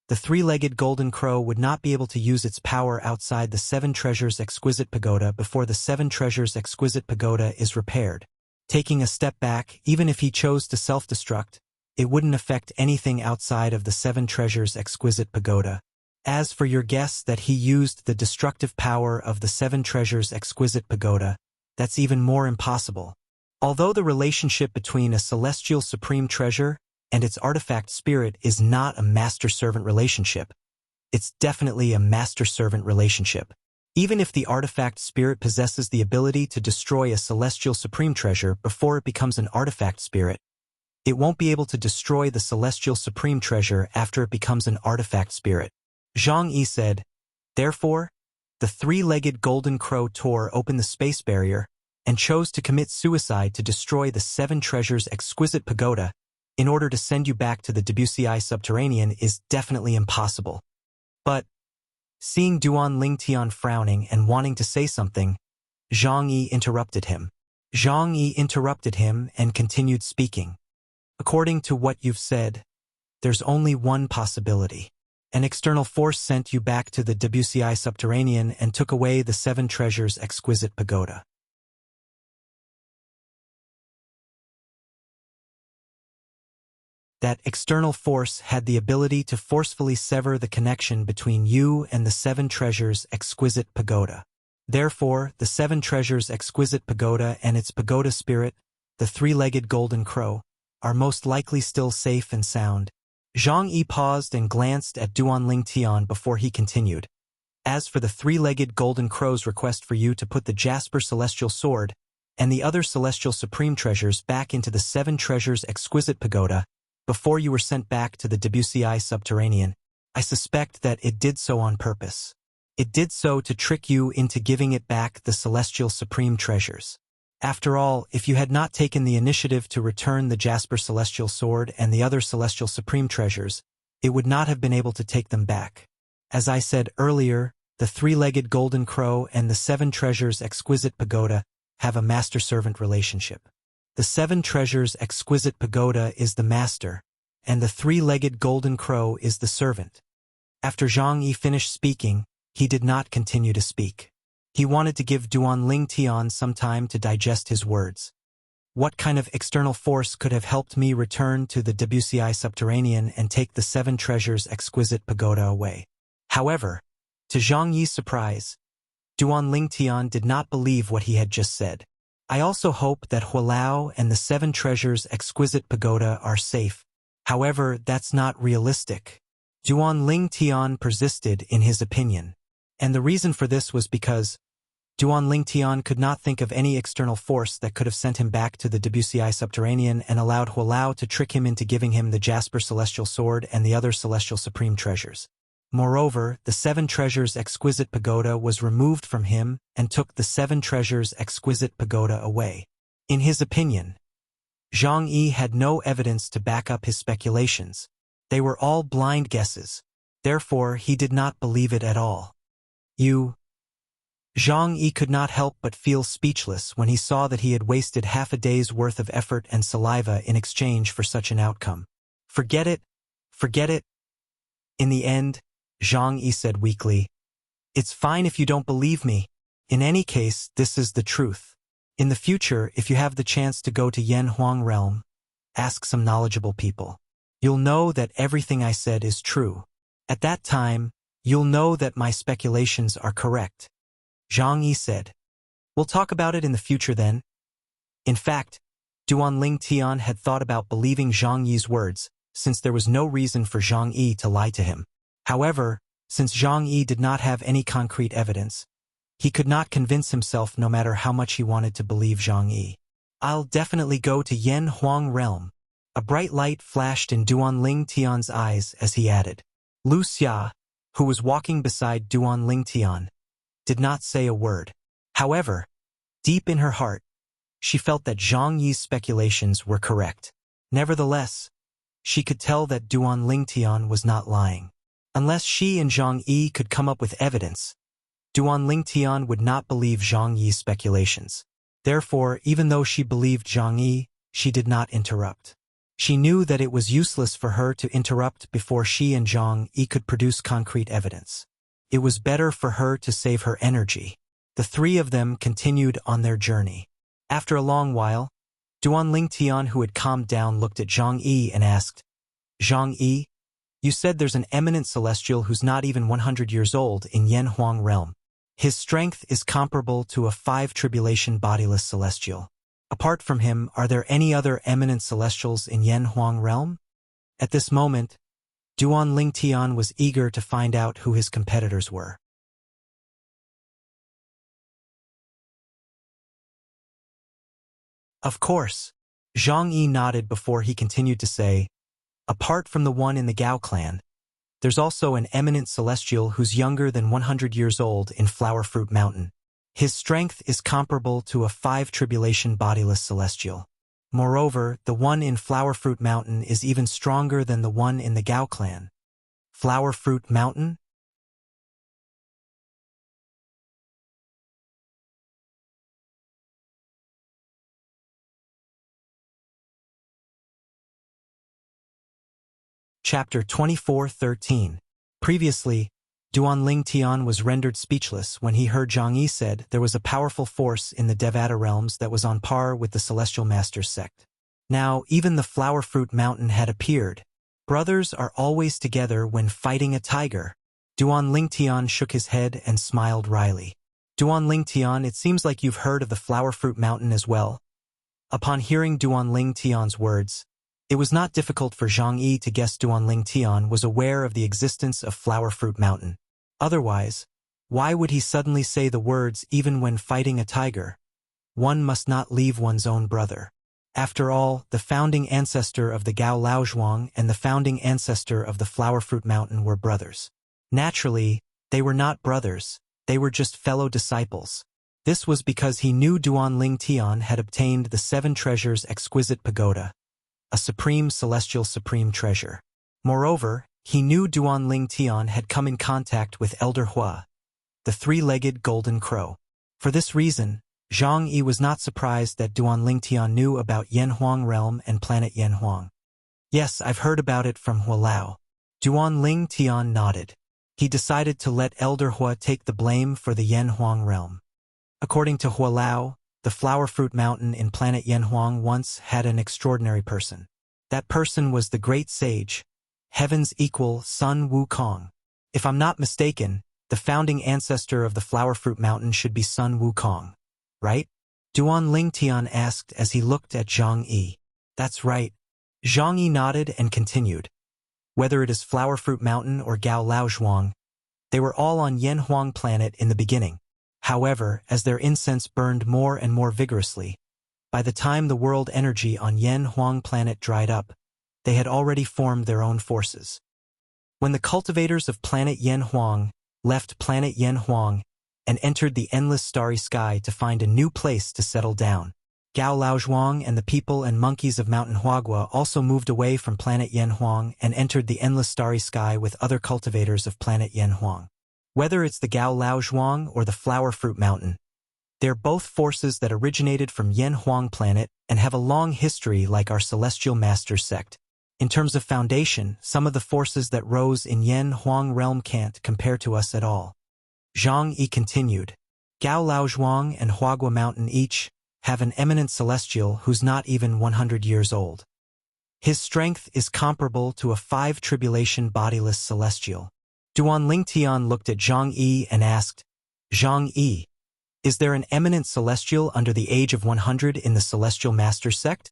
the three-legged golden crow would not be able to use its power outside the seven treasures exquisite pagoda before the seven treasures exquisite pagoda is repaired. Taking a step back, even if he chose to self-destruct, it wouldn't affect anything outside of the seven treasures exquisite pagoda. As for your guess that he used the destructive power of the seven treasures exquisite pagoda, that's even more impossible. Although the relationship between a celestial supreme treasure and its artifact spirit is not a master-servant relationship, it's definitely a master-servant relationship. Even if the artifact spirit possesses the ability to destroy a celestial supreme treasure before it becomes an artifact spirit, it won't be able to destroy the celestial supreme treasure after it becomes an artifact spirit. Zhang Yi said, therefore, the three-legged golden crow tore open the space barrier and chose to commit suicide to destroy the seven treasures exquisite pagoda in order to send you back to the Wuxia subterranean is definitely impossible. But, seeing Duanling Tian frowning and wanting to say something, Zhang Yi interrupted him. Zhang Yi interrupted him and continued speaking. According to what you've said, there's only one possibility. An external force sent you back to the Wuxia subterranean and took away the seven treasures exquisite pagoda. That external force had the ability to forcefully sever the connection between you and the seven treasures exquisite pagoda. Therefore, the seven treasures exquisite pagoda and its pagoda spirit, the three-legged golden crow, are most likely still safe and sound. Zhang Yi paused and glanced at Duanling Tian before he continued. As for the three-legged golden crow's request for you to put the Jasper Celestial Sword and the other celestial supreme treasures back into the seven treasures exquisite pagoda, before you were sent back to the Debussy subterranean, I suspect that it did so on purpose. It did so to trick you into giving it back the celestial supreme treasures. After all, if you had not taken the initiative to return the Jasper celestial sword and the other celestial supreme treasures, it would not have been able to take them back. As I said earlier, the three-legged golden crow and the seven treasures exquisite pagoda have a master-servant relationship. The seven treasures exquisite pagoda is the master, and the three-legged golden crow is the servant. After Zhang Yi finished speaking, he did not continue to speak. He wanted to give Duanling Tian some time to digest his words. What kind of external force could have helped me return to the Debussy subterranean and take the seven treasures exquisite pagoda away? However, to Zhang Yi's surprise, Duanling Tian did not believe what he had just said. I also hope that Hualao and the seven treasures exquisite pagoda are safe. However, that's not realistic. Duanling Tian persisted in his opinion. And the reason for this was because Duanling Tian could not think of any external force that could have sent him back to the Debussy subterranean and allowed Hualao to trick him into giving him the Jasper celestial sword and the other celestial supreme treasures. Moreover, the seven treasures exquisite pagoda was removed from him and took the seven treasures exquisite pagoda away. In his opinion, Zhang Yi had no evidence to back up his speculations. They were all blind guesses. Therefore, he did not believe it at all. Zhang Yi could not help but feel speechless when he saw that he had wasted half a day's worth of effort and saliva in exchange for such an outcome. Forget it. Forget it. In the end, Zhang Yi said weakly, "It's fine if you don't believe me. In any case, this is the truth. In the future, if you have the chance to go to Yan Huang realm, ask some knowledgeable people. You'll know that everything I said is true. At that time, you'll know that my speculations are correct." Zhang Yi said, "We'll talk about it in the future then." In fact, Duanling Tian had thought about believing Zhang Yi's words, since there was no reason for Zhang Yi to lie to him. However, since Zhang Yi did not have any concrete evidence, he could not convince himself no matter how much he wanted to believe Zhang Yi. "I'll definitely go to Yan Huang realm." A bright light flashed in Duanling Tian's eyes as he added. Wuxia, who was walking beside Duanling Tian, did not say a word. However, deep in her heart, she felt that Zhang Yi's speculations were correct. Nevertheless, she could tell that Duanling Tian was not lying. Unless she and Zhang Yi could come up with evidence, Duanling Tian would not believe Zhang Yi's speculations. Therefore, even though she believed Zhang Yi, she did not interrupt. She knew that it was useless for her to interrupt before she and Zhang Yi could produce concrete evidence. It was better for her to save her energy. The three of them continued on their journey. After a long while, Duanling Tian, who had calmed down, looked at Zhang Yi and asked, "Zhang Yi, you said there's an eminent celestial who's not even 100 years old in Yan Huang realm. His strength is comparable to a 5-tribulation bodiless celestial. Apart from him, are there any other eminent celestials in Yan Huang realm?" At this moment, Duanling Tian was eager to find out who his competitors were. Of course, Zhang Yi nodded before he continued to say, "Apart from the one in the Gao clan, there's also an eminent celestial who's younger than 100 years old in Flower Fruit Mountain. His strength is comparable to a 5-tribulation bodiless celestial. Moreover, the one in Flower Fruit Mountain is even stronger than the one in the Gao clan." Flower Fruit Mountain? Chapter 24:13. Previously, Duanling Tian was rendered speechless when he heard Zhang Yi said there was a powerful force in the Devata realms that was on par with the Celestial Master's sect. Now, even the Flower Fruit Mountain had appeared. Brothers are always together when fighting a tiger. Duanling Tian shook his head and smiled wryly. "Duanling Tian, it seems like you've heard of the Flower Fruit Mountain as well." Upon hearing Duanling Tian's words, it was not difficult for Zhang Yi to guess Duanling Tian was aware of the existence of Flower Fruit Mountain. Otherwise, why would he suddenly say the words even when fighting a tiger? One must not leave one's own brother. After all, the founding ancestor of the Gao Laozhuang and the founding ancestor of the Flower Fruit Mountain were brothers. Naturally, they were not brothers, they were just fellow disciples. This was because he knew Duanling Tian had obtained the 7 treasures exquisite pagoda, a supreme celestial supreme treasure. Moreover, he knew Duanling Tian had come in contact with Elder Hua, the 3-legged golden crow. For this reason, Zhang Yi was not surprised that Duanling Tian knew about Yanhuang realm and planet Yanhuang. Yes, I've heard about it from Hua Lao. Duanling Tian nodded. He decided to let Elder Hua take the blame for the Yanhuang realm. According to Hua Lao, the Flower Fruit Mountain in planet Yanhuang once had an extraordinary person. That person was the great sage, Heaven's equal Sun Wukong. If I'm not mistaken, the founding ancestor of the Flower Fruit Mountain should be Sun Wukong, right? Duanling Tian asked as he looked at Zhang Yi. That's right. Zhang Yi nodded and continued. Whether it is Flower Fruit Mountain or Gao Laozhuang, they were all on Yanhuang planet in the beginning. However, as their incense burned more and more vigorously, by the time the world energy on Yanhuang planet dried up, they had already formed their own forces. When the cultivators of planet Yanhuang left planet Yanhuang and entered the endless starry sky to find a new place to settle down, Gao Laozhuang and the people and monkeys of Mountain Huagua also moved away from planet Yanhuang and entered the endless starry sky with other cultivators of planet Yanhuang. Whether it's the Gao Laozhuang or the Flower Fruit Mountain, they're both forces that originated from Yanhuang planet and have a long history like our Celestial Masters sect. In terms of foundation, some of the forces that rose in Yanhuang realm can't compare to us at all. Zhang Yi continued. Gao Laozhuang and Huagua Mountain each have an eminent celestial who's not even 100 years old. His strength is comparable to a 5-tribulation bodiless celestial. Duanling Tian looked at Zhang Yi and asked, Zhang Yi, is there an eminent celestial under the age of 100 in the Celestial Master sect?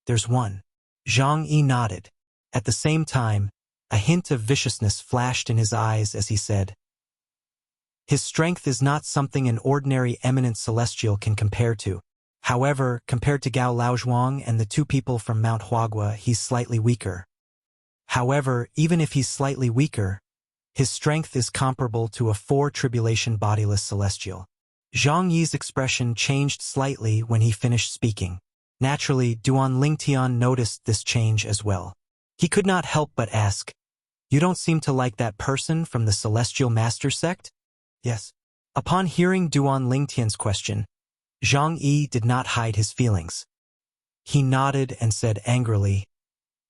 There's one. Zhang Yi nodded. At the same time, a hint of viciousness flashed in his eyes as he said, his strength is not something an ordinary eminent celestial can compare to. However, compared to Gao Laozhuang and the 2 people from Mount Huagua, he's slightly weaker. However, even if he's slightly weaker, his strength is comparable to a 4-tribulation bodiless celestial. Zhang Yi's expression changed slightly when he finished speaking. Naturally, Duanling Tian noticed this change as well. He could not help but ask, you don't seem to like that person from the Celestial Master sect? Yes. Upon hearing Duanling Tian's question, Zhang Yi did not hide his feelings. He nodded and said angrily,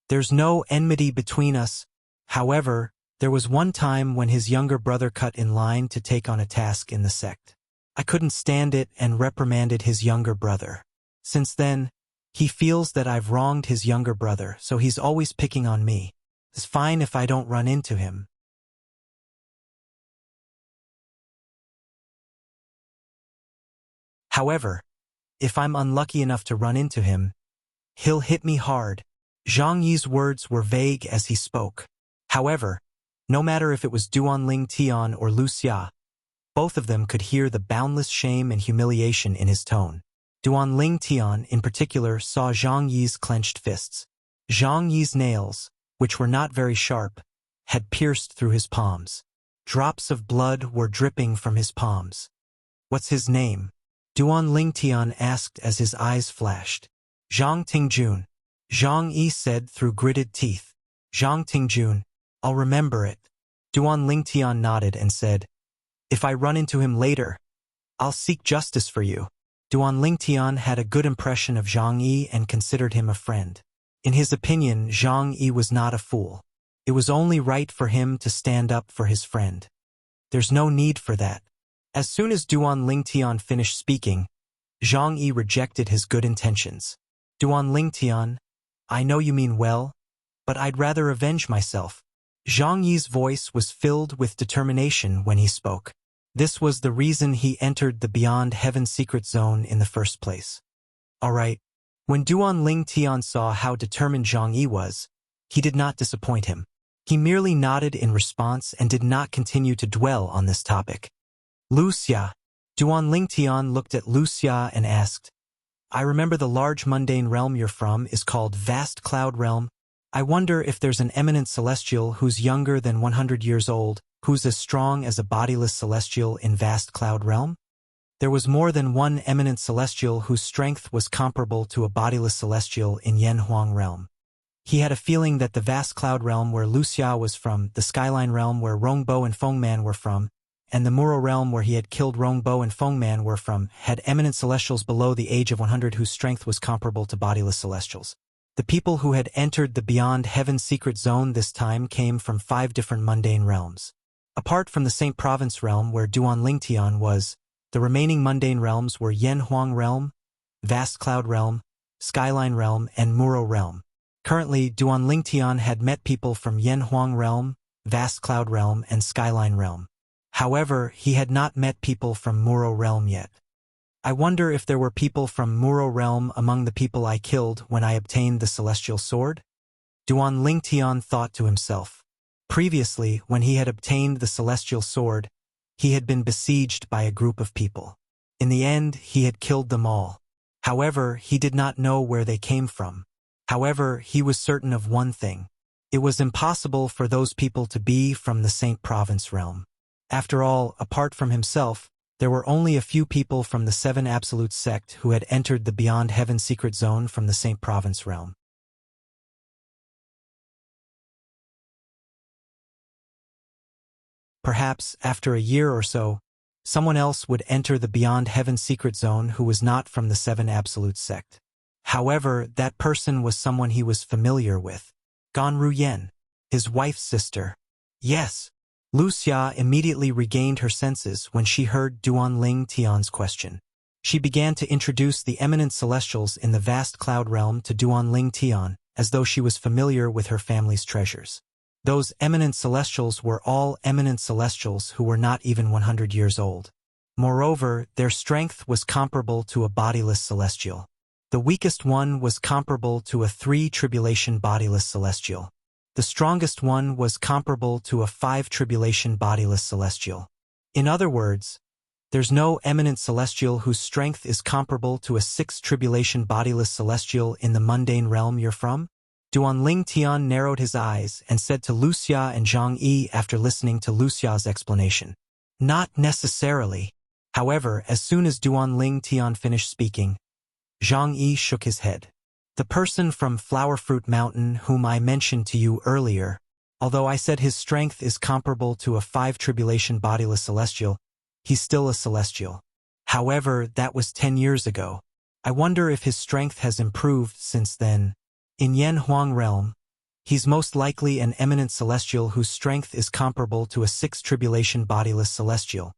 there's no enmity between us. However, there was one time when his younger brother cut in line to take on a task in the sect. I couldn't stand it and reprimanded his younger brother. Since then, he feels that I've wronged his younger brother, so he's always picking on me. It's fine if I don't run into him. However, if I'm unlucky enough to run into him, he'll hit me hard. Zhang Yi's words were vague as he spoke. However, no matter if it was Duanling Tian or Wuxia, both of them could hear the boundless shame and humiliation in his tone. Duanling Tian, in particular, saw Zhang Yi's clenched fists. Zhang Yi's nails, which were not very sharp, had pierced through his palms. Drops of blood were dripping from his palms. What's his name? Duanling Tian asked as his eyes flashed. Zhang Tingjun. Zhang Yi said through gritted teeth. Zhang Tingjun, I'll remember it. Duanling Tian nodded and said, if I run into him later, I'll seek justice for you. Duanling Tian had a good impression of Zhang Yi and considered him a friend. In his opinion, Zhang Yi was not a fool. It was only right for him to stand up for his friend. There's no need for that. As soon as Duanling Tian finished speaking, Zhang Yi rejected his good intentions. Duanling Tian, I know you mean well, but I'd rather avenge myself. Zhang Yi's voice was filled with determination when he spoke. This was the reason he entered the Beyond Heaven secret zone in the first place. Alright. When Duanling Tian saw how determined Zhang Yi was, he did not disappoint him. He merely nodded in response and did not continue to dwell on this topic. Wuxia. Duanling Tian looked at Wuxia and asked, I remember the large mundane realm you're from is called Vast Cloud Realm. I wonder if there's an eminent celestial who's younger than 100 years old, who's as strong as a bodiless celestial in Vast Cloud Realm? There was more than one eminent celestial whose strength was comparable to a bodiless celestial in Yen Huang Realm. He had a feeling that the Vast Cloud Realm where Wuxia was from, the Skyline Realm where Rongbo and Fengman were from, and the Muro Realm where he had killed Rongbo and Fengman were from, had eminent celestials below the age of 100 whose strength was comparable to bodiless celestials. The people who had entered the Beyond Heaven secret zone this time came from 5 different mundane realms. Apart from the St. Province Realm where Duan Lingtian was, the remaining mundane realms were Yen Huang Realm, Vast Cloud Realm, Skyline Realm, and Muro Realm. Currently, Duan Lingtian had met people from Yen Huang Realm, Vast Cloud Realm, and Skyline Realm. However, he had not met people from Muro Realm yet. I wonder if there were people from Muro Realm among the people I killed when I obtained the Celestial Sword? Duan Lingtian thought to himself. Previously, when he had obtained the Celestial Sword, he had been besieged by a group of people. In the end, he had killed them all. However, he did not know where they came from. However, he was certain of one thing. It was impossible for those people to be from the St. Province Realm. After all, apart from himself, there were only a few people from the 7 Absolute sect who had entered the Beyond Heaven secret zone from the St. Province Realm. Perhaps, after a year or so, someone else would enter the Beyond Heaven secret zone who was not from the 7 Absolute sect. However, that person was someone he was familiar with. Ganru Yen, his wife's sister. Yes. Wuxia immediately regained her senses when she heard Duan Lingtian's question. She began to introduce the eminent celestials in the Vast Cloud Realm to Duan Lingtian, as though she was familiar with her family's treasures. Those eminent celestials were all eminent celestials who were not even 100 years old. Moreover, their strength was comparable to a bodiless celestial. The weakest one was comparable to a 3 tribulation bodiless celestial. The strongest one was comparable to a 5 tribulation bodiless celestial. In other words, there's no eminent celestial whose strength is comparable to a 6 tribulation bodiless celestial in the mundane realm you're from? Duan Lingtian narrowed his eyes and said to Wuxia and Zhang Yi after listening to Luxia's explanation. Not necessarily. However, as soon as Duan Lingtian finished speaking, Zhang Yi shook his head. The person from Flowerfruit Mountain whom I mentioned to you earlier, although I said his strength is comparable to a 5 tribulation bodiless celestial, he's still a celestial. However, that was 10 years ago. I wonder if his strength has improved since then. In Yen Huang Realm, he's most likely an eminent celestial whose strength is comparable to a 6 tribulation bodiless celestial.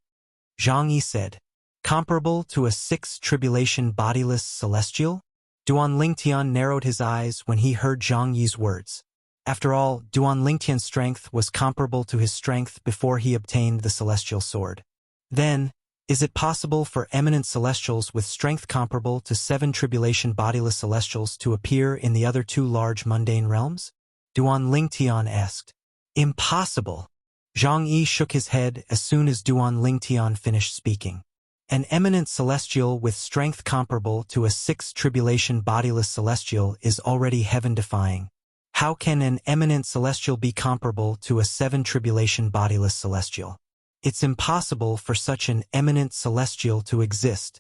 Zhang Yi said. Comparable to a 6 tribulation bodiless celestial? Duan Lingtian narrowed his eyes when he heard Zhang Yi's words. After all, Duan Lingtian's strength was comparable to his strength before he obtained the Celestial Sword. Then, is it possible for eminent celestials with strength comparable to 7 tribulation bodiless celestials to appear in the other 2 large mundane realms? Duan Lingtian asked. Impossible. Zhang Yi shook his head as soon as Duan Lingtian finished speaking. An eminent celestial with strength comparable to a 6 tribulation bodiless celestial is already heaven-defying. How can an eminent celestial be comparable to a 7 tribulation bodiless celestial? It's impossible for such an eminent celestial to exist.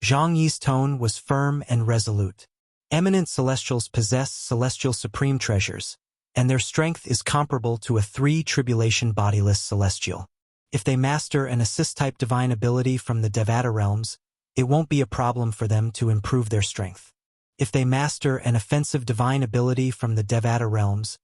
Zhang Yi's tone was firm and resolute. Eminent celestials possess celestial supreme treasures, and their strength is comparable to a 3 tribulation bodiless celestial. If they master an assist-type divine ability from the Devata realms, it won't be a problem for them to improve their strength. If they master an offensive divine ability from the Devata realms,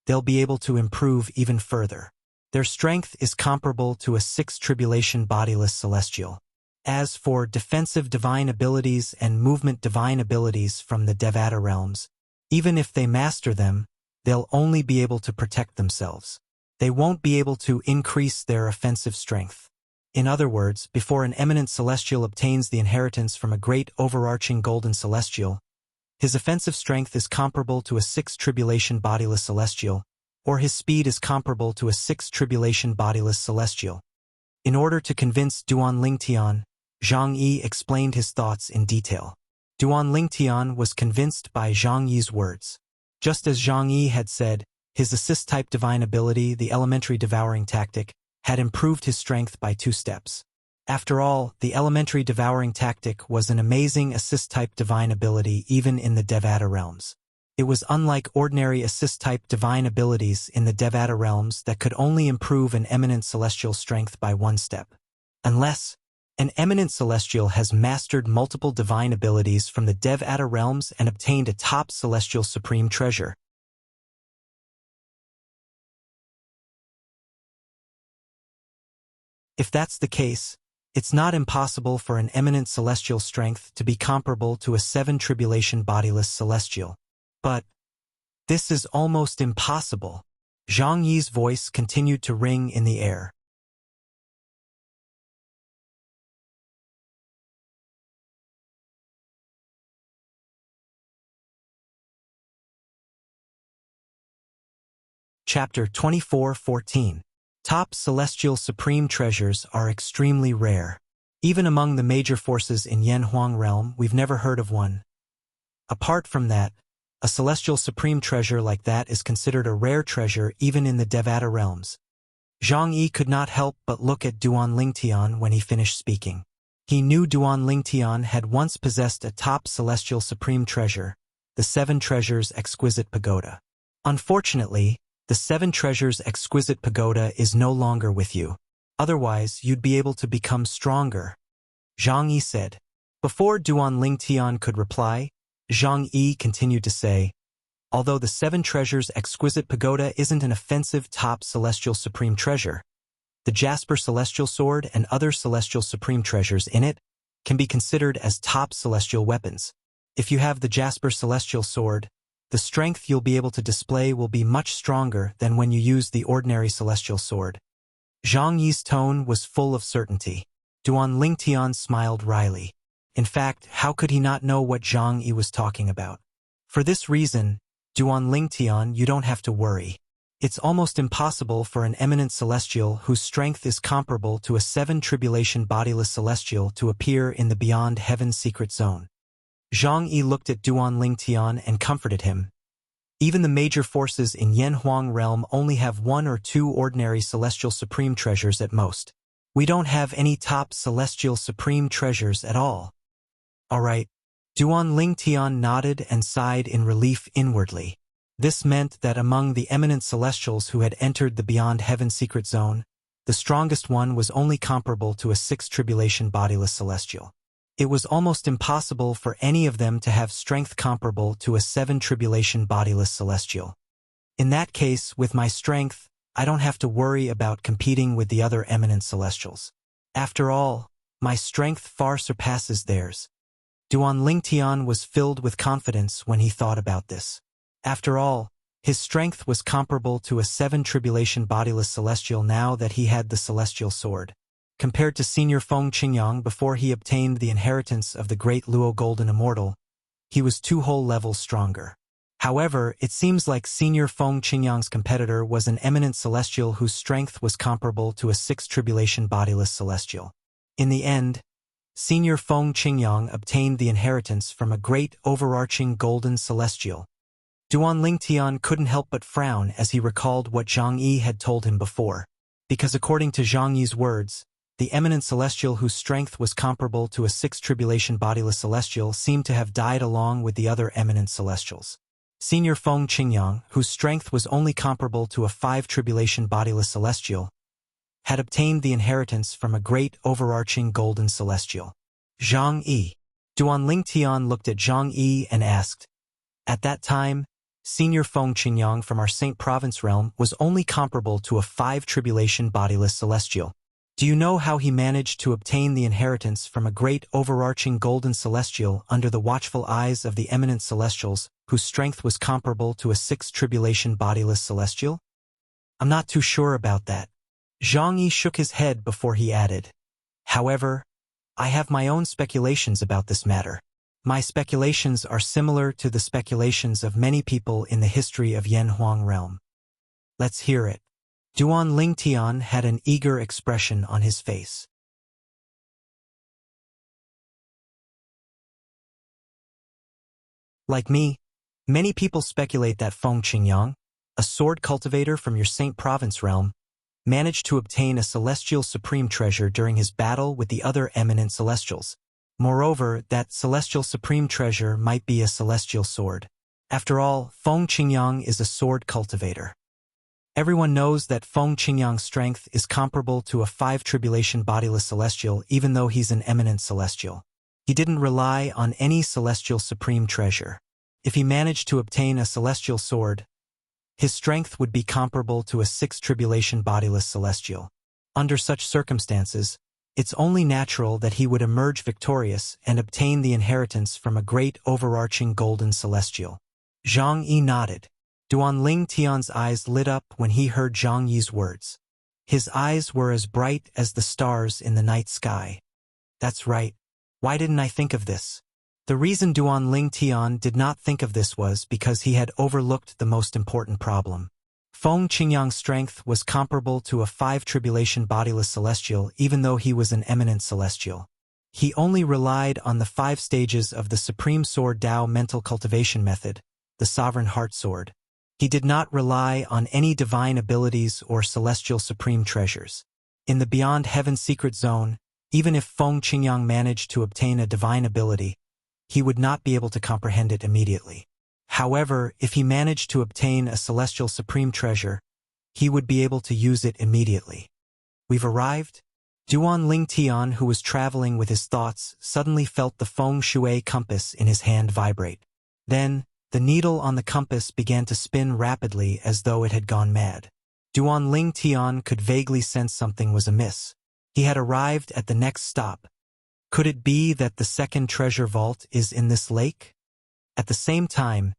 they'll be able to improve even further. Their strength is comparable to a 6 tribulation bodiless celestial. As for defensive divine abilities and movement divine abilities from the Devata realms, even if they master them, they'll only be able to protect themselves. They won't be able to increase their offensive strength. In other words, before an eminent celestial obtains the inheritance from a great overarching golden celestial, his offensive strength is comparable to a 6 tribulation bodiless celestial, or his speed is comparable to a 6 tribulation bodiless celestial. In order to convince Duan Lingtian, Zhang Yi explained his thoughts in detail. Duan Lingtian was convinced by Zhang Yi's words. Just as Zhang Yi had said, his assist-type divine ability, the elementary devouring tactic, had improved his strength by 2 steps. After all, the elementary devouring tactic was an amazing assist-type divine ability even in the Devata realms. It was unlike ordinary assist-type divine abilities in the Devata realms that could only improve an eminent celestial strength by 1 step. Unless an eminent celestial has mastered multiple divine abilities from the Devata realms and obtained a top celestial supreme treasure. If that's the case, it's not impossible for an eminent celestial strength to be comparable to a 7 tribulation bodiless celestial. But this is almost impossible. Zhang Yi's voice continued to ring in the air. Chapter 24:14. Top celestial supreme treasures are extremely rare. Even among the major forces in Yanhuang realm, we've never heard of one. Apart from that, a celestial supreme treasure like that is considered a rare treasure even in the Devata realms. Zhang Yi could not help but look at Duan Lingtian when he finished speaking. He knew Duan Lingtian had once possessed a top celestial supreme treasure, the 7 Treasures Exquisite Pagoda. Unfortunately, the 7 Treasures Exquisite Pagoda is no longer with you. Otherwise, you'd be able to become stronger, Zhang Yi said. Before Duan Lingtian could reply, Zhang Yi continued to say, although the 7 Treasures Exquisite Pagoda isn't an offensive top celestial supreme treasure, the Jasper Celestial Sword and other celestial supreme treasures in it can be considered as top celestial weapons. If you have the Jasper Celestial Sword, the strength you'll be able to display will be much stronger than when you use the ordinary celestial sword. Zhang Yi's tone was full of certainty. Duan Lingtian smiled wryly. In fact, how could he not know what Zhang Yi was talking about? For this reason, Duan Lingtian, you don't have to worry. It's almost impossible for an eminent celestial whose strength is comparable to a 7 tribulation bodiless celestial to appear in the Beyond Heaven secret zone. Zhang Yi looked at Duan Lingtian and comforted him. Even the major forces in Yanhuang realm only have 1 or 2 ordinary celestial supreme treasures at most. We don't have any top celestial supreme treasures at all. All right. Duan Lingtian nodded and sighed in relief inwardly. This meant that among the eminent celestials who had entered the Beyond Heaven secret zone, the strongest one was only comparable to a 6 tribulation bodiless celestial. It was almost impossible for any of them to have strength comparable to a 7 tribulation bodiless celestial. In that case, with my strength, I don't have to worry about competing with the other eminent celestials. After all, my strength far surpasses theirs. Duan Lingtian was filled with confidence when he thought about this. After all, his strength was comparable to a 7 tribulation bodiless celestial now that he had the celestial sword. Compared to Senior Feng Qingyang before he obtained the inheritance of the great Luo Golden Immortal, he was 2 whole levels stronger. However, it seems like Senior Feng Qingyang's competitor was an eminent celestial whose strength was comparable to a 6 tribulation bodiless celestial. In the end, Senior Feng Qingyang obtained the inheritance from a great overarching golden celestial. Duan Lingtian couldn't help but frown as he recalled what Zhang Yi had told him before, because according to Zhang Yi's words, the eminent celestial whose strength was comparable to a 6 tribulation bodiless celestial seemed to have died along with the other eminent celestials. Senior Feng Qingyang, whose strength was only comparable to a 5 tribulation bodiless celestial, had obtained the inheritance from a great overarching golden celestial. Zhang Yi. Duan Lingtian looked at Zhang Yi and asked, at that time, Senior Feng Qingyang from our Saint Province realm was only comparable to a 5 tribulation bodiless celestial. Do you know how he managed to obtain the inheritance from a great overarching golden celestial under the watchful eyes of the eminent celestials, whose strength was comparable to a 6 tribulation bodiless celestial? I'm not too sure about that. Zhang Yi shook his head before he added, however, I have my own speculations about this matter. My speculations are similar to the speculations of many people in the history of Yanhuang realm. Let's hear it. Duan Lingtian had an eager expression on his face. Like me, many people speculate that Feng Qingyang, a sword cultivator from your Saint Province realm, managed to obtain a celestial supreme treasure during his battle with the other eminent celestials. Moreover, that celestial supreme treasure might be a celestial sword. After all, Feng Qingyang is a sword cultivator. Everyone knows that Feng Qingyang's strength is comparable to a 5 tribulation bodiless celestial even though he's an eminent celestial. He didn't rely on any celestial supreme treasure. If he managed to obtain a celestial sword, his strength would be comparable to a 6 tribulation bodiless celestial. Under such circumstances, it's only natural that he would emerge victorious and obtain the inheritance from a great overarching golden celestial. Zhang Yi nodded. Duanling Tian's eyes lit up when he heard Zhang Yi's words. His eyes were as bright as the stars in the night sky. That's right. Why didn't I think of this? The reason Duanling Tian did not think of this was because he had overlooked the most important problem. Feng Qingyang's strength was comparable to a 5 tribulation bodiless celestial even though he was an eminent celestial. He only relied on the 5 stages of the Supreme Sword Dao mental cultivation method, the Sovereign Heart Sword. He did not rely on any divine abilities or celestial supreme treasures. In the Beyond Heaven secret zone, even if Feng Qingyang managed to obtain a divine ability, he would not be able to comprehend it immediately. However, if he managed to obtain a celestial supreme treasure, he would be able to use it immediately. We've arrived? Duanling Tian, who was traveling with his thoughts, suddenly felt the feng shui compass in his hand vibrate. Then, the needle on the compass began to spin rapidly as though it had gone mad. Duanling Tian could vaguely sense something was amiss. He had arrived at the next stop. Could it be that the second treasure vault is in this lake? At the same time,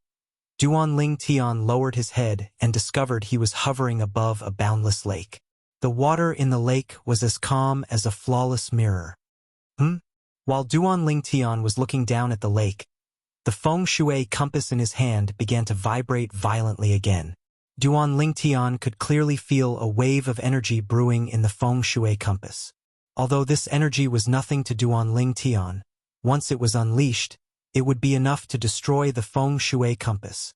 Duanling Tian lowered his head and discovered he was hovering above a boundless lake. The water in the lake was as calm as a flawless mirror. While Duanling Tian was looking down at the lake, the feng shui compass in his hand began to vibrate violently again. Duanling Tian could clearly feel a wave of energy brewing in the feng shui compass. Although this energy was nothing to Duanling Tian, once it was unleashed, it would be enough to destroy the feng shui compass.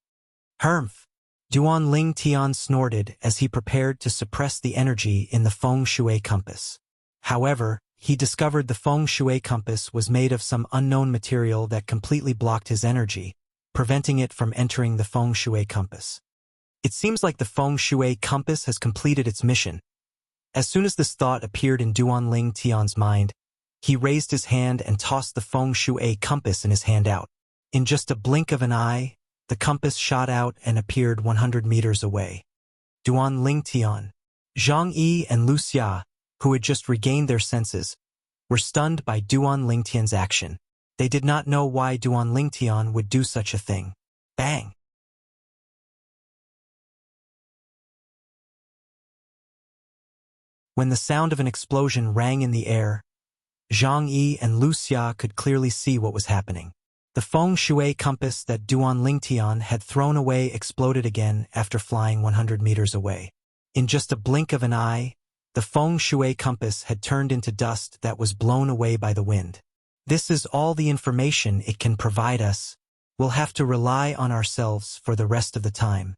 Humph! Duanling Tian snorted as he prepared to suppress the energy in the feng shui compass. However, he discovered the feng shui compass was made of some unknown material that completely blocked his energy, preventing it from entering the feng shui compass. It seems like the feng shui compass has completed its mission. As soon as this thought appeared in Duanling Tian's mind, he raised his hand and tossed the feng shui compass in his hand out. In just a blink of an eye, the compass shot out and appeared 100 meters away. Duanling Tian, Zhang Yi and Wuxia, who had just regained their senses, were stunned by Duanling Tian's action. They did not know why Duanling Tian would do such a thing. Bang! When the sound of an explosion rang in the air, Zhang Yi and Wuxia could clearly see what was happening. The feng shui compass that Duanling Tian had thrown away exploded again after flying 100 meters away. In just a blink of an eye, the feng shui compass had turned into dust that was blown away by the wind. This is all the information it can provide us. We'll have to rely on ourselves for the rest of the time,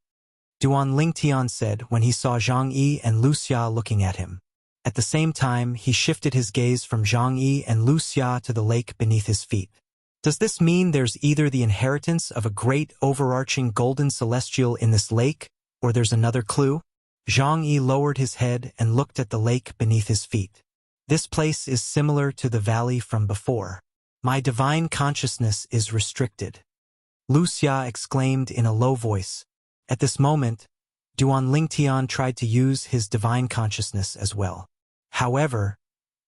Duanling Tian said when he saw Zhang Yi and Wuxia looking at him. At the same time, he shifted his gaze from Zhang Yi and Wuxia to the lake beneath his feet. Does this mean there's either the inheritance of a great overarching golden celestial in this lake, or there's another clue? Zhang Yi lowered his head and looked at the lake beneath his feet. This place is similar to the valley from before. My divine consciousness is restricted, Wuxia exclaimed in a low voice. At this moment, Duanling Tian tried to use his divine consciousness as well. However,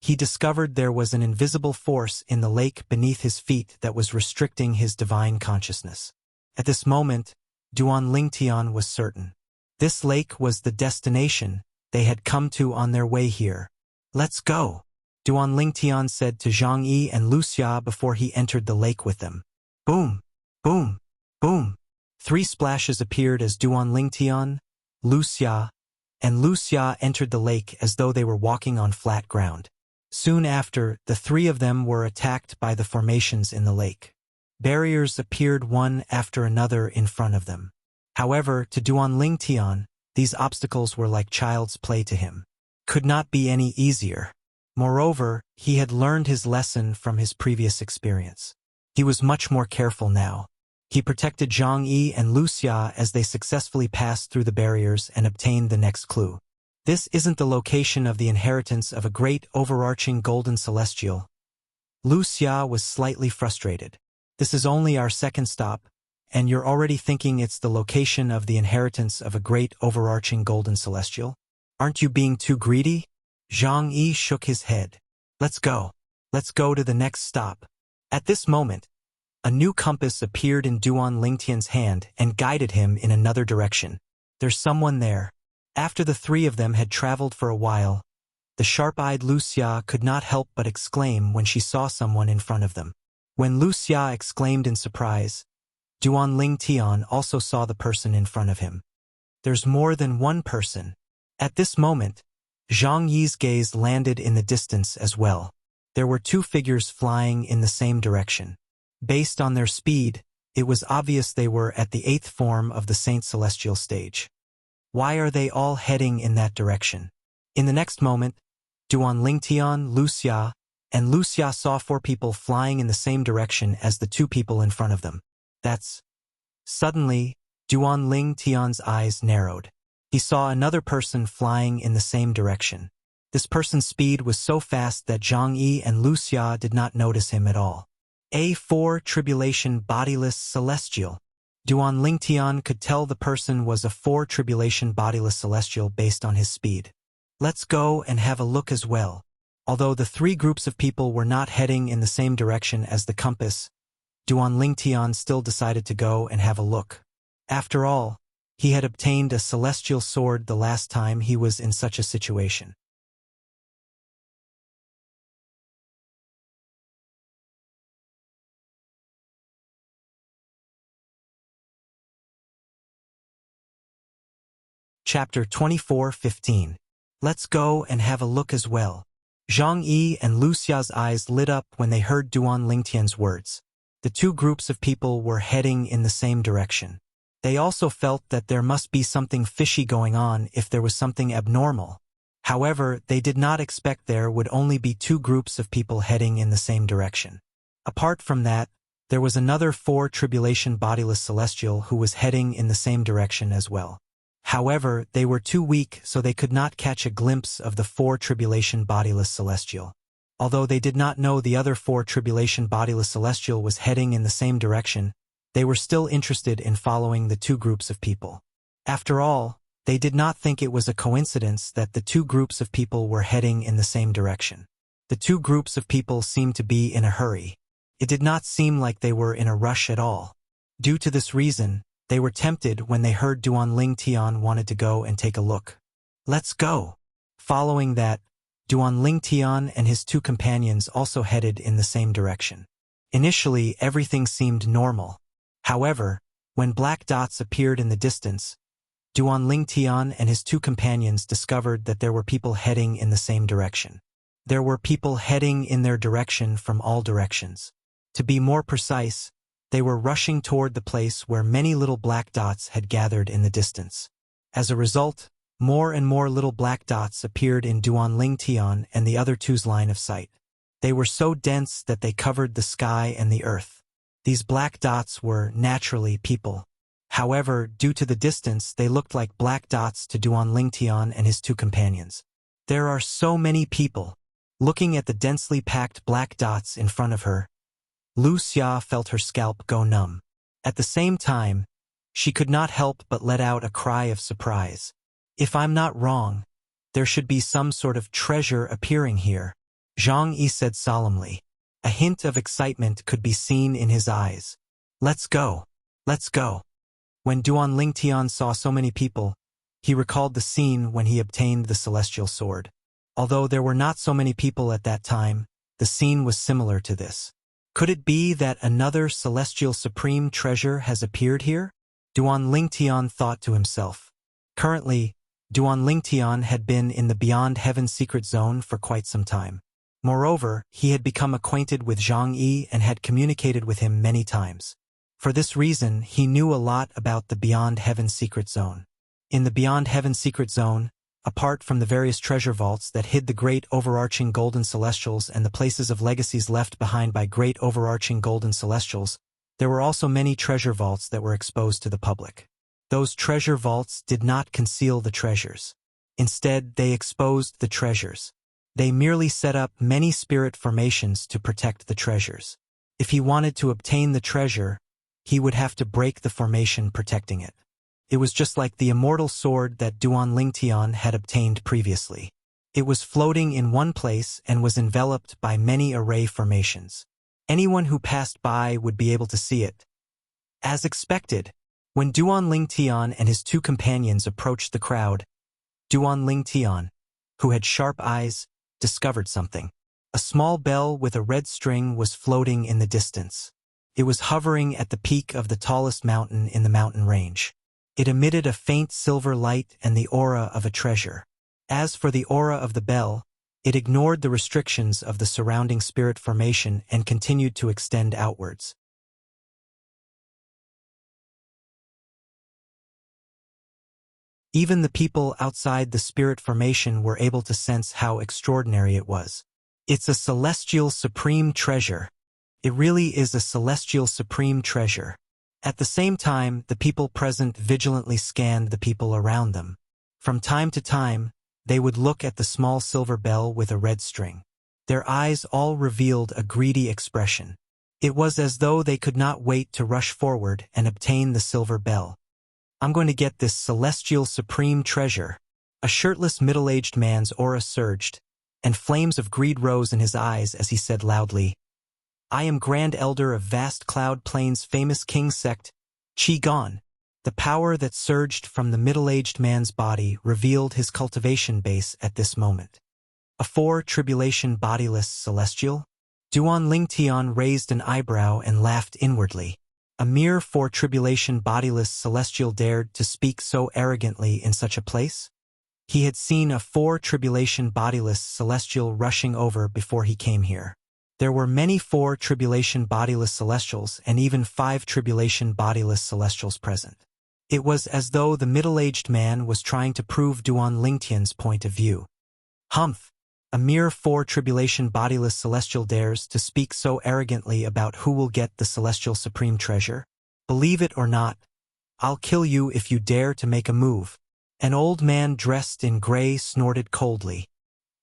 he discovered there was an invisible force in the lake beneath his feet that was restricting his divine consciousness. At this moment, Duanling Tian was certain. This lake was the destination they had come to on their way here. Let's go, Duanling Tian said to Zhang Yi and Wuxia before he entered the lake with them. Boom, boom, boom. 3 splashes appeared as Duanling Tian, Wuxia, and Wuxia entered the lake as though they were walking on flat ground. Soon after, the 3 of them were attacked by the formations in the lake. Barriers appeared one after another in front of them. However, to Duan Lingtian, these obstacles were like child's play to him. Could not be any easier. Moreover, he had learned his lesson from his previous experience. He was much more careful now. He protected Zhang Yi and Wuxia as they successfully passed through the barriers and obtained the next clue. This isn't the location of the inheritance of a great overarching golden celestial. Wuxia was slightly frustrated. This is only our second stop, and you're already thinking it's the location of the inheritance of a great overarching golden celestial? Aren't you being too greedy? Zhang Yi shook his head. Let's go. Let's go to the next stop. At this moment, a new compass appeared in Duan Lingtian's hand and guided him in another direction. There's someone there. After the three of them had traveled for a while, the sharp-eyed Wuxia could not help but exclaim when she saw someone in front of them. When Wuxia exclaimed in surprise, Duan Lingtian also saw the person in front of him. There's more than one person. At this moment, Zhang Yi's gaze landed in the distance as well. There were two figures flying in the same direction. Based on their speed, it was obvious they were at the 8th form of the Saint Celestial stage. Why are they all heading in that direction? In the next moment, Duan Lingtian, Wuxia, and Wuxia saw 4 people flying in the same direction as the 2 people in front of them. Suddenly, Duan Lingtian's eyes narrowed. He saw another person flying in the same direction. This person's speed was so fast that Zhang Yi and Wuxia did not notice him at all. A4 Tribulation Bodiless Celestial. Duan Lingtian could tell the person was a 4 Tribulation Bodiless Celestial based on his speed. Let's go and have a look as well. Although the 3 groups of people were not heading in the same direction as the compass, Duan Lingtian still decided to go and have a look. After all, he had obtained a celestial sword the last time he was in such a situation. Chapter 24:15. Let's go and have a look as well. Zhang Yi and Wuxia's eyes lit up when they heard Duan Lingtian's words. The 2 groups of people were heading in the same direction. They also felt that there must be something fishy going on if there was something abnormal. However, they did not expect there would only be 2 groups of people heading in the same direction. Apart from that, there was another 4 Tribulation Bodiless Celestial who was heading in the same direction as well. However, they were too weak so they could not catch a glimpse of the 4 Tribulation Bodiless Celestial. Although they did not know the other 4 Tribulation Bodiless Celestial was heading in the same direction, they were still interested in following the 2 groups of people. After all, they did not think it was a coincidence that the 2 groups of people were heading in the same direction. The 2 groups of people seemed to be in a hurry. It did not seem like they were in a rush at all. Due to this reason, they were tempted when they heard Duan Lingtian wanted to go and take a look. Let's go! Following that, Duan Lingtian and his 2 companions also headed in the same direction. Initially, everything seemed normal. However, when black dots appeared in the distance, Duan Lingtian and his 2 companions discovered that there were people heading in the same direction. There were people heading in their direction from all directions. To be more precise, they were rushing toward the place where many little black dots had gathered in the distance. As a result, more and more little black dots appeared in Duan Lingtian and the other 2's line of sight. They were so dense that they covered the sky and the earth. These black dots were, naturally, people. However, due to the distance, they looked like black dots to Duan Lingtian and his 2 companions. There are so many people. Looking at the densely packed black dots in front of her, Wuxia felt her scalp go numb. At the same time, she could not help but let out a cry of surprise. If I'm not wrong, there should be some sort of treasure appearing here, Zhang Yi said solemnly. A hint of excitement could be seen in his eyes. Let's go. Let's go. When Duan Lingtian saw so many people, he recalled the scene when he obtained the celestial sword. Although there were not so many people at that time, the scene was similar to this. Could it be that another celestial supreme treasure has appeared here? Duan Lingtian thought to himself. Currently, Duan Lingtian had been in the Beyond Heaven secret zone for quite some time. Moreover, he had become acquainted with Zhang Yi and had communicated with him many times. For this reason, he knew a lot about the Beyond Heaven Secret Zone. In the Beyond Heaven Secret Zone, apart from the various treasure vaults that hid the great overarching golden celestials and the places of legacies left behind by great overarching golden celestials, there were also many treasure vaults that were exposed to the public. Those treasure vaults did not conceal the treasures. Instead, they exposed the treasures. They merely set up many spirit formations to protect the treasures. If he wanted to obtain the treasure, he would have to break the formation protecting it. It was just like the immortal sword that Duan Lingtian had obtained previously. It was floating in one place and was enveloped by many array formations. Anyone who passed by would be able to see it. As expected, when Duan Lingtian and his two companions approached the crowd, Duan Lingtian, who had sharp eyes, discovered something. A small bell with a red string was floating in the distance. It was hovering at the peak of the tallest mountain in the mountain range. It emitted a faint silver light and the aura of a treasure. As for the aura of the bell, it ignored the restrictions of the surrounding spirit formation and continued to extend outwards. Even the people outside the spirit formation were able to sense how extraordinary it was. It's a celestial supreme treasure. It really is a celestial supreme treasure. At the same time, the people present vigilantly scanned the people around them. From time to time, they would look at the small silver bell with a red string. Their eyes all revealed a greedy expression. It was as though they could not wait to rush forward and obtain the silver bell. I'm going to get this celestial supreme treasure. A shirtless middle-aged man's aura surged, and flames of greed rose in his eyes as he said loudly, I am Grand Elder of Vast Cloud Plains' famous king sect, Qi Gon. The power that surged from the middle-aged man's body revealed his cultivation base at this moment. A four-tribulation bodiless celestial? Duan Lingtian raised an eyebrow and laughed inwardly. A mere four-tribulation bodiless celestial dared to speak so arrogantly in such a place? He had seen a four-tribulation bodiless celestial rushing over before he came here. There were many four-tribulation bodiless celestials and even five-tribulation bodiless celestials present. It was as though the middle-aged man was trying to prove Duan Lingtian's point of view. Humph! A mere four-tribulation bodiless celestial dares to speak so arrogantly about who will get the celestial supreme treasure? Believe it or not, I'll kill you if you dare to make a move. An old man dressed in gray snorted coldly.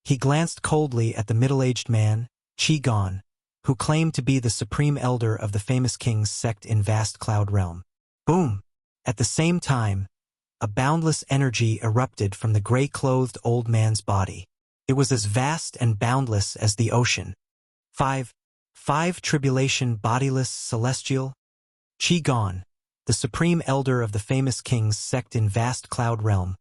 He glanced coldly at the middle-aged man, Qi Gon, who claimed to be the supreme elder of the famous king's sect in Vast Cloud Realm. Boom! At the same time, a boundless energy erupted from the gray-clothed old man's body. It was as vast and boundless as the ocean. Five tribulation bodiless celestial? Qi Gon, the supreme elder of the famous king's sect in Vast Cloud Realm,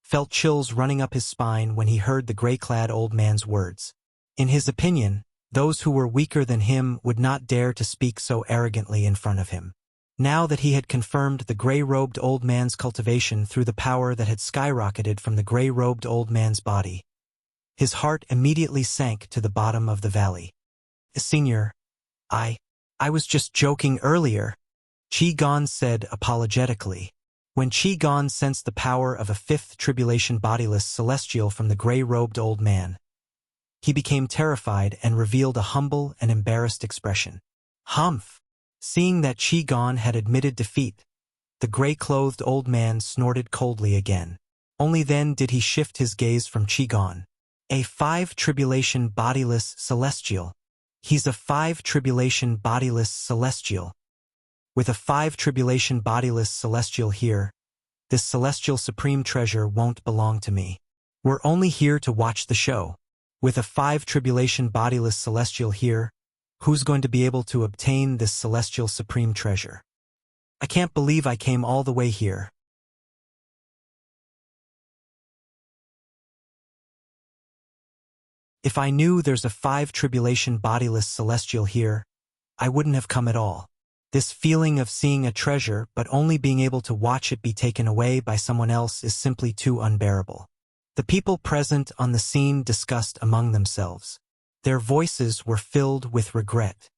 felt chills running up his spine when he heard the gray-clad old man's words. In his opinion, those who were weaker than him would not dare to speak so arrogantly in front of him. Now that he had confirmed the gray-robed old man's cultivation through the power that had skyrocketed from the gray-robed old man's body, his heart immediately sank to the bottom of the valley. Senior, I was just joking earlier, Qi Gon said apologetically. When Qi Gon sensed the power of a fifth tribulation bodiless celestial from the gray-robed old man, he became terrified and revealed a humble and embarrassed expression. Humph! Seeing that Qi Gon had admitted defeat, the gray-clothed old man snorted coldly again. Only then did he shift his gaze from Qi Gon. A five-tribulation bodiless celestial. He's a five-tribulation bodiless celestial. With a five-tribulation bodiless celestial here, this celestial supreme treasure won't belong to me. We're only here to watch the show. With a five-tribulation bodiless celestial here, who's going to be able to obtain this celestial supreme treasure? I can't believe I came all the way here. If I knew there's a five-tribulation bodiless celestial here, I wouldn't have come at all. This feeling of seeing a treasure but only being able to watch it be taken away by someone else is simply too unbearable. The people present on the scene discussed among themselves. Their voices were filled with regret.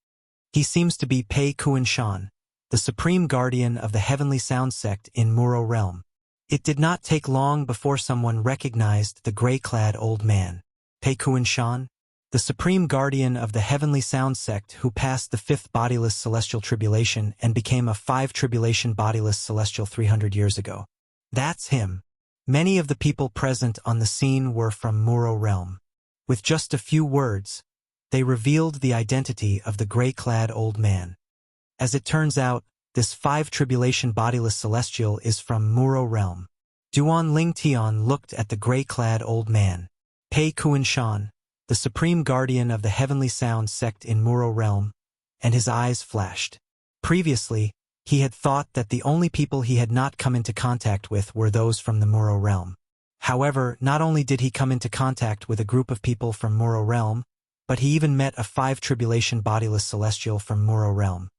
He seems to be Pei Kuan-shan, the supreme guardian of the heavenly sound sect in Muro realm. It did not take long before someone recognized the gray-clad old man. Pei Kuan-shan, the supreme guardian of the heavenly sound sect who passed the 5th bodiless celestial tribulation and became a 5 tribulation bodiless celestial 300 years ago. That's him. Many of the people present on the scene were from Muro realm. With just a few words, they revealed the identity of the gray-clad old man. As it turns out, this 5 tribulation bodiless celestial is from Muro realm. Duan Ling Tian looked at the gray-clad old man. Pei Kuan-shan, the supreme guardian of the heavenly sound sect in Muro realm, and his eyes flashed. Previously, he had thought that the only people he had not come into contact with were those from the Muro realm. However, not only did he come into contact with a group of people from Muro realm, but he even met a 5 tribulation bodiless celestial from Muro realm.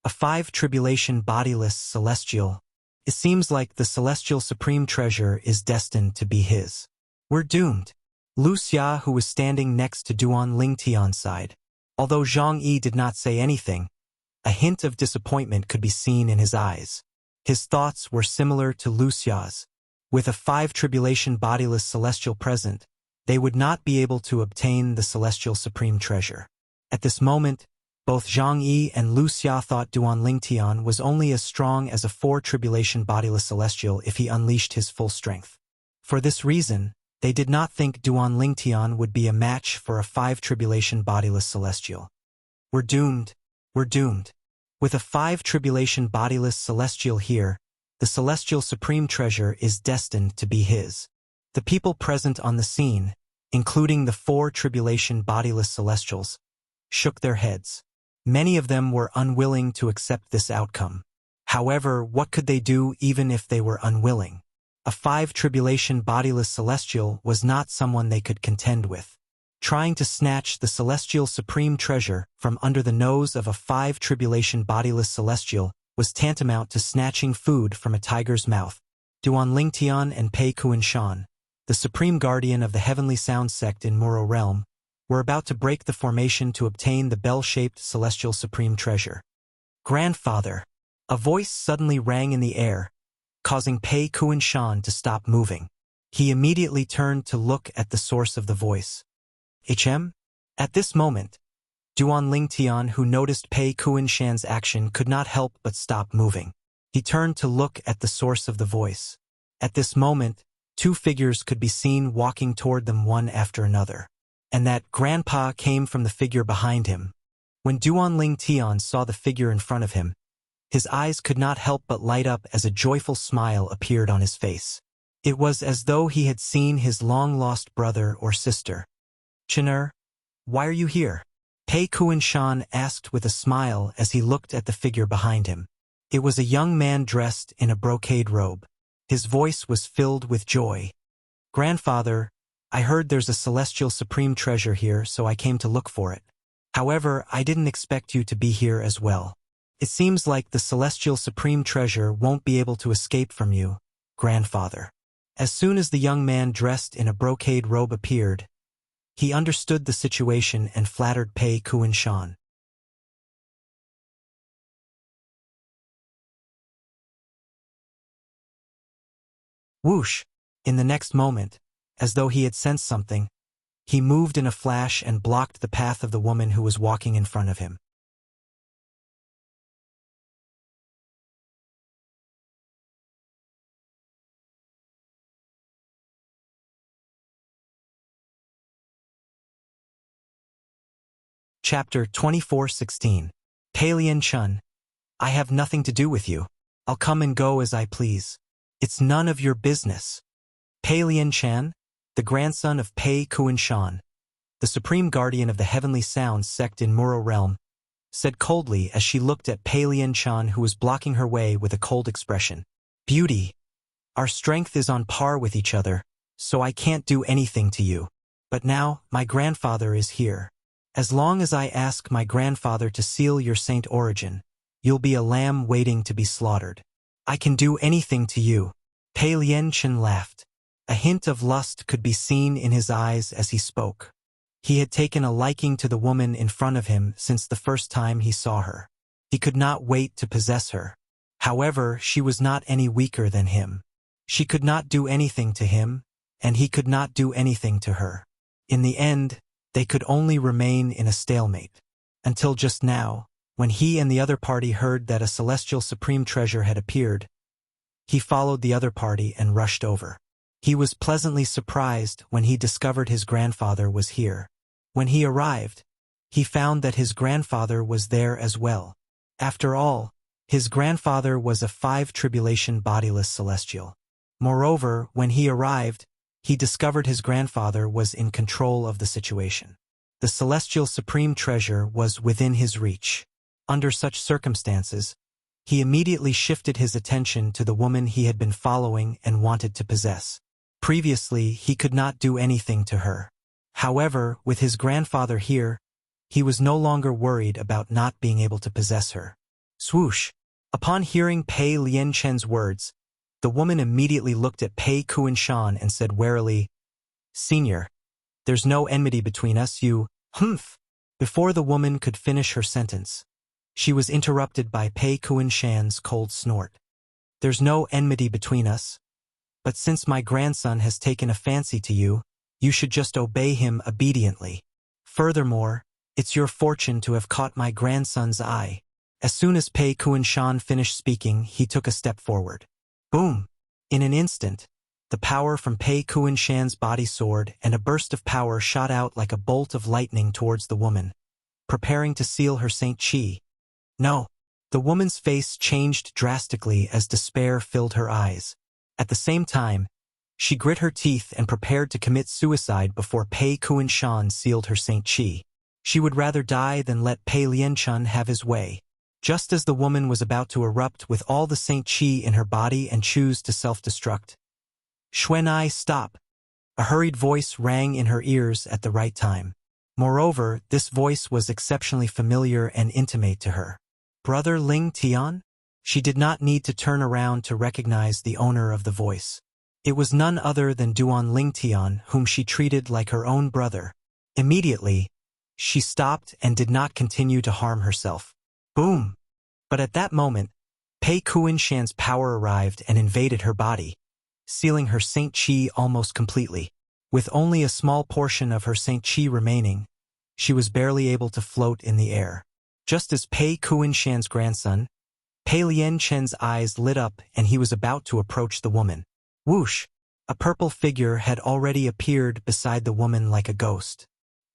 A 5 tribulation bodiless celestial. It seems like the celestial supreme treasure is destined to be his. We're doomed. Wuxia, who was standing next to Duan Ling Tian's side. Although Zhang Yi did not say anything, a hint of disappointment could be seen in his eyes. His thoughts were similar to Wuxia's. With a 5 tribulation bodiless celestial present, they would not be able to obtain the celestial supreme treasure. At this moment, both Zhang Yi and Wuxia thought Duan Ling Tian was only as strong as a 4 tribulation bodiless celestial if he unleashed his full strength. For this reason, they did not think Duan Ling Tian would be a match for a 5 tribulation bodiless celestial. We're doomed. We're doomed. With a 5 tribulation bodiless celestial here, the celestial supreme treasure is destined to be his. The people present on the scene, including the 4 tribulation bodiless celestials, shook their heads. Many of them were unwilling to accept this outcome. However, what could they do even if they were unwilling? A 5 tribulation bodiless celestial was not someone they could contend with. Trying to snatch the celestial supreme treasure from under the nose of a 5 tribulation bodiless celestial was tantamount to snatching food from a tiger's mouth. Duan Ling Tian and Pei Kuan-shan, the supreme guardian of the heavenly sound sect in Muro realm, were about to break the formation to obtain the bell-shaped celestial supreme treasure. Grandfather! A voice suddenly rang in the air, causing Pei Kuan-shan to stop moving. He immediately turned to look at the source of the voice. HM? At this moment, Duan Ling Tian, who noticed Pei Kuan-shan's action, could not help but stop moving. He turned to look at the source of the voice. At this moment, 2 figures could be seen walking toward them one after another. And that grandpa came from the figure behind him. When Duan Ling Tian saw the figure in front of him, his eyes could not help but light up as a joyful smile appeared on his face. It was as though he had seen his long-lost brother or sister. Chiner, why are you here? Pei Kuan-shan asked with a smile as he looked at the figure behind him. It was a young man dressed in a brocade robe. His voice was filled with joy. Grandfather, I heard there's a celestial supreme treasure here, so I came to look for it. However, I didn't expect you to be here as well. It seems like the celestial supreme treasure won't be able to escape from you, grandfather. As soon as the young man dressed in a brocade robe appeared, he understood the situation and flattered Pei Kuan-shan. Whoosh! In the next moment, as though he had sensed something, he moved in a flash and blocked the path of the woman who was walking in front of him. Chapter 24:16. Pei Chun, I have nothing to do with you. I'll come and go as I please. It's none of your business. Pei Chan, the grandson of Pei Kuan-shan, the supreme guardian of the heavenly sound sect in Muro realm, said coldly as she looked at Pei Chan, who was blocking her way with a cold expression. Beauty, our strength is on par with each other, so I can't do anything to you. But now, my grandfather is here. As long as I ask my grandfather to seal your saint origin, you'll be a lamb waiting to be slaughtered. I can do anything to you. Pei Chen laughed. A hint of lust could be seen in his eyes as he spoke. He had taken a liking to the woman in front of him since the first time he saw her. He could not wait to possess her. However, she was not any weaker than him. She could not do anything to him, and he could not do anything to her. In the end, they could only remain in a stalemate. Until just now, when he and the other party heard that a celestial supreme treasure had appeared, he followed the other party and rushed over. He was pleasantly surprised when he discovered his grandfather was here. When he arrived, he found that his grandfather was there as well. After all, his grandfather was a 5-tribulation bodiless celestial. Moreover, when he arrived, he discovered his grandfather was in control of the situation. The celestial supreme treasure was within his reach. Under such circumstances, he immediately shifted his attention to the woman he had been following and wanted to possess. Previously, he could not do anything to her. However, with his grandfather here, he was no longer worried about not being able to possess her. Swoosh! Upon hearing Pei Lianchen's words, the woman immediately looked at Pei Kunshan and said warily, "Senior, there's no enmity between us, you, humph." Before the woman could finish her sentence, she was interrupted by Pei Kunshan's cold snort. "There's no enmity between us, but since my grandson has taken a fancy to you, you should just obey him obediently. Furthermore, it's your fortune to have caught my grandson's eye." As soon as Pei Kunshan finished speaking, he took a step forward. Boom! In an instant, the power from Pei Kunshan's body soared, and a burst of power shot out like a bolt of lightning towards the woman, preparing to seal her Saint Chi. No! The woman's face changed drastically as despair filled her eyes. At the same time, she grit her teeth and prepared to commit suicide before Pei Kunshan sealed her Saint Chi. She would rather die than let Pei Lianchun have his way. Just as the woman was about to erupt with all the Saint Chi in her body and choose to self-destruct, "Xuanai, stop!" A hurried voice rang in her ears at the right time. Moreover, this voice was exceptionally familiar and intimate to her. "Brother Ling Tian?" She did not need to turn around to recognize the owner of the voice. It was none other than Duan Ling Tian, whom she treated like her own brother. Immediately, she stopped and did not continue to harm herself. Boom! But at that moment, Pei Kunshan's power arrived and invaded her body, sealing her Saint Chi almost completely. With only a small portion of her Saint Chi remaining, she was barely able to float in the air. Just as Pei Kunshan's grandson, Pei Lianchen's eyes lit up and he was about to approach the woman. Whoosh! A purple figure had already appeared beside the woman like a ghost.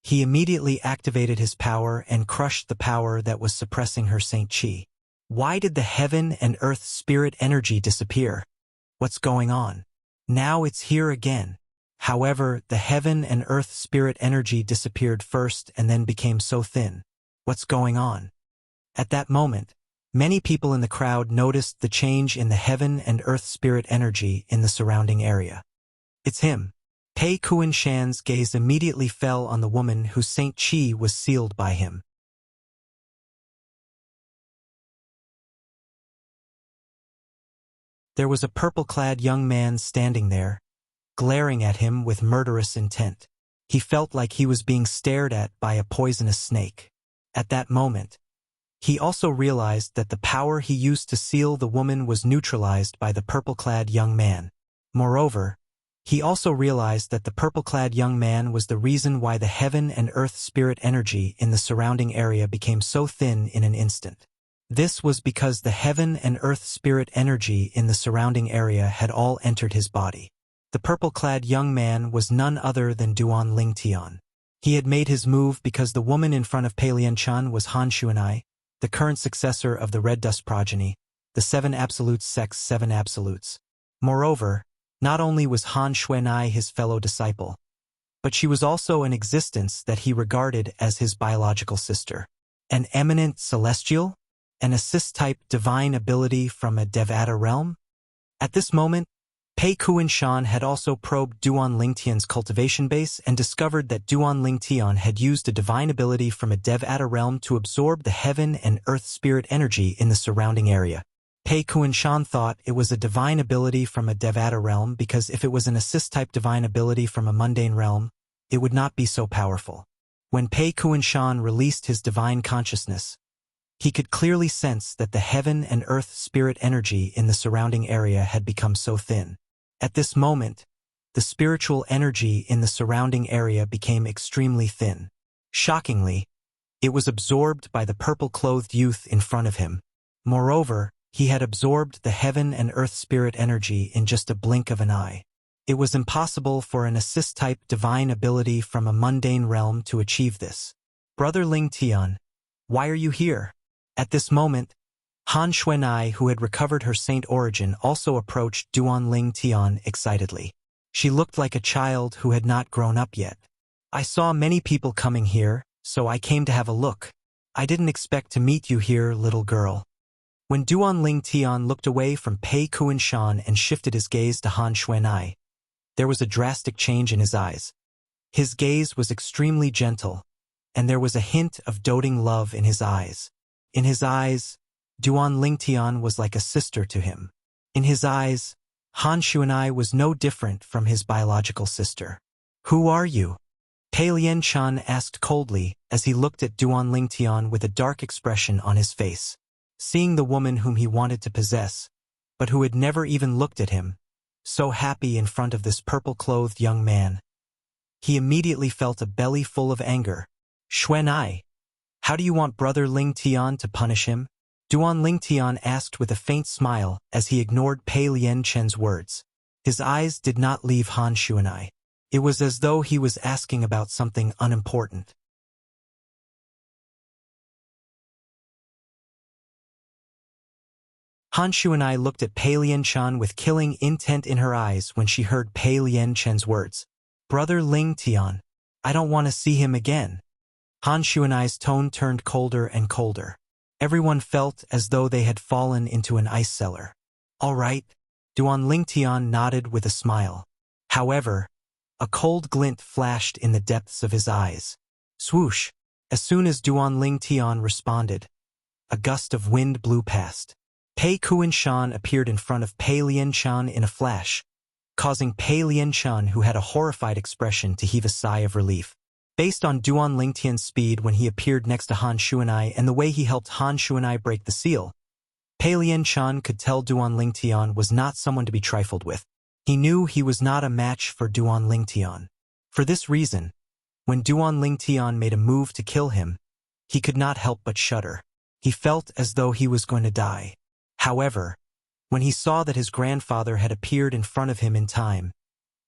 He immediately activated his power and crushed the power that was suppressing her Saint Chi. Why did the heaven and earth spirit energy disappear? What's going on? Now it's here again. However, the heaven and earth spirit energy disappeared first and then became so thin. What's going on? At that moment, many people in the crowd noticed the change in the heaven and earth spirit energy in the surrounding area. It's him. Pei Kunshan's gaze immediately fell on the woman whose Saint Chi was sealed by him. There was a purple-clad young man standing there, glaring at him with murderous intent. He felt like he was being stared at by a poisonous snake. At that moment, he also realized that the power he used to seal the woman was neutralized by the purple-clad young man. Moreover, he also realized that the purple-clad young man was the reason why the heaven and earth spirit energy in the surrounding area became so thin in an instant. This was because the heaven and earth spirit energy in the surrounding area had all entered his body. The purple-clad young man was none other than Duan Ling Tian. He had made his move because the woman in front of Pei Lianchan was Han Xuanai, the current successor of the Red Dust progeny, the 7 Absolutes sect's 7 Absolutes. Moreover, not only was Han Xuanai his fellow disciple, but she was also an existence that he regarded as his biological sister. An eminent celestial? An assist-type divine ability from a Devata realm? At this moment, Pei Kunshan had also probed Duan Lingtian's cultivation base and discovered that Duan Lingtian had used a divine ability from a Devata realm to absorb the heaven and earth spirit energy in the surrounding area. Pei Kunshan thought it was a divine ability from a Devata realm because if it was an assist-type divine ability from a mundane realm, it would not be so powerful. When Pei Kuan-shan released his divine consciousness, he could clearly sense that the heaven and earth spirit energy in the surrounding area had become so thin. At this moment, the spiritual energy in the surrounding area became extremely thin. Shockingly, it was absorbed by the purple-clothed youth in front of him. Moreover, he had absorbed the heaven and earth spirit energy in just a blink of an eye. It was impossible for an assist-type divine ability from a mundane realm to achieve this. Brother Ling Tian, why are you here? At this moment, Han Xuanai, who had recovered her saint origin, also approached Duan Ling Tian excitedly. She looked like a child who had not grown up yet. I saw many people coming here, so I came to have a look. I didn't expect to meet you here, little girl. When Duan Ling Tian looked away from Pei Kuan-shan and shifted his gaze to Han Xuanai, there was a drastic change in his eyes. His gaze was extremely gentle, and there was a hint of doting love in his eyes. In his eyes, Duan Ling Tian was like a sister to him. In his eyes, Han Xuanai was no different from his biological sister. Who are you? Pei Lian-chan asked coldly as he looked at Duan Ling Tian with a dark expression on his face. Seeing the woman whom he wanted to possess, but who had never even looked at him, so happy in front of this purple-clothed young man, he immediately felt a belly full of anger. Xuanai, how do you want Brother Ling Tian to punish him? Duan Ling Tian asked with a faint smile as he ignored Pei Lian-chen's words. His eyes did not leave Han Xuanai. It was as though he was asking about something unimportant. Han Xuanai looked at Pei Lian-chan with killing intent in her eyes when she heard Pei Lian-chen's words. Brother Ling Tian, I don't want to see him again. Han Xuanai's tone turned colder and colder. Everyone felt as though they had fallen into an ice cellar. All right, Duan Ling Tian nodded with a smile. However, a cold glint flashed in the depths of his eyes. Swoosh! As soon as Duan Ling Tian responded, a gust of wind blew past. Pei Kuan-shan appeared in front of Pei Lian-chan in a flash, causing Pei Lian-chan, who had a horrified expression, to heave a sigh of relief. Based on Duan Ling Tian's speed when he appeared next to Han Xuanai and the way he helped Han Xuanai break the seal, Pei Lian-chan could tell Duan Ling Tian was not someone to be trifled with. He knew he was not a match for Duan Ling Tian. For this reason, when Duan Ling Tian made a move to kill him, he could not help but shudder. He felt as though he was going to die. However, when he saw that his grandfather had appeared in front of him in time,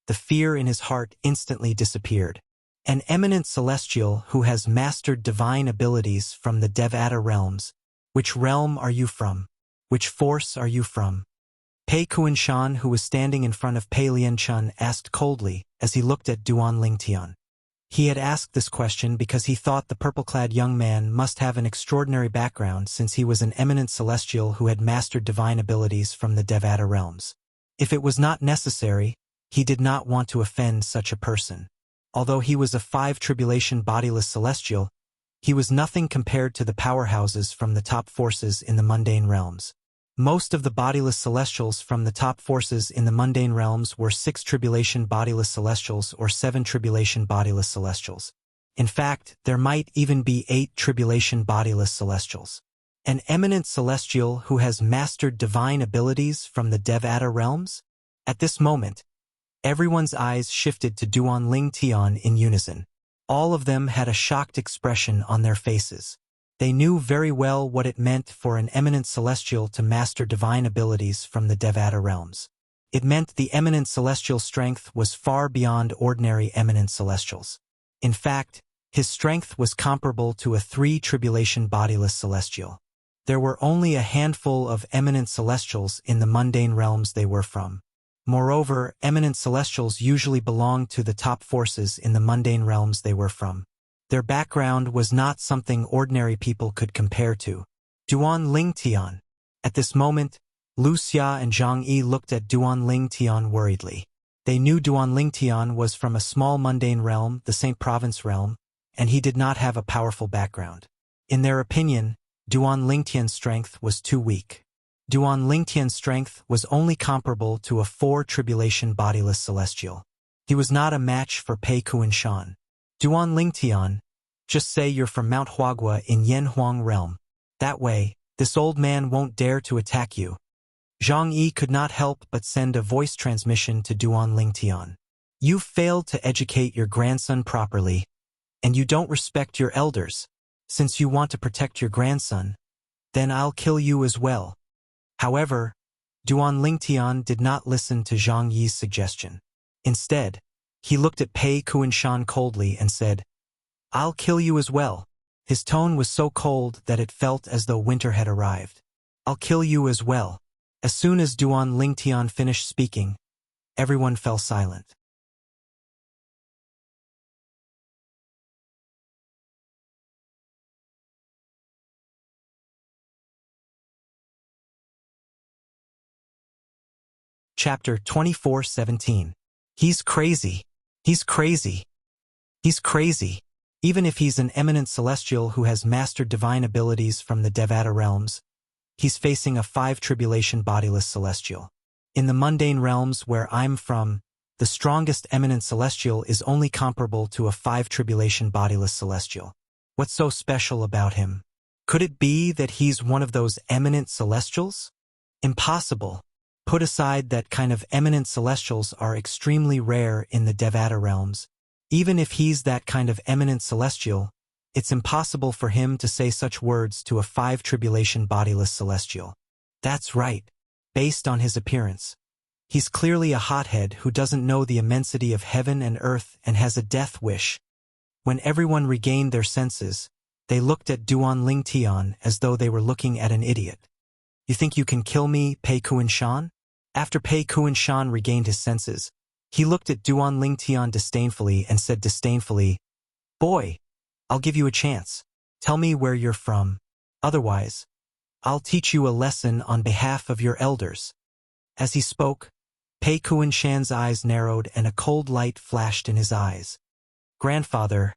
the fear in his heart instantly disappeared. An eminent celestial who has mastered divine abilities from the Devata realms. Which realm are you from? Which force are you from? Pei Kuan-shan, who was standing in front of Pei Lian-chan, asked coldly as he looked at Duan Ling Tian. He had asked this question because he thought the purple-clad young man must have an extraordinary background since he was an eminent celestial who had mastered divine abilities from the Devata realms. If it was not necessary, he did not want to offend such a person. Although he was a 5 tribulation bodiless celestial, he was nothing compared to the powerhouses from the top forces in the mundane realms. Most of the bodiless celestials from the top forces in the mundane realms were 6 tribulation bodiless celestials or 7 tribulation bodiless celestials. In fact, there might even be 8 tribulation bodiless celestials. An eminent celestial who has mastered divine abilities from the Devata realms? At this moment, everyone's eyes shifted to Duan Ling Tian in unison. All of them had a shocked expression on their faces. They knew very well what it meant for an eminent celestial to master divine abilities from the Devata realms. It meant the eminent celestial strength was far beyond ordinary eminent celestials. In fact, his strength was comparable to a 3 tribulation bodiless celestial. There were only a handful of eminent celestials in the mundane realms they were from. Moreover, eminent celestials usually belonged to the top forces in the mundane realms they were from. Their background was not something ordinary people could compare to. Duan Ling Tian. At this moment, Wuxia and Zhang Yi looked at Duan Ling Tian worriedly. They knew Duan Ling Tian was from a small mundane realm, the Saint Province realm, and he did not have a powerful background. In their opinion, Duan Ling Tian's strength was too weak. Duan Ling Tian's strength was only comparable to a 4 tribulation bodiless celestial. He was not a match for Pei Kuan-shan. Duan Ling Tian, Just say you're from Mount Huagua in Yanhuang realm. That way, this old man won't dare to attack you. Zhang Yi could not help but send a voice transmission to Duan Lingtian. You've failed to educate your grandson properly, and you don't respect your elders. Since you want to protect your grandson, then I'll kill you as well. However, Duan Lingtian did not listen to Zhang Yi's suggestion. Instead, he looked at Pei Kunshan coldly and said, I'll kill you as well. His tone was so cold that it felt as though winter had arrived. I'll kill you as well. As soon as Duan Lingtian finished speaking, everyone fell silent. Chapter 24:17. He's crazy. He's crazy. He's crazy. Even if he's an eminent celestial who has mastered divine abilities from the Devata realms, he's facing a 5 tribulation bodiless celestial. In the mundane realms where I'm from, the strongest eminent celestial is only comparable to a 5 tribulation bodiless celestial. What's so special about him? Could it be that he's one of those eminent celestials? Impossible. Put aside that kind of eminent celestials are extremely rare in the Devata realms. Even if he's that kind of eminent celestial, it's impossible for him to say such words to a 5 tribulation bodiless celestial. That's right. Based on his appearance, he's clearly a hothead who doesn't know the immensity of heaven and earth and has a death wish. When everyone regained their senses, they looked at Duan Lingtian as though they were looking at an idiot. You think you can kill me, Pei Kunshan? After Pei Kunshan regained his senses, he looked at Duan Lingtian disdainfully and said disdainfully, Boy, I'll give you a chance. Tell me where you're from. Otherwise, I'll teach you a lesson on behalf of your elders. As he spoke, Pei Kunshan's eyes narrowed and a cold light flashed in his eyes. Grandfather,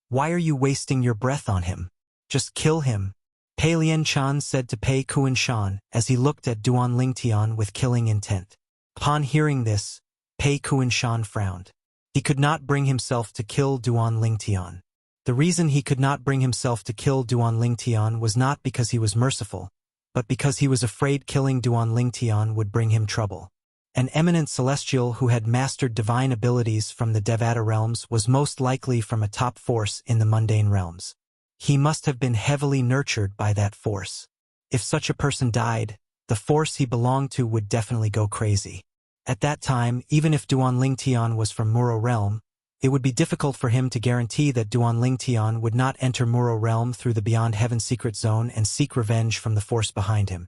why are you wasting your breath on him? Just kill him. Pei Lianchan said to Pei Kunshan as he looked at Duan Lingtian with killing intent. Upon hearing this, Pei Kunshan frowned. He could not bring himself to kill Duan Lingtian. The reason he could not bring himself to kill Duan Lingtian was not because he was merciful, but because he was afraid killing Duan Lingtian would bring him trouble. An eminent celestial who had mastered divine abilities from the Devata realms was most likely from a top force in the mundane realms. He must have been heavily nurtured by that force. If such a person died, the force he belonged to would definitely go crazy. At that time, even if Duan Lingtian was from Muro realm, it would be difficult for him to guarantee that Duan Lingtian would not enter Muro realm through the Beyond Heaven secret zone and seek revenge from the force behind him.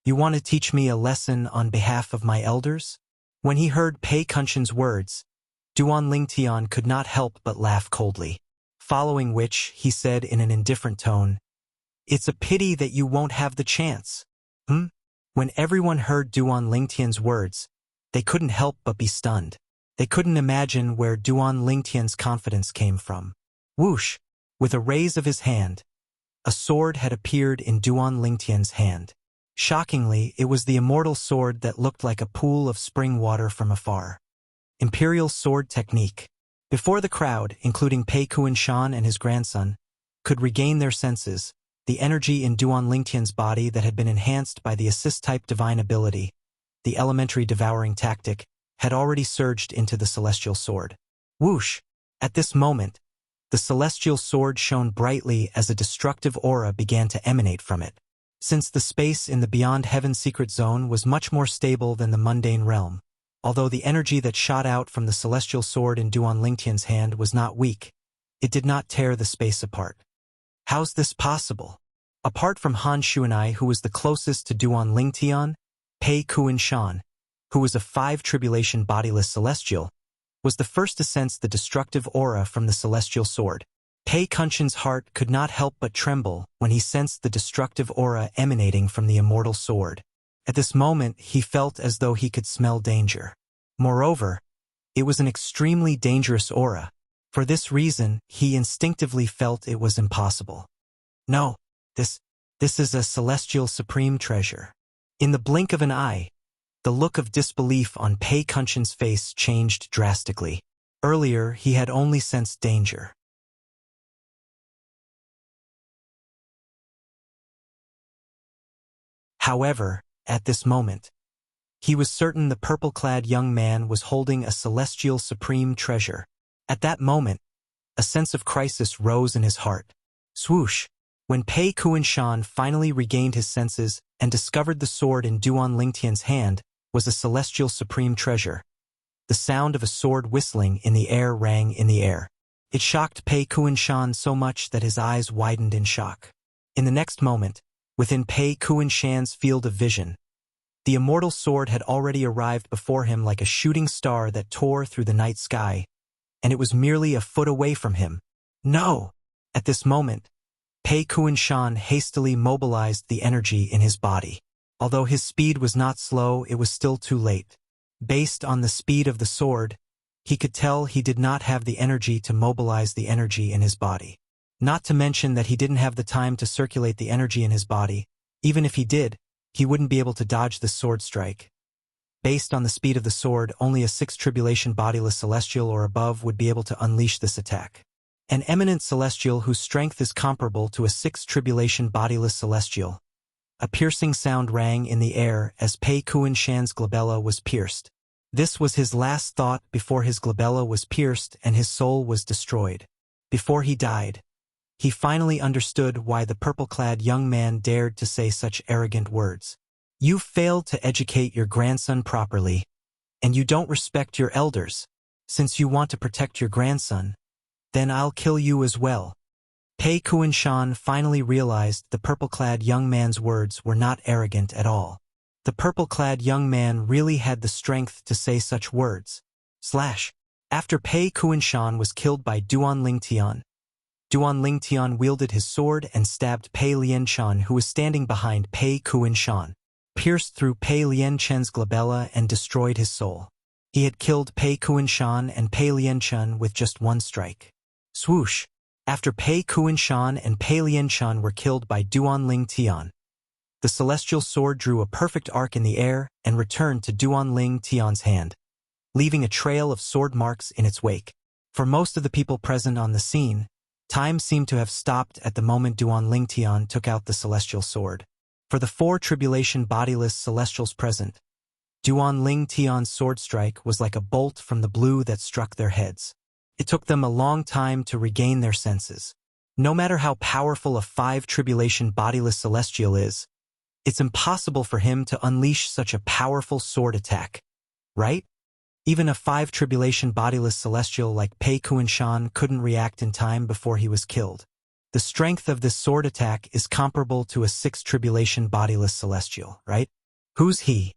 You want to teach me a lesson on behalf of my elders? When he heard Pei Kunshan's words, Duan Lingtian could not help but laugh coldly. Following which, he said in an indifferent tone, It's a pity that you won't have the chance. When everyone heard Duan Lingtian's words, they couldn't help but be stunned. They couldn't imagine where Duan Lingtian's confidence came from. Whoosh! With a raise of his hand, a sword had appeared in Duan Lingtian's hand. Shockingly, it was the immortal sword that looked like a pool of spring water from afar. Imperial sword technique. Before the crowd, including Pei Kunshan and his grandson, could regain their senses, the energy in Duan Lingtian's body that had been enhanced by the assist-type divine ability, the elementary devouring tactic, had already surged into the celestial sword. Whoosh! At this moment, the celestial sword shone brightly as a destructive aura began to emanate from it. Since the space in the Beyond Heaven secret zone was much more stable than the mundane realm, although the energy that shot out from the celestial sword in Duan Lingtian's hand was not weak, it did not tear the space apart. How's this possible? Apart from Han Shuanai, who was the closest to Duan Lingtian, Pei Kunshan, who was a 5 tribulation bodiless celestial, was the first to sense the destructive aura from the celestial sword. Pei Kunshan's heart could not help but tremble when he sensed the destructive aura emanating from the immortal sword. At this moment, he felt as though he could smell danger. Moreover, it was an extremely dangerous aura. For this reason, he instinctively felt it was impossible. No, this is a celestial supreme treasure. In the blink of an eye, the look of disbelief on Pei Kunshan's face changed drastically. Earlier, he had only sensed danger. However, at this moment, he was certain the purple-clad young man was holding a celestial supreme treasure. At that moment, a sense of crisis rose in his heart. Swoosh! When Pei Kuan-shan finally regained his senses and discovered the sword in Duan Lingtian's hand was a celestial supreme treasure. The sound of a sword whistling in the air rang in the air. It shocked Pei Kuan-shan so much that his eyes widened in shock. In the next moment, within Pei Kuan-shan's field of vision, the immortal sword had already arrived before him like a shooting star that tore through the night sky, and it was merely a foot away from him. No! At this moment, Pei Kuan-shan hastily mobilized the energy in his body. Although his speed was not slow, it was still too late. Based on the speed of the sword, he could tell he did not have the energy to mobilize the energy in his body. Not to mention that he didn't have the time to circulate the energy in his body. Even if he did, he wouldn't be able to dodge this sword strike. Based on the speed of the sword, only a 6th tribulation bodiless celestial or above would be able to unleash this attack. An eminent celestial whose strength is comparable to a 6th tribulation bodiless celestial. A piercing sound rang in the air as Pei Kuan-shan's glabella was pierced. This was his last thought before his glabella was pierced and his soul was destroyed. Before he died, he finally understood why the purple-clad young man dared to say such arrogant words. You failed to educate your grandson properly, and you don't respect your elders. Since you want to protect your grandson, then I'll kill you as well. Pei Kuan-shan finally realized the purple-clad young man's words were not arrogant at all. The purple-clad young man really had the strength to say such words. After Pei Kuan-shan was killed by Duan Lingtian, Duan Lingtian wielded his sword and stabbed Pei Lianshan, who was standing behind Pei Kuan-shan, pierced through Pei Lianshan's glabella and destroyed his soul. He had killed Pei Kuan-shan and Pei Lianshan with just one strike. Swoosh! After Pei Kuan-shan and Pei Lianshan were killed by Duan Lingtian, the celestial sword drew a perfect arc in the air and returned to Duan Lingtian's hand, leaving a trail of sword marks in its wake. For most of the people present on the scene, time seemed to have stopped at the moment Duan Lingtian took out the celestial sword. For the 4 tribulation bodiless celestials present, Duan Lingtian's sword strike was like a bolt from the blue that struck their heads. It took them a long time to regain their senses. No matter how powerful a 5 tribulation bodiless celestial is, it's impossible for him to unleash such a powerful sword attack, right? Even a 5 tribulation bodiless celestial like Pei Kuan-shan couldn't react in time before he was killed. The strength of this sword attack is comparable to a 6 tribulation bodiless celestial, right? Who's he?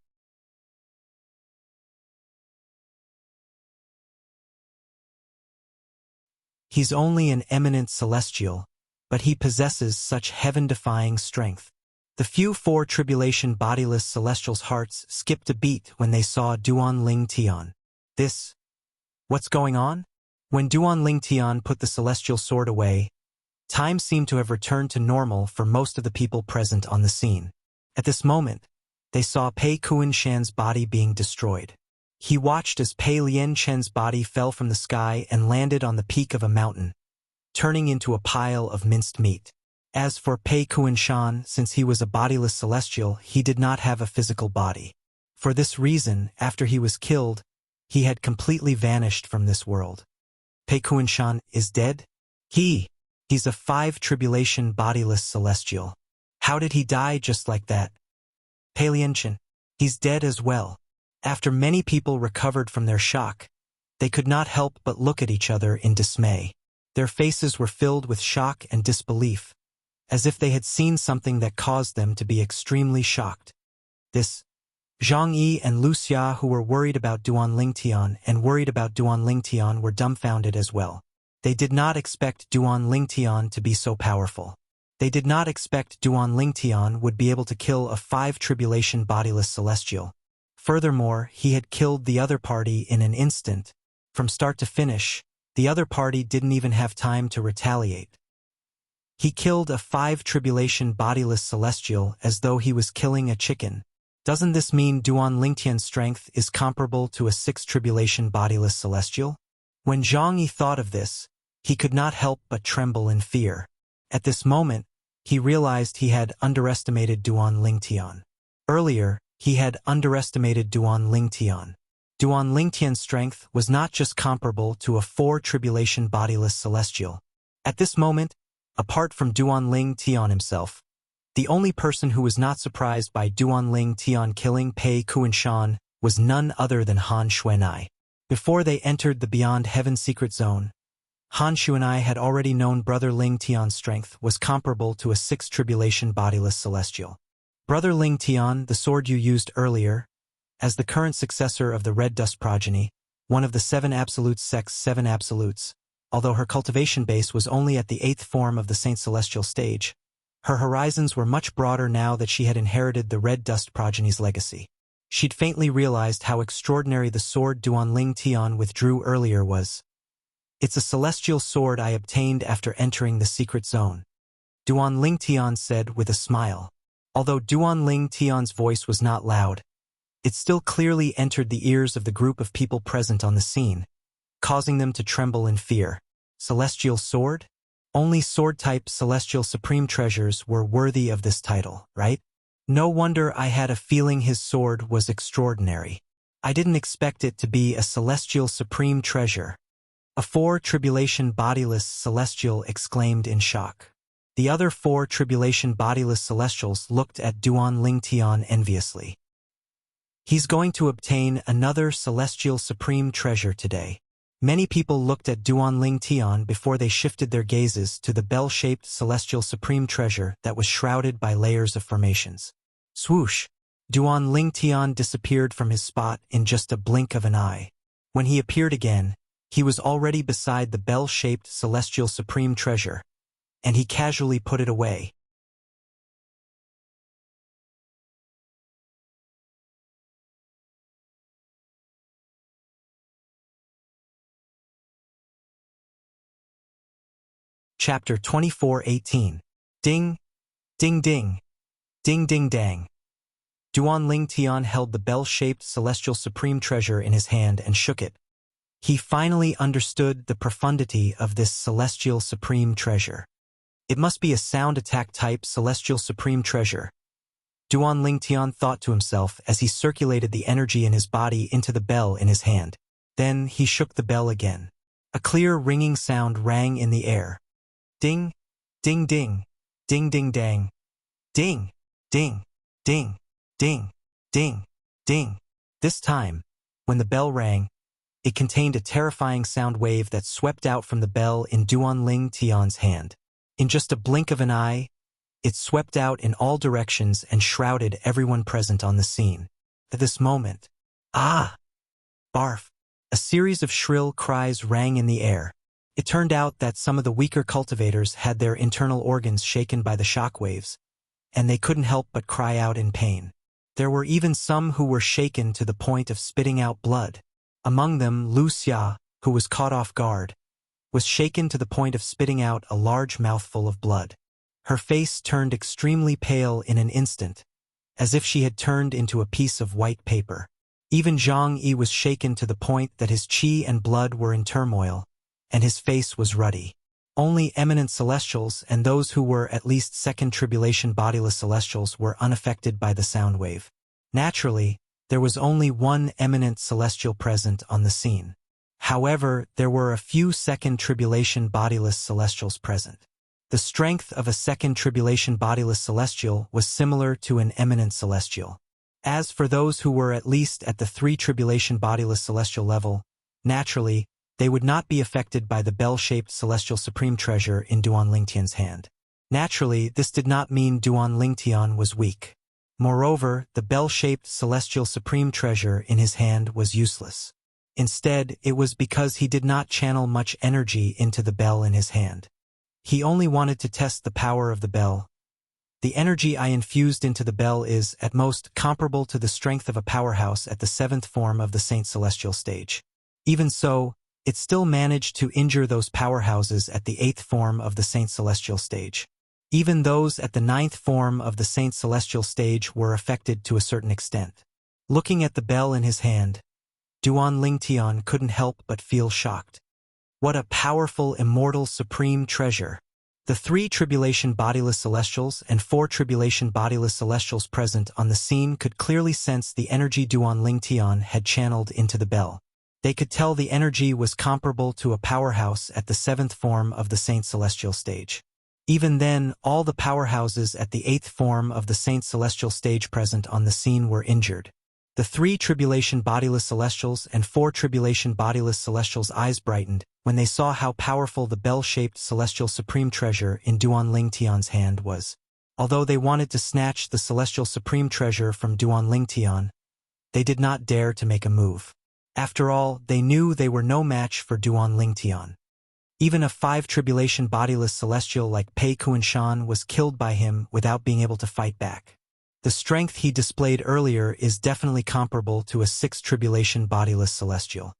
He's only an eminent celestial, but he possesses such heaven-defying strength. The few 4 tribulation bodiless celestials' hearts skipped a beat when they saw Duan Lingtian. What's going on? When Duan Lingtian put the celestial sword away, time seemed to have returned to normal for most of the people present on the scene. At this moment, they saw Pei Kuan-shan's body being destroyed. He watched as Pei Lianshan's body fell from the sky and landed on the peak of a mountain, turning into a pile of minced meat. As for Pei Kuan-shan, since he was a bodiless celestial, he did not have a physical body. For this reason, after he was killed, he had completely vanished from this world. Pei Kuan-shan is dead? He's a 5 tribulation bodiless celestial. How did he die just like that? Pei Lianshan, he's dead as well. After many people recovered from their shock, they could not help but look at each other in dismay. Their faces were filled with shock and disbelief, as if they had seen something that caused them to be extremely shocked. Zhang Yi and Wuxia, who were worried about Duan Lingtian were dumbfounded as well. They did not expect Duan Lingtian to be so powerful. They did not expect Duan Lingtian would be able to kill a 5 tribulation bodiless celestial. Furthermore, he had killed the other party in an instant. From start to finish, the other party didn't even have time to retaliate. He killed a 5 tribulation bodiless celestial as though he was killing a chicken. Doesn't this mean Duan Lingtian's strength is comparable to a 6 tribulation bodiless celestial? When Zhang Yi thought of this, he could not help but tremble in fear. At this moment, he realized he had underestimated Duan Lingtian. Earlier, he had underestimated Duan Lingtian. Duan Lingtian's strength was not just comparable to a four-tribulation bodiless celestial. At this moment, apart from Duan Lingtian himself, the only person who was not surprised by Duan Lingtian killing Pei Kuanshan was none other than Han Xuanai. Before they entered the Beyond Heaven secret zone, Han Xuanai had already known Brother Lingtian's strength was comparable to a six-tribulation bodiless celestial. Brother Lingtian, the sword you used earlier, as the current successor of the Red Dust progeny, one of the seven absolutes sect's seven absolutes, although her cultivation base was only at the eighth form of the Saint Celestial stage, her horizons were much broader now that she had inherited the Red Dust progeny's legacy. She'd faintly realized how extraordinary the sword Duan Lingtian withdrew earlier was. It's a celestial sword I obtained after entering the secret zone, Duan Lingtian said with a smile. Although Duan Lingtian's voice was not loud, it still clearly entered the ears of the group of people present on the scene, causing them to tremble in fear. Celestial sword? Only sword-type celestial supreme treasures were worthy of this title, right? No wonder I had a feeling his sword was extraordinary. I didn't expect it to be a celestial supreme treasure. A four-tribulation bodiless celestial exclaimed in shock. The other four tribulation bodiless celestials looked at Duan Lingtian enviously. He's going to obtain another celestial supreme treasure today. Many people looked at Duan Lingtian before they shifted their gazes to the bell-shaped celestial supreme treasure that was shrouded by layers of formations. Swoosh! Duan Lingtian disappeared from his spot in just a blink of an eye. When he appeared again, he was already beside the bell-shaped celestial supreme treasure, and he casually put it away. Chapter 24:18. Ding, ding ding, ding ding dang. Duan Lingtian held the bell-shaped celestial supreme treasure in his hand and shook it. He finally understood the profundity of this celestial supreme treasure. It must be a sound attack type celestial supreme treasure, Duan Lingtian thought to himself as he circulated the energy in his body into the bell in his hand. Then he shook the bell again. A clear ringing sound rang in the air. Ding, ding ding, ding ding dang. Ding, ding, ding, ding, ding, ding. This time, when the bell rang, it contained a terrifying sound wave that swept out from the bell in Duan Lingtian's hand. In just a blink of an eye, it swept out in all directions and shrouded everyone present on the scene. At this moment, ah! Barf! A series of shrill cries rang in the air. It turned out that some of the weaker cultivators had their internal organs shaken by the shock waves, and they couldn't help but cry out in pain. There were even some who were shaken to the point of spitting out blood. Among them, Wuxia, who was caught off guard, was shaken to the point of spitting out a large mouthful of blood. Her face turned extremely pale in an instant, as if she had turned into a piece of white paper. Even Zhang Yi was shaken to the point that his qi and blood were in turmoil, and his face was ruddy. Only eminent celestials and those who were at least second tribulation bodiless celestials were unaffected by the sound wave. Naturally, there was only one eminent celestial present on the scene. However, there were a few second tribulation bodiless celestials present. The strength of a second tribulation bodiless celestial was similar to an eminent celestial. As for those who were at least at the three tribulation bodiless celestial level, naturally, they would not be affected by the bell-shaped celestial supreme treasure in Duan Lingtian's hand. Naturally, this did not mean Duan Lingtian was weak. Moreover, the bell-shaped celestial supreme treasure in his hand was useless. Instead, it was because he did not channel much energy into the bell in his hand. He only wanted to test the power of the bell. The energy I infused into the bell is, at most, comparable to the strength of a powerhouse at the seventh form of the Saint Celestial stage. Even so, it still managed to injure those powerhouses at the eighth form of the Saint Celestial stage. Even those at the ninth form of the Saint Celestial stage were affected to a certain extent. Looking at the bell in his hand, Duan Lingtian couldn't help but feel shocked. What a powerful, immortal, supreme treasure! The 3 tribulation bodiless celestials and 4 tribulation bodiless celestials present on the scene could clearly sense the energy Duan Ling Tian had channeled into the bell. They could tell the energy was comparable to a powerhouse at the 7th form of the Saint Celestial stage. Even then, all the powerhouses at the 8th form of the Saint Celestial stage present on the scene were injured. The 3 tribulation bodiless celestials and 4 tribulation bodiless celestials' eyes brightened when they saw how powerful the bell-shaped celestial supreme treasure in Duan Ling Tian's hand was. Although they wanted to snatch the celestial supreme treasure from Duan Ling Tian, they did not dare to make a move. After all, they knew they were no match for Duan Ling Tian. Even a 5 tribulation bodiless celestial like Pei Kunshan was killed by him without being able to fight back. The strength he displayed earlier is definitely comparable to a 6 tribulation bodiless celestial.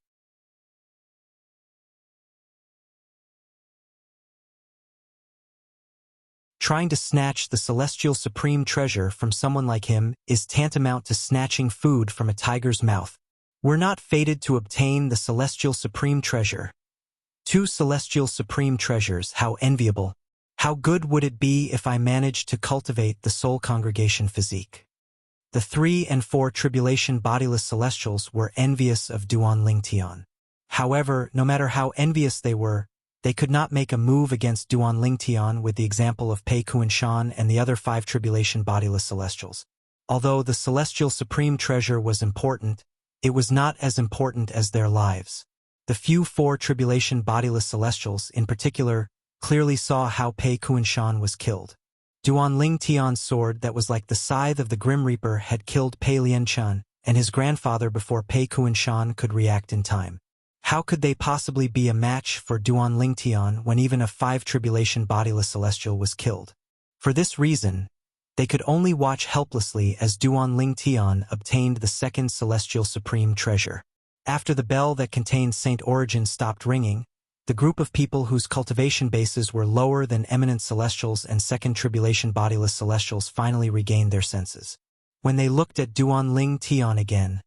Trying to snatch the celestial supreme treasure from someone like him is tantamount to snatching food from a tiger's mouth. We're not fated to obtain the celestial supreme treasure. 2 celestial supreme treasures, how enviable. How good would it be if I managed to cultivate the soul congregation physique? The 3 and 4 tribulation bodiless celestials were envious of Duan Ling Tian. However, no matter how envious they could not make a move against Duan Ling Tian with the example of Pei Kunshan and the other 5 tribulation bodiless celestials. Although the celestial supreme treasure was important, it was not as important as their lives. The few 4 tribulation bodiless celestials, in particular, clearly saw how Pei Kunshan was killed. Duan Ling Tian's sword that was like the scythe of the Grim Reaper had killed Pei Lianchan and his grandfather before Pei Kunshan could react in time. How could they possibly be a match for Duan Ling Tian when even a 5 tribulation bodiless celestial was killed? For this reason, they could only watch helplessly as Duan Ling Tian obtained the 2nd celestial supreme treasure. After the bell that contained Saint Origin stopped ringing, the group of people whose cultivation bases were lower than eminent celestials and 2nd tribulation bodiless celestials finally regained their senses. When they looked at Duan Ling Tian again,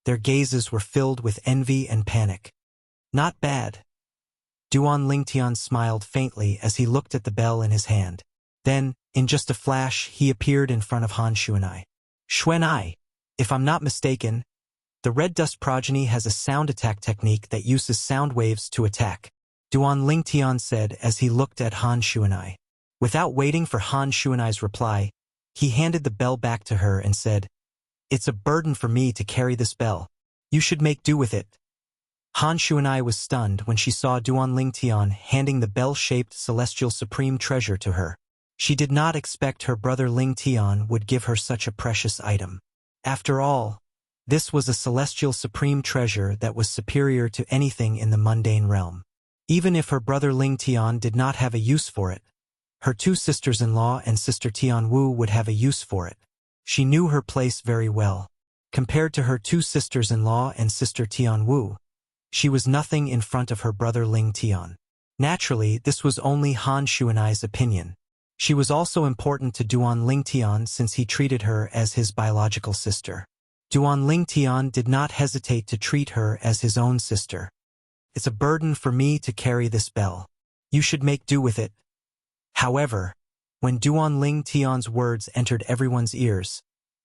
their gazes were filled with envy and panic. Not bad. Duan Ling Tian smiled faintly as he looked at the bell in his hand. Then, in just a flash, he appeared in front of Han Xuanai. Xuanai, if I'm not mistaken, the Red Dust progeny has a sound attack technique that uses sound waves to attack, Duan Ling Tian said as he looked at Han Xuanai. Without waiting for Han Xuanai's reply, he handed the bell back to her and said, "It's a burden for me to carry this bell. You should make do with it." Han Xuanai was stunned when she saw Duan Ling Tian handing the bell-shaped celestial supreme treasure to her. She did not expect her brother Ling Tian would give her such a precious item. After all, this was a celestial supreme treasure that was superior to anything in the mundane realm. Even if her brother Ling Tian did not have a use for it, her 2 sisters-in-law and sister Tian Wu would have a use for it. She knew her place very well. Compared to her 2 sisters-in-law and sister Tian Wu, she was nothing in front of her brother Ling Tian. Naturally, this was only Han Xuanai's opinion. She was also important to Duan Ling Tian since he treated her as his biological sister. Duan Ling Tian did not hesitate to treat her as his own sister. "It's a burden for me to carry this bell. You should make do with it." However, when Duan Ling Tian's words entered everyone's ears,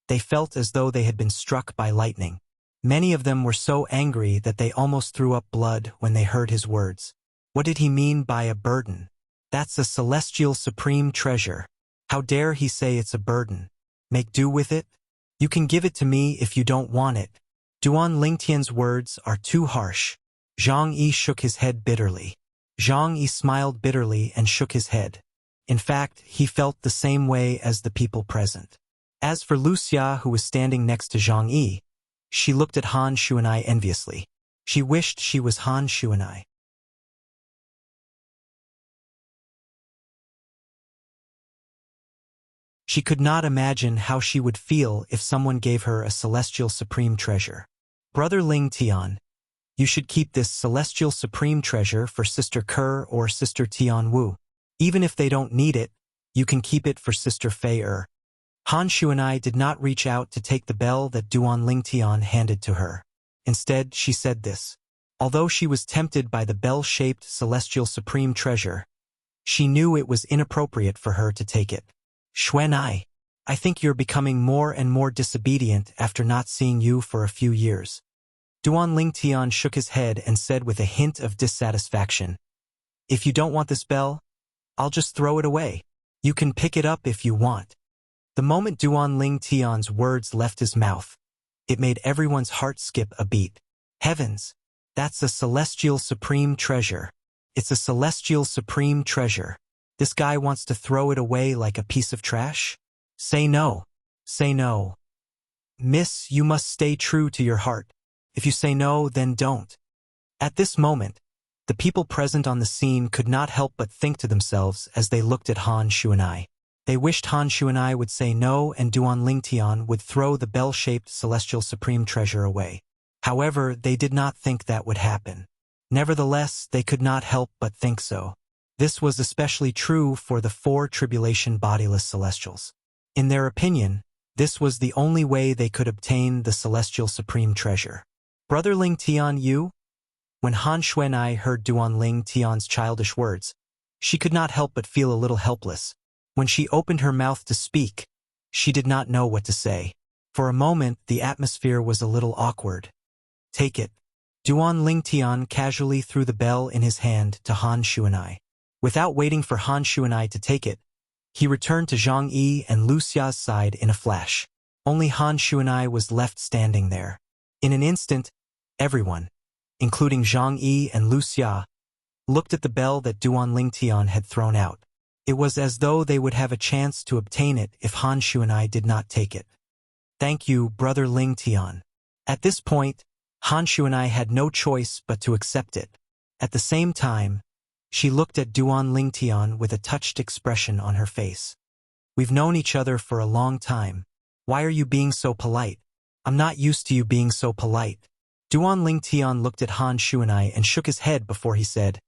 they felt as though they had been struck by lightning. Many of them were so angry that they almost threw up blood when they heard his words. What did he mean by a burden? That's a celestial supreme treasure. How dare he say it's a burden? Make do with it? You can give it to me if you don't want it. Duan Ling Tian's words are too harsh. Zhang Yi shook his head bitterly. Zhang Yi smiled bitterly and shook his head. In fact, he felt the same way as the people present. As for Wuxia, who was standing next to Zhang Yi, she looked at Han Xuanai enviously. She wished she was Han Xuanai. She could not imagine how she would feel if someone gave her a celestial supreme treasure. "Brother Ling Tian, you should keep this celestial supreme treasure for Sister Ke or Sister Tian Wu. Even if they don't need it, you can keep it for Sister Fei Er." Han Xuanai did not reach out to take the bell that Duan Ling Tian handed to her. Instead, she said this. Although she was tempted by the bell-shaped celestial supreme treasure, She knew it was inappropriate for her to take it. Xuan, I think you're becoming more and more disobedient after not seeing you for a few years. Duan Lingtian shook his head and said with a hint of dissatisfaction, If you don't want this bell, I'll just throw it away. You can pick it up if you want. The moment Duan Lingtian's words left his mouth, it made everyone's heart skip a beat. Heavens! That's a celestial supreme treasure. It's a celestial supreme treasure. This guy wants to throw it away like a piece of trash? Say no. Say no. Miss, you must stay true to your heart. If you say no, then don't. At this moment, the people present on the scene could not help but think to themselves as they looked at Han Xuanai. They wished Han Xuanai would say no and Duan Lingtian would throw the bell-shaped celestial supreme treasure away. However, they did not think that would happen. Nevertheless, they could not help but think so. This was especially true for the 4 tribulation bodiless celestials. In their opinion, this was the only way they could obtain the celestial supreme treasure. Brother Lingtian, you? When Han Xuanai heard Duan Lingtian's childish words, she could not help but feel a little helpless. When she opened her mouth to speak, she did not know what to say. For a moment, the atmosphere was a little awkward. Take it. Duan Lingtian casually threw the bell in his hand to Han Xuanai. Without waiting for Han Xuanai to take it, he returned to Zhang Yi and Luxia's side in a flash. Only Han Xuanai was left standing there. In an instant, everyone, including Zhang Yi and Luxia, looked at the bell that Duan Lingtian had thrown out. It was as though they would have a chance to obtain it if Han Xuanai did not take it. Thank you, Brother Lingtian. At this point, Han Xuanai had no choice but to accept it. At the same time, she looked at Duan Lingtian with a touched expression on her face. We've known each other for a long time. Why are you being so polite? I'm not used to you being so polite. Duan Lingtian looked at Han Xuanai and shook his head before he said,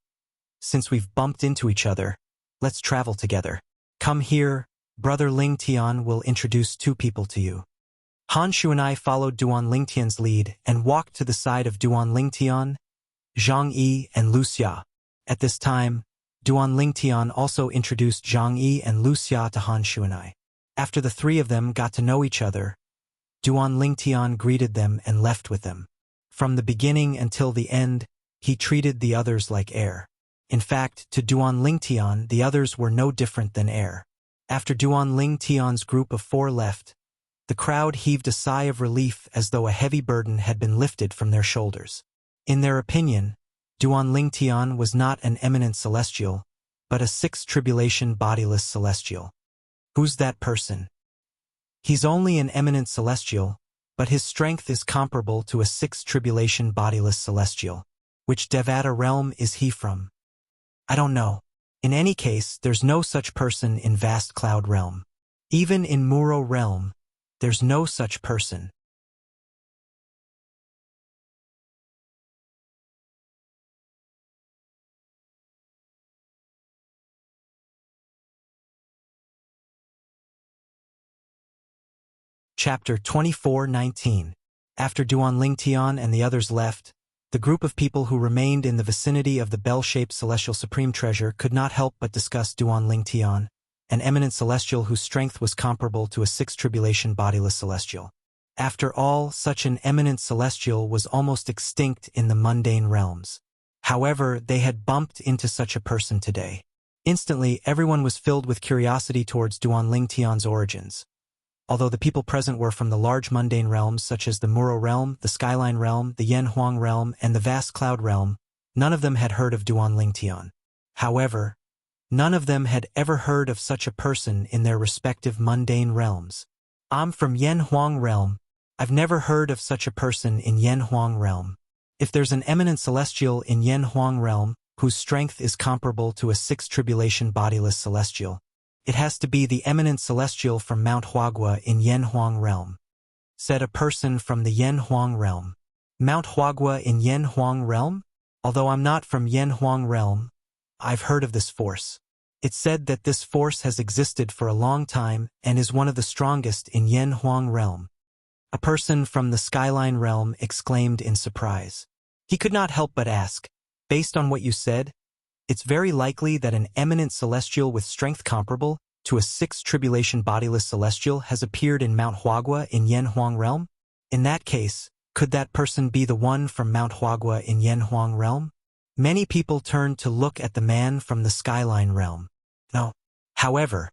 Since we've bumped into each other, let's travel together. Come here, Brother Lingtian will introduce 2 people to you. Han Xuanai followed Duan Lingtian's lead and walked to the side of Duan Lingtian, Zhang Yi, and Luxia. At this time, Duan Lingtian also introduced Zhang Yi and Luxia to Han Xuanai. After the 3 of them got to know each other, Duan Lingtian greeted them and left with them. From the beginning until the end, he treated the others like air. In fact, to Duan Lingtian, the others were no different than air. After Duan Lingtian's group of 4 left, the crowd heaved a sigh of relief as though a heavy burden had been lifted from their shoulders. In their opinion, Duan Lingtian was not an eminent celestial, but a 6th tribulation bodiless celestial. Who's that person? He's only an eminent celestial, but his strength is comparable to a 6th tribulation bodiless celestial. Which Devata realm is he from? I don't know. In any case, there's no such person in Vast Cloud realm. Even in Muro realm, there's no such person. Chapter 24:19. After Duan Lingtian and the others left, the group of people who remained in the vicinity of the bell-shaped celestial supreme treasure could not help but discuss Duan Lingtian, an eminent celestial whose strength was comparable to a 6th tribulation bodiless celestial. After all, such an eminent celestial was almost extinct in the mundane realms. However, they had bumped into such a person today. Instantly, everyone was filled with curiosity towards Duan Lingtian's origins. Although the people present were from the large mundane realms such as the Muro realm, the Skyline realm, the Yanhuang realm, and the Vast Cloud realm, none of them had heard of Duan Lingtian. However, none of them had ever heard of such a person in their respective mundane realms. I'm from Yanhuang realm. I've never heard of such a person in Yanhuang realm. If there's an eminent celestial in Yanhuang realm, whose strength is comparable to a 6th tribulation bodiless celestial, it has to be the eminent celestial from Mount Huagua in Yanhuang realm. Said a person from the Yanhuang realm. Mount Huagua in Yanhuang realm? Although I'm not from Yanhuang realm, I've heard of this force. It's said that this force has existed for a long time and is one of the strongest in Yanhuang realm. A person from the Skyline realm exclaimed in surprise. He could not help but ask, based on what you said, It's very likely that an eminent celestial with strength comparable to a sixth tribulation bodiless celestial has appeared in Mount Huagua in Yanhuang realm. In that case, could that person be the one from Mount Huagua in Yanhuang realm? Many people turned to look at the man from the Skyline realm. No. However,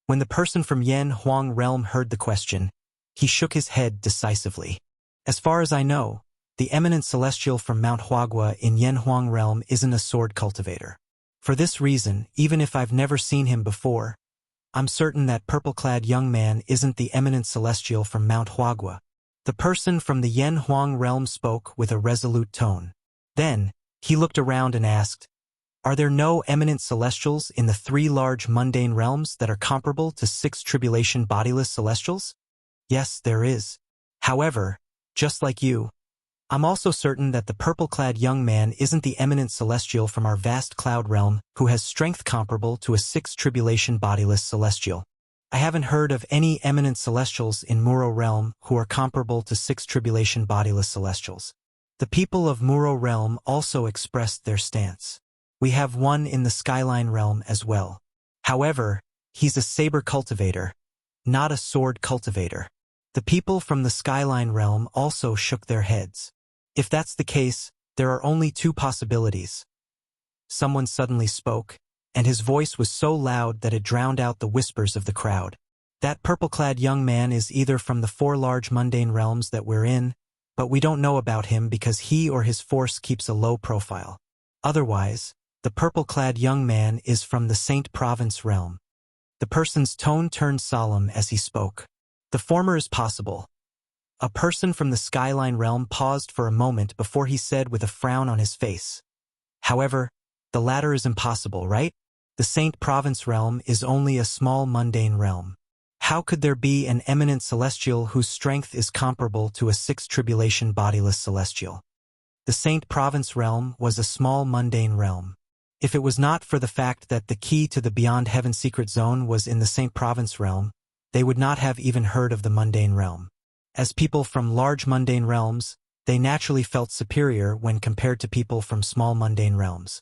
when the person from Yanhuang realm heard the question, he shook his head decisively. As far as I know, the eminent celestial from Mount Huagua in Yanhuang realm isn't a sword cultivator. For this reason, even if I've never seen him before, I'm certain that purple-clad young man isn't the eminent celestial from Mount Huagua. The person from the Yanhuang realm spoke with a resolute tone. Then, he looked around and asked, "Are there no eminent celestials in the three large mundane realms that are comparable to six tribulation bodiless celestials?" "Yes, there is. However, just like you, I'm also certain that the purple-clad young man isn't the eminent celestial from our vast cloud realm who has strength comparable to a six tribulation bodiless celestial. I haven't heard of any eminent celestials in Muro realm who are comparable to six tribulation bodiless celestials." The people of Muro realm also expressed their stance. "We have one in the Skyline realm as well. However, he's a saber cultivator, not a sword cultivator." The people from the Skyline realm also shook their heads. If that's the case, there are only two possibilities. Someone suddenly spoke, and his voice was so loud that it drowned out the whispers of the crowd. "That purple-clad young man is either from the four large mundane realms that we're in, but we don't know about him because he or his force keeps a low profile. Otherwise, the purple-clad young man is from the Saint Province realm." The person's tone turned solemn as he spoke. "The former is possible." A person from the Skyline realm paused for a moment before he said with a frown on his face, "However, the latter is impossible, right? The Saint Province realm is only a small mundane realm. How could there be an eminent celestial whose strength is comparable to a sixth tribulation bodiless celestial?" The Saint Province realm was a small mundane realm. If it was not for the fact that the key to the Beyond Heaven secret zone was in the Saint Province realm, they would not have even heard of the mundane realm. As people from large mundane realms, they naturally felt superior when compared to people from small mundane realms.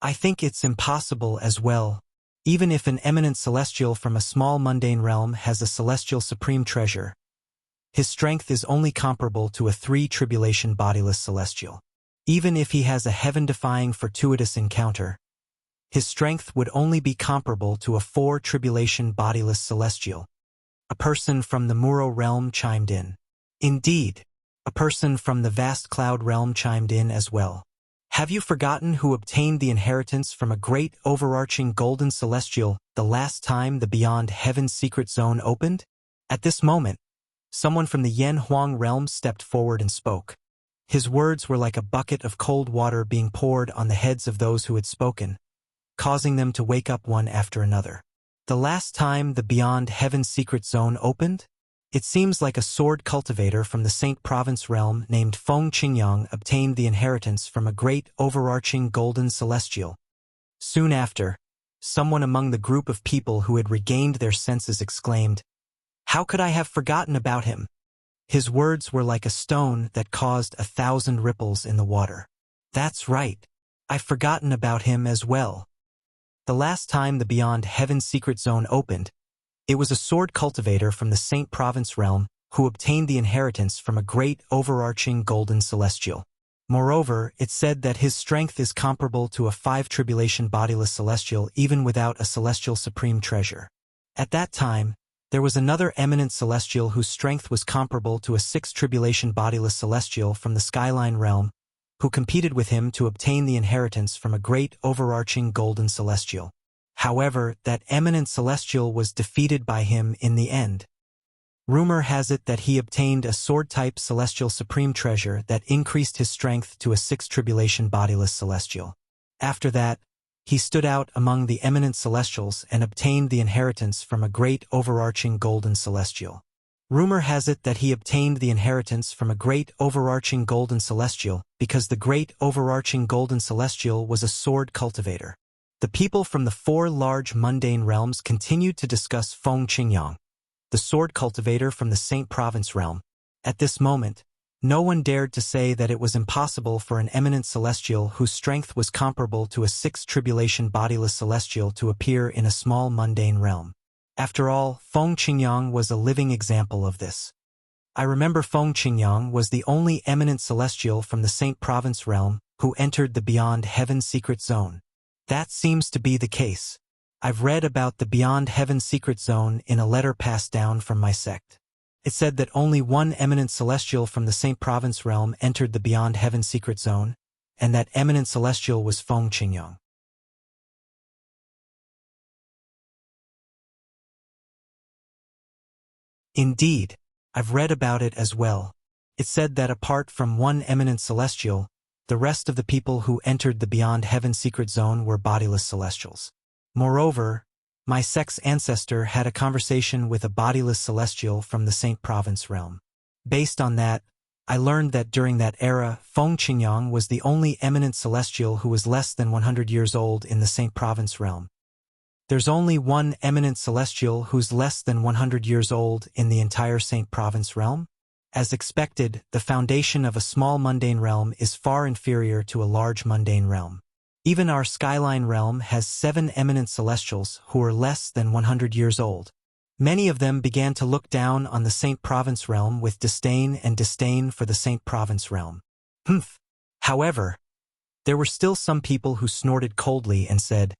I think it's impossible as well. Even if an eminent celestial from a small mundane realm has a celestial supreme treasure, his strength is only comparable to a three tribulation bodiless celestial. Even if he has a heaven-defying fortuitous encounter, his strength would only be comparable to a four tribulation bodiless celestial. A person from the Muro realm chimed in. Indeed, a person from the vast cloud realm chimed in as well. "Have you forgotten who obtained the inheritance from a great overarching golden celestial the last time the Beyond Heaven secret zone opened?" At this moment, someone from the Yanhuang realm stepped forward and spoke. His words were like a bucket of cold water being poured on the heads of those who had spoken, causing them to wake up one after another. "The last time the Beyond Heaven secret zone opened? It seems like a sword cultivator from the Saint Province realm named Feng Qingyang obtained the inheritance from a great overarching golden celestial." Soon after, someone among the group of people who had regained their senses exclaimed, "How could I have forgotten about him?" His words were like a stone that caused 1,000 ripples in the water. "That's right. I've forgotten about him as well. The last time the Beyond Heaven secret zone opened, it was a sword cultivator from the Saint Province realm who obtained the inheritance from a great overarching golden celestial. Moreover, it said that his strength is comparable to a five tribulation bodiless celestial even without a celestial supreme treasure. At that time, there was another eminent celestial whose strength was comparable to a six tribulation bodiless celestial from the Skyline realm, who competed with him to obtain the inheritance from a great overarching golden celestial. However, that eminent celestial was defeated by him in the end. Rumor has it that he obtained a sword-type celestial supreme treasure that increased his strength to a six tribulation bodiless celestial. After that, he stood out among the eminent celestials and obtained the inheritance from a great overarching golden celestial. Rumor has it that he obtained the inheritance from a great overarching golden celestial because the great overarching golden celestial was a sword cultivator. The people from the four large mundane realms continued to discuss Feng Qingyang, the sword cultivator from the Saint Province realm. At this moment, No one dared to say that it was impossible for an eminent celestial whose strength was comparable to a sixth tribulation bodiless celestial to appear in a small mundane realm. After all, Feng Qingyang was a living example of this. I remember Feng Qingyang was the only eminent celestial from the Saint Province realm who entered the Beyond Heaven secret zone. That seems to be the case. I've read about the Beyond Heaven secret zone in a letter passed down from my sect. It said that only one eminent celestial from the Saint Province realm entered the Beyond Heaven secret zone, and that eminent celestial was Feng Qingyang. Indeed, I've read about it as well. It said that apart from one eminent celestial, the rest of the people who entered the Beyond Heaven secret zone were bodiless celestials. Moreover, my sect's ancestor had a conversation with a bodiless celestial from the Saint Province realm. Based on that, I learned that during that era, Feng Qingyang was the only eminent celestial who was less than 100 years old in the Saint Province realm. There's only one eminent celestial who's less than 100 years old in the entire Saint Province realm? As expected, the foundation of a small mundane realm is far inferior to a large mundane realm. Even our Skyline realm has 7 eminent celestials who are less than 100 years old. Many of them began to look down on the Saint Province realm with disdain for the Saint Province realm. However, there were still some people who snorted coldly and said,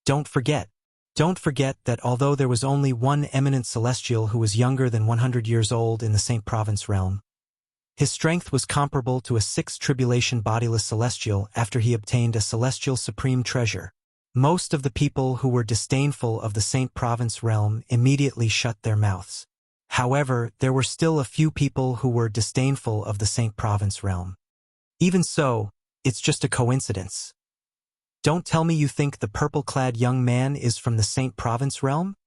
Don't forget that although there was only one eminent celestial who was younger than 100 years old in the Saint Province realm, his strength was comparable to a sixth tribulation bodiless celestial after he obtained a celestial supreme treasure. Most of the people who were disdainful of the Saint Province realm immediately shut their mouths. However, there were still a few people who were disdainful of the Saint Province realm. Even so, it's just a coincidence. Don't tell me you think the purple-clad young man is from the Saint Province realm?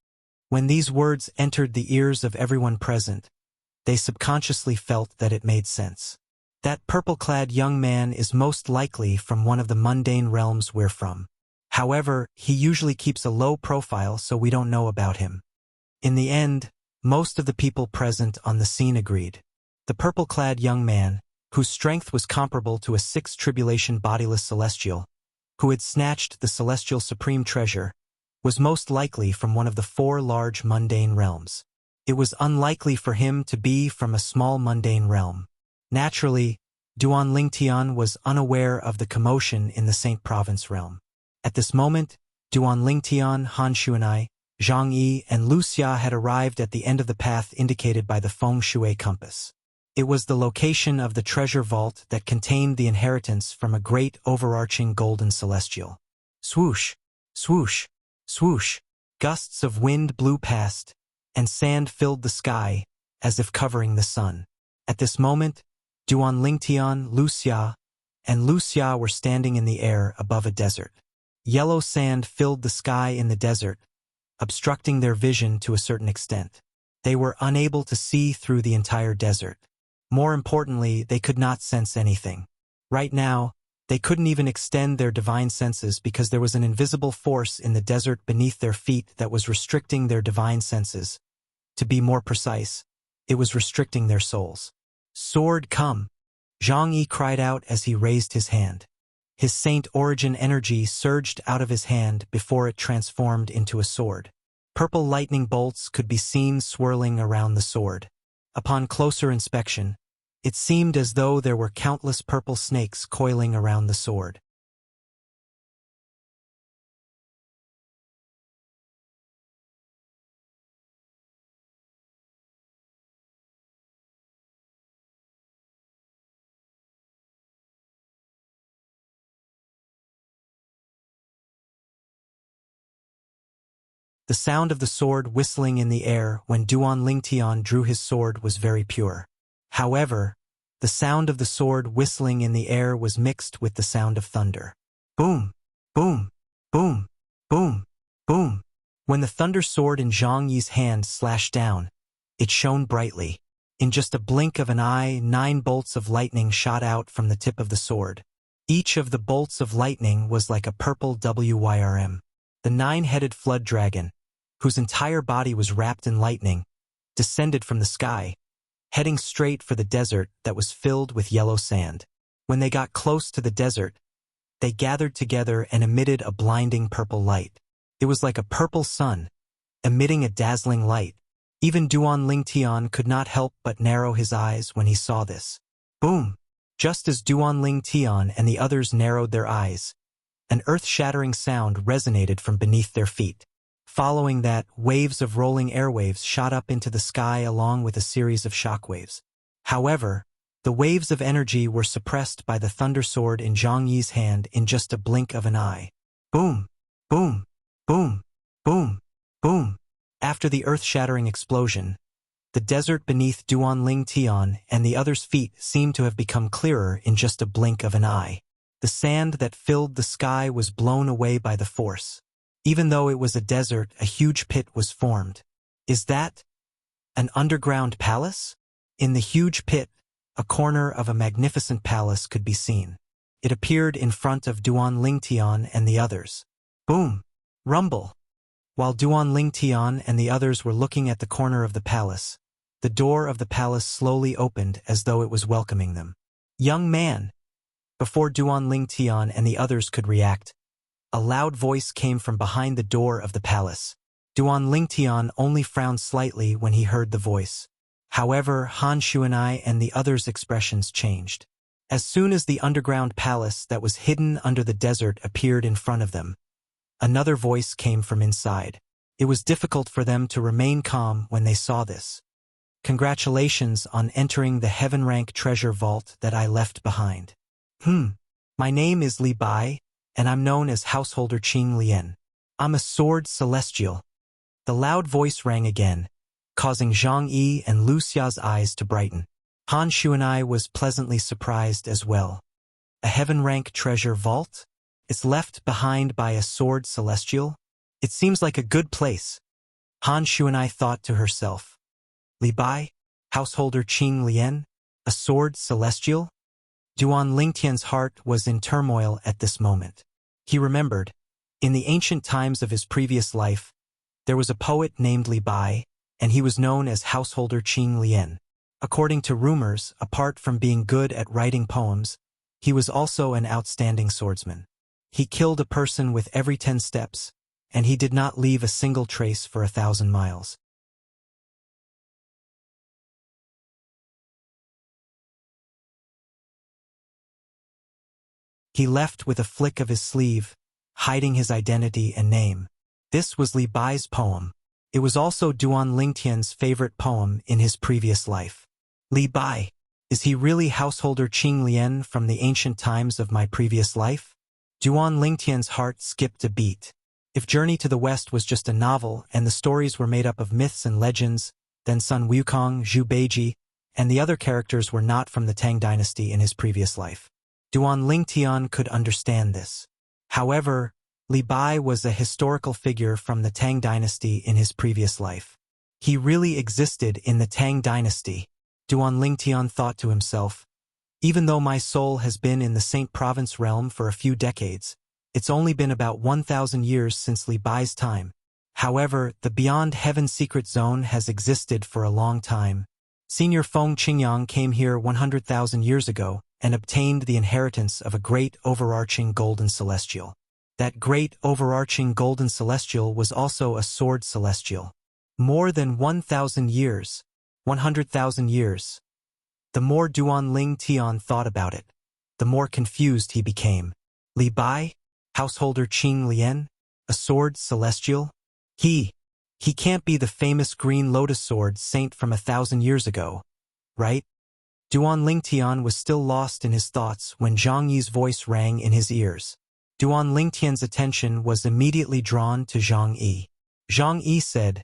When these words entered the ears of everyone present, they subconsciously felt that it made sense. That purple-clad young man is most likely from one of the mundane realms we're from. However, he usually keeps a low profile, so we don't know about him. In the end, most of the people present on the scene agreed. The purple-clad young man, whose strength was comparable to a sixth tribulation bodiless celestial, who had snatched the celestial supreme treasure, was most likely from one of the 4 large mundane realms. It was unlikely for him to be from a small mundane realm. Naturally, Duan Lingtian was unaware of the commotion in the Saint Province realm. At this moment, Duan Lingtian, Han Xuanai, Zhang Yi, and Wuxia had arrived at the end of the path indicated by the feng shui compass. It was the location of the treasure vault that contained the inheritance from a great overarching golden celestial. Swoosh, swoosh, swoosh, gusts of wind blew past, and sand filled the sky, as if covering the sun. At this moment, Duan Lingtian, and Wuxia were standing in the air above a desert. Yellow sand filled the sky in the desert, obstructing their vision to a certain extent. They were unable to see through the entire desert. More importantly, they could not sense anything. Right now, they couldn't even extend their divine senses because there was an invisible force in the desert beneath their feet that was restricting their divine senses. To be more precise, it was restricting their souls. Sword, come! Zhang Yi cried out as he raised his hand. His saint origin energy surged out of his hand before it transformed into a sword. Purple lightning bolts could be seen swirling around the sword. Upon closer inspection, it seemed as though there were countless purple snakes coiling around the sword. The sound of the sword whistling in the air when Duan Lingtian drew his sword was very pure. However, the sound of the sword whistling in the air was mixed with the sound of thunder. Boom, boom, boom, boom, boom. When the thunder sword in Zhang Yi's hand slashed down, it shone brightly. In just a blink of an eye, 9 bolts of lightning shot out from the tip of the sword. Each of the bolts of lightning was like a purple WYRM. The 9-headed flood dragon, whose entire body was wrapped in lightning, descended from the sky, heading straight for the desert that was filled with yellow sand. When they got close to the desert, they gathered together and emitted a blinding purple light. It was like a purple sun, emitting a dazzling light. Even Duan Lingtian could not help but narrow his eyes when he saw this. Boom! Just as Duan Lingtian and the others narrowed their eyes, an earth-shattering sound resonated from beneath their feet. Following that, waves of rolling airwaves shot up into the sky along with a series of shockwaves. However, the waves of energy were suppressed by the thunder sword in Zhang Yi's hand in just a blink of an eye. Boom! Boom! Boom! Boom! Boom! After the earth-shattering explosion, the desert beneath Duan Lingtian and the others' feet seemed to have become clearer in just a blink of an eye. The sand that filled the sky was blown away by the force. Even though it was a desert, a huge pit was formed. Is that an underground palace? In the huge pit, a corner of a magnificent palace could be seen. It appeared in front of Duan Lingtian and the others. Boom! Rumble! While Duan Lingtian and the others were looking at the corner of the palace, the door of the palace slowly opened as though it was welcoming them. Young man! Before Duan Lingtian and the others could react, a loud voice came from behind the door of the palace. Duan Lingtian only frowned slightly when he heard the voice. However, Han Xuanai and the others' expressions changed. As soon as the underground palace that was hidden under the desert appeared in front of them, another voice came from inside. It was difficult for them to remain calm when they saw this. Congratulations on entering the heaven-rank treasure vault that I left behind. My name is Li Bai, and I'm known as Householder Qing Lian. I'm a sword celestial. The loud voice rang again, causing Zhang Yi and Lu Xia's eyes to brighten. Han Xuanai was pleasantly surprised as well. A heaven-rank treasure vault? It's left behind by a sword celestial? It seems like a good place. Han Xuanai thought to herself. Li Bai, Householder Qing Lian, a sword celestial? Duan Lingtian's heart was in turmoil at this moment. He remembered, in the ancient times of his previous life, there was a poet named Li Bai, and he was known as Householder Qing Lian. According to rumors, apart from being good at writing poems, he was also an outstanding swordsman. He killed a person with every 10 steps, and he did not leave a single trace for 1,000 miles. He left with a flick of his sleeve, hiding his identity and name. This was Li Bai's poem. It was also Duan Lingtian's favorite poem in his previous life. Li Bai, is he really Householder Qing Lian from the ancient times of my previous life? Duan Lingtian's heart skipped a beat. If Journey to the West was just a novel and the stories were made up of myths and legends, then Sun Wukong, Zhu Beiji, and the other characters were not from the Tang dynasty in his previous life. Duan Lingtian could understand this. However, Li Bai was a historical figure from the Tang dynasty in his previous life. He really existed in the Tang dynasty, Duan Lingtian thought to himself. Even though my soul has been in the Saint Province realm for a few decades, it's only been about 1,000 years since Li Bai's time. However, the Beyond Heaven secret zone has existed for a long time. Senior Feng Qingyang came here 100,000 years ago and obtained the inheritance of a great overarching golden celestial. That great overarching golden celestial was also a sword celestial. More than 1,000 years, 100,000 years. The more Duan Lingtian thought about it, the more confused he became. Li Bai, Householder Qing Lian, a sword celestial? He can't be the famous green lotus sword saint from 1,000 years ago, right? Duan Lingtian was still lost in his thoughts when Zhang Yi's voice rang in his ears. Duan Lingtian's attention was immediately drawn to Zhang Yi. Zhang Yi said,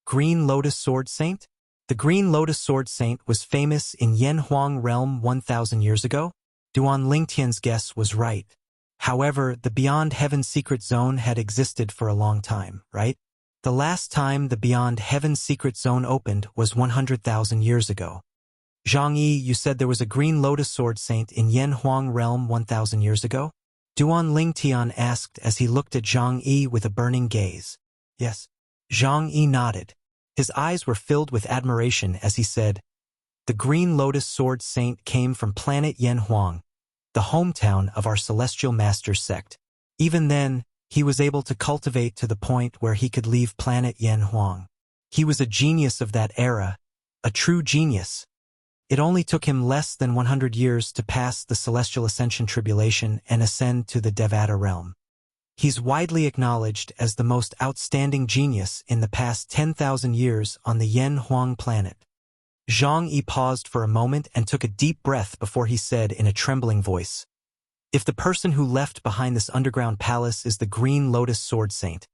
Green Lotus Sword Saint? The Green Lotus Sword Saint was famous in Yanhuang realm 1,000 years ago? Duan Lingtian's guess was right. However, the Beyond Heaven secret zone had existed for a long time, right? The last time the Beyond Heaven secret zone opened was 100,000 years ago. Zhang Yi, you said there was a Green Lotus Sword Saint in Yanhuang realm 1,000 years ago? Duan Lingtian asked as he looked at Zhang Yi with a burning gaze. Yes. Zhang Yi nodded. His eyes were filled with admiration as he said, The Green Lotus Sword Saint came from planet Yanhuang, the hometown of our Celestial Masters sect. Even then, he was able to cultivate to the point where he could leave planet Yanhuang. He was a genius of that era, a true genius. It only took him less than 100 years to pass the Celestial Ascension Tribulation and ascend to the Devata realm. He's widely acknowledged as the most outstanding genius in the past 10,000 years on the Yanhuang planet. Zhang Yi paused for a moment and took a deep breath before he said in a trembling voice, "If the person who left behind this underground palace is the Green Lotus Sword Saint,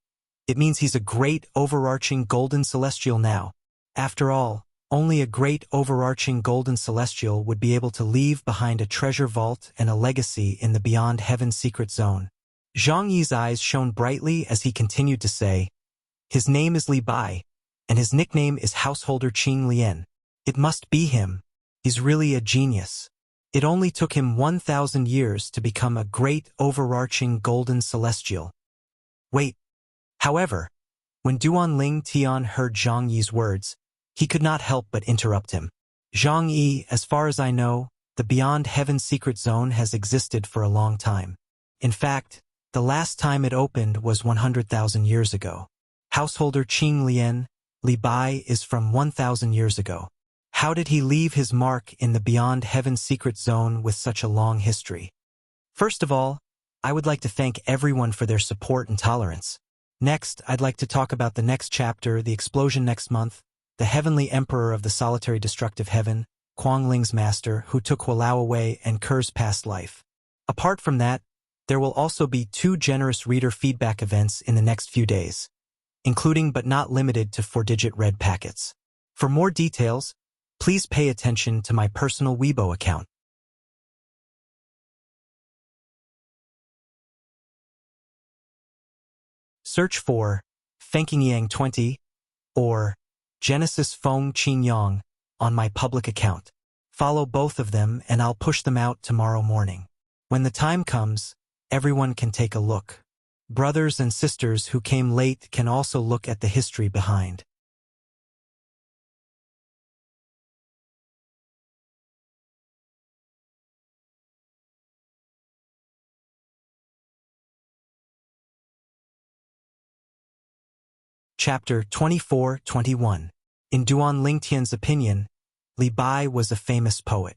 it means he's a great overarching golden celestial now. After all, only a great overarching golden celestial would be able to leave behind a treasure vault and a legacy in the Beyond Heaven secret zone." Zhang Yi's eyes shone brightly as he continued to say, "His name is Li Bai, and his nickname is Householder Qing Lian. It must be him. He's really a genius. It only took him 1,000 years to become a great overarching golden celestial." Wait. However, when Duan Ling Tian heard Zhang Yi's words, he could not help but interrupt him. "Zhang Yi, as far as I know, the Beyond Heaven secret zone has existed for a long time. In fact, the last time it opened was 100,000 years ago. Householder Qing Lian, Li Bai is from 1,000 years ago. How did he leave his mark in the Beyond Heaven secret zone with such a long history?" First of all, I would like to thank everyone for their support and tolerance. Next, I'd like to talk about the next chapter, the explosion next month, the Heavenly Emperor of the Solitary Destructive Heaven, Kuang Ling's master, who took Hualao away, and Ker's past life. Apart from that, there will also be 2 generous reader feedback events in the next few days, including but not limited to 4-digit red packets. For more details, please pay attention to my personal Weibo account. Search for Fenkingyang 20 or Genesis Feng Qin Yang on my public account. Follow both of them and I'll push them out tomorrow morning. When the time comes, everyone can take a look. Brothers and sisters who came late can also look at the history behind. Chapter 24-21. In Duan Lingtian's opinion, Li Bai was a famous poet.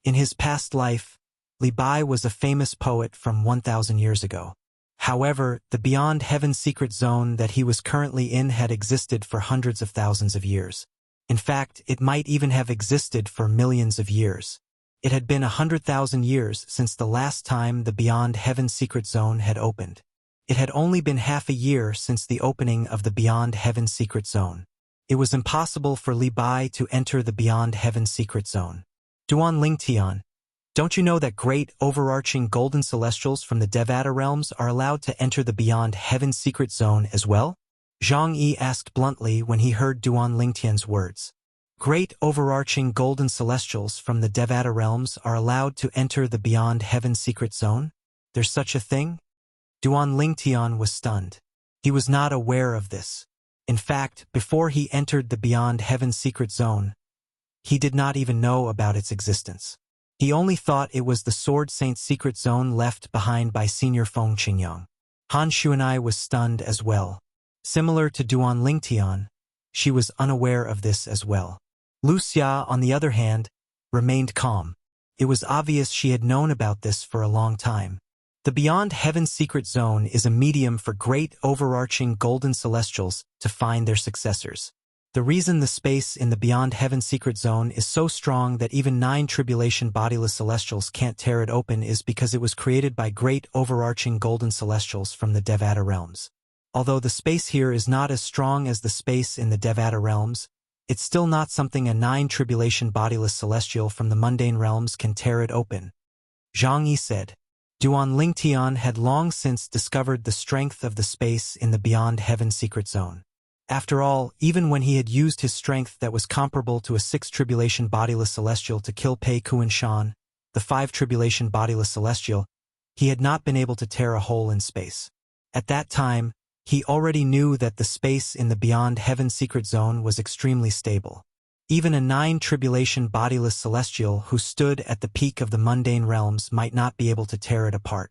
In his past life, Li Bai was a famous poet from 1,000 years ago. However, the Beyond Heaven secret zone that he was currently in had existed for hundreds of thousands of years. In fact, it might even have existed for millions of years. It had been 100,000 years since the last time the Beyond Heaven secret zone had opened. It had only been half a year since the opening of the Beyond Heaven secret zone. It was impossible for Li Bai to enter the Beyond Heaven secret zone. Duan Lingtian, don't you know that great overarching golden celestials from the Devata realms are allowed to enter the Beyond Heaven secret zone as well? Zhang Yi asked bluntly when he heard Duan Lingtian's words. Great overarching golden celestials from the Devata realms are allowed to enter the Beyond Heaven secret zone? There's such a thing? Duan Lingtian was stunned. He was not aware of this. In fact, before he entered the Beyond Heaven secret zone, he did not even know about its existence. He only thought it was the Sword Saint secret zone left behind by Senior Feng Qingyang. Han Xuanai was stunned as well. Similar to Duan Lingtian, she was unaware of this as well. Wuxia, on the other hand, remained calm. It was obvious she had known about this for a long time. The Beyond Heaven secret zone is a medium for great overarching golden celestials to find their successors. The reason the space in the Beyond Heaven secret zone is so strong that even 9 tribulation bodiless celestials can't tear it open is because it was created by great overarching golden celestials from the Devata realms. Although the space here is not as strong as the space in the Devata realms, it's still not something a 9 tribulation bodiless celestial from the mundane realms can tear it open. Zhang Yi said. Duan Lingtian had long since discovered the strength of the space in the Beyond Heaven secret zone. After all, even when he had used his strength that was comparable to a 6 tribulation bodiless celestial to kill Pei Kuan Shan, the 5 tribulation bodiless celestial, he had not been able to tear a hole in space. At that time, he already knew that the space in the Beyond Heaven secret zone was extremely stable. Even a 9 tribulation bodiless celestial who stood at the peak of the mundane realms might not be able to tear it apart.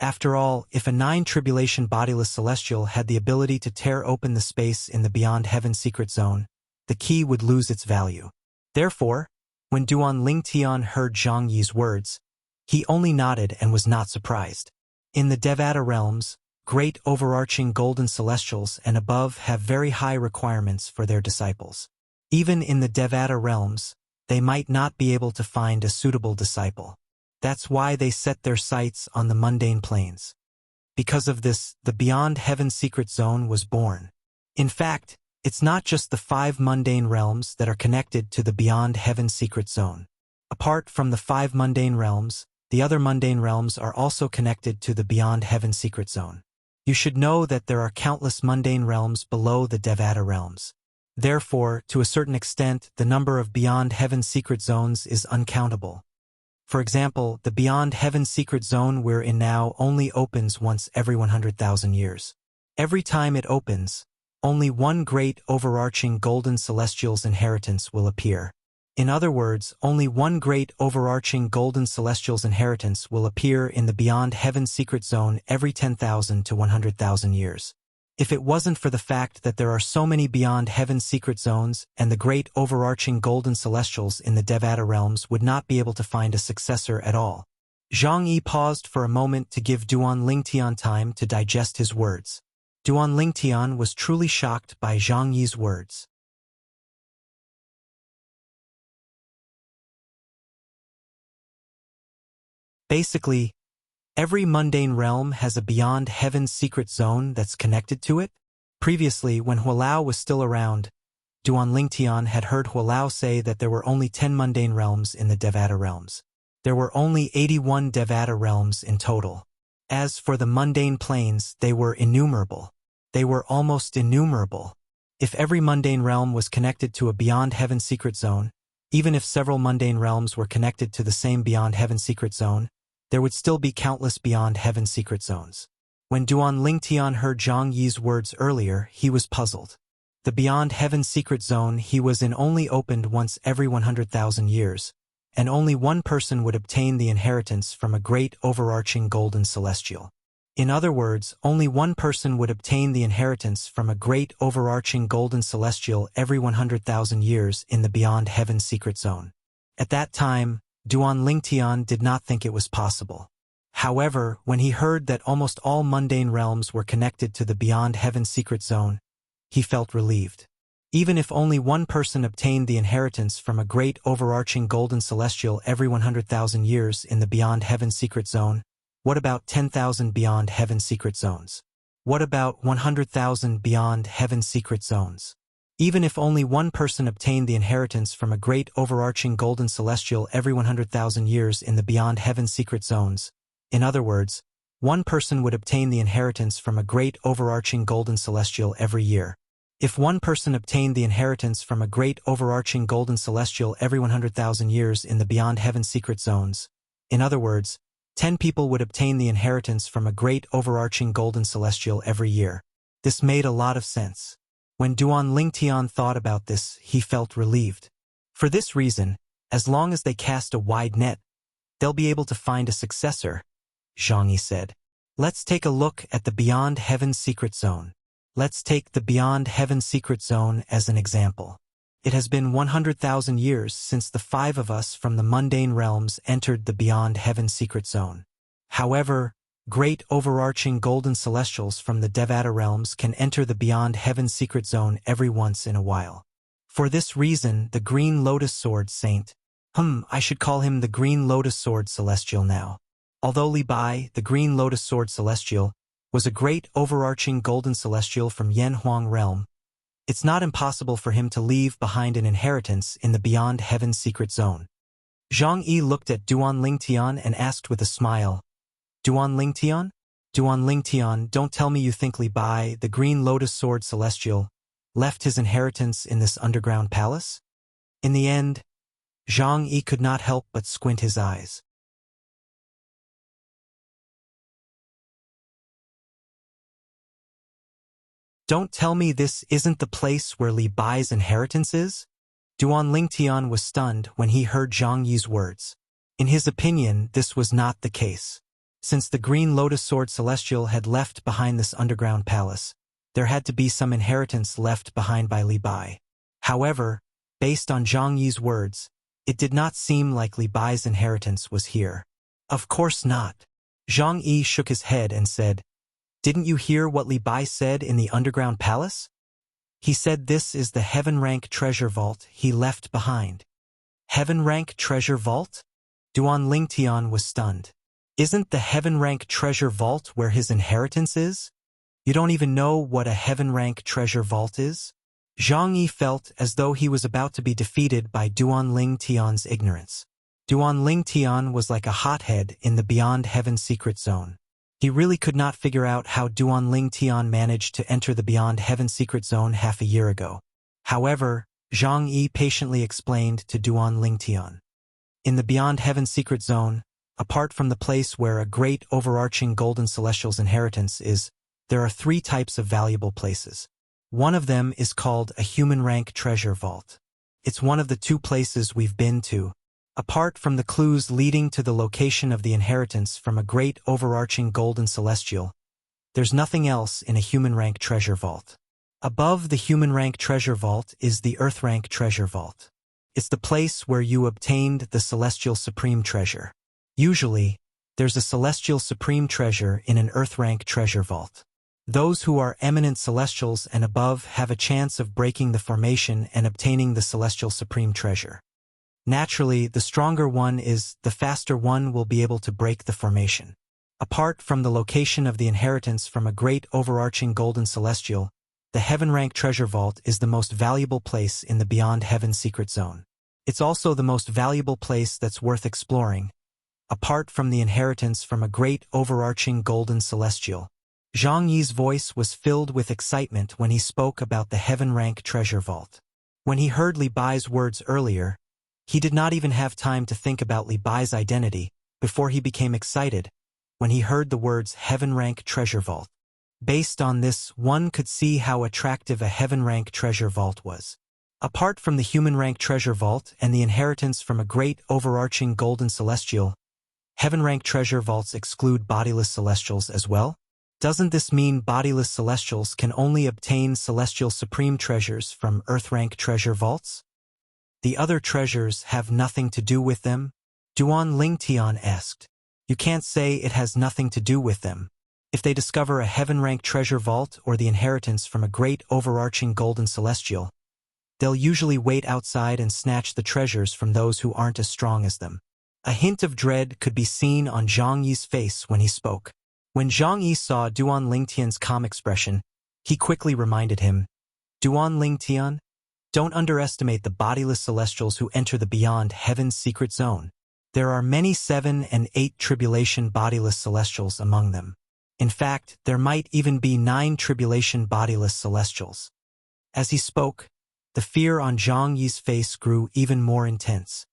After all, if a 9 tribulation bodiless celestial had the ability to tear open the space in the beyond heaven secret zone, the key would lose its value. Therefore, when Duan Lingtian heard Zhang Yi's words, he only nodded and was not surprised. In the Devata realms, great overarching golden celestials and above have very high requirements for their disciples. Even in the Devata realms, they might not be able to find a suitable disciple. That's why they set their sights on the mundane planes. Because of this, the Beyond Heaven Secret Zone was born. In fact, it's not just the 5 mundane realms that are connected to the Beyond Heaven Secret Zone. Apart from the 5 mundane realms, the other mundane realms are also connected to the Beyond Heaven Secret Zone. You should know that there are countless mundane realms below the Devata realms. Therefore, to a certain extent, the number of Beyond Heaven Secret Zones is uncountable. For example, the Beyond Heaven Secret Zone we're in now only opens once every 100,000 years. Every time it opens, only one great overarching golden celestial's inheritance will appear. In other words, only one great overarching golden celestial's inheritance will appear in the Beyond Heaven Secret Zone every 10,000 to 100,000 years. If it wasn't for the fact that there are so many Beyond Heaven Secret Zones and the great overarching golden celestials in the Devata realms would not be able to find a successor at all. Zhang Yi paused for a moment to give Duan Lingtian time to digest his words. Duan Lingtian was truly shocked by Zhang Yi's words. Basically, every mundane realm has a Beyond Heaven Secret Zone that's connected to it. Previously, when Hualao was still around, Duan Lingtian had heard Hualao say that there were only 10 mundane realms in the Devata realms. There were only 81 Devata realms in total. As for the mundane planes, they were innumerable. They were almost innumerable. If every mundane realm was connected to a Beyond Heaven Secret Zone, even if several mundane realms were connected to the same Beyond Heaven Secret Zone, there would still be countless Beyond Heaven Secret Zones. When Duan Lingtian heard Zhang Yi's words earlier, he was puzzled. The Beyond Heaven Secret Zone he was in only opened once every 100,000 years, and only one person would obtain the inheritance from a great overarching golden celestial. In other words, only one person would obtain the inheritance from a great overarching golden celestial every 100,000 years in the Beyond Heaven Secret Zone. At that time, Duan Lingtian did not think it was possible. However, when he heard that almost all mundane realms were connected to the Beyond Heaven Secret Zone, he felt relieved. Even if only one person obtained the inheritance from a great overarching golden celestial every 100,000 years in the Beyond Heaven Secret Zone, what about 10,000 Beyond Heaven Secret Zones? What about 100,000 Beyond Heaven Secret Zones? Even if only one person obtained the inheritance from a great overarching golden celestial every 100,000 years in the Beyond Heaven Secret Zones, in other words, one person would obtain the inheritance from a great overarching golden celestial every year. If one person obtained the inheritance from a great overarching golden celestial every 100,000 years in the Beyond Heaven Secret Zones, in other words, 10 people would obtain the inheritance from a great overarching golden celestial every year. This made a lot of sense. When Duan Lingtian thought about this, he felt relieved. For this reason, as long as they cast a wide net, they'll be able to find a successor, Zhang Yi said. Let's take a look at the Beyond Heaven Secret Zone. Let's take the Beyond Heaven Secret Zone as an example. It has been 100,000 years since the 5 of us from the mundane realms entered the Beyond Heaven Secret Zone. However, great overarching golden celestials from the Devata realms can enter the Beyond Heaven Secret Zone every once in a while. For this reason, the Green Lotus Sword Saint, I should call him the Green Lotus Sword Celestial now. Although Li Bai, the Green Lotus Sword Celestial, was a great overarching golden celestial from Yanhuang realm, it's not impossible for him to leave behind an inheritance in the Beyond Heaven Secret Zone. Zhang Yi looked at Duan Lingtian and asked with a smile, Duan Lingtian? Duan Lingtian, don't tell me you think Li Bai, the Green Lotus Sword Celestial, left his inheritance in this underground palace? In the end, Zhang Yi could not help but squint his eyes. Don't tell me this isn't the place where Li Bai's inheritance is? Duan Lingtian was stunned when he heard Zhang Yi's words. In his opinion, this was not the case. Since the Green Lotus Sword Celestial had left behind this underground palace, there had to be some inheritance left behind by Li Bai. However, based on Zhang Yi's words, it did not seem like Li Bai's inheritance was here. Of course not. Zhang Yi shook his head and said, "Didn't you hear what Li Bai said in the underground palace? He said this is the Heaven Rank treasure vault he left behind." Heaven Rank treasure vault? Duan Lingtian was stunned. Isn't the Heaven Rank treasure vault where his inheritance is? You don't even know what a Heaven Rank treasure vault is? Zhang Yi felt as though he was about to be defeated by Duan Lingtian's ignorance. Duan Lingtian was like a hothead in the Beyond Heaven secret zone. He really could not figure out how Duan Lingtian managed to enter the Beyond Heaven secret zone half a year ago. However, Zhang Yi patiently explained to Duan Lingtian. In the Beyond Heaven secret zone, apart from the place where a great overarching golden celestial's inheritance is, there are 3 types of valuable places. One of them is called a Human Rank treasure vault. It's one of the 2 places we've been to. Apart from the clues leading to the location of the inheritance from a great overarching golden celestial, there's nothing else in a Human Rank treasure vault. Above the Human Rank treasure vault is the Earth Rank treasure vault. It's the place where you obtained the Celestial Supreme Treasure. Usually, there's a Celestial Supreme Treasure in an Earth Rank treasure vault. Those who are eminent celestials and above have a chance of breaking the formation and obtaining the Celestial Supreme Treasure. Naturally, the stronger one is, the faster one will be able to break the formation. Apart from the location of the inheritance from a great overarching golden celestial, the Heaven Rank treasure vault is the most valuable place in the Beyond Heaven secret zone. It's also the most valuable place that's worth exploring. Apart from the inheritance from a great overarching golden celestial, Zhang Yi's voice was filled with excitement when he spoke about the Heaven Rank treasure vault. When he heard Li Bai's words earlier, he did not even have time to think about Li Bai's identity before he became excited when he heard the words Heaven Rank treasure vault. Based on this, one could see how attractive a Heaven Rank treasure vault was. Apart from the Human Rank treasure vault and the inheritance from a great overarching golden celestial, Heaven Rank treasure vaults exclude bodiless celestials as well? Doesn't this mean bodiless celestials can only obtain celestial supreme treasures from Earth Rank treasure vaults? The other treasures have nothing to do with them? Duan Lingtian asked. You can't say it has nothing to do with them. If they discover a Heaven Rank treasure vault or the inheritance from a great overarching golden celestial, they'll usually wait outside and snatch the treasures from those who aren't as strong as them. A hint of dread could be seen on Zhang Yi's face when he spoke. When Zhang Yi saw Duan Lingtian's calm expression, he quickly reminded him, Duan Lingtian, don't underestimate the bodiless celestials who enter the Beyond Heaven's secret zone. There are many 7 and 8 tribulation bodiless celestials among them. In fact, there might even be 9 tribulation bodiless celestials. As he spoke, the fear on Zhang Yi's face grew even more intense.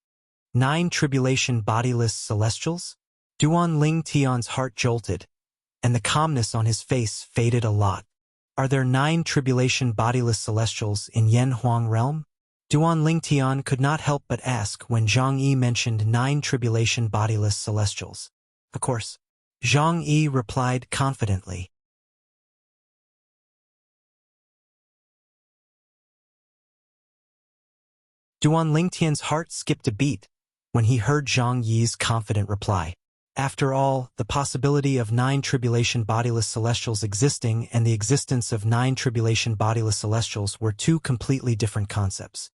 9 tribulation bodiless celestials? Duan Lingtian's heart jolted, and the calmness on his face faded a lot. Are there 9 tribulation bodiless celestials in Yen Huang realm? Duan Lingtian could not help but ask when Zhang Yi mentioned 9 tribulation bodiless celestials. Of course, Zhang Yi replied confidently. Duan Lingtian's heart skipped a beat when he heard Zhang Yi's confident reply. After all, the possibility of 9 tribulation bodiless celestials existing and the existence of 9 tribulation bodiless celestials were 2 completely different concepts.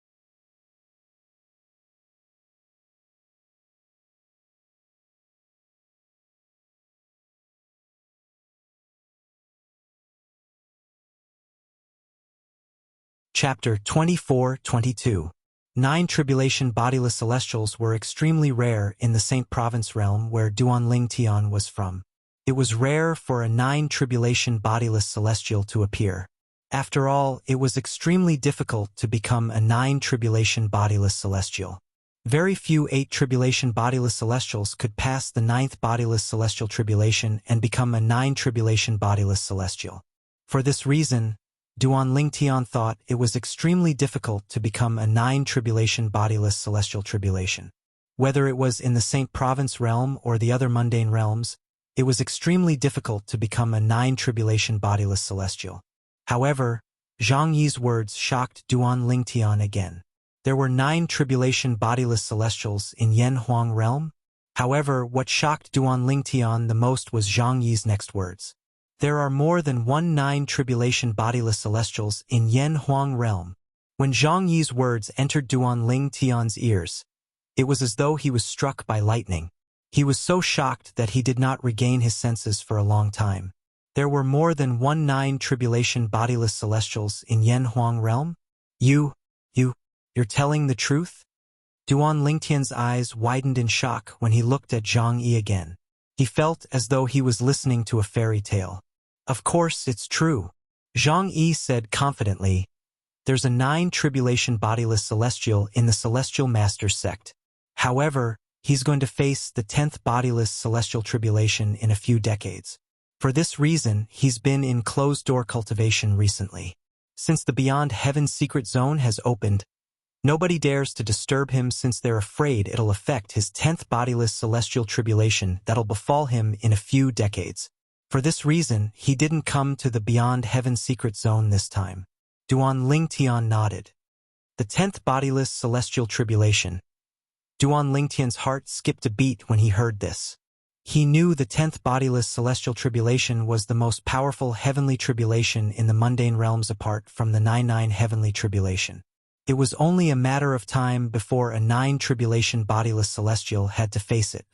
Chapter 24-22. 9 tribulation bodiless celestials were extremely rare in the Saint Province realm where Duan Lingtian was from. It was rare for a 9 tribulation bodiless celestial to appear. After all, it was extremely difficult to become a 9 tribulation bodiless celestial. Very few 8 tribulation bodiless celestials could pass the 9th bodiless celestial tribulation and become a 9 tribulation bodiless celestial. For this reason, Duan Lingtian thought it was extremely difficult to become a 9-tribulation bodiless celestial tribulation. Whether it was in the Saint Province realm or the other mundane realms, it was extremely difficult to become a 9-tribulation bodiless celestial. However, Zhang Yi's words shocked Duan Lingtian again. There were 9 tribulation bodiless celestials in Yen Huang realm. However, what shocked Duan Lingtian the most was Zhang Yi's next words. There are more than 9 tribulation bodiless celestials in Yen Huang realm. When Zhang Yi's words entered Duan Lingtian's ears, it was as though he was struck by lightning. He was so shocked that he did not regain his senses for a long time. There were more than 9 tribulation bodiless celestials in Yen Huang realm? You're telling the truth? Duan Lingtian's eyes widened in shock when he looked at Zhang Yi again. He felt as though he was listening to a fairy tale. Of course, it's true. Zhang Yi said confidently, there's a 9 tribulation bodiless celestial in the Celestial Master's sect. However, he's going to face the 10th bodiless celestial tribulation in a few decades. For this reason, he's been in closed-door cultivation recently. Since the Beyond Heaven secret zone has opened, nobody dares to disturb him since they're afraid it'll affect his 10th bodiless celestial tribulation that'll befall him in a few decades. For this reason, he didn't come to the Beyond Heaven secret zone this time. Duan Lingtian nodded. The 10th bodiless celestial tribulation. Duan Lingtian's heart skipped a beat when he heard this. He knew the 10th bodiless celestial tribulation was the most powerful heavenly tribulation in the mundane realms apart from the 9 heavenly tribulation. It was only a matter of time before a 9 tribulation bodiless celestial had to face it.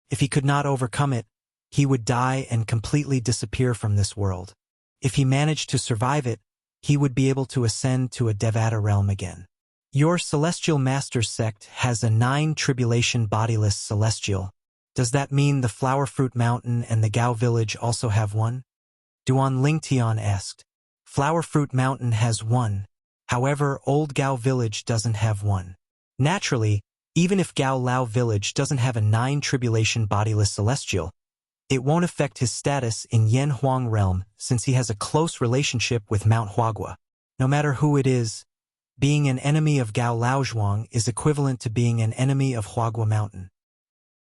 If he could not overcome it, he would die and completely disappear from this world. If he managed to survive it, he would be able to ascend to a Devata realm again. Your Celestial Master's sect has a 9 tribulation bodiless celestial. Does that mean the Flower Fruit Mountain and the Gao village also have one? Duan Lingtian asked. Flower Fruit Mountain has one. However, Old Gao village doesn't have one. Naturally, even if Gao Lao village doesn't have a 9 tribulation bodiless celestial, it won't affect his status in Yen Huang realm since he has a close relationship with Mount Huagua. No matter who it is, being an enemy of Gao Laozhuang is equivalent to being an enemy of Huagua Mountain.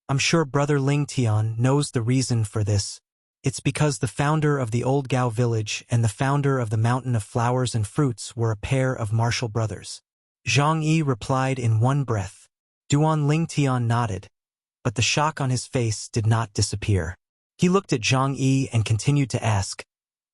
I'm sure Brother Lingtian knows the reason for this. It's because the founder of the Old Gao village and the founder of the Mountain of Flowers and Fruits were a pair of martial brothers. Zhang Yi replied in one breath. Duan Lingtian nodded, but the shock on his face did not disappear. He looked at Zhang Yi and continued to ask,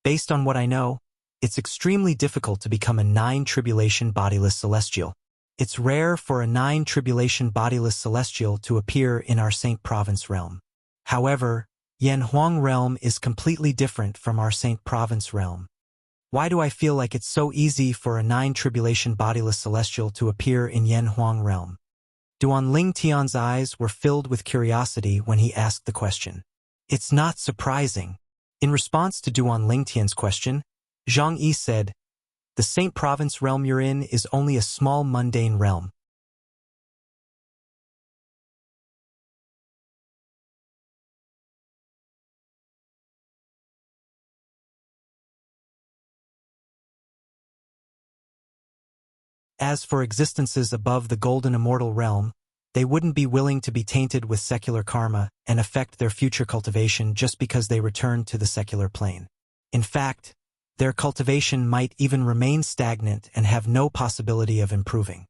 based on what I know, it's extremely difficult to become a 9 tribulation bodiless celestial. It's rare for a 9 tribulation bodiless celestial to appear in our Saint Province realm. However, Yen Huang realm is completely different from our Saint Province realm. Why do I feel like it's so easy for a 9 tribulation bodiless celestial to appear in Yen Huang realm? Duan Lingtian's eyes were filled with curiosity when he asked the question. It's not surprising. In response to Duan Lingtian's question, Zhang Yi said, the Saint Province realm you're in is only a small mundane realm. As for existences above the golden immortal realm, they wouldn't be willing to be tainted with secular karma and affect their future cultivation just because they return to the secular plane. In fact, their cultivation might even remain stagnant and have no possibility of improving.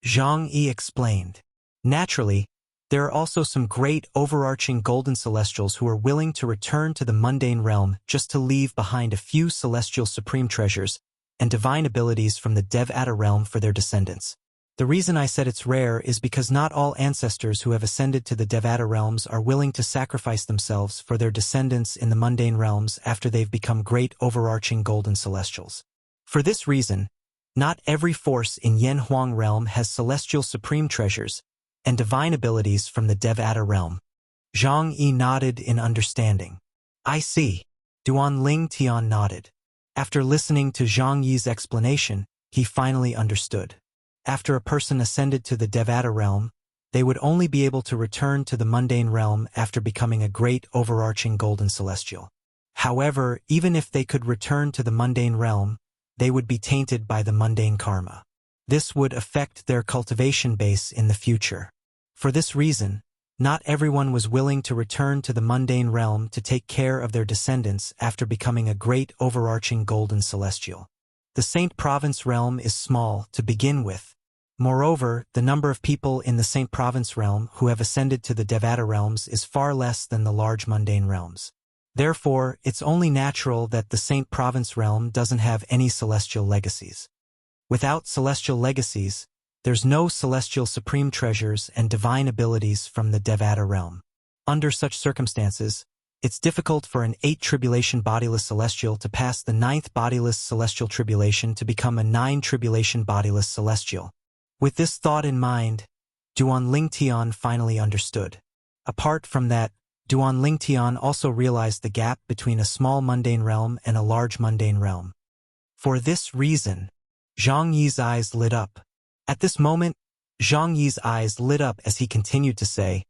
Zhang Yi explained. Naturally, there are also some great overarching golden celestials who are willing to return to the mundane realm just to leave behind a few celestial supreme treasures and divine abilities from the Devata realm for their descendants. The reason I said it's rare is because not all ancestors who have ascended to the Devata realms are willing to sacrifice themselves for their descendants in the mundane realms after they've become great overarching golden celestials. For this reason, not every force in Yen Huang realm has celestial supreme treasures and divine abilities from the Devata realm. Zhang Yi nodded in understanding. I see. Duan Lingtian nodded. After listening to Zhang Yi's explanation, he finally understood. After a person ascended to the Devata realm, they would only be able to return to the mundane realm after becoming a great overarching golden celestial. However, even if they could return to the mundane realm, they would be tainted by the mundane karma. This would affect their cultivation base in the future. For this reason, not everyone was willing to return to the mundane realm to take care of their descendants after becoming a great overarching golden celestial. The Saint Province realm is small to begin with. Moreover, the number of people in the Saint Province realm who have ascended to the Devata realms is far less than the large mundane realms. Therefore, it's only natural that the Saint Province realm doesn't have any celestial legacies. Without celestial legacies, there's no celestial supreme treasures and divine abilities from the Devata realm. Under such circumstances, it's difficult for an 8 tribulation bodiless celestial to pass the 9th bodiless celestial tribulation to become a 9 tribulation bodiless celestial. With this thought in mind, Duan Lingtian finally understood. Apart from that, Duan Lingtian also realized the gap between a small mundane realm and a large mundane realm. For this reason, Zhang Yi's eyes lit up. At this moment, Zhang Yi's eyes lit up as he continued to say,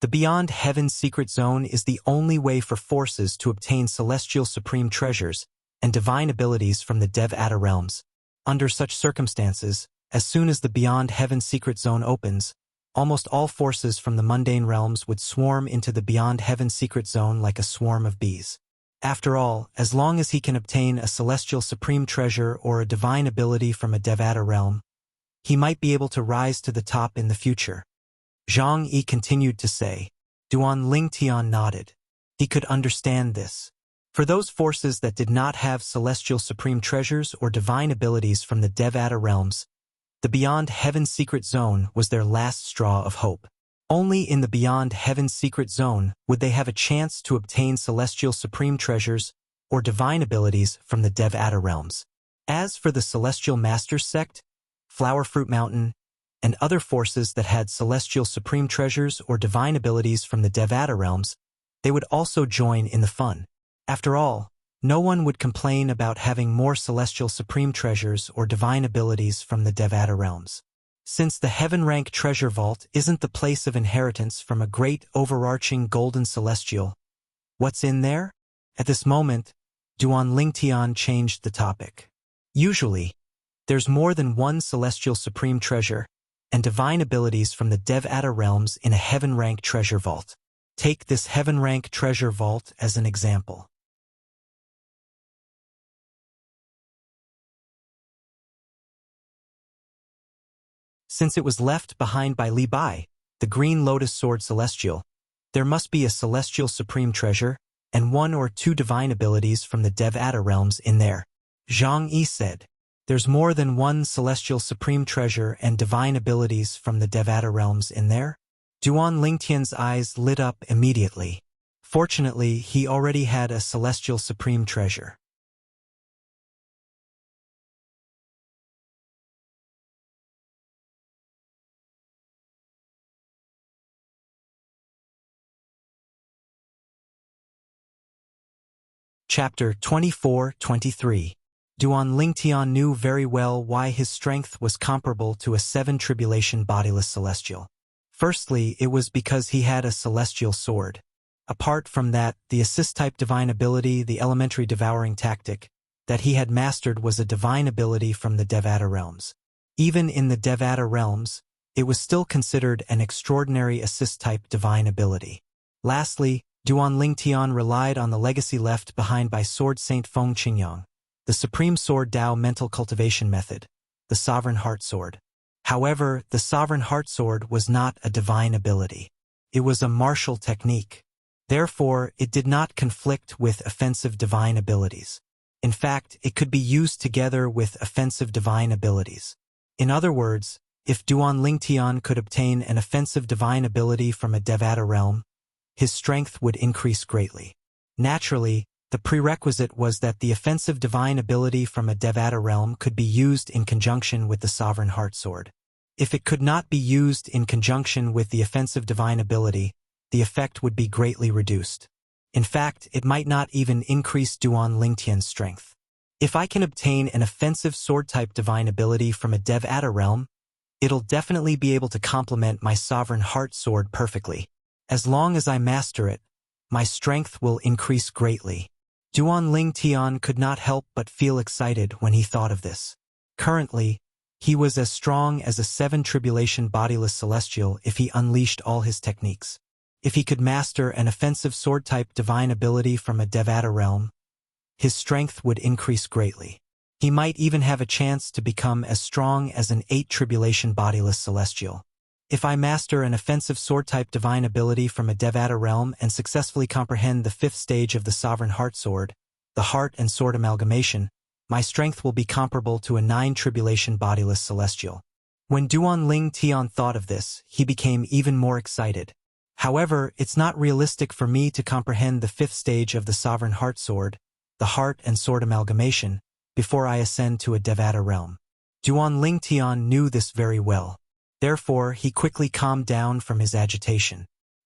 "The Beyond Heaven's secret zone is the only way for forces to obtain celestial supreme treasures and divine abilities from the Devata realms. Under such circumstances, as soon as the Beyond Heaven's secret zone opens, almost all forces from the mundane realms would swarm into the Beyond Heaven's secret zone like a swarm of bees. After all, as long as he can obtain a celestial supreme treasure or a divine ability from a Devata realm, he might be able to rise to the top in the future." Zhang Yi continued to say. Duan Lingtian nodded. He could understand this. For those forces that did not have celestial supreme treasures or divine abilities from the Devata realms, the Beyond Heaven's secret zone was their last straw of hope. Only in the Beyond Heaven's secret zone would they have a chance to obtain celestial supreme treasures or divine abilities from the Devata realms. As for the Celestial Masters sect, Flower Fruit Mountain, and other forces that had celestial supreme treasures or divine abilities from the Devata realms, they would also join in the fun. After all, no one would complain about having more celestial supreme treasures or divine abilities from the Devata realms. Since the Heaven Rank Treasure Vault isn't the place of inheritance from a great overarching golden celestial, what's in there? At this moment, Duan Lingtian changed the topic. Usually, there's more than one celestial supreme treasure and divine abilities from the Devata realms in a Heaven Rank Treasure Vault. Take this Heaven Rank Treasure Vault as an example. Since it was left behind by Li Bai, the Green Lotus Sword Celestial, there must be a celestial supreme treasure and 1 or 2 divine abilities from the Devata realms in there. Zhang Yi said, "There's more than one celestial supreme treasure and divine abilities from the Devata realms in there?" Duan Lingtian's eyes lit up immediately. Fortunately, he already had a celestial supreme treasure. Chapter 24-23. Duan Lingtian knew very well why his strength was comparable to a 7 tribulation bodiless celestial. Firstly, it was because he had a celestial sword. Apart from that, the assist-type divine ability, the elementary devouring tactic, that he had mastered was a divine ability from the Devata realms. Even in the Devata realms, it was still considered an extraordinary assist-type divine ability. Lastly, Duan Lingtian relied on the legacy left behind by Sword Saint Feng Qingyang, the Supreme Sword Dao mental cultivation method, the Sovereign Heart Sword. However, the Sovereign Heart Sword was not a divine ability. It was a martial technique. Therefore, it did not conflict with offensive divine abilities. In fact, it could be used together with offensive divine abilities. In other words, if Duan Lingtian could obtain an offensive divine ability from a Devata realm, his strength would increase greatly. Naturally, the prerequisite was that the offensive divine ability from a Devata realm could be used in conjunction with the Sovereign Heart Sword. If it could not be used in conjunction with the offensive divine ability, the effect would be greatly reduced. In fact, it might not even increase Duan Lingtian's strength. If I can obtain an offensive sword-type divine ability from a Devata realm, it'll definitely be able to complement my Sovereign Heart Sword perfectly. As long as I master it, my strength will increase greatly. Duan Ling Tian could not help but feel excited when he thought of this. Currently, he was as strong as a 7 tribulation bodiless celestial if he unleashed all his techniques. If he could master an offensive sword-type divine ability from a Devata realm, his strength would increase greatly. He might even have a chance to become as strong as an 8 tribulation bodiless celestial. If I master an offensive sword-type divine ability from a Devata realm and successfully comprehend the 5th stage of the Sovereign Heart Sword, the Heart and Sword Amalgamation, my strength will be comparable to a 9 tribulation bodiless celestial. When Duan Ling Tian thought of this, he became even more excited. However, it's not realistic for me to comprehend the 5th stage of the Sovereign Heart Sword, the Heart and Sword Amalgamation, before I ascend to a Devata realm. Duan Ling Tian knew this very well. Therefore, he quickly calmed down from his agitation.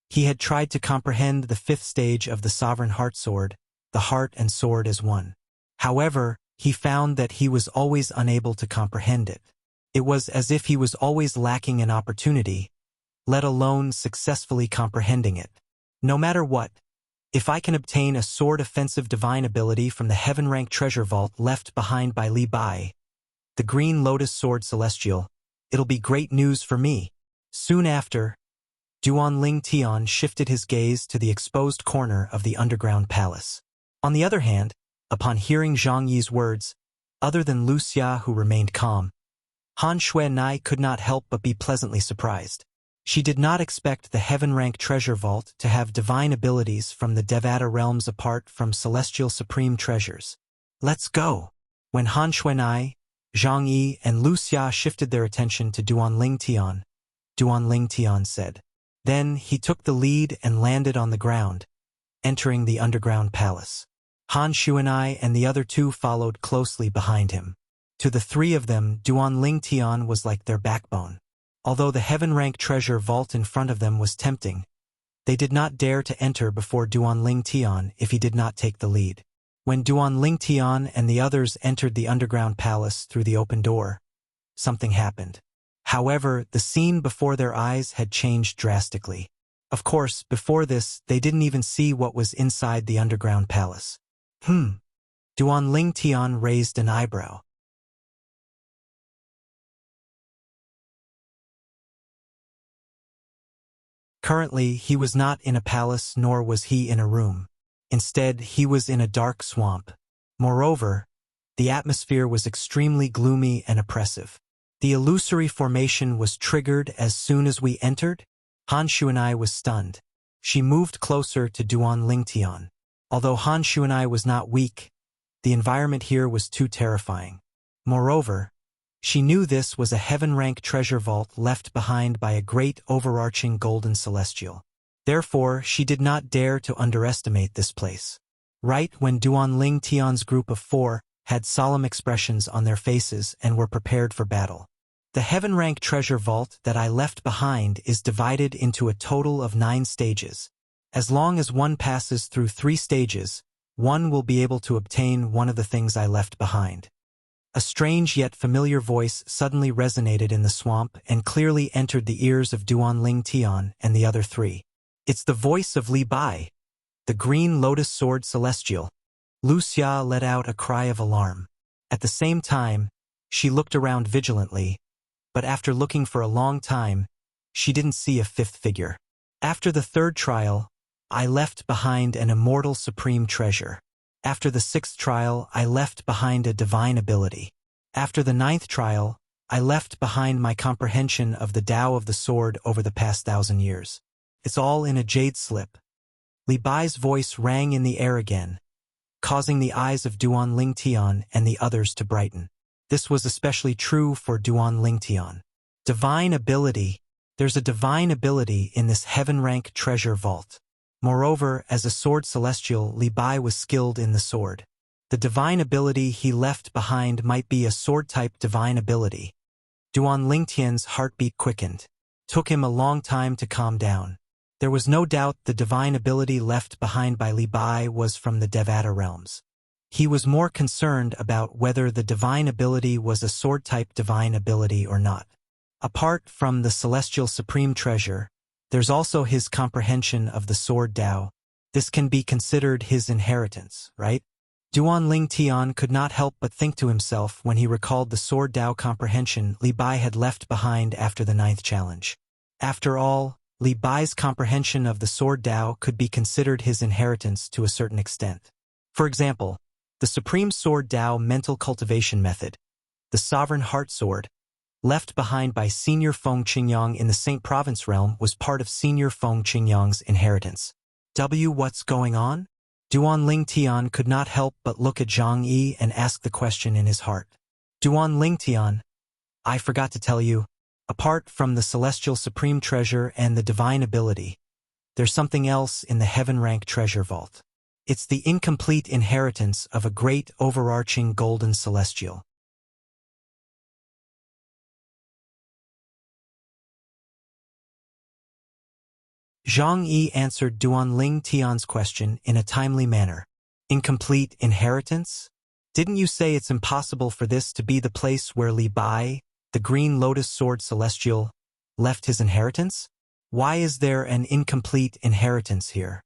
He had tried to comprehend the 5th stage of the Sovereign Heart Sword, the Heart and Sword as one. However, he found that he was always unable to comprehend it. It was as if he was always lacking an opportunity, let alone successfully comprehending it. No matter what, if I can obtain a sword offensive divine ability from the heaven rank treasure vault left behind by Li Bai, the Green Lotus Sword Celestial, it'll be great news for me. Soon after, Duan Ling Tian shifted his gaze to the exposed corner of the underground palace. On the other hand, upon hearing Zhang Yi's words, other than Wuxia who remained calm, Han Xuanai could not help but be pleasantly surprised. She did not expect the heaven-rank treasure vault to have divine abilities from the Devata realms apart from celestial supreme treasures. Let's go! When Han Xuanai, Zhang Yi, and Wuxia shifted their attention to Duan Ling Tian said. Then he took the lead and landed on the ground, entering the underground palace. Han Xuanai and the other 2 followed closely behind him. To the 3 of them, Duan Ling Tian was like their backbone. Although the heaven-rank treasure vault in front of them was tempting, they did not dare to enter before Duan Ling Tian if he did not take the lead. When Duan Ling Tian and the others entered the underground palace through the open door, something happened. However, the scene before their eyes had changed drastically. Of course, before this, they didn't even see what was inside the underground palace. Duan Ling Tian raised an eyebrow. Currently, he was not in a palace nor was he in a room. Instead, he was in a dark swamp. Moreover, the atmosphere was extremely gloomy and oppressive. The illusory formation was triggered as soon as we entered. Han Xuanai was stunned. She moved closer to Duan Ling Tian. Although Han Xuanai was not weak, the environment here was too terrifying. Moreover, she knew this was a heaven-rank treasure vault left behind by a great overarching golden celestial. Therefore, she did not dare to underestimate this place. Right when Duan Ling Tian's group of 4 had solemn expressions on their faces and were prepared for battle. The heaven-rank treasure vault that I left behind is divided into a total of 9 stages. As long as one passes through 3 stages, one will be able to obtain one of the things I left behind. A strange yet familiar voice suddenly resonated in the swamp and clearly entered the ears of Duan Ling Tian and the other 3. It's the voice of Li Bai, the Green Lotus Sword Celestial. Wuxia let out a cry of alarm. At the same time, she looked around vigilantly, but after looking for a long time, she didn't see a 5th figure. After the 3rd trial, I left behind an immortal supreme treasure. After the 6th trial, I left behind a divine ability. After the 9th trial, I left behind my comprehension of the Tao of the sword over the past 1,000 years. It's all in a jade slip. Li Bai's voice rang in the air again, causing the eyes of Duan Ling Tian and the others to brighten. This was especially true for Duan Ling Tian. Divine ability. There's a divine ability in this heaven-rank treasure vault. Moreover, as a sword celestial, Li Bai was skilled in the sword. The divine ability he left behind might be a sword-type divine ability. Duan Ling Tian's heartbeat quickened. Took him a long time to calm down. There was no doubt the divine ability left behind by Li Bai was from the Devata realms. He was more concerned about whether the divine ability was a sword-type divine ability or not. Apart from the celestial supreme treasure, there's also his comprehension of the sword Tao. This can be considered his inheritance, right? Duan Tian could not help but think to himself when he recalled the sword Dao comprehension Li Bai had left behind after the 9th challenge. After all, Li Bai's comprehension of the sword Dao could be considered his inheritance to a certain extent. For example, the Supreme Sword Dao mental cultivation method, the Sovereign Heart Sword, left behind by Senior Feng Qingyang in the Saint Province realm, was part of Senior Feng Qingyang's inheritance. What's going on? Duan Tian could not help but look at Zhang Yi and ask the question in his heart. Duan Tian, I forgot to tell you, apart from the celestial supreme treasure and the divine ability, there's something else in the heaven rank treasure vault. It's the incomplete inheritance of a great overarching golden celestial. Zhang Yi answered Duan Tian's question in a timely manner. Incomplete inheritance? Didn't you say it's impossible for this to be the place where Li Bai, the Green Lotus Sword Celestial, left his inheritance? Why is there an incomplete inheritance here?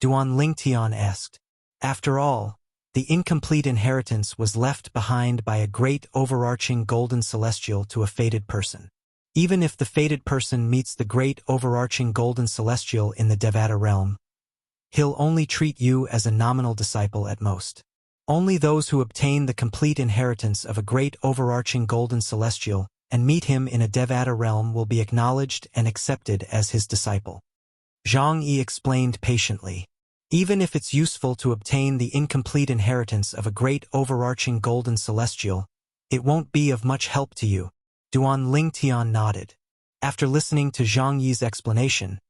Duan Tian asked. After all, the incomplete inheritance was left behind by a great overarching golden celestial to a fated person. Even if the fated person meets the great overarching golden celestial in the Devata realm, he'll only treat you as a nominal disciple at most. Only those who obtain the complete inheritance of a great overarching golden celestial and meet him in a Devata realm will be acknowledged and accepted as his disciple. Zhang Yi explained patiently. Even if it's useful to obtain the incomplete inheritance of a great overarching golden celestial, it won't be of much help to you. Duan Tian nodded. After listening to Zhang Yi's explanation,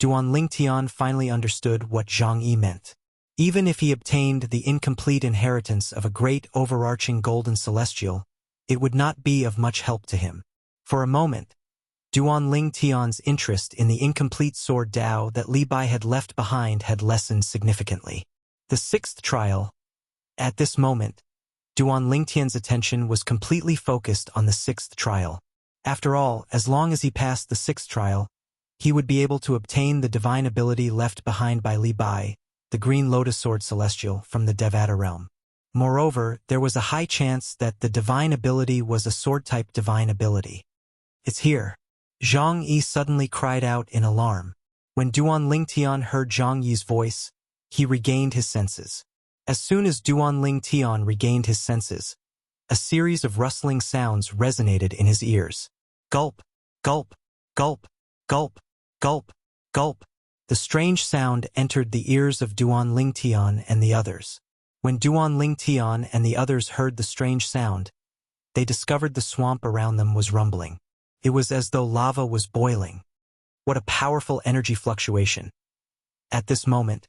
Duan Tian finally understood what Zhang Yi meant. Even if he obtained the incomplete inheritance of a great overarching golden celestial, it would not be of much help to him. For a moment, Duan Tian's interest in the incomplete sword Dao that Li Bai had left behind had lessened significantly. The 6th trial. At this moment, Duan Tian's attention was completely focused on the 6th trial. After all, as long as he passed the 6th trial, he would be able to obtain the divine ability left behind by Li Bai, the Green Lotus Sword Celestial, from the Devata realm. Moreover, there was a high chance that the divine ability was a sword-type divine ability. It's here. Zhang Yi suddenly cried out in alarm. When Duan Tian heard Zhang Yi's voice, he regained his senses. As soon as Duan Tian regained his senses, a series of rustling sounds resonated in his ears. Gulp, gulp, gulp, gulp, gulp, gulp. The strange sound entered the ears of Duan Tian and the others. When Duan Tian and the others heard the strange sound, they discovered the swamp around them was rumbling. It was as though lava was boiling. What a powerful energy fluctuation. At this moment,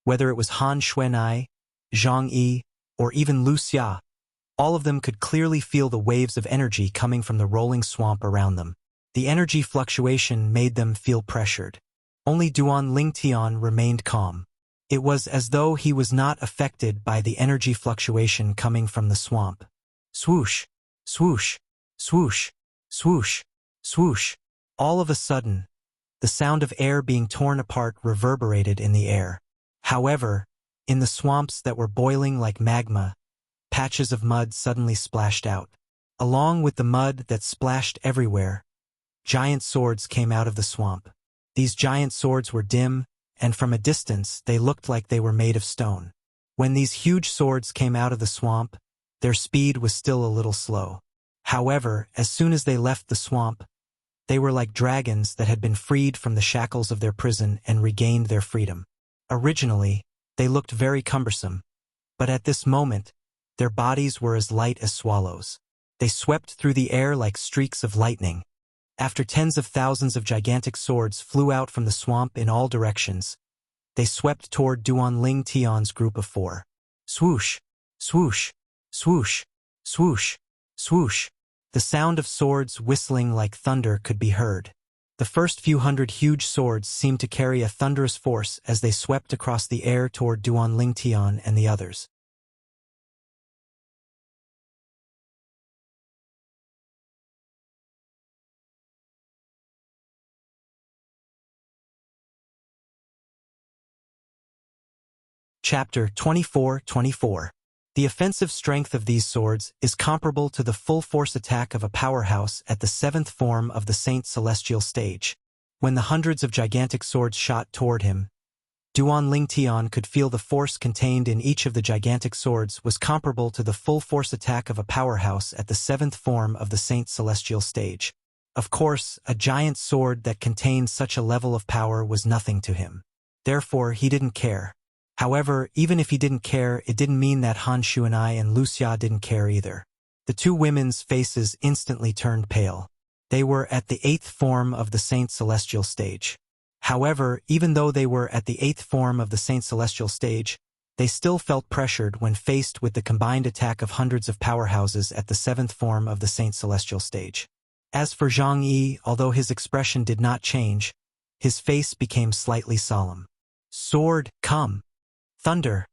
whether it was Han Xuanai, Zhang Yi, or even Wuxia, all of them could clearly feel the waves of energy coming from the rolling swamp around them. The energy fluctuation made them feel pressured. Only Duan Tian remained calm. It was as though he was not affected by the energy fluctuation coming from the swamp. Swoosh, swoosh, swoosh, swoosh, swoosh. All of a sudden, the sound of air being torn apart reverberated in the air. However, in the swamps that were boiling like magma, patches of mud suddenly splashed out. Along with the mud that splashed everywhere, giant swords came out of the swamp. These giant swords were dim, and from a distance they looked like they were made of stone. When these huge swords came out of the swamp, their speed was still a little slow. However, as soon as they left the swamp, they were like dragons that had been freed from the shackles of their prison and regained their freedom. Originally, they looked very cumbersome, but at this moment, their bodies were as light as swallows. They swept through the air like streaks of lightning. After tens of thousands of gigantic swords flew out from the swamp in all directions, they swept toward Duan Tian's group of 4. Swoosh, swoosh, swoosh, swoosh, swoosh. The sound of swords whistling like thunder could be heard. The first few hundred huge swords seemed to carry a thunderous force as they swept across the air toward Duan Tian and the others. Chapter 24-24 The offensive strength of these swords is comparable to the full force attack of a powerhouse at the 7th form of the Saint Celestial stage. When the hundreds of gigantic swords shot toward him, Duan Lingtian could feel the force contained in each of the gigantic swords was comparable to the full force attack of a powerhouse at the 7th form of the Saint Celestial stage. Of course, a giant sword that contained such a level of power was nothing to him. Therefore, he didn't care. However, even if he didn't care, it didn't mean that Han Shuanai and Wuxia didn't care either. The two women's faces instantly turned pale. They were at the 8th form of the Saint Celestial stage. However, even though they were at the 8th form of the Saint Celestial stage, they still felt pressured when faced with the combined attack of hundreds of powerhouses at the 7th form of the Saint Celestial stage. As for Zhang Yi, although his expression did not change, his face became slightly solemn. Sword, come. Thunder,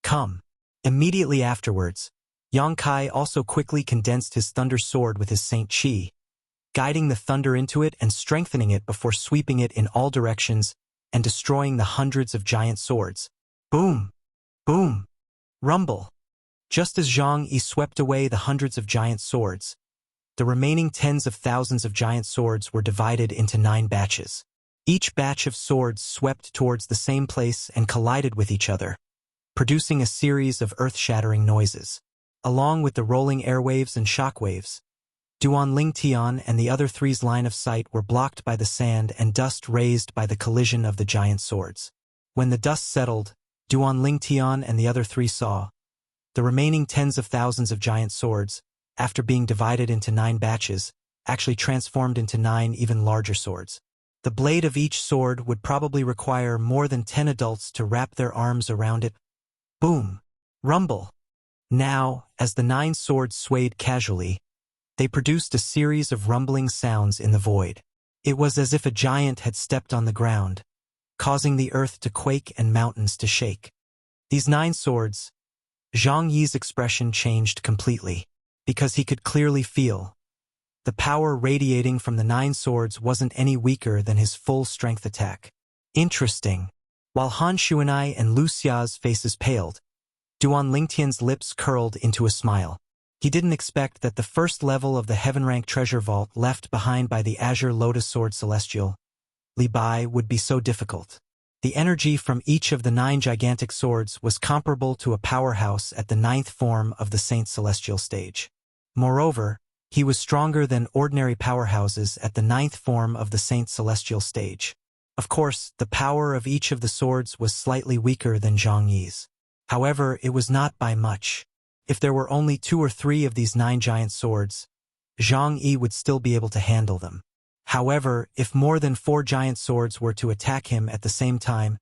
come. Immediately afterwards, Yang Kai also quickly condensed his thunder sword with his Saint Qi, guiding the thunder into it and strengthening it before sweeping it in all directions and destroying the hundreds of giant swords. Boom! Boom! Rumble! Just as Zhang Yi swept away the hundreds of giant swords, the remaining tens of thousands of giant swords were divided into 9 batches. Each batch of swords swept towards the same place and collided with each other, producing a series of earth-shattering noises. Along with the rolling airwaves and shockwaves, Duan Lingtian and the other three's line of sight were blocked by the sand and dust raised by the collision of the giant swords. When the dust settled, Duan Lingtian and the other three saw the remaining tens of thousands of giant swords, after being divided into 9 batches, actually transformed into 9 even larger swords. The blade of each sword would probably require more than 10 adults to wrap their arms around it. Boom! Rumble! Now, as the 9 swords swayed casually, they produced a series of rumbling sounds in the void. It was as if a giant had stepped on the ground, causing the earth to quake and mountains to shake. These 9 swords, Zhang Yi's expression changed completely, because he could clearly feel the power radiating from the 9 swords wasn't any weaker than his full-strength attack. Interesting. While Han Shuanai and Wuxia's faces paled, Duan Lingtian's lips curled into a smile. He didn't expect that the first level of the heaven-rank treasure vault left behind by the Azure Lotus Sword Celestial, Li Bai, would be so difficult. The energy from each of the 9 gigantic swords was comparable to a powerhouse at the 9th form of the Saint Celestial stage. Moreover, he was stronger than ordinary powerhouses at the 9th form of the Saint Celestial stage. Of course, the power of each of the swords was slightly weaker than Zhang Yi's. However, it was not by much. If there were only 2 or 3 of these 9 giant swords, Zhang Yi would still be able to handle them. However, if more than 4 giant swords were to attack him at the same time,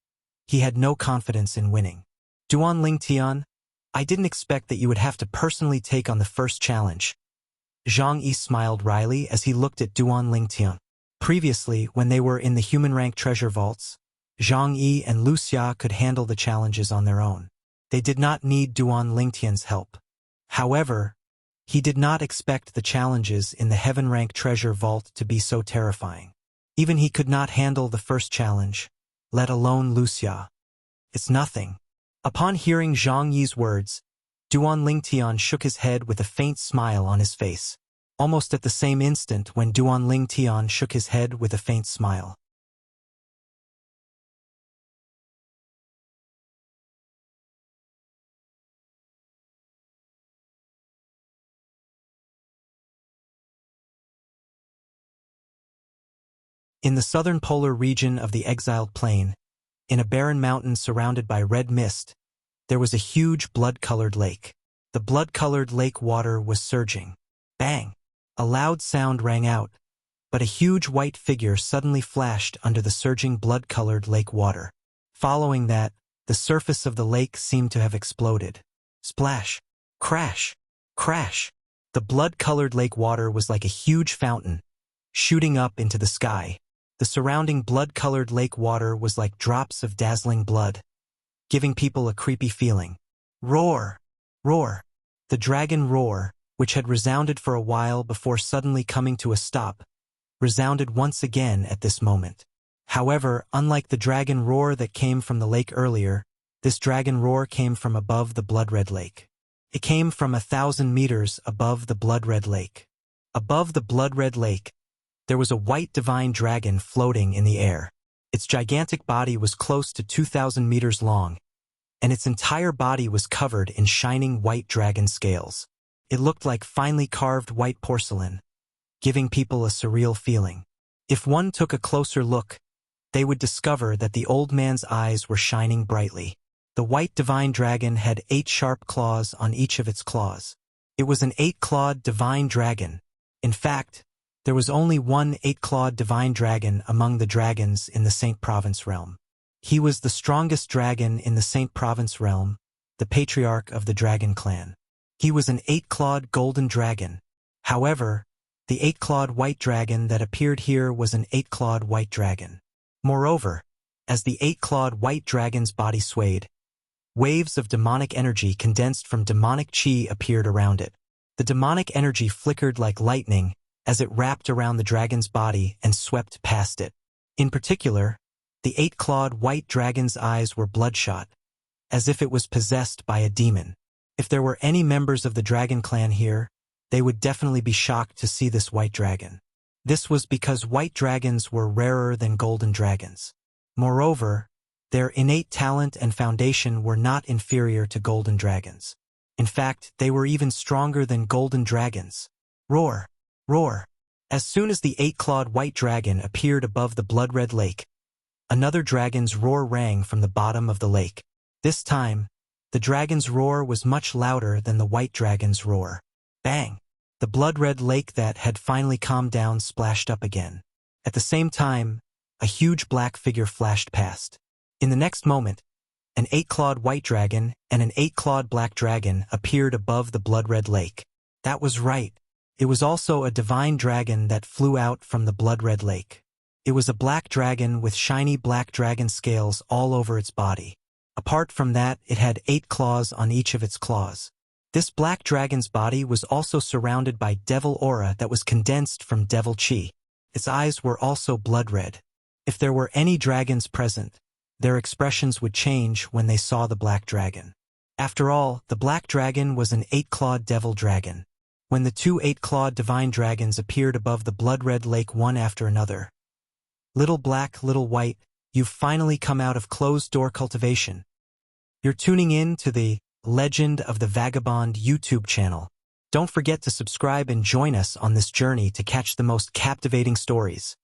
he had no confidence in winning. Duan Lingtian, I didn't expect that you would have to personally take on the first challenge. Zhang Yi smiled wryly as he looked at Duan Lingtian. Previously, when they were in the human-rank treasure vaults, Zhang Yi and Wuxia could handle the challenges on their own. They did not need Duan Lingtian's help. However, he did not expect the challenges in the heaven-rank treasure vault to be so terrifying. Even he could not handle the first challenge, let alone Wuxia. It's nothing. Upon hearing Zhang Yi's words, Duan Lingtian shook his head with a faint smile on his face, almost at the same instant when Duan Lingtian shook his head with a faint smile. In the southern polar region of the exiled plain, in a barren mountain surrounded by red mist, there was a huge blood-colored lake. The blood-colored lake water was surging. Bang! A loud sound rang out, but a huge white figure suddenly flashed under the surging blood-colored lake water. Following that, the surface of the lake seemed to have exploded. Splash! Crash! Crash! The blood-colored lake water was like a huge fountain, shooting up into the sky. The surrounding blood-colored lake water was like drops of dazzling blood, giving people a creepy feeling. Roar! Roar! The dragon roar, which had resounded for a while before suddenly coming to a stop, resounded once again at this moment. However, unlike the dragon roar that came from the lake earlier, this dragon roar came from above the blood-red lake. It came from 1,000 meters above the blood-red lake. Above the blood-red lake, there was a white divine dragon floating in the air. Its gigantic body was close to 2,000 meters long, and its entire body was covered in shining white dragon scales. It looked like finely carved white porcelain, giving people a surreal feeling. If one took a closer look, they would discover that the old man's eyes were shining brightly. The white divine dragon had 8 sharp claws on each of its claws. It was an 8-clawed divine dragon. In fact, there was only one 8-clawed divine dragon among the dragons in the Saint Province realm. He was the strongest dragon in the Saint Province realm, the patriarch of the dragon clan. He was an 8-clawed golden dragon. However, the 8-clawed white dragon that appeared here was an 8-clawed white dragon. Moreover, as the 8-clawed white dragon's body swayed, waves of demonic energy condensed from demonic chi appeared around it. The demonic energy flickered like lightning as it wrapped around the dragon's body and swept past it. In particular, the 8-clawed white dragon's eyes were bloodshot, as if it was possessed by a demon. If there were any members of the dragon clan here, they would definitely be shocked to see this white dragon. This was because white dragons were rarer than golden dragons. Moreover, their innate talent and foundation were not inferior to golden dragons. In fact, they were even stronger than golden dragons. Roar! Roar! As soon as the 8-clawed white dragon appeared above the blood-red lake, another dragon's roar rang from the bottom of the lake. This time, the dragon's roar was much louder than the white dragon's roar. Bang! The blood-red lake that had finally calmed down splashed up again. At the same time, a huge black figure flashed past. In the next moment, an 8-clawed white dragon and an 8-clawed black dragon appeared above the blood-red lake. That was right. It was also a divine dragon that flew out from the blood-red lake. It was a black dragon with shiny black dragon scales all over its body. Apart from that, it had 8 claws on each of its claws. This black dragon's body was also surrounded by devil aura that was condensed from devil chi. Its eyes were also blood-red. If there were any dragons present, their expressions would change when they saw the black dragon. After all, the black dragon was an 8-clawed devil dragon. When the 2 8-clawed divine dragons appeared above the blood-red lake one after another, little black, little white, you've finally come out of closed-door cultivation. You're tuning in to the Legend of the Vagabond YouTube channel. Don't forget to subscribe and join us on this journey to catch the most captivating stories.